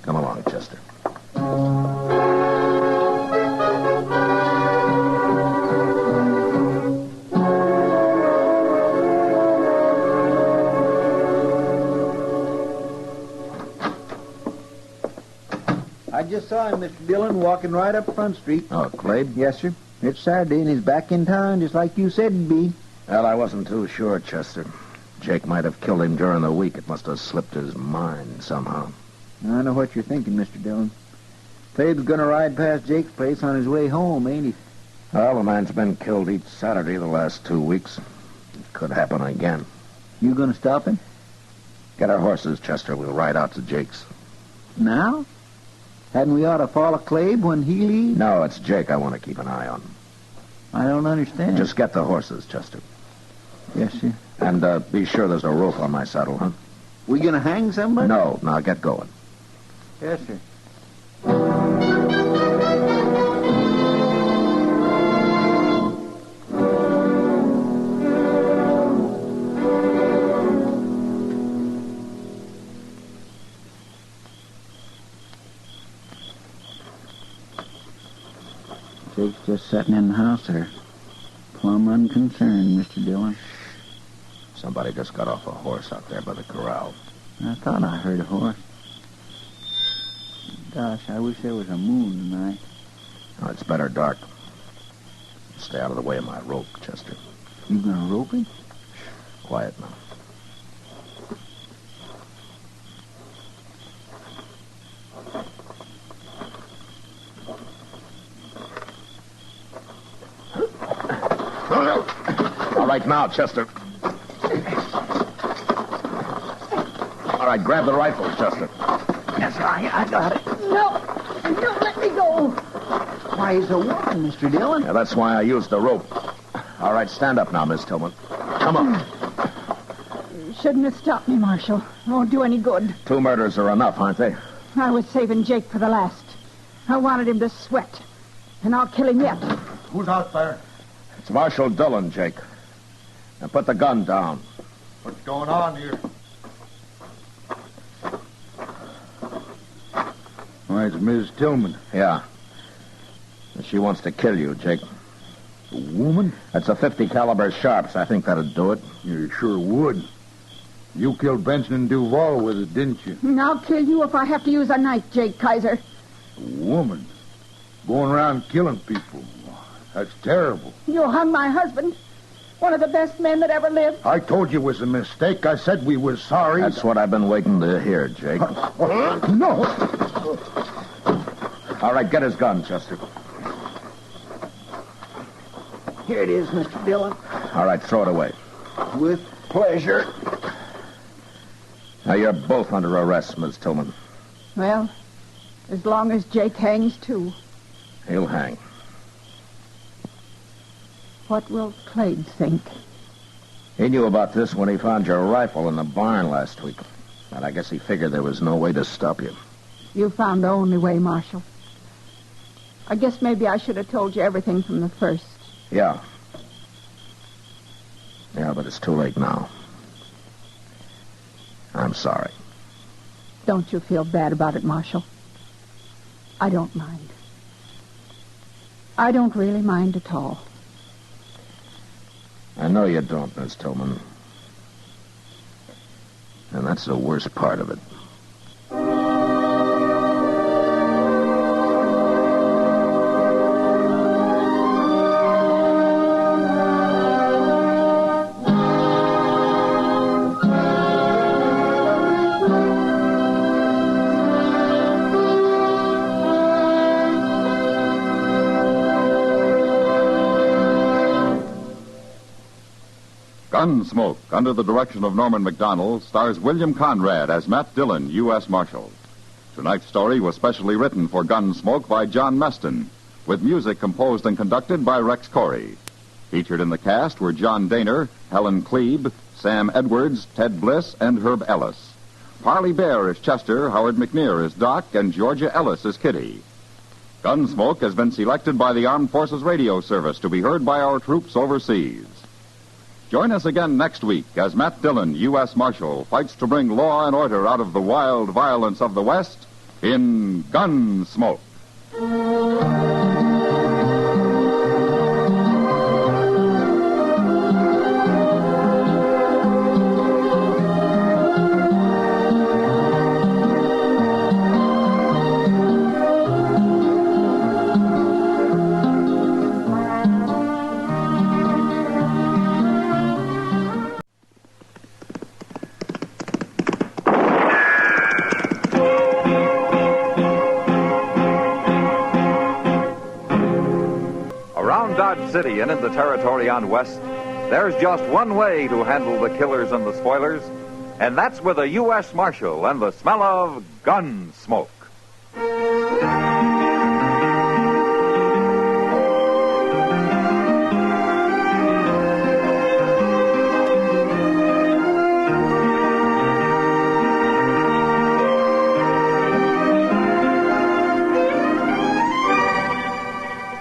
Speaker 2: Come along, Chester.
Speaker 8: I just saw him, Mr. Dillon, walking right up Front Street.
Speaker 2: Oh, Clabe?
Speaker 8: Yes, sir. It's Saturday, and he's back in town, just like you said he'd be.
Speaker 2: Well, I wasn't too sure, Chester. Jake might have killed him during the week. It must have slipped his mind somehow.
Speaker 8: I know what you're thinking, Mr. Dillon. Clabe's gonna ride past Jake's place on his way home, ain't he?
Speaker 2: Well, the man's been killed each Saturday the last 2 weeks. It could happen again.
Speaker 8: You gonna stop him?
Speaker 2: Get our horses, Chester. We'll ride out to Jake's.
Speaker 8: Now? Hadn't we ought to follow Clabe when he leaves?
Speaker 2: No, it's Jake I want to keep an eye on.
Speaker 8: I don't understand.
Speaker 2: Just get the horses, Chester.
Speaker 8: Yes, sir.
Speaker 2: And be sure there's a rope on my saddle, huh?
Speaker 8: We gonna hang somebody?
Speaker 2: No, now get going.
Speaker 8: Yes, sir. Jake's just sitting in the house there. Plumb unconcerned, Mr. Dillon.
Speaker 2: Somebody just got off a horse out there by the corral.
Speaker 8: I thought I heard a horse. Gosh, I wish there was a moon tonight.
Speaker 2: Oh, it's better dark. Stay out of the way of my rope, Chester.
Speaker 8: You gonna rope him?
Speaker 2: Quiet now. All right, now, Chester. All right, grab the rifle, Chester.
Speaker 8: Yes, I got it.
Speaker 13: No, let me go.
Speaker 8: Why, he's a woman, Mr. Dillon.
Speaker 2: Yeah, that's why I used the rope. All right, stand up now, Miss Tillman. Come on.
Speaker 13: Shouldn't have stopped me, Marshal. It won't do any good.
Speaker 2: 2 murders are enough, aren't they?
Speaker 13: I was saving Jake for the last. I wanted him to sweat. And I'll kill him yet.
Speaker 3: Who's out there?
Speaker 2: It's Marshal Dillon, Jake. Now put the gun down.
Speaker 3: What's going on here? Why, it's Miss Tillman.
Speaker 2: Yeah. She wants to kill you, Jake.
Speaker 3: A woman?
Speaker 2: That's a .50 caliber Sharps. I think that'd do it.
Speaker 3: You sure would. You killed Benson and Duval with it, didn't you?
Speaker 13: And I'll kill you if I have to use a knife, Jake Kaiser.
Speaker 3: A woman? Going around killing people. That's terrible.
Speaker 13: You hung my husband. One of the best men that ever lived.
Speaker 3: I told you it was a mistake. I said we were sorry.
Speaker 2: That's what I've been waiting to hear, Jake.
Speaker 3: No.
Speaker 2: All right, get his gun, Chester.
Speaker 8: Here it is, Mr. Dillon.
Speaker 2: All right, throw it away.
Speaker 8: With pleasure.
Speaker 2: Now, you're both under arrest, Miss Tillman.
Speaker 13: Well, as long as Jake hangs, too.
Speaker 2: He'll hang.
Speaker 13: What will Slade think?
Speaker 2: He knew about this when he found your rifle in the barn last week. And I guess he figured there was no way to stop you.
Speaker 13: You found the only way, Marshal. I guess maybe I should have told you everything from the first.
Speaker 2: Yeah. Yeah, but it's too late now. I'm sorry.
Speaker 13: Don't you feel bad about it, Marshal? I don't mind. I don't really mind at all.
Speaker 2: I know you don't, Miss Tillman. And that's the worst part of it.
Speaker 10: Gunsmoke, under the direction of Norman Macdonnell, stars William Conrad as Matt Dillon, U.S. Marshal. Tonight's story was specially written for Gunsmoke by John Meston, with music composed and conducted by Rex Corey. Featured in the cast were John Daner, Helen Klebe, Sam Edwards, Ted Bliss, and Herb Ellis. Parley Bear is Chester, Howard McNear is Doc, and Georgia Ellis is Kitty. Gunsmoke has been selected by the Armed Forces Radio Service to be heard by our troops overseas. Join us again next week as Matt Dillon, U.S. Marshal, fights to bring law and order out of the wild violence of the West in Gunsmoke.
Speaker 1: City and in the territory on West, there's just one way to handle the killers and the spoilers, and that's with a U.S. Marshal and the smell of gun smoke.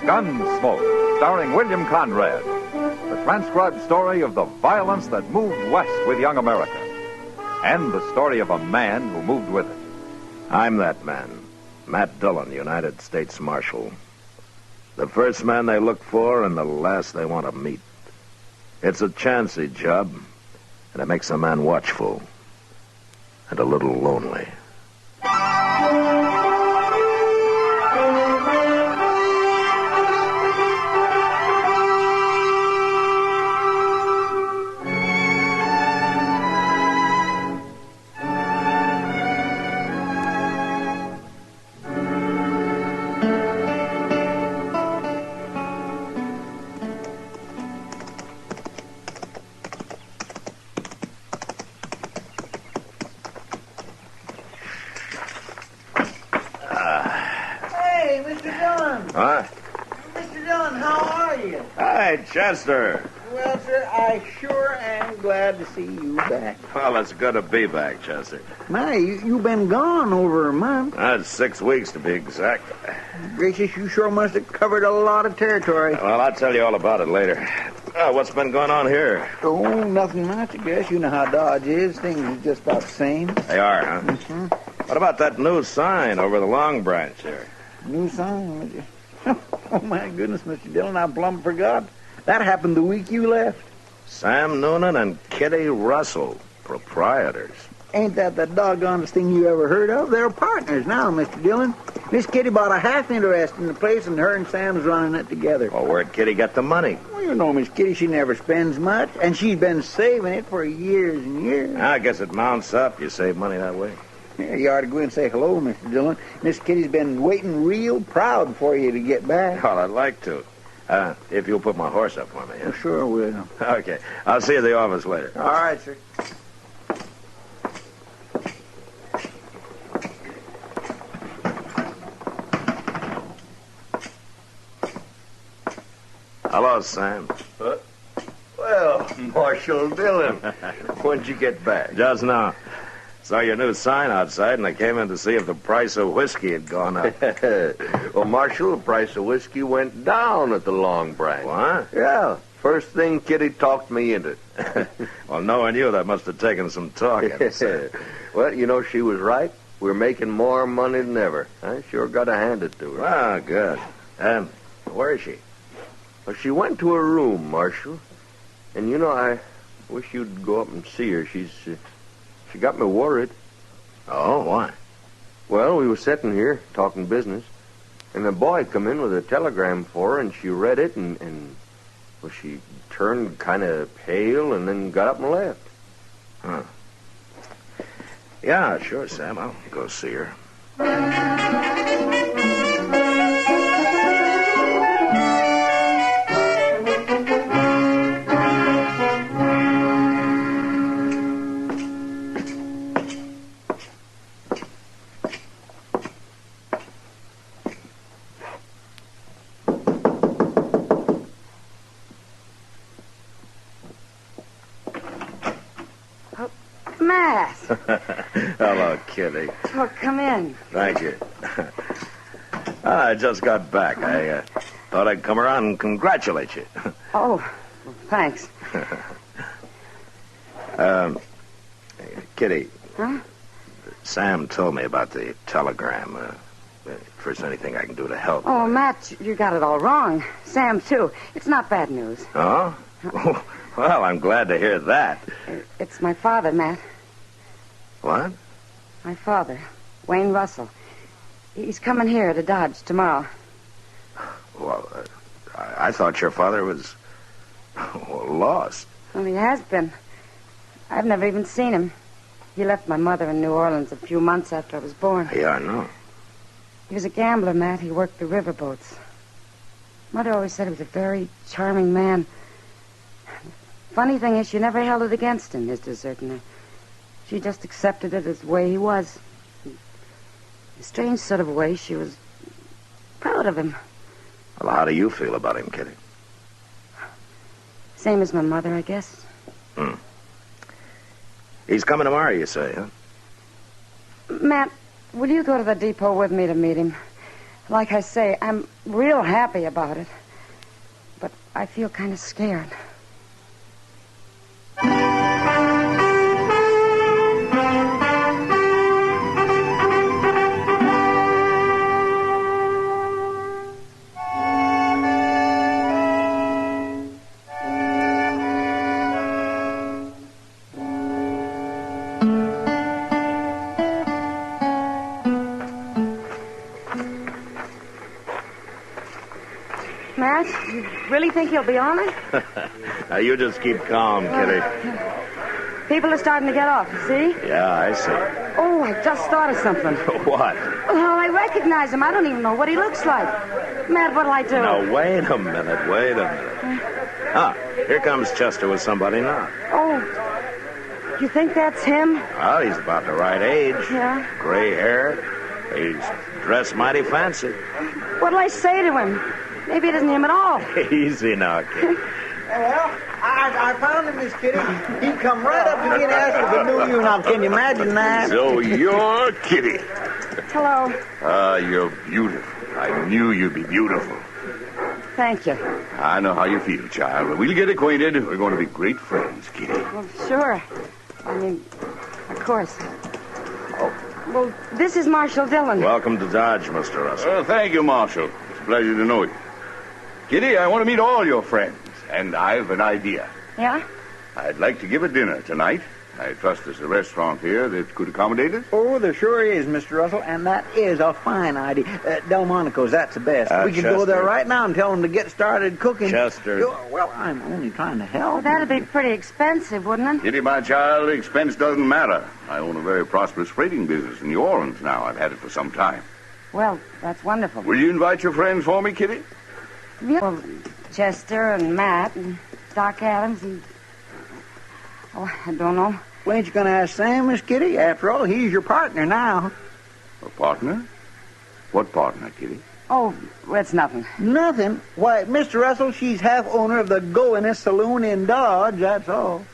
Speaker 1: Gunsmoke, starring William Conrad, the transcribed story of the violence that moved west with young America, and the story of a man who moved with it.
Speaker 2: I'm that man, Matt Dillon, United States Marshal. The first man they look for and the last they want to meet. It's a chancy job, and it makes a man watchful and a little lonely.
Speaker 8: Mr. Dillon, how are you?
Speaker 2: Hi, Chester.
Speaker 8: Chester. I sure am glad to see you back.
Speaker 2: Well, it's good to be back, Chester.
Speaker 8: My, you've been gone over a month.
Speaker 2: That's 6 weeks to be exact.
Speaker 8: Gracious, you sure must have covered a lot of territory.
Speaker 2: Well, I'll tell you all about it later. What's been going on here?
Speaker 8: Oh, nothing much, I guess. You know how Dodge is. Things are just about the same.
Speaker 2: They are, huh?
Speaker 8: Mm-hmm.
Speaker 2: What about that new sign over the Long Branch here?
Speaker 8: New sign? Oh, my goodness, Mr. Dillon, I plumb forgot. That happened the week you left.
Speaker 2: Sam Noonan and Kitty Russell, proprietors.
Speaker 8: Ain't that the doggonest thing you ever heard of? They're partners now, Mr. Dillon. Miss Kitty bought a half interest in the place, and her and Sam's running it together.
Speaker 2: Well, where'd Kitty get the money?
Speaker 8: Well, you know, Miss Kitty, she never spends much, and she's been saving it for years and years.
Speaker 2: I guess it mounts up. You save money that way.
Speaker 8: Yeah, you ought to go and say hello, Mr. Dillon. Miss Kitty's been waiting real proud for you to get back.
Speaker 2: Well, I'd like to. If you'll put my horse up for me.
Speaker 8: Well, sure will.
Speaker 2: Okay. I'll see you at the office later.
Speaker 8: All right, sir.
Speaker 2: Hello, Sam.
Speaker 15: Well, Marshal Dillon, when'd you get back?
Speaker 2: Just now. Saw your new sign outside, and I came in to see if the price of whiskey had gone up.
Speaker 15: Well, Marshal, the price of whiskey went down at the Long Branch.
Speaker 2: What?
Speaker 15: Yeah. First thing Kitty talked me into it.
Speaker 2: Well, knowing you, that must have taken some talking.
Speaker 15: Well, you know, she was right. We're making more money than ever. I sure got to hand it to her.
Speaker 2: Ah, good. Where is she?
Speaker 15: Well, she went to her room, Marshal. And, you know, I wish you'd go up and see her. She got me worried.
Speaker 2: Oh, why?
Speaker 15: Well, we were sitting here talking business, and a boy come in with a telegram for her, and she read it, and well, she turned kind of pale and then got up and left.
Speaker 2: Huh. Yeah, sure, Sam. I'll go see her.
Speaker 5: Matt.
Speaker 2: Hello, Kitty.
Speaker 5: Oh, come in.
Speaker 2: Thank you. I just got back. I thought I'd come around and congratulate you.
Speaker 5: Oh, well, thanks.
Speaker 2: Kitty.
Speaker 5: Huh?
Speaker 2: Sam told me about the telegram. If there's anything I can do to help.
Speaker 5: Oh, Matt, you got it all wrong. Sam, too. It's not bad news.
Speaker 2: Oh? Well, I'm glad to hear that.
Speaker 5: It's my father, Matt.
Speaker 2: What?
Speaker 5: My father, Wayne Russell. He's coming here to Dodge tomorrow.
Speaker 2: Well, I thought your father was lost.
Speaker 5: Well, he has been. I've never even seen him. He left my mother in New Orleans a few months after I was born.
Speaker 2: Yeah, I know.
Speaker 5: He was a gambler, Matt. He worked the riverboats. Mother always said he was a very charming man. Funny thing is, she never held it against him, his deserting her. She just accepted it as the way he was. In a strange sort of way, she was proud of him.
Speaker 2: Well, how do you feel about him, Kitty?
Speaker 5: Same as my mother, I guess.
Speaker 2: He's coming tomorrow, you say, huh?
Speaker 5: Matt, will you go to the depot with me to meet him? Like I say, I'm real happy about it. But I feel kind of scared. Matt, you really think he'll be on it?
Speaker 2: Now, you just keep calm, Kitty.
Speaker 5: People are starting to get off, see?
Speaker 2: Yeah, I see.
Speaker 5: Oh, I just thought of something.
Speaker 2: What?
Speaker 5: Oh, I recognize him. I don't even know what he looks like. Matt, what'll I do?
Speaker 2: Now, wait a minute. Ah, here comes Chester with somebody now.
Speaker 5: Oh, you think that's him?
Speaker 2: Well, he's about the right age.
Speaker 5: Yeah.
Speaker 2: Gray hair. He's dressed mighty fancy.
Speaker 5: What'll I say to him? Maybe it isn't him at all.
Speaker 2: Easy now, kid.
Speaker 8: Well, I found him, Miss Kitty. He come right up to me and asked if I knew you. Now, can you imagine that?
Speaker 20: So you're Kitty.
Speaker 5: Hello.
Speaker 20: You're beautiful. I knew you'd be beautiful.
Speaker 5: Thank you.
Speaker 20: I know how you feel, child. We'll get acquainted. We're going to be great friends, Kitty.
Speaker 5: Well, sure. I mean, of course. Well, this is Marshal Dillon.
Speaker 2: Welcome to Dodge, Mr. Russell.
Speaker 20: Thank you, Marshal. It's a pleasure to know you. Kitty, I want to meet all your friends, and I've an idea.
Speaker 5: Yeah?
Speaker 20: I'd like to give a dinner tonight. I trust there's a restaurant here that could accommodate us.
Speaker 8: Oh, there sure is, Mr. Russell, and that is a fine idea. Delmonico's, that's the best. We could go there right now and tell them to get started cooking.
Speaker 2: Chester.
Speaker 8: Well, I'm only trying to help.
Speaker 5: Well, that'd be pretty expensive, wouldn't it?
Speaker 20: Kitty, my child, expense doesn't matter. I own a very prosperous freighting business in New Orleans now. I've had it for some time.
Speaker 5: Well, that's wonderful.
Speaker 20: Will you invite your friends for me, Kitty?
Speaker 5: Yeah. Well, Chester and Matt and Doc Adams and... Oh, I don't know.
Speaker 8: Well, ain't you going to ask Sam, Miss Kitty? After all, he's your partner now.
Speaker 20: A partner? What partner, Kitty?
Speaker 5: Oh, it's nothing.
Speaker 8: Nothing? Why, Mr. Russell, she's half owner of the goingest saloon in Dodge, that's all.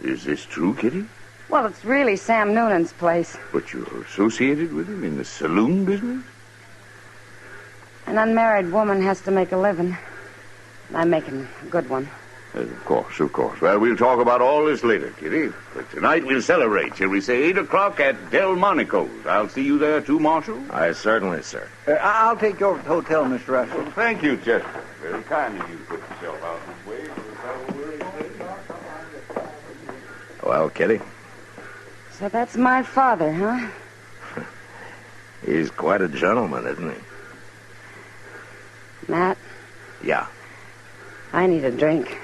Speaker 20: Is this true, Kitty?
Speaker 5: Well, it's really Sam Noonan's place.
Speaker 20: But you're associated with him in the saloon business?
Speaker 5: An unmarried woman has to make a living. I'm making a good one.
Speaker 20: Of course, of course. Well, we'll talk about all this later, Kitty. But tonight we'll celebrate, shall we say, 8 o'clock at Delmonico's. I'll see you there, too, Marshal?
Speaker 2: I certainly, sir.
Speaker 8: I'll take you over to the hotel, Mr. Russell.
Speaker 20: Well, thank you, Chester. Very kind of you to put yourself out this way.
Speaker 2: Well, Kitty?
Speaker 5: So that's my father, huh?
Speaker 2: He's quite a gentleman, isn't he?
Speaker 5: Matt?
Speaker 2: Yeah.
Speaker 5: I need a drink.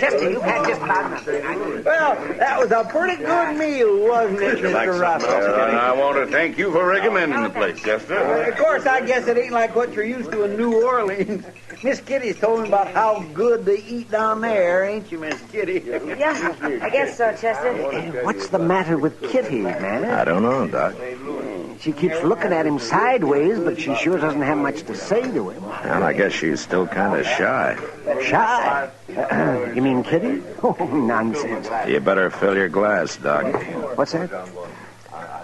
Speaker 18: Chester, you've had just about nothing.
Speaker 8: Well, that was a pretty good meal, wasn't it, Mr. Russell?
Speaker 20: I want to thank you for recommending the place, Chester.
Speaker 8: Of course, I guess it ain't like what you're used to in New Orleans. Miss Kitty's told me about how good they eat down there, ain't you, Miss Kitty?
Speaker 5: Yeah, I guess so, Chester.
Speaker 18: What's the matter with Kitty, man?
Speaker 2: I don't know, Doc.
Speaker 18: She keeps looking at him sideways, but she sure doesn't have much to say to him.
Speaker 2: And I guess she's still kind of shy.
Speaker 18: Shy? You mean Kitty? Oh, nonsense.
Speaker 2: You better fill your glass, Doc.
Speaker 18: What's that?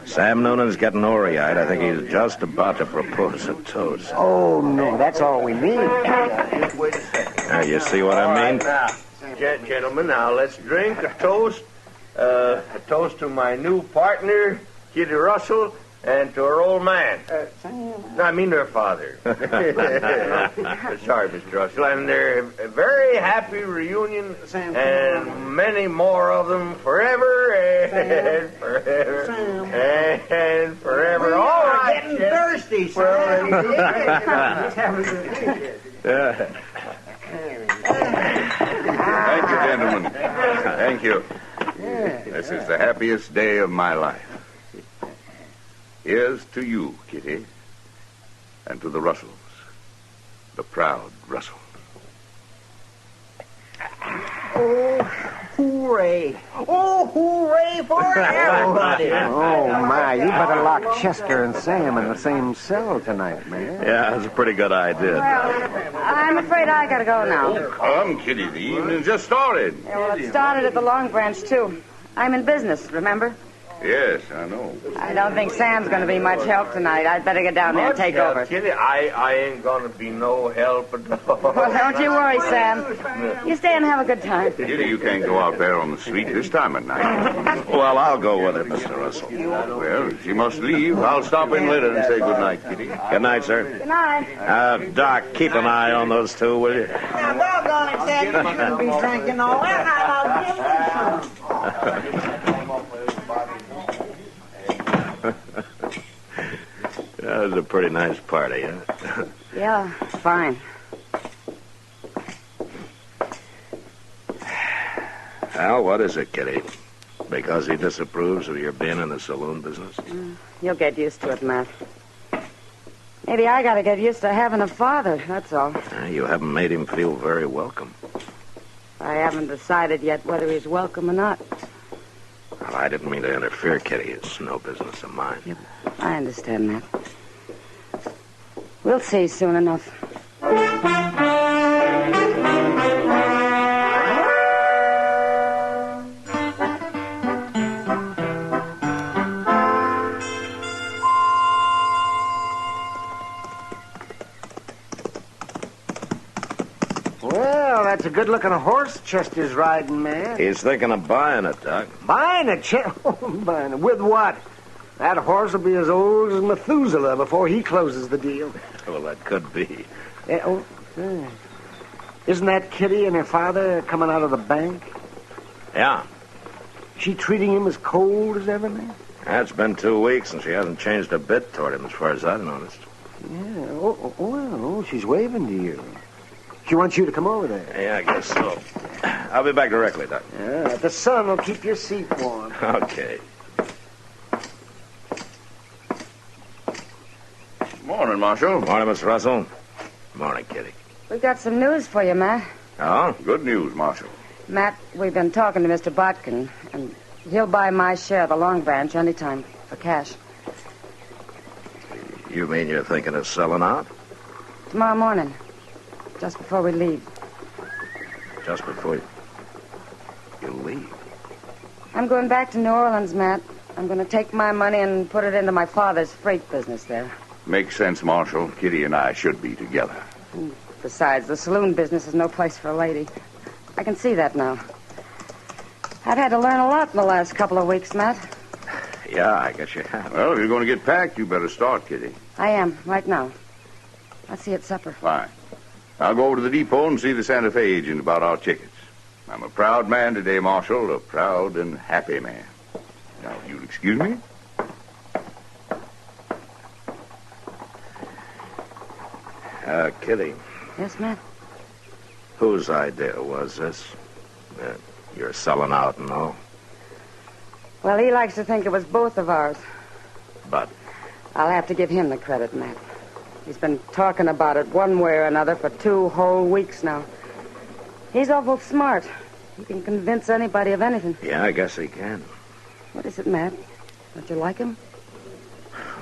Speaker 2: Sam Noonan's getting orey-eyed. I think he's just about to propose a toast.
Speaker 18: Oh, no, that's all we need.
Speaker 2: Now, you see what I mean?
Speaker 15: Gentlemen, now let's drink a toast. A toast to my new partner, Kitty Russell, and to her old man. No, I mean her father. Sorry, Mr. Russell. And they're a very happy reunion, and many more of them forever and forever and forever. All right,
Speaker 8: getting thirsty, Sam.
Speaker 20: Thank you, gentlemen. Thank you. This is the happiest day of my life. Here's to you, Kitty, and to the Russells, the proud Russells.
Speaker 8: Oh, hooray. Oh, hooray for everybody.
Speaker 18: Oh, my, you better lock Chester and Sam in the same cell tonight, man.
Speaker 2: Yeah, that's a pretty good idea.
Speaker 5: Well, I'm afraid I gotta go now.
Speaker 20: Oh, come, Kitty, the evening just started.
Speaker 5: Yeah, well, it started at the Long Branch, too. I'm in business, remember?
Speaker 20: Yes, I know.
Speaker 5: I don't think Sam's going to be much help tonight. I'd better get down there and take over.
Speaker 15: Kitty, I ain't going to be no help at all.
Speaker 5: Well, don't you worry, Sam. You stay and have a good time.
Speaker 20: Kitty, you can't go out there on the street this time of night.
Speaker 2: Well, I'll go with it, Mr. Russell.
Speaker 20: Well, if she must leave, I'll stop in later and say good night, Kitty.
Speaker 2: Good night, sir.
Speaker 5: Good night.
Speaker 2: Doc, keep an eye on those two, will you?
Speaker 8: Now, doggone it, Sam, you shouldn't be drinking all that. I'll give you some.
Speaker 2: That was a pretty nice party, huh?
Speaker 5: Yeah, fine.
Speaker 2: Al, what is it, Kitty? Because he disapproves of your being in the saloon business?
Speaker 5: You'll get used to it, Matt. Maybe I gotta get used to having a father, that's all.
Speaker 2: You haven't made him feel very welcome.
Speaker 5: I haven't decided yet whether he's welcome or not.
Speaker 2: Well, I didn't mean to interfere, Kitty. It's no business of mine.
Speaker 5: Yep, I understand that. We'll see soon enough.
Speaker 18: Well, that's a good-looking horse Chester's riding, man.
Speaker 2: He's thinking of buying it, Doc.
Speaker 18: Buying it, buying it. With what? That horse will be as old as Methuselah before he closes the deal.
Speaker 2: Well, that could be.
Speaker 18: Isn't that Kitty and her father coming out of the bank?
Speaker 2: Yeah.
Speaker 18: She treating him as cold as ever, man?
Speaker 2: It's been 2 weeks, and she hasn't changed a bit toward him, as far as I've noticed.
Speaker 18: Yeah, well, she's waving to you. She wants you to come over there.
Speaker 2: Yeah, I guess so. I'll be back directly, Doc.
Speaker 18: Yeah, the sun will keep your seat warm.
Speaker 2: Okay.
Speaker 20: Morning, Marshal.
Speaker 2: Morning, Miss Russell. Morning, Kitty.
Speaker 5: We've got some news for you, Matt.
Speaker 2: Oh?
Speaker 20: Good news, Marshal.
Speaker 5: Matt, we've been talking to Mr. Botkin, and he'll buy my share of the Long Branch anytime for cash.
Speaker 2: You mean you're thinking of selling out?
Speaker 5: Tomorrow morning, just before we leave.
Speaker 2: Just before you leave?
Speaker 5: I'm going back to New Orleans, Matt. I'm going to take my money and put it into my father's freight business there.
Speaker 20: Makes sense, Marshal. Kitty and I should be together.
Speaker 5: And besides, the saloon business is no place for a lady. I can see that now. I've had to learn a lot in the last couple of weeks, Matt.
Speaker 2: Yeah, I guess you have.
Speaker 20: Well, if you're going to get packed, you better start, Kitty.
Speaker 5: I am, right now. I'll see you at supper.
Speaker 20: Fine. I'll go over to the depot and see the Santa Fe agent about our tickets. I'm a proud man today, Marshal, a proud and happy man. Now, if you'll excuse me.
Speaker 2: Kitty.
Speaker 5: Yes, Matt?
Speaker 2: Whose idea was this? You're selling out and all?
Speaker 5: Well, he likes to think it was both of ours.
Speaker 2: But?
Speaker 5: I'll have to give him the credit, Matt. He's been talking about it one way or another for 2 whole weeks now. He's awful smart. He can convince anybody of anything.
Speaker 2: Yeah, I guess he can.
Speaker 5: What is it, Matt? Don't you like him?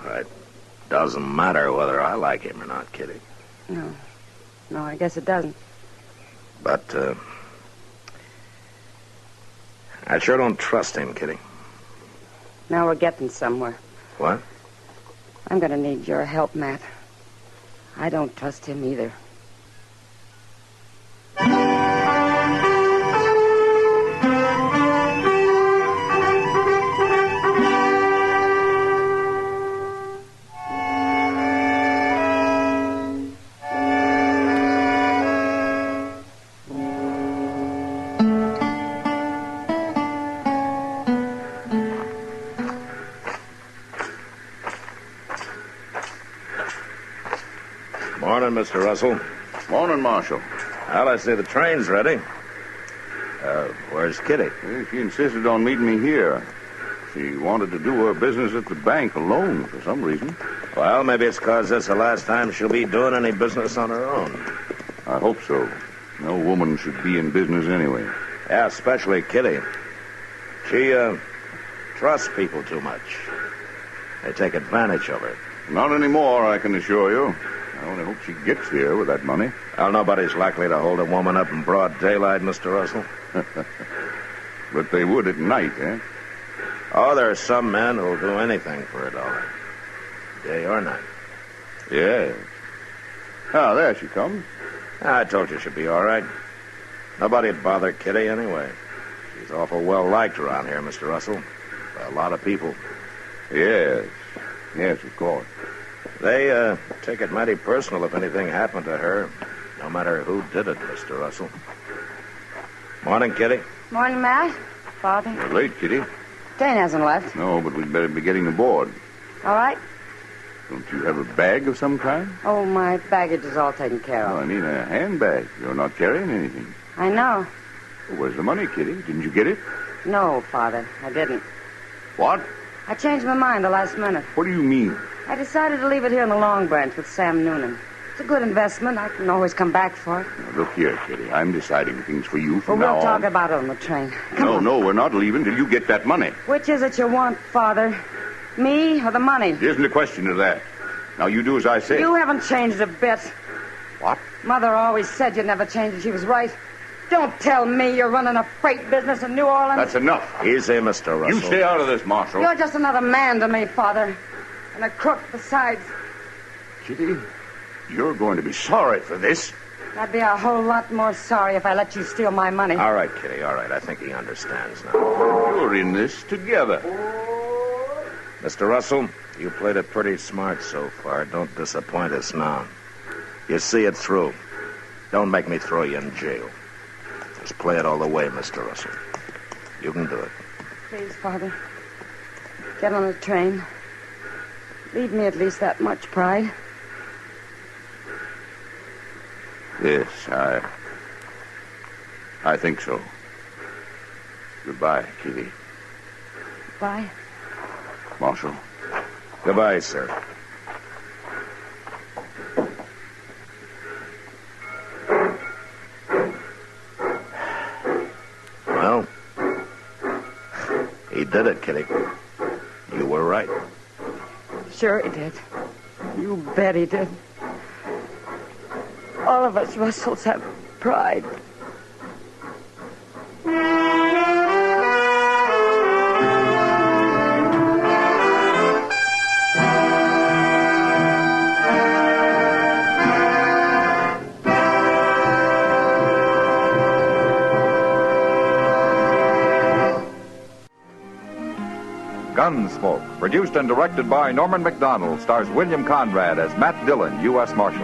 Speaker 2: It doesn't matter whether I like him or not, Kitty.
Speaker 5: No, I guess it doesn't.
Speaker 2: But, I sure don't trust him, Kitty.
Speaker 5: Now we're getting somewhere.
Speaker 2: What?
Speaker 5: I'm going to need your help, Matt. I don't trust him either.
Speaker 2: Morning, Mr. Russell.
Speaker 20: Morning, Marshal.
Speaker 2: Well, I see the train's ready. Where's Kitty?
Speaker 20: She insisted on meeting me here. She wanted to do her business at the bank alone for some reason.
Speaker 2: Well, maybe it's because that's the last time she'll be doing any business on her own.
Speaker 20: I hope so. No woman should be in business anyway.
Speaker 2: Yeah, especially Kitty. She, trusts people too much. They take advantage of her.
Speaker 20: Not anymore, I can assure you. I only hope she gets here with that money.
Speaker 2: Well, nobody's likely to hold a woman up in broad daylight, Mr. Russell.
Speaker 20: But they would at night, eh?
Speaker 2: Oh, there are some men who'll do anything for $1, day or night.
Speaker 20: Yes. Ah, there she comes.
Speaker 2: I told you she'd be all right. Nobody'd bother Kitty anyway. She's awful well-liked around here, Mr. Russell, by a lot of people.
Speaker 20: Yes. Yes, of course.
Speaker 2: They take it mighty personal if anything happened to her, no matter who did it, Mr. Russell. Morning, Kitty.
Speaker 5: Morning, Matt. Father.
Speaker 20: You're late, Kitty.
Speaker 5: Dane hasn't left.
Speaker 20: No, but we'd better be getting aboard.
Speaker 5: All right.
Speaker 20: Don't you have a bag of some kind?
Speaker 5: Oh, my baggage is all taken care of.
Speaker 20: Oh, I mean a handbag. You're not carrying anything.
Speaker 5: I know.
Speaker 20: Well, where's the money, Kitty? Didn't you get it?
Speaker 5: No, Father, I didn't.
Speaker 20: What?
Speaker 5: I changed my mind the last minute.
Speaker 20: What do you mean?
Speaker 5: I decided to leave it here in the Long Branch with Sam Noonan. It's a good investment. I can always come back for it.
Speaker 17: Look here, Kitty. I'm deciding things for you from
Speaker 5: Well,
Speaker 17: now
Speaker 5: we'll talk
Speaker 17: on.
Speaker 5: about it on the train.
Speaker 17: No, we're not leaving till you get that money.
Speaker 5: Which is it you want, Father? Me or the money?
Speaker 17: There isn't a question of that. Now, you do as I say.
Speaker 5: You haven't changed a bit.
Speaker 17: What?
Speaker 5: Mother always said you'd never change, and she was right. Don't tell me you're running a freight business in New Orleans.
Speaker 17: That's enough.
Speaker 2: Easy, Mr. Russell.
Speaker 17: You stay out of this, Marshal.
Speaker 5: You're just another man to me, Father. And a crook besides.
Speaker 17: Kitty, you're going to be sorry for this.
Speaker 5: I'd be a whole lot more sorry if I let you steal my money.
Speaker 2: All right, Kitty, all right. I think he understands now.
Speaker 17: You're in this together.
Speaker 2: Mr. Russell, you played it pretty smart so far. Don't disappoint us now. You see it through. Don't make me throw you in jail. Just play it all the way, Mr. Russell. You can do it.
Speaker 5: Please, Father. Get on the train. Leave me at least that much pride.
Speaker 17: Yes, I think so. Goodbye, Kitty.
Speaker 5: Bye.
Speaker 17: Marshal.
Speaker 2: Goodbye, sir. Well, he did it, Kitty. You were right.
Speaker 5: Sure he did. You bet he did. All of us Russells have pride.
Speaker 10: Gunsmoke, produced and directed by Norman Macdonald, stars William Conrad as Matt Dillon, U.S. Marshal.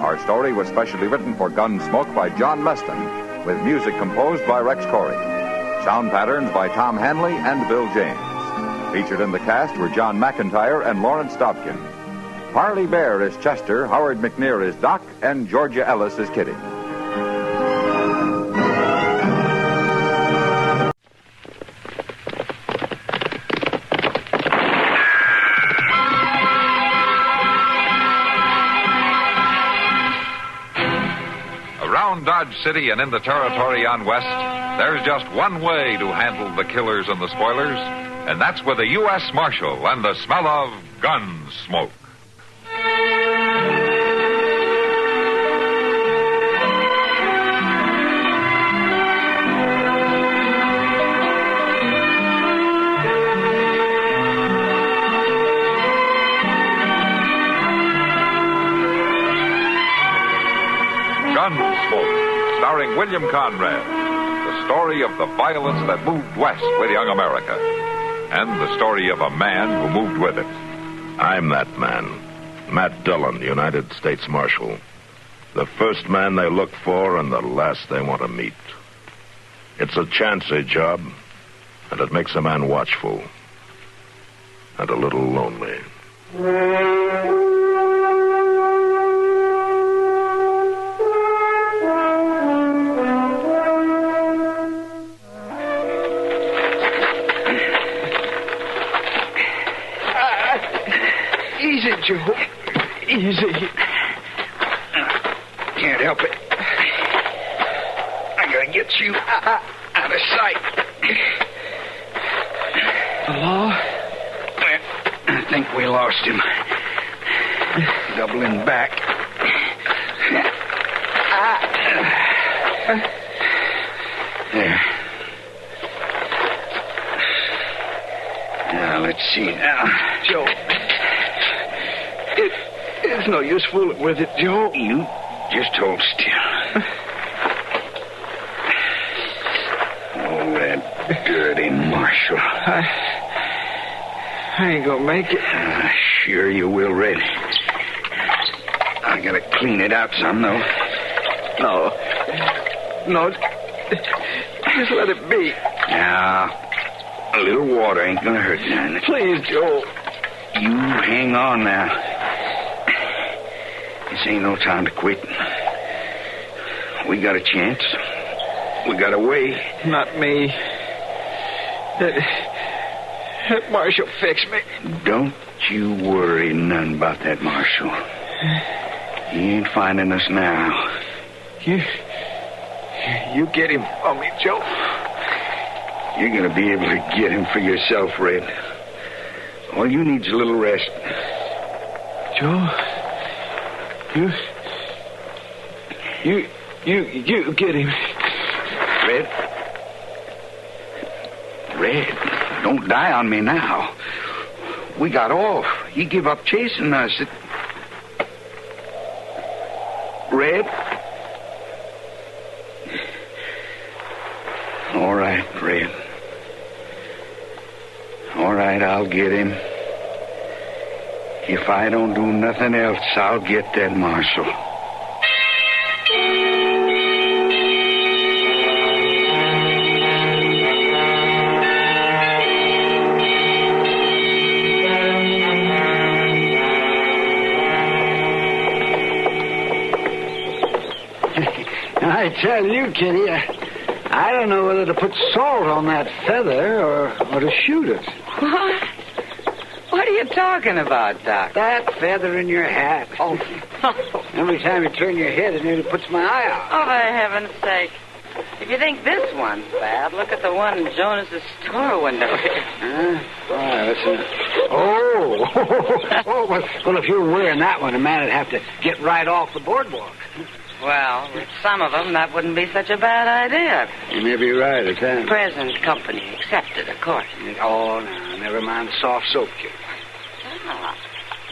Speaker 10: Our story was specially written for Gunsmoke by John Meston, with music composed by Rex Corey. Sound patterns by Tom Hanley and Bill James. Featured in the cast were John McIntyre and Lawrence Dobkin. Harley Bear is Chester, Howard McNear is Doc, and Georgia Ellis is Kitty.
Speaker 1: Dodge City and in the territory on West, there's just one way to handle the killers and the spoilers, and that's with a U.S. Marshal and the smell of gun smoke. Gunsmoke, starring William Conrad, the story of the violence that moved west with young America, and the story of a man who moved with it.
Speaker 2: I'm that man, Matt Dillon, United States Marshal. The first man they look for and the last they want to meet. It's a chancy job, and it makes a man watchful and a little lonely.
Speaker 8: Easy, Joe. Easy. Can't help it. I gotta get you out of sight. The law? I think we lost him. Doubling back. There. Now, let's see now. Joe. It's no use fooling with it, Joe. You just hold still. Oh, that dirty Marshal. I ain't gonna make it. Sure you will, Red. I gotta clean it out some, though. No, just let it be. Now, a little water ain't gonna hurt none. Please, Joe. You hang on now. This ain't no time to quit. We got a chance. We got a way. Not me. That Marshal fixed me. Don't you worry none about that, Marshal.
Speaker 21: He ain't finding us now.
Speaker 6: You get him for me, Joe.
Speaker 21: You're going to be able to get him for yourself, Red. All you need's a little rest.
Speaker 6: Joe, you get him.
Speaker 21: Red, don't die on me now. We got off. He give up chasing us. Red? All right, Red. All right, I'll get him. If I don't do nothing else, I'll get that marshal.
Speaker 8: I tell you, Kitty, I don't know whether to put salt on that feather or to shoot it.
Speaker 4: What? What are you talking about, Doc?
Speaker 8: That feather in your hat. Oh. Every time you turn your head, it nearly puts my eye out.
Speaker 4: Oh, for heaven's sake. If you think this one's bad, look at the one in Jonas's store window here.
Speaker 8: Well, if you were wearing that one, a man would have to get right off the boardwalk.
Speaker 4: Well, with some of them, that wouldn't be such a bad idea.
Speaker 8: You may be right at that.
Speaker 4: Present company accepted, of course.
Speaker 8: Oh, no, never mind the soft soap, kid.
Speaker 4: Oh,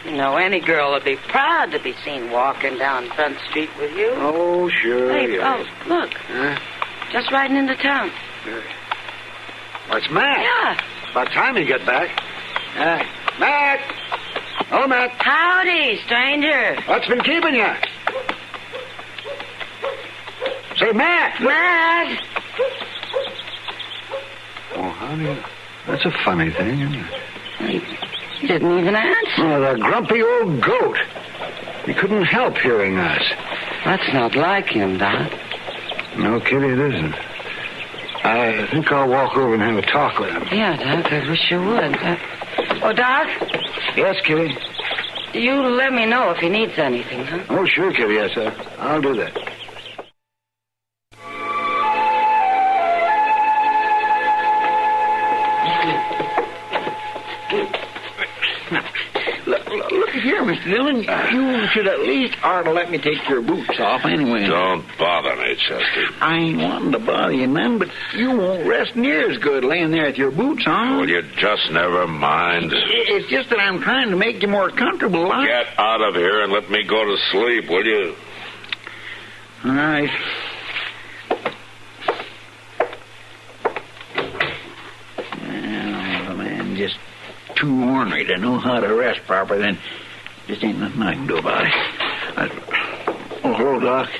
Speaker 4: you know, any girl would be proud to be seen walking down Front Street with you.
Speaker 8: Oh, sure.
Speaker 4: Hey, look.
Speaker 8: Huh?
Speaker 4: Just riding into town.
Speaker 8: Good. What's Matt?
Speaker 4: Yeah.
Speaker 8: About time you get back. Matt! Oh, Matt.
Speaker 4: Howdy, stranger.
Speaker 8: What's been keeping you? Say, Matt!
Speaker 4: Matt!
Speaker 8: Oh, honey, that's a funny thing, isn't it?
Speaker 4: He didn't even answer.
Speaker 8: Oh, the grumpy old goat. He couldn't help hearing us.
Speaker 4: That's not like him, Doc.
Speaker 8: No, Kitty, it isn't. I think I'll walk over and have a talk with him.
Speaker 4: Yeah, Doc, I wish you would. Oh, Doc?
Speaker 8: Yes, Kitty?
Speaker 4: You let me know if he needs anything, huh?
Speaker 8: Oh, sure, Kitty, yes, sir. I'll do that.
Speaker 21: Look here, Mr. Dillon. You should at least ought to let me take your boots off anyway.
Speaker 2: Don't bother me, Chester.
Speaker 21: I ain't wanting to bother you, man, but you won't rest near as good laying there with your boots on.
Speaker 2: Will you just never mind?
Speaker 21: It's just that I'm trying to make you more comfortable.
Speaker 2: Get out of here and let me go to sleep, will you?
Speaker 21: All right. Well, the man just too ornery to know how to rest proper, then just ain't nothing I can do about it. Oh, hello, Doc.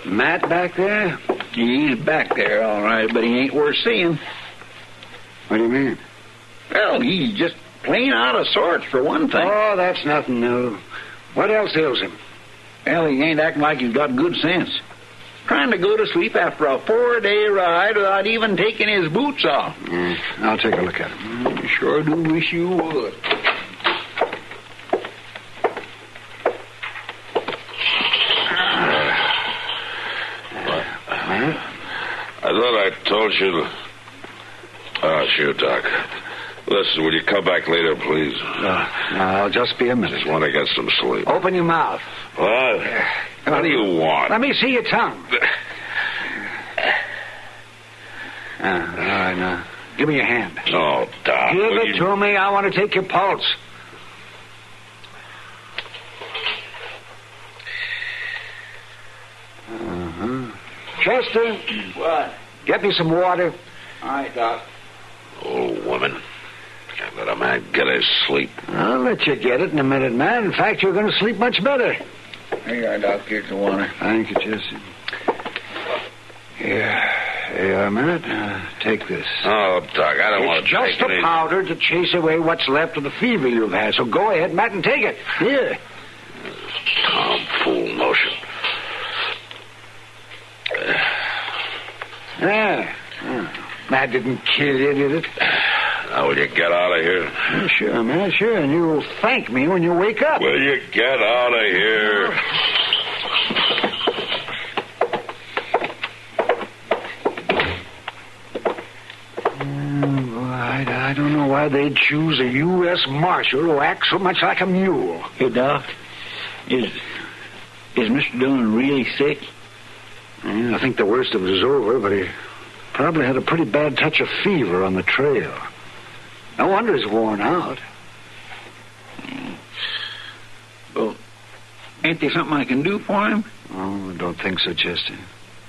Speaker 8: Matt back there?
Speaker 21: He's back there, all right, but he ain't worth seeing.
Speaker 8: What do you mean?
Speaker 21: Well, he's just plain out of sorts, for one thing.
Speaker 8: Oh, that's nothing new. What else ails him?
Speaker 21: Well, he ain't acting like he's got good sense. Trying to go to sleep after a 4-day ride without even taking his boots off.
Speaker 8: I'll take a look at him.
Speaker 21: I sure do wish you would.
Speaker 2: I thought I told you to... Oh, sure, Doc. Listen, will you come back later, please?
Speaker 8: I'll just be a minute.
Speaker 2: Just want to get some sleep.
Speaker 8: Open your mouth.
Speaker 2: What? What do you want?
Speaker 8: Let me see your tongue. All right, now. Give me your hand.
Speaker 2: Oh, Doc.
Speaker 8: Give it to me. I want to take your pulse. Chester.
Speaker 21: What?
Speaker 8: Get me some water.
Speaker 21: All right, Doc.
Speaker 2: Oh, woman. Can't let a man get his sleep.
Speaker 8: I'll let you get it in a minute, man. In fact, you're going to sleep much better.
Speaker 21: Here you are, Doc. Here's the water.
Speaker 8: Thank you, Chester. Here you are, Matt. Take this.
Speaker 2: Oh, Doc, I don't want to take
Speaker 8: it. It's just a powder to chase away what's left of the fever you've had. So go ahead, Matt, and take it. Here.
Speaker 2: Tomfool notion.
Speaker 8: That didn't kill you, did it?
Speaker 2: No,
Speaker 17: Now, will you get out of here?
Speaker 21: Yeah, sure, man, sure. And you'll thank me when you wake up.
Speaker 17: Will you get out of here?
Speaker 21: I don't know why they'd choose a U.S. Marshal who acts so much like a mule.
Speaker 8: Hey, Doc, is Mr. Dillon really sick?
Speaker 21: Yeah, I think the worst of it is over, but he probably had a pretty bad touch of fever on the trail. No wonder he's worn out.
Speaker 8: Well, ain't there something I can do for him?
Speaker 21: Oh, I don't think so, Chester.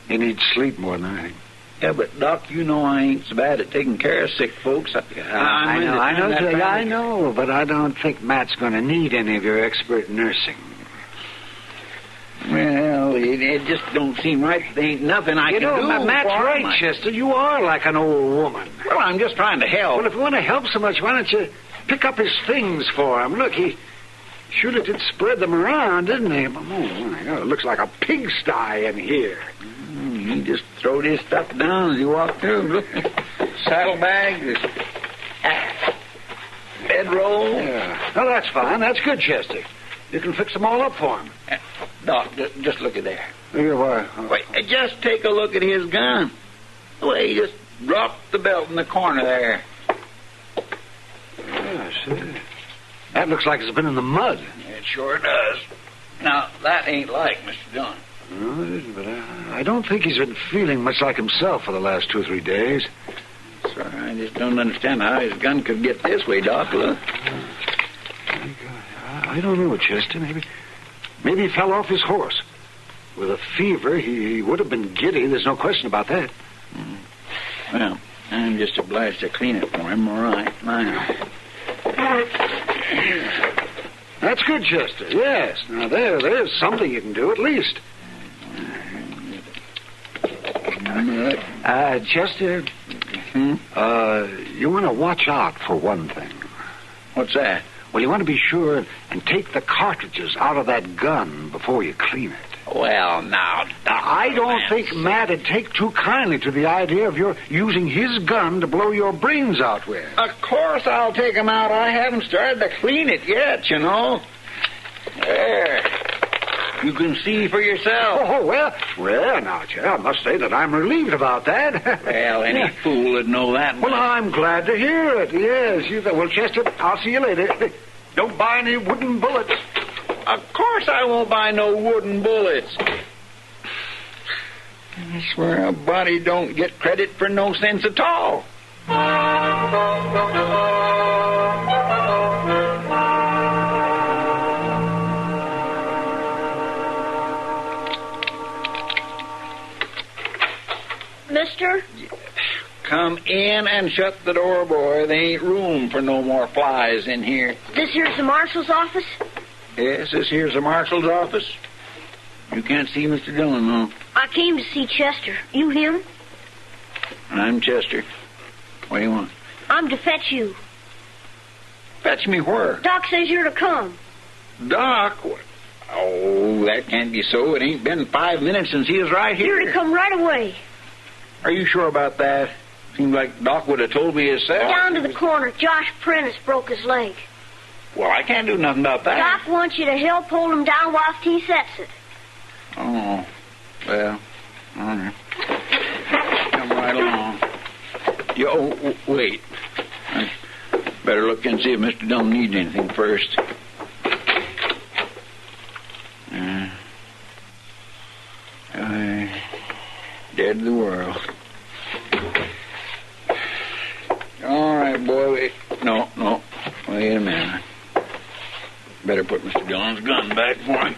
Speaker 21: He needs sleep more than anything.
Speaker 8: Yeah, but, Doc, you know I ain't so bad at taking care of sick folks.
Speaker 21: I know, but I don't think Matt's going to need any of your expert nursing.
Speaker 8: Well, it just don't seem right. There ain't nothing I can do.
Speaker 21: Matt's right, Chester. You are like an old woman.
Speaker 8: Well, I'm just trying to help.
Speaker 21: Well, if you want to help so much, why don't you pick up his things for him? Look, he surely did spread them around, didn't he? Oh, my God, it looks like a pigsty in here.
Speaker 8: He just throwed his stuff down as he walked through. Look, saddlebags, bedroll.
Speaker 21: Yeah. Oh, that's fine. That's good, Chester. You can fix them all up for him.
Speaker 8: Doc, just look at there.
Speaker 21: Here, why?
Speaker 8: Wait, just take a look at his gun. Well, he just dropped the belt in the corner there.
Speaker 21: Yeah, I see. That looks like it's been in the mud.
Speaker 8: It sure does. Now, that ain't like Mr. Dillon.
Speaker 21: No, it isn't, but I don't think he's been feeling much like himself for the last 2 or 3 days.
Speaker 8: Sorry, I just don't understand how his gun could get this way, Doc. Look.
Speaker 21: I don't know, Chester. Maybe he fell off his horse. With a fever, he would have been giddy. There's no question about that.
Speaker 8: Well, I'm just obliged to clean it for him, all right.
Speaker 21: That's good, Chester. Yes. Now, there's something you can do, at least. Chester, you want to watch out for one thing.
Speaker 8: What's that?
Speaker 21: Well, you want to be sure and take the cartridges out of that gun before you clean it.
Speaker 8: Well, now,
Speaker 21: I don't think Matt would take too kindly to the idea of your using his gun to blow your brains out with.
Speaker 8: Of course I'll take them out. I haven't started to clean it yet, you know. There. You can see for yourself.
Speaker 21: Oh, well, now, I must say that I'm relieved about that.
Speaker 8: Well, any fool would know that.
Speaker 21: Well, I'm glad to hear it. Yes, well, Chester, I'll see you later. Don't buy any wooden bullets.
Speaker 8: Of course I won't buy no wooden bullets. I swear a body don't get credit for no sense at all.
Speaker 12: Mister?
Speaker 8: Come in and shut the door, boy. There ain't room for no more flies in here.
Speaker 12: This here's the marshal's office?
Speaker 8: Yes, this here's the marshal's office. You can't see Mr. Dillon, no?
Speaker 12: I came to see Chester. You him?
Speaker 8: I'm Chester. What do you want?
Speaker 12: I'm to fetch you.
Speaker 8: Fetch me where?
Speaker 12: Doc says you're to come.
Speaker 8: Doc? Oh, that can't be so. It ain't been 5 minutes since he was right here.
Speaker 12: You're to come right away.
Speaker 8: Are you sure about that? Seems like Doc would have told me himself.
Speaker 12: Down to the corner. Josh Prentice broke his leg.
Speaker 8: Well, I can't do nothing about that.
Speaker 12: Doc wants you to help hold him down whilst he sets it.
Speaker 8: Oh, well, all right. Come right along. Wait. I better look and see if Mr. Dillon needs anything first. Dead to the world. All right, boy. Wait. No. Wait a minute. Better put Mr. Dillon's gun back for him.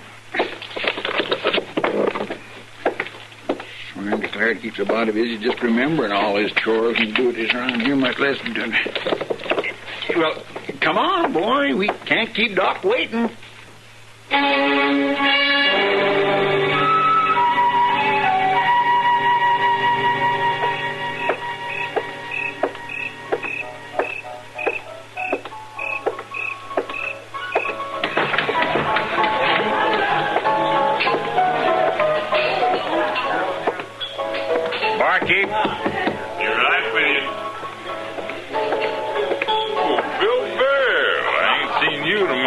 Speaker 8: Swear and declare it keeps a body busy just remembering all his chores and duties around here much less than doing. Well, come on, boy. We can't keep Doc waiting.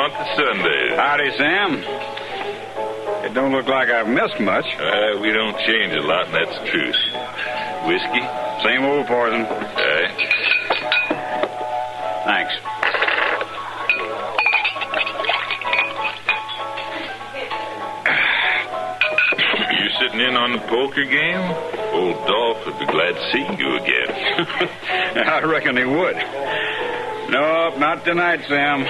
Speaker 7: month of Sundays.
Speaker 22: Howdy, Sam. It don't look like I've missed much.
Speaker 7: We don't change a lot, and that's the truth. Whiskey?
Speaker 22: Same old poison. Thanks.
Speaker 7: You sitting in on the poker game? Old Dolph would be glad to see you again.
Speaker 22: I reckon he would. Nope, not tonight, Sam.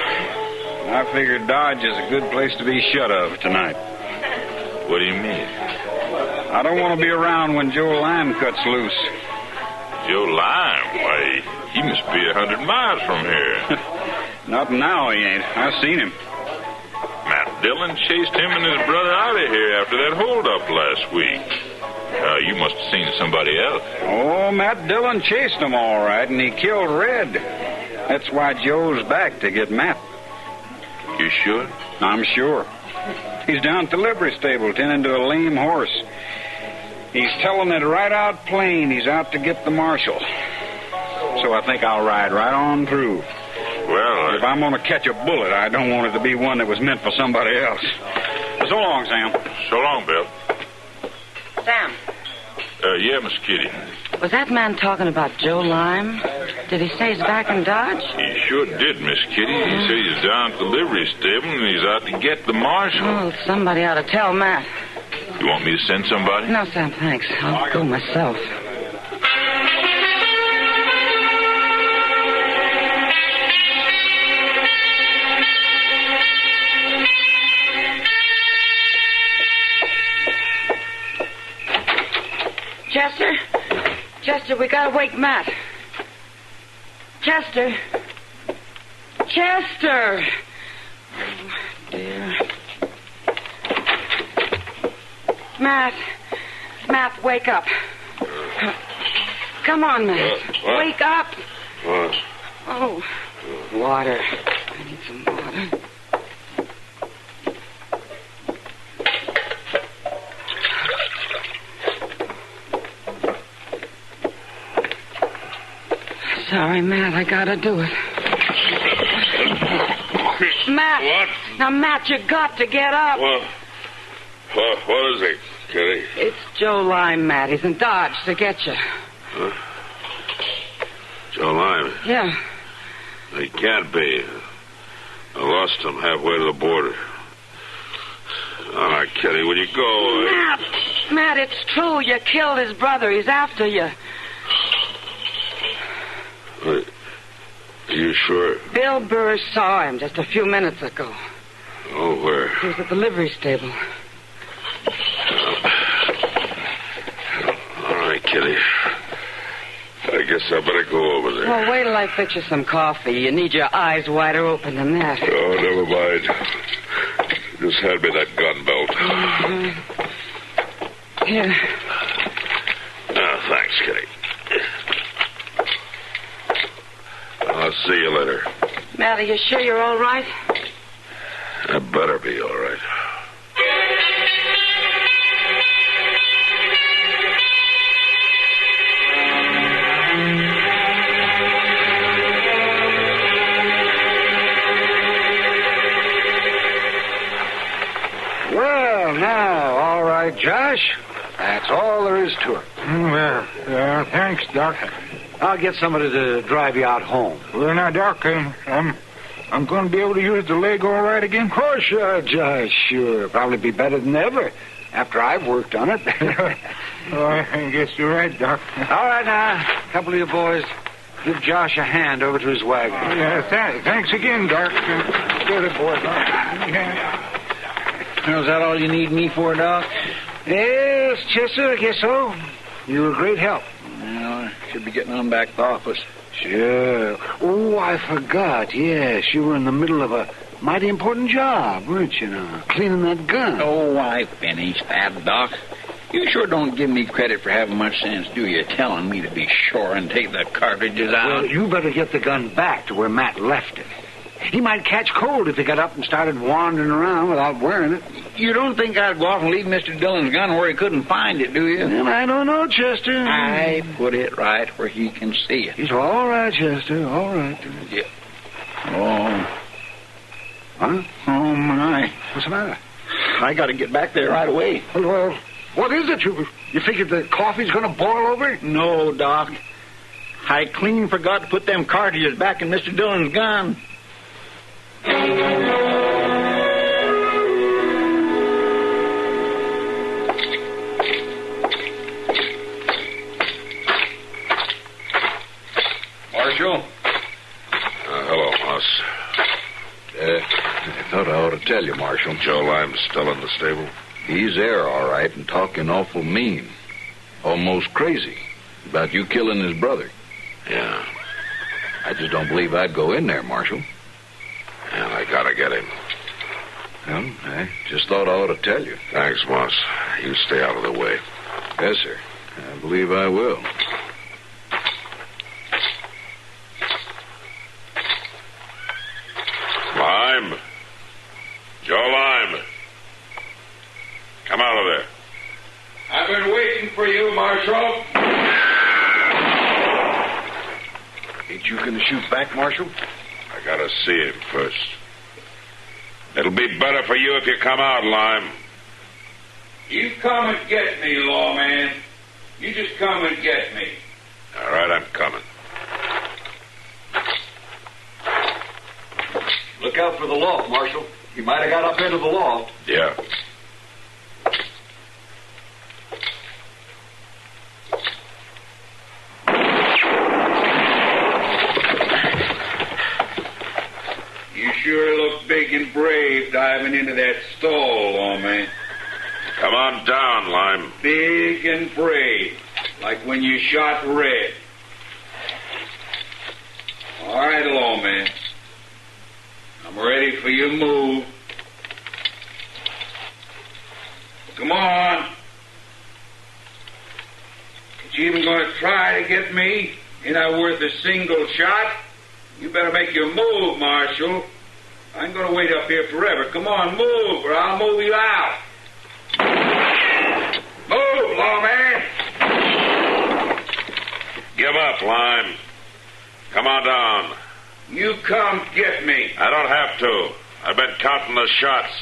Speaker 22: I figured Dodge is a good place to be shut of tonight.
Speaker 7: What do you mean?
Speaker 22: I don't want to be around when Joe Lime cuts loose.
Speaker 7: Joe Lime? Why, he must be 100 miles from here.
Speaker 22: Not now, he ain't. I've seen him.
Speaker 7: Matt Dillon chased him and his brother out of here after that holdup last week. You must have seen somebody else.
Speaker 22: Oh, Matt Dillon chased him all right, and he killed Red. That's why Joe's back to get Matt.
Speaker 7: You sure?
Speaker 22: I'm sure. He's down at the livery stable tending to a lame horse. He's telling it right out plain he's out to get the marshal. So I think I'll ride right on through.
Speaker 7: Well,
Speaker 22: if I'm going to catch a bullet, I don't want it to be one that was meant for somebody else. So long, Sam.
Speaker 7: So long, Bill.
Speaker 5: Sam.
Speaker 7: Yeah, Miss Kitty.
Speaker 5: Was that man talking about Joe Lime? Did he say he's back in Dodge?
Speaker 7: He sure did, Miss Kitty. He said he's down at the livery stable and he's out to get the marshal.
Speaker 5: Oh, somebody ought to tell Matt.
Speaker 7: You want me to send somebody?
Speaker 5: No, Sam, thanks. I'll go myself. Chester, we gotta wake Matt. Chester. Oh, dear. Matt, wake up. Come on, Matt. Wake up.
Speaker 7: What?
Speaker 5: Oh, water. I need some water. Sorry, Matt, I gotta do it. Matt!
Speaker 7: What?
Speaker 5: Now, Matt, you got to get up.
Speaker 7: What is it, Kitty?
Speaker 5: It's Joe Lime, Matt. He's in Dodge to get you.
Speaker 7: Huh? Joe Lime?
Speaker 5: Yeah.
Speaker 7: He can't be. I lost him halfway to the border. All right, Kitty, will you go?
Speaker 5: Matt, it's true. You killed his brother. He's after you.
Speaker 7: Are you sure?
Speaker 5: Bill Burr saw him just a few minutes ago.
Speaker 7: Oh, where?
Speaker 5: He was at the livery stable.
Speaker 7: All right, Kitty. I guess I better go over there.
Speaker 5: Well, wait till I fix you some coffee. You need your eyes wider open than that.
Speaker 7: Oh, never mind. Just hand me that gun belt.
Speaker 5: Mm-hmm. Here.
Speaker 7: Thanks, Kitty. I'll see you later.
Speaker 5: Matt, are you sure you're all right?
Speaker 7: I better be all right.
Speaker 21: Well, now, all right, Josh. That's all there is to it.
Speaker 23: Well, thanks, Doc.
Speaker 21: I'll get somebody to drive you out home.
Speaker 23: Well, now, Doc, I'm going to be able to use the leg all right again?
Speaker 21: Of course, Josh, sure. Probably be better than ever after I've worked on it.
Speaker 23: Oh, I guess you're right, Doc.
Speaker 21: All right, now, a couple of you boys, give Josh a hand over to his wagon.
Speaker 23: Yeah, thanks again, Doc. Good boy, Doc. Yeah.
Speaker 8: Is that all you need me for, Doc?
Speaker 21: Yes, Chester, I guess so. You were a great help.
Speaker 8: Well, I should be getting on back to the office.
Speaker 21: Sure. Oh, I forgot. Yes, you were in the middle of a mighty important job, weren't you now? Cleaning that gun.
Speaker 8: Oh, I finished that, Doc. You sure don't give me credit for having much sense, do you? Telling me to be sure and take the cartridges out.
Speaker 21: Well, you better get the gun back to where Matt left it. He might catch cold if he got up and started wandering around without wearing it.
Speaker 8: You don't think I'd go off and leave Mr. Dillon's gun where he couldn't find it, do you?
Speaker 21: Well, I don't know, Chester.
Speaker 8: I put it right where he can see it.
Speaker 21: It's all right, Chester. All right.
Speaker 8: Yeah. Oh.
Speaker 23: Huh? Oh, my.
Speaker 20: What's the matter?
Speaker 23: I got to get back there right away.
Speaker 20: Well, what is it? You figured the coffee's going to boil over?
Speaker 23: No, Doc. I clean forgot to put them cartridges back in Mr. Dillon's gun.
Speaker 20: Marshal?
Speaker 7: Hello, Moss.
Speaker 9: I thought I ought to tell you, Marshal.
Speaker 7: Joe Lime's still in the stable?
Speaker 9: He's there, all right, and talking awful mean. Almost crazy. About you killing his brother.
Speaker 7: Yeah.
Speaker 9: I just don't believe I'd go in there, Marshal.
Speaker 7: And I gotta get him.
Speaker 9: Well, I just thought I ought to tell you.
Speaker 7: Thanks, Moss. You stay out of the way.
Speaker 9: Yes, sir. I believe I will.
Speaker 7: Lime. Joe Lime. Come out of there.
Speaker 20: I've been waiting for you, Marshal.
Speaker 9: Ain't you going to shoot back, Marshal?
Speaker 7: I gotta see him first. It'll be better for you if you come out, Lime.
Speaker 20: You come and get me, lawman. You just come and get me.
Speaker 7: All right, I'm coming.
Speaker 9: Look out for the loft, Marshal. He might have got up into the loft.
Speaker 7: Yeah.
Speaker 20: You sure look big and brave diving into that stall, lawman.
Speaker 7: Come on down, Lime.
Speaker 20: Big and brave, like when you shot Red. All right, lawman. I'm ready for your move. Come on. Ain't you even going to try to get me? Ain't I worth a single shot? You better make your move, Marshal. I ain't going to wait up here forever. Come on, move, or I'll move you out. Move, lawman.
Speaker 7: Give up, Lime. Come on down.
Speaker 20: You come get me.
Speaker 7: I don't have to. I've been counting the shots.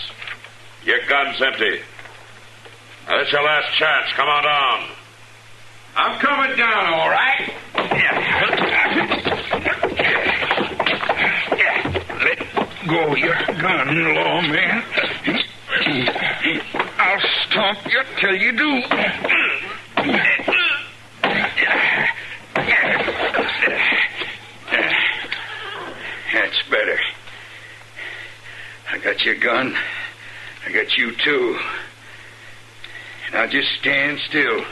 Speaker 7: Your gun's empty. Now, that's your last chance. Come on down.
Speaker 20: I'm coming down, all right? Let go of your gun, lawman. I'll stomp you till you do. That's better. I got your gun. I got you, too. Now just stand still.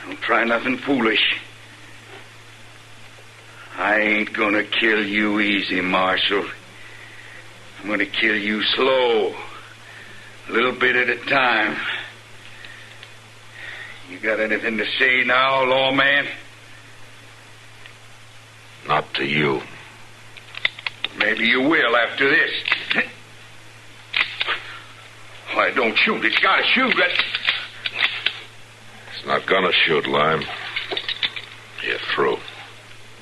Speaker 20: Don't try nothing foolish. I ain't gonna kill you easy, Marshal. I'm gonna kill you slow. A little bit at a time. You got anything to say now, lawman?
Speaker 7: Not to you.
Speaker 20: Maybe you will after this. Why, don't shoot. It's got to shoot.
Speaker 7: It's not gonna shoot, Lime. You're through.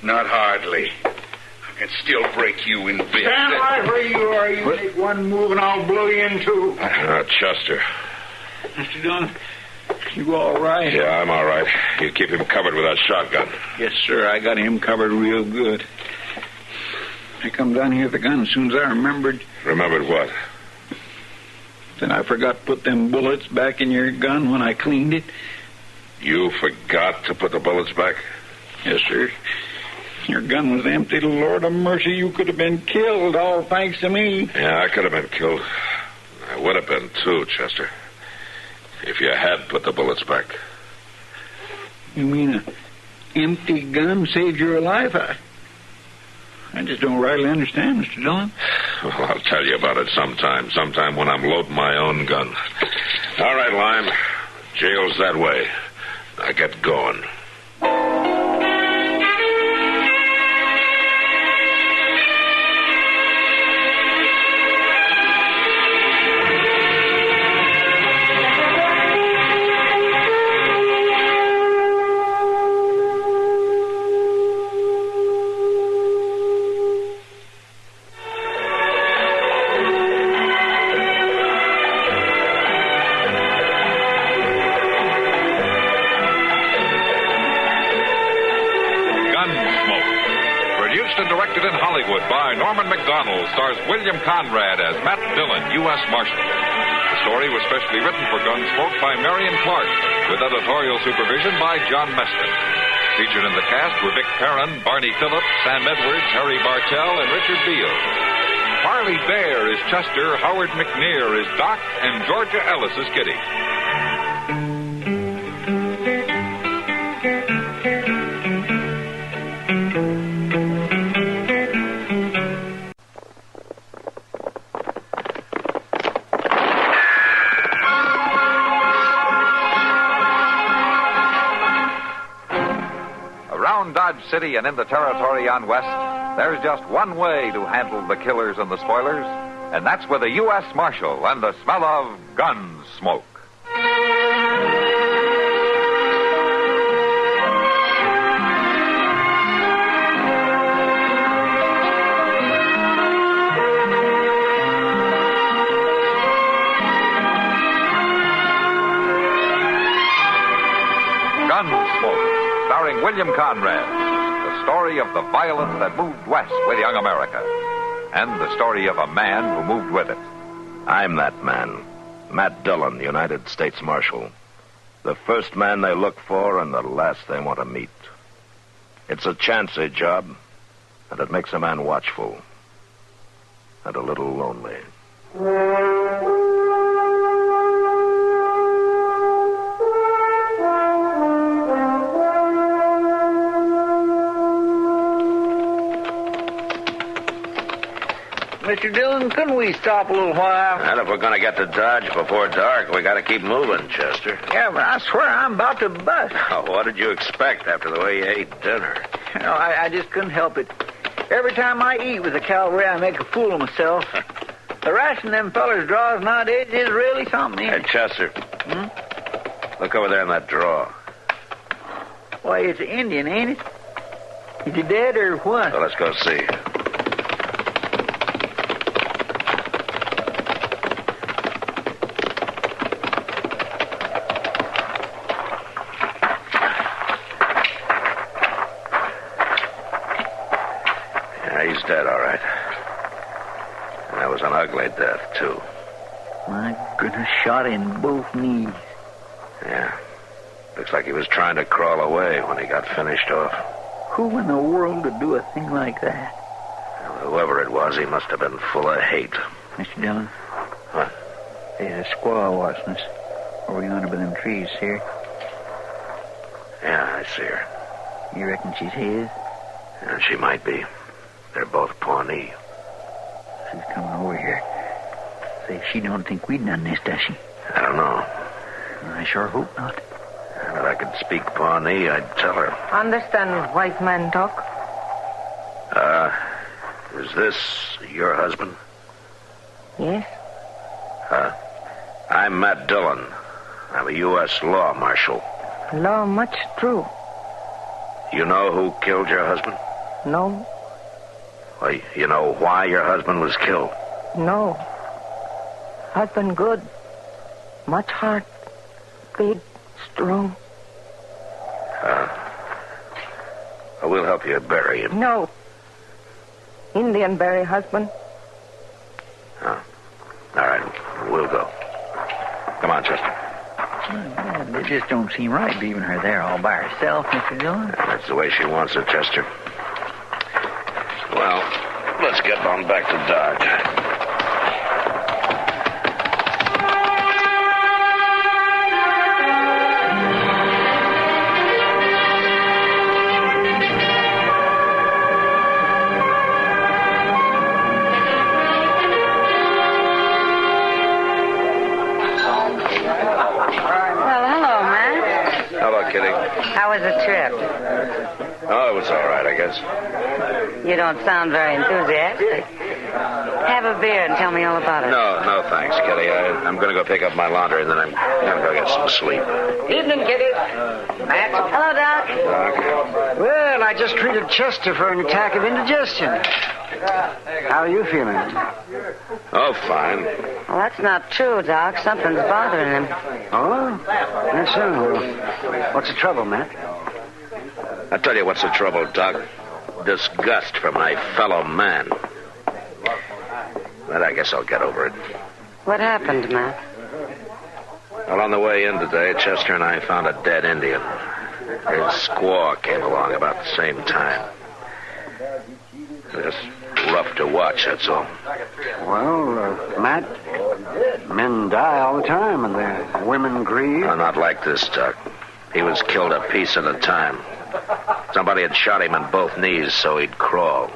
Speaker 20: Not hardly. I can still break you in bits.
Speaker 23: Stand right where you are. You make one move and I'll blow you in two.
Speaker 7: Chester.
Speaker 23: Mr. Dillon, you all right?
Speaker 7: Yeah, I'm all right. You keep him covered with that shotgun.
Speaker 23: Yes, sir. I got him covered real good. I come down here with the gun as soon as I remembered.
Speaker 7: Remembered what?
Speaker 23: Then I forgot to put them bullets back in your gun when I cleaned it.
Speaker 7: You forgot to put the bullets back?
Speaker 23: Yes, sir. Your gun was empty. Lord of mercy, you could have been killed, all thanks to me.
Speaker 7: Yeah, I could have been killed. I would have been, too, Chester. If you had put the bullets back.
Speaker 23: You mean an empty gun saved your life? I just don't rightly understand, Mr. Dillon.
Speaker 7: Well, I'll tell you about it sometime when I'm loading my own gun. All right, Lime. Jail's that way. Now get going.
Speaker 1: by Norman Macdonald, stars William Conrad as Matt Dillon, U.S. Marshal. The story was specially written for Gunsmoke by Marion Clark, with editorial supervision by John Meston. Featured in the cast were Vic Perrin, Barney Phillips, Sam Edwards, Harry Bartell, and Richard Beale. Harley Bear is Chester, Howard McNear is Doc, and Georgia Ellis is Kitty. Around Dodge City and in the territory on West, there's just one way to handle the killers and the spoilers, and that's with a U.S. Marshal and the smell of gun smoke. Gunsmoke, starring William Conrad. The story of the violence that moved west with young America. And the story of a man who moved with it.
Speaker 2: I'm that man. Matt Dillon, United States Marshal. The first man they look for and the last they want to meet. It's a chancy job, and it makes a man watchful. And a little lonely.
Speaker 8: Mr. Dillon, couldn't we stop a little while?
Speaker 2: Well, if we're going to get to Dodge before dark, we got to keep moving, Chester.
Speaker 8: Yeah, but I swear I'm about to bust.
Speaker 2: Oh, what did you expect after the way you ate dinner?
Speaker 8: You know, I just couldn't help it. Every time I eat with the cavalry, I make a fool of myself. The ration them fellers draws nowadays is really something.
Speaker 2: Hey, Chester. Look over there in that drawer.
Speaker 8: Why, it's an Indian, ain't it? Is he dead or what?
Speaker 2: Well, let's go see. He's dead, all right. And that was an ugly death, too.
Speaker 8: My goodness, shot in both knees.
Speaker 2: Yeah. Looks like he was trying to crawl away when he got finished off.
Speaker 8: Who in the world would do a thing like that?
Speaker 2: Well, whoever it was, he must have been full of hate.
Speaker 8: Mr. Dillon?
Speaker 2: What?
Speaker 8: There's a squaw watching us over yonder by them trees, see her?
Speaker 2: Yeah, I see her.
Speaker 8: You reckon she's his?
Speaker 2: Yeah, she might be. They're both Pawnee.
Speaker 8: She's coming over here. Say, she don't think we'd done this, does she?
Speaker 2: I don't know.
Speaker 8: I sure hope not.
Speaker 2: If I could speak Pawnee, I'd tell her.
Speaker 5: Understand white man talk?
Speaker 2: Is this your husband?
Speaker 5: Yes.
Speaker 2: I'm Matt Dillon. I'm a U.S. law marshal.
Speaker 5: Law much true.
Speaker 2: You know who killed your husband?
Speaker 5: No.
Speaker 2: Well, you know why your husband was killed?
Speaker 5: No. Husband good. Much heart. Big. Strong.
Speaker 2: We'll help you bury him.
Speaker 5: No. Indian bury husband.
Speaker 2: Oh. All right. We'll go. Come on, Chester.
Speaker 8: It just don't seem right leaving her there all by herself, Mr. Dillon.
Speaker 2: That's the way she wants it, Chester. Well, let's get on back to Dodge.
Speaker 5: How was the trip?
Speaker 2: Oh, it was all right, I guess.
Speaker 5: You don't sound very enthusiastic. Have a beer and tell me all about it.
Speaker 2: No, thanks, Kitty. I'm going to go pick up my laundry, and then I'm going to go get some sleep.
Speaker 6: Evening, Kitty. Matt.
Speaker 5: Hello, Doc.
Speaker 6: Well, I just treated Chester for an attack of indigestion. How are you feeling?
Speaker 2: Oh, fine.
Speaker 5: Well, that's not true, Doc. Something's bothering him.
Speaker 6: Oh? That's so. What's the trouble, Matt?
Speaker 2: I'll tell you what's the trouble, Doc. disgust for my fellow man. But I guess I'll get over it.
Speaker 5: What happened, Matt?
Speaker 2: Well, on the way in today, Chester and I found a dead Indian. His squaw came along about the same time. Just rough to watch, that's all.
Speaker 18: Well, Matt, men die all the time, and the women grieve.
Speaker 2: No, not like this, Doc. He was killed a piece at a time. Somebody had shot him in both knees so he'd crawl.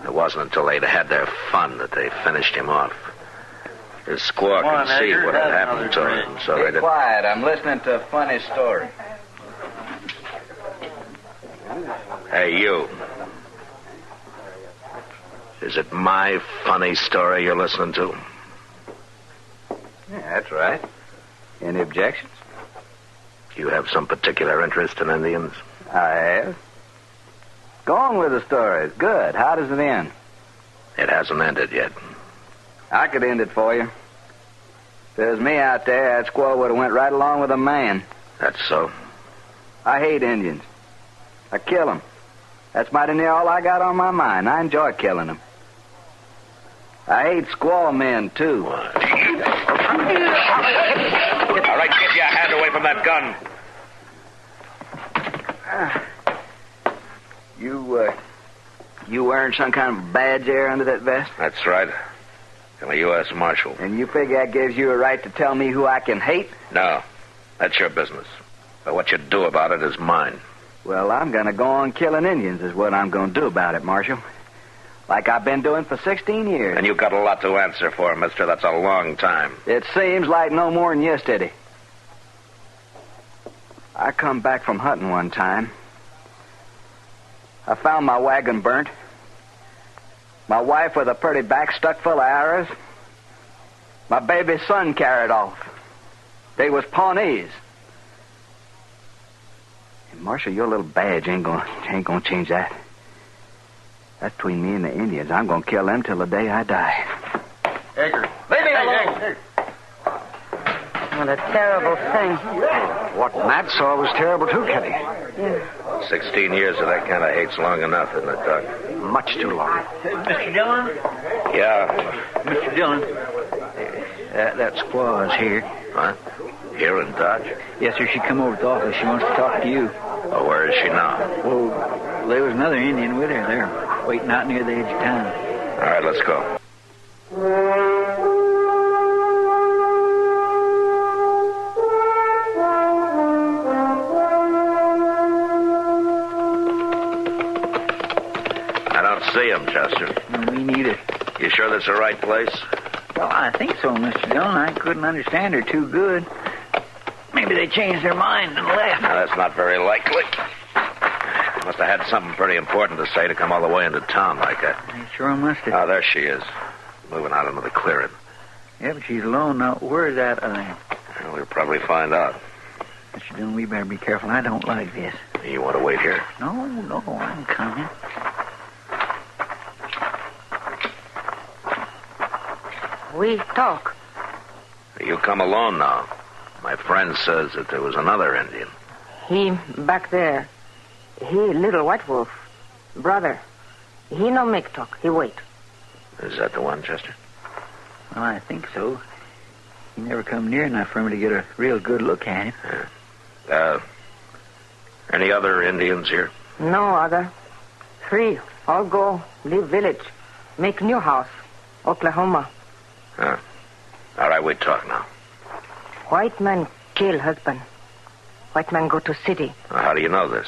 Speaker 2: It wasn't until they'd had their fun that they finished him off. His squaw conceived what had happened to him, so they didn't...
Speaker 14: Quiet, I'm listening to a funny story.
Speaker 2: Hey, you. Is it my funny story you're listening to?
Speaker 14: Yeah, that's right. Any objections?
Speaker 2: You have some particular interest in Indians?
Speaker 14: I have. Go on with the story. It's good. How does it end?
Speaker 2: It hasn't ended yet.
Speaker 14: I could end it for you. If there was me out there, that squaw would have went right along with a man.
Speaker 2: That's so?
Speaker 14: I hate Indians. I kill them. That's mighty near all I got on my mind. I enjoy killing them. I hate squaw men, too.
Speaker 2: All right, get your hand away from that gun.
Speaker 14: You wearing some kind of badge there under that vest?
Speaker 2: That's right. I'm a U.S. Marshal.
Speaker 14: And you figure that gives you a right to tell me who I can hate?
Speaker 2: No. That's your business. But what you do about it is mine.
Speaker 14: Well, I'm going to go on killing Indians is what I'm going to do about it, Marshal. Like I've been doing for 16 years.
Speaker 2: And you've got a lot to answer for, mister. That's a long time.
Speaker 14: It seems like no more than yesterday. I come back from hunting one time. I found my wagon burnt. My wife with a pretty back stuck full of arrows. My baby son carried off. They was Pawnees. And Marshal, your little badge ain't gonna change that. That's between me and the Indians. I'm gonna kill them till the day I die. Edgar. Leave me alone.
Speaker 5: What a terrible thing.
Speaker 18: What Matt saw was terrible, too, Kitty.
Speaker 5: Yeah.
Speaker 2: 16 years of that kind of hate's long enough, isn't it, Doc?
Speaker 18: Much too long.
Speaker 21: Mr. Dillon?
Speaker 2: Yeah.
Speaker 21: Mr. Dillon?
Speaker 14: That squaw is here.
Speaker 2: Huh? Here in Dodge?
Speaker 21: Yes, sir. She come over to the office. She wants to talk to you.
Speaker 2: Oh, where is she now?
Speaker 21: Well, there was another Indian with her. They're waiting out near the edge of town.
Speaker 2: All right, let's go. I don't see him, Chester.
Speaker 21: No, me neither.
Speaker 2: You sure that's the right place?
Speaker 21: Well, I think so, Mr. Dillon. I couldn't understand her too good. Maybe they changed their mind and left.
Speaker 2: No, that's not very likely. Must have had something pretty important to say to come all the way into town like that.
Speaker 21: They sure must have.
Speaker 2: Oh, there she is. Moving out into the clearing.
Speaker 21: Yeah, but she's alone now. Where's that other?
Speaker 2: Well, we'll probably find out.
Speaker 21: Mr. Dillon, we better be careful. I don't like this.
Speaker 2: You want to wait here?
Speaker 21: No, I'm coming.
Speaker 5: We talk.
Speaker 2: You come alone now. My friend says that there was another Indian.
Speaker 5: He back there. He little white wolf. Brother. He no make talk. He wait.
Speaker 2: Is that the one, Chester?
Speaker 21: Well, I think so. He never come near enough for me to get a real good look at him.
Speaker 2: Yeah. Any other Indians here?
Speaker 5: No other. 3. All go leave village. Make new house. Oklahoma.
Speaker 2: Huh. All right, we talk now.
Speaker 5: White man kill husband. White man go to city.
Speaker 2: How do you know this?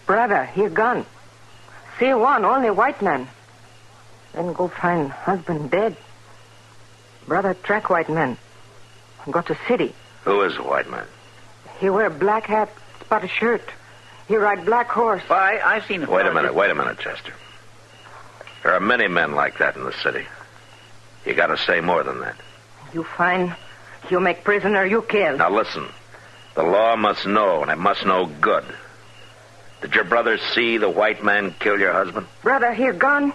Speaker 5: Brother, he gone. See one, only white man. Then go find husband dead. Brother track white man. Go to city.
Speaker 2: Who is the white man?
Speaker 5: He wear black hat, spotted shirt. He ride black horse.
Speaker 21: Why, I seen him.
Speaker 2: Wait a minute, Chester. There are many men like that in the city. You got to say more than that.
Speaker 5: You find, you make prisoner, you kill.
Speaker 2: Now listen. The law must know, and it must know good. Did your brother see the white man kill your husband?
Speaker 5: Brother, he gone.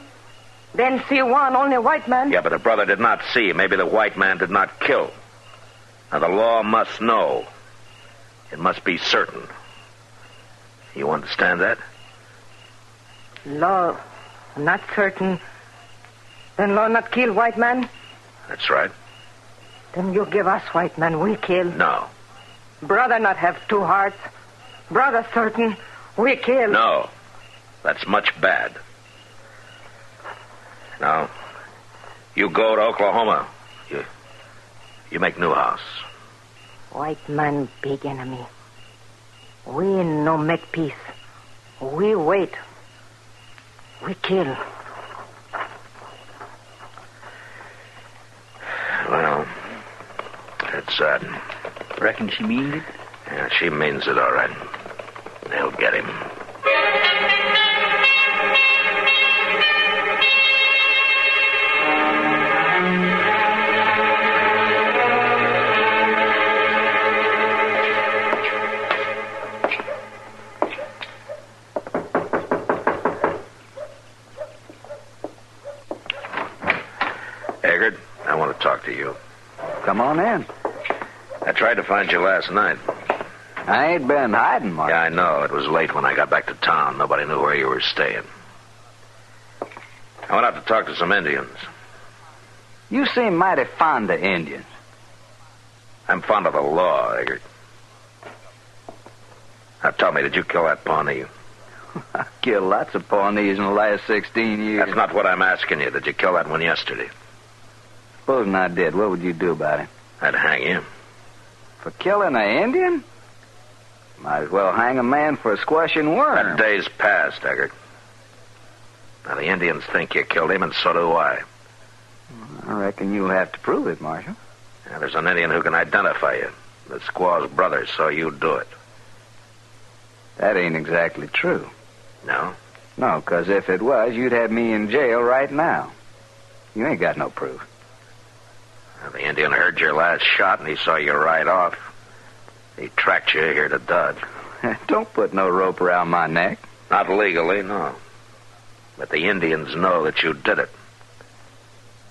Speaker 5: Then see one, only white man.
Speaker 2: Yeah, but the brother did not see. Maybe the white man did not kill. Now, the law must know. It must be certain. You understand that?
Speaker 11: Law, not certain. Then law not kill white man?
Speaker 2: That's right.
Speaker 11: Then you give us white man, we kill.
Speaker 2: No.
Speaker 11: Brother not have two hearts. Brother certain, we kill.
Speaker 2: No. That's much bad. Now, you go to Oklahoma. You make new house.
Speaker 11: White man big enemy. We no make peace. We wait. We kill.
Speaker 2: Well, that's sad.
Speaker 8: Reckon she means it?
Speaker 2: Yeah, she means it all right. They'll get him. Eggert, I want to talk to you.
Speaker 14: Come on in.
Speaker 2: I tried to find you last night.
Speaker 14: I ain't been hiding, Mark.
Speaker 2: Yeah, I know. It was late when I got back to town. Nobody knew where you were staying. I went out to talk to some Indians.
Speaker 14: You seem mighty fond of Indians.
Speaker 2: I'm fond of the law, Eggert. Now tell me, did you kill that Pawnee?
Speaker 14: I killed lots of Pawnees in the last 16 years.
Speaker 2: That's not what I'm asking you. Did you kill that one yesterday?
Speaker 14: Supposing I did, what would you do about it?
Speaker 2: I'd hang him.
Speaker 14: For killing an Indian? Might as well hang a man for squashing worms.
Speaker 2: That day's past, Eggert. Now, the Indians think you killed him, and so do I.
Speaker 14: I reckon you'll have to prove it, Marshal.
Speaker 2: Now, there's an Indian who can identify you. The squaw's brother, so you do it.
Speaker 14: That ain't exactly true.
Speaker 2: No?
Speaker 14: No, because if it was, you'd have me in jail right now. You ain't got no proof.
Speaker 2: Now, the Indian heard your last shot, and he saw you ride off. He tracked you here to Dodge.
Speaker 14: Don't put no rope around my neck.
Speaker 2: Not legally, no. But the Indians know that you did it.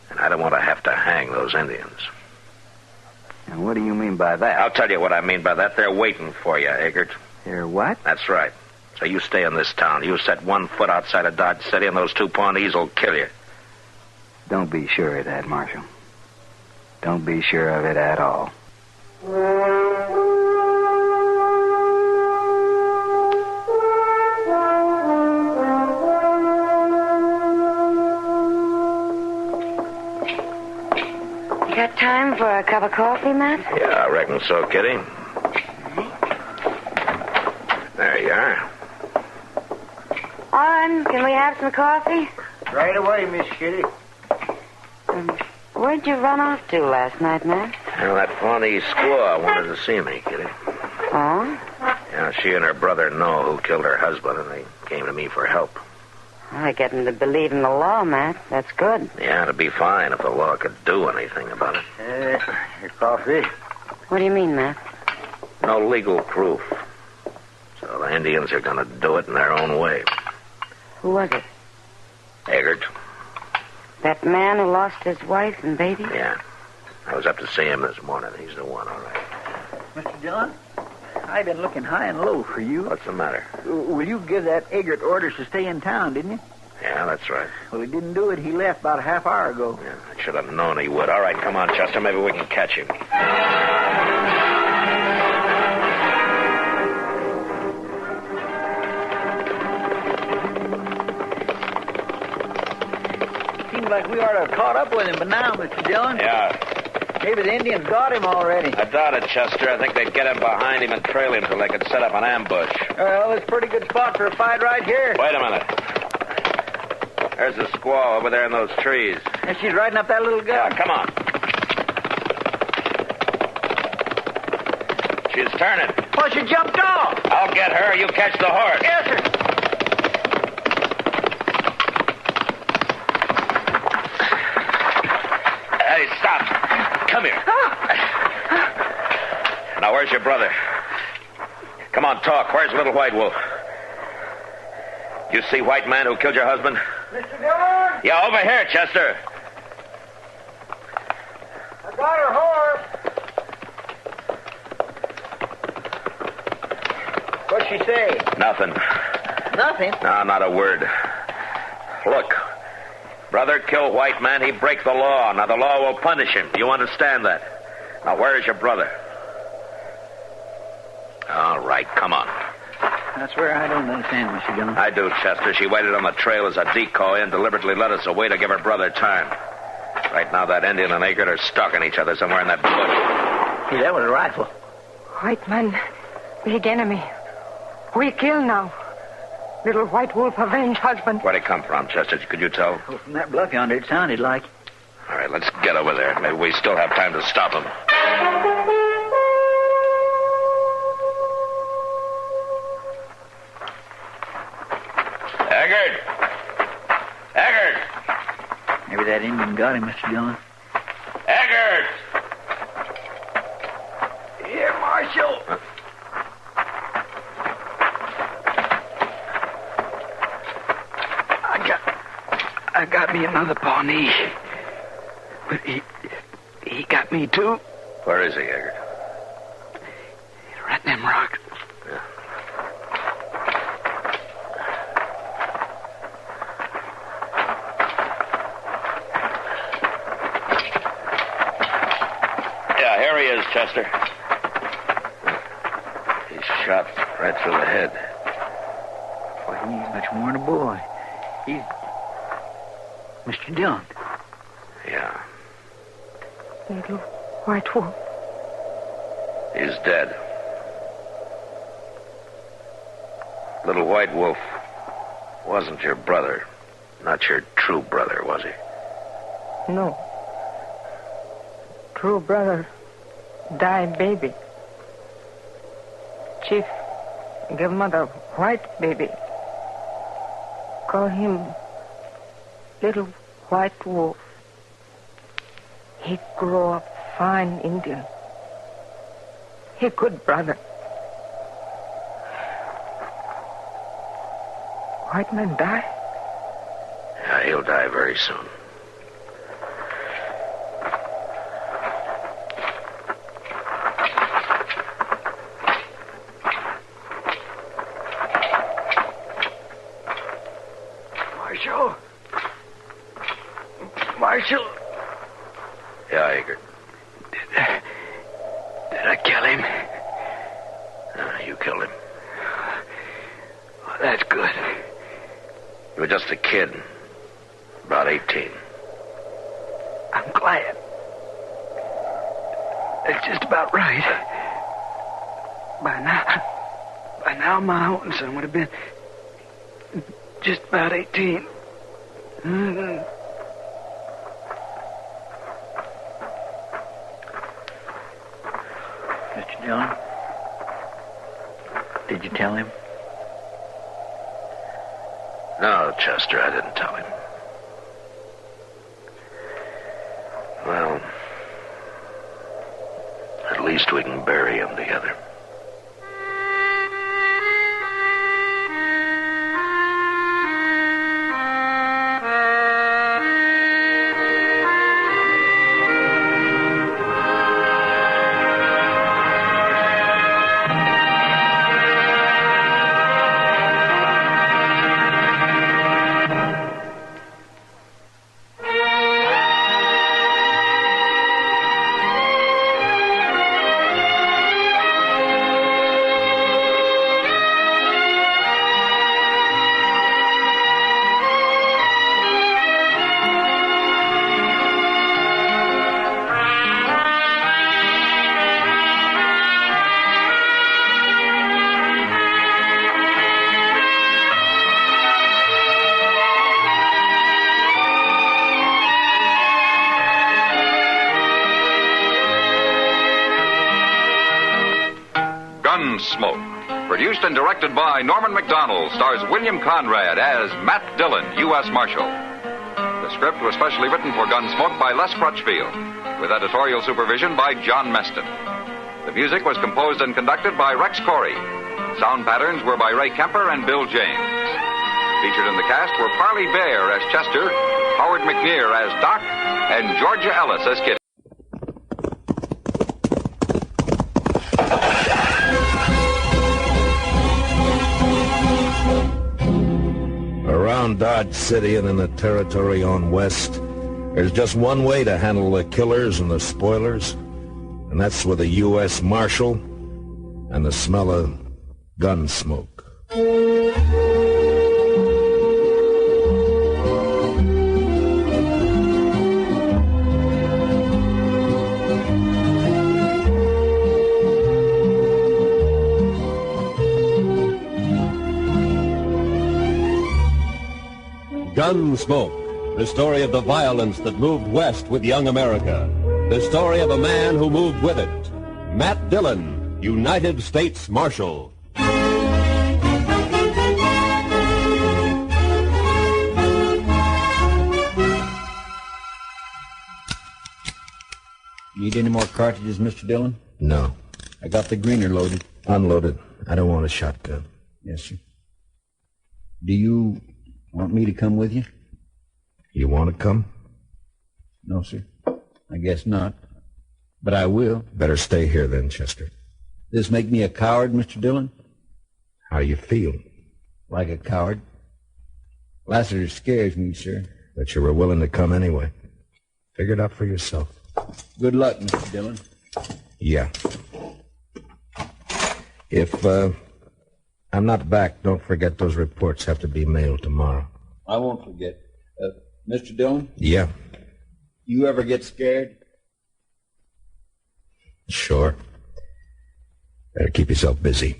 Speaker 2: And I don't want to have to hang those Indians.
Speaker 14: And what do you mean by that?
Speaker 2: I'll tell you what I mean by that. They're waiting for you, Eggert.
Speaker 14: They're what?
Speaker 2: That's right. So you stay in this town. You set one foot outside of Dodge City, and those two Pawnees will kill you.
Speaker 14: Don't be sure of that, Marshal. Don't be sure of it at all.
Speaker 5: You got time for a cup of coffee, Matt?
Speaker 2: Yeah, I reckon so, Kitty. There you are.
Speaker 5: On, can we have some coffee?
Speaker 8: Right away, Miss Kitty.
Speaker 5: Where'd you run off to last night, Matt?
Speaker 2: Well, that Pawnee squaw wanted to see me, Kitty.
Speaker 5: Oh?
Speaker 2: Yeah, she and her brother know who killed her husband, and they came to me for help.
Speaker 5: Well, I get them to believe in the law, Matt. That's good.
Speaker 2: Yeah, it'd be fine if the law could do anything about it.
Speaker 8: Your coffee.
Speaker 5: What do you mean, Matt?
Speaker 2: No legal proof. So the Indians are going to do it in their own way.
Speaker 5: Who was it?
Speaker 2: Eggert.
Speaker 5: That man who lost his wife and baby?
Speaker 2: Yeah. I was up to see him this morning. He's the one, all right.
Speaker 8: Mr. Dillon, I've been looking high and low for you.
Speaker 2: What's the matter?
Speaker 8: Well, you give that Eggert orders to stay in town, didn't you?
Speaker 2: Yeah, that's right.
Speaker 8: Well, he didn't do it. He left about a half hour ago.
Speaker 2: Yeah, I should have known he would. All right, come on, Chester. Maybe we can catch him.
Speaker 8: Seems like we ought to have caught up with him, but now, Mr. Dillon.
Speaker 2: Yeah.
Speaker 8: Maybe the Indians got him already.
Speaker 2: I doubt it, Chester. I think they'd get him behind him and trail him till they could set up an ambush.
Speaker 8: Well, it's a pretty good spot for a fight right here.
Speaker 2: Wait a minute. There's the squaw over there in those trees.
Speaker 8: And she's riding up that little gun.
Speaker 2: Yeah, come on. She's turning.
Speaker 8: Oh, she jumped off.
Speaker 2: I'll get her. You catch the horse.
Speaker 8: Yes, sir.
Speaker 2: Hey, stop. Come here. Now, where's your brother? Come on, talk. Where's Little White Wolf? You see white man who killed your husband?
Speaker 8: Mr. Dillon?
Speaker 2: Yeah, over here, Chester.
Speaker 8: I got her horse. What'd she say?
Speaker 2: Nothing.
Speaker 8: Nothing?
Speaker 2: No, not a word. Look, brother kill white man, he break the law. Now the law will punish him. Do you understand that? Now where is your brother? All right, come on.
Speaker 8: That's where I don't understand, Mr. Dillon.
Speaker 2: I do, Chester. She waited on the trail as a decoy and deliberately led us away to give her brother time. Right now, that Indian and Eggert are stalking each other somewhere in that bush.
Speaker 8: See, that was a rifle.
Speaker 11: White man, big enemy. We kill now. Little white wolf avenge husband.
Speaker 2: Where'd he come from, Chester? Could you tell?
Speaker 8: Well, from that bluff yonder, it sounded like.
Speaker 2: All right, let's get over there. Maybe we still have time to stop him. Eggert! Eggert!
Speaker 8: Maybe that Indian got him, Mr. Dillon.
Speaker 2: Eggert!
Speaker 11: Here, Marshal.
Speaker 2: Huh?
Speaker 11: I got me another Pawnee. But he got me too.
Speaker 2: Where is he, Eggert?
Speaker 11: Right in them rocks.
Speaker 2: Yeah, here he is, Chester. He's shot right through the head.
Speaker 8: Boy, he's much more than a boy. He's Mr. Dillon.
Speaker 2: Yeah.
Speaker 11: Little white wolf.
Speaker 2: He's dead. Little White Wolf wasn't your brother. Not your true brother, was he?
Speaker 11: No. True brother died baby. Chief give mother white baby. Call him Little White Wolf. He grow up fine Indian. He good brother. White man die?
Speaker 2: Yeah, he'll die very soon.
Speaker 11: Marshal.
Speaker 2: Yeah, Eggert.
Speaker 11: Did I kill him?
Speaker 2: You killed him.
Speaker 11: Oh, that's good.
Speaker 2: You were just a kid. About 18.
Speaker 11: I'm glad. That's just about right. By now, my own son would have been just about 18. Mm-hmm.
Speaker 8: Mr. Dillon, did you tell him?
Speaker 2: No, Chester, I didn't tell him. Well, at least we can bury him together.
Speaker 1: Gunsmoke, produced and directed by Norman Macdonald, stars William Conrad as Matt Dillon, U.S. Marshal. The script was specially written for Gunsmoke by Les Crutchfield, with editorial supervision by John Meston. The music was composed and conducted by Rex Corey. Sound patterns were by Ray Kemper and Bill James. Featured in the cast were Parley Bear as Chester, Howard McNear as Doc, and Georgia Ellis as Kitty.
Speaker 3: Around
Speaker 2: around Dodge City and in the territory on west, there's just one way to handle the killers and the spoilers, and that's with a U.S. Marshal and the smell of gun smoke.
Speaker 3: Gunsmoke, the story of the violence that moved west with young America. The story of a man who moved with it. Matt Dillon, United States Marshal.
Speaker 8: Need any more cartridges, Mr. Dillon?
Speaker 2: No.
Speaker 8: I got the greener loaded.
Speaker 2: Unloaded. I don't want a shotgun.
Speaker 8: Yes, sir. Do you want me to come with you?
Speaker 2: You want to come?
Speaker 8: No, sir. I guess not. But I will.
Speaker 2: Better stay here then, Chester.
Speaker 8: This make me a coward, Mr. Dillon?
Speaker 2: How do you feel?
Speaker 8: Like a coward. Lassiter scares me, sir.
Speaker 2: But you were willing to come anyway. Figure it out for yourself.
Speaker 8: Good luck, Mr. Dillon.
Speaker 2: Yeah. If I'm not back, don't forget those reports have to be mailed tomorrow.
Speaker 8: I won't forget. Mr. Dillon?
Speaker 2: Yeah.
Speaker 8: You ever get scared?
Speaker 2: Sure. Better keep yourself busy.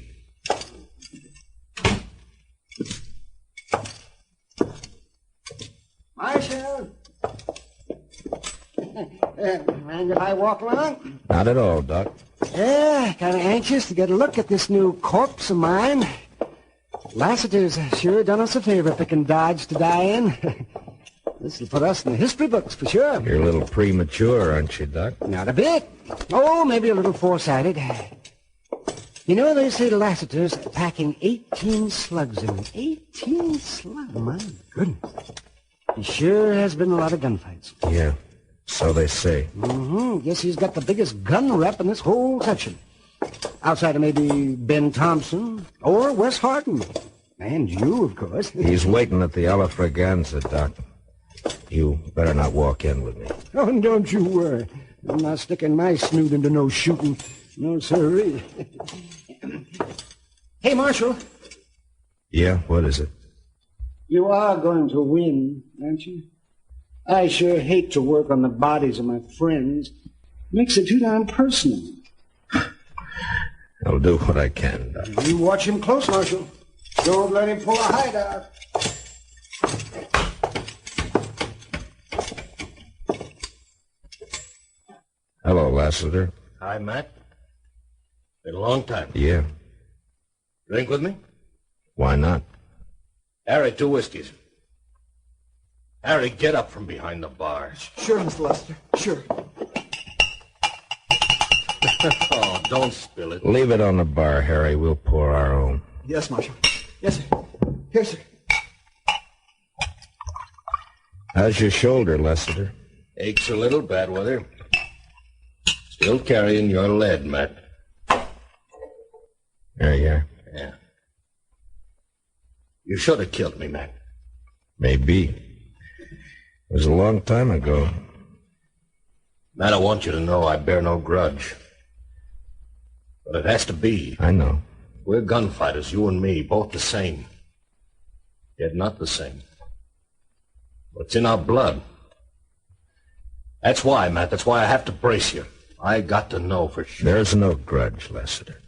Speaker 18: Marshal! Mind if I walk along?
Speaker 2: Not at all, Doc.
Speaker 18: Yeah, kind of anxious to get a look at this new corpse of mine. Lassiter's sure done us a favor picking Dodge to die in. This'll put us in the history books for sure.
Speaker 2: You're a little premature, aren't you, Doc?
Speaker 18: Not a bit. Oh, maybe a little foresighted. You know, they say Lassiter's packing 18 slugs in. 18 slugs? My goodness. He sure has been a lot of gunfights.
Speaker 2: Yeah, so they say.
Speaker 18: Guess he's got the biggest gun rep in this whole section. Outside of maybe Ben Thompson or Wes Harden. And you, of course.
Speaker 2: He's waiting at the Alafraganza, Doc. You better not walk in with me.
Speaker 18: Oh, don't you worry. I'm not sticking my snoot into no shooting. No, sirree. Hey, Marshal.
Speaker 2: Yeah, what is it?
Speaker 18: You are going to win, aren't you? I sure hate to work on the bodies of my friends. Makes it too darn personal.
Speaker 2: I'll do what I can, Doc.
Speaker 18: You watch him close, Marshal. Don't let him pull a hideout.
Speaker 2: Hello, Lassiter.
Speaker 3: Hi, Matt. Been a long time.
Speaker 2: Yeah.
Speaker 3: Drink with me?
Speaker 2: Why not?
Speaker 3: Harry, 2 whiskeys. Harry, get up from behind the bar.
Speaker 11: Sure, Mr. Lester. Sure.
Speaker 3: Oh, don't spill it.
Speaker 2: Leave it on the bar, Harry. We'll pour our own.
Speaker 11: Yes, Marshal. Yes, sir. Here, sir.
Speaker 2: How's your shoulder, Lassiter?
Speaker 3: Aches a little, bad weather. Still carrying your lead, Matt.
Speaker 2: There you are.
Speaker 3: Yeah. You should have killed me, Matt.
Speaker 2: Maybe. It was a long time ago.
Speaker 3: Matt, I want you to know I bear no grudge. But it has to be.
Speaker 2: I know.
Speaker 3: We're gunfighters, you and me, both the same. Yet not the same. But it's in our blood. That's why, Matt. That's why I have to brace you. I got to know for sure.
Speaker 2: There's no grudge, Lassiter.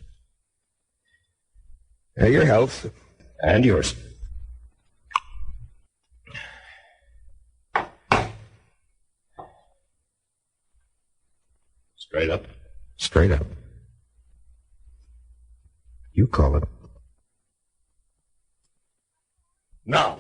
Speaker 2: Your health.
Speaker 3: And yours. Straight up.
Speaker 2: Straight up. You call it.
Speaker 3: Now.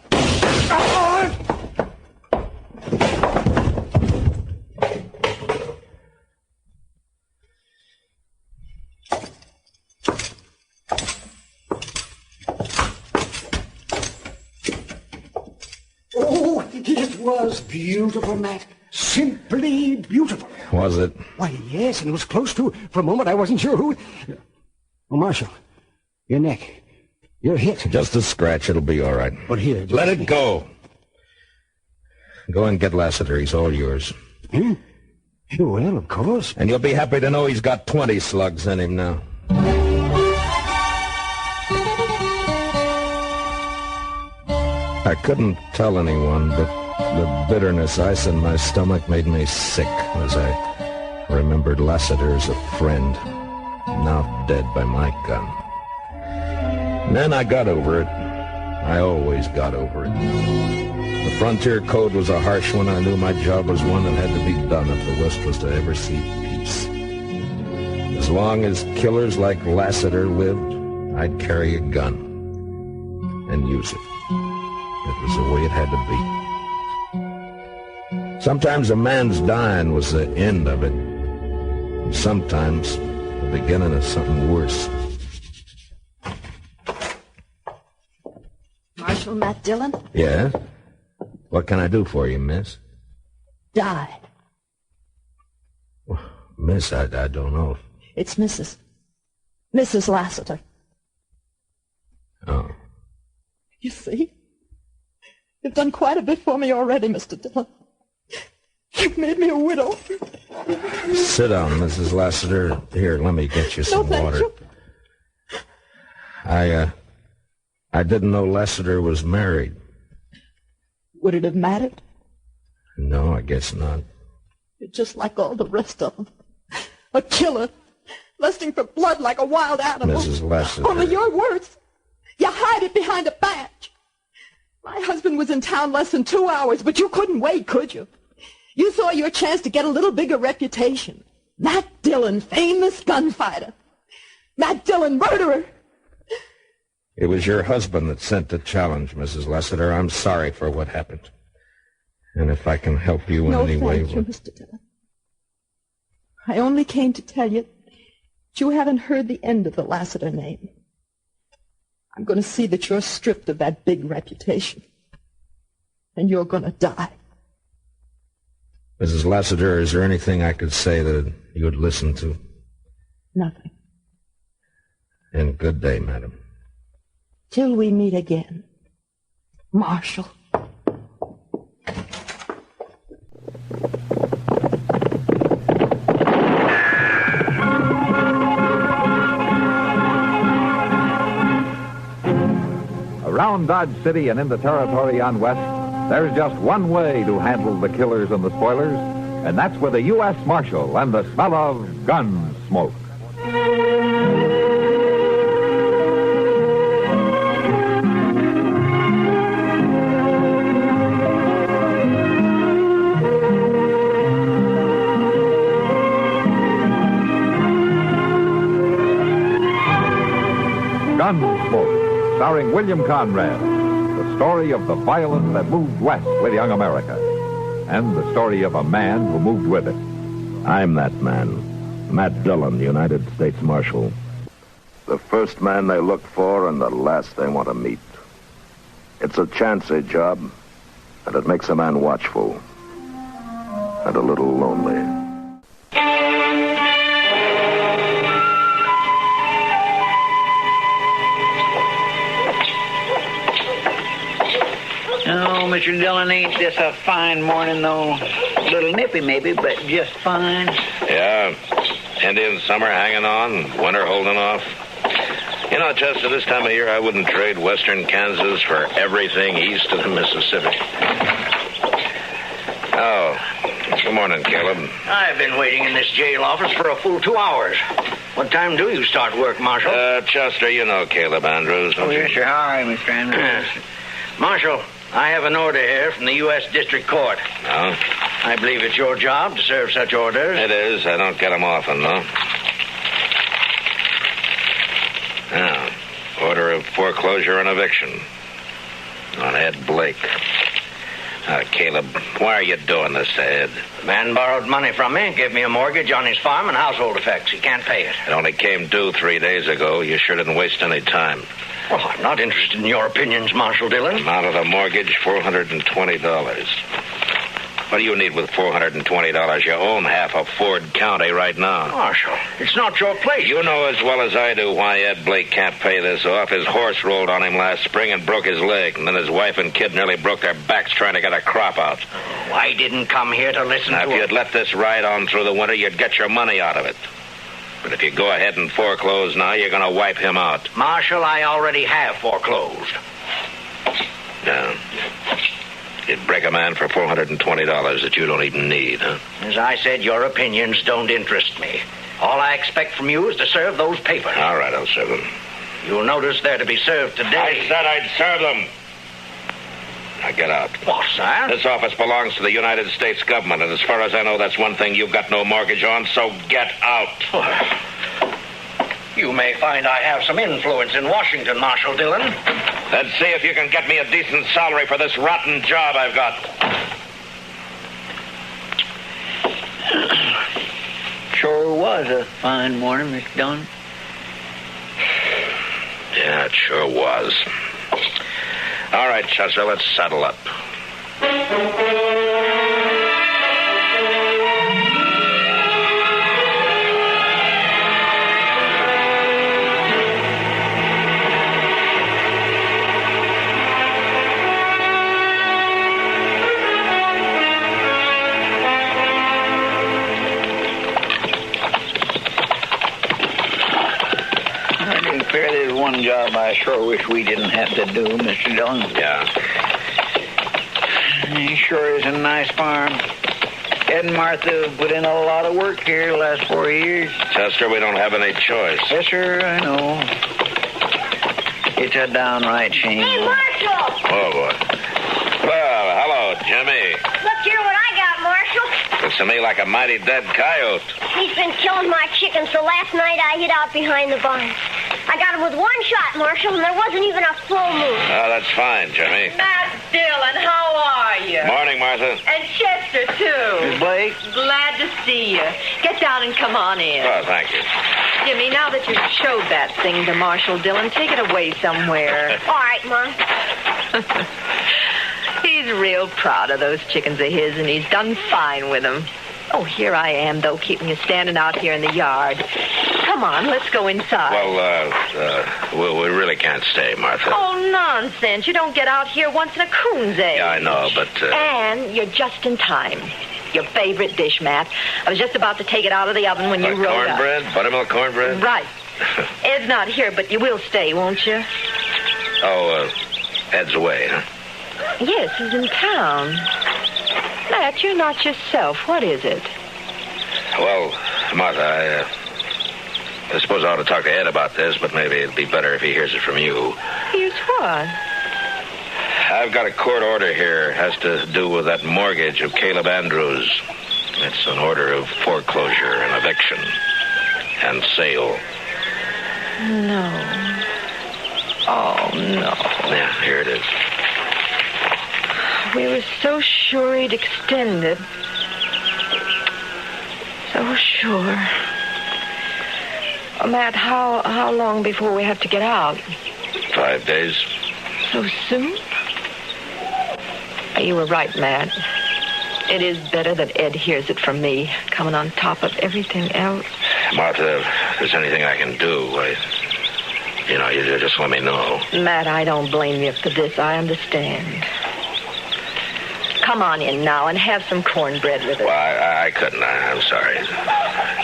Speaker 18: Oh, it was beautiful, Matt. Simply beautiful.
Speaker 2: Was it?
Speaker 18: Why, yes, and it was close to. For a moment, I wasn't sure who. Oh, Marshal, your neck.
Speaker 21: You're hit.
Speaker 2: Just a scratch. It'll be all right.
Speaker 21: But here...
Speaker 2: Let it go. Go and get Lassiter. He's all yours.
Speaker 21: Hmm? Well, of course.
Speaker 2: And you'll be happy to know he's got 20 slugs in him now. I couldn't tell anyone, but the bitterness ice in my stomach made me sick as I remembered Lassiter as a friend, now dead by my gun. And then I got over it. I always got over it. The frontier code was a harsh one. I knew my job was one that had to be done if the West was to ever see peace. As long as killers like Lassiter lived, I'd carry a gun and use it. It was the way it had to be. Sometimes a man's dying was the end of it. And sometimes the beginning of something worse.
Speaker 13: Marshal Matt Dillon?
Speaker 2: Yeah? What can I do for you, miss?
Speaker 13: Died.
Speaker 2: Well, miss, I don't know.
Speaker 13: It's Mrs. Lassiter.
Speaker 2: Oh.
Speaker 13: You see? You've done quite a bit for me already, Mr. Dillon. You've made me a widow.
Speaker 2: Sit down, Mrs. Lassiter. Here, let me get you some water.
Speaker 13: You.
Speaker 2: I didn't know Lassiter was married.
Speaker 13: Would it have mattered?
Speaker 2: No, I guess not.
Speaker 13: You're just like all the rest of them. A killer, lusting for blood like a wild animal.
Speaker 2: Mrs. Lassiter.
Speaker 13: Only your words. You hide it behind a badge. My husband was in town less than 2 hours, but you couldn't wait, could you? You saw your chance to get a little bigger reputation. Matt Dillon, famous gunfighter. Matt Dillon, murderer.
Speaker 2: It was your husband that sent the challenge, Mrs. Lassiter. I'm sorry for what happened. And if I can help you in any way...
Speaker 13: No, thank you, Mr. Dillon. I only came to tell you that you haven't heard the end of the Lassiter name. I'm going to see that you're stripped of that big reputation. And you're going to die.
Speaker 2: Mrs. Lassiter, is there anything I could say that you would listen to?
Speaker 13: Nothing.
Speaker 2: And good day, madam.
Speaker 13: Till we meet again, Marshal.
Speaker 1: Around Dodge City and in the territory on West, there's just one way to handle the killers and the spoilers, and that's with a U.S. Marshal and the smell of gun smoke. Gunsmoke, starring William Conrad, the story of the violence that moved west with young America, and the story of a man who moved with it.
Speaker 2: I'm that man, Matt Dillon, United States Marshal. The first man they look for and the last they want to meet. It's a chancy job, and it makes a man watchful and a little lonely.
Speaker 8: Oh, Mr. Dillon, ain't this a fine morning, though? A little nippy, maybe, but just fine.
Speaker 7: Yeah, Indian summer hanging on, winter holding off. You know, Chester, this time of year I wouldn't trade western Kansas for everything east of the Mississippi. Oh, good morning, Caleb.
Speaker 14: I've been waiting in this jail office for a full 2 hours. What time do you start work, Marshal?
Speaker 7: Chester, you know Caleb Andrews, don't you?
Speaker 8: Yes, sir. How are you, Mr. Andrews?
Speaker 14: Marshal, I have an order here from the U.S. District Court.
Speaker 7: No?
Speaker 14: I believe it's your job to serve such orders.
Speaker 7: It is. I don't get them often, though. Now, order of foreclosure and eviction on Ed Blake. Caleb, why are you doing this to Ed?
Speaker 14: The man borrowed money from me, gave me a mortgage on his farm and household effects. He can't pay it.
Speaker 7: It only came due 3 days ago. You sure didn't waste any time.
Speaker 14: Well, I'm not interested in your opinions, Marshal Dillon.
Speaker 7: Amount of the mortgage, $420. What do you need with $420? You own half of Ford County right now.
Speaker 6: Marshal, it's not your place.
Speaker 7: You know as well as I do why Ed Blake can't pay this off. His horse rolled on him last spring and broke his leg, and then his wife and kid nearly broke their backs trying to get a crop out.
Speaker 6: Oh, I didn't come here to listen
Speaker 7: now,
Speaker 6: to
Speaker 7: if you'd let this ride on through the winter, you'd get your money out of it. But if you go ahead and foreclose now, you're going to wipe him out.
Speaker 6: Marshal, I already have foreclosed.
Speaker 7: Yeah. You'd break a man for $420 that you don't even need, huh?
Speaker 6: As I said, your opinions don't interest me. All I expect from you is to serve those papers.
Speaker 7: All right, I'll serve them.
Speaker 6: You'll notice they're to be served today.
Speaker 7: I said I'd serve them. Now get out.
Speaker 6: What, sir?
Speaker 7: This office belongs to the United States government, and as far as I know, that's one thing you've got no mortgage on, so get out.
Speaker 6: You may find I have some influence in Washington, Marshal Dillon.
Speaker 7: Then see if you can get me a decent salary for this rotten job I've got.
Speaker 8: Sure was a fine morning, Mr. Dillon.
Speaker 7: Yeah, it sure was. All right, Chester, let's settle up.
Speaker 8: There's one job I sure wish we didn't have to do, Mr. Dillon.
Speaker 7: Yeah.
Speaker 8: It sure is a nice farm. Ed and Martha put in a lot of work here the last 4 years.
Speaker 7: Chester, we don't have any choice.
Speaker 8: Yes, sir, I know. It's a downright shame.
Speaker 12: Hey, Marshal!
Speaker 7: Oh, boy. Well, hello, Jimmy.
Speaker 12: Look here what I got, Marshal.
Speaker 7: Looks to me like a mighty dead coyote.
Speaker 12: He's been killing my chickens, so last night I hid out behind the barn. I got him with one shot, Marshal, and there wasn't even a full moon.
Speaker 7: Oh, that's fine, Jimmy.
Speaker 15: Matt Dillon, how are you?
Speaker 7: Morning, Martha.
Speaker 15: And Chester, too.
Speaker 8: Miss Blake?
Speaker 15: Glad to see you. Get down and come on in.
Speaker 7: Oh, thank you.
Speaker 15: Jimmy, now that you've showed that thing to Marshal Dillon, take it away somewhere.
Speaker 12: All right, Mom.
Speaker 15: He's real proud of those chickens of his, and he's done fine with them. Oh, here I am, though, keeping you standing out here in the yard. Come on, let's go inside.
Speaker 7: Well, we really can't stay, Martha.
Speaker 15: Oh, nonsense. You don't get out here once in a coon's age.
Speaker 7: Yeah, I know, but...
Speaker 15: And you're just in time. Your favorite dish, Matt. I was just about to take it out of the oven when you rode up.
Speaker 7: Cornbread? Buttermilk cornbread?
Speaker 15: Right. Ed's not here, but you will stay, won't you?
Speaker 7: Oh, Ed's away, huh?
Speaker 15: Yes, he's in town. Matt, you're not yourself. What is it?
Speaker 7: Well, Martha, I suppose I ought to talk to Ed about this, but maybe it'd be better if he hears it from you.
Speaker 15: Here's what?
Speaker 7: I've got a court order here. It has to do with that mortgage of Caleb Andrews. It's an order of foreclosure and eviction and sale.
Speaker 15: No. Oh, no.
Speaker 7: Yeah, here it is.
Speaker 15: We were so sure he'd extend it. So sure. Oh, Matt, how long before we have to get out?
Speaker 7: 5 days.
Speaker 15: So soon? You were right, Matt. It is better that Ed hears it from me, coming on top of everything else.
Speaker 7: Martha, if there's anything I can do, you just let me know.
Speaker 15: Matt, I don't blame you for this. I understand. Come on in now and have some cornbread with us.
Speaker 7: Well, I couldn't. I'm sorry.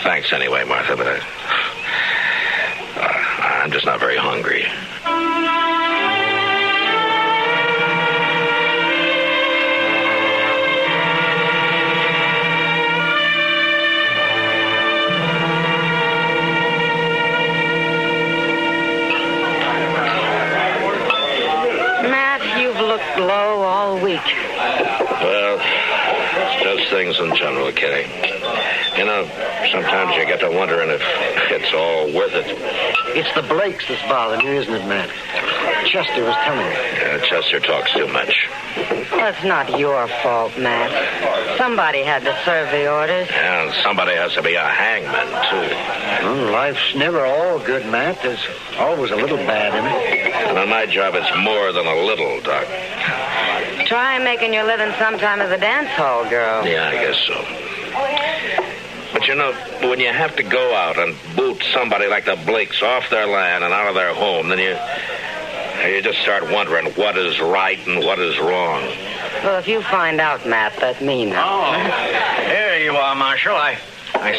Speaker 7: Thanks anyway, Martha, but I'm just not very hungry.
Speaker 15: Matt, you've looked low all week.
Speaker 7: Well, it's just things in general, Kitty. You know, sometimes you get to wondering if it's all worth it.
Speaker 18: It's the Blakes that's bothering you, isn't it, Matt? Chester was telling me.
Speaker 7: Yeah, Chester talks too much.
Speaker 5: Well, it's not your fault, Matt. Somebody had to serve the orders.
Speaker 7: Yeah, and somebody has to be a hangman, too.
Speaker 18: Well, life's never all good, Matt. There's always a little bad in it.
Speaker 7: And on my job, it's more than a little, Doc.
Speaker 5: Try making your living sometime as a dance hall girl.
Speaker 7: Yeah, I guess so. But you know, when you have to go out and boot somebody like the Blakes off their land and out of their home, then you just start wondering what is right and what is wrong.
Speaker 5: Well, if you find out, Matt, that's me now.
Speaker 10: Oh, there you are, Marshal. I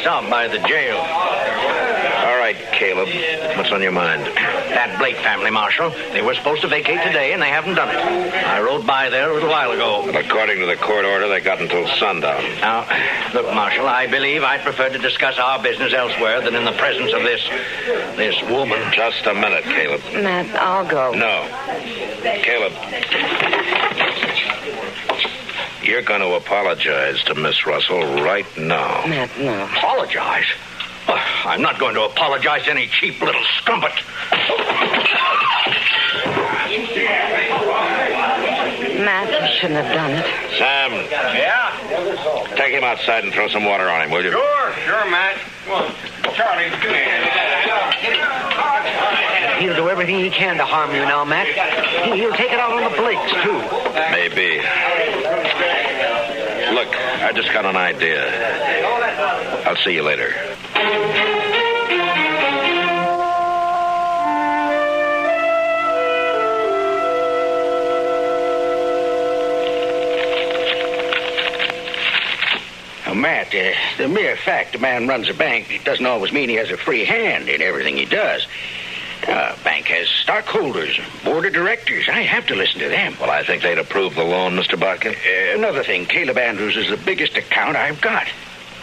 Speaker 10: stopped by the jail.
Speaker 7: All right, Caleb. What's on your mind?
Speaker 10: That Blake family, Marshal. They were supposed to vacate today, and they haven't done it. I rode by there a little while ago.
Speaker 7: But according to the court order, they got until sundown.
Speaker 10: Now, look, Marshal, I believe I'd prefer to discuss our business elsewhere than in the presence of this woman.
Speaker 7: Just a minute, Caleb.
Speaker 5: Matt, I'll go.
Speaker 7: No. Caleb. You're going to apologize to Miss Russell right now.
Speaker 5: Matt, no.
Speaker 10: Apologize? Oh, I'm not going to apologize to any cheap little scumbit.
Speaker 5: Matt, you shouldn't have done it.
Speaker 7: Sam.
Speaker 10: Yeah?
Speaker 7: Take him outside and throw some water on him, will you?
Speaker 10: Sure, Matt. Come on. Charlie, come here. He'll do everything he can to harm you now, Matt. He'll take it out on the Blakes, too.
Speaker 7: Maybe. Look, I just got an idea. I'll see you later.
Speaker 10: Now, Matt, the mere fact a man runs a bank doesn't always mean he has a free hand in everything he does. A bank has stockholders, board of directors. I have to listen to them.
Speaker 7: Well, I think they'd approve the loan, Mr. Botkin.
Speaker 10: Another thing, Caleb Andrews is the biggest account I've got.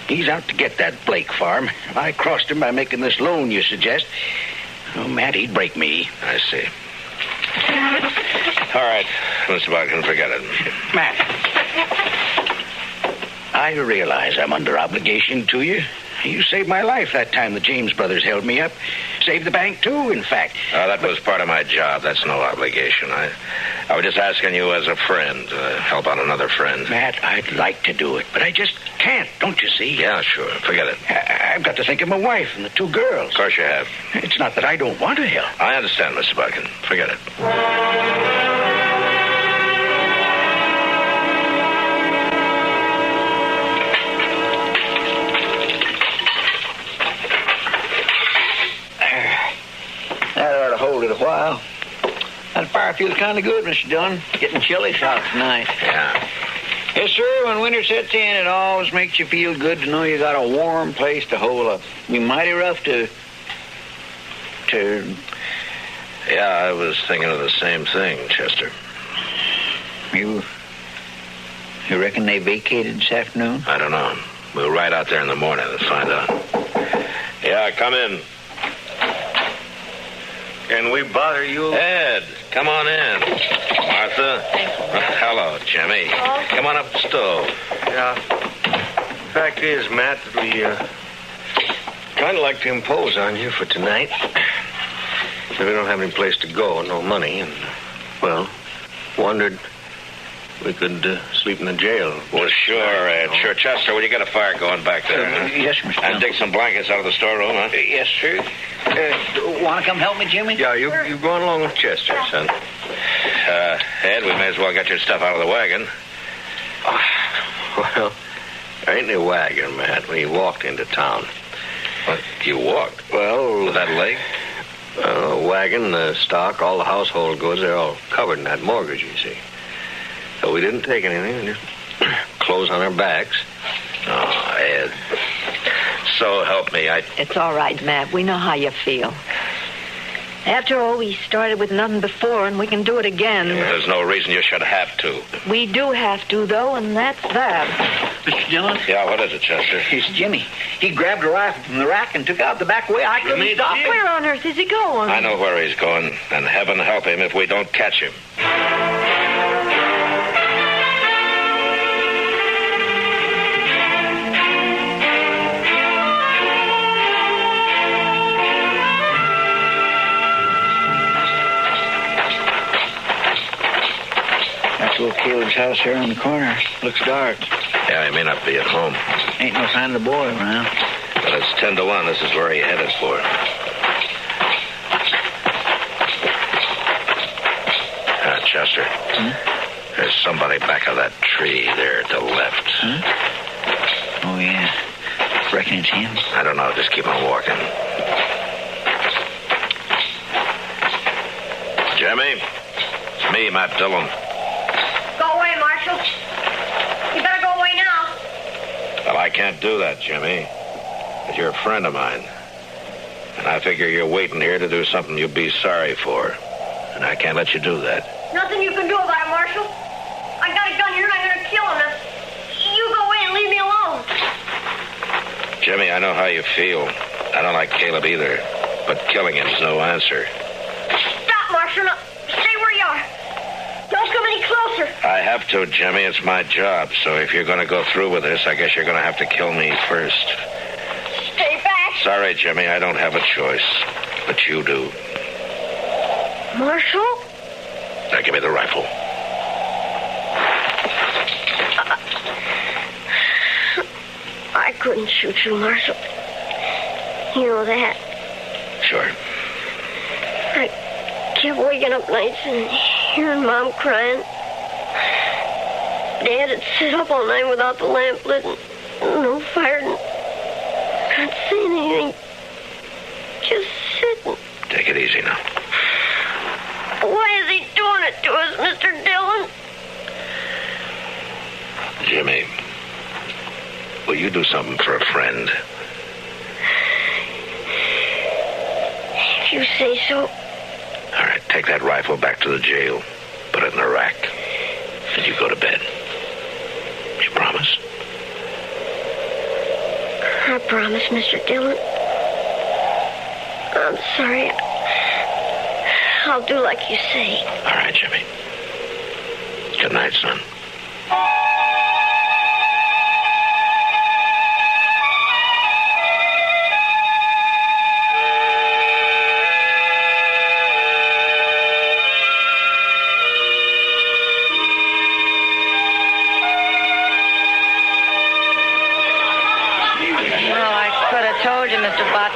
Speaker 10: He's out to get that Blake farm. I crossed him by making this loan you suggest. Oh, Matt, he'd break me.
Speaker 7: I see. All right, Mr. Botkin, forget it.
Speaker 10: Matt, I realize I'm under obligation to you. You saved my life that time the James brothers held me up. Saved the bank, too, in fact.
Speaker 7: That was part of my job. That's no obligation. I was just asking you as a friend to help out another friend.
Speaker 10: Matt, I'd like to do it, but I just can't, don't you see?
Speaker 7: Yeah, sure. Forget it.
Speaker 10: I've got to think of my wife and the two girls.
Speaker 7: Of course you have.
Speaker 10: It's not that I don't want to help.
Speaker 7: I understand, Mr. Botkin. Forget it.
Speaker 10: Hold it a while. That fire feels kind of good, Mr. Dillon. Getting chilly out tonight.
Speaker 7: Yeah.
Speaker 10: Yes, sir. When winter sets in, it always makes you feel good to know you got a warm place to hole up. Be mighty rough to.
Speaker 7: Yeah, I was thinking of the same thing, Chester.
Speaker 10: You reckon they vacated this afternoon?
Speaker 7: I don't know. We'll ride out there in the morning and find out. Yeah, come in.
Speaker 16: Can we bother you?
Speaker 7: Ed, come on in. Martha. Hello, Jimmy. Come on up the stove.
Speaker 16: Yeah. Fact is, Matt, that we kind of like to impose on you for tonight. We don't have any place to go, no money, and, well, wondered we could sleep in the jail.
Speaker 7: Well, sure, Ed. Sure, Chester, will you get a fire going back there? Huh?
Speaker 10: Yes, Mr.
Speaker 7: And dig some blankets out of the storeroom, huh?
Speaker 10: Yes, sir. Want to come help me, Jimmy?
Speaker 16: Yeah, you go along with Chester, son.
Speaker 7: Ed, we may as well get your stuff out of the wagon.
Speaker 16: Well, there ain't no wagon, Matt. We walked into town.
Speaker 7: What? You walked?
Speaker 16: Well...
Speaker 7: With that leg?
Speaker 16: Wagon, the stock, all the household goods, they're all covered in that mortgage, you see. So we didn't take anything, just clothes on our backs.
Speaker 7: Oh, Ed. So help me,
Speaker 15: It's all right, Matt. We know how you feel. After all, we started with nothing before, and we can do it again.
Speaker 7: There's no reason you should have to.
Speaker 15: We do have to, though, and that's that.
Speaker 10: Mr. Dillon?
Speaker 7: Yeah, what is it, Chester?
Speaker 10: It's Jimmy. He grabbed a rifle from the rack and took out the back way. I couldn't stop him.
Speaker 15: Where on earth is he going?
Speaker 7: I know where he's going, and heaven help him if we don't catch him.
Speaker 10: Little Caleb's house here on the corner. Looks dark.
Speaker 7: Yeah, he may not be at home.
Speaker 10: Ain't no sign of the boy around.
Speaker 7: But it's 10 to 1. This is where he headed for. Chester. There's somebody back of that tree there to the left.
Speaker 8: Huh? Oh, yeah. Reckon it's him.
Speaker 7: I don't know. Just keep on walking. Jimmy? It's me, Matt Dillon.
Speaker 12: Go away, Marshal. You better go away now.
Speaker 7: Well, I can't do that, Jimmy. But you're a friend of mine. And I figure you're waiting here to do something you'll be sorry for. And I can't let you do that.
Speaker 12: Nothing you can do about it, Marshal. I got a gun here and I'm going to kill him. Now, you go away and leave me alone.
Speaker 7: Jimmy, I know how you feel. I don't like Caleb either. But killing him's no answer.
Speaker 12: Stop, Marshal. Now, stay where you are. Don't come any closer.
Speaker 7: I have to, Jimmy. It's my job. So if you're going to go through with this, I guess you're going to have to kill me first.
Speaker 12: Stay back.
Speaker 7: Sorry, Jimmy. I don't have a choice. But you do.
Speaker 12: Marshal?
Speaker 7: Now give me the rifle.
Speaker 12: I couldn't shoot you, Marshal. You know that.
Speaker 7: Sure.
Speaker 12: I kept waking up nights and hearing Mom crying. Dad had sit up all night without the lamp lit and no fire and not saying anything. Just sitting.
Speaker 7: Take it easy now.
Speaker 12: Why is he doing it to us, Mr. Dillon?
Speaker 7: Jimmy, will you do something for a friend?
Speaker 12: If you say so.
Speaker 7: All right, take that rifle back to the jail. Put it in the rack. And you go to bed. You promise?
Speaker 12: I promise, Mr. Dillon. I'm sorry. I'll do like you say.
Speaker 7: All right, Jimmy. Good night, son.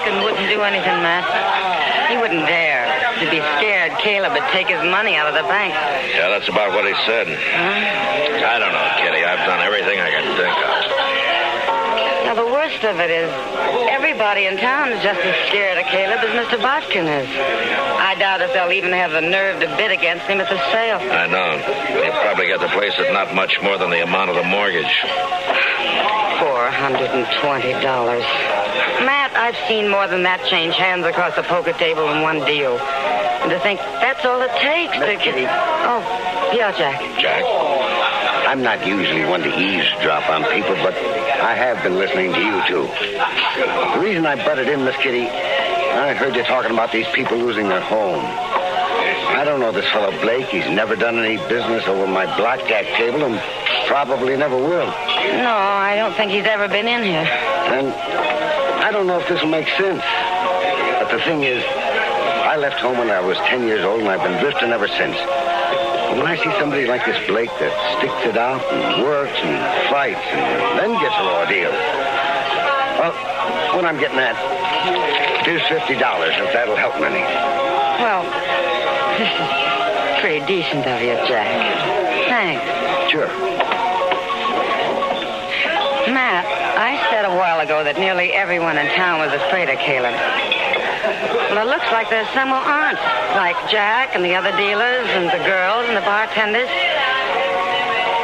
Speaker 5: Wouldn't do anything, Matt. He wouldn't dare. He'd be scared Caleb would take his money out of the bank.
Speaker 7: Yeah, that's about what he said. I don't know, Kitty. I've done everything I can think of.
Speaker 5: Now, the worst of it is, everybody in town is just as scared of Caleb as Mr. Botkin is. I doubt if they'll even have the nerve to bid against him at the sale.
Speaker 7: I know. He'll probably get the place at not much more than the amount of the mortgage.
Speaker 5: $420. Matt, I've seen more than that change hands across the poker table in one deal. And to think that's all it takes to...
Speaker 14: Kitty.
Speaker 5: Oh, yeah, Jack.
Speaker 7: Jack?
Speaker 14: I'm not usually one to eavesdrop on people, but I have been listening to you two. The reason I butted in, Miss Kitty, I heard you talking about these people losing their home. I don't know this fellow Blake. He's never done any business over my blackjack table and probably never will.
Speaker 5: No, I don't think he's ever been in here.
Speaker 14: And I don't know if this will make sense. But the thing is, I left home when I was 10 years old, and I've been drifting ever since. And when I see somebody like this Blake that sticks it out and works and fights and then gets a raw deal, well, what I'm getting at, here's $50, if that'll help me any.
Speaker 5: Well, this is pretty decent of you, Jack. Thanks.
Speaker 14: Sure.
Speaker 5: Matt, I said a while ago that nearly everyone in town was afraid of Caleb. Well, it looks like there's some who aren't, like Jack and the other dealers and the girls and the bartenders.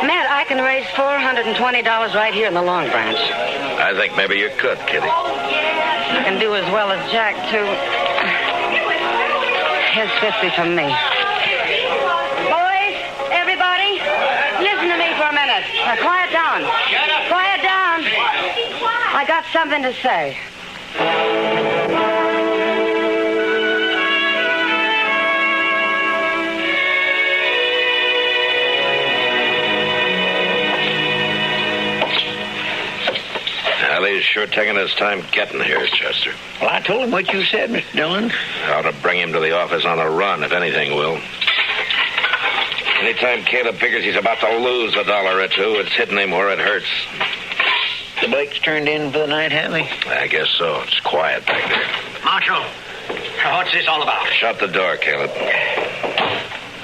Speaker 5: Matt, I can raise $420 right here in the Long Branch.
Speaker 7: I think maybe you could, Kitty.
Speaker 5: I can do as well as Jack, too. Here's 50 from me. Boys, everybody, listen to me for a minute. Now, quiet down. Quiet down. I got something to say.
Speaker 7: Well, he's sure taking his time getting here, Chester.
Speaker 8: Well, I told him what you said, Mr. Dillon.
Speaker 7: Ought to bring him to the office on a run, if anything will. Anytime Caleb figures he's about to lose $1 or two, it's hitting him where it hurts.
Speaker 8: The Blakes turned in for the night, have they?
Speaker 7: I guess so. It's quiet back there.
Speaker 10: Marshal, what's this all about?
Speaker 7: Shut the door, Caleb.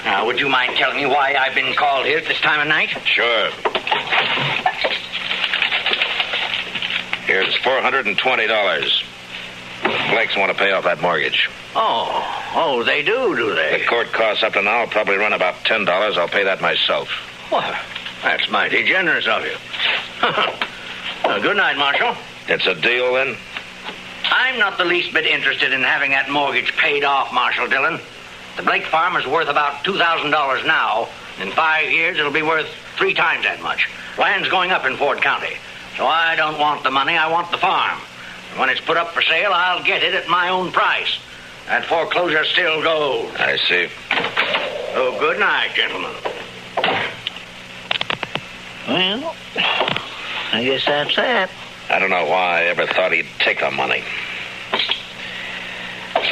Speaker 10: Now, would you mind telling me why I've been called here at this time of night?
Speaker 7: Sure. Here's $420. The Blakes want to pay off that mortgage.
Speaker 10: Oh, they do they?
Speaker 7: The court costs up to now will probably run about $10. I'll pay that myself.
Speaker 10: Well, that's mighty generous of you. Well, good night, Marshal.
Speaker 7: It's a deal, then?
Speaker 10: I'm not the least bit interested in having that mortgage paid off, Marshal Dillon. The Blake farm is worth about $2,000 now. In 5 years, it'll be worth 3 times that much. Land's going up in Ford County. So I don't want the money, I want the farm. And when it's put up for sale, I'll get it at my own price. That foreclosure still goes.
Speaker 7: I see.
Speaker 10: Oh, good night, gentlemen. Well, I guess that's that.
Speaker 7: I don't know why I ever thought he'd take the money.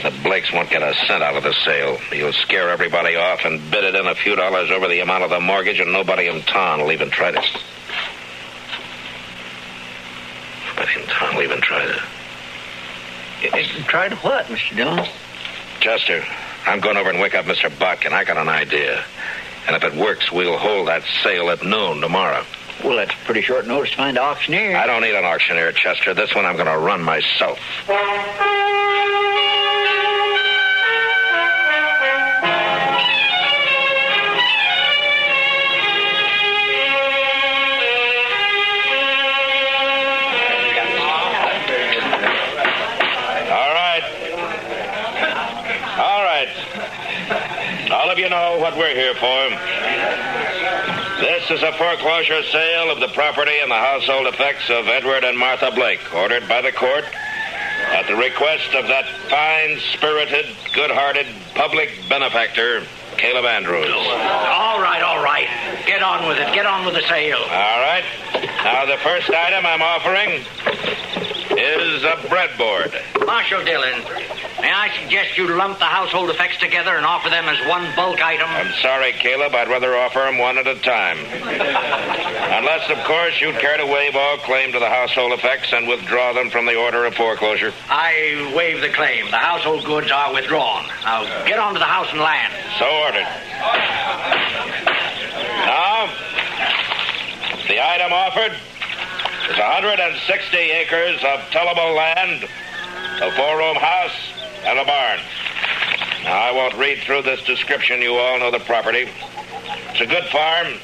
Speaker 7: The Blakes won't get a cent out of the sale. He'll scare everybody off and bid it in a few dollars over the amount of the mortgage, and nobody in town will even try to...
Speaker 10: Try to what, Mr. Dillon?
Speaker 7: Chester, I'm going over and wake up Mr. Buck, and I got an idea. And if it works, we'll hold that sale at noon tomorrow.
Speaker 10: Well, that's pretty short notice to find an auctioneer.
Speaker 7: I don't need an auctioneer, Chester. This one I'm going to run myself. All of you know what we're here for. This is a foreclosure sale of the property and the household effects of Edward and Martha Blake, ordered by the court at the request of that fine-spirited, good-hearted public benefactor, Caleb Andrews.
Speaker 10: All right. Get on with it. Get on with the sale.
Speaker 7: All right. Now, the first item I'm offering is a breadboard.
Speaker 10: Marshal Dillon, may I suggest you lump the household effects together and offer them as one bulk item?
Speaker 7: I'm sorry, Caleb. I'd rather offer them one at a time. Unless, of course, you'd care to waive all claim to the household effects and withdraw them from the order of foreclosure.
Speaker 10: I waive the claim. The household goods are withdrawn. Now, get on to the house and land.
Speaker 7: So ordered. Now, the item offered is 160 acres of tillable land, a 4-room house, and a barn. Now, I won't read through this description. You all know the property. It's a good farm.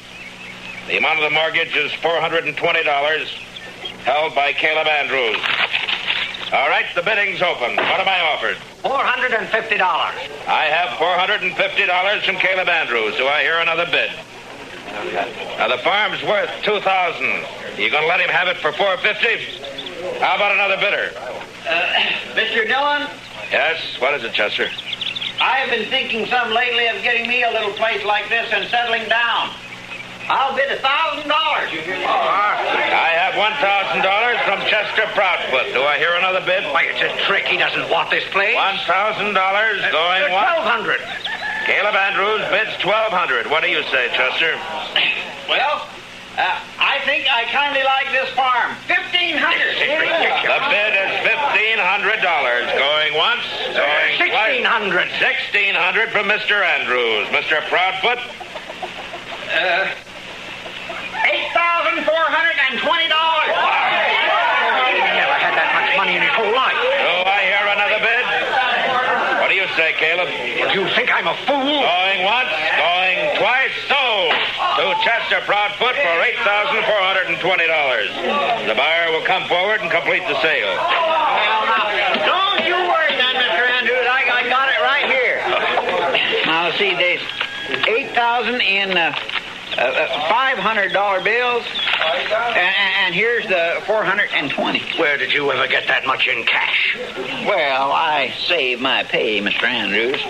Speaker 7: The amount of the mortgage is $420, held by Caleb Andrews. All right, the bidding's open. What am I offered?
Speaker 10: $450.
Speaker 7: I have $450 from Caleb Andrews. Do I hear another bid? Now, the farm's worth $2,000. You going to let him have it for $450? How about another bidder?
Speaker 8: Mr. Dillon?
Speaker 7: Yes? What is it, Chester?
Speaker 8: I have been thinking some lately of getting me a little place like this and settling down. I'll bid $1,000.
Speaker 7: I have $1,000 from Chester Proudfoot. Do I hear another bid?
Speaker 10: Why, it's a trick. He doesn't want this place.
Speaker 7: $1,000 going once.
Speaker 10: $1,200.
Speaker 7: Caleb Andrews bids $1,200. What do you say, Chester?
Speaker 8: Well, I think I kindly like this farm. $1,500.
Speaker 7: The bid is $1,500. Going once. Going twice.
Speaker 10: $1,600.
Speaker 7: $1,600 from Mr. Andrews. Mr. Proudfoot?
Speaker 8: $8,420.
Speaker 10: He never had that much money in his whole life.
Speaker 7: Do I hear another bid? What do you say, Caleb?
Speaker 10: Do you think I'm a fool?
Speaker 7: Going once, going twice, sold to Chester Proudfoot for $8,420. The buyer will come forward and complete the sale.
Speaker 8: Don't you worry, then, Mr. Andrews. I got it right here. Now, see, there's 8,000 in $500 bills, and here's the 420.
Speaker 10: Where did you ever get that much in cash?
Speaker 8: Well, I save my pay, Mr. Andrews.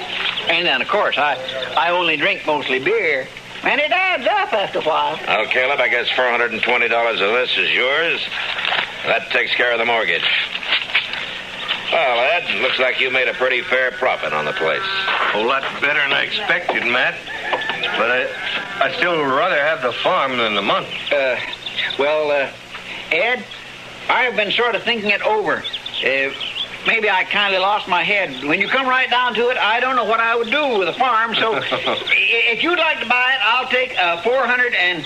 Speaker 8: And then, of course, I only drink mostly beer. And it adds up after a while.
Speaker 7: Well, Caleb, I guess $420 of this is yours. That takes care of the mortgage. Well, Ed, looks like you made a pretty fair profit on the place.
Speaker 16: A whole lot better than I expected, Matt. But I'd still rather have the farm than the money.
Speaker 8: Ed, I've been sort of thinking it over. maybe I kind of lost my head. When you come right down to it, I don't know what I would do with a farm. So if you'd like to buy it, I'll take a $420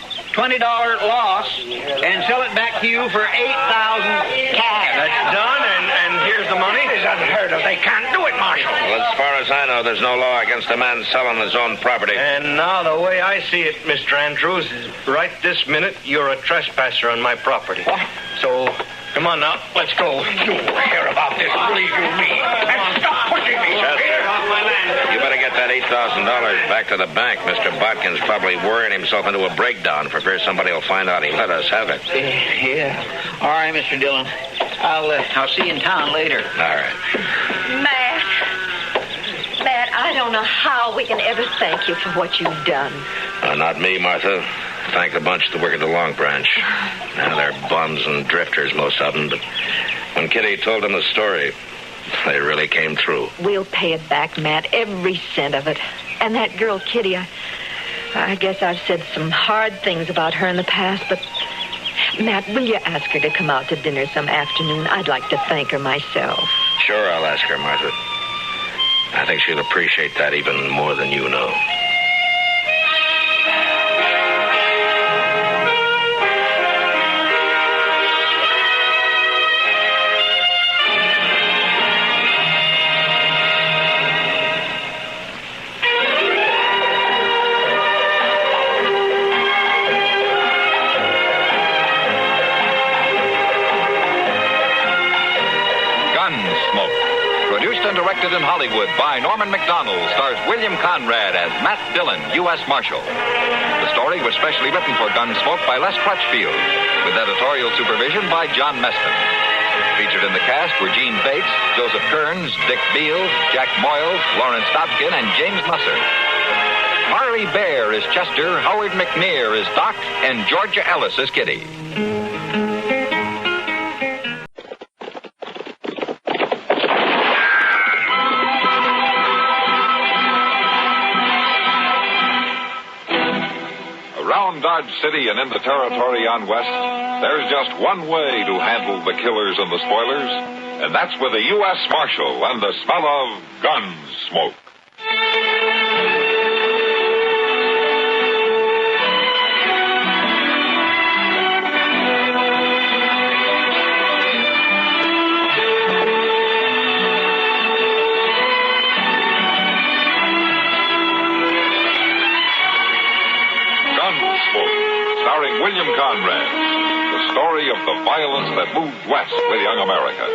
Speaker 8: loss and sell it back to you for $8,000 cash.
Speaker 16: That's done, and here's the money?
Speaker 8: It's unheard of. They can't do it, Marshal.
Speaker 7: Well, as far as I know, there's no law against a man selling his own property.
Speaker 16: And now the way I see it, Mr. Andrews, is right this minute you're a trespasser on my property. So, come on now, let's go.
Speaker 8: You care about this, believe you me. And stop pushing me.
Speaker 7: Chester,
Speaker 8: Off my land.
Speaker 7: you better get that $8,000 back to the bank. Mr. Bodkin's probably worrying himself into a breakdown for fear somebody will find out he let us have it.
Speaker 8: Yeah. All right, Mr. Dillon. I'll see you in town later.
Speaker 7: All right.
Speaker 15: Matt, I don't know how we can ever thank you for what you've done.
Speaker 7: Not me, Martha. Thank the bunch that work at the Long Branch. Now, they're bums and drifters, most of them, but when Kitty told them the story, they really came through.
Speaker 15: We'll pay it back, Matt, every cent of it. And that girl, Kitty, I guess I've said some hard things about her in the past, but Matt, will you ask her to come out to dinner some afternoon? I'd like to thank her myself.
Speaker 7: Sure, I'll ask her, Martha. I think she'll appreciate that even more than you know.
Speaker 1: Directed in Hollywood by Norman Macdonald, stars William Conrad as Matt Dillon, U.S. Marshal. The story was specially written for Gunsmoke by Les Crutchfield, with editorial supervision by John Meston. Featured in the cast were Gene Bates, Joseph Kearns, Dick Beals, Jack Moyles, Lawrence Dobkin, and James Musser. Harley Bear is Chester, Howard McNear is Doc, and Georgia Ellis is Kitty.
Speaker 4: Dodge City and in the territory on West, there's just one way to handle the killers and the spoilers, and that's with a U.S. Marshal and the smell of gun smoke. Starring William Conrad, the story of the violence that moved west with young America,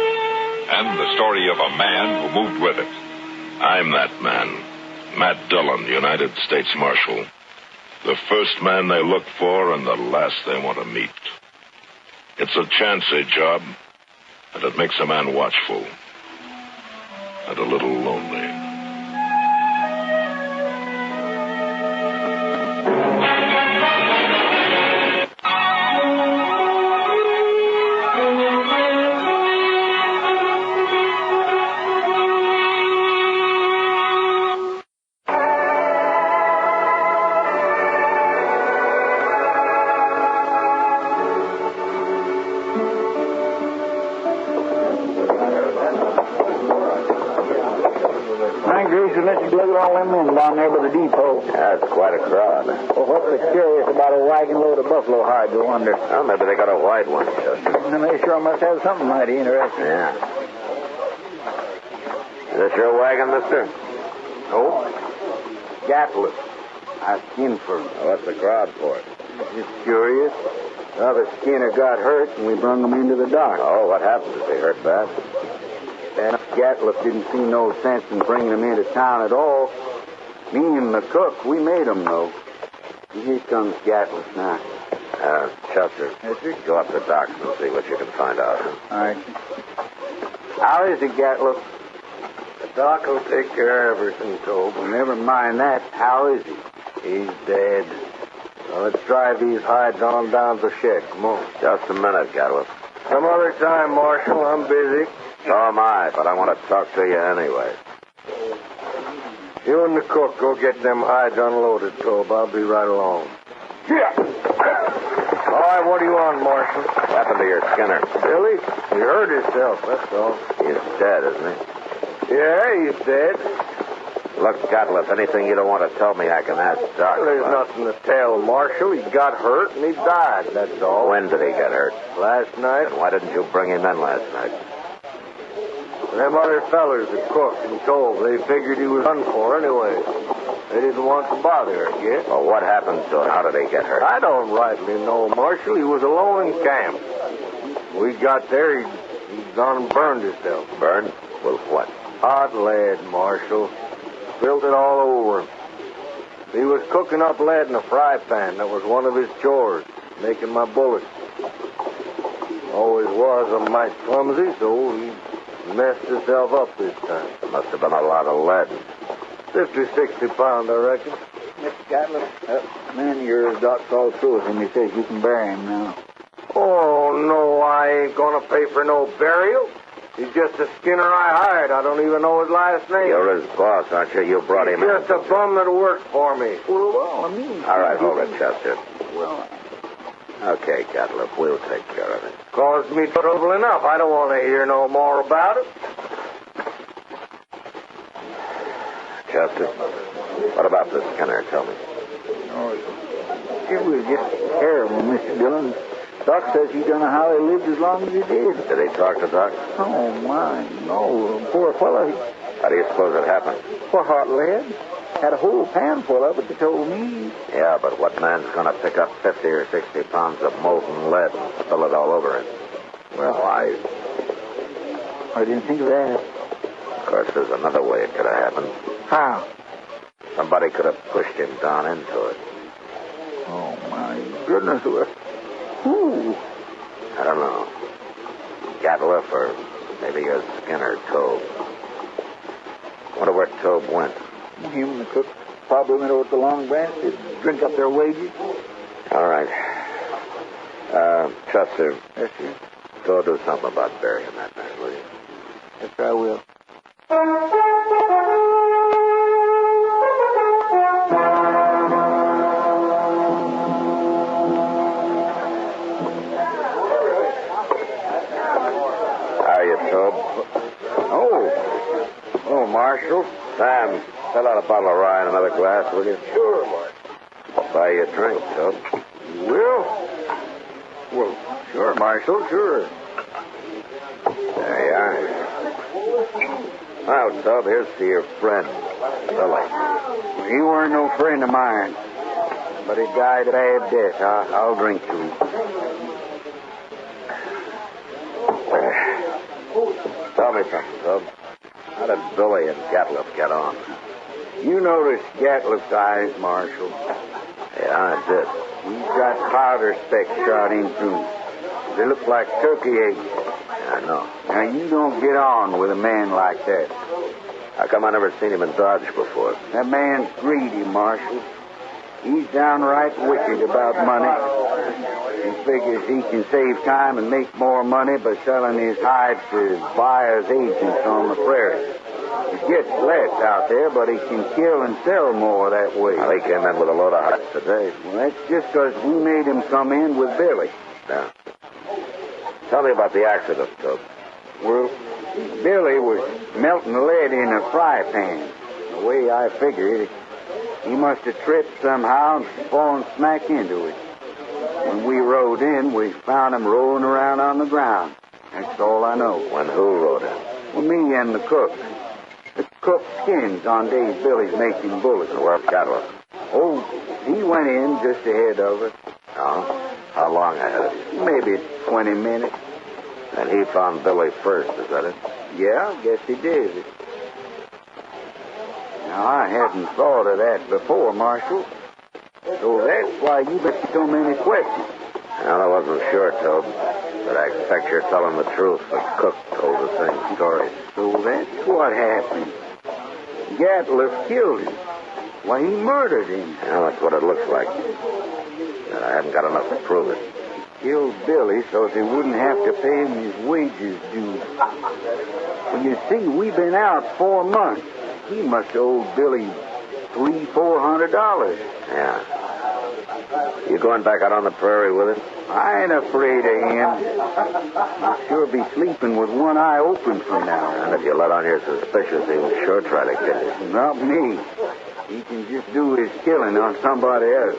Speaker 4: and the story of a man who moved with it.
Speaker 2: I'm that man, Matt Dillon, United States Marshal. The first man they look for and the last they want to meet. It's a chancy job, and it makes a man watchful and a little lonely.
Speaker 8: Down there by the depot.
Speaker 2: That's quite a crowd.
Speaker 8: Well, what's so curious about a wagon load of buffalo hides, I wonder?
Speaker 2: Well, maybe they got a white one, Chester.
Speaker 8: They sure must have something mighty interesting.
Speaker 2: Yeah. Is this your wagon, mister?
Speaker 14: No. Gatless. I skinned for him.
Speaker 2: What's the crowd for?
Speaker 14: Just curious. The other skinner got hurt, and we brung him into the dock.
Speaker 2: Oh, what happened? Did they hurt bad?
Speaker 14: And Gatless didn't see no sense in bringing him into town at all. Me and the cook, we made him, though. And here comes Gatless now.
Speaker 2: Chester, go up the docks and see what you can find out.
Speaker 14: All right. How is it, Gatless?
Speaker 2: The doc will take care of everything, Tobe.
Speaker 14: Well, never mind that. How is he?
Speaker 2: He's dead. Well, let's drive these hides on down to the shed. Come on. Just a minute, Gatless. Some other time, Marshal. I'm busy. So am I, but I want to talk to you anyway. You and the cook go get them hides unloaded, Tobe. I'll be right along.
Speaker 14: Yeah.
Speaker 17: All right, what do you want, Marshal?
Speaker 2: What happened to your Skinner?
Speaker 17: Billy? He hurt himself, that's all.
Speaker 2: He's dead, isn't he?
Speaker 17: Yeah, he's dead.
Speaker 2: Look, Gatliff, anything you don't want to tell me, I can ask Doc.
Speaker 17: Well, there's nothing to tell, Marshal. He got hurt and he died, that's all.
Speaker 2: When did he get hurt?
Speaker 17: Last night.
Speaker 2: And why didn't you bring him in last night?
Speaker 17: Them other fellers that cooked and told, they figured he was done for anyway. They didn't want to bother, I guess.
Speaker 2: Well, what happened to him? How did he get hurt?
Speaker 17: I don't rightly know, Marshal. He was alone in camp. We got there, he'd gone and burned himself.
Speaker 2: Burned? With what?
Speaker 17: Hot lead, Marshal. Spilled it all over him. He was cooking up lead in a fry pan. That was one of his chores, making my bullets. Always was a mite clumsy, so he messed himself up this time.
Speaker 2: Must have been a lot of lead.
Speaker 17: 50, 60 pounds, I reckon.
Speaker 8: Mr. Gatliff, that man of yours, Doc called through with him. He says you can bury him now.
Speaker 17: Oh, no, I ain't going to pay for no burial. He's just a Skinner I hired. I don't even know his last name.
Speaker 2: You're his boss, aren't you? You brought him in.
Speaker 17: Just a bum that worked for me.
Speaker 8: Well, I mean...
Speaker 2: All right, hold it, Chester.
Speaker 8: Well...
Speaker 2: Okay, Gatliff, we'll take care of it.
Speaker 17: Caused me trouble enough. I don't want to hear no more about it.
Speaker 2: Chester, what about this Skinner? Tell me.
Speaker 8: Oh, it was just terrible, Mr. Dillon. Doc says he don't know how he lived as long as he did.
Speaker 2: Did he talk to Doc?
Speaker 8: Oh, my, no. Poor fellow.
Speaker 2: How do you suppose it happened?
Speaker 8: For hot lead. Had a whole pan full of it, they told me.
Speaker 2: Yeah, but what man's going to pick up 50 or 60 pounds of molten lead and spill it all over him?
Speaker 8: Well, I didn't think of that.
Speaker 2: Of course, there's another way it could have happened.
Speaker 8: How?
Speaker 2: Somebody could have pushed him down into it.
Speaker 8: Oh, my goodness. Who?
Speaker 2: I don't know. Gatliff or maybe a Skinner, Tobe. Wonder where Tobe went.
Speaker 8: Him and the cook probably went over to the Long Branch to drink up their wages.
Speaker 2: All right. Chester.
Speaker 8: Yes, sir?
Speaker 2: Go do something about burying that man, will you?
Speaker 8: Yes, I will.
Speaker 2: How are you, Tobe?
Speaker 17: Oh, Marshal.
Speaker 2: Sam, fill out a bottle of rye and another glass, will you?
Speaker 17: Sure, Marshal.
Speaker 2: I'll buy you a drink, Tobe.
Speaker 17: You will? Well, sure, Marshal, sure.
Speaker 2: There you are. Now, Tobe, here's to your friend, Billy.
Speaker 8: He weren't no friend of mine, but he died a bad death. I'll drink to him.
Speaker 2: Tell me something, Tobe. How did Billy and Gatliff get on?
Speaker 8: You noticed Gatliff's eyes, Marshal.
Speaker 2: Yeah, I did.
Speaker 8: He's got powder specks shot in through him. They look like turkey eggs.
Speaker 2: Yeah, I know.
Speaker 8: Now, you don't get on with a man like that.
Speaker 2: How come I never seen him in Dodge before?
Speaker 8: That man's greedy, Marshal. He's downright wicked about money. He figures he can save time and make more money by selling his hides to buyers' agents on the prairie. He gets less out there, but he can kill and sell more that way.
Speaker 2: Well, he came in with a load of hides today.
Speaker 8: Well, that's just because we made him come in with Billy.
Speaker 2: Yeah. Tell me about the accident, Tobe.
Speaker 8: Well, Billy was melting lead in a fry pan. The way I figured, he must have tripped somehow and fallen smack into it. When we rode in, we found him rolling around on the ground. That's all I know.
Speaker 2: When who rode in?
Speaker 8: Well, me and the cook. The cook skins on days Billy's making bullets.
Speaker 2: Where's Gatliff?
Speaker 8: Oh, he went in just ahead of us.
Speaker 2: Oh? How long ahead of you?
Speaker 8: Maybe 20 minutes.
Speaker 2: And he found Billy first, is that it?
Speaker 8: Yeah, I guess he did. Now, I hadn't thought of that before, Marshal. So that's why you've got so many questions.
Speaker 2: Well, I wasn't sure, Tobe. But I expect you're telling the truth. The cook told the same story.
Speaker 8: So that's what happened. Gatliff killed him. Why, he murdered him.
Speaker 2: Yeah, that's what it looks like. And I haven't got enough to prove it.
Speaker 8: Killed Billy so they wouldn't have to pay him his wages due. Well, you see, we've been out 4 months. He must have owed Billy $300-400.
Speaker 2: Yeah. You going back out on the prairie with him?
Speaker 8: I ain't afraid of him. He'll sure be sleeping with one eye open from now on.
Speaker 2: And if you let on you're suspicious, he'll sure try to kill you.
Speaker 8: Not me. He can just do his killing on somebody else.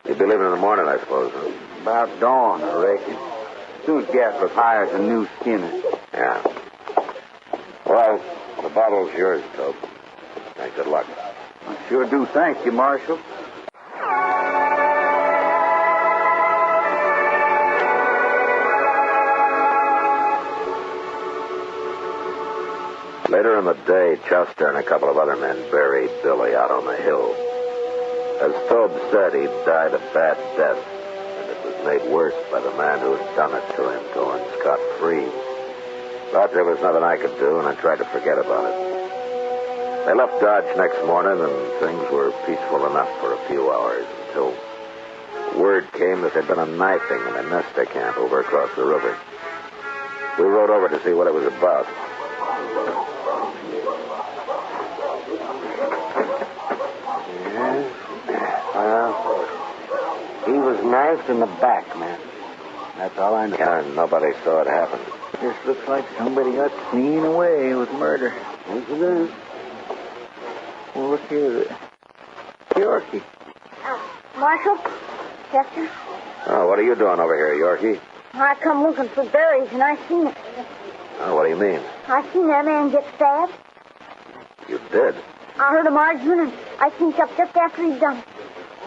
Speaker 2: You'll be leaving in the morning, I suppose, huh?
Speaker 8: About dawn, I reckon. As soon as Gatlip hires a new skinner.
Speaker 2: Yeah. Well, the bottle's yours, Tope. And good luck.
Speaker 8: I sure do thank you, Marshal.
Speaker 2: Later in the day, Chester and a couple of other men buried Billy out on the hill. As Tobe said, he'd died a bad death, and it was made worse by the man who had done it to him going scot-free. But there was nothing I could do, and I tried to forget about it. They left Dodge next morning, and things were peaceful enough for a few hours until word came that there'd been a knifing in a Nesta camp over across the river. We rode over to see what it was about.
Speaker 8: He was knifed in the back, man. That's all I know.
Speaker 2: Yeah, and nobody saw it happen.
Speaker 8: This looks like somebody got clean away with murder. Yes, it is. Well, look here. Yorkie.
Speaker 12: Marshal? Chester?
Speaker 2: Oh, what are you doing over here, Yorkie?
Speaker 12: I come looking for berries, and I seen it.
Speaker 2: Oh, what do you mean?
Speaker 12: I seen that man get stabbed.
Speaker 2: You did?
Speaker 12: I heard him arguing, and I sneaked up just after he'd done it.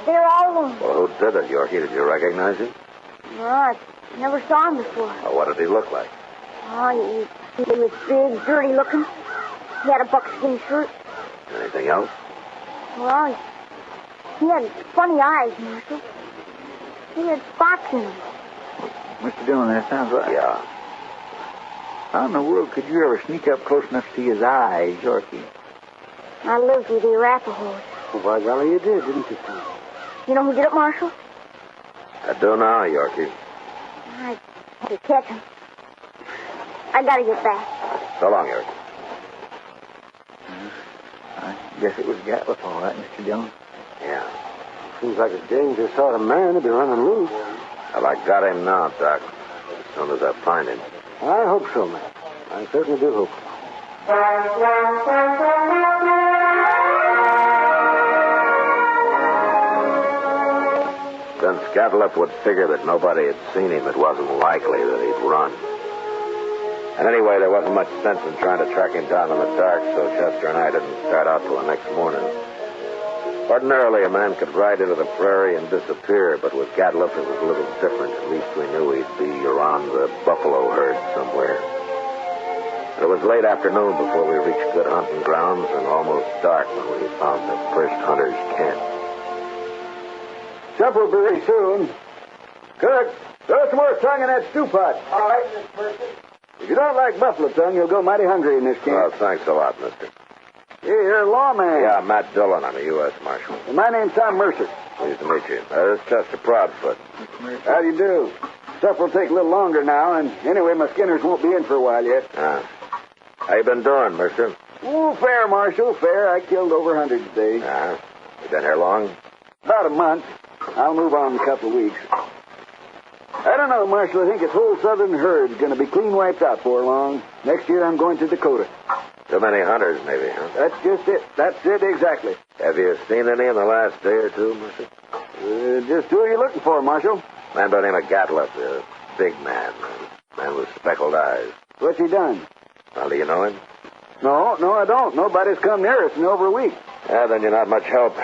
Speaker 12: They were all alone.
Speaker 2: Well, who did it, Yorkie? Did you recognize him?
Speaker 12: No, I never saw him before.
Speaker 2: Oh, what did he look like?
Speaker 12: Oh, he was big, dirty looking. He had a buckskin shirt.
Speaker 2: Anything else?
Speaker 12: Well, he had funny eyes, Marshal. He had spots in them.
Speaker 8: Mr. Dillon, that sounds right.
Speaker 2: Yeah.
Speaker 8: How in the world could you ever sneak up close enough to see his eyes, Yorkie?
Speaker 12: I lived with the Arapahoes.
Speaker 8: Well, by golly, you did, didn't you, son?
Speaker 12: You know who did it, Marshal?
Speaker 2: I do now, Yorkie.
Speaker 12: I had to catch him. I gotta get back.
Speaker 2: So long, Yorkie.
Speaker 8: I guess it was Gatlip, all right, Mr. Dillon.
Speaker 2: Yeah.
Speaker 8: Seems like a dangerous sort of man to be running loose.
Speaker 2: Well, I got him now, Doc. As soon as I find him.
Speaker 8: I hope so, man. I certainly do hope so.
Speaker 2: Since Gatlip would figure that nobody had seen him, it wasn't likely that he'd run. And anyway, there wasn't much sense in trying to track him down in the dark, so Chester and I didn't start out till the next morning. Ordinarily, a man could ride into the prairie and disappear, but with Gatlip, it was a little different. At least we knew he'd be around the buffalo herd somewhere. It was late afternoon before we reached good hunting grounds and almost dark when we found the first hunter's camp.
Speaker 8: Supper will be ready soon. Cook, throw some more tongue in that stew pot. All right, Mr. Mercer. If you don't like buffalo tongue, you'll go mighty hungry in this camp.
Speaker 2: Well, thanks a lot, mister.
Speaker 8: You're a lawman.
Speaker 2: Yeah, Matt Dillon. I'm a U.S. Marshal.
Speaker 8: And my name's Tom Mercer.
Speaker 2: Pleased to meet you. This is Chester Proudfoot.
Speaker 8: How do you do? Stuff will take a little longer now, and anyway, my skinners won't be in for a while yet.
Speaker 2: How you been doing, Mercer?
Speaker 8: Oh, fair, Marshal, fair. I killed over 100 today.
Speaker 2: You been here long?
Speaker 8: About a month. I'll move on in a couple of weeks. I don't know, Marshal. I think this whole southern herd's going to be clean wiped out before long. Next year I'm going to Dakota.
Speaker 2: Too many hunters, maybe, huh?
Speaker 8: That's just it. That's it exactly.
Speaker 2: Have you seen any in the last day or two, Mercer?
Speaker 8: Just who are you looking for, Marshal?
Speaker 2: Man by the name of Gatlip, a big man. Man with speckled eyes.
Speaker 8: What's he done?
Speaker 2: Well, do you know him?
Speaker 8: No, I don't. Nobody's come near us in over a week.
Speaker 2: Yeah, then you're not much help.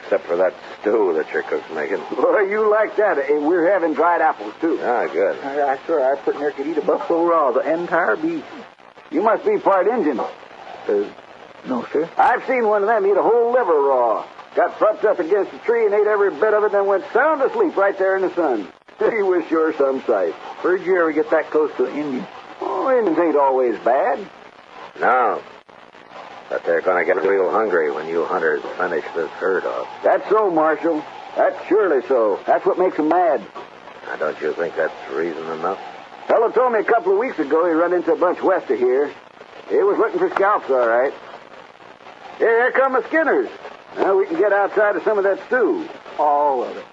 Speaker 2: Except for that stew that your cook's making.
Speaker 8: Boy, you like that. We're having dried apples, too.
Speaker 2: Ah, good.
Speaker 8: I swear our partner could eat a buffalo raw, the entire beef. You must be part Indian. No, sir. I've seen one of them eat a whole liver raw. Got propped up against a tree and ate every bit of it, then went sound asleep right there in the sun. He was sure some sight. Where'd you ever get that close to an Indian? Oh, Indians ain't always bad.
Speaker 2: No. But they're going to get real hungry when you hunters finish this herd off.
Speaker 8: That's so, Marshal. That's surely so. That's what makes them mad.
Speaker 2: Now, don't you think that's reason enough?
Speaker 8: Fellow told me a couple of weeks ago he run into a bunch west of here. He was looking for scalps, all right. Here come the Skinners. Now we can get outside of some of that stew. All of it.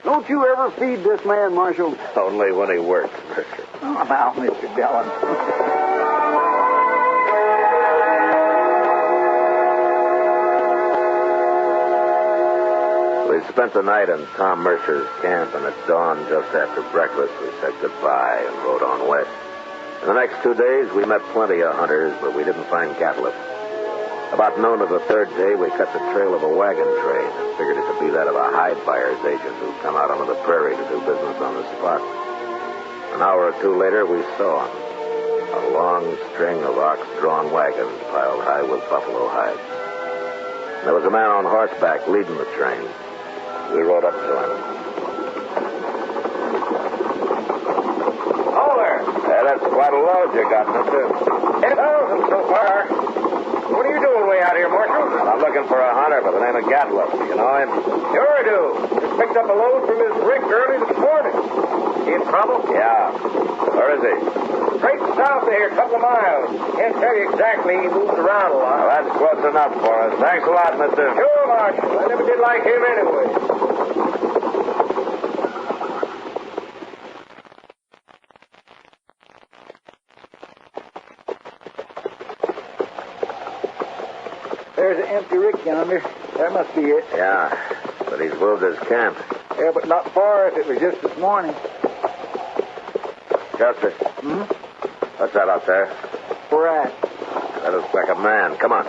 Speaker 21: Don't you ever feed this man, Marshal?
Speaker 2: Only when he works, Mercer.
Speaker 21: Oh, now, Mr. Dillon.
Speaker 2: We spent the night in Tom Mercer's camp, and at dawn, just after breakfast, we said goodbye and rode on west. In the next 2 days, we met plenty of hunters, but we didn't find cattle. About noon of the third day, we cut the trail of a wagon train and figured it to be that of a hide buyer's agent who'd come out onto the prairie to do business on the spot. An hour or two later, we saw him. A long string of ox-drawn wagons piled high with buffalo hides. There was a man on horseback leading the train. We rode up to him.
Speaker 7: Oh, there.
Speaker 2: That's quite a load you got, mister.
Speaker 7: 8,000 so far. What are you doing way out here, Marshal?
Speaker 2: Well, I'm looking for a hunter by the name of Gatlin. You know him?
Speaker 7: Sure I do. Just picked up a load from his rig early this morning. He in trouble?
Speaker 2: Yeah. Where is he?
Speaker 7: Straight south of here, a couple of miles. Can't tell you exactly. He moves around a lot.
Speaker 2: Well, that's close enough for us. Thanks a lot, mister.
Speaker 7: Sure, Marshal. I never did like him anyway.
Speaker 21: There's an empty rick yonder. That must be it.
Speaker 2: Yeah, but he's moved his camp.
Speaker 21: Yeah, but not far if it was just this morning.
Speaker 2: Chester. What's that out there?
Speaker 21: Where at?
Speaker 2: That looks like a man. Come on.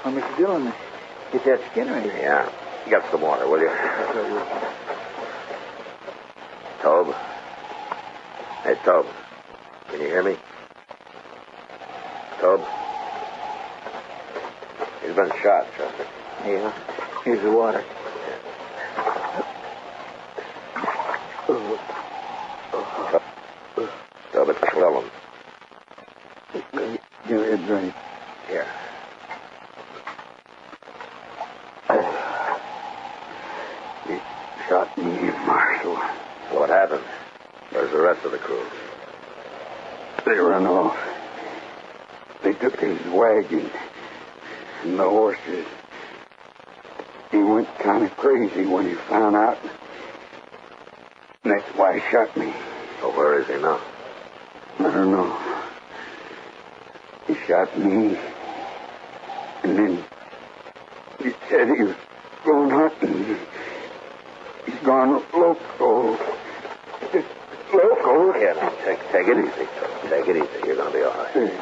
Speaker 21: Oh, Mr. Dillon, get that skin right here.
Speaker 2: Yeah. Get some water, will you? Tobe? Hey, Tobe. Can you hear me? Tobe? He's been shot, Chester.
Speaker 21: Yeah. Here's the water.
Speaker 2: Tobe, it's swelling.
Speaker 21: Your head's right.
Speaker 2: Here.
Speaker 21: He shot me, Marshal.
Speaker 2: What happened? Where's the rest of the crew?
Speaker 21: They run off. They took his wagon and the horses. He went kind of crazy when he found out. And that's why he shot me.
Speaker 2: Oh, where is he now?
Speaker 21: I don't know. He shot me. And then he said he was going hunting. He's gone loco. Just loco.
Speaker 2: Here, now, take it easy. Take it easy. You're going to be all right.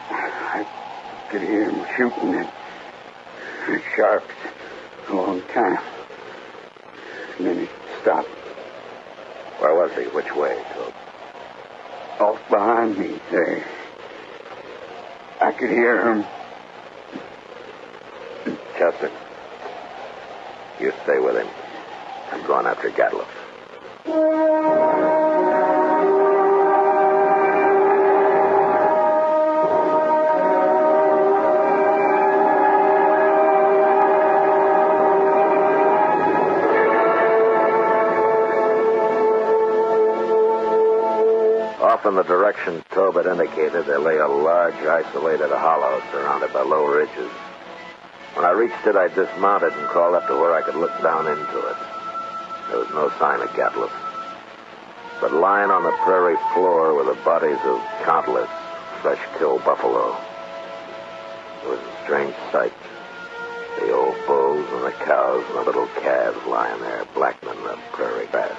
Speaker 21: I could hear him shooting at sharps a long time. And then he stopped.
Speaker 2: Where was he? Which way, Tobe?
Speaker 21: Off behind me there. I could hear him.
Speaker 2: Chester, you stay with him. I'm going after Gatlin. Off in the direction Tobe had indicated, there lay a large, isolated hollow surrounded by low ridges. When I reached it, I dismounted and crawled up to where I could look down into it. There was no sign of Gatlin. But lying on the prairie floor were the bodies of countless fresh-killed buffalo. It was a strange sight. The old bulls and the cows and the little calves lying there, blackening the prairie grass.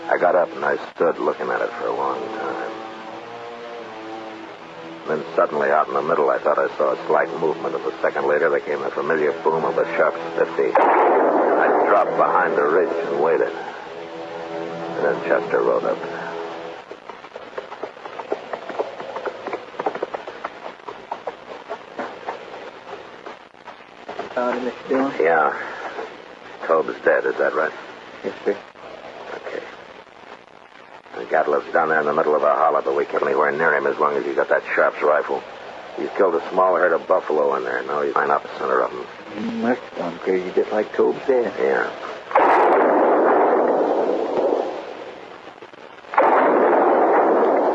Speaker 2: I got up and I stood looking at it for a long time. Then suddenly, out in the middle, I thought I saw a slight movement, and a second later there came the familiar boom of a Sharp's 50. I dropped behind the ridge and waited. And then Chester rode up.
Speaker 21: Found him, Mr. Dillon?
Speaker 2: Yeah. Tobe is dead, is that right?
Speaker 21: Yes, sir.
Speaker 2: Okay. And Gatlin's down there in the middle of a hollow, but we can't anywhere near him as long as you got that Sharp's rifle. He's killed a small herd of buffalo in there. Now he's lying out the center of them.
Speaker 8: He must have gone crazy just like Tobe's dad.
Speaker 2: Yeah.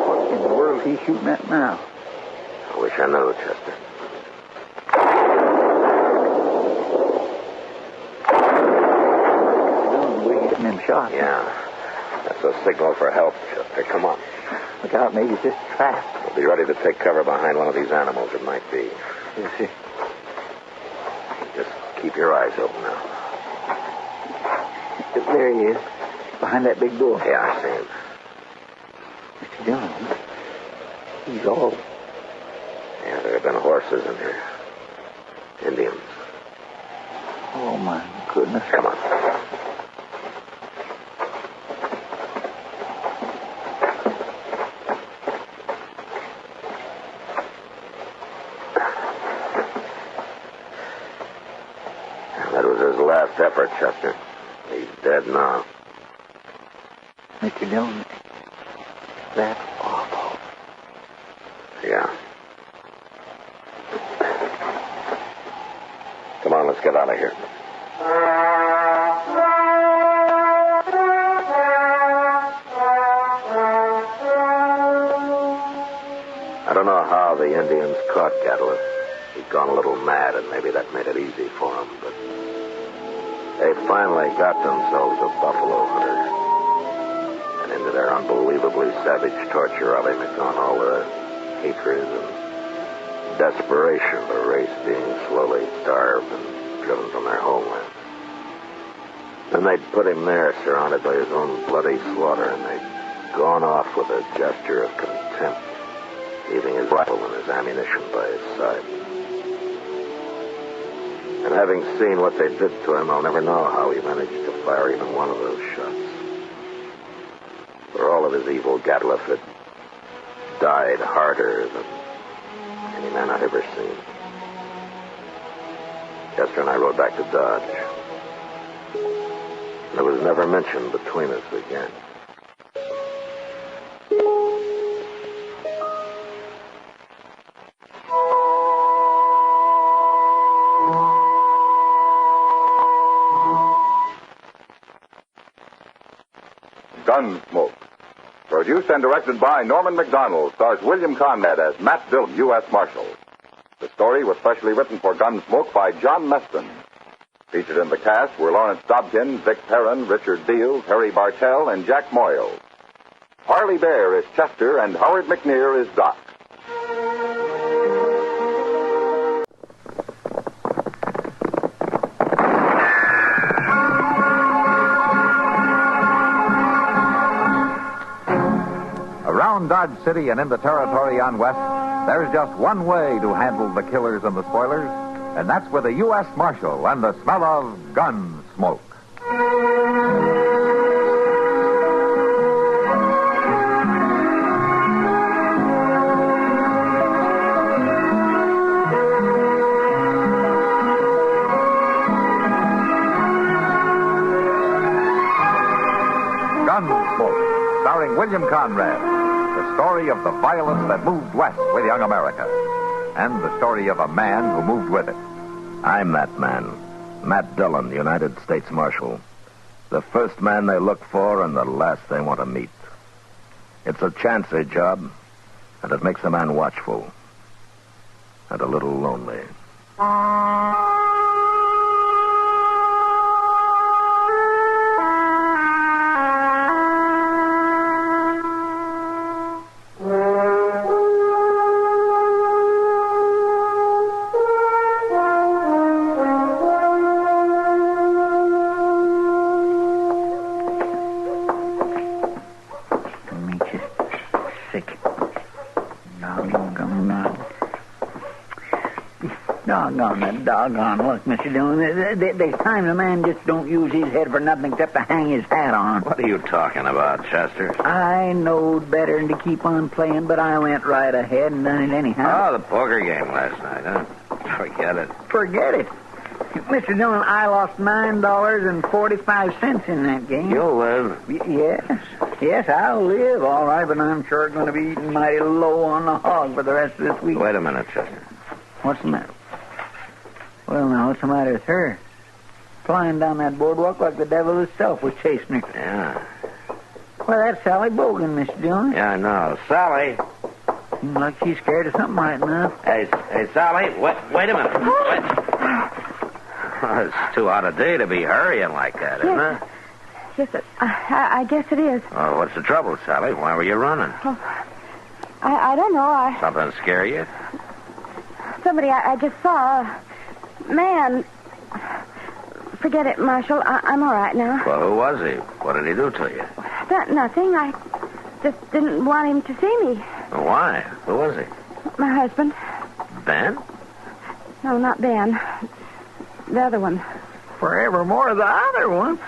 Speaker 8: What in the world is he shooting at now?
Speaker 2: I wish I knew, Chester.
Speaker 8: Getting them shot.
Speaker 2: Yeah. That's a signal for help, Chester. Come on.
Speaker 8: Look out, maybe it's just a trap.
Speaker 2: We'll be ready to take cover behind one of these animals. It might be.
Speaker 8: Yes, sir.
Speaker 2: Just keep your eyes open now.
Speaker 8: There he is. Behind that big bull.
Speaker 2: Yeah, I see him.
Speaker 8: Mr. Dillon. He's all...
Speaker 2: Yeah, there have been horses in here. Indians.
Speaker 8: Oh, my goodness.
Speaker 2: Come on. That was his last effort, Chester. He's dead now.
Speaker 8: Mr. Dillon, that's awful.
Speaker 2: Yeah. Come on, let's get out of here. I don't know how the Indians caught Gatliff. He'd gone a little mad, and maybe that made it easy for him, but they finally got themselves a buffalo hunter. And into their unbelievably savage torture of him had gone all the hatred and desperation of a race being slowly starved and driven from their homeland. Then they'd put him there, surrounded by his own bloody slaughter, and they'd gone off with a gesture of contempt, leaving his rifle and his ammunition by his side. And having seen what they did to him, I'll never know how he managed to fire even one of those shots. For all of his evil, Gatliff had died harder than any man I'd ever seen. Chester and I rode back to Dodge. And it was never mentioned between us again.
Speaker 4: Gunsmoke. Produced and directed by Norman McDonald, stars William Conrad as Matt Dillon, U.S. Marshal. The story was specially written for Gunsmoke by John Meston. Featured in the cast were Lawrence Dobkin, Vic Perrin, Richard Beals, Harry Bartell, and Jack Moyle. Harley Bear is Chester, and Howard McNear is Doc.
Speaker 1: Around Dodge City and in the territory on West, there's just one way to handle the killers and the spoilers, and that's with a U.S. Marshal and the smell of gun smoke. Gunsmoke, starring William Conrad. The story of the violence that moved west with young America. And the story of a man who moved with it.
Speaker 2: I'm that man. Matt Dillon, United States Marshal. The first man they look for and the last they want to meet. It's a chancy job, and it makes a man watchful. And a little lonely.
Speaker 8: Doggone that doggone luck, Mr. Dillon. There's times a man just don't use his head for nothing except to hang his hat on.
Speaker 2: What are you talking about, Chester?
Speaker 8: I knowed better than to keep on playing, but I went right ahead and done it anyhow.
Speaker 2: Oh, the poker game last night, huh? Forget it.
Speaker 8: Forget it? Mr. Dillon, I lost $9.45 in that game.
Speaker 7: You'll live.
Speaker 8: Yes, I'll live, all right, but I'm sure going to be eating mighty low on the hog for the rest of this week.
Speaker 7: Wait a minute, Chester.
Speaker 8: What's the matter? Well, now, what's the matter with her? Flying down that boardwalk like the devil himself was chasing her.
Speaker 7: Yeah.
Speaker 8: Well, that's Sally Bogan, Mr. Dillon.
Speaker 7: Yeah, I know. Sally.
Speaker 8: Seems like she's scared of something right now.
Speaker 7: Hey, Sally, wait a minute. Wait. Oh, it's too hot a day to be hurrying like that, isn't it?
Speaker 9: Yes, I guess it is.
Speaker 7: Oh, what's the trouble, Sally? Why were you running?
Speaker 9: Oh, I don't know.
Speaker 7: Something scare you?
Speaker 9: Somebody I just saw. Man. Forget it, Marshal. I'm all right now.
Speaker 7: Well, who was he? What did he do to you?
Speaker 9: Nothing. I just didn't want him to see me.
Speaker 7: Why? Who was he?
Speaker 9: My husband.
Speaker 7: Ben?
Speaker 9: No, not Ben. The other one.
Speaker 8: Forevermore, the other one?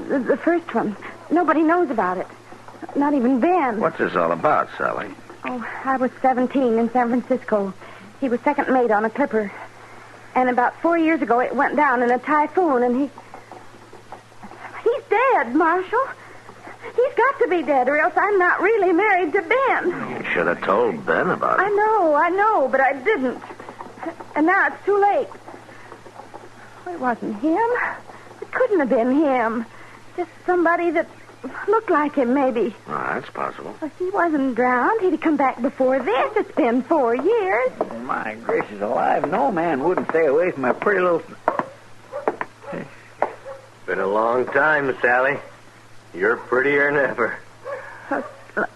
Speaker 9: The first one. Nobody knows about it. Not even Ben.
Speaker 7: What's this all about, Sally?
Speaker 9: Oh, I was 17 in San Francisco. He was second mate on a clipper. And about 4 years ago, it went down in a typhoon, and he's dead, Marshal. He's got to be dead, or else I'm not really married to Ben.
Speaker 7: You should have told Ben about it.
Speaker 9: I know, but I didn't. And now it's too late. Oh, it wasn't him. It couldn't have been him. Just somebody that looked like him, maybe.
Speaker 7: Oh, that's possible.
Speaker 9: Well, he wasn't drowned. He'd have come back before this. It's been 4 years.
Speaker 8: Oh, my gracious alive. No man wouldn't stay away from a pretty little...
Speaker 16: Been a long time, Sally. You're prettier than ever.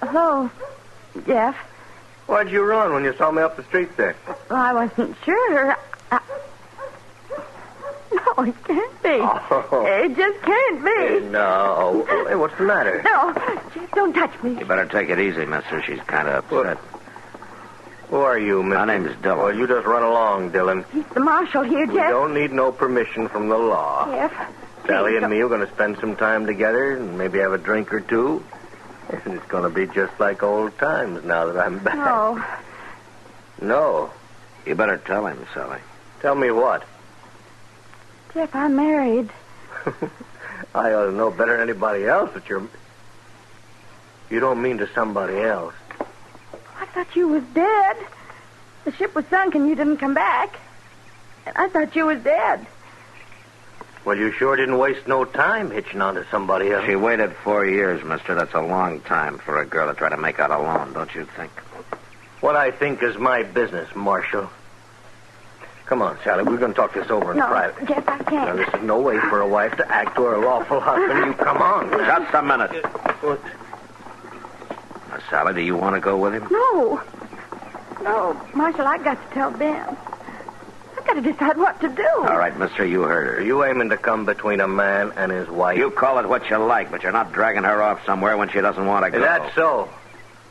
Speaker 9: Hello, Jeff.
Speaker 16: Why'd you run when you saw me up the street there?
Speaker 9: Well, I wasn't sure. No, it can't be.
Speaker 16: Oh.
Speaker 9: It just can't be.
Speaker 16: No. Hey, what's the matter?
Speaker 9: No, Jeff, don't touch me.
Speaker 7: You better take it easy, mister. She's kind of upset.
Speaker 16: Who are you, mister?
Speaker 7: My name's Dillon.
Speaker 16: Well, you just run along, Dillon.
Speaker 9: He's the marshal here, Jeff.
Speaker 16: We don't need no permission from the law.
Speaker 9: Jeff.
Speaker 16: Sally and me are going to spend some time together and maybe have a drink or two. And it's going to be just like old times now that I'm back.
Speaker 9: No.
Speaker 16: No.
Speaker 7: You better tell him, Sally.
Speaker 16: Tell me what?
Speaker 9: Jeff, I'm married.
Speaker 16: I ought to know better than anybody else that you're... You don't mean to somebody else.
Speaker 9: I thought you was dead. The ship was sunk and you didn't come back. And I thought you was dead.
Speaker 16: Well, you sure didn't waste no time hitching on to somebody else.
Speaker 7: She waited 4 years, mister. That's a long time for a girl to try to make out alone, don't you think?
Speaker 16: What I think is my business, Marshal. Come on, Sally. We're going to talk this over in private.
Speaker 9: Jeff, I can't.
Speaker 16: Now, this is no way for a wife to act to her lawful husband. You come on.
Speaker 7: Just a minute. Now, Sally, do you want to go with him?
Speaker 9: No, Marshal, I got to tell Ben. I've got to decide what to do.
Speaker 7: All right, mister, you heard her.
Speaker 16: Are you aiming to come between a man and his wife?
Speaker 7: You call it what you like, but you're not dragging her off somewhere when she doesn't want to go.
Speaker 16: Is that so?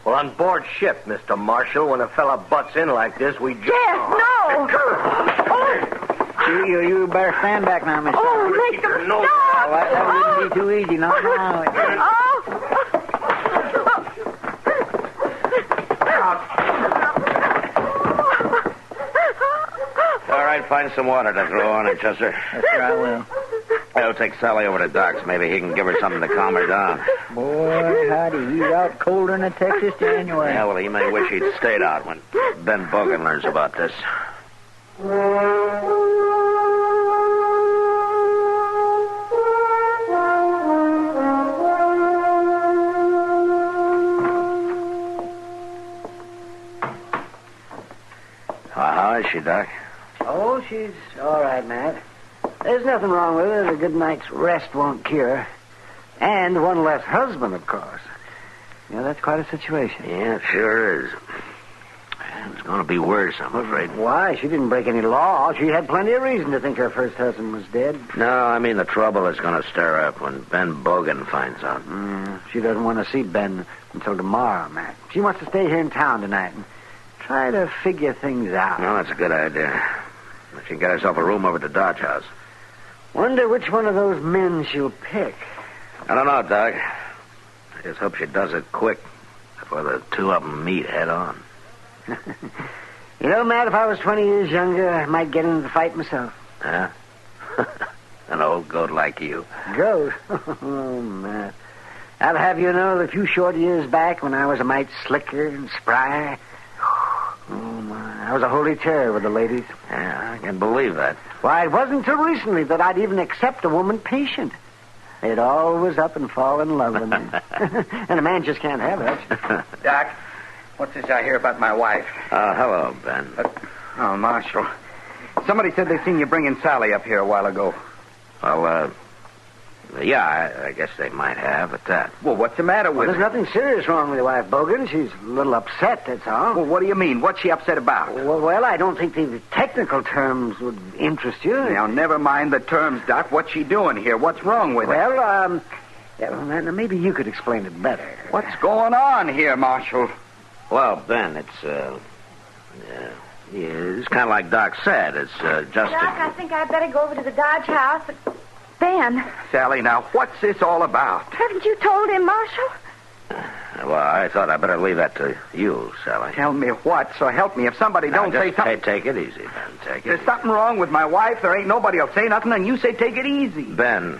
Speaker 16: Well, on board ship, Mr. Marshal, when a fella butts in like this, we just...
Speaker 9: Jeff, no!
Speaker 8: You better stand back now, Miss.
Speaker 9: Oh, make them stop!
Speaker 8: That wouldn't be too easy, no.
Speaker 7: All right, find some water to throw on it, Chester.
Speaker 8: Yes, sir, I will.
Speaker 7: I'll take Sally over to Doc's. Maybe he can give her something to calm her down.
Speaker 8: Boy, howdy, he's out colder than a Texas January.
Speaker 7: Yeah, well, he may wish he'd stayed out when Ben Bogan learns about this. How is she, Doc?
Speaker 18: Oh, she's all right, Matt. There's nothing wrong with her. A good night's rest won't cure her. And one less husband, of course. Yeah, that's quite a situation.
Speaker 7: Yeah, it sure is. It's going to be worse, I'm afraid.
Speaker 18: Why? She didn't break any law. She had plenty of reason to think her first husband was dead.
Speaker 7: No, I mean the trouble is going to stir up when Ben Bogan finds out.
Speaker 18: She doesn't want to see Ben until tomorrow, Matt. She wants to stay here in town tonight and try to figure things out.
Speaker 7: Well, that's a good idea. She can get herself a room over at the Dodge House.
Speaker 18: Wonder which one of those men she'll pick.
Speaker 7: I don't know, Doc. I just hope she does it quick before the two of them meet head on.
Speaker 18: You know, Matt, if I was 20 years younger, I might get into the fight myself.
Speaker 14: Huh? An old goat like you.
Speaker 18: Goat? Oh, man. I'll have you know that a few short years back when I was a mite slicker and spry, oh, my, I was a holy terror with the ladies.
Speaker 14: Yeah, I can believe that.
Speaker 18: Why, it wasn't until recently that I'd even accept a woman patient. They'd always up and fall in love with me. And a man just can't have it.
Speaker 19: Doc, what's this I hear about my wife?
Speaker 14: Hello, Ben.
Speaker 19: Oh, Marshal. Somebody said they seen you bringing Sally up here a while ago.
Speaker 14: Well, yeah, I guess they might have at that.
Speaker 19: Well, what's the matter with
Speaker 18: There's
Speaker 19: her?
Speaker 18: nothing serious wrong with your wife, Bogan. She's a little upset, that's all.
Speaker 19: Well, what do you mean? What's she upset about?
Speaker 18: Well, I don't think the technical terms would interest you.
Speaker 19: Now, never mind the terms, Doc. What's she doing here? What's wrong with her?
Speaker 18: Well, maybe you could explain it better.
Speaker 19: What's going on here, Marshal?
Speaker 14: Well, Ben, it's kind of like Doc said. It's just
Speaker 9: Doc, I think I'd better go over to the Dodge house. Ben.
Speaker 19: Sally, now, what's this all about?
Speaker 9: Haven't you told him, Marshal?
Speaker 14: Well, I thought I'd better leave that to you, Sally.
Speaker 19: Tell me what, so help me. If somebody don't say something...
Speaker 14: Take it easy, Ben. Take it
Speaker 19: There's
Speaker 14: easy.
Speaker 19: something wrong with my wife. There ain't nobody else say nothing, and you say take it easy.
Speaker 14: Ben,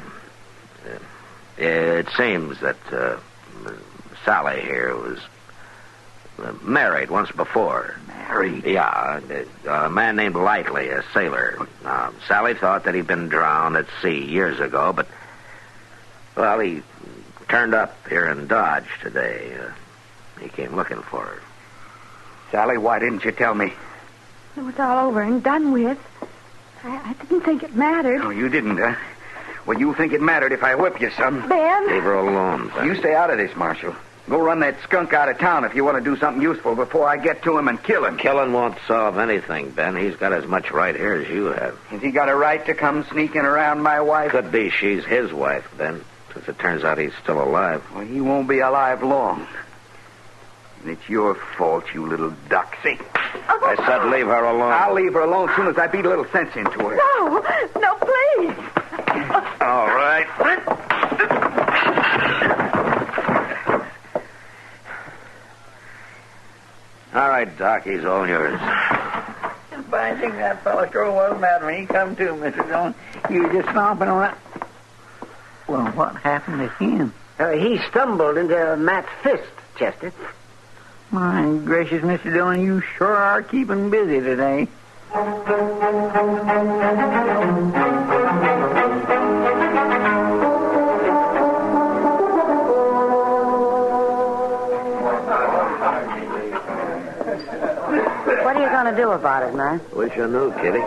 Speaker 14: it seems that Sally here was married once before.
Speaker 19: Married?
Speaker 14: Yeah, a man named Lightly, a sailor. Sally thought that he'd been drowned at sea years ago, but, well, he turned up here in Dodge today. He came looking for her.
Speaker 19: Sally, why didn't you tell me?
Speaker 9: It was all over and done with. I didn't think it mattered.
Speaker 19: Oh, you didn't, huh? Well, you think it mattered if I whip you some.
Speaker 9: Ben?
Speaker 14: Leave her alone, Ben.
Speaker 19: You stay out of this, Marshal. Go run that skunk out of town if you want to do something useful before I get to him and kill him.
Speaker 14: Killing won't solve anything, Ben. He's got as much right here as you have.
Speaker 19: Has he got a right to come sneaking around my wife?
Speaker 14: Could be she's his wife, Ben, since it turns out he's still alive.
Speaker 19: Well, he won't be alive long. And it's your fault, you little ducksy.
Speaker 14: I said leave her alone.
Speaker 19: I'll leave her alone as soon as I beat a little sense into her.
Speaker 9: No, please.
Speaker 14: All right. All right, Doc, he's all yours.
Speaker 8: I think that fellow sure was mad when he come to, Mr. Dillon. You were just stomping on it. Well, what happened to him?
Speaker 18: He stumbled into Matt's fist, Chester.
Speaker 8: My gracious, Mr. Dillon, you sure are keeping busy today.
Speaker 5: What are you going to do about it, man?
Speaker 14: Wish I knew, Kitty.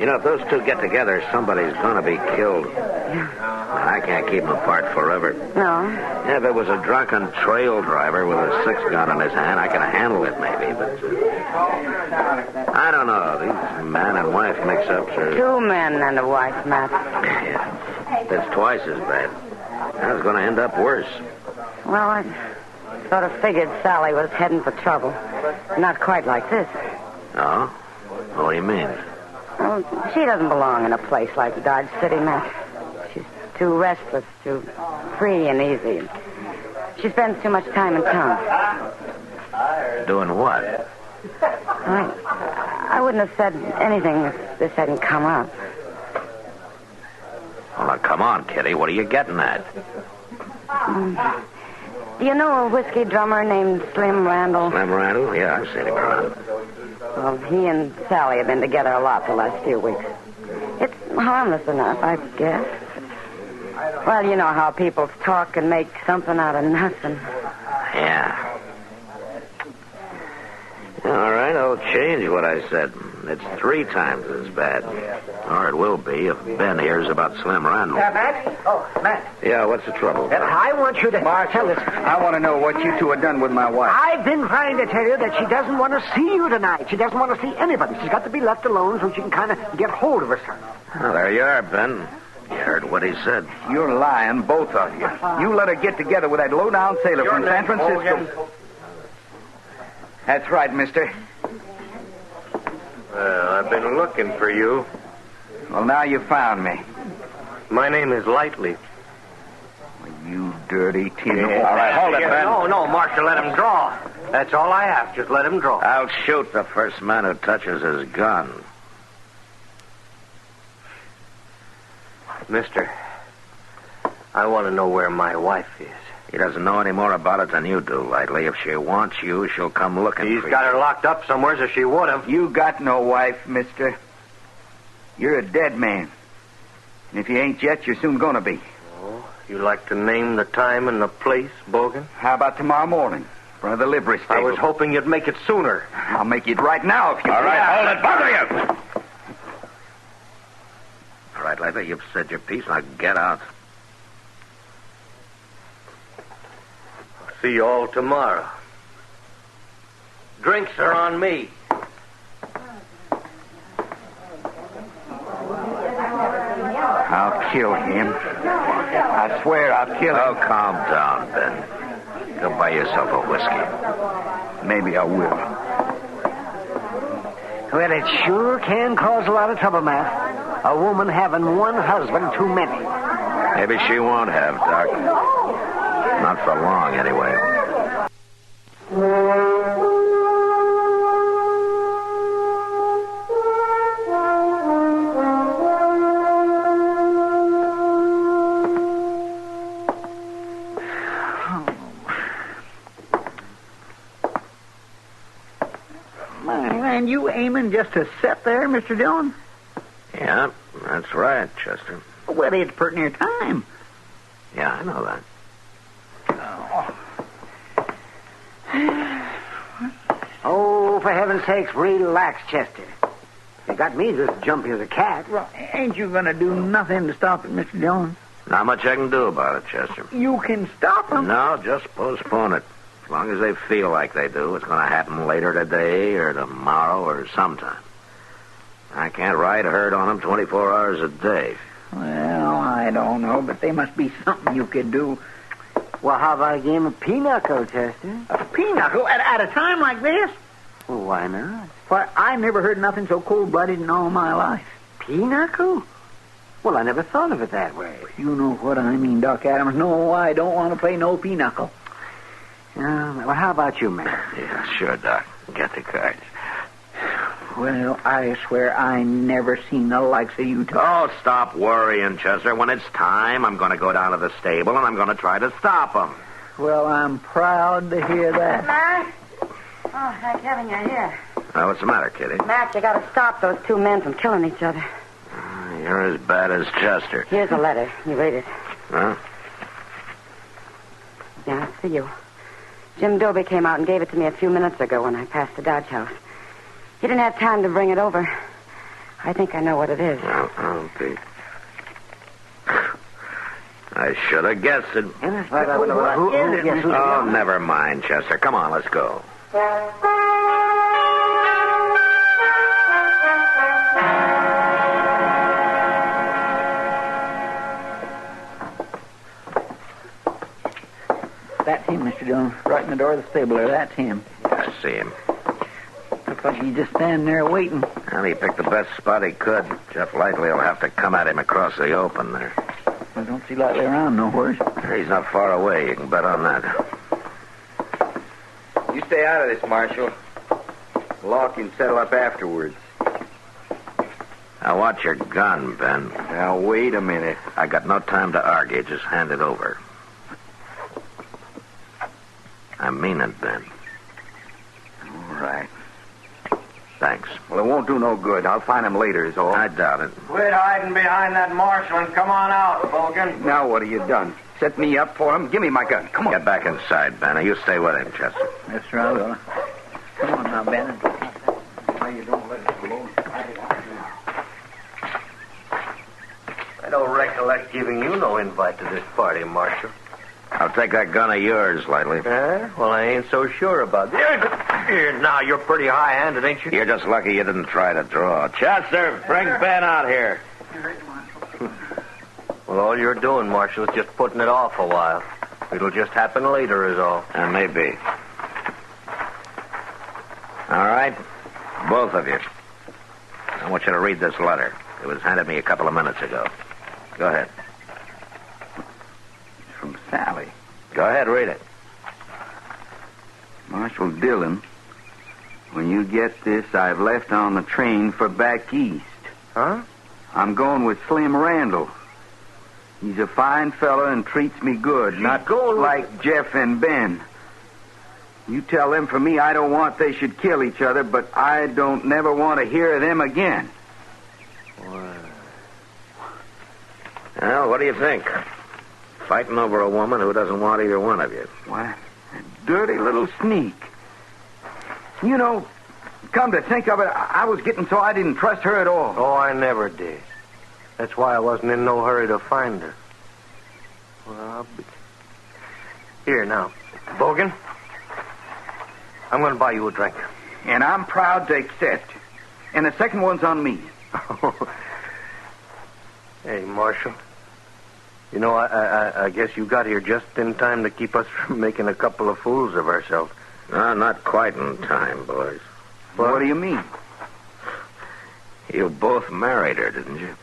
Speaker 14: You know, if those two get together, somebody's going to be killed. I can't keep them apart forever.
Speaker 5: No?
Speaker 14: Yeah, if it was a drunken trail driver with a 6-gun in his hand, I could handle it maybe, but... I don't know. These man and wife mix-ups are...
Speaker 5: 2 men and a wife, Matt.
Speaker 14: Yeah, that's twice as bad. I was going to end up worse.
Speaker 5: Well, I sort of figured Sally was heading for trouble. Not quite like this.
Speaker 14: Oh? What do you mean?
Speaker 5: Well, she doesn't belong in a place like Dodge City, Matt. She's too restless, too free and easy. She spends too much time in town.
Speaker 14: Doing what?
Speaker 5: I wouldn't have said anything if this hadn't come up.
Speaker 14: Well, now, come on, Kitty. What are you getting at?
Speaker 5: Do you know a whiskey drummer named Slim Randall?
Speaker 14: Slim Randall? Yeah, I've seen him around.
Speaker 5: Well, he and Sally have been together a lot the last few weeks. It's harmless enough, I guess. Well, you know how people talk and make something out of nothing.
Speaker 14: Yeah. All right, I'll change what I said. It's 3 times as bad. Or it will be if Ben hears about Slim Randall.
Speaker 18: Matt? Oh, Matt.
Speaker 14: Yeah, what's the trouble?
Speaker 18: I want you to tell us.
Speaker 19: I want to know what you two have done with my wife.
Speaker 18: I've been trying to tell you that she doesn't want to see you tonight. She doesn't want to see anybody. She's got to be left alone so she can kind of get hold of herself.
Speaker 14: Oh, there you are, Ben. You heard what he said.
Speaker 19: You're lying, both of you. You let her get together with that low-down sailor from San Francisco. That's right, mister.
Speaker 16: Well, I've been looking for you.
Speaker 19: Well, now you found me.
Speaker 16: My name is Lightly.
Speaker 19: You dirty tin.
Speaker 14: All right, hold it, Ben.
Speaker 10: No, Marshal, let him draw. That's all I ask. Just let him draw.
Speaker 14: I'll shoot the first man who touches his gun.
Speaker 16: Mister, I want to know where my wife is.
Speaker 2: He doesn't know any more about it than you do, Lightly. If she wants you, she'll come looking
Speaker 16: He's
Speaker 2: for
Speaker 16: got
Speaker 2: you.
Speaker 16: her locked up somewhere, so she would have.
Speaker 19: You got no wife, mister. You're a dead man. And if you ain't yet, you're soon gonna be.
Speaker 16: Oh, you like to name the time and the place, Bogan?
Speaker 19: How about tomorrow morning, in front of the livery stable?
Speaker 16: I was hoping you'd make it sooner.
Speaker 19: I'll make it right now if you...
Speaker 2: All right, hold it, both of you!
Speaker 19: you!
Speaker 2: All right, Lightly, you've said your piece. Now get out.
Speaker 16: I'll see you all tomorrow. Drinks are on me.
Speaker 19: I'll kill him. I swear I'll kill him.
Speaker 2: Oh, calm down, Ben. Go buy yourself a whiskey.
Speaker 19: Maybe I will.
Speaker 6: Well, it sure can cause a lot of trouble, Matt. A woman having one husband too many.
Speaker 2: Maybe she won't have, Doc. Not for long, anyway.
Speaker 8: Man, you aiming just to sit there, Mr. Dillon?
Speaker 2: Yeah, that's right, Chester.
Speaker 8: Well, it's pretty near time.
Speaker 2: Yeah, I know that.
Speaker 6: Oh, for heaven's sakes, relax, Chester. You got me just jumpy as a cat.
Speaker 8: Well, ain't you going to do nothing to stop it, Mr. Dillon?
Speaker 2: Not much I can do about it, Chester.
Speaker 8: You can stop them.
Speaker 2: No, just postpone it. As long as they feel like they do, it's going to happen later today or tomorrow or sometime. I can't ride herd on them 24 hours a day.
Speaker 8: Well, I don't know, but there must be something you could do.
Speaker 6: Well, how about a game of pinochle, Chester?
Speaker 8: A pinochle? At a time like this?
Speaker 6: Well, why not?
Speaker 8: Why, I never heard nothing so cold-blooded in all my life.
Speaker 6: Pinochle? Well, I never thought of it that way.
Speaker 8: You know what I mean, Doc Adams. No, I don't want to play no pinochle.
Speaker 6: Well, how about you, man?
Speaker 2: Yeah, sure, Doc. Get the cards.
Speaker 8: Well, I swear I never seen the likes of you two.
Speaker 2: Oh, stop worrying, Chester. When it's time, I'm going to go down to the stable and I'm going to try to stop them.
Speaker 8: Well, I'm proud to hear that.
Speaker 5: Matt? Oh, thank heaven you're here.
Speaker 2: What's the matter, Kitty?
Speaker 5: Matt, you got to stop those two men from killing each other.
Speaker 2: You're as bad as Chester.
Speaker 5: Here's a letter. You read it.
Speaker 2: Huh?
Speaker 5: Yeah, it's for you. Jim Dobie came out and gave it to me a few minutes ago when I passed the Dodge house. He didn't have time to bring it over. I think I know what it is.
Speaker 2: Okay. I should have guessed it. Oh, never mind, Chester. Come on, let's go.
Speaker 8: That's him, Mr. Dillon. Right in the door of the stable there. That's him.
Speaker 2: I see him.
Speaker 8: Looks like he's just standing there waiting.
Speaker 2: Well, he picked the best spot he could. Jeff Lightly will have to come at him across the open there.
Speaker 8: I don't see Lightly around nowhere.
Speaker 2: He's not far away. You can bet on that.
Speaker 19: You stay out of this, Marshal. The law can settle up afterwards.
Speaker 2: Now, watch your gun, Ben.
Speaker 19: Now, wait a minute.
Speaker 2: I got no time to argue. Just hand it over. I mean it, Ben.
Speaker 19: All right.
Speaker 2: Thanks.
Speaker 19: Well, it won't do no good. I'll find him later, is all.
Speaker 2: I doubt it.
Speaker 16: Quit hiding behind that marshal and come on out, Bogan.
Speaker 19: Now what have you done? Set me up for him? Give me my gun. Come on.
Speaker 2: Get back inside, Ben. You stay with him, Chester.
Speaker 8: That's right, Will. Come on now, Ben.
Speaker 19: You don't let it blow.
Speaker 16: I don't recollect giving you no invite to this party, Marshal.
Speaker 2: I'll take that gun of yours, Lightly.
Speaker 16: Well, I ain't so sure about that. Here, now, you're pretty high-handed, ain't you?
Speaker 2: You're just lucky you didn't try to draw. Chester, bring Ben out here.
Speaker 16: Well, all you're doing, Marshal, is just putting it off a while. It'll just happen later, is all.
Speaker 2: Maybe. All right, both of you. I want you to read this letter. It was handed me a couple of minutes ago. Go ahead.
Speaker 19: From Sally.
Speaker 2: Go ahead, read it.
Speaker 19: Marshal Dillon, when you get this, I've left on the train for back east.
Speaker 16: Huh?
Speaker 19: I'm going with Slim Randall. He's a fine fella and treats me good, not like Jeff and Ben. You tell them for me I don't want they should kill each other, but I don't never want to hear of them again.
Speaker 7: Well, what do you think? Fighting over a woman who doesn't want either one of you.
Speaker 19: Why, a dirty little sneak. You know, come to think of it, I was getting so I didn't trust her at all.
Speaker 18: Oh, I never did. That's why I wasn't in no hurry to find her. Well, here now, Bogan. I'm going to buy you a drink.
Speaker 19: And I'm proud to accept. And the second one's on me.
Speaker 18: Hey, Marshal. You know, I guess you got here just in time to keep us from making a couple of fools of ourselves.
Speaker 7: No, not quite in time, boys.
Speaker 19: What do you mean?
Speaker 7: You both married her, didn't you?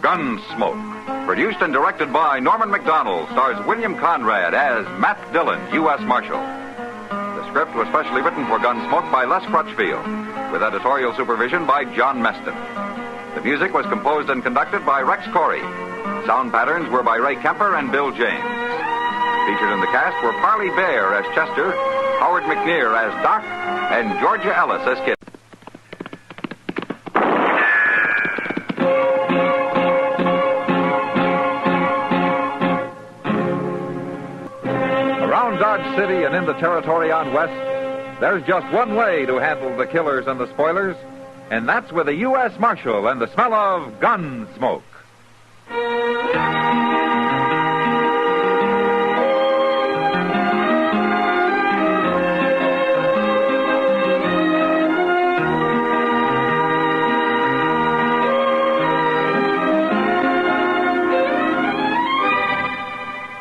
Speaker 1: Gunsmoke, produced and directed by Norman Macdonald, stars William Conrad as Matt Dillon, U.S. Marshal. The script was specially written for Gunsmoke by Les Crutchfield, with editorial supervision by John Meston. The music was composed and conducted by Rex Corey. Sound patterns were by Ray Kemper and Bill James. Featured in the cast were Parley Bear as Chester, Howard McNear as Doc, and Georgia Ellis as Kid. Around Dodge City and in the territory on West, there's just one way to handle the killers and the spoilers, and that's with a U.S. Marshal and the smell of gun smoke.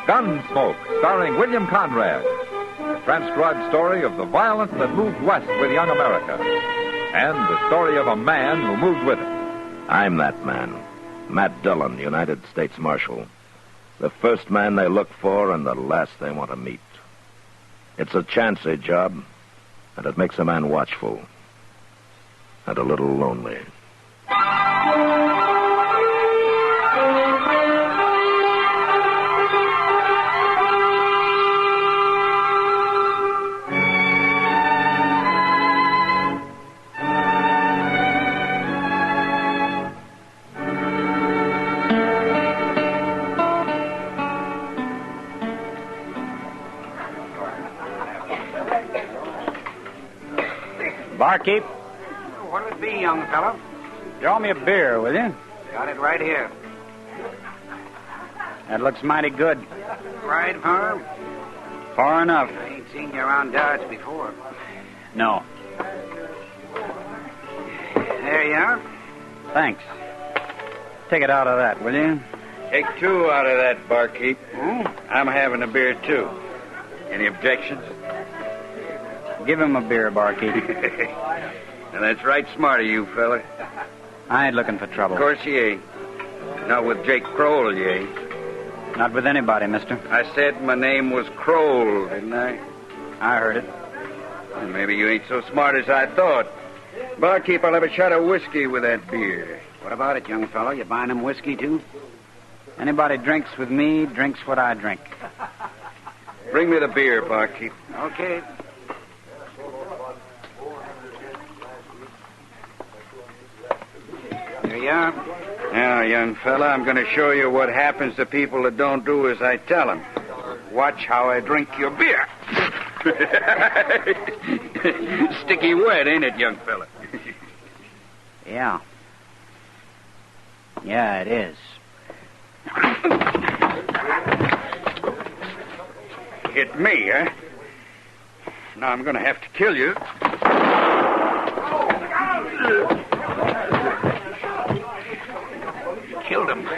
Speaker 1: Gunsmoke, starring William Conrad. A transcribed story of the violence that moved west with young America. And the story of a man who moved with it.
Speaker 2: I'm that man. Matt Dillon, United States Marshal. The first man they look for and the last they want to meet. It's a chancy job, and it makes a man watchful. And a little lonely.
Speaker 20: Barkeep,
Speaker 6: What'll it be, young fellow?
Speaker 20: draw me a beer, will you?
Speaker 6: Got it right here.
Speaker 20: That looks mighty good.
Speaker 6: Right, Farm?
Speaker 20: Far enough.
Speaker 6: I ain't seen you around Dodge before.
Speaker 20: No.
Speaker 6: There you are.
Speaker 20: Thanks. Take it out of that, will you?
Speaker 19: Take two out of that, barkeep. I'm having a beer, too. Any objections?
Speaker 20: Give him a beer, barkeep.
Speaker 19: And that's right smart of you, fella.
Speaker 20: I ain't looking for trouble.
Speaker 19: Of course you ain't. Not with Jake Kroll, you ain't.
Speaker 20: Not with anybody, mister.
Speaker 19: I said my name was Kroll, didn't I?
Speaker 20: I heard it.
Speaker 19: Well, maybe you ain't so smart as I thought. Barkeep, I'll have a shot of whiskey with that beer.
Speaker 6: What about it, young fellow? You buying him whiskey, too?
Speaker 20: Anybody drinks with me drinks what I drink.
Speaker 19: Bring me the beer, barkeep.
Speaker 6: Okay. There you are.
Speaker 19: Now, young fella, I'm going to show you what happens to people that don't do as I tell them. Watch how I drink your beer. Sticky wet, ain't it, young fella?
Speaker 20: Yeah.
Speaker 21: Yeah, it is.
Speaker 11: Hit me, huh? Now I'm going to have to kill you.
Speaker 21: Killed him.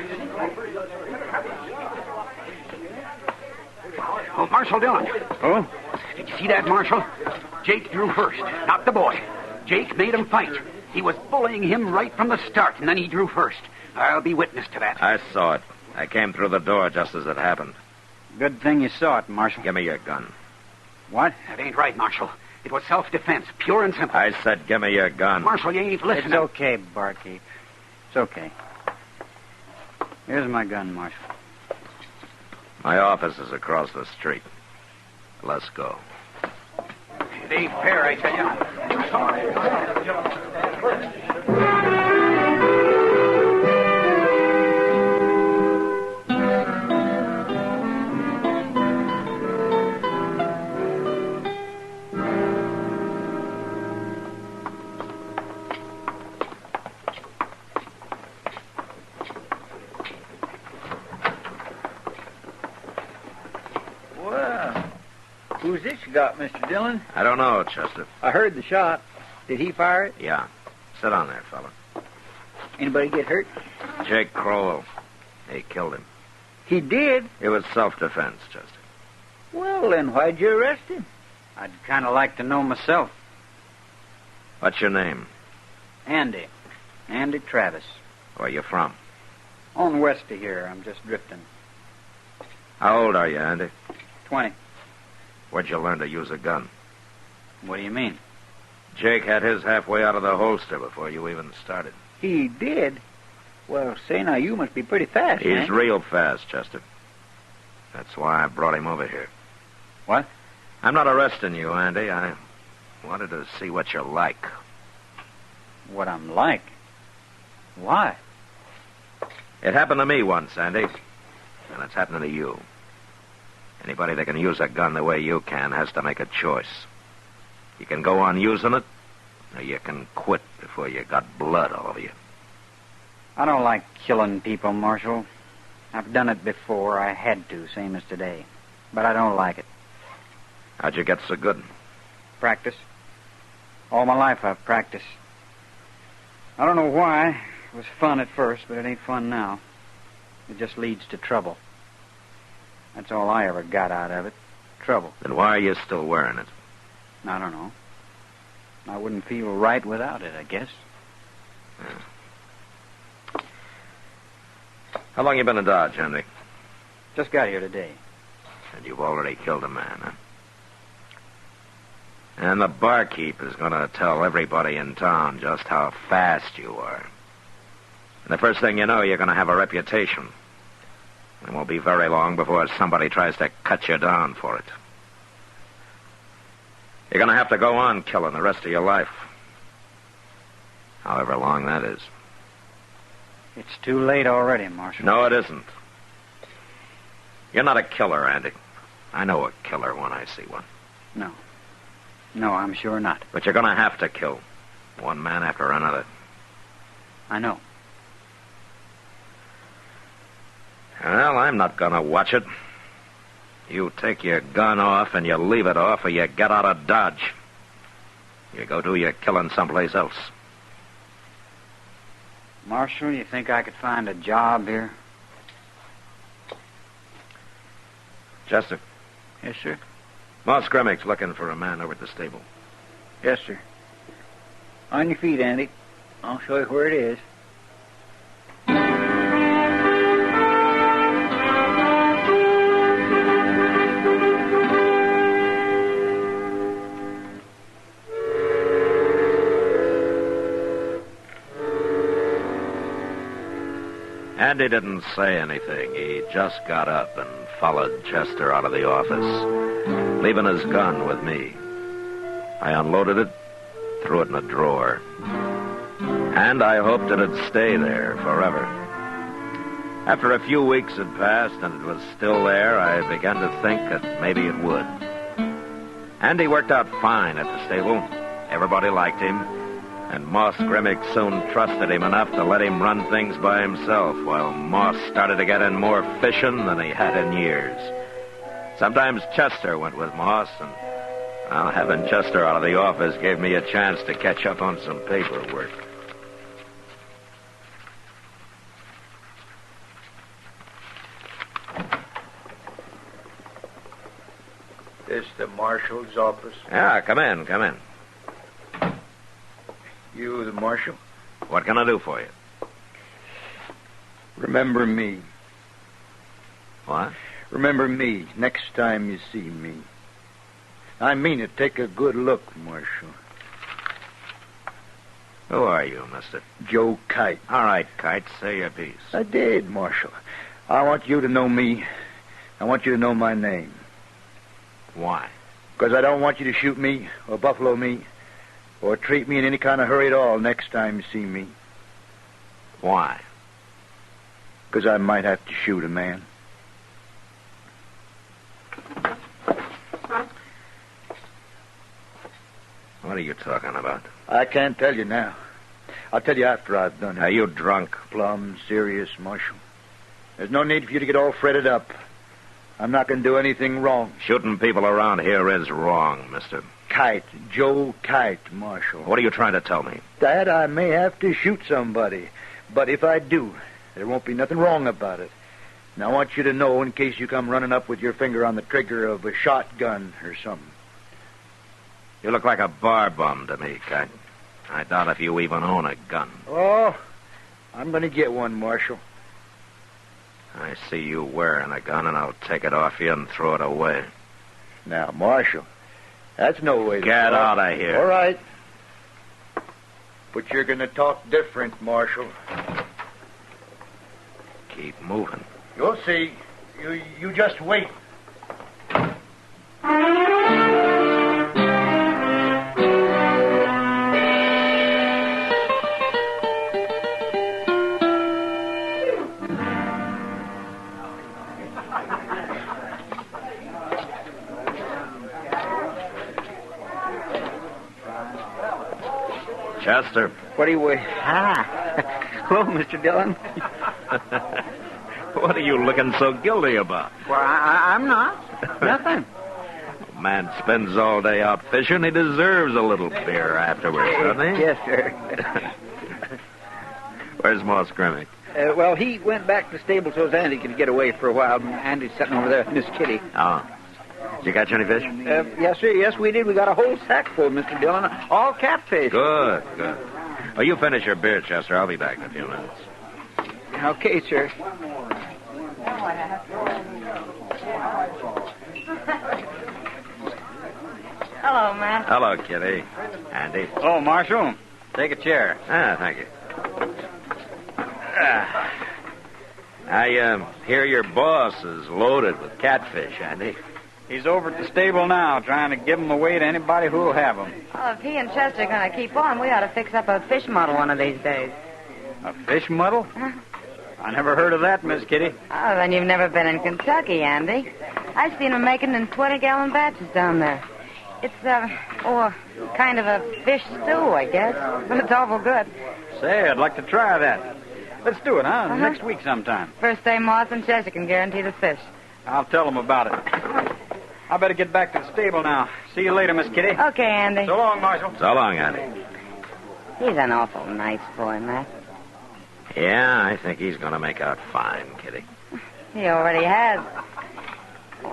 Speaker 21: Oh, Marshal Dillon.
Speaker 11: Oh?
Speaker 21: Did you see that, Marshal? Jake drew first, not the boy. Jake made him fight. He was bullying him right from the start, and then he drew first. I'll be witness to that.
Speaker 2: I saw it. I came through the door just as it happened.
Speaker 21: Good thing you saw it, Marshal.
Speaker 2: Give me your gun.
Speaker 21: What? That ain't right, Marshal. It was self-defense, pure and simple.
Speaker 2: I said give me your gun.
Speaker 21: Marshal, you ain't listening. It's okay, barkeep. It's okay. Here's my gun, Marshal.
Speaker 2: My office is across the street. Let's go.
Speaker 21: It ain't fair, I tell you.
Speaker 8: Who's this you got, Mr. Dillon?
Speaker 2: I don't know, Chester.
Speaker 8: I heard the shot. Did he fire it?
Speaker 2: Yeah. Sit on there, fella.
Speaker 8: Anybody get hurt?
Speaker 2: Jake Crowell. They killed him.
Speaker 8: He did?
Speaker 2: It was self-defense, Chester.
Speaker 8: Well, then why'd you arrest him?
Speaker 21: I'd kind of like to know myself.
Speaker 2: What's your name?
Speaker 21: Andy. Andy Travis.
Speaker 2: Where you from?
Speaker 21: On west of here. I'm just drifting.
Speaker 2: How old are you, Andy?
Speaker 21: 20.
Speaker 2: Where'd you learn to use a gun?
Speaker 21: What do you mean?
Speaker 2: Jake had his halfway out of the holster before you even started.
Speaker 8: He did? Well, say now, you must be pretty fast,
Speaker 2: He's real fast, Chester. That's why I brought him over here.
Speaker 21: What?
Speaker 2: I'm not arresting you, Andy. I wanted to see what you're like.
Speaker 21: What I'm like? Why?
Speaker 2: It happened to me once, Andy. And it's happening to you. Anybody that can use a gun the way you can has to make a choice. You can go on using it, or you can quit before you got blood all over you.
Speaker 21: I don't like killing people, Marshal. I've done it before. I had to, same as today. But I don't like it.
Speaker 2: How'd you get so good?
Speaker 21: Practice. All my life I've practiced. I don't know why. It was fun at first, but it ain't fun now. It just leads to trouble. That's all I ever got out of it. Trouble.
Speaker 2: Then why are you still wearing it?
Speaker 21: I don't know. I wouldn't feel right without it, I guess.
Speaker 2: Yeah. How long you been in Dodge, Andy?
Speaker 21: Just got here today.
Speaker 2: And you've already killed a man, huh? And the barkeep is going to tell everybody in town just how fast you are. And the first thing you know, you're going to have a reputation. It won't be very long before somebody tries to cut you down for it. You're going to have to go on killing the rest of your life. However long that is.
Speaker 21: It's too late already, Marshal.
Speaker 2: No, it isn't. You're not a killer, Andy. I know a killer when I see one.
Speaker 21: No. No, I'm sure not.
Speaker 2: But you're going to have to kill. One man after another.
Speaker 21: I know.
Speaker 2: Well, I'm not going to watch it. You take your gun off and you leave it off or you get out of Dodge. You go do your killing someplace else.
Speaker 21: Marshal, you think I could find a job here?
Speaker 2: Chester.
Speaker 8: Yes, sir.
Speaker 2: Moss Grimmick's looking for a man over at the stable.
Speaker 8: Yes, sir. On your feet, Andy. I'll show you where it is.
Speaker 2: Andy didn't say anything. He just got up and followed Chester out of the office, leaving his gun with me. I unloaded it, threw it in a drawer, and I hoped it'd stay there forever. After a few weeks had passed and it was still there, I began to think that maybe it would. Andy worked out fine at the stable. Everybody liked him. And Moss Grimmick soon trusted him enough to let him run things by himself, while Moss started to get in more fishing than he had in years. Sometimes Chester went with Moss, and having Chester out of the office gave me a chance to catch up on some paperwork.
Speaker 8: This the marshal's office?
Speaker 2: Yeah, come in.
Speaker 8: You the marshal?
Speaker 2: What can I do for you?
Speaker 8: Remember me.
Speaker 2: What?
Speaker 8: Remember me next time you see me. I mean it. Take a good look, Marshal.
Speaker 2: Who are you, mister?
Speaker 8: Joe Kite.
Speaker 2: All right, Kite, say your piece.
Speaker 8: I did, Marshal. I want you to know me. I want you to know my name.
Speaker 2: Why?
Speaker 8: Because I don't want you to shoot me or buffalo me or treat me in any kind of hurry at all next time you see me.
Speaker 2: Why?
Speaker 8: Because I might have to shoot a man.
Speaker 2: What are you talking about?
Speaker 8: I can't tell you now. I'll tell you after I've done it.
Speaker 2: Are you drunk?
Speaker 8: Plumb serious, Marshal. There's no need for you to get all fretted up. I'm not going to do anything wrong.
Speaker 2: Shooting people around here is wrong, mister.
Speaker 8: Kite. Joe Kite, Marshal.
Speaker 2: What are you trying to tell me?
Speaker 8: That I may have to shoot somebody. But if I do, there won't be nothing wrong about it. And I want you to know in case you come running up with your finger on the trigger of a shotgun or something.
Speaker 2: You look like a bar bum to me, Kite. I doubt if you even own a gun.
Speaker 8: Oh, I'm going to get one, Marshal.
Speaker 2: I see you wearing a gun, and I'll take it off you and throw it away.
Speaker 8: Now, Marshal, that's no way to
Speaker 2: Get
Speaker 8: talk.
Speaker 2: out of here.
Speaker 8: All right. But you're going to talk different, Marshal.
Speaker 2: Keep moving.
Speaker 8: You'll see. You just wait.
Speaker 2: Chester.
Speaker 3: What do you... Hello, Mr. Dillon.
Speaker 2: What are you looking so guilty about?
Speaker 3: Well, I'm not. Nothing.
Speaker 2: A man spends all day out fishing. He deserves a little beer afterwards, doesn't he?
Speaker 3: Yes, sir.
Speaker 2: Where's Moss Grimmick?
Speaker 3: Well, he went back to the stable so his Andy could get away for a while. Andy's sitting over there with Miss Kitty.
Speaker 2: Oh. Did you catch any fish?
Speaker 3: Yes, sir. Yes, we did. We got a whole sack full, Mr. Dillon. All catfish.
Speaker 2: Good. Well, you finish your beer, Chester. I'll be back in a few minutes.
Speaker 3: Okay, sir.
Speaker 5: Hello, Matt.
Speaker 2: Hello, Kitty. Andy.
Speaker 20: Oh, Marshal, take a chair.
Speaker 2: Thank you. I hear your boss is loaded with catfish, Andy.
Speaker 20: He's over at the stable now, trying to give them away to anybody who'll have them.
Speaker 5: Well, if he and Chester are going to keep on, we ought to fix up a fish model one of these days.
Speaker 20: A fish muddle?
Speaker 5: Huh?
Speaker 20: I never heard of that, Miss Kitty.
Speaker 5: Oh, then you've never been in Kentucky, Andy. I've seen them making in 20-gallon batches down there. It's, kind of a fish stew, I guess. But it's awful good.
Speaker 20: Say, I'd like to try that. Let's do it, huh? Next week sometime.
Speaker 5: First day Moss and Chester can guarantee the fish.
Speaker 20: I'll tell them about it. I better get back to the stable now. See you later, Miss Kitty.
Speaker 5: Okay, Andy.
Speaker 20: So long, Marshal.
Speaker 2: So long, Andy.
Speaker 5: He's an awful nice boy, Matt.
Speaker 2: Yeah, I think he's going to make out fine, Kitty.
Speaker 5: He already has.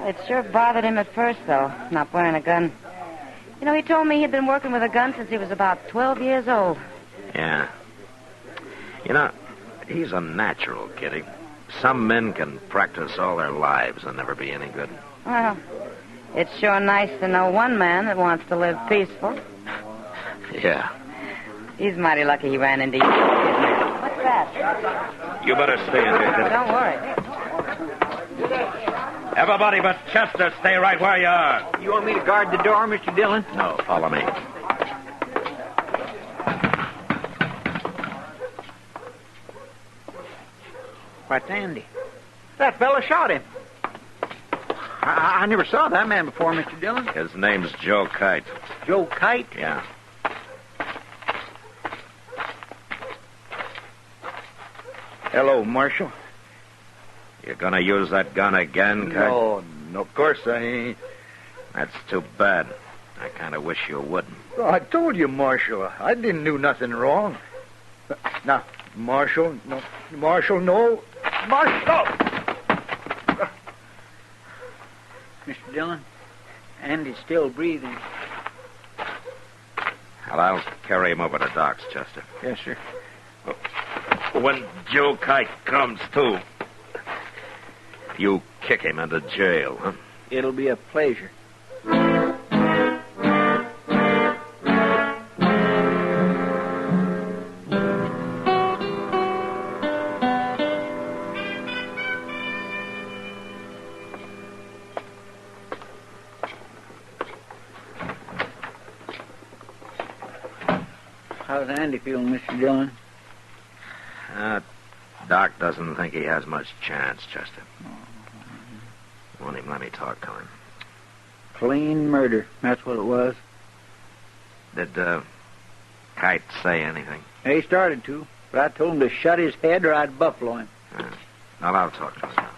Speaker 5: It sure bothered him at first, though, not wearing a gun. You know, he told me he'd been working with a gun since he was about 12 years old.
Speaker 2: Yeah. You know, he's a natural, Kitty. Some men can practice all their lives and never be any good.
Speaker 5: Well, it's sure nice to know one man that wants to live peaceful.
Speaker 2: Yeah.
Speaker 5: He's mighty lucky he ran into you. What's that?
Speaker 2: You better stay in here, Kitty.
Speaker 5: Don't worry.
Speaker 2: Everybody but Chester, stay right where you are.
Speaker 3: You want me to guard the door, Mr. Dillon?
Speaker 2: No, follow me.
Speaker 3: What's Andy? That fella shot him. I never saw that man before, Mr. Dillon.
Speaker 2: His name's Joe Kite.
Speaker 3: Joe Kite?
Speaker 2: Yeah.
Speaker 21: Hello, Marshal.
Speaker 2: You gonna use that gun again, Kite?
Speaker 21: No, of course I ain't.
Speaker 2: That's too bad. I kind of wish you wouldn't.
Speaker 21: Oh, I told you, Marshal, I didn't do nothing wrong. Now, Marshal, no. Marshal, no. Marshal!
Speaker 8: Mr. Dillon, Andy's still breathing.
Speaker 2: Well, I'll carry him over to Doc's, Chester.
Speaker 8: Yes, sir.
Speaker 2: When Joe Kite comes to, you kick him into jail, huh?
Speaker 8: It'll be a pleasure. How's Andy feeling, Mr. Dillon?
Speaker 2: Doc doesn't think he has much chance, Chester. Won't even let me talk to him.
Speaker 8: Clean murder. That's what it was.
Speaker 2: Did Kite say anything?
Speaker 8: He started to, but I told him to shut his head or I'd buffalo him.
Speaker 2: Well, I'll talk to him now.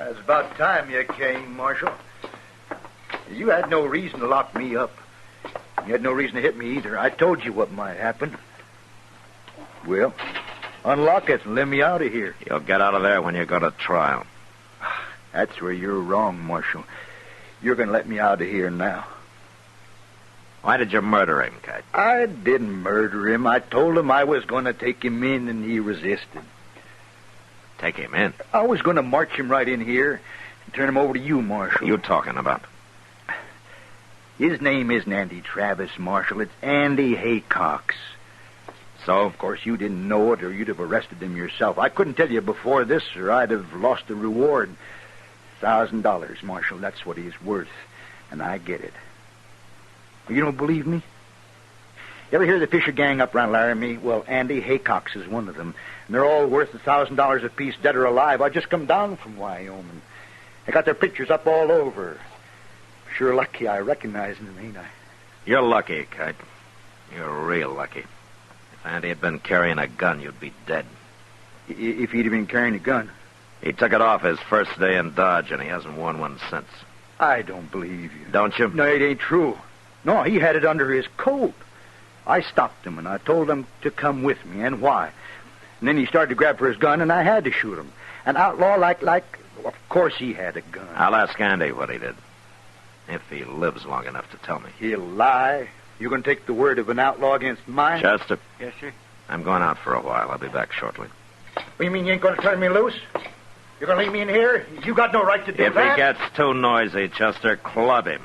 Speaker 21: It's about time you came, Marshal. You had no reason to lock me up. You had no reason to hit me either. I told you what might happen. Well, unlock it and let me out of here.
Speaker 2: You'll get out of there when you go to trial.
Speaker 21: That's where you're wrong, Marshal. You're going to let me out of here now.
Speaker 2: Why did you murder him, Kite?
Speaker 21: I didn't murder him. I told him I was going to take him in, and he resisted.
Speaker 2: Take him in?
Speaker 21: I was going to march him right in here and turn him over to you, Marshal.
Speaker 2: What are you talking about?
Speaker 21: His name isn't Andy Travis, Marshal. It's Andy Haycox. So, of course, you didn't know it or you'd have arrested him yourself. I couldn't tell you before this or I'd have lost the reward. $1,000, Marshal. That's what he's worth. And I get it. You don't believe me? You ever hear the Fisher gang up around Laramie? Well, Andy Haycox is one of them. And they're all worth $1,000 apiece, dead or alive. I just come down from Wyoming. They got their pictures up all over. Sure lucky I recognize them, ain't I?
Speaker 2: You're lucky, Kite. You're real lucky. If Andy had been carrying a gun, you'd be dead.
Speaker 21: If he'd have been carrying a gun?
Speaker 2: He took it off his first day in Dodge, and he hasn't worn one since.
Speaker 21: I don't believe you.
Speaker 2: Don't you?
Speaker 21: No, it ain't true. No, he had it under his coat. I stopped him, and I told him to come with me, and why. And then he started to grab for his gun, and I had to shoot him. An outlaw like... Of course he had a gun.
Speaker 2: I'll ask Andy what he did. If he lives long enough to tell me.
Speaker 21: He'll lie. You're going to take the word of an outlaw against mine?
Speaker 2: Chester.
Speaker 21: Yes, sir?
Speaker 2: I'm going out for a while. I'll be back shortly.
Speaker 21: What do you mean you ain't going to turn me loose? You're going to leave me in here? You got no right to do
Speaker 2: that. If he gets too noisy, Chester, club him.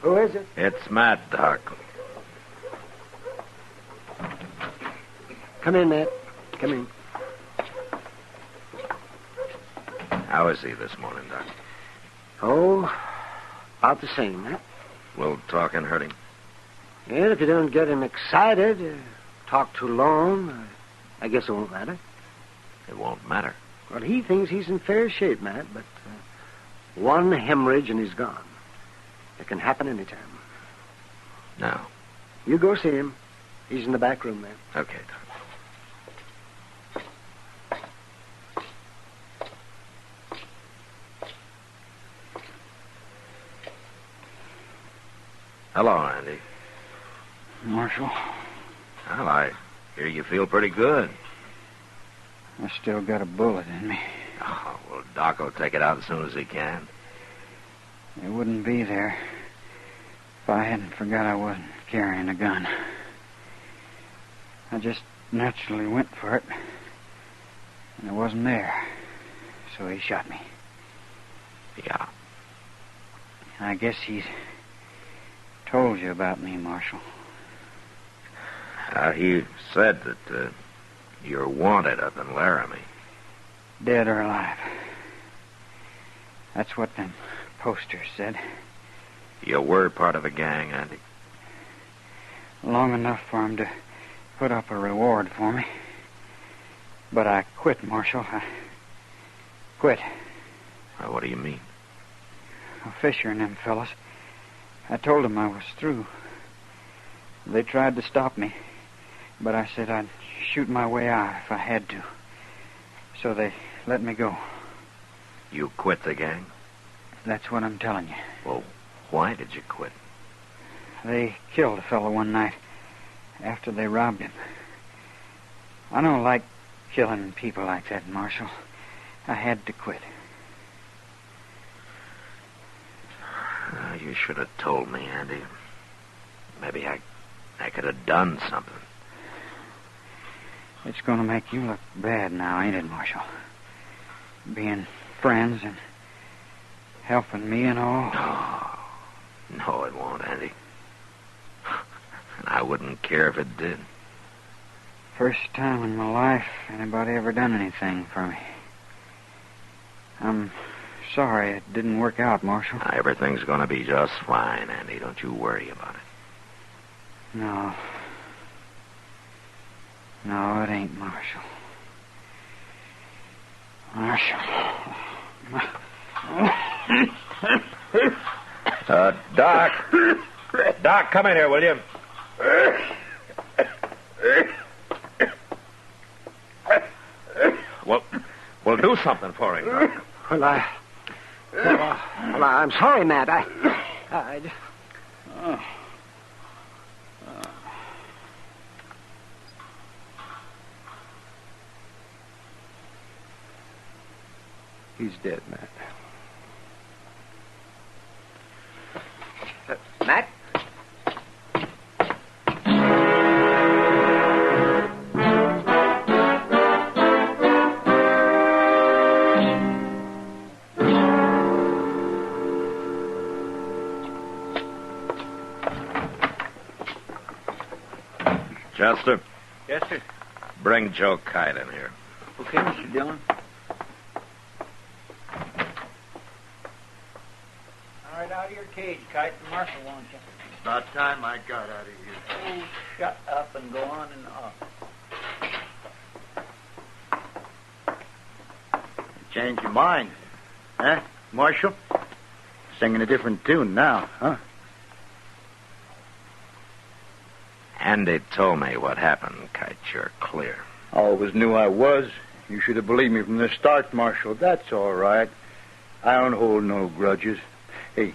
Speaker 18: Who is it?
Speaker 2: It's Matt, Doc.
Speaker 18: Come in, Matt. Come in.
Speaker 2: How is he this morning, Doc?
Speaker 18: Oh, about the same, Matt.
Speaker 2: Will talking hurt him?
Speaker 18: And if you don't get him excited, talk too long, I guess it won't matter.
Speaker 2: It won't matter.
Speaker 18: Well, he thinks he's in fair shape, Matt, but one hemorrhage and he's gone. It can happen anytime.
Speaker 2: Now.
Speaker 18: You go see him. He's in the back room there.
Speaker 2: Okay, Doc. Hello, Andy.
Speaker 21: Marshal.
Speaker 2: Well, I hear you feel pretty good.
Speaker 21: I still got a bullet in me.
Speaker 2: Oh, well, Doc will take it out as soon as he can.
Speaker 21: It wouldn't be there if I hadn't forgot I wasn't carrying a gun. I just naturally went for it, and it wasn't there, so he shot me.
Speaker 2: Yeah.
Speaker 20: I guess he's told you about me, Marshal.
Speaker 2: He said that you're wanted up in Laramie.
Speaker 20: Dead or alive. That's what them posters said.
Speaker 2: You were part of a gang, Andy.
Speaker 20: Long enough for him to put up a reward for me. But I quit, Marshal. I quit.
Speaker 2: What do you mean?
Speaker 20: Fisher and them fellas. I told them I was through. They tried to stop me, but I said I'd shoot my way out if I had to. So they let me go.
Speaker 2: You quit the gang?
Speaker 20: That's what I'm telling you.
Speaker 2: Well, why did you quit?
Speaker 20: They killed a fellow one night after they robbed him. I don't like killing people like that, Marshal. I had to quit.
Speaker 2: You should have told me, Andy. Maybe I could have done something.
Speaker 20: It's going to make you look bad now, ain't it, Marshal? Being friends and helping me and all.
Speaker 2: No, it won't, Andy. And I wouldn't care if it did.
Speaker 20: First time in my life anybody ever done anything for me. I'm sorry it didn't work out, Marshal.
Speaker 2: Everything's going to be just fine, Andy. Don't you worry about it.
Speaker 20: No. No, it ain't, Marshal.
Speaker 2: Doc. Doc, come in here, will you? Well, do something for him, Doc.
Speaker 18: Well, I'm sorry, Matt.
Speaker 21: He's dead, Matt.
Speaker 18: Matt?
Speaker 2: Chester?
Speaker 3: Yes, sir.
Speaker 2: Bring Joe Kite in here.
Speaker 3: Okay, Mr. Dillon. All right, out of your cage, Kite. The marshal wants you.
Speaker 8: About time I got out of here.
Speaker 3: Oh, shut up and go on and off.
Speaker 8: Change your mind. Huh, Marshal? Singing a different tune now, huh?
Speaker 2: Andy told me what happened, Kite. You're clear.
Speaker 8: Always knew I was. You should have believed me from the start, Marshal. That's all right. I don't hold no grudges. Hey,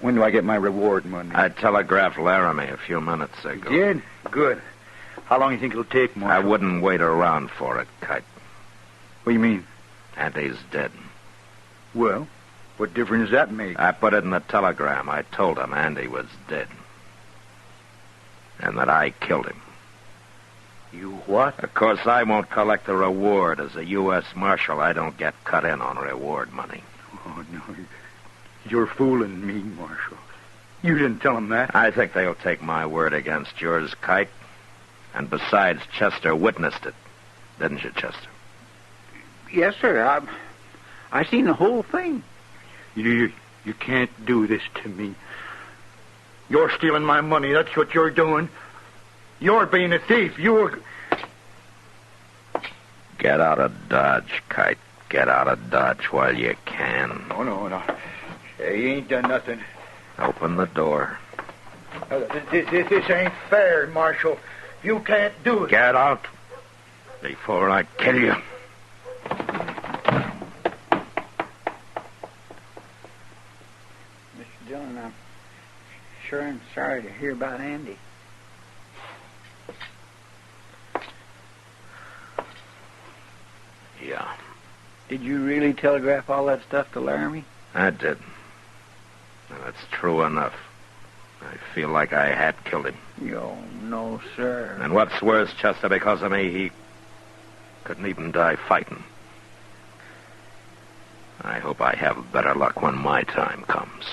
Speaker 8: when do I get my reward money?
Speaker 2: I telegraphed Laramie a few minutes ago.
Speaker 8: You did? Good. How long do you think it'll take, Marshal?
Speaker 2: I wouldn't wait around for it, Kite.
Speaker 8: What do you mean?
Speaker 2: Andy's dead.
Speaker 8: Well, what difference does that make?
Speaker 2: I put it in the telegram. I told him Andy was dead. And that I killed him.
Speaker 8: You what?
Speaker 2: Of course, I won't collect the reward. As a U.S. Marshal, I don't get cut in on reward money.
Speaker 8: Oh, no. You're fooling me, Marshal. You didn't tell him that.
Speaker 2: I think they'll take my word against yours, Kite. And besides, Chester witnessed it. Didn't you, Chester?
Speaker 8: Yes, sir. I seen the whole thing. You can't do this to me. You're stealing my money. That's what you're doing. You're being a thief.
Speaker 2: Get out of Dodge, Kite. Get out of Dodge while you can.
Speaker 8: No. He ain't done nothing.
Speaker 2: Open the door.
Speaker 8: This ain't fair, Marshal. You can't do it.
Speaker 2: Get out before I kill you.
Speaker 3: Mr. Dillon, I'm sure sorry to hear about Andy.
Speaker 2: Yeah.
Speaker 3: Did you really telegraph all that stuff to Laramie?
Speaker 2: I did. That's true enough. I feel like I had killed him.
Speaker 3: No, sir.
Speaker 2: And what's worse, Chester, because of me, he couldn't even die fighting. I hope I have better luck when my time comes.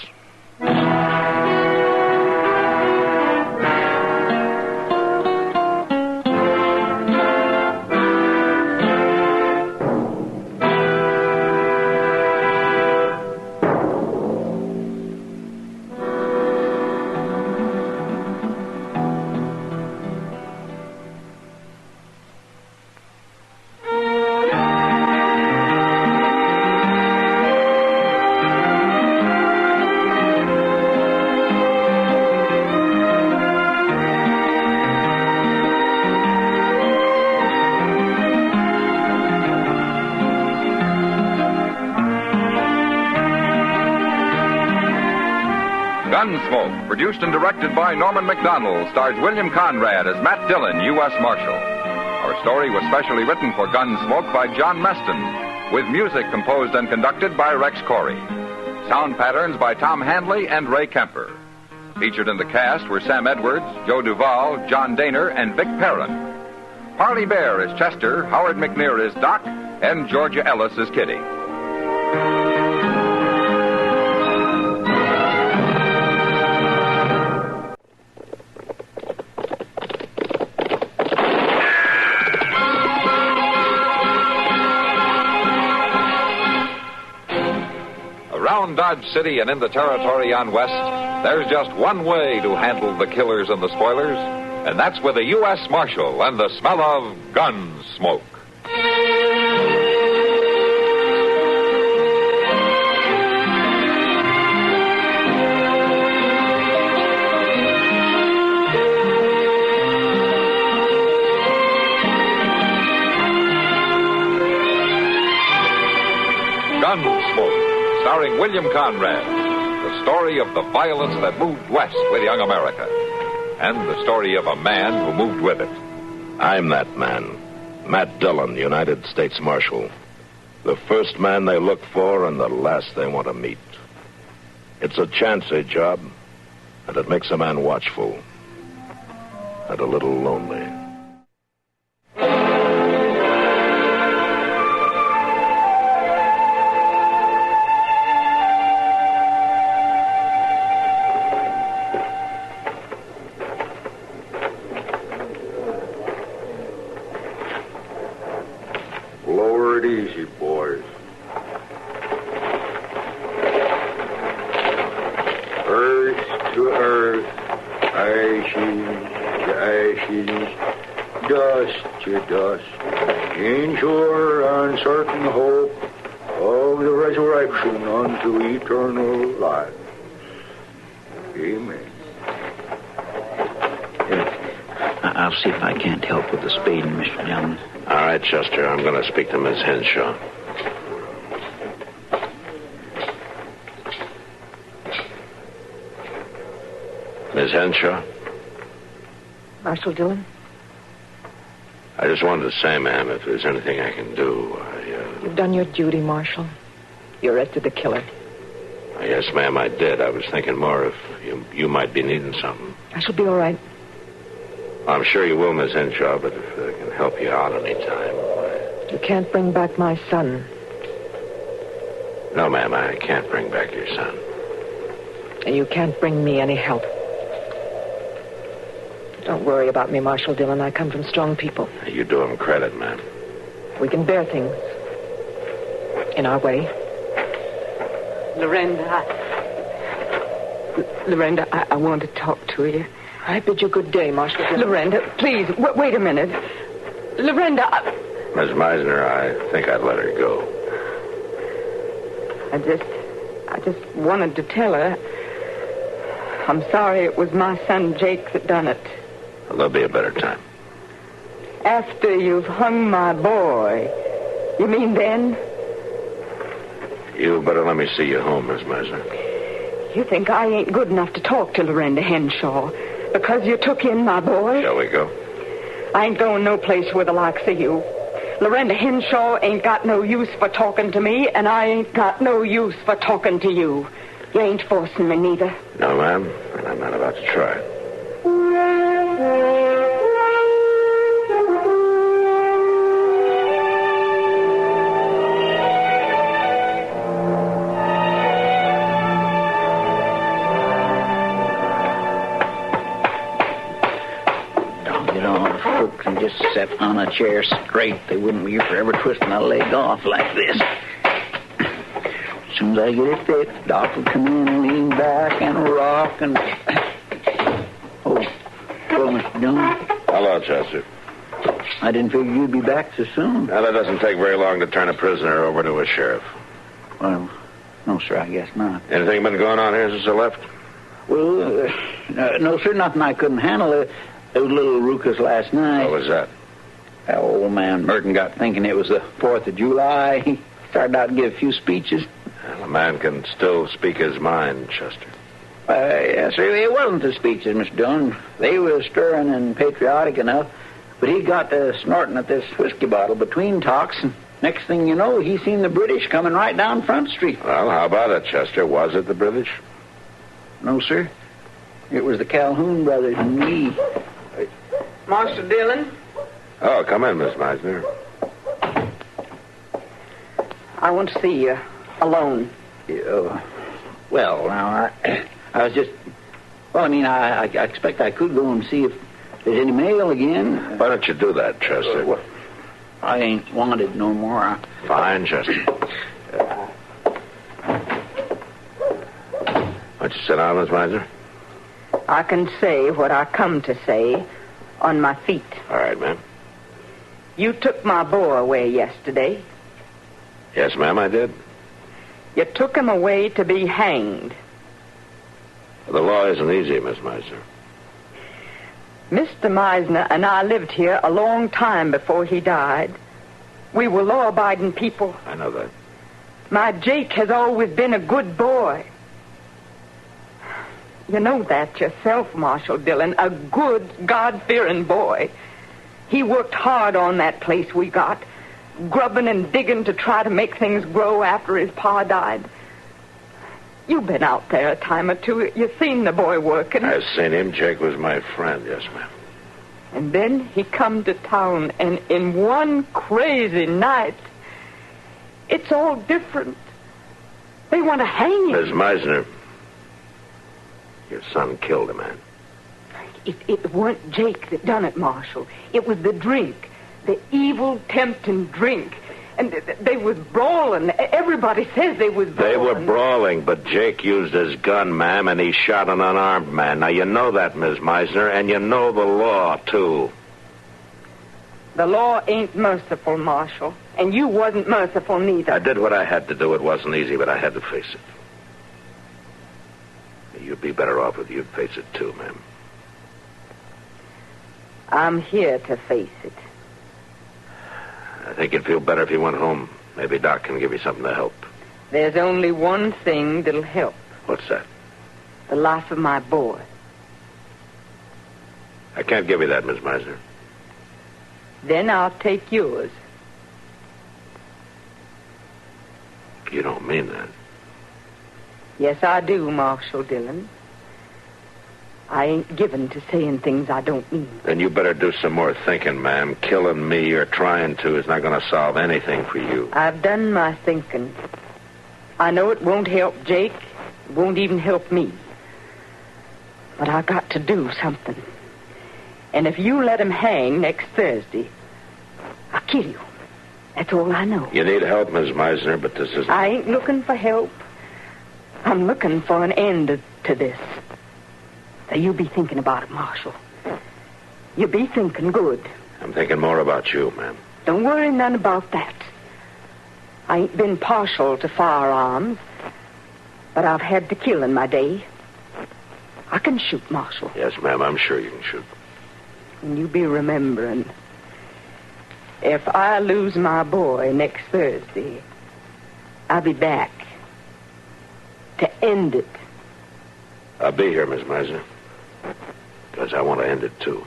Speaker 1: Gunsmoke, produced and directed by Norman Macdonald, stars William Conrad as Matt Dillon, U.S. Marshal. Our story was specially written for Gunsmoke by John Meston, with music composed and conducted by Rex Corey. Sound patterns by Tom Handley and Ray Kemper. Featured in the cast were Sam Edwards, Joe Duvall, John Daner, and Vic Perrin. Parley Bear is Chester, Howard McNear is Doc, and Georgia Ellis is Kitty. Around Dodge City and in the territory on West, there's just one way to handle the killers and the spoilers, and that's with a U.S. Marshal and the smell of gun smoke. Gunsmoke, starring William Conrad, the story of the violence that moved west with young America, and the story of a man who moved with it.
Speaker 2: I'm that man, Matt Dillon, United States Marshal. The first man they look for and the last they want to meet. It's a chancy job, and it makes a man watchful and a little lonely.
Speaker 17: Easy, boys. Earth to earth, ashes to ashes, dust to dust, in sure uncertain hope of the resurrection unto eternal life. Amen.
Speaker 3: I'll see if I can't help with the spading, Mr. Dillon.
Speaker 2: All right, Chester, I'm going to speak to Miss Henshaw. Miss Henshaw?
Speaker 15: Marshal Dillon?
Speaker 2: I just wanted to say, ma'am, if there's anything I can do,
Speaker 15: You've done your duty, Marshal. You arrested the killer.
Speaker 2: Yes, ma'am, I did. I was thinking more if you might be needing something.
Speaker 15: I shall be all right.
Speaker 2: I'm sure you will, Miss Henshaw, but if I can help you out any time.
Speaker 15: You can't bring back my son.
Speaker 2: No, ma'am, I can't bring back your son.
Speaker 15: And you can't bring me any help. Don't worry about me, Marshal Dillon. I come from strong people.
Speaker 2: You do them credit, ma'am.
Speaker 15: We can bear things. In our way.
Speaker 13: Lorenda, I want to talk to you.
Speaker 15: I bid you good day, Marshal Dillon.
Speaker 13: Lorenda, please, wait a minute. Lorenda,
Speaker 2: Miss Meisner, I think I'd let her go.
Speaker 13: I just wanted to tell her I'm sorry it was my son Jake that done it.
Speaker 2: Well, there'll be a better time.
Speaker 13: After you've hung my boy. You mean then?
Speaker 2: You better let me see you home, Miss Meisner.
Speaker 13: You think I ain't good enough to talk to Lorenda Henshaw because you took in my boy?
Speaker 2: Shall we go?
Speaker 13: I ain't going no place with the likes of you. Lorenda Henshaw ain't got no use for talking to me, and I ain't got no use for talking to you. You ain't forcing me neither.
Speaker 2: No, ma'am, and I'm not about to try.
Speaker 8: Get off, folks, and just sit on a chair straight. They wouldn't be forever twisting a leg off like this. As soon as I get it fixed, Doc will come in and lean back and rock and... Oh, hello, Mr. Dillon.
Speaker 2: Hello, Chester.
Speaker 8: I didn't figure you'd be back so soon.
Speaker 2: Now, that doesn't take very long to turn a prisoner over to a sheriff.
Speaker 8: Well, no, sir, I guess not.
Speaker 2: Anything been going on here since I left?
Speaker 8: Well, no, sir, nothing I couldn't handle. There was a little ruckus last night.
Speaker 2: What was that?
Speaker 8: That old man Merton got thinking it was the 4th of July. He started out to give a few speeches.
Speaker 2: Well, a man can still speak his mind, Chester.
Speaker 8: Yes, sir, it wasn't the speeches, Mr. Dillon. They were stirring and patriotic enough. But he got to snorting at this whiskey bottle between talks, and next thing you know, he seen the British coming right down Front Street.
Speaker 2: Well, how about it, Chester? Was it the British?
Speaker 8: No, sir. It was the Calhoun brothers and me.
Speaker 13: Marshal Dillon?
Speaker 2: Oh, come in, Miss Meisner.
Speaker 13: I want to see you alone.
Speaker 8: Well, now, I was just... Well, I mean, I expect I could go and see if there's any mail again.
Speaker 2: Why don't you do that, Chester?
Speaker 8: Well, I ain't wanted no more.
Speaker 2: Fine, Chester. Why don't you sit down, Miss Meisner?
Speaker 13: I can say what I come to say on my feet.
Speaker 2: All right, ma'am.
Speaker 13: You took my boy away yesterday.
Speaker 2: Yes, ma'am, I did.
Speaker 13: You took him away to be hanged.
Speaker 2: The law isn't easy, Miss Meisner.
Speaker 13: Mr. Meisner and I lived here a long time before he died. We were law-abiding people.
Speaker 2: I know that.
Speaker 13: My Jake has always been a good boy. You know that yourself, Marshal Dillon, a good, God-fearing boy. He worked hard on that place we got, grubbing and digging to try to make things grow after his pa died. You've been out there a time or two. You've seen the boy working.
Speaker 2: I've seen him. Jake was my friend, yes, ma'am.
Speaker 13: And then he come to town, and in one crazy night, it's all different. They want to hang him.
Speaker 2: Miss Meisner, your son killed a man.
Speaker 13: It weren't Jake that done it, Marshal. It was the drink, the evil, tempting drink. And they was brawling. Everybody says they was brawling.
Speaker 2: They were brawling, but Jake used his gun, ma'am, and he shot an unarmed man. Now, you know that, Miss Meisner, and you know the law, too.
Speaker 13: The law ain't merciful, Marshal, and you wasn't merciful neither.
Speaker 2: I did what I had to do. It wasn't easy, but I had to face it. You'd be better off if you'd face it, too, ma'am.
Speaker 13: I'm here to face it.
Speaker 2: I think you'd feel better if you went home. Maybe Doc can give you something to help.
Speaker 13: There's only one thing that'll help.
Speaker 2: What's that?
Speaker 13: The life of my boy.
Speaker 2: I can't give you that, Miss Meisner.
Speaker 13: Then I'll take yours.
Speaker 2: You don't mean that.
Speaker 13: Yes, I do, Marshal Dillon. I ain't given to saying things I don't mean.
Speaker 2: Then you better do some more thinking, ma'am. Killing me or trying to is not going to solve anything for you.
Speaker 13: I've done my thinking. I know it won't help Jake. It won't even help me. But I got to do something. And if you let him hang next Thursday, I'll kill you. That's all I know.
Speaker 2: You need help, Miss Meisner, but this isn't...
Speaker 13: I ain't looking for help. I'm looking for an end to this. So you be thinking about it, Marshal. You be thinking good.
Speaker 2: I'm thinking more about you, ma'am.
Speaker 13: Don't worry none about that. I ain't been partial to firearms, but I've had to kill in my day. I can shoot, Marshal.
Speaker 2: Yes, ma'am, I'm sure you can shoot.
Speaker 13: And you be remembering, if I lose my boy next Thursday, I'll be back to end it.
Speaker 2: I'll be here, Miss Meisner. Because I want to end it, too.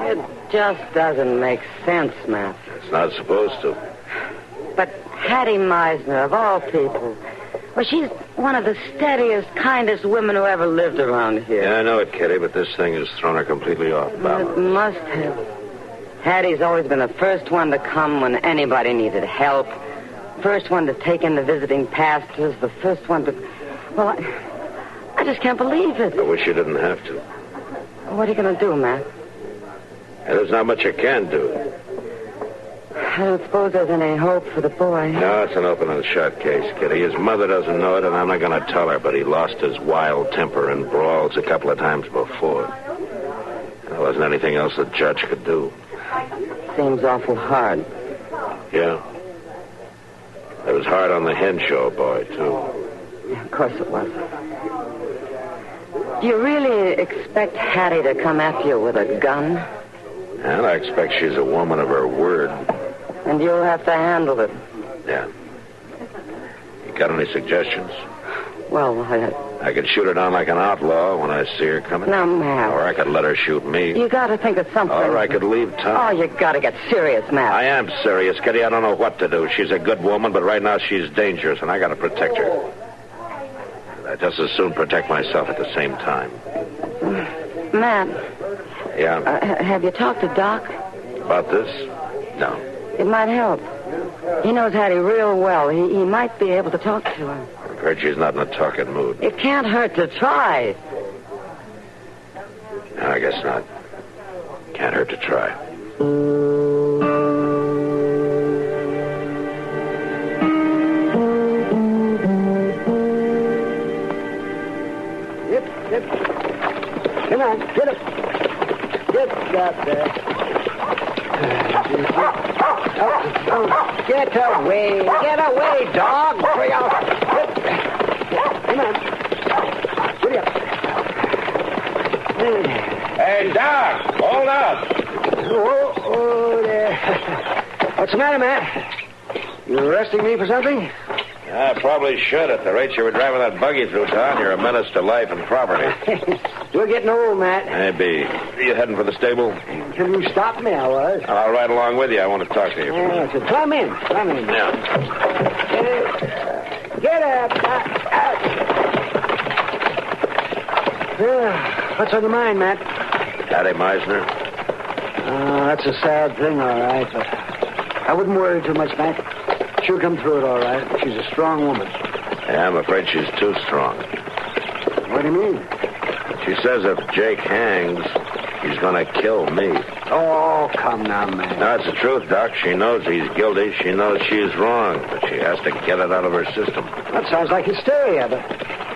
Speaker 5: It just doesn't make sense, Matt.
Speaker 2: It's not supposed to.
Speaker 5: But Hattie Meisner, of all people, well, she's one of the steadiest, kindest women who ever lived around here.
Speaker 2: Yeah, I know it, Kitty, but this thing has thrown her completely off balance.
Speaker 5: It must have. Hattie's always been the first one to come when anybody needed help. First one to take in the visiting pastors. The first one to... Well, I just can't believe it.
Speaker 2: I wish you didn't have to.
Speaker 5: What are you going to do, Matt?
Speaker 2: There's not much I can do.
Speaker 5: I don't suppose there's any hope for the boy.
Speaker 2: No, it's an open and shut case, Kitty. His mother doesn't know it, and I'm not going to tell her, but he lost his wild temper in brawls a couple of times before. There wasn't anything else the judge could do.
Speaker 5: Seems awful hard.
Speaker 2: Yeah. It was hard on the hen show boy, too.
Speaker 5: Yeah, of course it was. Do you really expect Hattie to come after you with a gun?
Speaker 2: And I expect she's a woman of her word.
Speaker 5: And you'll have to handle it.
Speaker 2: Yeah. You got any suggestions?
Speaker 5: Well,
Speaker 2: I could shoot her down like an outlaw when I see her coming.
Speaker 5: Now, Matt.
Speaker 2: Or I could let her shoot me.
Speaker 5: You got to think of something.
Speaker 2: Or I could leave town.
Speaker 5: Oh, you got to get serious, Matt.
Speaker 2: I am serious, Kitty. I don't know what to do. She's a good woman, but right now she's dangerous, and I got to protect her. I just as soon protect myself at the same time.
Speaker 5: Matt.
Speaker 2: Yeah?
Speaker 5: Have you talked to Doc?
Speaker 2: About this? No.
Speaker 5: It might help. He knows Hattie real well. He might be able to talk to her.
Speaker 2: I've heard she's not in a talking mood.
Speaker 5: It can't hurt to try.
Speaker 2: No, I guess not. Can't hurt to try.
Speaker 18: Come on, get up. Get up there. Get away. Get away, dog. Hurry up. Come on. Hurry up.
Speaker 2: Hey, Doc, hold up.
Speaker 18: Oh, there. What's the matter, Matt? You arresting me for something?
Speaker 2: I probably should. At the rate you were driving that buggy through town, you're a menace to life and property.
Speaker 18: You're getting old, Matt.
Speaker 2: Maybe. Are you heading for the stable?
Speaker 18: Until you stopped me, I was.
Speaker 2: I'll ride along with you. I want to talk to you.
Speaker 18: Yeah, so climb in. Climb in.
Speaker 2: Yeah.
Speaker 18: Get up. What's on your mind, Matt?
Speaker 2: Hattie Meisner.
Speaker 18: That's a sad thing, all right, but I wouldn't worry too much, Matt. She'll come through it all right. She's a strong woman.
Speaker 2: Yeah, I'm afraid she's too strong.
Speaker 18: What do you mean?
Speaker 2: She says if Jake hangs, he's going to kill me.
Speaker 18: Oh, come now, man.
Speaker 2: No, it's the truth, Doc. She knows he's guilty. She knows she's wrong, but she has to get it out of her system.
Speaker 18: That sounds like hysteria, but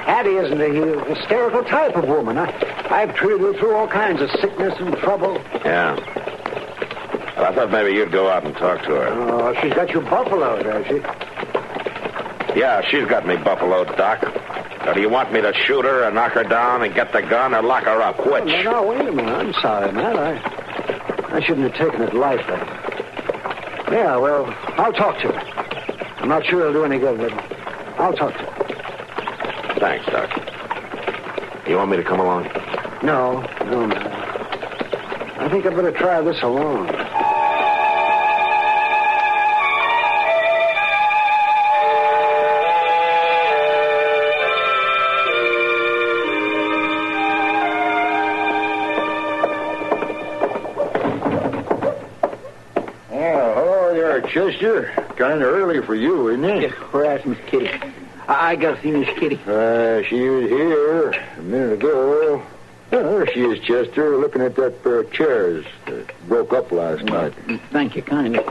Speaker 18: Hattie isn't a hysterical type of woman. I've treated her through all kinds of sickness and trouble.
Speaker 2: Yeah. Well, I thought maybe you'd go out and talk to her.
Speaker 18: Oh, she's got you buffaloed, has she?
Speaker 2: Yeah, she's got me buffaloed, Doc. Now, do you want me to shoot her or knock her down and get the gun or lock her up? Which?
Speaker 18: No, wait a minute. I'm sorry, Matt. I shouldn't have taken it lightly. Yeah, well, I'll talk to her. I'm not sure it'll do any good, but I'll talk to her.
Speaker 2: Thanks, Doc. You want me to come along?
Speaker 18: No, Matt. I think I'd better try this alone.
Speaker 21: Chester, kind of early for you, isn't it?
Speaker 8: Where's Miss Kitty? I got to see Miss Kitty.
Speaker 21: She was here a minute ago. There she is, Chester, looking at that pair of chairs that broke up last night.
Speaker 8: Thank you kindly.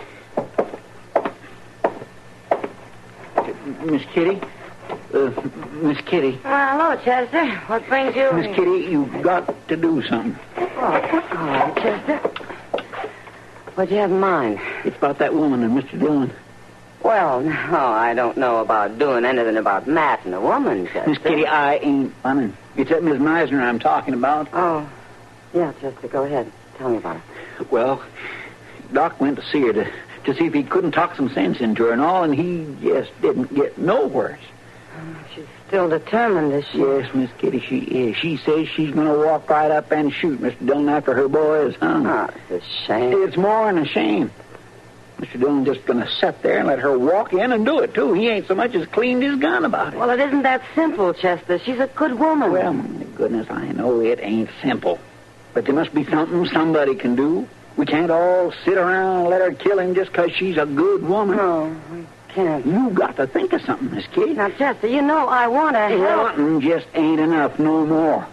Speaker 8: Miss Kitty? Miss Kitty.
Speaker 5: Hello, Chester. What brings you?
Speaker 8: Miss Kitty, you've got to do something.
Speaker 5: Oh, all right, Chester. What do you have in mind?
Speaker 8: It's about that woman and Mr. Dillon.
Speaker 5: Well, no, I don't know about doing anything about Matt and the woman, Chester.
Speaker 8: Miss Kitty, I ain't funning. It's that Miss Meisner I'm talking about.
Speaker 5: Oh, yeah, Chester, go ahead. Tell me about it.
Speaker 8: Well, Doc went to see her to see if he couldn't talk some sense into her and all, and he just didn't get nowhere.
Speaker 5: She's still determined, is she?
Speaker 8: Yes, Miss Kitty, she is. She says she's going to walk right up and shoot Mr. Dillon after her boy is hung.
Speaker 5: Oh, it's a shame.
Speaker 8: It's more than a shame. Mr. Dillon just going to sit there and let her walk in and do it, too. He ain't so much as cleaned his gun about it.
Speaker 5: Well, it isn't that simple, Chester. She's a good woman.
Speaker 8: Well, my goodness, I know it ain't simple. But there must be something somebody can do. We can't all sit around and let her kill him just 'cause she's a good woman.
Speaker 5: No, we can't.
Speaker 8: You got to think of something, Miss Kitty.
Speaker 5: Now, Chester, you know I want to help.
Speaker 8: Wanting just ain't enough no more.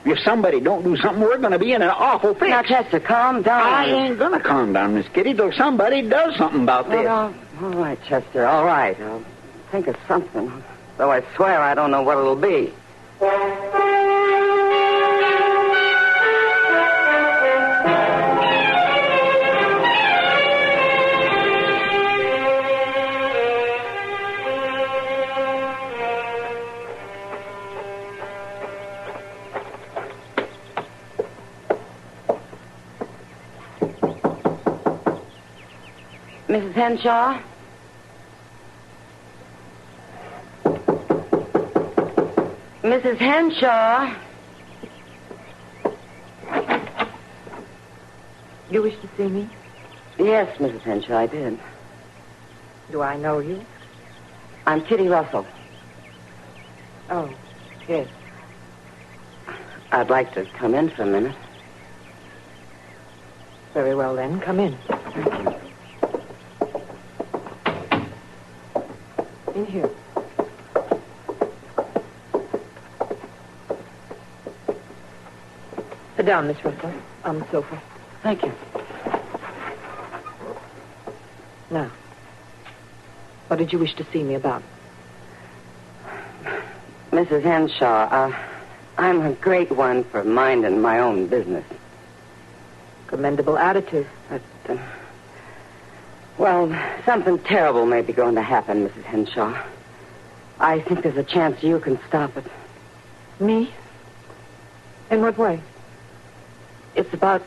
Speaker 8: If somebody don't do something, we're going to be in an awful fix.
Speaker 5: Now, Chester, calm down.
Speaker 8: I ain't going to calm down, Miss Kitty, till somebody does something about this.
Speaker 5: All right, Chester, all right. I'll think of something. Though I swear I don't know what it'll be. Mrs. Henshaw? Mrs. Henshaw?
Speaker 13: You wish to see me?
Speaker 5: Yes, Mrs. Henshaw, I did.
Speaker 13: Do I know you?
Speaker 5: I'm Kitty Russell.
Speaker 13: Oh, yes.
Speaker 5: I'd like to come in for a minute.
Speaker 13: Very well, then. Come in.
Speaker 5: Thank you.
Speaker 13: In here. Sit down, Miss Russell, on the sofa.
Speaker 5: Thank you.
Speaker 13: Now, what did you wish to see me about?
Speaker 5: Mrs. Henshaw, I'm a great one for minding my own business.
Speaker 13: Commendable attitude.
Speaker 5: But, well, something terrible may be going to happen, Mrs. Henshaw. I think there's a chance you can stop it.
Speaker 13: Me? In what way?
Speaker 5: It's about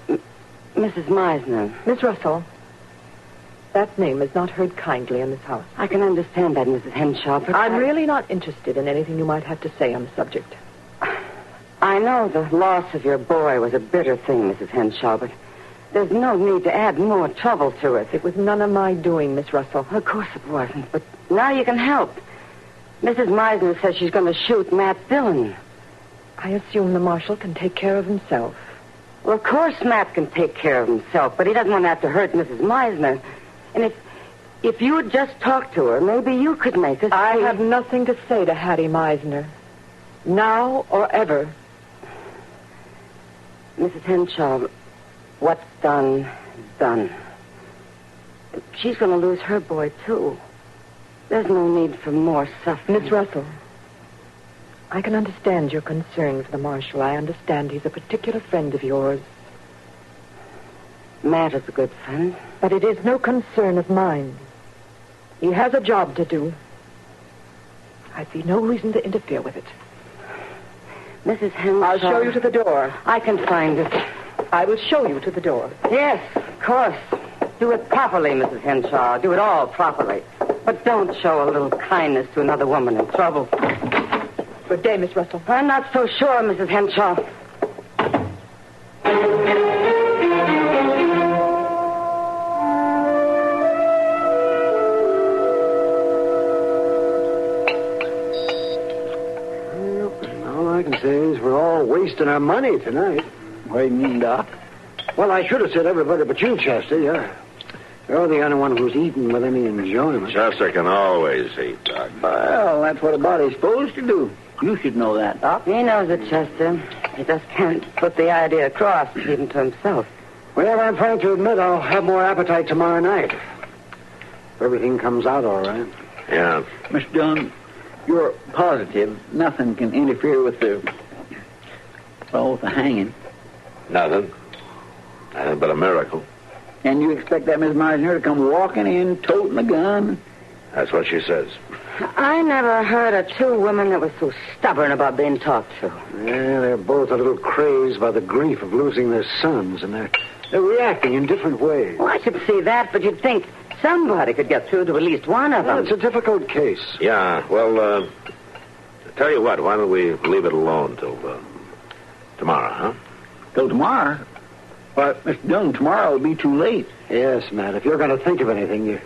Speaker 5: Mrs. Meisner.
Speaker 13: Miss Russell, that name is not heard kindly in this house.
Speaker 5: I can understand that, Mrs. Henshaw, but
Speaker 13: I'm really not interested in anything you might have to say on the subject.
Speaker 5: I know the loss of your boy was a bitter thing, Mrs. Henshaw, but there's no need to add more trouble to it.
Speaker 13: It was none of my doing, Miss Russell.
Speaker 5: Of course it wasn't, but now you can help. Mrs. Meisner says she's going to shoot Matt Dillon.
Speaker 13: I assume the marshal can take care of himself.
Speaker 5: Well, of course Matt can take care of himself, but he doesn't want to have to hurt Mrs. Meisner. And if you would just talk to her, maybe you could make us...
Speaker 13: I have nothing to say to Hattie Meisner. Now or ever.
Speaker 5: Mrs. Henshaw, what's done is done. She's going to lose her boy, too. There's no need for more suffering.
Speaker 13: Miss Russell, I can understand your concern for the marshal. I understand he's a particular friend of yours.
Speaker 5: Matt is a good friend.
Speaker 13: But it is no concern of mine. He has a job to do. I see no reason to interfere with it.
Speaker 5: Mrs. Henshaw...
Speaker 13: I'll show you to the door.
Speaker 5: I can find it.
Speaker 13: I will show you to the door.
Speaker 5: Yes, of course. Do it properly, Mrs. Henshaw. Do it all properly. But don't show a little kindness to another woman in trouble.
Speaker 13: Good day, Miss Russell.
Speaker 5: I'm not so sure, Mrs. Henshaw.
Speaker 18: All I can say is we're all wasting our money tonight.
Speaker 8: What do you mean, Doc?
Speaker 18: Well, I should have said everybody but you, Chester. You're the only one who's eating with any enjoyment.
Speaker 2: Chester can always eat, Doc.
Speaker 8: Well, that's what a body's supposed to do. You should know that, Doc.
Speaker 5: He knows it, Chester. He just can't put the idea across, even to himself.
Speaker 18: Well, I'm frank to admit I'll have more appetite tomorrow night. If everything comes out all right.
Speaker 2: Yeah.
Speaker 8: Mr. Dunn, you're positive nothing can interfere with the hanging.
Speaker 2: Nothing. Nothing but a miracle.
Speaker 8: And you expect that Miss Meisner to come walking in, toting a gun?
Speaker 2: That's what she says.
Speaker 5: I never heard of two women that were so stubborn about being talked to.
Speaker 18: Yeah, they're both a little crazed by the grief of losing their sons, and they're reacting in different ways.
Speaker 5: Well, I should see that, but you'd think somebody could get through to at least one of them.
Speaker 18: Well, it's a difficult case.
Speaker 2: Yeah, well, tell you what, why don't we leave it alone till tomorrow, huh?
Speaker 8: Till tomorrow? But, Mr. Dunn, tomorrow will be too late.
Speaker 18: Yes, Matt, if you're going to think of anything, you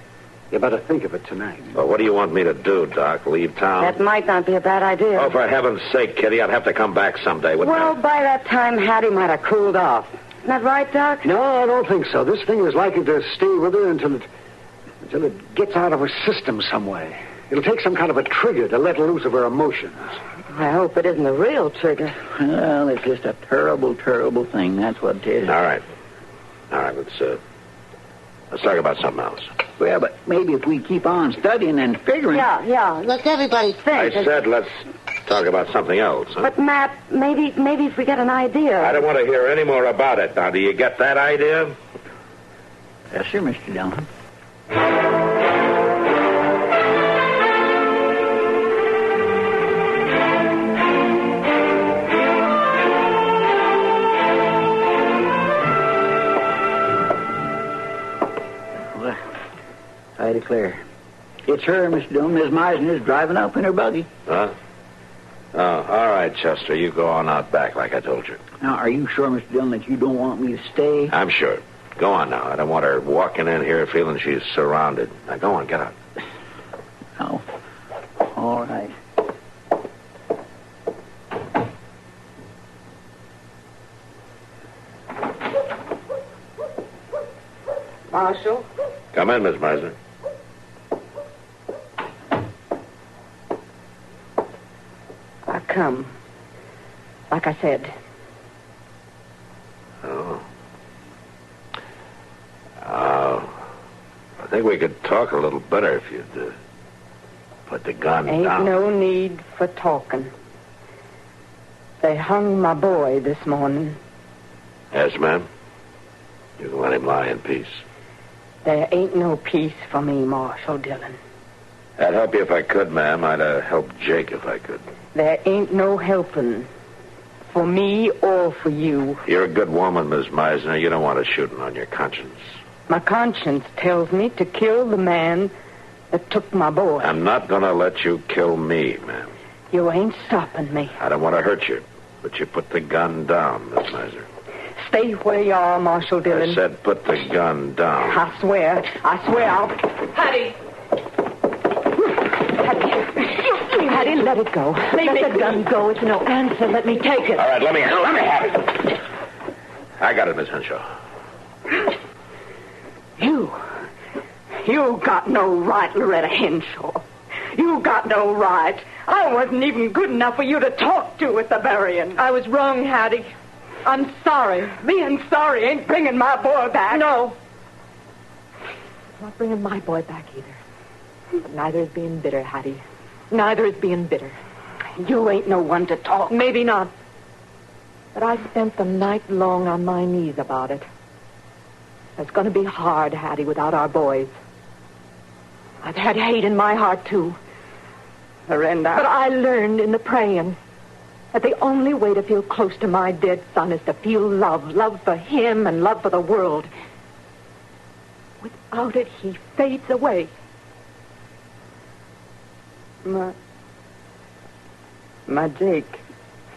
Speaker 18: better think of it tonight.
Speaker 2: Well, what do you want me to do, Doc? Leave town?
Speaker 5: That might not be a bad idea.
Speaker 2: Oh, for heaven's sake, Kitty, I'd have to come back someday, wouldn't
Speaker 5: Well, by that time, Hattie might have cooled off. Isn't that right, Doc?
Speaker 18: No, I don't think so. This thing is likely to stay with her until it gets out of her system some way. It'll take some kind of a trigger to let loose of her emotions.
Speaker 5: I hope it isn't a real trigger.
Speaker 8: Well, it's just a terrible, terrible thing. That's what it is.
Speaker 2: All right, let's talk about something else.
Speaker 8: Well, but maybe if we keep on studying and figuring...
Speaker 5: Yeah. Let everybody think.
Speaker 2: I said let's talk about something else. Huh?
Speaker 5: But, Matt, maybe if we get an idea...
Speaker 2: I don't want to hear any more about it. Now, do you get that idea?
Speaker 8: Yes, sir, Mr. Dillon. I declare. It's her, Mr. Dillon. Miss Meisner's driving up in her buggy.
Speaker 2: Huh? Oh, all right, Chester. You go on out back like I told you.
Speaker 8: Now, are you sure, Mr. Dillon, that you don't want me to stay?
Speaker 2: I'm sure. Go on now. I don't want her walking in here feeling she's surrounded. Now, go on. Get out.
Speaker 8: Oh. All right.
Speaker 5: Marshal?
Speaker 2: Come in, Miss Meisner.
Speaker 5: I come. Like I said.
Speaker 2: Oh. I think we could talk a little better if you'd put the gun down.
Speaker 5: Ain't no need for talking. They hung my boy this morning.
Speaker 2: Yes, ma'am. You can let him lie in peace.
Speaker 5: There ain't no peace for me, Marshal Dillon.
Speaker 2: I'd help you if I could, ma'am. I'd help Jake if I could.
Speaker 5: There ain't no helping. For me or for you.
Speaker 2: You're a good woman, Miss Meisner. You don't want a shooting on your conscience.
Speaker 5: My conscience tells me to kill the man that took my boy.
Speaker 2: I'm not going to let you kill me, ma'am.
Speaker 5: You ain't stopping me.
Speaker 2: I don't want to hurt you, but you put the gun down, Miss Meisner.
Speaker 5: Stay where you are, Marshal Dillon.
Speaker 2: I said put the gun down.
Speaker 5: I swear I'll... Hattie! Hattie, let it go. Let the gun go. It's no answer. Let me take it.
Speaker 2: All right, let me have it. I got it, Miss Henshaw.
Speaker 13: You got no right, Loretta Henshaw. You got no right. I wasn't even good enough for you to talk to at the burying.
Speaker 15: I was wrong, Hattie. I'm sorry.
Speaker 13: Being sorry ain't bringing my boy back.
Speaker 15: No. It's not bringing my boy back either. But neither is being bitter, Hattie. Neither is being bitter.
Speaker 13: You ain't no one to talk.
Speaker 15: Maybe not. But I spent the night long on my knees about it. It's going to be hard, Hattie, without our boys. I've had hate in my heart, too.
Speaker 13: Miranda.
Speaker 15: But I learned in the praying that the only way to feel close to my dead son is to feel love. Love for him and love for the world. Without it, he fades away.
Speaker 13: My Jake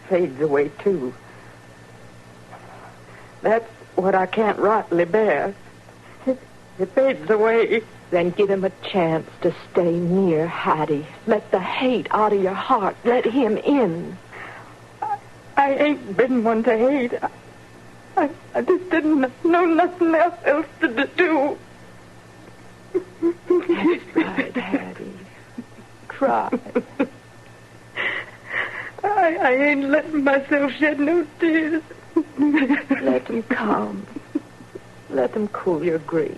Speaker 13: fades away, too. That's what I can't rightly bear. It fades away.
Speaker 15: Then give him a chance to stay near Hattie. Let the hate out of your heart. Let him in.
Speaker 13: I ain't been one to hate. I just didn't know nothing else to do.
Speaker 15: That's right, Hattie. Cry.
Speaker 13: I ain't letting myself shed no tears.
Speaker 15: Let them come. Let them cool your grief.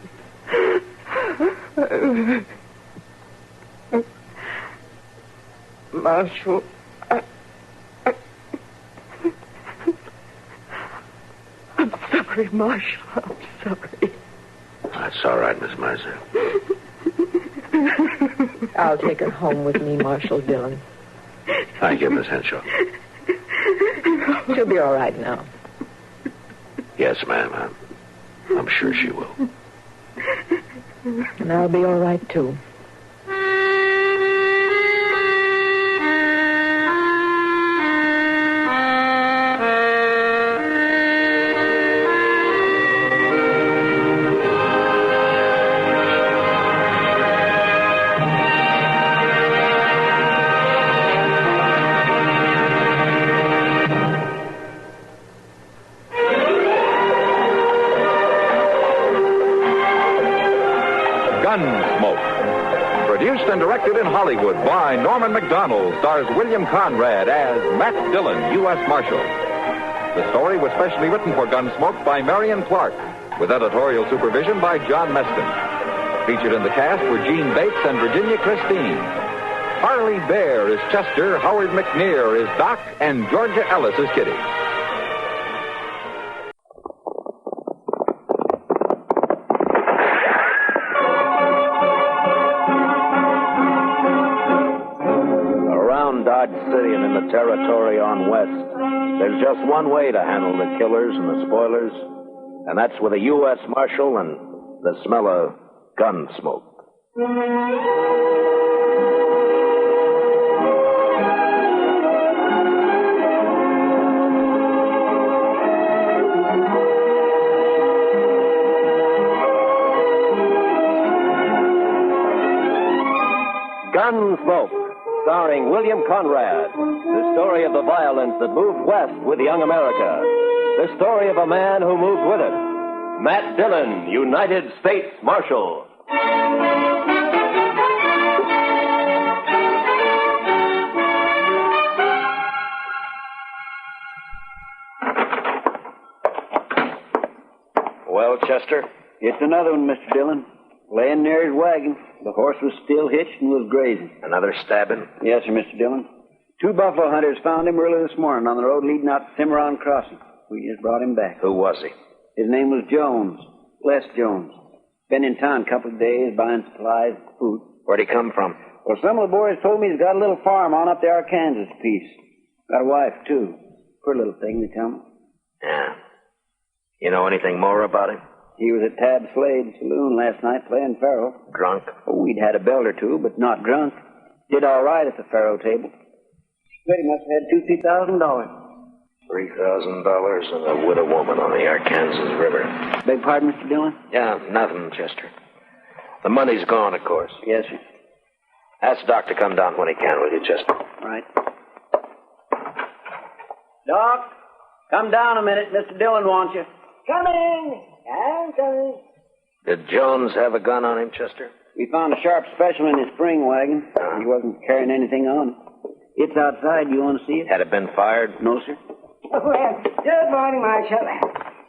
Speaker 13: Marshal, I'm sorry, Marshal. I'm sorry.
Speaker 2: That's all right, Miss Meisner.
Speaker 15: I'll take her home with me, Marshal Dillon.
Speaker 2: Thank you, Miss Henshaw.
Speaker 15: She'll be all right now.
Speaker 2: Yes, ma'am. I'm sure she will.
Speaker 15: And I'll be all right, too.
Speaker 1: Produced and directed in Hollywood by Norman Macdonald, stars William Conrad as Matt Dillon, U.S. Marshal. The story was specially written for Gunsmoke by Marion Clark, with editorial supervision by John Meston. Featured in the cast were Gene Bates and Virginia Christine. Harley Bear is Chester, Howard McNear is Doc, and Georgia Ellis is Kitty.
Speaker 2: Dodge City and in the territory on west, there's just one way to handle the killers and the spoilers, and that's with a U.S. Marshal and the smell of gun smoke.
Speaker 12: Gunsmoke, starring William Conrad. The story of the violence that moved west with young America. The story of a man who moved with it. Matt Dillon, United States Marshal.
Speaker 2: Well, Chester?
Speaker 8: It's another one, Mr. Dillon. Laying near his wagon. The horse was still hitched and was grazing.
Speaker 2: Another stabbing?
Speaker 8: Yes, sir, Mr. Dillon. 2 buffalo hunters found him early this morning on the road leading out to Cimarron Crossing. We just brought him back.
Speaker 2: Who was he?
Speaker 8: His name was Jones. Les Jones. Been in town a couple of days buying supplies and food.
Speaker 2: Where'd he come from?
Speaker 8: Well, some of the boys told me he's got a little farm on up the Arkansas piece. Got a wife, too. Poor little thing, they tell me.
Speaker 2: Yeah. You know anything more about him?
Speaker 8: He was at Tab Slade's Saloon last night playing faro.
Speaker 2: Drunk?
Speaker 8: Oh, we'd had a belt or two, but not drunk. Did all right at the faro table. But he must have had $2,000, $3,000.
Speaker 2: $3,000 and a widow woman on the Arkansas River.
Speaker 8: Beg pardon, Mr. Dillon?
Speaker 2: Yeah, nothing, Chester. The money's gone, of course.
Speaker 8: Yes, sir.
Speaker 2: Ask Doc to come down when he can, will you, Chester?
Speaker 8: Right. Doc, come down a minute. Mr. Dillon wants you.
Speaker 6: Coming! I'm coming.
Speaker 2: Did Jones have a gun on him, Chester?
Speaker 8: We found a sharp special in his spring wagon. He wasn't carrying anything on him. It's outside. You want to see it?
Speaker 2: Had it been fired?
Speaker 8: No, sir.
Speaker 6: Well, good morning, Marshal.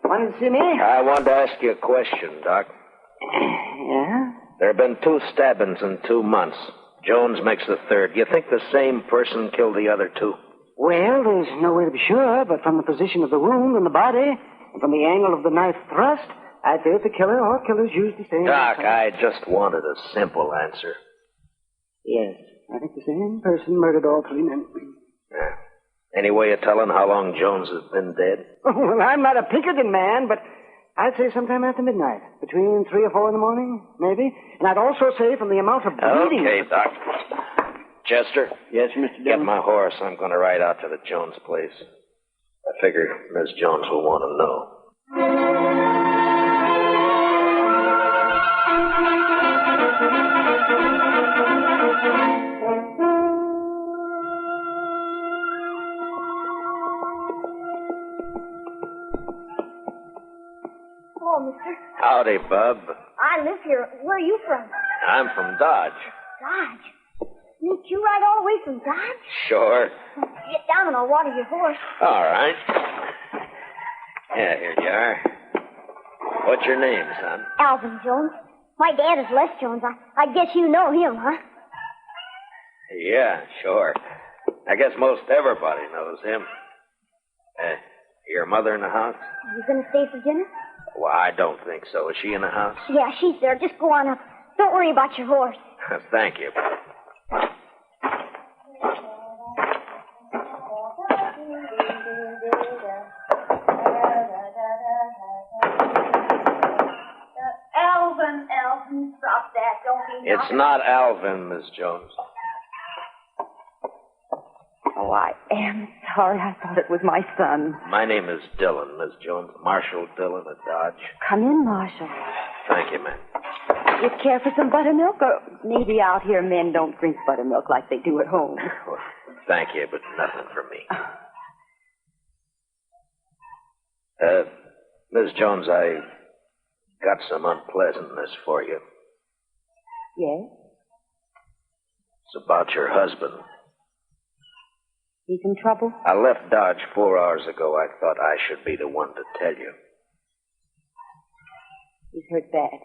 Speaker 6: Wanted to see me?
Speaker 2: I wanted to ask you a question, Doc.
Speaker 6: Yeah?
Speaker 2: There have been 2 stabbings in 2 months. Jones makes the 3rd. Do you think the same person killed the other 2?
Speaker 6: Well, there's no way to be sure, but from the position of the wound and the body, and from the angle of the knife thrust, I'd say that the killer or killers used the same...
Speaker 2: Doc, I just wanted a simple answer.
Speaker 6: Yes, I think the same person murdered all 3 men.
Speaker 2: Yeah. Any way of telling how long Jones has been dead?
Speaker 6: Oh, well, I'm not a Pinkerton man, but I'd say sometime after midnight. Between 3 or 4 in the morning, maybe. And I'd also say from the amount of bleeding...
Speaker 2: Okay, Doc. Chester?
Speaker 8: Yes, Mr. Dillon?
Speaker 2: Get my horse. I'm going to ride out to the Jones place. I figure Miss Jones will want to know.
Speaker 9: Hello, mister.
Speaker 2: Howdy, Bub.
Speaker 9: I live here. Where are you from?
Speaker 2: I'm from Dodge.
Speaker 9: Dodge. Sneaked you right all the way from Dodge?
Speaker 2: Sure.
Speaker 9: Get down and I'll water your horse.
Speaker 2: All right. Yeah, here you are. What's your name, son?
Speaker 9: Alvin Jones. My dad is Les Jones. I guess you know him, huh?
Speaker 2: Yeah, sure. I guess most everybody knows him. Your mother in the house?
Speaker 9: Are you going to stay for dinner?
Speaker 2: Well, I don't think so. Is she in the house?
Speaker 9: Yeah, she's there. Just go on up. Don't worry about your horse.
Speaker 2: Thank you.
Speaker 9: Alvin, stop that. Don't be
Speaker 2: It's not Alvin, Miss Jones.
Speaker 13: Oh, I am sorry. I thought it was my son.
Speaker 2: My name is Dillon, Miss Jones. Marshal Dillon of Dodge.
Speaker 13: Come in, Marshal.
Speaker 2: Thank you, ma'am.
Speaker 13: You care for some buttermilk? Or maybe out here men don't drink buttermilk like they do at home.
Speaker 2: Well, thank you, but nothing for me. Miss Jones, I got some unpleasantness for you.
Speaker 13: Yes?
Speaker 2: It's about your husband.
Speaker 5: He's in trouble?
Speaker 2: I left Dodge 4 hours ago. I thought I should be the one to tell you.
Speaker 5: He's hurt bad.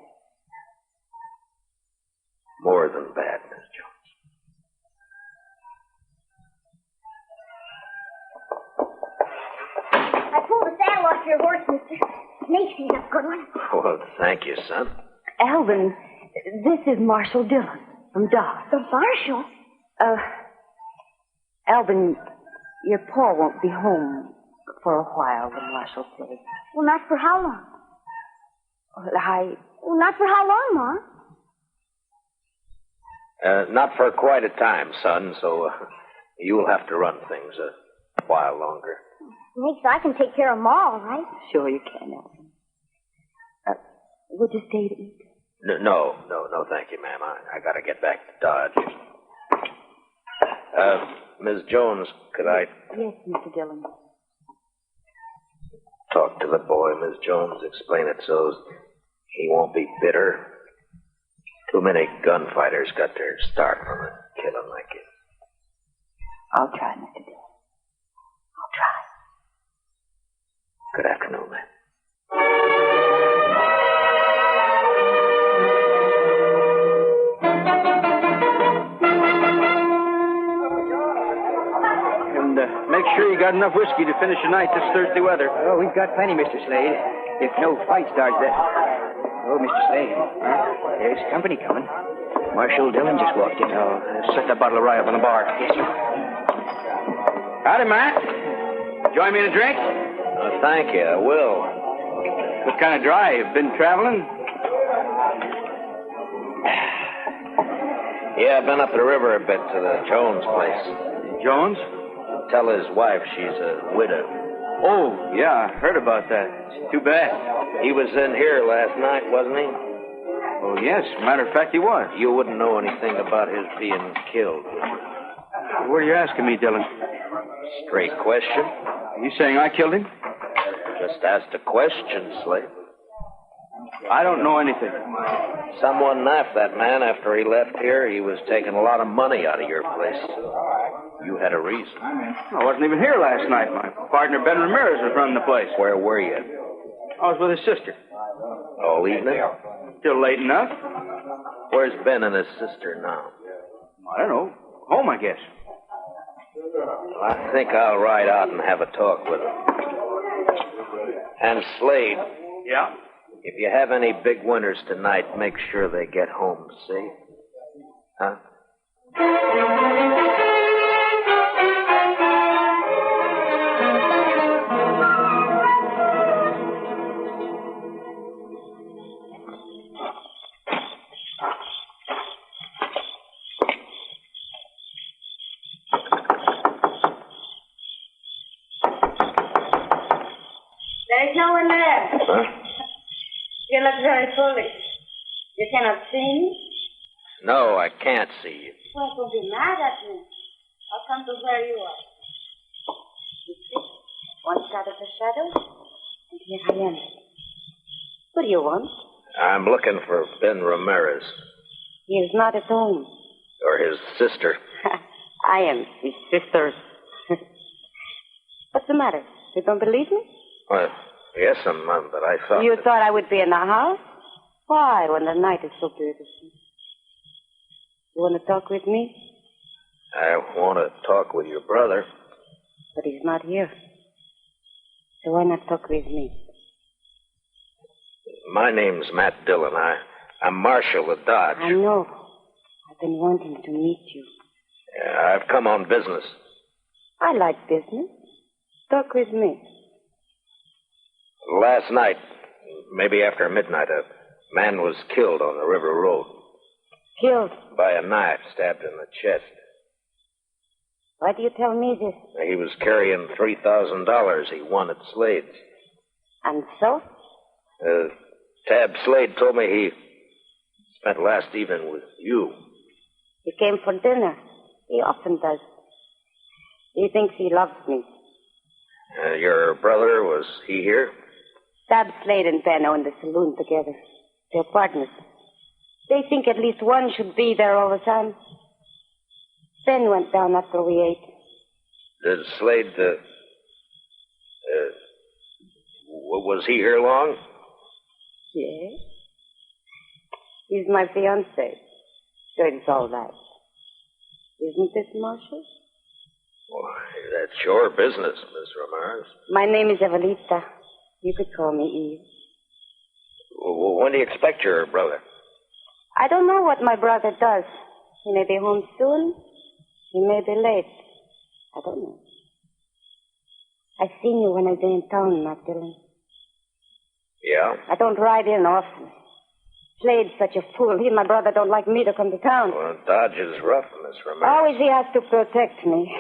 Speaker 2: More than bad, Miss Jones.
Speaker 4: I pulled the saddle off your horse, mister. Makes you a good one.
Speaker 2: Well, thank you, son.
Speaker 5: Alvin, this is Marshal Dillon from Dodge.
Speaker 4: The Marshal?
Speaker 5: Alvin, your pa won't be home for a while, the Marshal said.
Speaker 4: Well, not for how long?
Speaker 5: Well,
Speaker 4: not for how long, Ma?
Speaker 2: Not for quite a time, son, so you'll have to run things a while longer.
Speaker 4: Makes I can take care of Ma, all right?
Speaker 5: Sure you can, Alvin. Would you stay to eat?
Speaker 2: No, thank you, ma'am. I gotta get back to Dodge. Ms. Jones, could I...
Speaker 5: Yes, Mr. Dillon.
Speaker 2: Talk to the boy, Ms. Jones. Explain it so he won't be bitter. Too many gunfighters got their start from a killing like it.
Speaker 5: I'll try, Mr. Dillon. I'll try.
Speaker 2: Good afternoon, ma'am.
Speaker 20: And make sure you got enough whiskey to finish the night this Thursday weather.
Speaker 14: Oh, we've got plenty, Mr. Slade. If no fight starts there. Oh, Mr. Slade. There's company coming. Marshal Dillon just walked in.
Speaker 20: Oh, set that bottle of rye up on the bar.
Speaker 14: Yes, sir.
Speaker 20: Howdy, Matt. Join me in a drink?
Speaker 2: Thank you, I will.
Speaker 20: What kind of drive? Been traveling?
Speaker 2: Yeah, I've been up the river a bit to the Jones place.
Speaker 20: Jones?
Speaker 2: Tell his wife she's a widow.
Speaker 20: Oh, yeah, I heard about that. It's too bad.
Speaker 2: He was in here last night, wasn't he?
Speaker 20: Oh, yes. Matter of fact, he was.
Speaker 2: You wouldn't know anything about his being killed, would you?
Speaker 20: What are you asking me, Dillon?
Speaker 2: Straight question.
Speaker 20: Are you saying I killed him?
Speaker 2: Just asked a question, Slade.
Speaker 20: I don't know anything.
Speaker 2: Someone knifed that man after he left here. He was taking a lot of money out of your place. You had a reason.
Speaker 20: I wasn't even here last night. My partner, Ben Ramirez, was running the place.
Speaker 2: Where were you?
Speaker 20: I was with his sister.
Speaker 2: All evening?
Speaker 20: Still late enough.
Speaker 2: Where's Ben and his sister now?
Speaker 20: I don't know. Home, I guess.
Speaker 2: Well, I think I'll ride out and have a talk with him. And Slade.
Speaker 20: Yeah?
Speaker 2: If you have any big winners tonight, make sure they get home safe. Huh?
Speaker 4: There's no one there.
Speaker 2: Huh?
Speaker 4: You look very foolish. You cannot see me?
Speaker 2: No, I can't see you.
Speaker 4: Well, don't be mad at me. I'll come to where you are. You see? One side of the shadow, and here I am.
Speaker 5: What do you want?
Speaker 2: I'm looking for Ben Ramirez.
Speaker 5: He is not at home.
Speaker 2: Or his sister.
Speaker 5: I am his sister. What's the matter? You don't believe me?
Speaker 2: Well, yes, Mom, but I thought...
Speaker 5: You thought I would be in the house? Why, when the night is so beautiful? You want to talk with me?
Speaker 2: I want to talk with your brother.
Speaker 5: But he's not here. So why not talk with me?
Speaker 2: My name's Matt Dillon. I'm Marshal of Dodge.
Speaker 5: I know. I've been wanting to meet you.
Speaker 2: Yeah, I've come on business.
Speaker 5: I like business. Talk with me.
Speaker 2: Last night, maybe after midnight, a man was killed on the river road.
Speaker 5: Killed?
Speaker 2: By a knife stabbed in the chest.
Speaker 5: Why do you tell me this?
Speaker 2: He was carrying $3,000 he won at Slade's.
Speaker 5: And so?
Speaker 2: Tab Slade told me he spent last evening with you.
Speaker 5: He came for dinner. He often does. He thinks he loves me.
Speaker 2: Your brother, was he here?
Speaker 5: Tab Slade and Ben own the saloon together. They're partners. They think at least one should be there all the time.
Speaker 4: Ben went down after we ate.
Speaker 7: Did Slade, was he here long?
Speaker 4: Yes. He's my fiancé. So it's all right. Isn't it, Marshal?
Speaker 7: Well, that's your business, Miss Ramirez.
Speaker 4: My name is Evelita. You could call me Eve.
Speaker 7: When do you expect your brother?
Speaker 4: I don't know what my brother does. He may be home soon. He may be late. I don't know. I seen you when I've been in town, Matt Dillon.
Speaker 7: Yeah?
Speaker 4: I don't ride in often. Slade's such a fool. He and my brother don't like me to come to town.
Speaker 7: Well, Dodge is rough, Miss Ramirez.
Speaker 4: Always he has to protect me.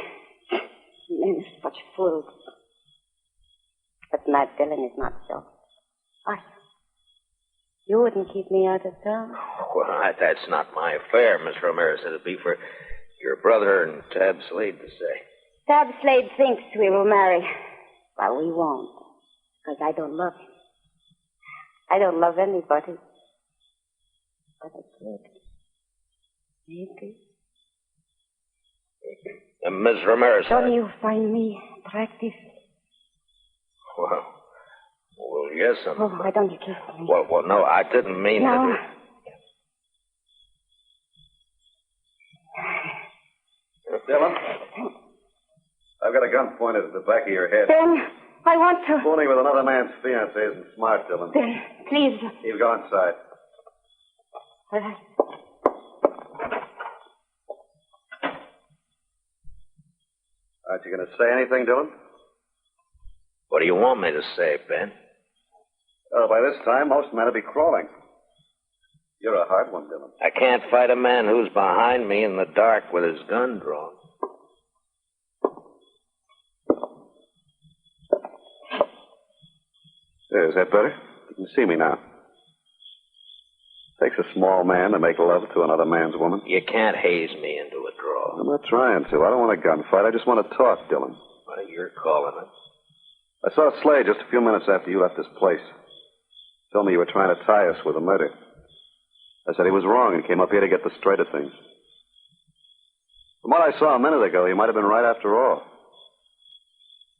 Speaker 4: Men are such fools. But Matt Dillon is not so. You wouldn't keep me out of town?
Speaker 7: Well, that's not my affair, Miss Ramirez. It'd be for your brother and Tab Slade to say.
Speaker 4: Tab Slade thinks we will marry. Well, we won't. Because I don't love him. I don't love anybody. But I could. Maybe.
Speaker 7: Miss Ramirez.
Speaker 4: Don't you find me attractive?
Speaker 7: Well, yes,
Speaker 4: Oh, why don't you kiss me?
Speaker 7: Well, no, I didn't mean
Speaker 4: No.
Speaker 7: it.
Speaker 10: Dillon, I've got a gun pointed at the back of your head.
Speaker 4: Ben, I want to.
Speaker 10: Fooling with another man's fiancée isn't smart, Dillon.
Speaker 4: Ben, please.
Speaker 10: He'll go inside.
Speaker 4: All right.
Speaker 10: Aren't you going to say anything, Dillon?
Speaker 7: What do you want me to say, Ben?
Speaker 10: Oh, by this time, most men will be crawling. You're a hard one, Dillon.
Speaker 7: I can't fight a man who's behind me in the dark with his gun drawn.
Speaker 10: There, is that better? You can see me now. Takes a small man to make love to another man's woman.
Speaker 7: You can't haze me into a draw.
Speaker 10: I'm not trying to. I don't want a gunfight. I just want to talk, Dillon.
Speaker 7: Well, you're calling it.
Speaker 10: I saw Slade just a few minutes after you left this place. Told me you were trying to tie us with a murder. I said he was wrong and came up here to get the straight of things. From what I saw a minute ago, he might have been right after all.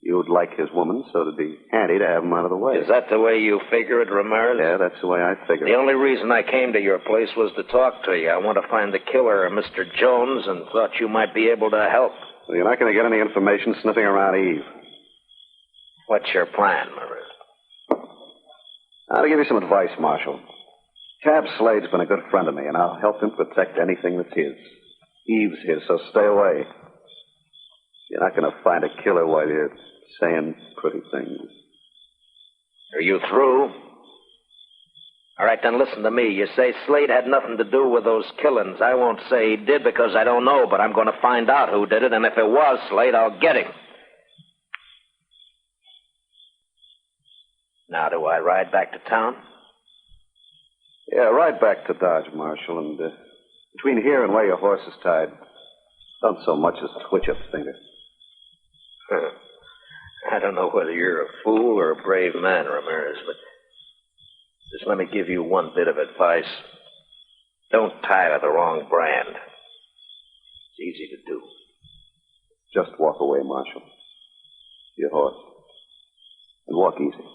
Speaker 10: You'd like his woman, so it'd be handy to have him out of the way.
Speaker 7: Is that the way you figure it, Ramirez?
Speaker 10: Yeah, that's the way I figure
Speaker 7: The
Speaker 10: it.
Speaker 7: only reason I came to your place was to talk to you. I want to find the killer of Mr. Jones and thought you might be able to help.
Speaker 10: Well, you're not going to get any information sniffing around Eve.
Speaker 7: What's your plan, Maria?
Speaker 10: I'll give you some advice, Marshal. Tab Slade's been a good friend of me, and I'll help him protect anything that's his. Eve's his, so stay away. You're not going to find a killer while you're saying pretty things.
Speaker 7: Are you through? All right, then listen to me. You say Slade had nothing to do with those killings. I won't say he did because I don't know, but I'm going to find out who did it, and if it was Slade, I'll get him. Now, do I ride back to town?
Speaker 10: Yeah, ride back to Dodge, Marshal, and between here and where your horse is tied, don't so much as twitch a finger.
Speaker 7: I don't know whether you're a fool or a brave man, Ramirez, but just let me give you one bit of advice. Don't tie to the wrong brand. It's easy to do.
Speaker 10: Just walk away, Marshal. Your horse. And walk easy.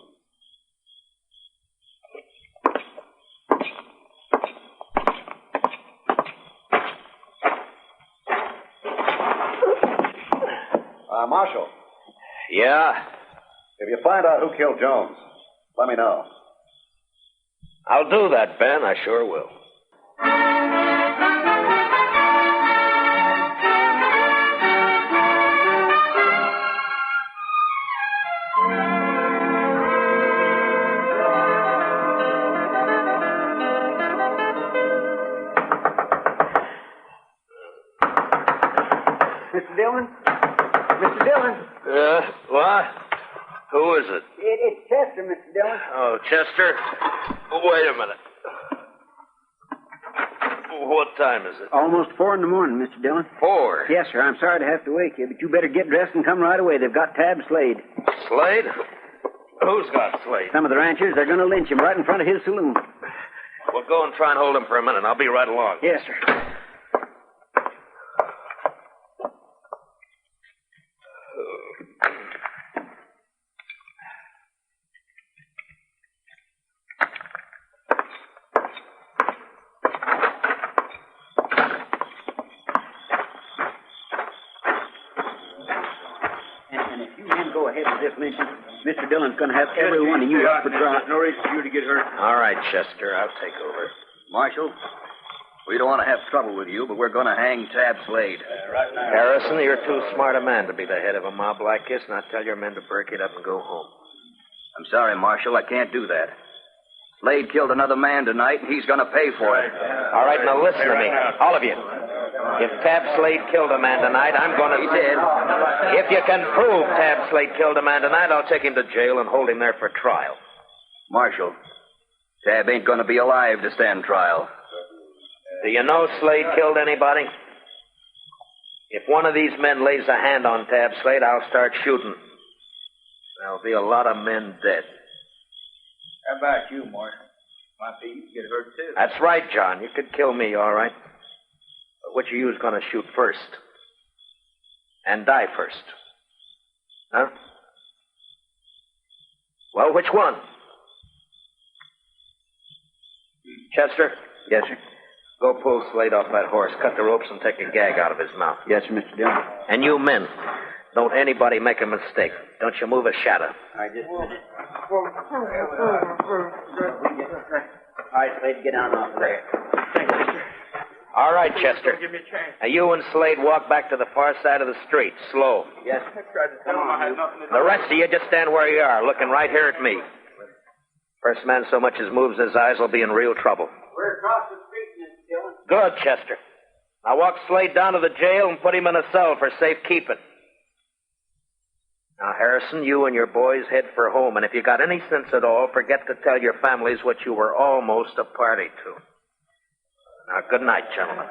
Speaker 10: Marshal.
Speaker 7: Yeah?
Speaker 10: If you find out who killed Jones, let me know.
Speaker 7: I'll do that, Ben. I sure will.
Speaker 6: Mr. Dillon? Mr. Dillon?
Speaker 7: What? Who is it?
Speaker 6: It's Chester, Mr. Dillon.
Speaker 7: Oh, Chester? Wait a minute. What time is it?
Speaker 6: Almost 4 in the morning, Mr. Dillon.
Speaker 7: 4?
Speaker 6: Yes, sir. I'm sorry to have to wake you, but you better get dressed and come right away. They've got Tab Slade.
Speaker 7: Slade? Who's got Slade?
Speaker 6: Some of the ranchers, they're going to lynch him right in front of his saloon.
Speaker 7: Well, go and try and hold him for a minute. I'll be right along.
Speaker 6: Yes, sir.
Speaker 16: ahead with this, Mr. Dillon's going to have every one of you up for trial.
Speaker 11: There's no reason for you to get hurt.
Speaker 22: All right, Chester, I'll take over.
Speaker 16: Marshal, we don't want to have trouble with you, but we're going to hang Tab Slade.
Speaker 22: Right now. Harrison, you're too smart a man to be the head of a mob like this. Now tell your men to break it up and go home.
Speaker 16: I'm sorry, Marshal, I can't do that. Slade killed another man tonight, and he's going to pay for it.
Speaker 22: All right, now listen to me, all of you. If Tab Slade killed a man tonight, I'm going to...
Speaker 16: He did.
Speaker 22: If you can prove Tab Slade killed a man tonight, I'll take him to jail and hold him there for trial.
Speaker 16: Marshal, Tab ain't going to be alive to stand trial.
Speaker 22: Do you know Slade killed anybody? If one of these men lays a hand on Tab Slade, I'll start shooting. There'll be a lot of men dead.
Speaker 11: How about you, Marshal? Might be you get hurt, too.
Speaker 22: That's right, John. You could kill me, all right. But which of you is going to shoot first? And die first? Huh? Well, which one? Chester?
Speaker 16: Yes, sir.
Speaker 22: Go pull Slade off that horse, cut the ropes, and take a gag out of his mouth.
Speaker 16: Yes, sir, Mr. Dillon.
Speaker 22: And you men, don't anybody make a mistake. Don't you move a shadow.
Speaker 16: All right, Slade, get down off there.
Speaker 22: All right, Chester.
Speaker 11: Give me a chance.
Speaker 22: Now you and Slade walk back to the far side of the street, slow.
Speaker 16: Yes.
Speaker 11: I tried to tell him I had nothing to do.
Speaker 22: The rest of you just stand where you are, looking right here at me. First man so much as moves his eyes will be in real trouble.
Speaker 16: We're across the street, Mr. Dillon.
Speaker 22: Good, Chester. Now walk Slade down to the jail and put him in a cell for safekeeping. Now, Harrison, you and your boys head for home, and if you got any sense at all, forget to tell your families what you were almost a party to. Now, good night, gentlemen.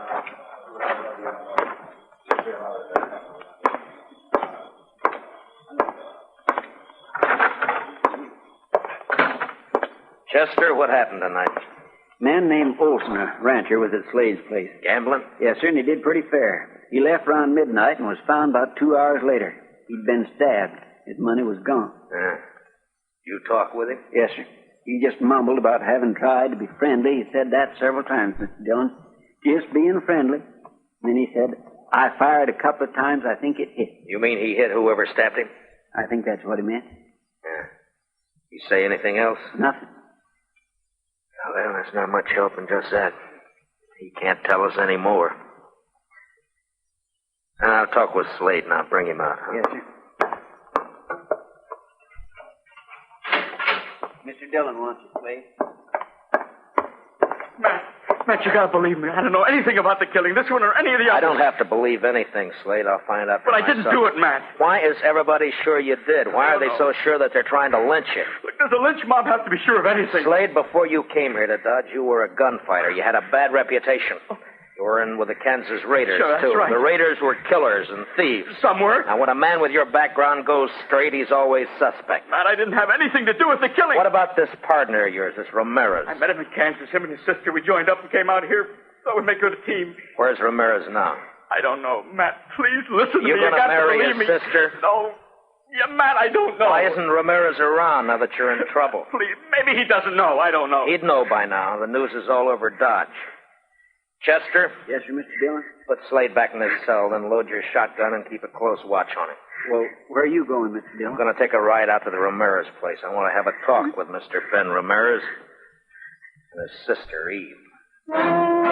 Speaker 22: Chester, what happened tonight?
Speaker 16: Man named Olson, a rancher, was at Slade's place.
Speaker 22: Gambling?
Speaker 16: Yes, sir, and he did pretty fair. He left around midnight and was found about 2 hours later. He'd been stabbed. His money was gone.
Speaker 22: You talk with him?
Speaker 16: Yes, sir. He just mumbled about having tried to be friendly. He said that several times, Mr. Dillon. Just being friendly. And then he said, I fired a couple of times. I think it hit.
Speaker 22: You mean he hit whoever stabbed him?
Speaker 16: I think that's what he meant.
Speaker 22: You say anything else?
Speaker 16: Nothing.
Speaker 22: Well, there's not much help in just that. He can't tell us any more. I'll talk with Slade now. Bring him out. Huh?
Speaker 16: Yes, sir. Mr. Dillon wants you, Slade.
Speaker 11: Matt, you gotta believe me. I don't know anything about the killing. This one or any of the others.
Speaker 22: I don't have to believe anything, Slade. I'll find out for
Speaker 11: But I
Speaker 22: myself.
Speaker 11: didn't do it, Matt.
Speaker 22: Why is everybody sure you did? Why are they so sure that they're trying to lynch you?
Speaker 11: Look, does a lynch mob have to be sure of anything?
Speaker 22: Slade, before you came here to Dodge, you were a gunfighter. You had a bad reputation. You were in with the Kansas Raiders,
Speaker 11: Sure, that's
Speaker 22: too.
Speaker 11: right.
Speaker 22: The Raiders were killers and thieves.
Speaker 11: Some were.
Speaker 22: Now, when a man with your background goes straight, he's always suspect.
Speaker 11: Matt, I didn't have anything to do with the killing.
Speaker 22: What about this partner of yours, this Ramirez?
Speaker 11: I met him in Kansas. Him and his sister. We joined up and came out here. Thought we'd make good a team.
Speaker 22: Where's Ramirez now?
Speaker 11: I don't know. Matt, please listen to me.
Speaker 22: You
Speaker 11: You
Speaker 22: gonna
Speaker 11: got
Speaker 22: marry
Speaker 11: to
Speaker 22: his
Speaker 11: believe me.
Speaker 22: sister?
Speaker 11: No. Yeah, Matt, I don't know.
Speaker 22: Why isn't Ramirez around now that you're in trouble?
Speaker 11: Please, maybe he doesn't know. I don't know.
Speaker 22: He'd know by now. The news is all over Dodge. Chester?
Speaker 16: Yes, sir, Mr. Dillon?
Speaker 22: Put Slade back in his cell, then load your shotgun and keep a close watch on him.
Speaker 16: Well, where are you going, Mr. Dillon?
Speaker 22: I'm going to take a ride out to the Ramirez place. I want to have a talk with Mr. Ben Ramirez and his sister, Eve.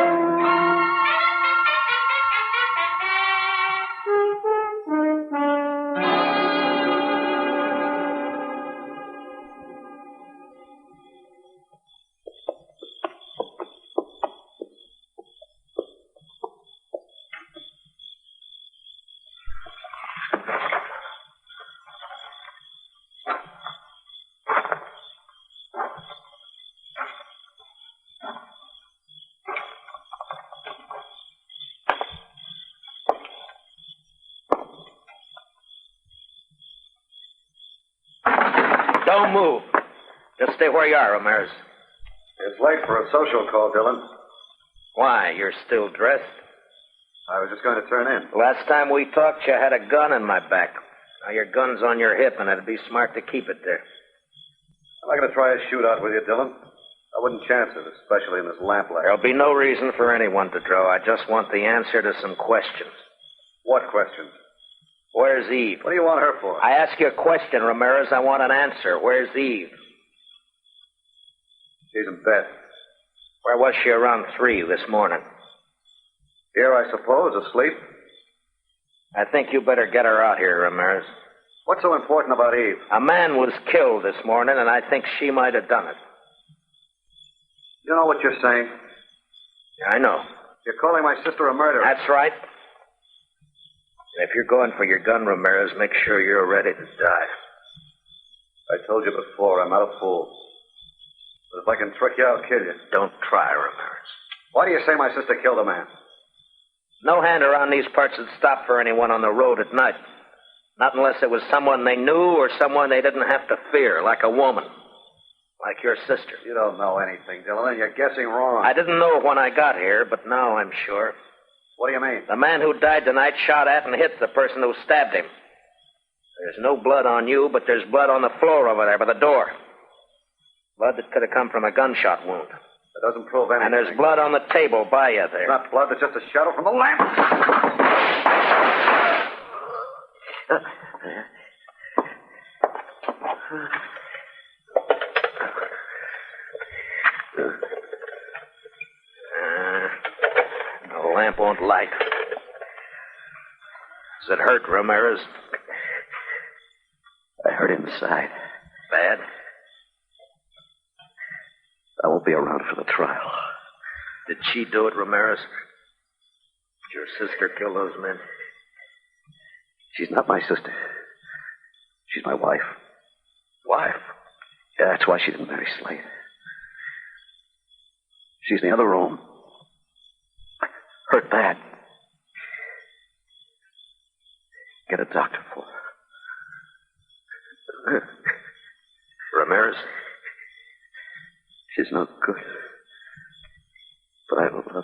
Speaker 22: Don't move. Just stay where you are, Ramirez.
Speaker 10: It's late for a social call, Dillon.
Speaker 22: Why? You're still dressed?
Speaker 10: I was just going to turn in.
Speaker 22: Last time we talked, you had a gun in my back. Now your gun's on your hip, and it'd be smart to keep it there.
Speaker 10: I'm not going to try a shootout with you, Dillon. I wouldn't chance it, especially in this lamplight.
Speaker 22: There'll be no reason for anyone to draw. I just want the answer to some questions.
Speaker 10: What questions?
Speaker 22: Where's Eve?
Speaker 10: What do you want her for?
Speaker 22: I ask you a question, Ramirez. I want an answer. Where's Eve?
Speaker 10: She's in bed.
Speaker 22: Where was she around 3 this morning?
Speaker 10: Here, I suppose, asleep.
Speaker 22: I think you better get her out here, Ramirez.
Speaker 10: What's so important about Eve?
Speaker 22: A man was killed this morning, and I think she might have done it.
Speaker 10: You know what you're saying?
Speaker 22: I know.
Speaker 10: You're calling my sister a murderer.
Speaker 22: That's right. And if you're going for your gun, Ramirez, make sure you're ready to die.
Speaker 10: I told you before, I'm not a fool. But if I can trick you, I'll kill you.
Speaker 22: Don't try, Ramirez.
Speaker 10: Why do you say my sister killed a man?
Speaker 22: No hand around these parts would stop for anyone on the road at night. Not unless it was someone they knew or someone they didn't have to fear, like a woman. Like your sister.
Speaker 10: You don't know anything, Dillon, and you're guessing wrong.
Speaker 22: I didn't know when I got here, but now I'm sure.
Speaker 10: What do you mean?
Speaker 22: The man who died tonight shot at and hit the person who stabbed him. There's no blood on you, but there's blood on the floor over there by the door. Blood that could have come from a gunshot wound.
Speaker 10: That doesn't prove anything.
Speaker 22: And there's blood on the table by you there.
Speaker 10: It's not blood, it's just a shadow from the lamp.
Speaker 22: The lamp won't light. Does it hurt, Ramirez?
Speaker 10: I hurt inside.
Speaker 22: Bad?
Speaker 10: I won't be around for the trial.
Speaker 22: Did she do it, Ramirez? Did your sister kill those men?
Speaker 10: She's not my sister. She's my wife.
Speaker 22: Wife?
Speaker 10: Yeah, that's why she didn't marry Slade. She's in the other room. Hurt bad. Get a doctor for her.
Speaker 22: Ramirez?
Speaker 10: She's no good. But I love her.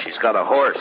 Speaker 22: She's got a horse.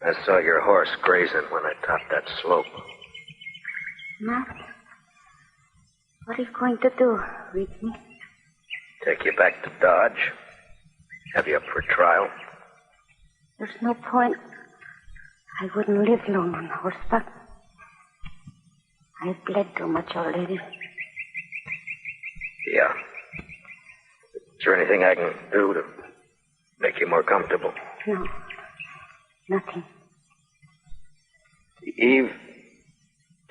Speaker 22: I saw your horse grazing when I topped that slope.
Speaker 4: Matt, what are you going to do with me?
Speaker 22: Take you back to Dodge. Have you up for trial?
Speaker 4: There's no point. I wouldn't live long on horseback. I've bled too much already.
Speaker 22: Yeah. Is there anything I can do to make you more comfortable?
Speaker 4: No. Nothing.
Speaker 22: Eve,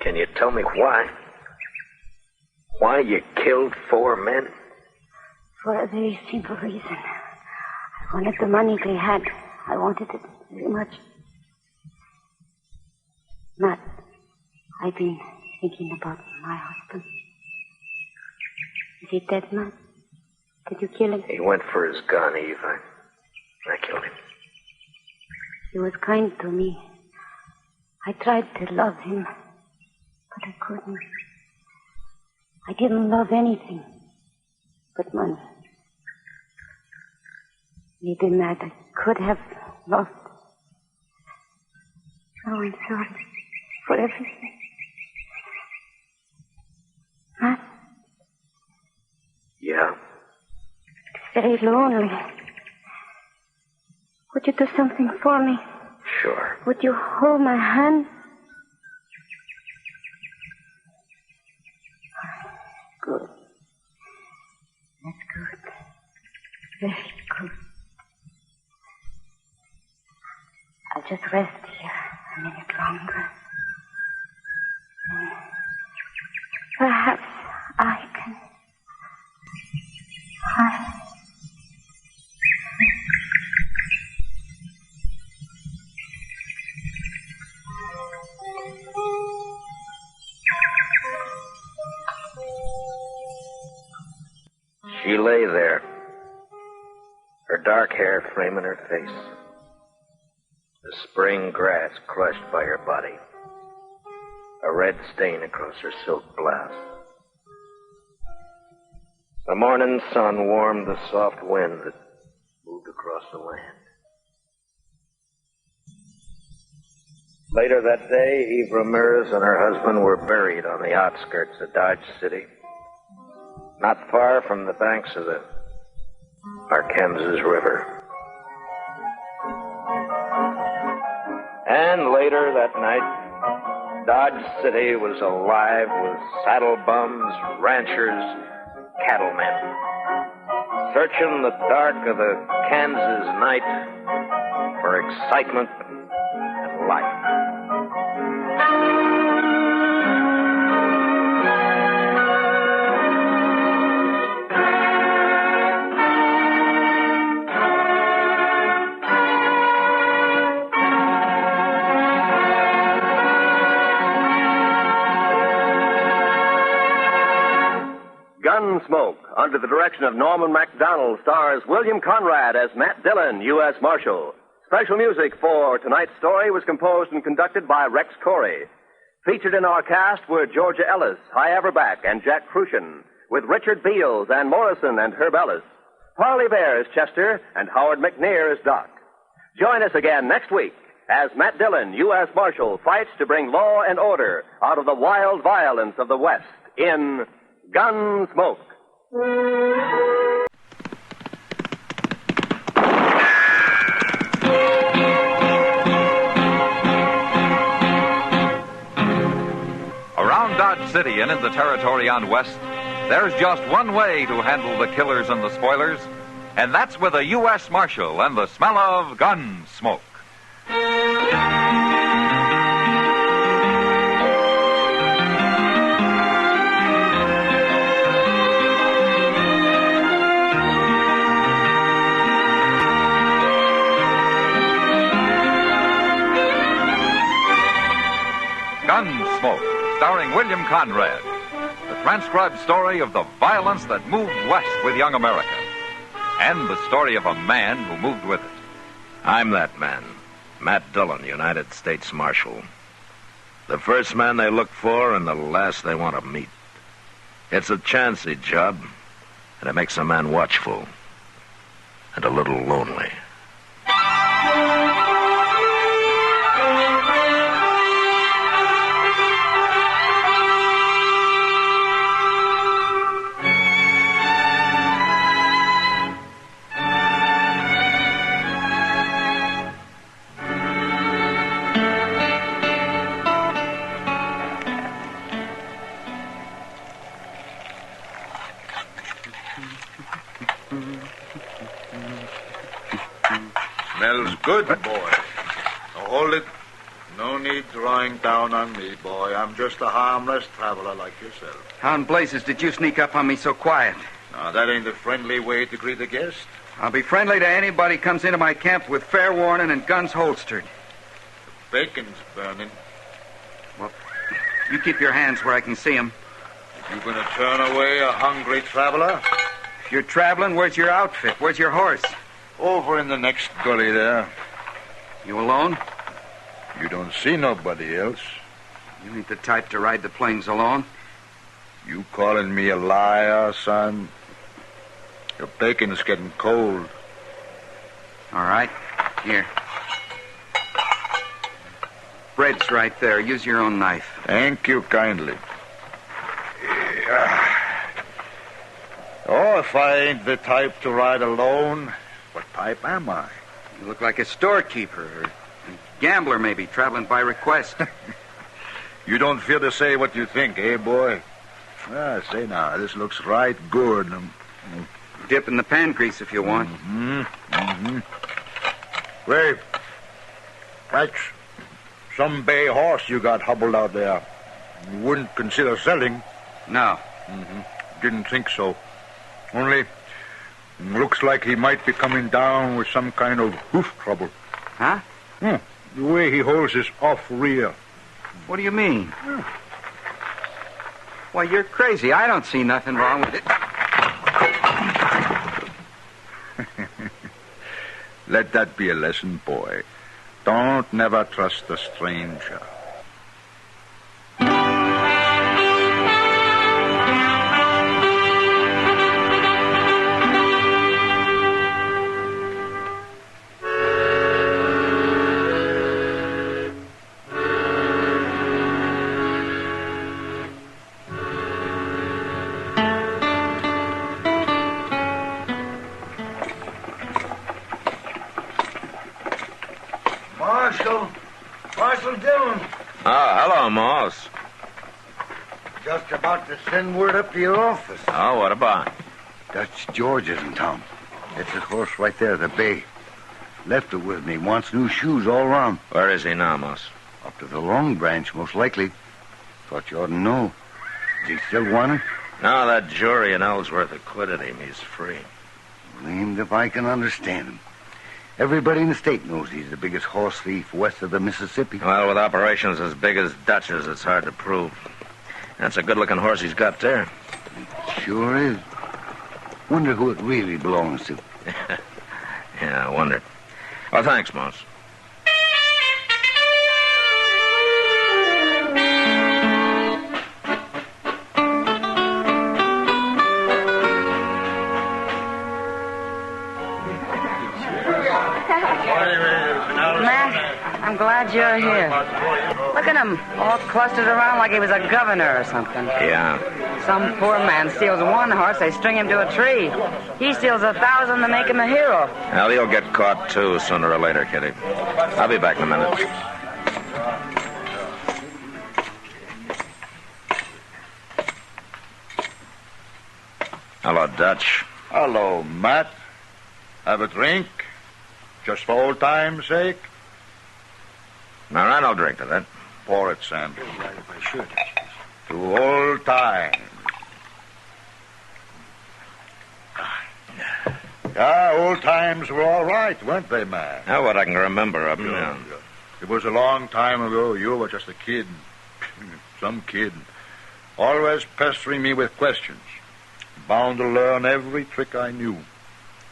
Speaker 22: can you tell me why? Why you killed 4 men?
Speaker 4: For a very simple reason. I wanted the money they had. I wanted it very much. Matt, I've been thinking about my husband. Is he dead, Matt? Did you kill him?
Speaker 22: He went for his gun, Eve. I killed him.
Speaker 4: He was kind to me. I tried to love him, but I couldn't. I didn't love anything but money. Maybe, Matt, I could have lost. Oh, I'm sorry for everything. Matt?
Speaker 22: Yeah?
Speaker 4: It's very lonely. Would you do something for me?
Speaker 22: Sure.
Speaker 4: Would you hold my hand? Good. That's good. Very good. I'll just rest here a minute longer. Perhaps I can...
Speaker 22: She lay there, her dark hair framing her face, the spring grass crushed by her body, a red stain across her silk blouse. The morning sun warmed the soft wind that moved across the land. Later that day, Eve Ramirez and her husband were buried on the outskirts of Dodge City, not far from the banks of the Arkansas River. And later that night, Dodge City was alive with saddle bums, ranchers, cattlemen, searching the dark of the Kansas night for excitement and life.
Speaker 12: Gunsmoke, under the direction of Norman MacDonald, stars William Conrad as Matt Dillon, U.S. Marshal. Special music for tonight's story was composed and conducted by Rex Corey. Featured in our cast were Georgia Ellis, Hy Averback, and Jack Crucian, with Richard Beals, Ann Morrison, and Herb Ellis. Parley Bear is Chester, and Howard McNear is Doc. Join us again next week as Matt Dillon, U.S. Marshal, fights to bring law and order out of the wild violence of the West in Gunsmoke.
Speaker 1: Around Dodge City and in the territory on West, there's just one way to handle the killers and the spoilers, and that's with a U.S. Marshal and the smell of gun smoke. Gunsmoke, starring William Conrad. The transcribed story of the violence that moved west with young America. And the story of a man who moved with it.
Speaker 2: I'm that man, Matt Dillon, United States Marshal. The first man they look for and the last they want to meet. It's a chancy job, and it makes a man watchful and a little lonely.
Speaker 17: Smells good, boy. Now hold it. No need drawing down on me, boy. I'm just a harmless traveler like yourself.
Speaker 20: How in blazes did you sneak up on me so quiet?
Speaker 17: Now, that ain't the friendly way to greet a guest.
Speaker 20: I'll be friendly to anybody comes into my camp with fair warning and guns holstered.
Speaker 17: The bacon's burning.
Speaker 20: Well, you keep your hands where I can see them.
Speaker 17: You gonna turn away a hungry traveler?
Speaker 20: If you're traveling, where's your outfit? Where's your horse?
Speaker 17: Over in the next gully there.
Speaker 20: You alone?
Speaker 17: You don't see nobody else.
Speaker 20: You ain't the type to ride the plains alone.
Speaker 17: You calling me a liar, son? Your bacon's getting cold.
Speaker 20: All right. Here. Bread's right there. Use your own knife.
Speaker 17: Thank you kindly. Oh, if I ain't the type to ride alone, what type am I?
Speaker 20: You look like a storekeeper or a gambler, maybe, traveling by request.
Speaker 17: You don't fear to say what you think, eh, boy? Say now, this looks right good.
Speaker 20: Dip in the pan grease if you want.
Speaker 17: Wait, that's some bay horse you got hobbled out there. You wouldn't consider selling?
Speaker 20: No.
Speaker 17: Didn't think so. Only, looks like he might be coming down with some kind of hoof trouble.
Speaker 20: Huh?
Speaker 17: The way he holds his off rear.
Speaker 20: What do you mean? Why, you're crazy. I don't see nothing wrong with it.
Speaker 17: Let that be a lesson, boy. Don't never trust a stranger.
Speaker 21: Marshal Dillon.
Speaker 7: Oh, hello, Moss.
Speaker 21: Just about to send word up to your office.
Speaker 7: Oh, what about?
Speaker 21: Dutch George is in town. It's his horse right there at the bay. Left it with me. Wants new shoes all around.
Speaker 7: Where is he now, Moss?
Speaker 21: Up to the Long Branch, most likely. Thought you ought to know. Is he still wanted?
Speaker 7: No, that jury in Ellsworth acquitted him. He's free.
Speaker 21: Blamed if I can understand him. Everybody in the state knows he's the biggest horse thief west of the Mississippi.
Speaker 7: Well, with operations as big as Dutch's, it's hard to prove. That's a good-looking horse he's got there.
Speaker 21: Sure is. Wonder who it really belongs to.
Speaker 7: Yeah, I wonder. Well, thanks, Moss.
Speaker 5: I'm glad you're here. Look at him, all clustered around like he was a governor or something.
Speaker 7: Yeah.
Speaker 5: Some poor man steals one horse, they string him to a tree. He steals 1,000 to make him a hero.
Speaker 7: Well, he'll get caught, too, sooner or later, Kitty. I'll be back in a minute. Hello, Dutch.
Speaker 17: Hello, Matt. Have a drink? Just for old time's sake?
Speaker 7: All right, I'll drink to that.
Speaker 17: Pour it, Sam.
Speaker 21: Right, if I should.
Speaker 17: To old times. Yeah, old times were all right, weren't they, man?
Speaker 7: Now, what I can remember of them, yeah.
Speaker 17: It was a long time ago. You were just a kid. Some kid. Always pestering me with questions. Bound to learn every trick I knew.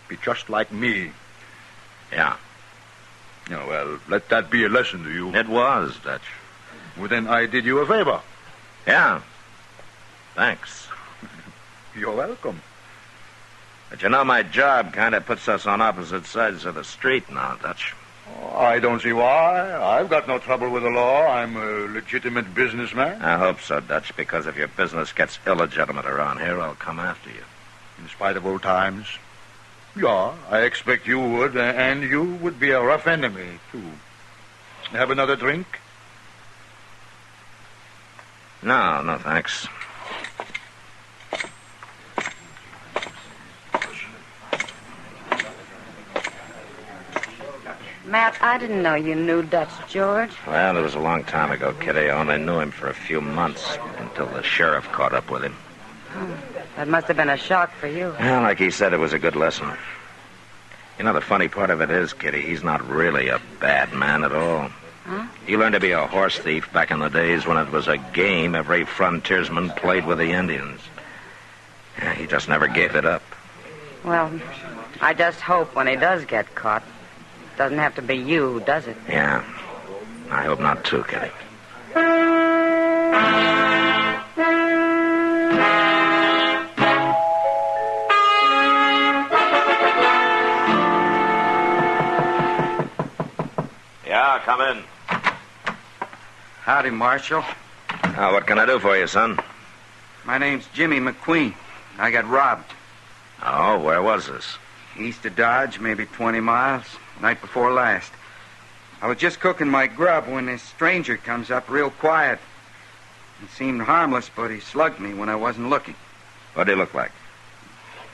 Speaker 17: Be just like me.
Speaker 7: Yeah.
Speaker 17: Yeah, well, let that be a lesson to you.
Speaker 7: It was, Dutch.
Speaker 17: Well, then I did you a favor.
Speaker 7: Yeah. Thanks.
Speaker 17: You're welcome.
Speaker 7: But you know, my job kind of puts us on opposite sides of the street now, Dutch.
Speaker 17: Oh, I don't see why. I've got no trouble with the law. I'm a legitimate businessman.
Speaker 7: I hope so, Dutch, because if your business gets illegitimate around here, I'll come after you.
Speaker 17: In spite of old times? Yeah, I expect you would, and you would be a rough enemy, too. Have another drink?
Speaker 7: No, thanks.
Speaker 5: Matt, I didn't know you knew Dutch George.
Speaker 7: Well, it was a long time ago, Kitty. I only knew him for a few months until the sheriff caught up with him.
Speaker 5: That must have been a shock for you.
Speaker 7: Well, like he said, it was a good lesson. You know, the funny part of it is, Kitty, he's not really a bad man at all.
Speaker 5: Huh?
Speaker 7: He learned to be a horse thief back in the days when it was a game every frontiersman played with the Indians. Yeah, he just never gave it up.
Speaker 5: Well, I just hope when he does get caught, it doesn't have to be you who does it.
Speaker 7: Yeah, I hope not too, Kitty. Yeah, come in.
Speaker 20: Howdy, Marshal.
Speaker 7: What can I do for you, son?
Speaker 20: My name's Jimmy McQueen. I got robbed.
Speaker 7: Oh, where was this?
Speaker 20: East of Dodge, maybe 20 miles. Night before last. I was just cooking my grub when this stranger comes up real quiet. He seemed harmless, but he slugged me when I wasn't looking.
Speaker 7: What did he look like?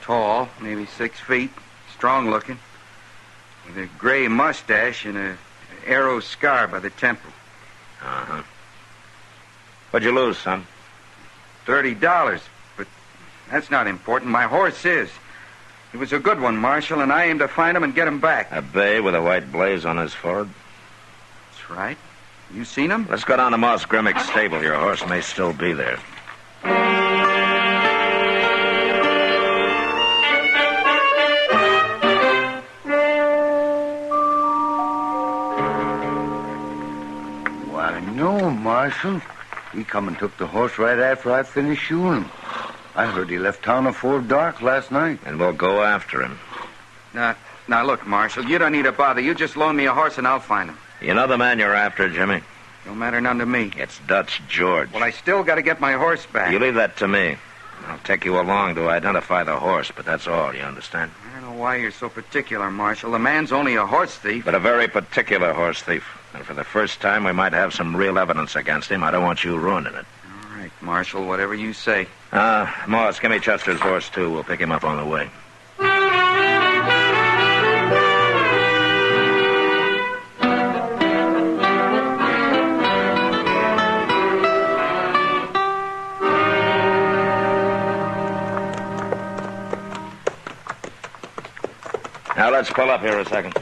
Speaker 20: Tall, maybe 6 feet. Strong looking. With a gray mustache and a arrow scar by the temple.
Speaker 7: Uh-huh. What'd you lose, son?
Speaker 20: $30, but that's not important. My horse is. He was a good one, Marshal, and I aim to find him and get him back.
Speaker 7: A bay with a white blaze on his forehead?
Speaker 20: That's right. You seen him?
Speaker 2: Let's go down to Moss Grimmick's stable. Your horse may still be there.
Speaker 21: Why, no, Marshal. He come and took the horse right after I finished shoeing him. I heard he left town afore dark last night.
Speaker 2: And we'll go after him.
Speaker 20: Now, look, Marshal, you don't need to bother. You just loan me a horse and I'll find him.
Speaker 2: You know the man you're after, Jimmy?
Speaker 20: Don't matter none to me.
Speaker 2: It's Dutch George.
Speaker 20: Well, I still got to get my horse back.
Speaker 2: You leave that to me. I'll take you along to identify the horse, but that's all, you understand?
Speaker 20: I don't know why you're so particular, Marshal. The man's only a horse thief.
Speaker 2: But a very particular horse thief. And for the first time, we might have some real evidence against him. I don't want you ruining it.
Speaker 20: All right, Marshal, whatever you say.
Speaker 2: Moss, give me Chester's horse, too. We'll pick him up on the way. Now, let's pull up here a second.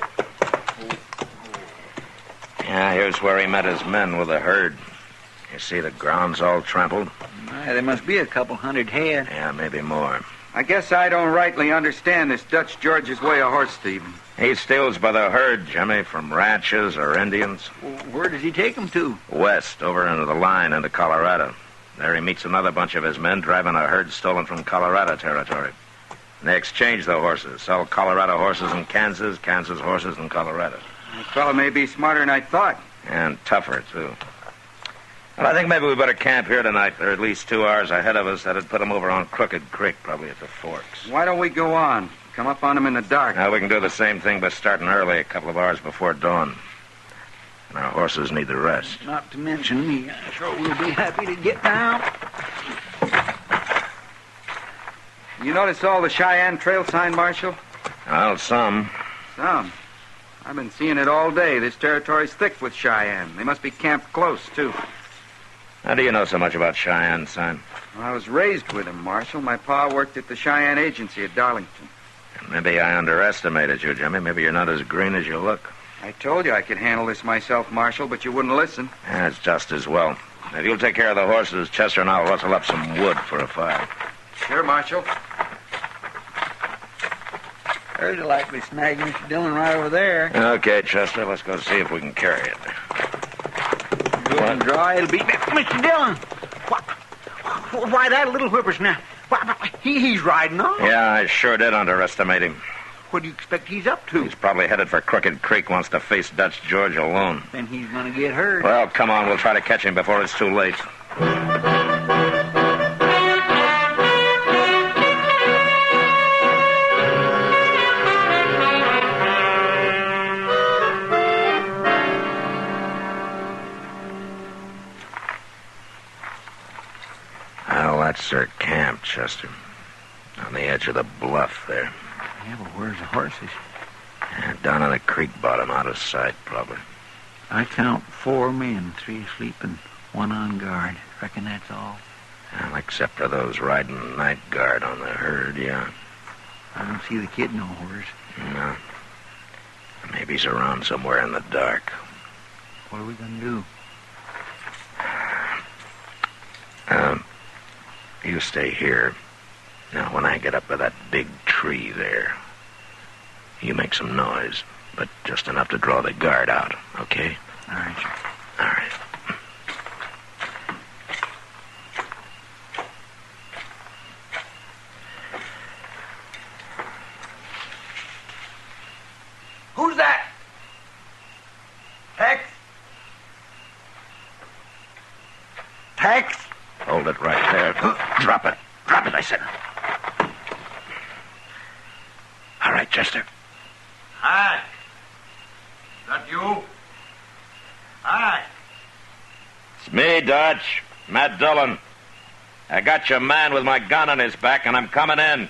Speaker 2: Yeah, here's where he met his men with the herd. You see the ground's all trampled?
Speaker 8: There must be a couple hundred head.
Speaker 2: Yeah, maybe more.
Speaker 20: I guess I don't rightly understand this Dutch George's way of horse thieving.
Speaker 2: He steals by the herd, Jimmy, from ranches or Indians.
Speaker 8: Where does he take them to?
Speaker 2: West, over into the line into Colorado. There he meets another bunch of his men driving a herd stolen from Colorado territory. And they exchange the horses, sell Colorado horses in Kansas, Kansas horses in Colorado.
Speaker 20: That fellow may be smarter than I thought.
Speaker 2: And tougher, too. Well, I think maybe we better camp here tonight. They're at least 2 hours ahead of us. That'd put them over on Crooked Creek, probably at the forks.
Speaker 20: Why don't we go on? Come up on them in the dark.
Speaker 2: Now, we can do the same thing by starting early, a couple of hours before dawn. And our horses need the rest.
Speaker 8: Not to mention me. I'm sure we'll be happy to get down.
Speaker 20: You notice all the Cheyenne Trail sign, Marshal?
Speaker 2: Well, some.
Speaker 20: Some? I've been seeing it all day. This territory's thick with Cheyenne. They must be camped close, too.
Speaker 2: How do you know so much about Cheyenne, son?
Speaker 20: Well, I was raised with him, Marshal. My pa worked at the Cheyenne Agency at Darlington.
Speaker 2: Maybe I underestimated you, Jimmy. Maybe you're not as green as you look.
Speaker 20: I told you I could handle this myself, Marshal, but you wouldn't listen.
Speaker 2: That's just as well. If you'll take care of the horses, Chester and I'll rustle up some wood for a fire.
Speaker 20: Sure, Marshal.
Speaker 8: There's a likely snag, Mr. Dillon, right over there.
Speaker 2: Okay, Chester, let's go see if we can carry it.
Speaker 8: Good and dry, it'll be... Mr. Dillon! Why, that little whippersnapper, he's riding on.
Speaker 2: Yeah, I sure did underestimate him.
Speaker 8: What do you expect he's up to?
Speaker 2: He's probably headed for Crooked Creek, wants to face Dutch George alone.
Speaker 8: Then he's going to get hurt.
Speaker 2: Well, come on, we'll try to catch him before it's too late. That's their camp, Chester. On the edge of the bluff there.
Speaker 8: Yeah, but where's the horses?
Speaker 2: Down on the creek bottom, out of sight, probably.
Speaker 8: I count 4 men, 3 asleep and 1 on guard. Reckon that's all?
Speaker 2: Well, except for those riding night guard on the herd, yeah.
Speaker 8: I don't see the kid nowhere.
Speaker 2: No. Maybe he's around somewhere in the dark.
Speaker 8: What are we going to do?
Speaker 2: You stay here. Now, when I get up to that big tree there, you make some noise, but just enough to draw the guard out, okay?
Speaker 8: All right, sir.
Speaker 2: All right.
Speaker 8: Who's that? Tex? Tex?
Speaker 2: Hold it right there. Drop it. Drop it, I said. All right, Chester.
Speaker 17: Hi. Is that you? Hi.
Speaker 2: It's me, Dutch. Matt Dillon. I got your man with my gun on his back, and I'm coming in.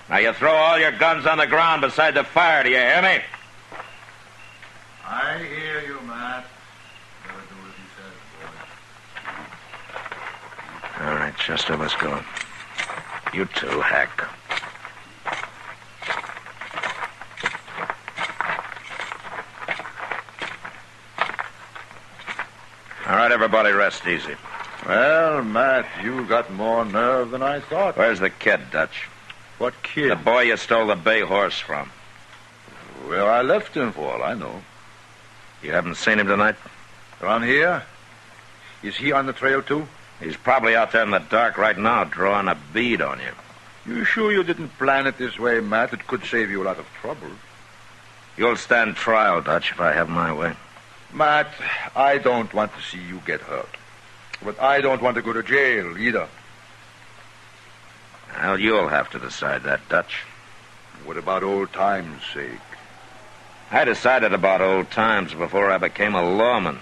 Speaker 2: Now, you throw all your guns on the ground beside the fire. Do you hear me?
Speaker 17: I hear you, Matt. Better do as he says, boy.
Speaker 2: All right, Chester, let's go. You too, Hack.
Speaker 7: All right, everybody, rest easy.
Speaker 17: Well, Matt, you got more nerve than I thought.
Speaker 7: Where's the kid, Dutch?
Speaker 17: What kid?
Speaker 7: The boy you stole the bay horse from.
Speaker 17: Well, I left him for all I know.
Speaker 7: You haven't seen him tonight?
Speaker 17: Around here? Is he on the trail, too?
Speaker 7: He's probably out there in the dark right now, drawing a bead on you.
Speaker 17: You sure you didn't plan it this way, Matt? It could save you a lot of trouble.
Speaker 7: You'll stand trial, Dutch, if I have my way.
Speaker 17: Matt, I don't want to see you get hurt. But I don't want to go to jail, either.
Speaker 7: Well, you'll have to decide that, Dutch.
Speaker 17: What about old times' sake?
Speaker 7: I decided about old times before I became a lawman.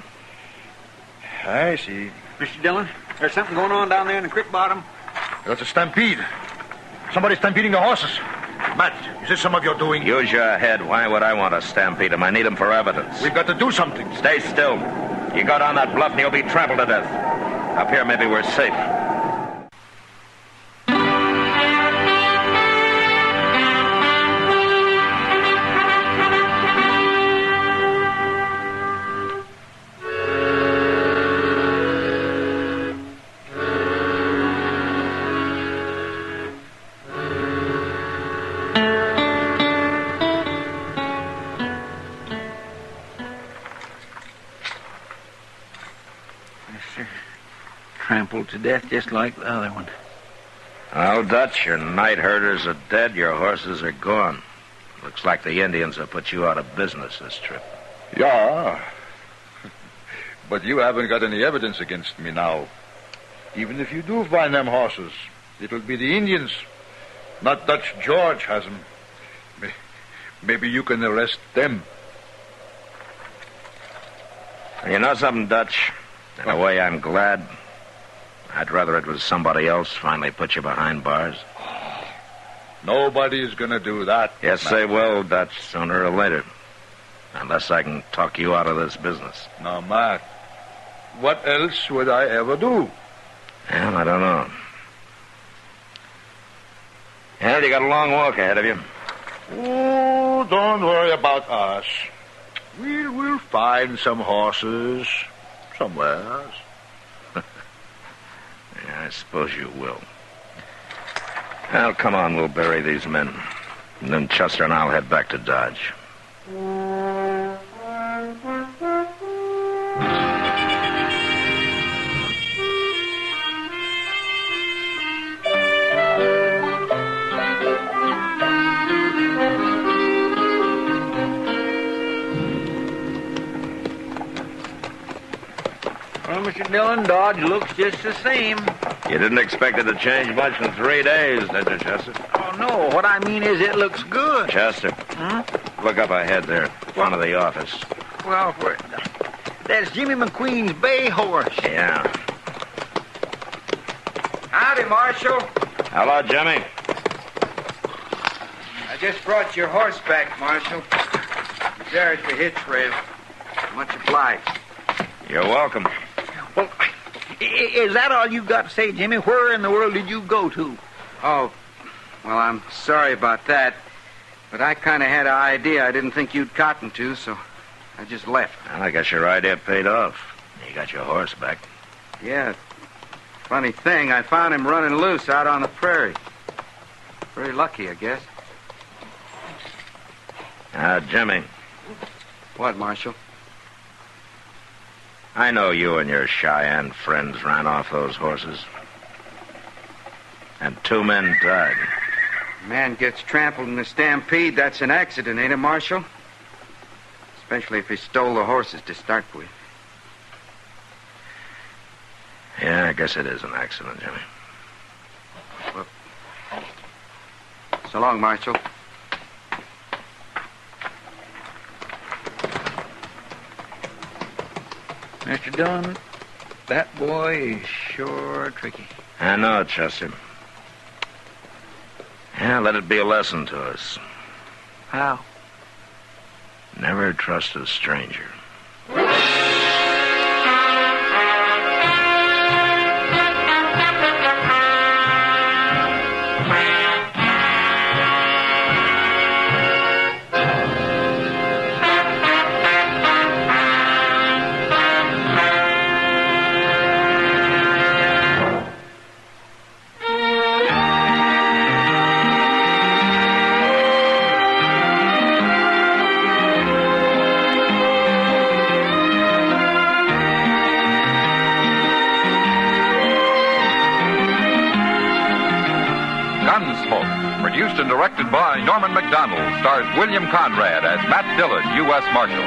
Speaker 17: I see.
Speaker 8: Mr. Dillon, there's something going on down there in the creek bottom.
Speaker 17: That's a stampede. Somebody's stampeding the horses. Matt, is this some of your doing?
Speaker 7: Use your head. Why would I want to stampede him? I need him for evidence.
Speaker 17: We've got to do something.
Speaker 7: Stay still. You go down that bluff and you'll be trampled to death. Up here, maybe we're safe.
Speaker 8: Trampled to death just like the other one.
Speaker 7: Well, Dutch, your night herders are dead, your horses are gone. Looks like the Indians have put you out of business this trip.
Speaker 17: Yeah. But you haven't got any evidence against me now. Even if you do find them horses, it'll be the Indians. Not Dutch George has them. Maybe you can arrest them.
Speaker 7: You know something, Dutch? In a way, I'm glad. I'd rather it was somebody else finally put you behind bars.
Speaker 17: Nobody's going to do that.
Speaker 7: Yes, they will, Dutch, sooner or later. Unless I can talk you out of this business.
Speaker 17: Now, Matt, what else would I ever do?
Speaker 7: Well, I don't know. Well, you got a long walk ahead of you.
Speaker 17: Oh, don't worry about us. We'll find some horses somewhere.
Speaker 7: Yeah, I suppose you will. Well, come on, we'll bury these men. And then Chester and I'll head back to Dodge.
Speaker 8: Well, Mr. Dillon, Dodge looks just the same.
Speaker 7: You didn't expect it to change much in 3 days, did you, Chester?
Speaker 8: Oh, no. What I mean is it looks good.
Speaker 7: Chester, look up ahead there, in front of the office.
Speaker 8: Well, that's Jimmy McQueen's bay horse.
Speaker 7: Yeah.
Speaker 8: Howdy, Marshal.
Speaker 7: Hello, Jimmy.
Speaker 8: I just brought your horse back, Marshal. There's the hitch rail. Much obliged.
Speaker 7: You're welcome.
Speaker 8: Well, is that all you've got to say, Jimmy? Where in the world did you go to?
Speaker 3: Oh, well, I'm sorry about that. But I kind of had an idea I didn't think you'd cotton to, so I just left.
Speaker 7: Well, I guess your idea paid off. You got your horse back.
Speaker 3: Yeah. Funny thing, I found him running loose out on the prairie. Very lucky, I guess.
Speaker 7: Jimmy.
Speaker 3: What, Marshal?
Speaker 7: I know you and your Cheyenne friends ran off those horses. And 2 men died.
Speaker 3: A man gets trampled in a stampede, that's an accident, ain't it, Marshal? Especially if he stole the horses to start with.
Speaker 7: Yeah, I guess it is an accident, Jimmy.
Speaker 3: Well, so long, Marshal.
Speaker 8: Mr. Dillon, that boy is sure tricky.
Speaker 7: I know, Chester. Yeah, let it be a lesson to us.
Speaker 8: How?
Speaker 7: Never trust a stranger.
Speaker 1: produced and directed by Norman Macdonald, stars William Conrad as Matt Dillon, U.S. Marshal.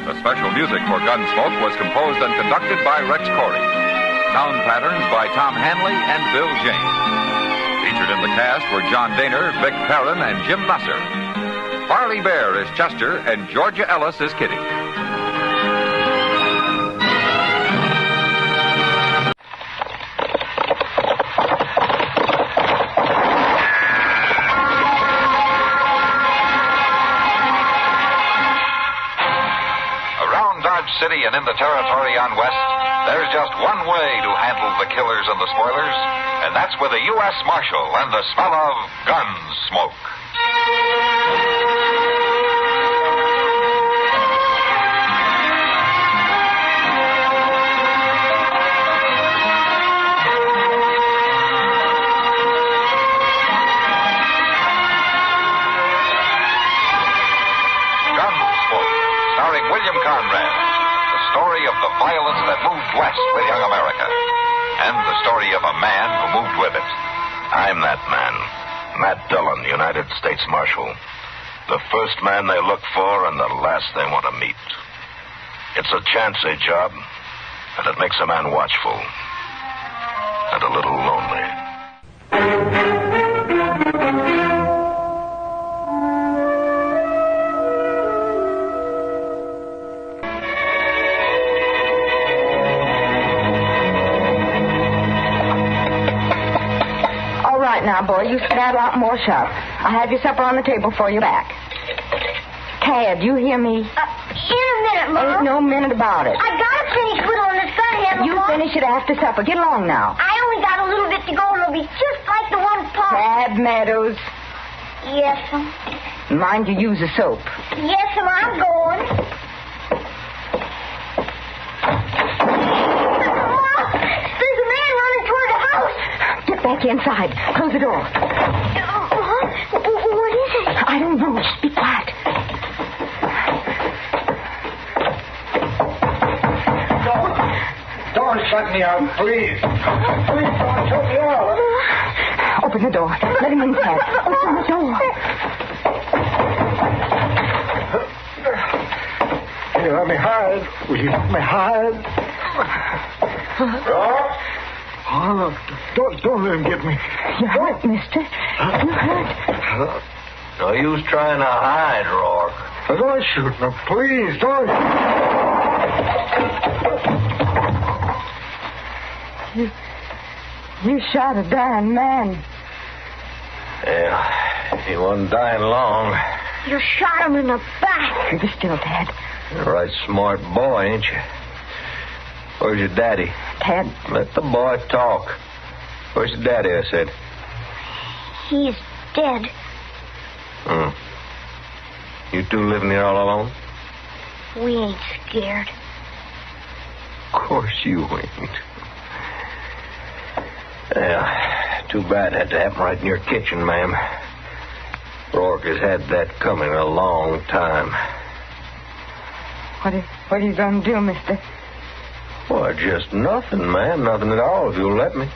Speaker 1: The special music for Gunsmoke was composed and conducted by Rex Corey. Sound patterns by Tom Hanley and Bill James. Featured in the cast were John Daner, Vic Perrin, and Jim Musser. Harley Bear is Chester, and Georgia Ellis is Kitty. City and in the territory on West, there's just one way to handle the killers and the spoilers, and that's with a U.S. Marshal and the smell of gun smoke. Gunsmoke, starring William Conrad. The story of the violence that moved west with young America. And the story of a man who moved with it.
Speaker 22: I'm that man. Matt Dillon, United States Marshal. The first man they look for and the last they want to meet. It's a chancy job, and it makes a man watchful. And a little lonely.
Speaker 13: Now, boy, you skedaddle out more shop. I have your supper on the table for you back. Tad, you hear me?
Speaker 18: In a minute, Mom.
Speaker 13: Ain't no minute about it.
Speaker 18: I gotta finish whittling this gun handle,
Speaker 13: You
Speaker 18: Mom.
Speaker 13: finish it after supper. Get along now.
Speaker 18: I only got a little bit to go, and it'll be just like the one Pop.
Speaker 13: Tad Meadows.
Speaker 18: Yes, Mom.
Speaker 13: Mind you use the soap.
Speaker 18: Yes, Mom, I'm going. Mom, there's a man running toward the house.
Speaker 13: Get back inside. Close the door.
Speaker 18: What is it?
Speaker 13: I don't know. Just be quiet.
Speaker 17: Don't shut me out, please. Please don't shut me out.
Speaker 13: Open the door. Let him in, Tad. Open the door.
Speaker 17: Will you let me hide? Will you let me hide? Rock? Oh, don't let him get me.
Speaker 13: You're hurt, mister. You're hurt.
Speaker 22: No use trying to hide, Rourke.
Speaker 17: Don't shoot me, please. Don't.
Speaker 13: You shot a dying man.
Speaker 22: Yeah, he wasn't dying long.
Speaker 18: You shot him in the back.
Speaker 13: You're still, Tad.
Speaker 22: You're a right smart boy, ain't you? Where's your daddy?
Speaker 13: Tad.
Speaker 22: Let the boy talk. Where's your daddy, I said?
Speaker 18: He's dead.
Speaker 22: You two living here all alone?
Speaker 18: We ain't scared.
Speaker 22: Of course you ain't. Yeah, too bad it had to happen right in your kitchen, ma'am. Rourke has had that coming a long time.
Speaker 13: What are you going to do, mister?
Speaker 22: Well, just nothing, ma'am. Nothing at all, if you'll let me.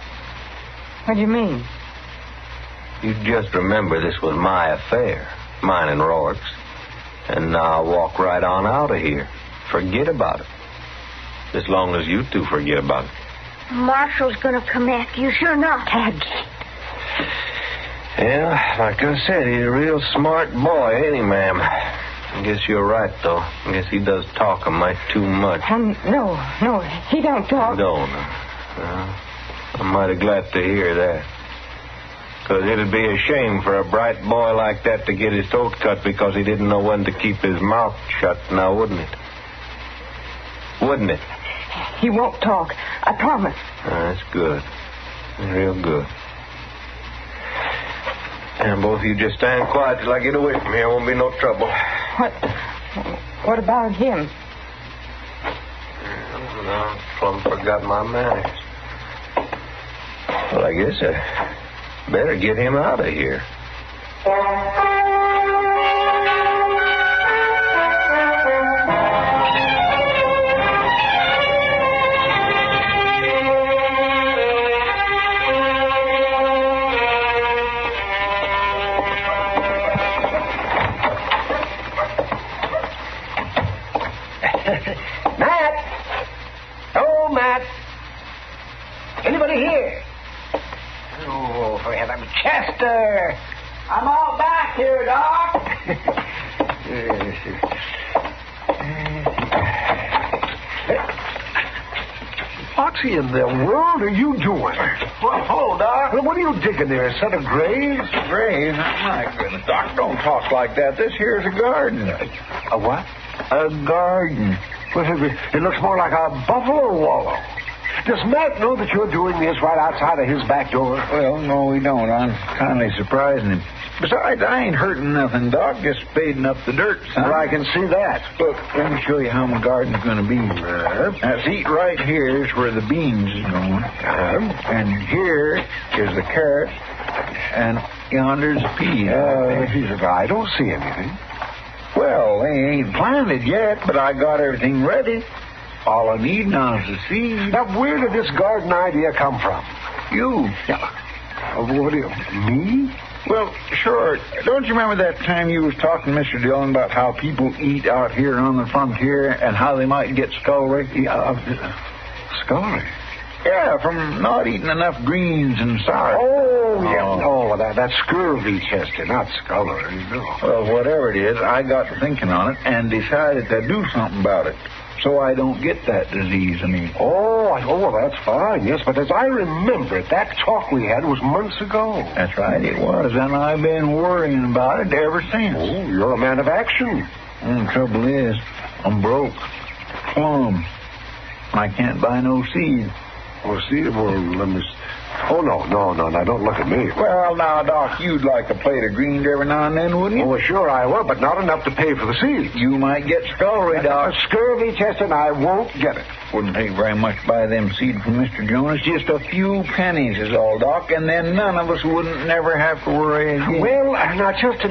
Speaker 13: What do you mean?
Speaker 22: You just remember this was my affair, mine and Rourke's. And now I'll walk right on out of here. Forget about it. As long as you two forget about it.
Speaker 18: Marshall's gonna come after you, sure enough.
Speaker 13: Tad.
Speaker 22: Yeah, like I said, he's a real smart boy, ain't he, ma'am? I guess you're right, though. I guess he does talk a mite too much.
Speaker 13: No, he don't talk.
Speaker 22: Don't. I'm mighty glad to hear that. Because it'd be a shame for a bright boy like that to get his throat cut because he didn't know when to keep his mouth shut, now, wouldn't it? Wouldn't it?
Speaker 13: He won't talk. I promise.
Speaker 22: That's good. Real good. And both of you just stand quiet till I get away from here. Won't be no trouble.
Speaker 13: What about him?
Speaker 22: I plumb forgot my manners. Well, I guess I better get him out of here.
Speaker 15: Chester! I'm all back here, Doc.
Speaker 19: What in the world are you doing?
Speaker 15: Well, hold, Doc.
Speaker 19: What are you digging there? A set of graves?
Speaker 8: Graves? My goodness, Doc, don't talk like that. This here's a garden.
Speaker 19: A what?
Speaker 8: A garden.
Speaker 19: Well, it looks more like a buffalo wallow. Does Matt know that you're doing this right outside of his back door?
Speaker 8: Well, no, we don't. I'm kindly surprising him. Besides, I ain't hurting nothing, Doc. Just spading up the dirt, son.
Speaker 19: Well, I can see that.
Speaker 8: Look, let me show you how my garden's going to be. Now, see, right here is where the beans is going. And here is the carrots. And yonder's the peas.
Speaker 19: I don't see anything.
Speaker 8: Well, they ain't planted yet, but I got everything ready. All I need now is the seed.
Speaker 19: Now, where did this garden idea come from?
Speaker 8: You.
Speaker 19: What do you... Me?
Speaker 8: Well, sure. Don't you remember that time you was talking to Mr. Dillon about how people eat out here on the frontier and how they might get scullery?
Speaker 19: Scullery?
Speaker 8: Yeah, from not eating enough greens and sour.
Speaker 19: Oh, yeah. Oh, that's scurvy, Chester, not scullery, no.
Speaker 8: Well, whatever it is, I got to thinking on it and decided to do something about it so I don't get that disease anymore.
Speaker 19: Oh, that's fine, yes, but as I remember it, that talk we had was months ago.
Speaker 8: That's right, it was, and I've been worrying about it ever since.
Speaker 19: Oh, you're a man of action.
Speaker 8: The trouble is, I'm broke. Plumb. I can't buy no seed.
Speaker 19: Well, see, let me... Oh, no, now don't look at me.
Speaker 8: Well, now, Doc, you'd like a plate of greens every now and then, wouldn't you?
Speaker 19: Oh, well, sure I would, but not enough to pay for the seeds.
Speaker 8: You might get scullery, Doc.
Speaker 19: Scurvy, Chester, and I won't get it.
Speaker 8: Wouldn't take very much to buy them seed from Mr. Jonas. Just a few pennies is all, Doc, and then none of us wouldn't never have to worry again.
Speaker 19: Well, now, Chester,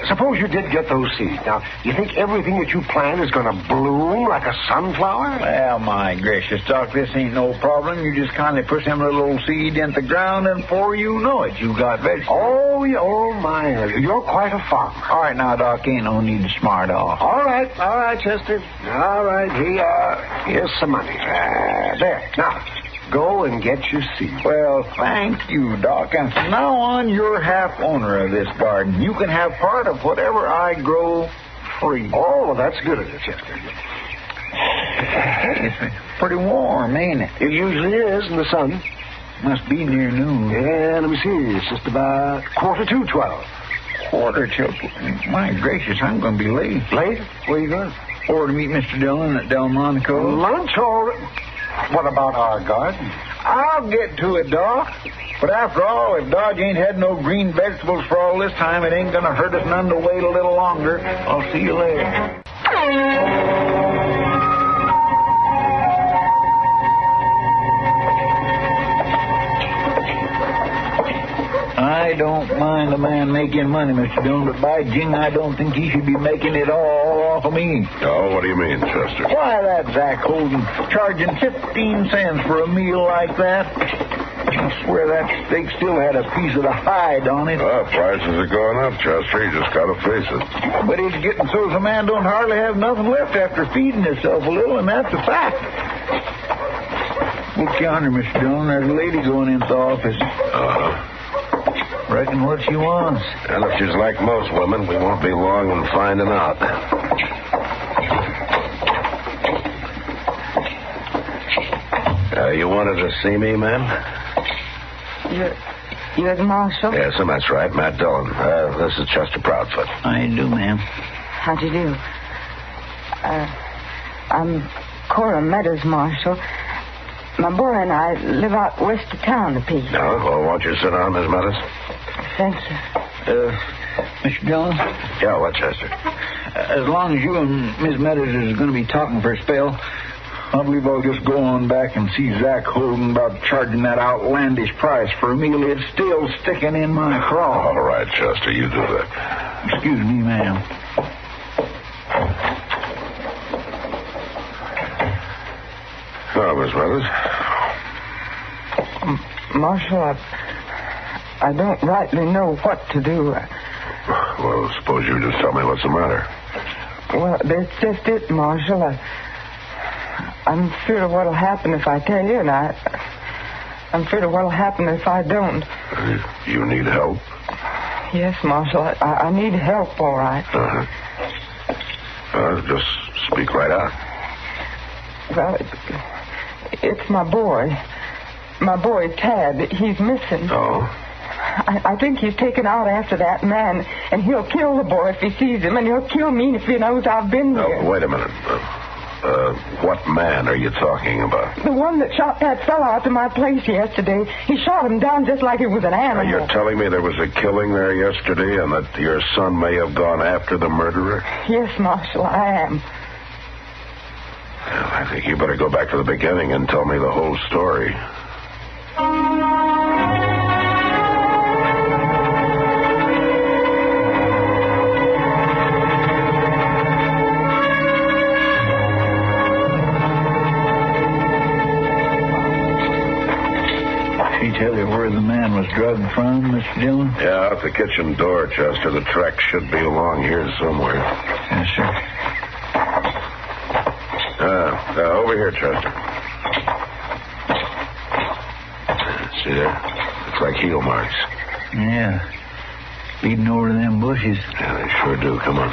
Speaker 19: suppose you did get those seeds. Now, you think everything that you plant is going to bloom like a sunflower?
Speaker 8: Well, my gracious, Doc, this ain't no problem. You just kindly push them little old seed in the ground, and before you know it, you got vegetables.
Speaker 19: Oh, my. You're quite a farmer.
Speaker 8: All right, now, Doc, ain't no need to smart off.
Speaker 19: All right, Chester. All right, here you are. Here's some money. There. Now, go and get your seed.
Speaker 8: Well, thank you, Doc. And from now on, you're half owner of this garden. You can have part of whatever I grow free.
Speaker 19: Oh, well, that's good of you, Chester.
Speaker 8: It's pretty warm, ain't it?
Speaker 19: It usually is in the sun.
Speaker 8: Must be near noon.
Speaker 19: Yeah, let me see. It's just about 12:45.
Speaker 8: 12:45. My gracious, I'm going to be late.
Speaker 19: Late? Where are you going?
Speaker 8: Or to meet Mr. Dillon at Delmonico.
Speaker 19: Lunch or... What about our garden?
Speaker 8: I'll get to it, Doc. But after all, if Dodge ain't had no green vegetables for all this time, it ain't going to hurt us none to wait a little longer. I'll see you later. I don't mind a man making money, Mr. Dillon, but by jing, I don't think he should be making it all off of me.
Speaker 2: Oh, what do you mean, Chester?
Speaker 8: Why, that Zach Holden charging 15 cents for a meal like that. I swear that steak still had a piece of the hide on it.
Speaker 2: Well, prices are going up, Chester. You just got to face it.
Speaker 8: But it's getting so the man don't hardly have nothing left after feeding himself a little, and that's a fact. Look yonder, Mr. Dillon. There's a lady going into the office. Reckon what she wants.
Speaker 2: And if she's like most women, we won't be long in finding out. You wanted to see me, ma'am?
Speaker 13: You're the marshal?
Speaker 2: Yes, and that's right. Matt Dillon. This is Chester Proudfoot.
Speaker 8: How you do, ma'am?
Speaker 13: How'd you do? I'm Cora Meadows, Marshal. My boy and I live out west of town a piece.
Speaker 2: No, well, won't you sit down, Miss Meadows?
Speaker 13: Thank you.
Speaker 8: Mr. Dillon?
Speaker 2: Yeah, what, Chester?
Speaker 8: As long as you and Miss Meadows is going to be talking for a spell, I believe I'll just go on back and see Zach Holden about charging that outlandish price for a meal. It's still sticking in my craw.
Speaker 2: All right, Chester, you do that.
Speaker 8: Excuse me, ma'am.
Speaker 2: Well, Miss Meadows?
Speaker 13: Marshal, I don't rightly know what to do.
Speaker 2: Well, suppose you just tell me what's the matter.
Speaker 13: Well, that's just it, Marshal. I'm sure what'll happen if I tell you, and I'm afraid of what'll happen if I don't.
Speaker 19: You need help?
Speaker 13: Yes, Marshal. I need help, all right.
Speaker 19: Just speak right out.
Speaker 13: Well, it's my boy. My boy, Tad. He's missing.
Speaker 19: Oh?
Speaker 13: I think he's taken out after that man, and he'll kill the boy if he sees him, and he'll kill me if he knows I've been here.
Speaker 19: Wait a minute. What man are you talking about?
Speaker 13: The one that shot that fellow out to my place yesterday. He shot him down just like he was an animal.
Speaker 19: You're telling me there was a killing there yesterday and that your son may have gone after the murderer?
Speaker 13: Yes, Marshal, I am.
Speaker 19: Well, I think you better go back to the beginning and tell me the whole story.
Speaker 8: Tell you where the man was drugged from, Mr. Dillon?
Speaker 19: Yeah, out the kitchen door, Chester. The track should be along here somewhere.
Speaker 8: Yes, sir.
Speaker 19: Over here, Chester. See there? Looks like heel marks.
Speaker 8: Yeah. Leading over to them bushes.
Speaker 19: Yeah, they sure do. Come on.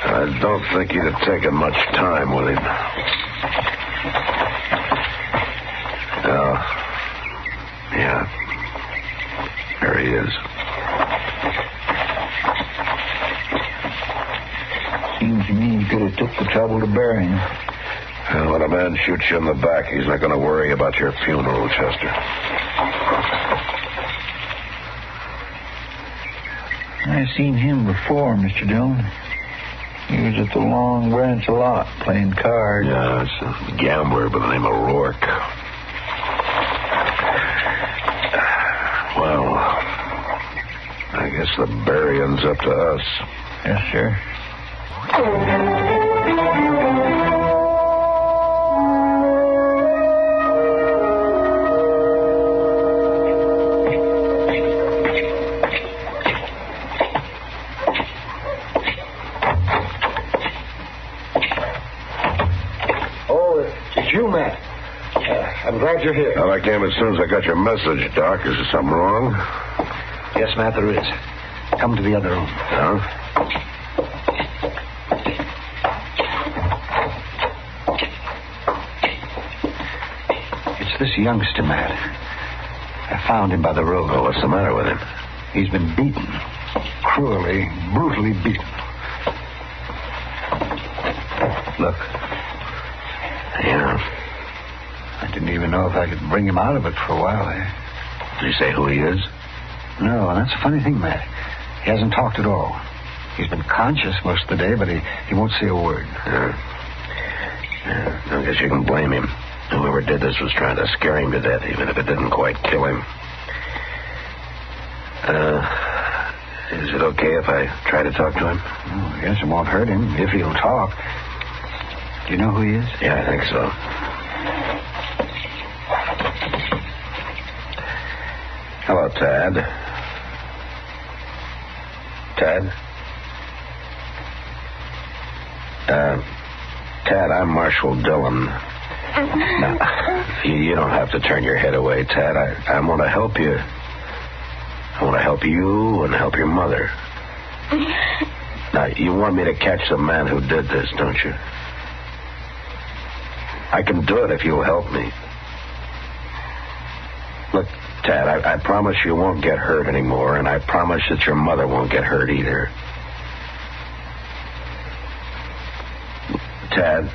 Speaker 19: I don't think he'd have taken much time with him. Yeah. There he is.
Speaker 8: Seems to me you could have took the trouble to bury him.
Speaker 19: Well, when a man shoots you in the back, he's not going to worry about your funeral, Chester.
Speaker 8: I've seen him before, Mr. Dillon. He was at the Long Branch a lot, playing cards.
Speaker 19: Yeah, it's a gambler by the name of Rourke. Well, I guess the burying's up to us.
Speaker 8: Yes, sir.
Speaker 19: I'm glad you're here. Well, I came as soon as I got your message, Doc. Is there something wrong?
Speaker 9: Yes, Matt, there is. Come to the other room.
Speaker 19: Huh?
Speaker 9: It's this youngster, Matt. I found him by the road.
Speaker 19: Oh, what's the matter with him?
Speaker 9: He's been beaten. Cruelly, brutally beaten. Look.
Speaker 19: Yeah.
Speaker 9: I didn't even know if I could bring him out of it for a while there.
Speaker 19: Did he say who he is?
Speaker 9: No, that's a funny thing, Matt. He hasn't talked at all. He's been conscious most of the day, but he won't say a word.
Speaker 19: Yeah, I guess you can blame him. Whoever did this was trying to scare him to death, even if it didn't quite kill him. Is it okay if I try to talk to him?
Speaker 9: Oh, I guess it won't hurt him if he'll talk. Do you know who he is?
Speaker 19: Yeah, I think so. Hello, Tad. Tad? Tad, I'm Marshal Dillon. Now, you don't have to turn your head away, Tad. I want to help you. I want to help you and help your mother. Now, you want me to catch the man who did this, don't you? I can do it if you'll help me. Look, Tad, I promise you won't get hurt anymore, and I promise that your mother won't get hurt either. Tad,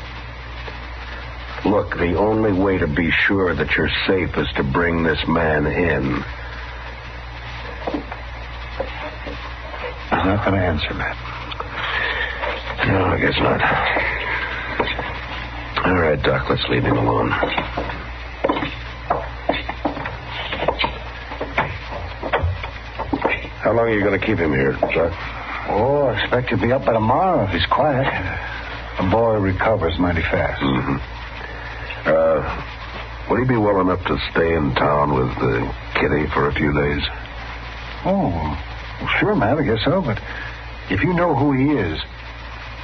Speaker 19: look, the only way to be sure that you're safe is to bring this man in.
Speaker 9: I'm not going to answer, Matt.
Speaker 19: No, I guess not. All right, Doc, let's leave him alone. How long are you going to keep him here, Doc?
Speaker 9: Oh, I expect he'll be up by tomorrow if he's quiet. The boy recovers mighty fast.
Speaker 19: Mm-hmm. Would he be well enough to stay in town with Kitty for a few days?
Speaker 9: Oh, Well, sure, man, I guess so, but if you know who he is,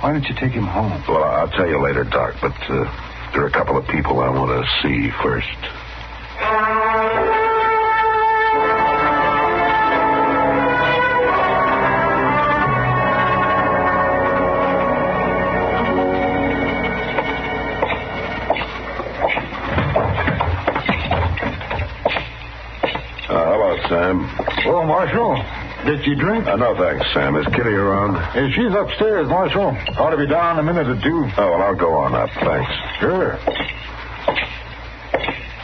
Speaker 9: why don't you take him home?
Speaker 19: Well, I'll tell you later, Doc, but there are a couple of people I want to see first.
Speaker 9: Hello,
Speaker 19: Sam.
Speaker 9: Oh, Marshal. Did you drink?
Speaker 19: No, thanks, Sam. Is Kitty around?
Speaker 9: She's upstairs, Marshal. Ought to be down in a minute or two.
Speaker 19: Oh, well, I'll go on up. Thanks.
Speaker 9: Sure.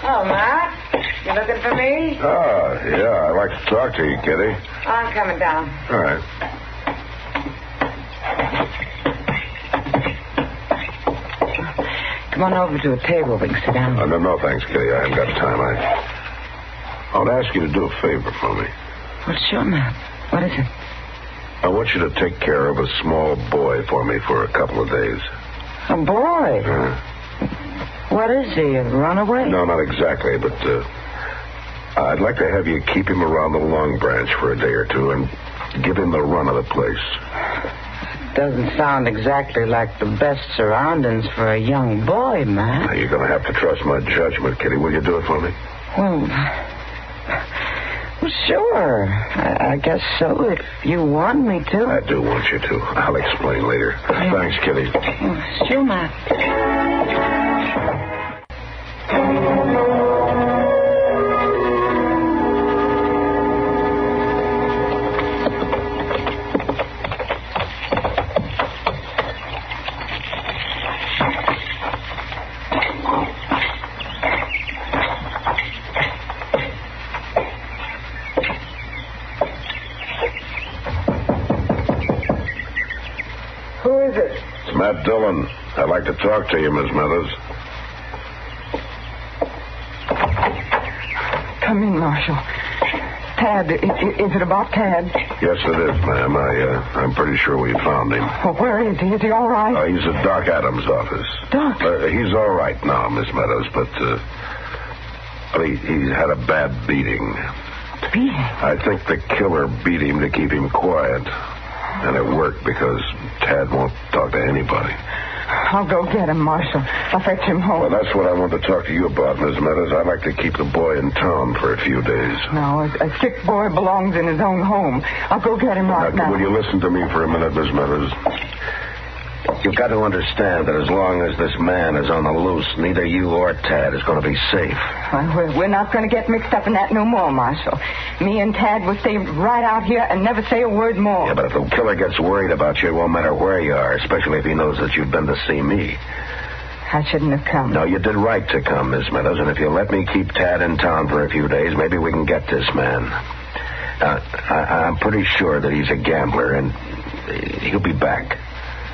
Speaker 5: Oh, Matt. You looking for me?
Speaker 19: Ah, yeah. I'd like to talk to you, Kitty.
Speaker 5: I'm coming down.
Speaker 19: All right.
Speaker 5: Come on over to a table. We can sit down.
Speaker 19: No, thanks, Kitty. I haven't got time. I want to ask you to do a favor for me.
Speaker 5: Well, sure, Matt. What is it?
Speaker 19: I want you to take care of a small boy for me for a couple of days.
Speaker 5: A boy? What is he, a runaway?
Speaker 19: No, not exactly, but I'd like to have you keep him around the Long Branch for a day or two and give him the run of the place.
Speaker 5: Doesn't sound exactly like the best surroundings for a young boy, Matt.
Speaker 19: Now, you're going to have to trust my judgment, Kitty. Will you do it for me?
Speaker 5: Well, sure. I guess so, if you want me to.
Speaker 19: I do want you to. I'll explain later.
Speaker 5: Yeah.
Speaker 19: Thanks, Kitty.
Speaker 5: Sure, Matt.
Speaker 19: Matt Dillon. I'd like to talk to you, Miss Smithers.
Speaker 13: Come in, Marshal. Tad, is it about Tad?
Speaker 19: Yes, it is, ma'am. I'm pretty sure we found him.
Speaker 13: Well, where is he? Is he all right?
Speaker 19: He's at Doc Adams' office.
Speaker 13: Doc?
Speaker 19: He's all right now, Miss Meadows, but he had a bad beating.
Speaker 13: Beating?
Speaker 19: I think the killer beat him to keep him quiet. And it worked because Tad won't talk to anybody.
Speaker 13: I'll go get him, Marshal. I'll fetch him home.
Speaker 19: Well, that's what I want to talk to you about, Miss Meadows. I'd like to keep the boy in town for a few days.
Speaker 13: No, a sick boy belongs in his own home. I'll go get him right now.
Speaker 19: Will you listen to me for a minute, Miss Meadows? You've got to understand that as long as this man is on the loose, neither you or Tad is going to be safe.
Speaker 13: Well, we're not going to get mixed up in that no more, Marshal. Me and Tad will stay right out here and never say a word more.
Speaker 19: Yeah, but if the killer gets worried about you, it won't matter where you are, especially if he knows that you've been to see me.
Speaker 13: I shouldn't have come.
Speaker 19: No, you did right to come, Miss Meadows, and if you'll let me keep Tad in town for a few days, maybe we can get this man. I'm pretty sure that he's a gambler, and he'll be back.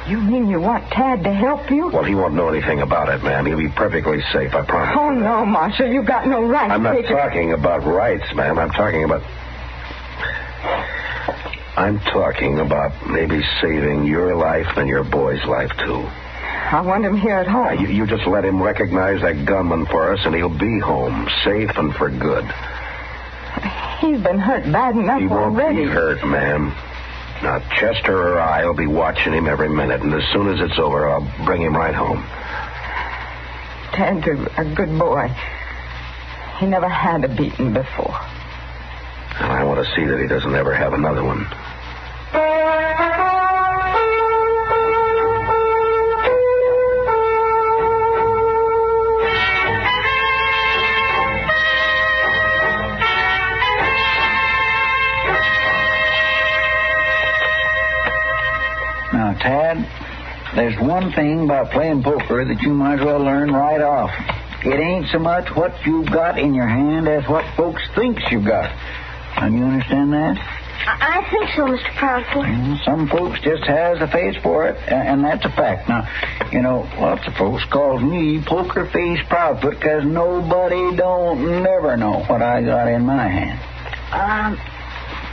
Speaker 13: You mean you want Tad to help you?
Speaker 19: Well, he won't know anything about it, ma'am. He'll be perfectly safe, I promise.
Speaker 13: Oh, no, Marshal. You've got no right
Speaker 19: I'm
Speaker 13: to
Speaker 19: not
Speaker 13: take
Speaker 19: talking about rights, ma'am. I'm talking about maybe saving your life and your boy's life, too.
Speaker 13: I want him here at home.
Speaker 19: You just let him recognize that gunman for us, and he'll be home, safe and for good.
Speaker 13: He's been hurt bad enough
Speaker 19: already. He won't be hurt, ma'am. Now, Chester or I will be watching him every minute, and as soon as it's over, I'll bring him right home.
Speaker 13: Tad's a good boy. He never had a beating before.
Speaker 19: And I want to see that he doesn't ever have another one.
Speaker 8: Now, Tad, there's one thing about playing poker that you might as well learn right off. It ain't so much what you've got in your hand as what folks thinks you've got. Now, do you understand that?
Speaker 18: I think so, Mr. Proudfoot.
Speaker 8: Some folks just has a face for it, and that's a fact. Now, you know, lots of folks calls me Poker Face Proudfoot because nobody don't never know what I got in my hand.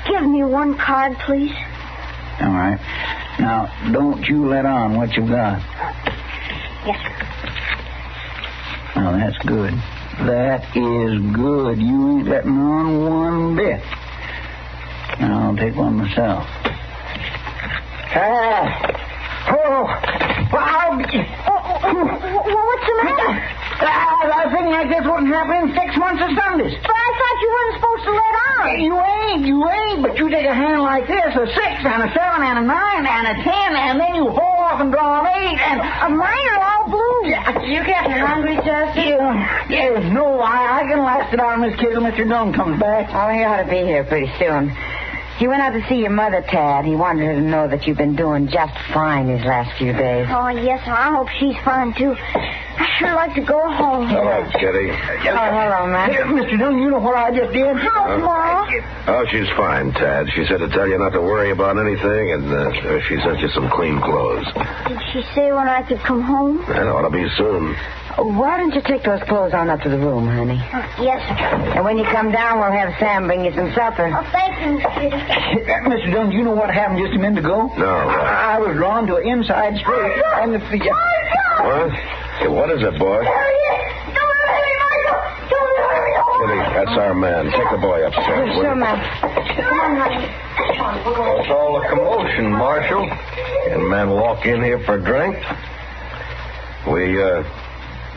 Speaker 18: Give me one card, please.
Speaker 8: All right. Now, don't you let on what you've got.
Speaker 18: Yes, sir.
Speaker 8: Now, that's good. That is good. You ain't letting on one bit. Now, I'll take one myself.
Speaker 15: What's the matter?
Speaker 21: I was thinking like this wouldn't happen in 6 months of Sundays.
Speaker 15: But I thought you weren't supposed to let on.
Speaker 21: You ain't, but you take a hand like this, a 6 and a 7 and a 9 and a 10, and then you haul off and draw an 8, and
Speaker 15: mine are all blue.
Speaker 5: You getting hungry, Justin?
Speaker 21: Yeah, no, I can last it out on this kid till Mr. Dunn comes back.
Speaker 5: Oh, he ought to be here pretty soon. He went out to see your mother, Tad. He wanted her to know that you've been doing just fine these last few days.
Speaker 15: Oh, yes, I hope she's fine, too. I sure like to go home.
Speaker 19: Hello, Kitty.
Speaker 5: Hello, man.
Speaker 21: Mr. Dunn, you know what I just did?
Speaker 15: How, Ma?
Speaker 19: Oh, she's fine, Tad. She said to tell you not to worry about anything, and she sent you some clean clothes.
Speaker 15: Did she say when I could come home?
Speaker 19: That ought to be soon.
Speaker 5: Why don't you take those clothes on up to the room, honey?
Speaker 15: Yes, sir.
Speaker 5: And when you come down, we'll have Sam bring you some supper.
Speaker 15: Oh, thank you, Miss Kitty.
Speaker 21: Mr. Dunn, you know what happened just a minute ago?
Speaker 19: No.
Speaker 21: I was drawn to an inside straight, and the...
Speaker 19: What? Hey, what is it, boy? Kitty, that's our man. Take the boy upstairs.
Speaker 5: Sure, ma'am.
Speaker 15: Come on, honey.
Speaker 19: What's all the commotion, Marshal? Can men walk in here for a drink? We,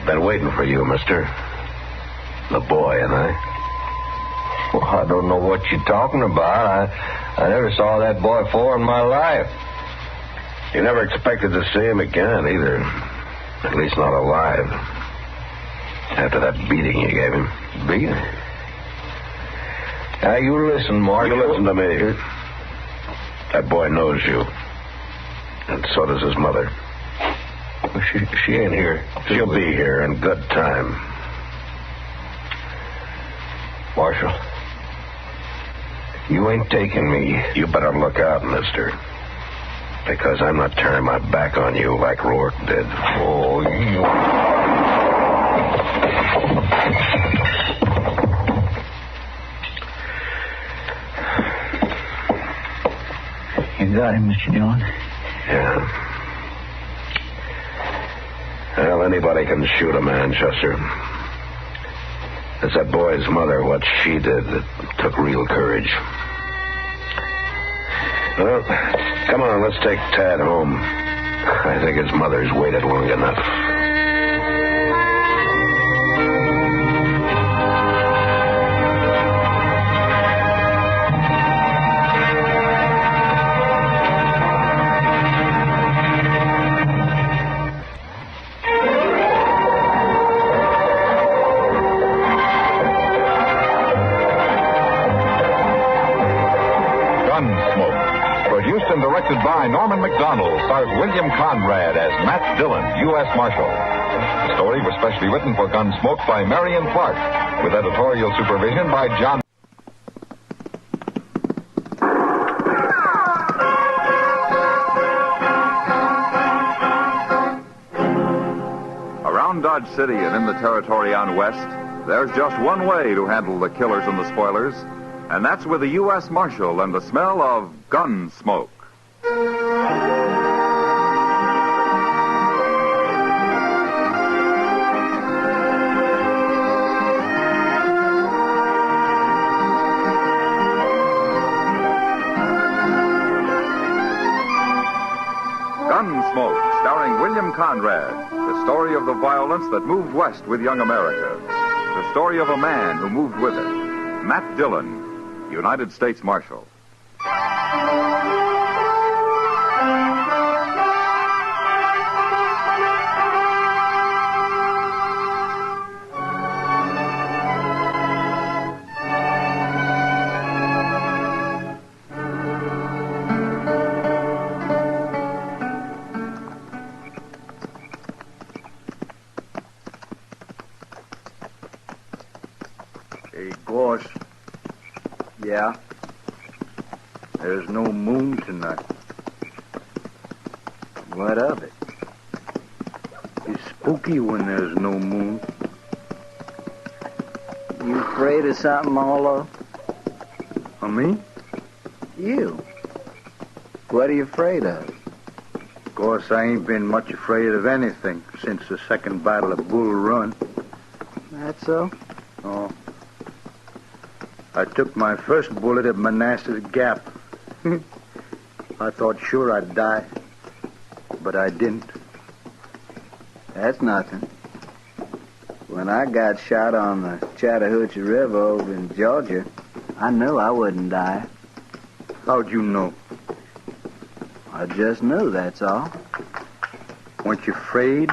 Speaker 19: been waiting for you, mister. The boy and I.
Speaker 6: Well, I don't know what you're talking about. I never saw that boy before in my life.
Speaker 19: You never expected to see him again, either. At least not alive. After that beating you gave him.
Speaker 6: Beating? Now, you listen, Marshal.
Speaker 19: You listen to me. That boy knows you. And so does his mother.
Speaker 6: She ain't here.
Speaker 19: She'll be here in good time.
Speaker 6: Marshal, you ain't taking me.
Speaker 19: You better look out, mister. Because I'm not turning my back on you like Rourke did.
Speaker 6: Oh,
Speaker 8: You got him, Mr. Dillon.
Speaker 19: Yeah. Well, anybody can shoot a man, Chester. It's that boy's mother, what she did, that took real courage. Well, come on, let's take Tad home. I think his mother's waited long enough.
Speaker 1: Directed by Norman McDonald, stars William Conrad as Matt Dillon, U.S. Marshal. The story was specially written for Gunsmoke by Marion Clark, with editorial supervision by John.
Speaker 14: Around Dodge City and in the territory on West, there's just one way to handle the killers and the spoilers, and that's with the U.S. Marshal and the smell of Gunsmoke. Gunsmoke, starring William Conrad, the story of the violence that moved west with young America. The story of a man who moved with it. Matt Dillon, United States Marshal.
Speaker 11: Hey, Gosh. Yeah? There's no moon tonight. What of it? It's spooky when there's no moon.
Speaker 16: You afraid of something, Marlowe?
Speaker 11: Of me?
Speaker 16: You. What are you afraid of?
Speaker 11: Of course, I ain't been much afraid of anything since the second battle of Bull Run.
Speaker 16: That so?
Speaker 11: Oh. I took my first bullet at Manassas Gap I thought sure I'd die, but I didn't.
Speaker 8: That's nothing. When I got shot on the Chattahoochee River over in Georgia, I knew I wouldn't die.
Speaker 11: How'd you know?
Speaker 8: I just knew, that's all.
Speaker 11: Weren't you afraid?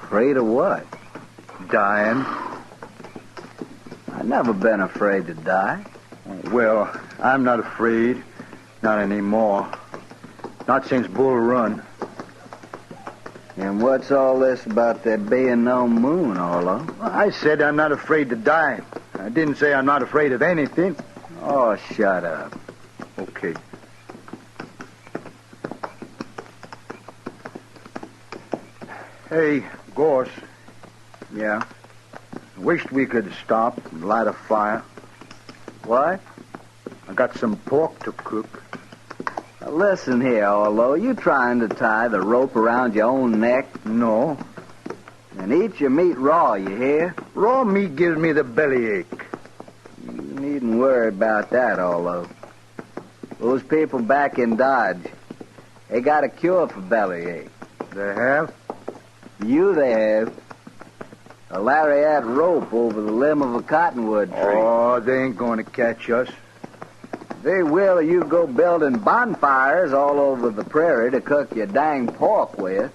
Speaker 8: Afraid of what?
Speaker 11: Dying.
Speaker 8: I've never been afraid to die.
Speaker 11: Well, I'm not afraid. Not anymore. Not since Bull Run.
Speaker 8: And what's all this about there being no moon, Orlo?
Speaker 11: Well, I said I'm not afraid to die. I didn't say I'm not afraid of anything.
Speaker 8: Oh, shut up.
Speaker 11: Okay. Hey, Gorse.
Speaker 8: Yeah?
Speaker 11: Wished we could stop and light a fire.
Speaker 8: What?
Speaker 11: I got some pork to cook.
Speaker 8: Now listen here, Orlo. You trying to tie the rope around your own neck?
Speaker 11: No.
Speaker 8: And eat your meat raw, you hear?
Speaker 11: Raw meat gives me the bellyache.
Speaker 8: You needn't worry about that, Orlo. Those people back in Dodge, they got a cure for bellyache.
Speaker 11: They have?
Speaker 8: They have. A lariat rope over the limb of a cottonwood tree.
Speaker 11: Oh, they ain't going to catch us.
Speaker 8: They will, you go building bonfires all over the prairie to cook your dang pork with.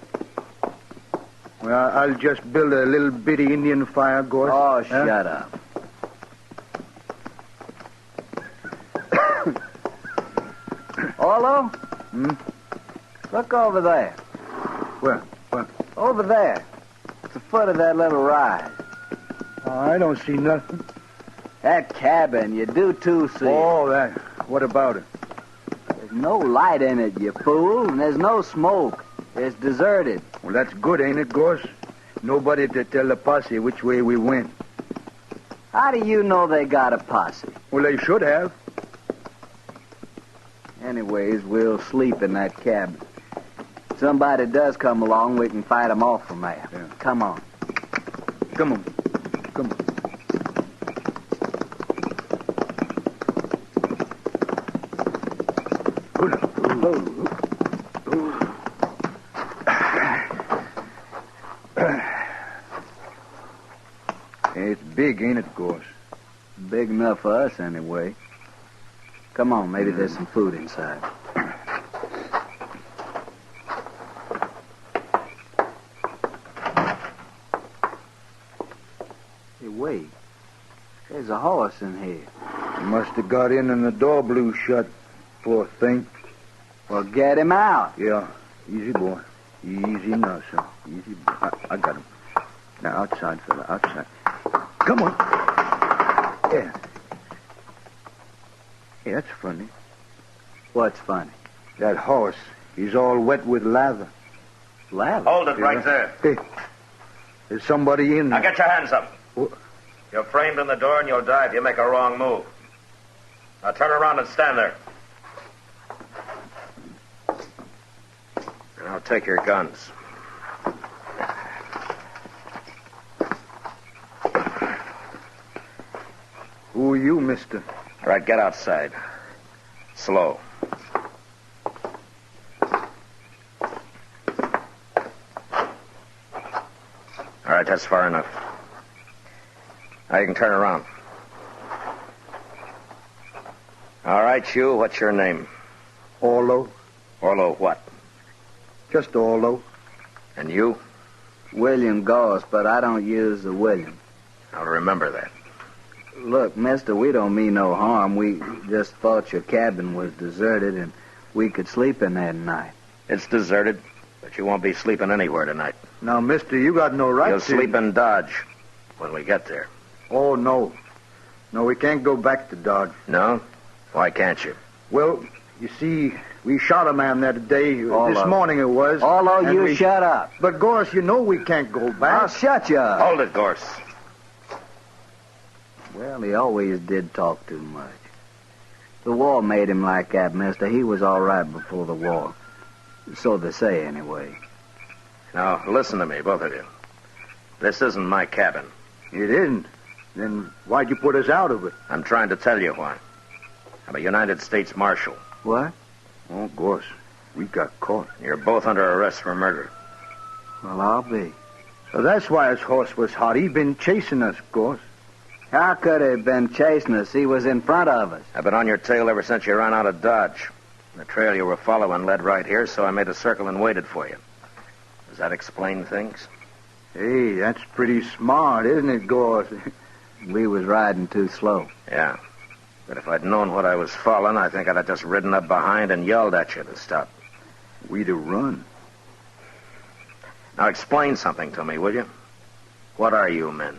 Speaker 11: Well, I'll just build a little bitty Indian fire, Gorse.
Speaker 8: Oh, shut up. Orlo? Look over there.
Speaker 11: Where?
Speaker 8: Over there. At the foot of that little rise.
Speaker 11: Oh, I don't see nothing.
Speaker 8: That cabin, you do too see.
Speaker 11: Oh, that. What about it?
Speaker 8: There's no light in it, you fool, and there's no smoke. It's deserted.
Speaker 11: Well, that's good, ain't it, Gorse? Nobody to tell the posse which way we went.
Speaker 8: How do you know they got a posse?
Speaker 11: Well, they should have.
Speaker 8: Anyways, we'll sleep in that cabin. If somebody does come along, we can fight them off from there.
Speaker 11: Yeah.
Speaker 8: Come on.
Speaker 11: Come on. It's big, ain't it, Gorse?
Speaker 8: Big enough for us, anyway. Come on, maybe there's some food inside. Hey, wait. There's a horse in here.
Speaker 11: He must have got in and the door blew shut, poor thing.
Speaker 8: Well, get him out.
Speaker 11: Yeah. Easy, boy. Easy now, son. Easy. I got him. Now, outside, fella. Outside. Come on. Yeah. Hey, that's funny.
Speaker 8: What's funny?
Speaker 11: That horse. He's all wet with lather.
Speaker 8: Lather?
Speaker 7: Hold it right there.
Speaker 11: Hey. There's somebody in there.
Speaker 7: Now get your hands up.
Speaker 11: What?
Speaker 7: You're framed in the door and you'll die if you make a wrong move. Now turn around and stand there. And I'll take your guns.
Speaker 11: Who are you, mister?
Speaker 7: All right, get outside. Slow. All right, that's far enough. Now you can turn around. All right, you, what's your name?
Speaker 11: Orlo.
Speaker 7: Orlo what?
Speaker 11: Just Orlo.
Speaker 7: And you?
Speaker 8: William Goss, but I don't use the William.
Speaker 7: I'll remember that.
Speaker 8: Look, mister, we don't mean no harm. We just thought your cabin was deserted and we could sleep in there tonight.
Speaker 7: It's deserted, but you won't be sleeping anywhere tonight.
Speaker 11: Now, mister, you got no right
Speaker 7: You'll
Speaker 11: to...
Speaker 7: sleep in Dodge when we get there.
Speaker 11: Oh, no. No, we can't go back to Dodge.
Speaker 7: No? Why can't you?
Speaker 11: Well, you see, we shot a man that day. This morning it was.
Speaker 8: Orlo, you shut up.
Speaker 11: But, Gorse, you know we can't go back.
Speaker 8: I'll shut you up.
Speaker 7: Hold it, Gorse.
Speaker 8: Well, he always did talk too much. The war made him like that, mister. He was all right before the war. So they say, anyway.
Speaker 7: Now, listen to me, both of you. This isn't my cabin.
Speaker 11: It isn't? Then why'd you put us out of it?
Speaker 7: I'm trying to tell you why.
Speaker 22: I'm a United States Marshal.
Speaker 21: What?
Speaker 11: Oh, gosh. We got caught.
Speaker 22: You're both under arrest for murder.
Speaker 21: Well, I'll be.
Speaker 11: So that's why his horse was hot. He been chasing us, gosh.
Speaker 3: How could he have been chasing us? He was in front of us.
Speaker 22: I've been on your tail ever since you ran out of Dodge. The trail you were following led right here, so I made a circle and waited for you. Does that explain things?
Speaker 11: Hey, that's pretty smart, isn't it, gosh?
Speaker 3: We was riding too slow.
Speaker 22: Yeah. But if I'd known what I was following, I think I'd have just ridden up behind and yelled at you to stop.
Speaker 11: We'd have run.
Speaker 22: Now explain something to me, will you? What are you men?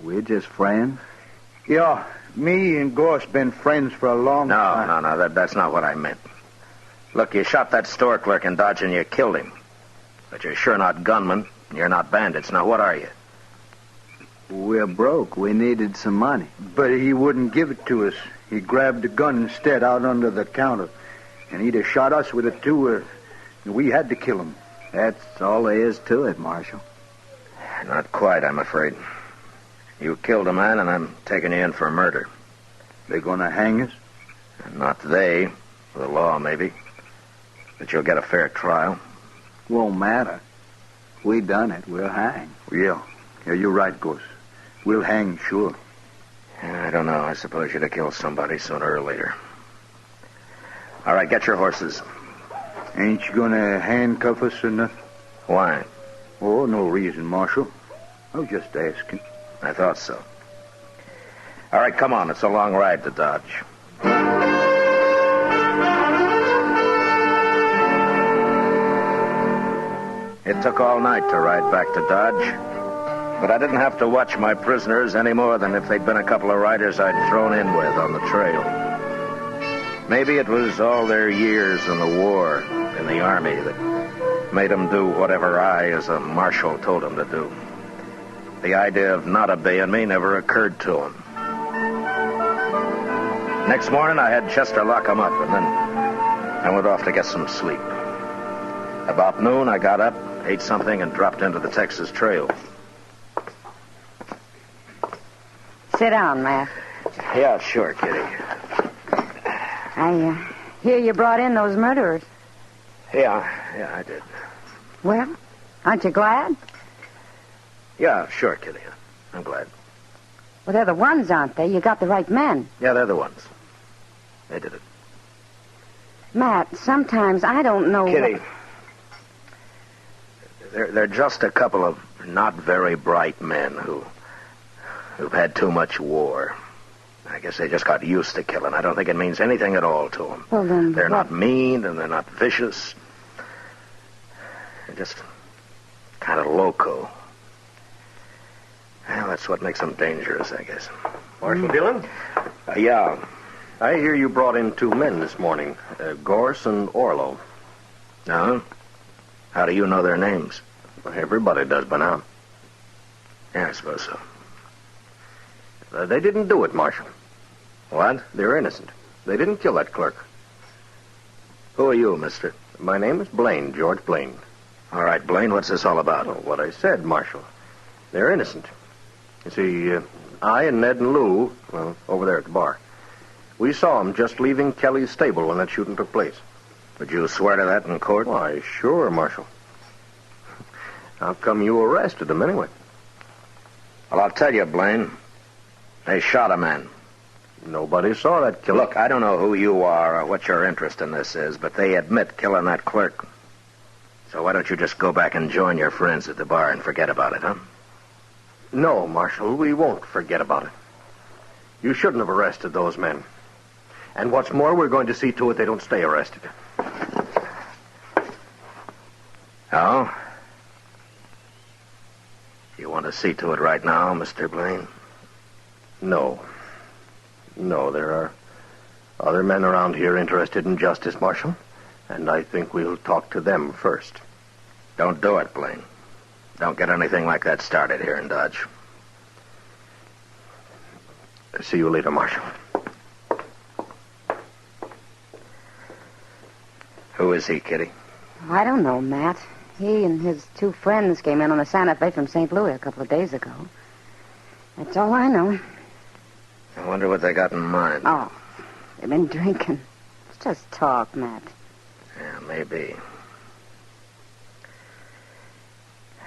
Speaker 3: We're just friends.
Speaker 11: Yeah, me and Gosh been friends for a long time.
Speaker 22: No, that's not what I meant. Look, you shot that store clerk in Dodge and you killed him. But you're sure not gunmen, and you're not bandits. Now, what are you?
Speaker 3: We're broke. We needed some money.
Speaker 11: But he wouldn't give it to us. He grabbed the gun instead out under the counter. And he'd have shot us with it, too. We had to kill him.
Speaker 3: That's all there is to it, Marshal.
Speaker 22: Not quite, I'm afraid. You killed a man, and I'm taking you in for murder.
Speaker 11: They gonna hang us?
Speaker 22: Not they. The law, maybe. But you'll get a fair trial.
Speaker 3: Won't matter. We done it. We'll hang.
Speaker 11: Yeah, you're right, Gus. We'll hang, sure.
Speaker 22: I don't know. I suppose you'd have killed somebody sooner or later. All right, get your horses.
Speaker 11: Ain't you gonna handcuff us or nothing?
Speaker 22: Why?
Speaker 11: Oh, no reason, Marshal. I was just asking.
Speaker 22: I thought so. All right, come on. It's a long ride to Dodge. It took all night to ride back to Dodge, but I didn't have to watch my prisoners any more than if they'd been a couple of riders I'd thrown in with on the trail. Maybe it was all their years in the war, in the Army, that made them do whatever I, as a marshal, told them to do. The idea of not obeying me never occurred to them. Next morning, I had Chester lock them up, and then I went off to get some sleep. About noon, I got up, ate something, and dropped into the Texas Trail.
Speaker 5: Sit down, Matt.
Speaker 22: Yeah, sure, Kitty.
Speaker 5: I hear you brought in those murderers.
Speaker 22: Yeah, I did.
Speaker 5: Well, aren't you glad?
Speaker 22: Yeah, sure, Kitty. I'm glad.
Speaker 5: Well, they're the ones, aren't they? You got the right men.
Speaker 22: Yeah, they're the ones. They did it.
Speaker 5: Matt, sometimes I don't know...
Speaker 22: Kitty, they're just a couple of not very bright men who've had too much war. I guess they just got used to killing. I don't think it means anything at all to them.
Speaker 5: Well, then
Speaker 22: they're not mean, and they're not vicious. They're just kind of loco. Well, that's what makes them dangerous, I guess.
Speaker 4: Marshal Dillon?
Speaker 22: Yeah.
Speaker 4: I hear you brought in two men this morning, Gorse and Orlo.
Speaker 22: No? How do you know their names?
Speaker 4: Well, everybody does by now.
Speaker 22: Yeah, I suppose so.
Speaker 4: They didn't do it, Marshal.
Speaker 22: What?
Speaker 4: They're innocent. They didn't kill that clerk.
Speaker 22: Who are you, mister?
Speaker 4: My name is Blaine, George Blaine.
Speaker 22: All right, Blaine, what's this all about?
Speaker 4: Well, what I said, Marshal. They're innocent. You see, I and Ned and Lou, well, over there at the bar, we saw them just leaving Kelly's stable when that shooting took place.
Speaker 22: Would you swear to that in court?
Speaker 4: Why, sure, Marshal. How come you arrested them anyway?
Speaker 22: Well, I'll tell you, Blaine. They shot a man.
Speaker 4: Nobody saw that killing.
Speaker 22: Look, I don't know who you are or what your interest in this is, but they admit killing that clerk. So why don't you just go back and join your friends at the bar and forget about it, huh?
Speaker 4: No, Marshal, we won't forget about it. You shouldn't have arrested those men. And what's more, we're going to see to it they don't stay arrested.
Speaker 22: Oh? You want to see to it right now, Mr. Blaine?
Speaker 4: No. No, there are other men around here interested in justice, Marshal. And I think we'll talk to them first.
Speaker 22: Don't do it, Blaine. Don't get anything like that started here in Dodge.
Speaker 4: See you later, Marshal.
Speaker 22: Who is he, Kitty?
Speaker 5: I don't know, Matt. He and his two friends came in on a Santa Fe from St. Louis a couple of days ago. That's all I know.
Speaker 4: wonder what they got in mind.
Speaker 5: Oh, they've been drinking. It's just talk, Matt.
Speaker 4: Yeah, maybe.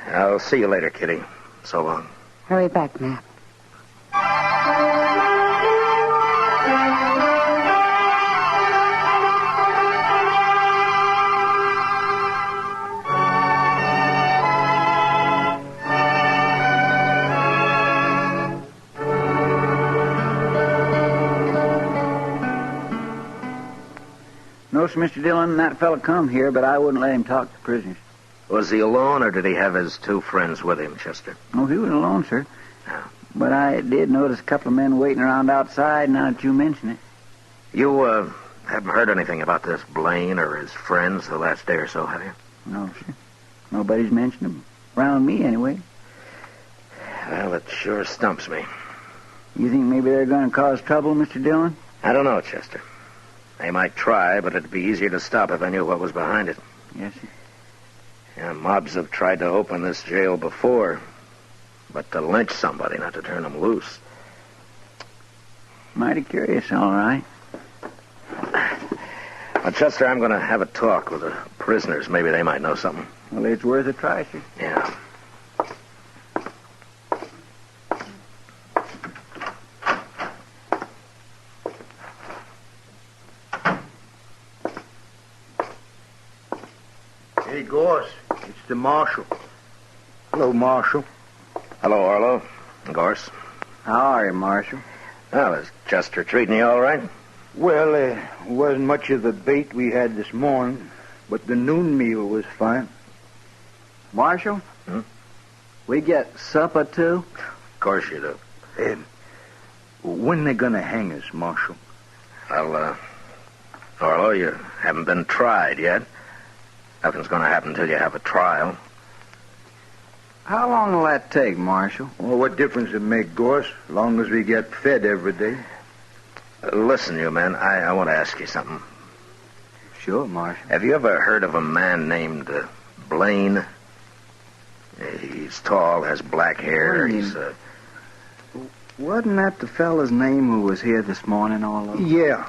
Speaker 4: I'll see you later, Kitty. So long.
Speaker 5: Hurry back, Matt.
Speaker 8: No, sir, Mr. Dillon, that fella come here, but I wouldn't let him talk to prisoners.
Speaker 4: Was he alone, or did he have his two friends with him, Chester?
Speaker 8: No, he was alone, sir.
Speaker 4: Yeah.
Speaker 8: But I did notice a couple of men waiting around outside now that you mention it.
Speaker 4: You, haven't heard anything about this Blaine or his friends the last day or so, have you?
Speaker 8: No, sir. Nobody's mentioned them. Around me, anyway.
Speaker 4: Well, it sure stumps me.
Speaker 8: You think maybe they're going to cause trouble, Mr. Dillon?
Speaker 4: I don't know, Chester. They might try, but it'd be easier to stop if I knew what was behind it.
Speaker 8: Yes, sir.
Speaker 4: Yeah, mobs have tried to open this jail before, but to lynch somebody, not to turn them loose.
Speaker 8: Mighty curious, all right.
Speaker 4: Well, Chester, I'm going to have a talk with the prisoners. Maybe they might know something.
Speaker 8: Well, it's worth a try, sir.
Speaker 4: Yeah.
Speaker 21: Hey, Gorse, it's the marshal. Hello, Marshal.
Speaker 4: Hello, Arlo. Gorse.
Speaker 8: How are you, Marshal?
Speaker 4: Well, is Chester treating you all right?
Speaker 21: Well, wasn't much of the bait we had this morning, but the noon meal was fine.
Speaker 8: Marshal?
Speaker 4: Hmm?
Speaker 8: We get supper, too?
Speaker 4: Of course you do.
Speaker 21: And when they gonna hang us, Marshal?
Speaker 4: Well, Arlo, you haven't been tried yet. Nothing's going to happen until you have a trial.
Speaker 8: How long will that take, Marshal?
Speaker 21: Well, what difference it make, Gorse, as long as we get fed every day?
Speaker 4: Listen, you men, I want to ask you something.
Speaker 8: Sure, Marshal.
Speaker 4: Have you ever heard of a man named Blaine? He's tall, has black hair.
Speaker 8: Blaine.
Speaker 4: He's,
Speaker 8: Wasn't that the fella's name who was here this morning, Arlo?
Speaker 21: Yeah,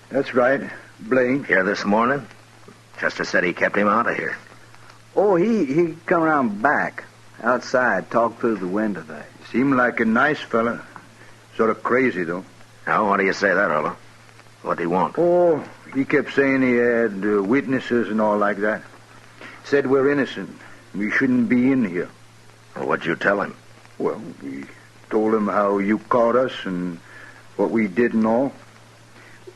Speaker 21: that's right. Blaine.
Speaker 4: Here this morning? Chester said he kept him out of here.
Speaker 8: Oh, he come around back, outside, talked through the window there.
Speaker 21: Seemed like a nice fella. Sort of crazy, though.
Speaker 4: Now, why do you say that, Arlo? What'd he want?
Speaker 21: Oh, he kept saying he had witnesses and all like that. Said we're innocent. We shouldn't be in here.
Speaker 4: Well, what'd you tell him?
Speaker 21: Well, we told him how you caught us and what we did and all.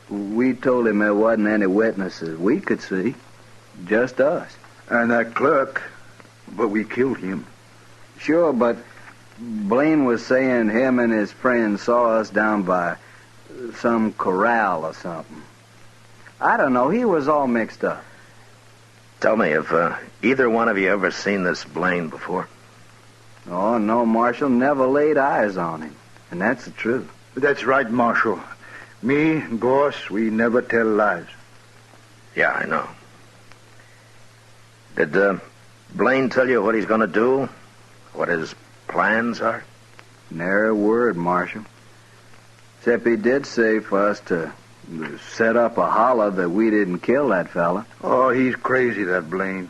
Speaker 8: We told him there wasn't any witnesses we could see. Just us.
Speaker 21: And that clerk, but we killed him.
Speaker 8: Sure, but Blaine was saying him and his friends saw us down by some corral or something. I don't know. He was all mixed up.
Speaker 4: Tell me, have either one of you ever seen this Blaine before?
Speaker 8: Oh, no, Marshal. Never laid eyes on him. And that's the truth.
Speaker 21: That's right, Marshal. Me and Gorse, we never tell lies.
Speaker 4: Yeah, I know. Did Blaine tell you what he's going to do? What his plans are?
Speaker 8: Nary a word, Marshal. Except he did say for us to set up a holler that we didn't kill that fella.
Speaker 21: Oh, he's crazy, that Blaine.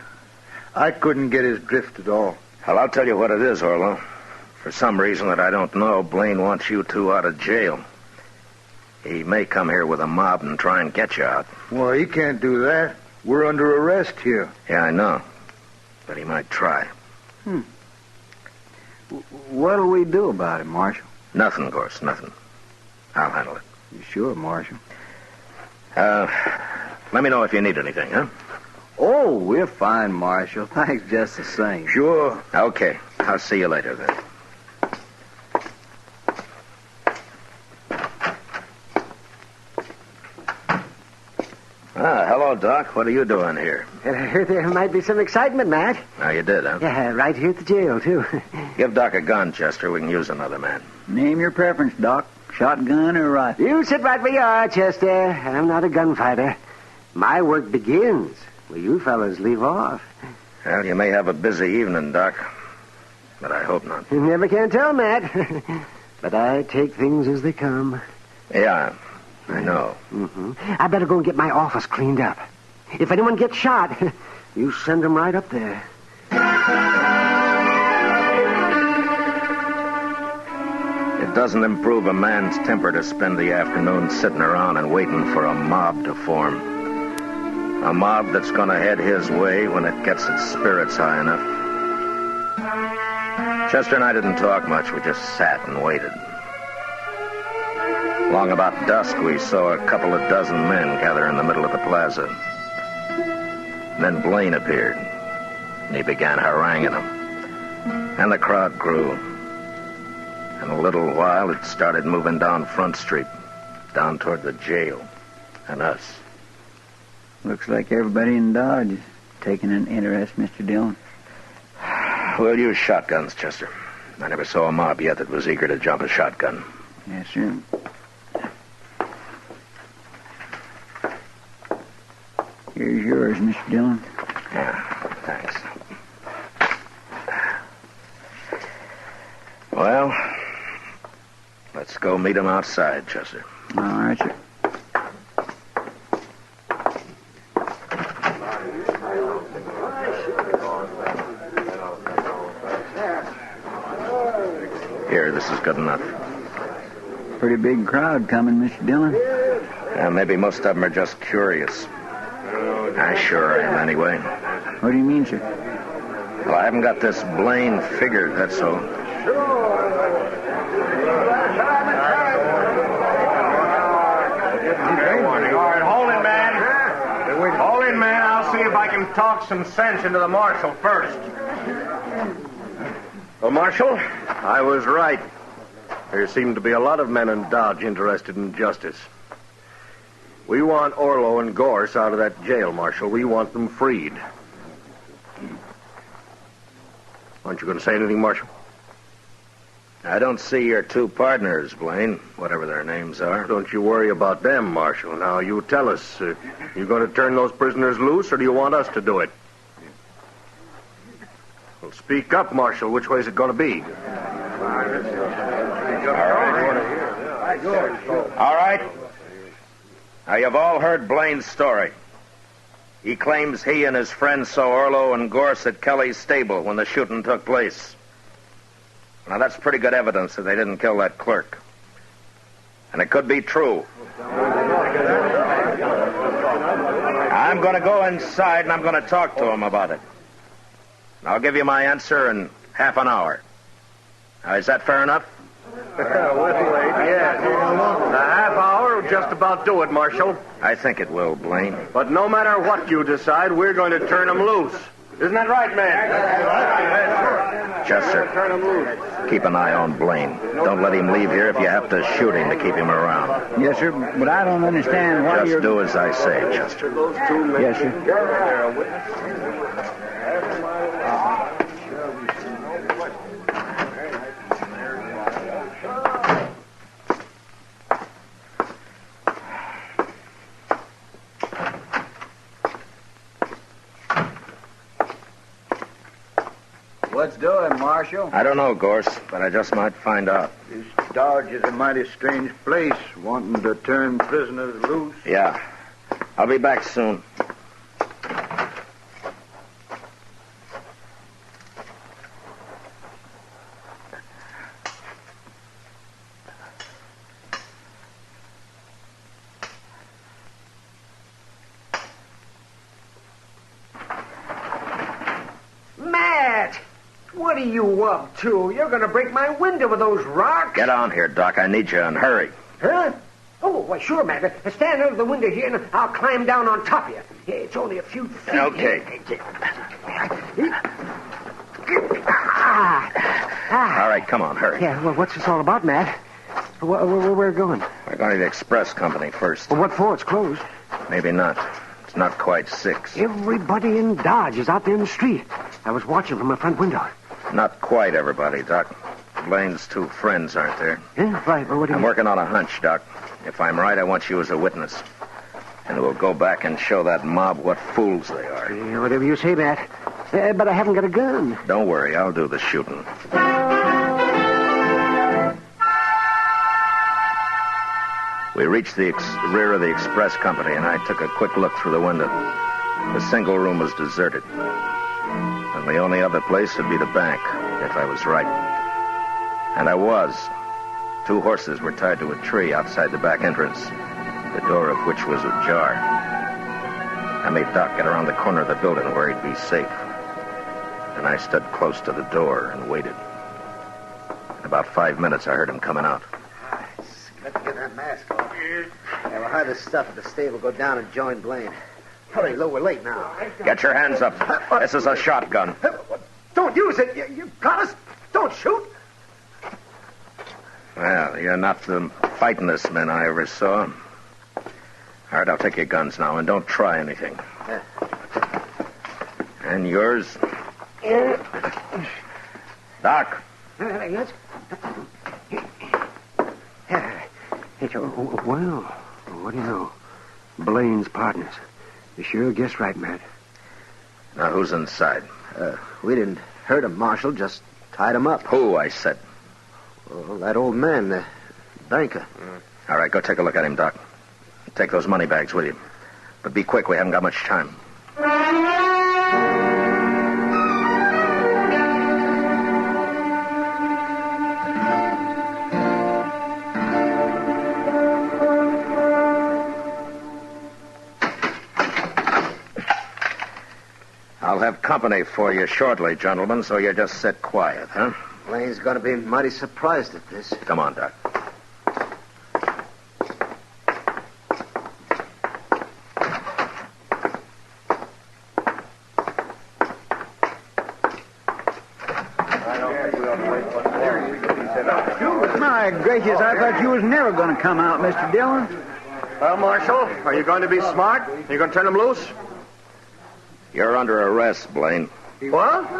Speaker 21: I couldn't get his drift at all.
Speaker 4: Well, I'll tell you what it is, Orlo. For some reason that I don't know, Blaine wants you two out of jail. He may come here with a mob and try and get you out.
Speaker 21: Well, he can't do that. We're under arrest here.
Speaker 4: Yeah, I know. But he might try.
Speaker 8: What'll we do about it, Marshal?
Speaker 4: Nothing, of course, nothing. I'll handle it.
Speaker 8: You sure, Marshal?
Speaker 4: Let me know if you need anything, huh?
Speaker 8: Oh, we're fine, Marshal. Thanks just the same.
Speaker 21: Sure.
Speaker 4: Okay. I'll see you later, then. Hello, Doc. What are you doing here?
Speaker 10: I heard there might be some excitement, Matt.
Speaker 4: Oh, you did, huh?
Speaker 10: Yeah, right here at the jail, too.
Speaker 4: Give Doc a gun, Chester. We can use another man.
Speaker 8: Name your preference, Doc. Shotgun or rifle?
Speaker 10: You sit right where you are, Chester. I'm not a gunfighter. My work begins where you fellas leave off.
Speaker 4: Well, you may have a busy evening, Doc. But I hope not.
Speaker 10: You never can tell, Matt. But I take things as they come.
Speaker 2: Yeah, I know.
Speaker 10: Mm-hmm. I better go and get my office cleaned up. If anyone gets shot, you send them right up there.
Speaker 2: It doesn't improve a man's temper to spend the afternoon sitting around and waiting for a mob to form. A mob that's going to head his way when it gets its spirits high enough. Chester and I didn't talk much. We just sat and waited. Long about dusk, we saw a couple of dozen men gather in the middle of the plaza. Then Blaine appeared, and he began haranguing them. And the crowd grew. In a little while, it started moving down Front Street, down toward the jail, and us.
Speaker 8: Looks like everybody in Dodge is taking an interest, Mr. Dillon.
Speaker 2: We'll use shotguns, Chester. I never saw a mob yet that was eager to jump a shotgun.
Speaker 8: Yes, sir. Here's yours, Mr. Dillon.
Speaker 2: Yeah, thanks. Well, let's go meet him outside, Chester.
Speaker 8: All right, sir.
Speaker 2: Here, this is good enough.
Speaker 8: Pretty big crowd coming, Mr. Dillon.
Speaker 2: Yeah, maybe most of them are just curious. I sure am, anyway.
Speaker 8: What do you mean, sir?
Speaker 2: Well, I haven't got this Blaine figured, that's all.
Speaker 4: All right, hold it, man. Hold it, man. I'll see if I can talk some sense into the marshal first.
Speaker 21: Well, Marshal, I was right. There seem to be a lot of men in Dodge interested in justice. We want Orlo and Gorse out of that jail, Marshal. We want them freed. Aren't you going to say anything, Marshal?
Speaker 2: I don't see your two partners, Blaine, whatever their names are.
Speaker 21: Don't you worry about them, Marshal. Now, you tell us, you going to turn those prisoners loose, or do you want us to do it? Well, speak up, Marshal. Which way is it going to be?
Speaker 2: All right. Now, you've all heard Blaine's story. He claims he and his friends saw Orlo and Gorse at Kelly's stable when the shooting took place. Now, that's pretty good evidence that they didn't kill that clerk. And it could be true. I'm going to go inside and I'm going to talk to him about it. I'll give you my answer in half an hour. Now, is that fair enough?
Speaker 21: Yes. A half hour will just about do it, Marshal.
Speaker 2: I think it will, Blaine.
Speaker 21: But no matter what you decide, we're going to turn them loose. Isn't that right, man?
Speaker 2: Chester, keep an eye on Blaine. Don't let him leave here if you have to shoot him to keep him around.
Speaker 8: Yes, sir, but I don't understand why
Speaker 2: Just do as I say, Chester.
Speaker 8: Yes, sir. What's doing, Marshal?
Speaker 2: I don't know, Gorse, but I just might find out.
Speaker 11: This Dodge is a mighty strange place, wanting to turn prisoners loose.
Speaker 2: Yeah. I'll be back soon.
Speaker 10: What are you up to? You're going to break my window with those rocks.
Speaker 2: Get on here, Doc. I need you, and hurry.
Speaker 10: Huh? Oh, why, sure, Matt. Stand under the window here, and I'll climb down on top of you. It's only a few feet.
Speaker 2: Okay. All right, come on, hurry.
Speaker 10: Yeah, well, what's this all about, Matt? Where we're going?
Speaker 2: We're going to the express company first.
Speaker 10: Well, what for? It's closed.
Speaker 2: Maybe not. It's not quite 6.
Speaker 10: Everybody in Dodge is out there in the street. I was watching from my front window.
Speaker 2: Not quite everybody, Doc. Blaine's 2 friends aren't there.
Speaker 10: Yeah, right. Well, what do you
Speaker 2: I'm working on a hunch, Doc. If I'm right, I want you as a witness. And we'll go back and show that mob what fools they are.
Speaker 10: Yeah, whatever you say, Matt. But I haven't got a gun.
Speaker 2: Don't worry. I'll do the shooting. We reached the rear of the express company, and I took a quick look through the window. The single room was deserted. And the only other place would be the bank, if I was right. And I was. 2 horses were tied to a tree outside the back entrance, the door of which was ajar. I made Doc get around the corner of the building where he'd be safe. And I stood close to the door and waited. In about 5 minutes, I heard him coming out.
Speaker 10: Let's get that mask off. Yeah, we'll hide the stuff at the stable, go down and join Blaine. Hurry, Lou, we're late now.
Speaker 2: Get your hands up. This is a shotgun.
Speaker 10: Don't use it. You got us. Don't shoot.
Speaker 2: Well, you're not the fightingest men I ever saw. All right, I'll take your guns now, and don't try anything. And yours? Doc.
Speaker 10: Yes? Well, what do you know? Blaine's partners. You sure guessed right, Matt.
Speaker 2: Now, who's inside?
Speaker 10: We didn't hurt him, Marshal. Just tied him up.
Speaker 2: Who, I said?
Speaker 10: Well, that old man, the banker.
Speaker 2: All right, go take a look at him, Doc. Take those money bags with you. But be quick, we haven't got much time. I'll have company for you shortly, gentlemen, so you just sit quiet, huh?
Speaker 10: Blaine's going to be mighty surprised at this.
Speaker 2: Come on, Doc.
Speaker 8: My gracious, I thought you was never going to come out, Mr. Dillon.
Speaker 4: Well, Marshal, are you going to be smart? Are you going to turn him loose?
Speaker 2: You're under arrest, Blaine.
Speaker 4: What?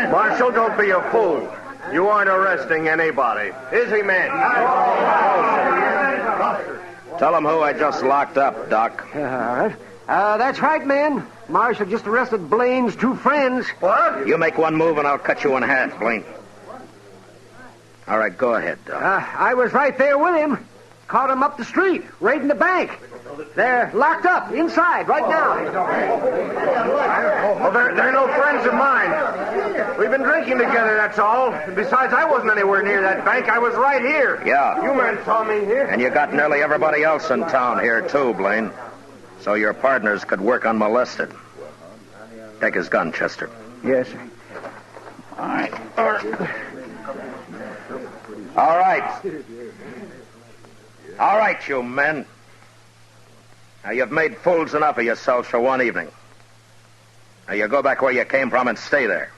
Speaker 4: Marshal, don't be a fool. You aren't arresting anybody. Is he, man?
Speaker 2: Tell him who I just locked up, Doc.
Speaker 10: All right. That's right, man. Marshal just arrested Blaine's 2 friends.
Speaker 4: What?
Speaker 2: You make one move and I'll cut you in half, Blaine. All right, go ahead, Doc.
Speaker 10: I was right there with him. Caught him up the street, raiding the bank. They're locked up inside right now.
Speaker 4: Well, they're no friends of mine. We've been drinking together, that's all. And besides, I wasn't anywhere near that bank. I was right here.
Speaker 2: Yeah.
Speaker 4: You men saw me here.
Speaker 2: And you got nearly everybody else in town here, too, Blaine. So your partners could work unmolested. Take his gun, Chester.
Speaker 8: Yes, sir. All right.
Speaker 2: All right. All right, you men. Now, you've made fools enough of yourselves for one evening. Now, you go back where you came from and stay there.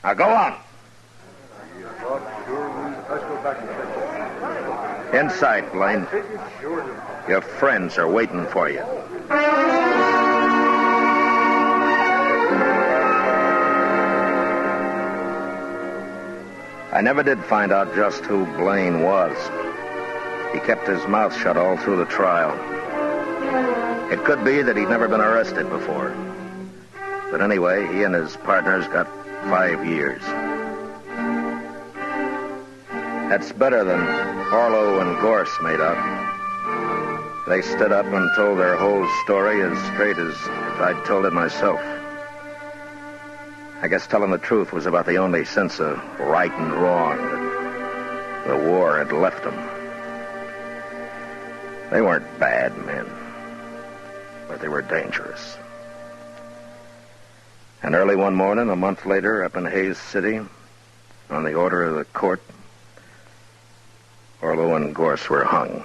Speaker 2: Now, go on. Inside, Blaine. Your friends are waiting for you. I never did find out just who Blaine was. He kept his mouth shut all through the trial. It could be that he'd never been arrested before. But anyway, he and his partners got 5 years. That's better than Orlo and Gorse made out. They stood up and told their whole story as straight as if I'd told it myself. I guess telling the truth was about the only sense of right and wrong that the war had left them. They weren't bad men, but they were dangerous. And early one morning, a month later, up in Hayes City, on the order of the court, Orlo and Gorse were hung.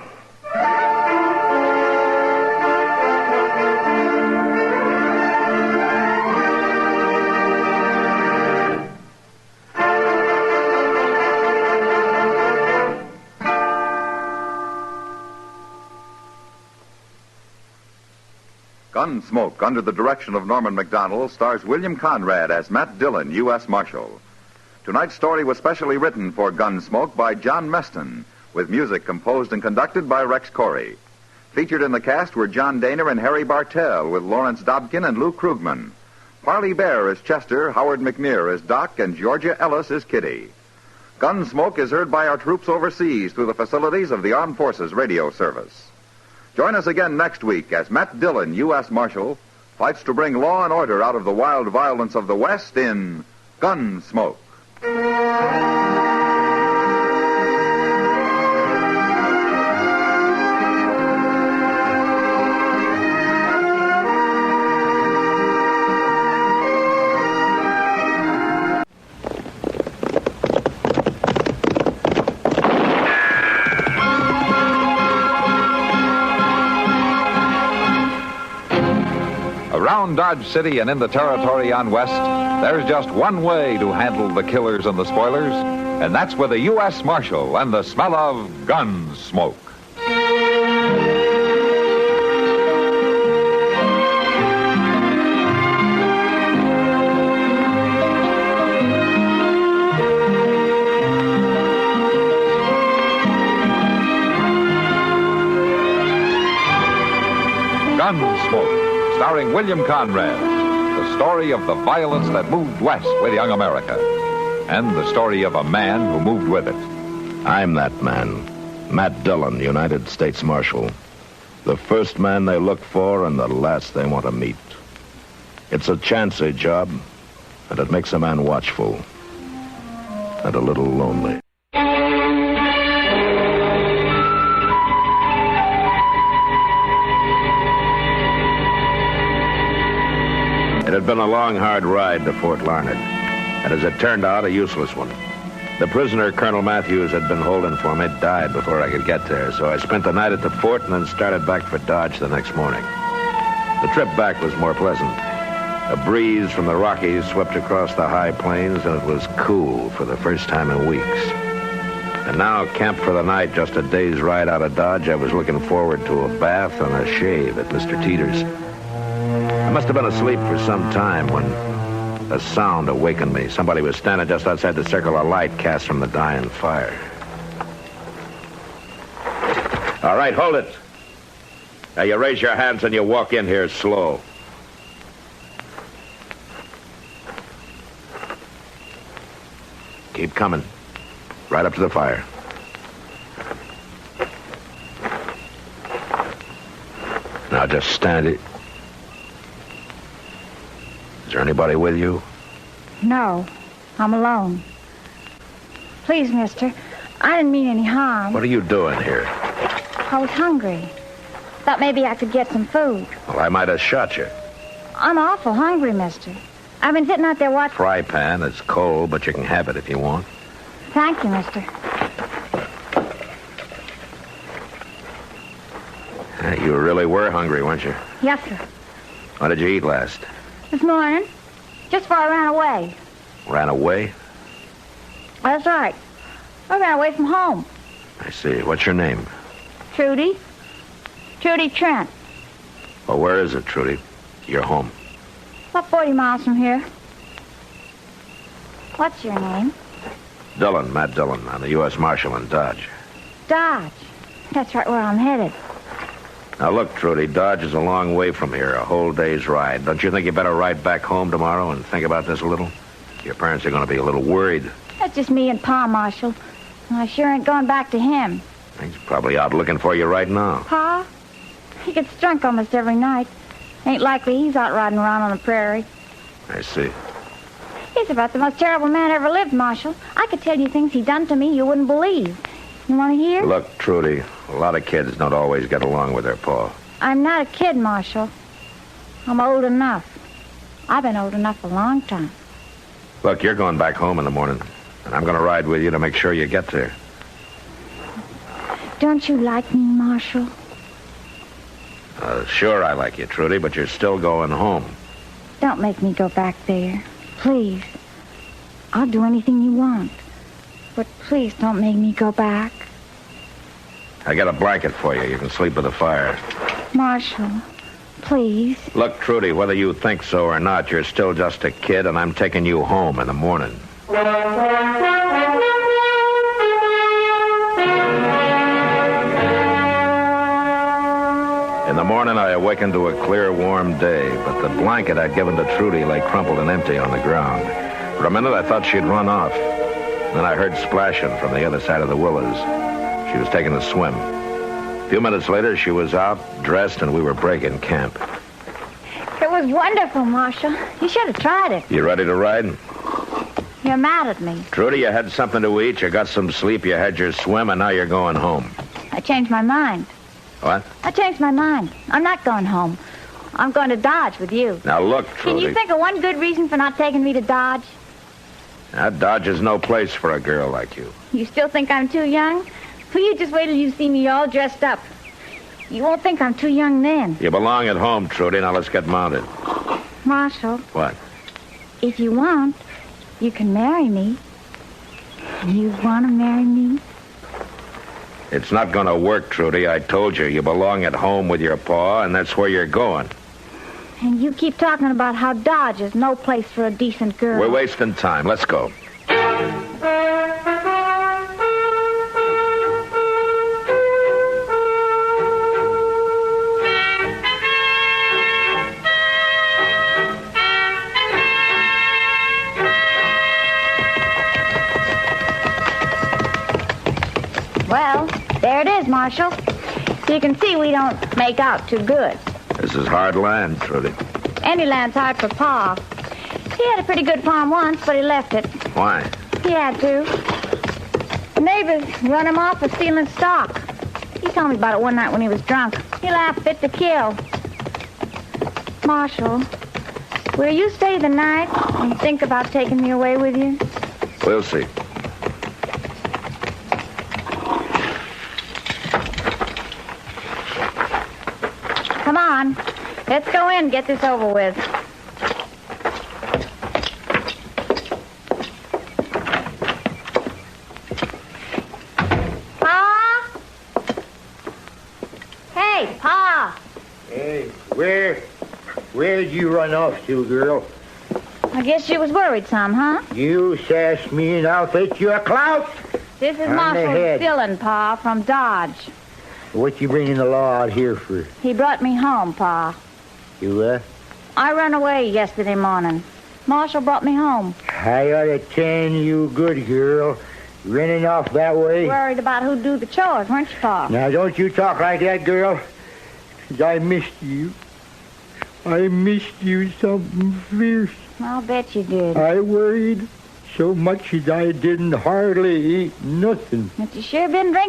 Speaker 14: Gunsmoke, under the direction of Norman Macdonnell, stars William Conrad as Matt Dillon, U.S. Marshal. Tonight's story was specially written for Gunsmoke by John Meston, with music composed and conducted by Rex Corey. Featured in the cast were John Daner and Harry Bartell, with Lawrence Dobkin and Lou Krugman. Parley Bear as Chester, Howard McNear as Doc, and Georgia Ellis as Kitty. Gunsmoke is heard by our troops overseas through the facilities of the Armed Forces Radio Service. Join us again next week as Matt Dillon, U.S. Marshal, fights to bring law and order out of the wild violence of the West in Gunsmoke.
Speaker 1: Around Dodge City and in the territory on West, there's just one way to handle the killers and the spoilers, and that's with a U.S. Marshal and the smell of gun smoke. Gunsmoke, starring William Conrad, the story of the violence that moved west with young America, and the story of a man who moved with it.
Speaker 2: I'm that man, Matt Dillon, United States Marshal. The first man they look for and the last they want to meet. It's a chancy job, and it makes a man watchful and a little lonely. It had been a long, hard ride to Fort Larned, and as it turned out, a useless one. The prisoner Colonel Matthews had been holding for me died before I could get there, so I spent the night at the fort and then started back for Dodge the next morning. The trip back was more pleasant. A breeze from the Rockies swept across the high plains, and it was cool for the first time in weeks. And now, camped for the night just a day's ride out of Dodge, I was looking forward to a bath and a shave at Mr. Teeter's. I must have been asleep for some time when a sound awakened me. Somebody was standing just outside the circle of light cast from the dying fire. All right, hold it. Now you raise your hands and you walk in here slow. Keep coming. Right up to the fire. Now just stand it. Is there anybody with you?
Speaker 15: No, I'm alone. Please, mister, I didn't mean any harm.
Speaker 2: What are you doing here?
Speaker 15: I was hungry. Thought maybe I could get some food.
Speaker 2: Well, I might have shot you.
Speaker 15: I'm awful hungry, mister. I've been sitting out there watching...
Speaker 2: Fry pan, it's cold, but you can have it if you want.
Speaker 15: Thank you, mister.
Speaker 2: You really were hungry, weren't you?
Speaker 15: Yes, sir.
Speaker 2: What did you eat last?
Speaker 15: This morning, just before I ran away.
Speaker 2: Ran away?
Speaker 15: That's right. I ran away from home.
Speaker 2: I see. What's your name?
Speaker 15: Trudy. Trudy Trent.
Speaker 2: Well, where is it, Trudy? Your home?
Speaker 15: About 40 miles from here. What's your name?
Speaker 2: Dillon, Matt Dillon. I'm the U.S. Marshal in Dodge.
Speaker 15: Dodge. That's right where I'm headed.
Speaker 2: Now, look, Trudy, Dodge is a long way from here, a whole day's ride. Don't you think you better ride back home tomorrow and think about this a little? Your parents are going to be a little worried.
Speaker 15: That's just me and Pa, Marshal. And I sure ain't going back to him.
Speaker 2: He's probably out looking for you right now.
Speaker 15: Pa? He gets drunk almost every night. Ain't likely he's out riding around on the prairie.
Speaker 2: I see.
Speaker 15: He's about the most terrible man ever lived, Marshal. I could tell you things he done to me you wouldn't believe. You want to hear?
Speaker 2: Look, Trudy, a lot of kids don't always get along with their pa.
Speaker 15: I'm not a kid, Marshal. I'm old enough. I've been old enough a long time.
Speaker 2: Look, you're going back home in the morning, and I'm going to ride with you to make sure you get there.
Speaker 15: Don't you like me, Marshal?
Speaker 2: Sure I like you, Trudy, but you're still going home.
Speaker 15: Don't make me go back there. Please. I'll do anything you want. But please don't make me go back.
Speaker 2: I got a blanket for you. You can sleep by the fire.
Speaker 15: Marshal, please.
Speaker 2: Look, Trudy, whether you think so or not, you're still just a kid, and I'm taking you home in the morning. In the morning, I awakened to a clear, warm day, but the blanket I'd given to Trudy lay crumpled and empty on the ground. For a minute, I thought she'd run off. Then I heard splashing from the other side of the willows. She was taking a swim. A few minutes later, she was out, dressed, and we were breaking camp.
Speaker 15: It was wonderful, Marshal. You should have tried it.
Speaker 2: You ready to ride?
Speaker 15: You're mad at me.
Speaker 2: Trudy, you had something to eat, you got some sleep, you had your swim, and now you're going home.
Speaker 15: I changed my mind.
Speaker 2: What?
Speaker 15: I changed my mind. I'm not going home. I'm going to Dodge with you.
Speaker 2: Now look, Trudy.
Speaker 15: Can you think of one good reason for not taking me to Dodge?
Speaker 2: Now, Dodge is no place for a girl like you.
Speaker 15: You still think I'm too young? Well, you just wait till you see me all dressed up. You won't think I'm too young then.
Speaker 2: You belong at home, Trudy. Now let's get mounted.
Speaker 15: Marshal.
Speaker 2: What?
Speaker 15: If you want, you can marry me. You want to marry me?
Speaker 2: It's not going to work, Trudy. I told you. You belong at home with your pa, and that's where you're going.
Speaker 15: And you keep talking about how Dodge is no place for a decent girl.
Speaker 2: We're wasting time. Let's go.
Speaker 15: Well, there it is, Marshal. You can see we don't make out too good.
Speaker 2: This is hard land, Trudy.
Speaker 15: Any land's hard for Pa. He had a pretty good farm once, but he left it.
Speaker 2: Why?
Speaker 15: He had to. The neighbors run him off for stealing stock. He told me about it one night when he was drunk. He laughed fit to kill. Marshal, will you stay the night and think about taking me away with you?
Speaker 2: We'll see.
Speaker 15: Come on. Let's go in and get this over with. Pa? Hey, Pa.
Speaker 21: Hey, where'd you run off to, girl?
Speaker 15: I guess you was worried some, huh?
Speaker 21: You sass me and I'll fetch you a clout.
Speaker 15: This is
Speaker 21: On the
Speaker 15: Marshal
Speaker 21: head.
Speaker 15: Dillon, Pa, from Dodge.
Speaker 21: What you bringing the law out here for?
Speaker 15: He brought me home, Pa.
Speaker 21: You,
Speaker 15: I run away yesterday morning. Marshal brought me home.
Speaker 21: I ought to tan you good, girl. Running off that way.
Speaker 15: Worried about who'd do the chores, weren't you, Pa?
Speaker 21: Now, don't you talk like that, girl. 'Cause I missed you. I missed you something fierce.
Speaker 15: I'll bet you did.
Speaker 21: I worried so much that I didn't hardly eat nothing.
Speaker 15: But you sure been drinking.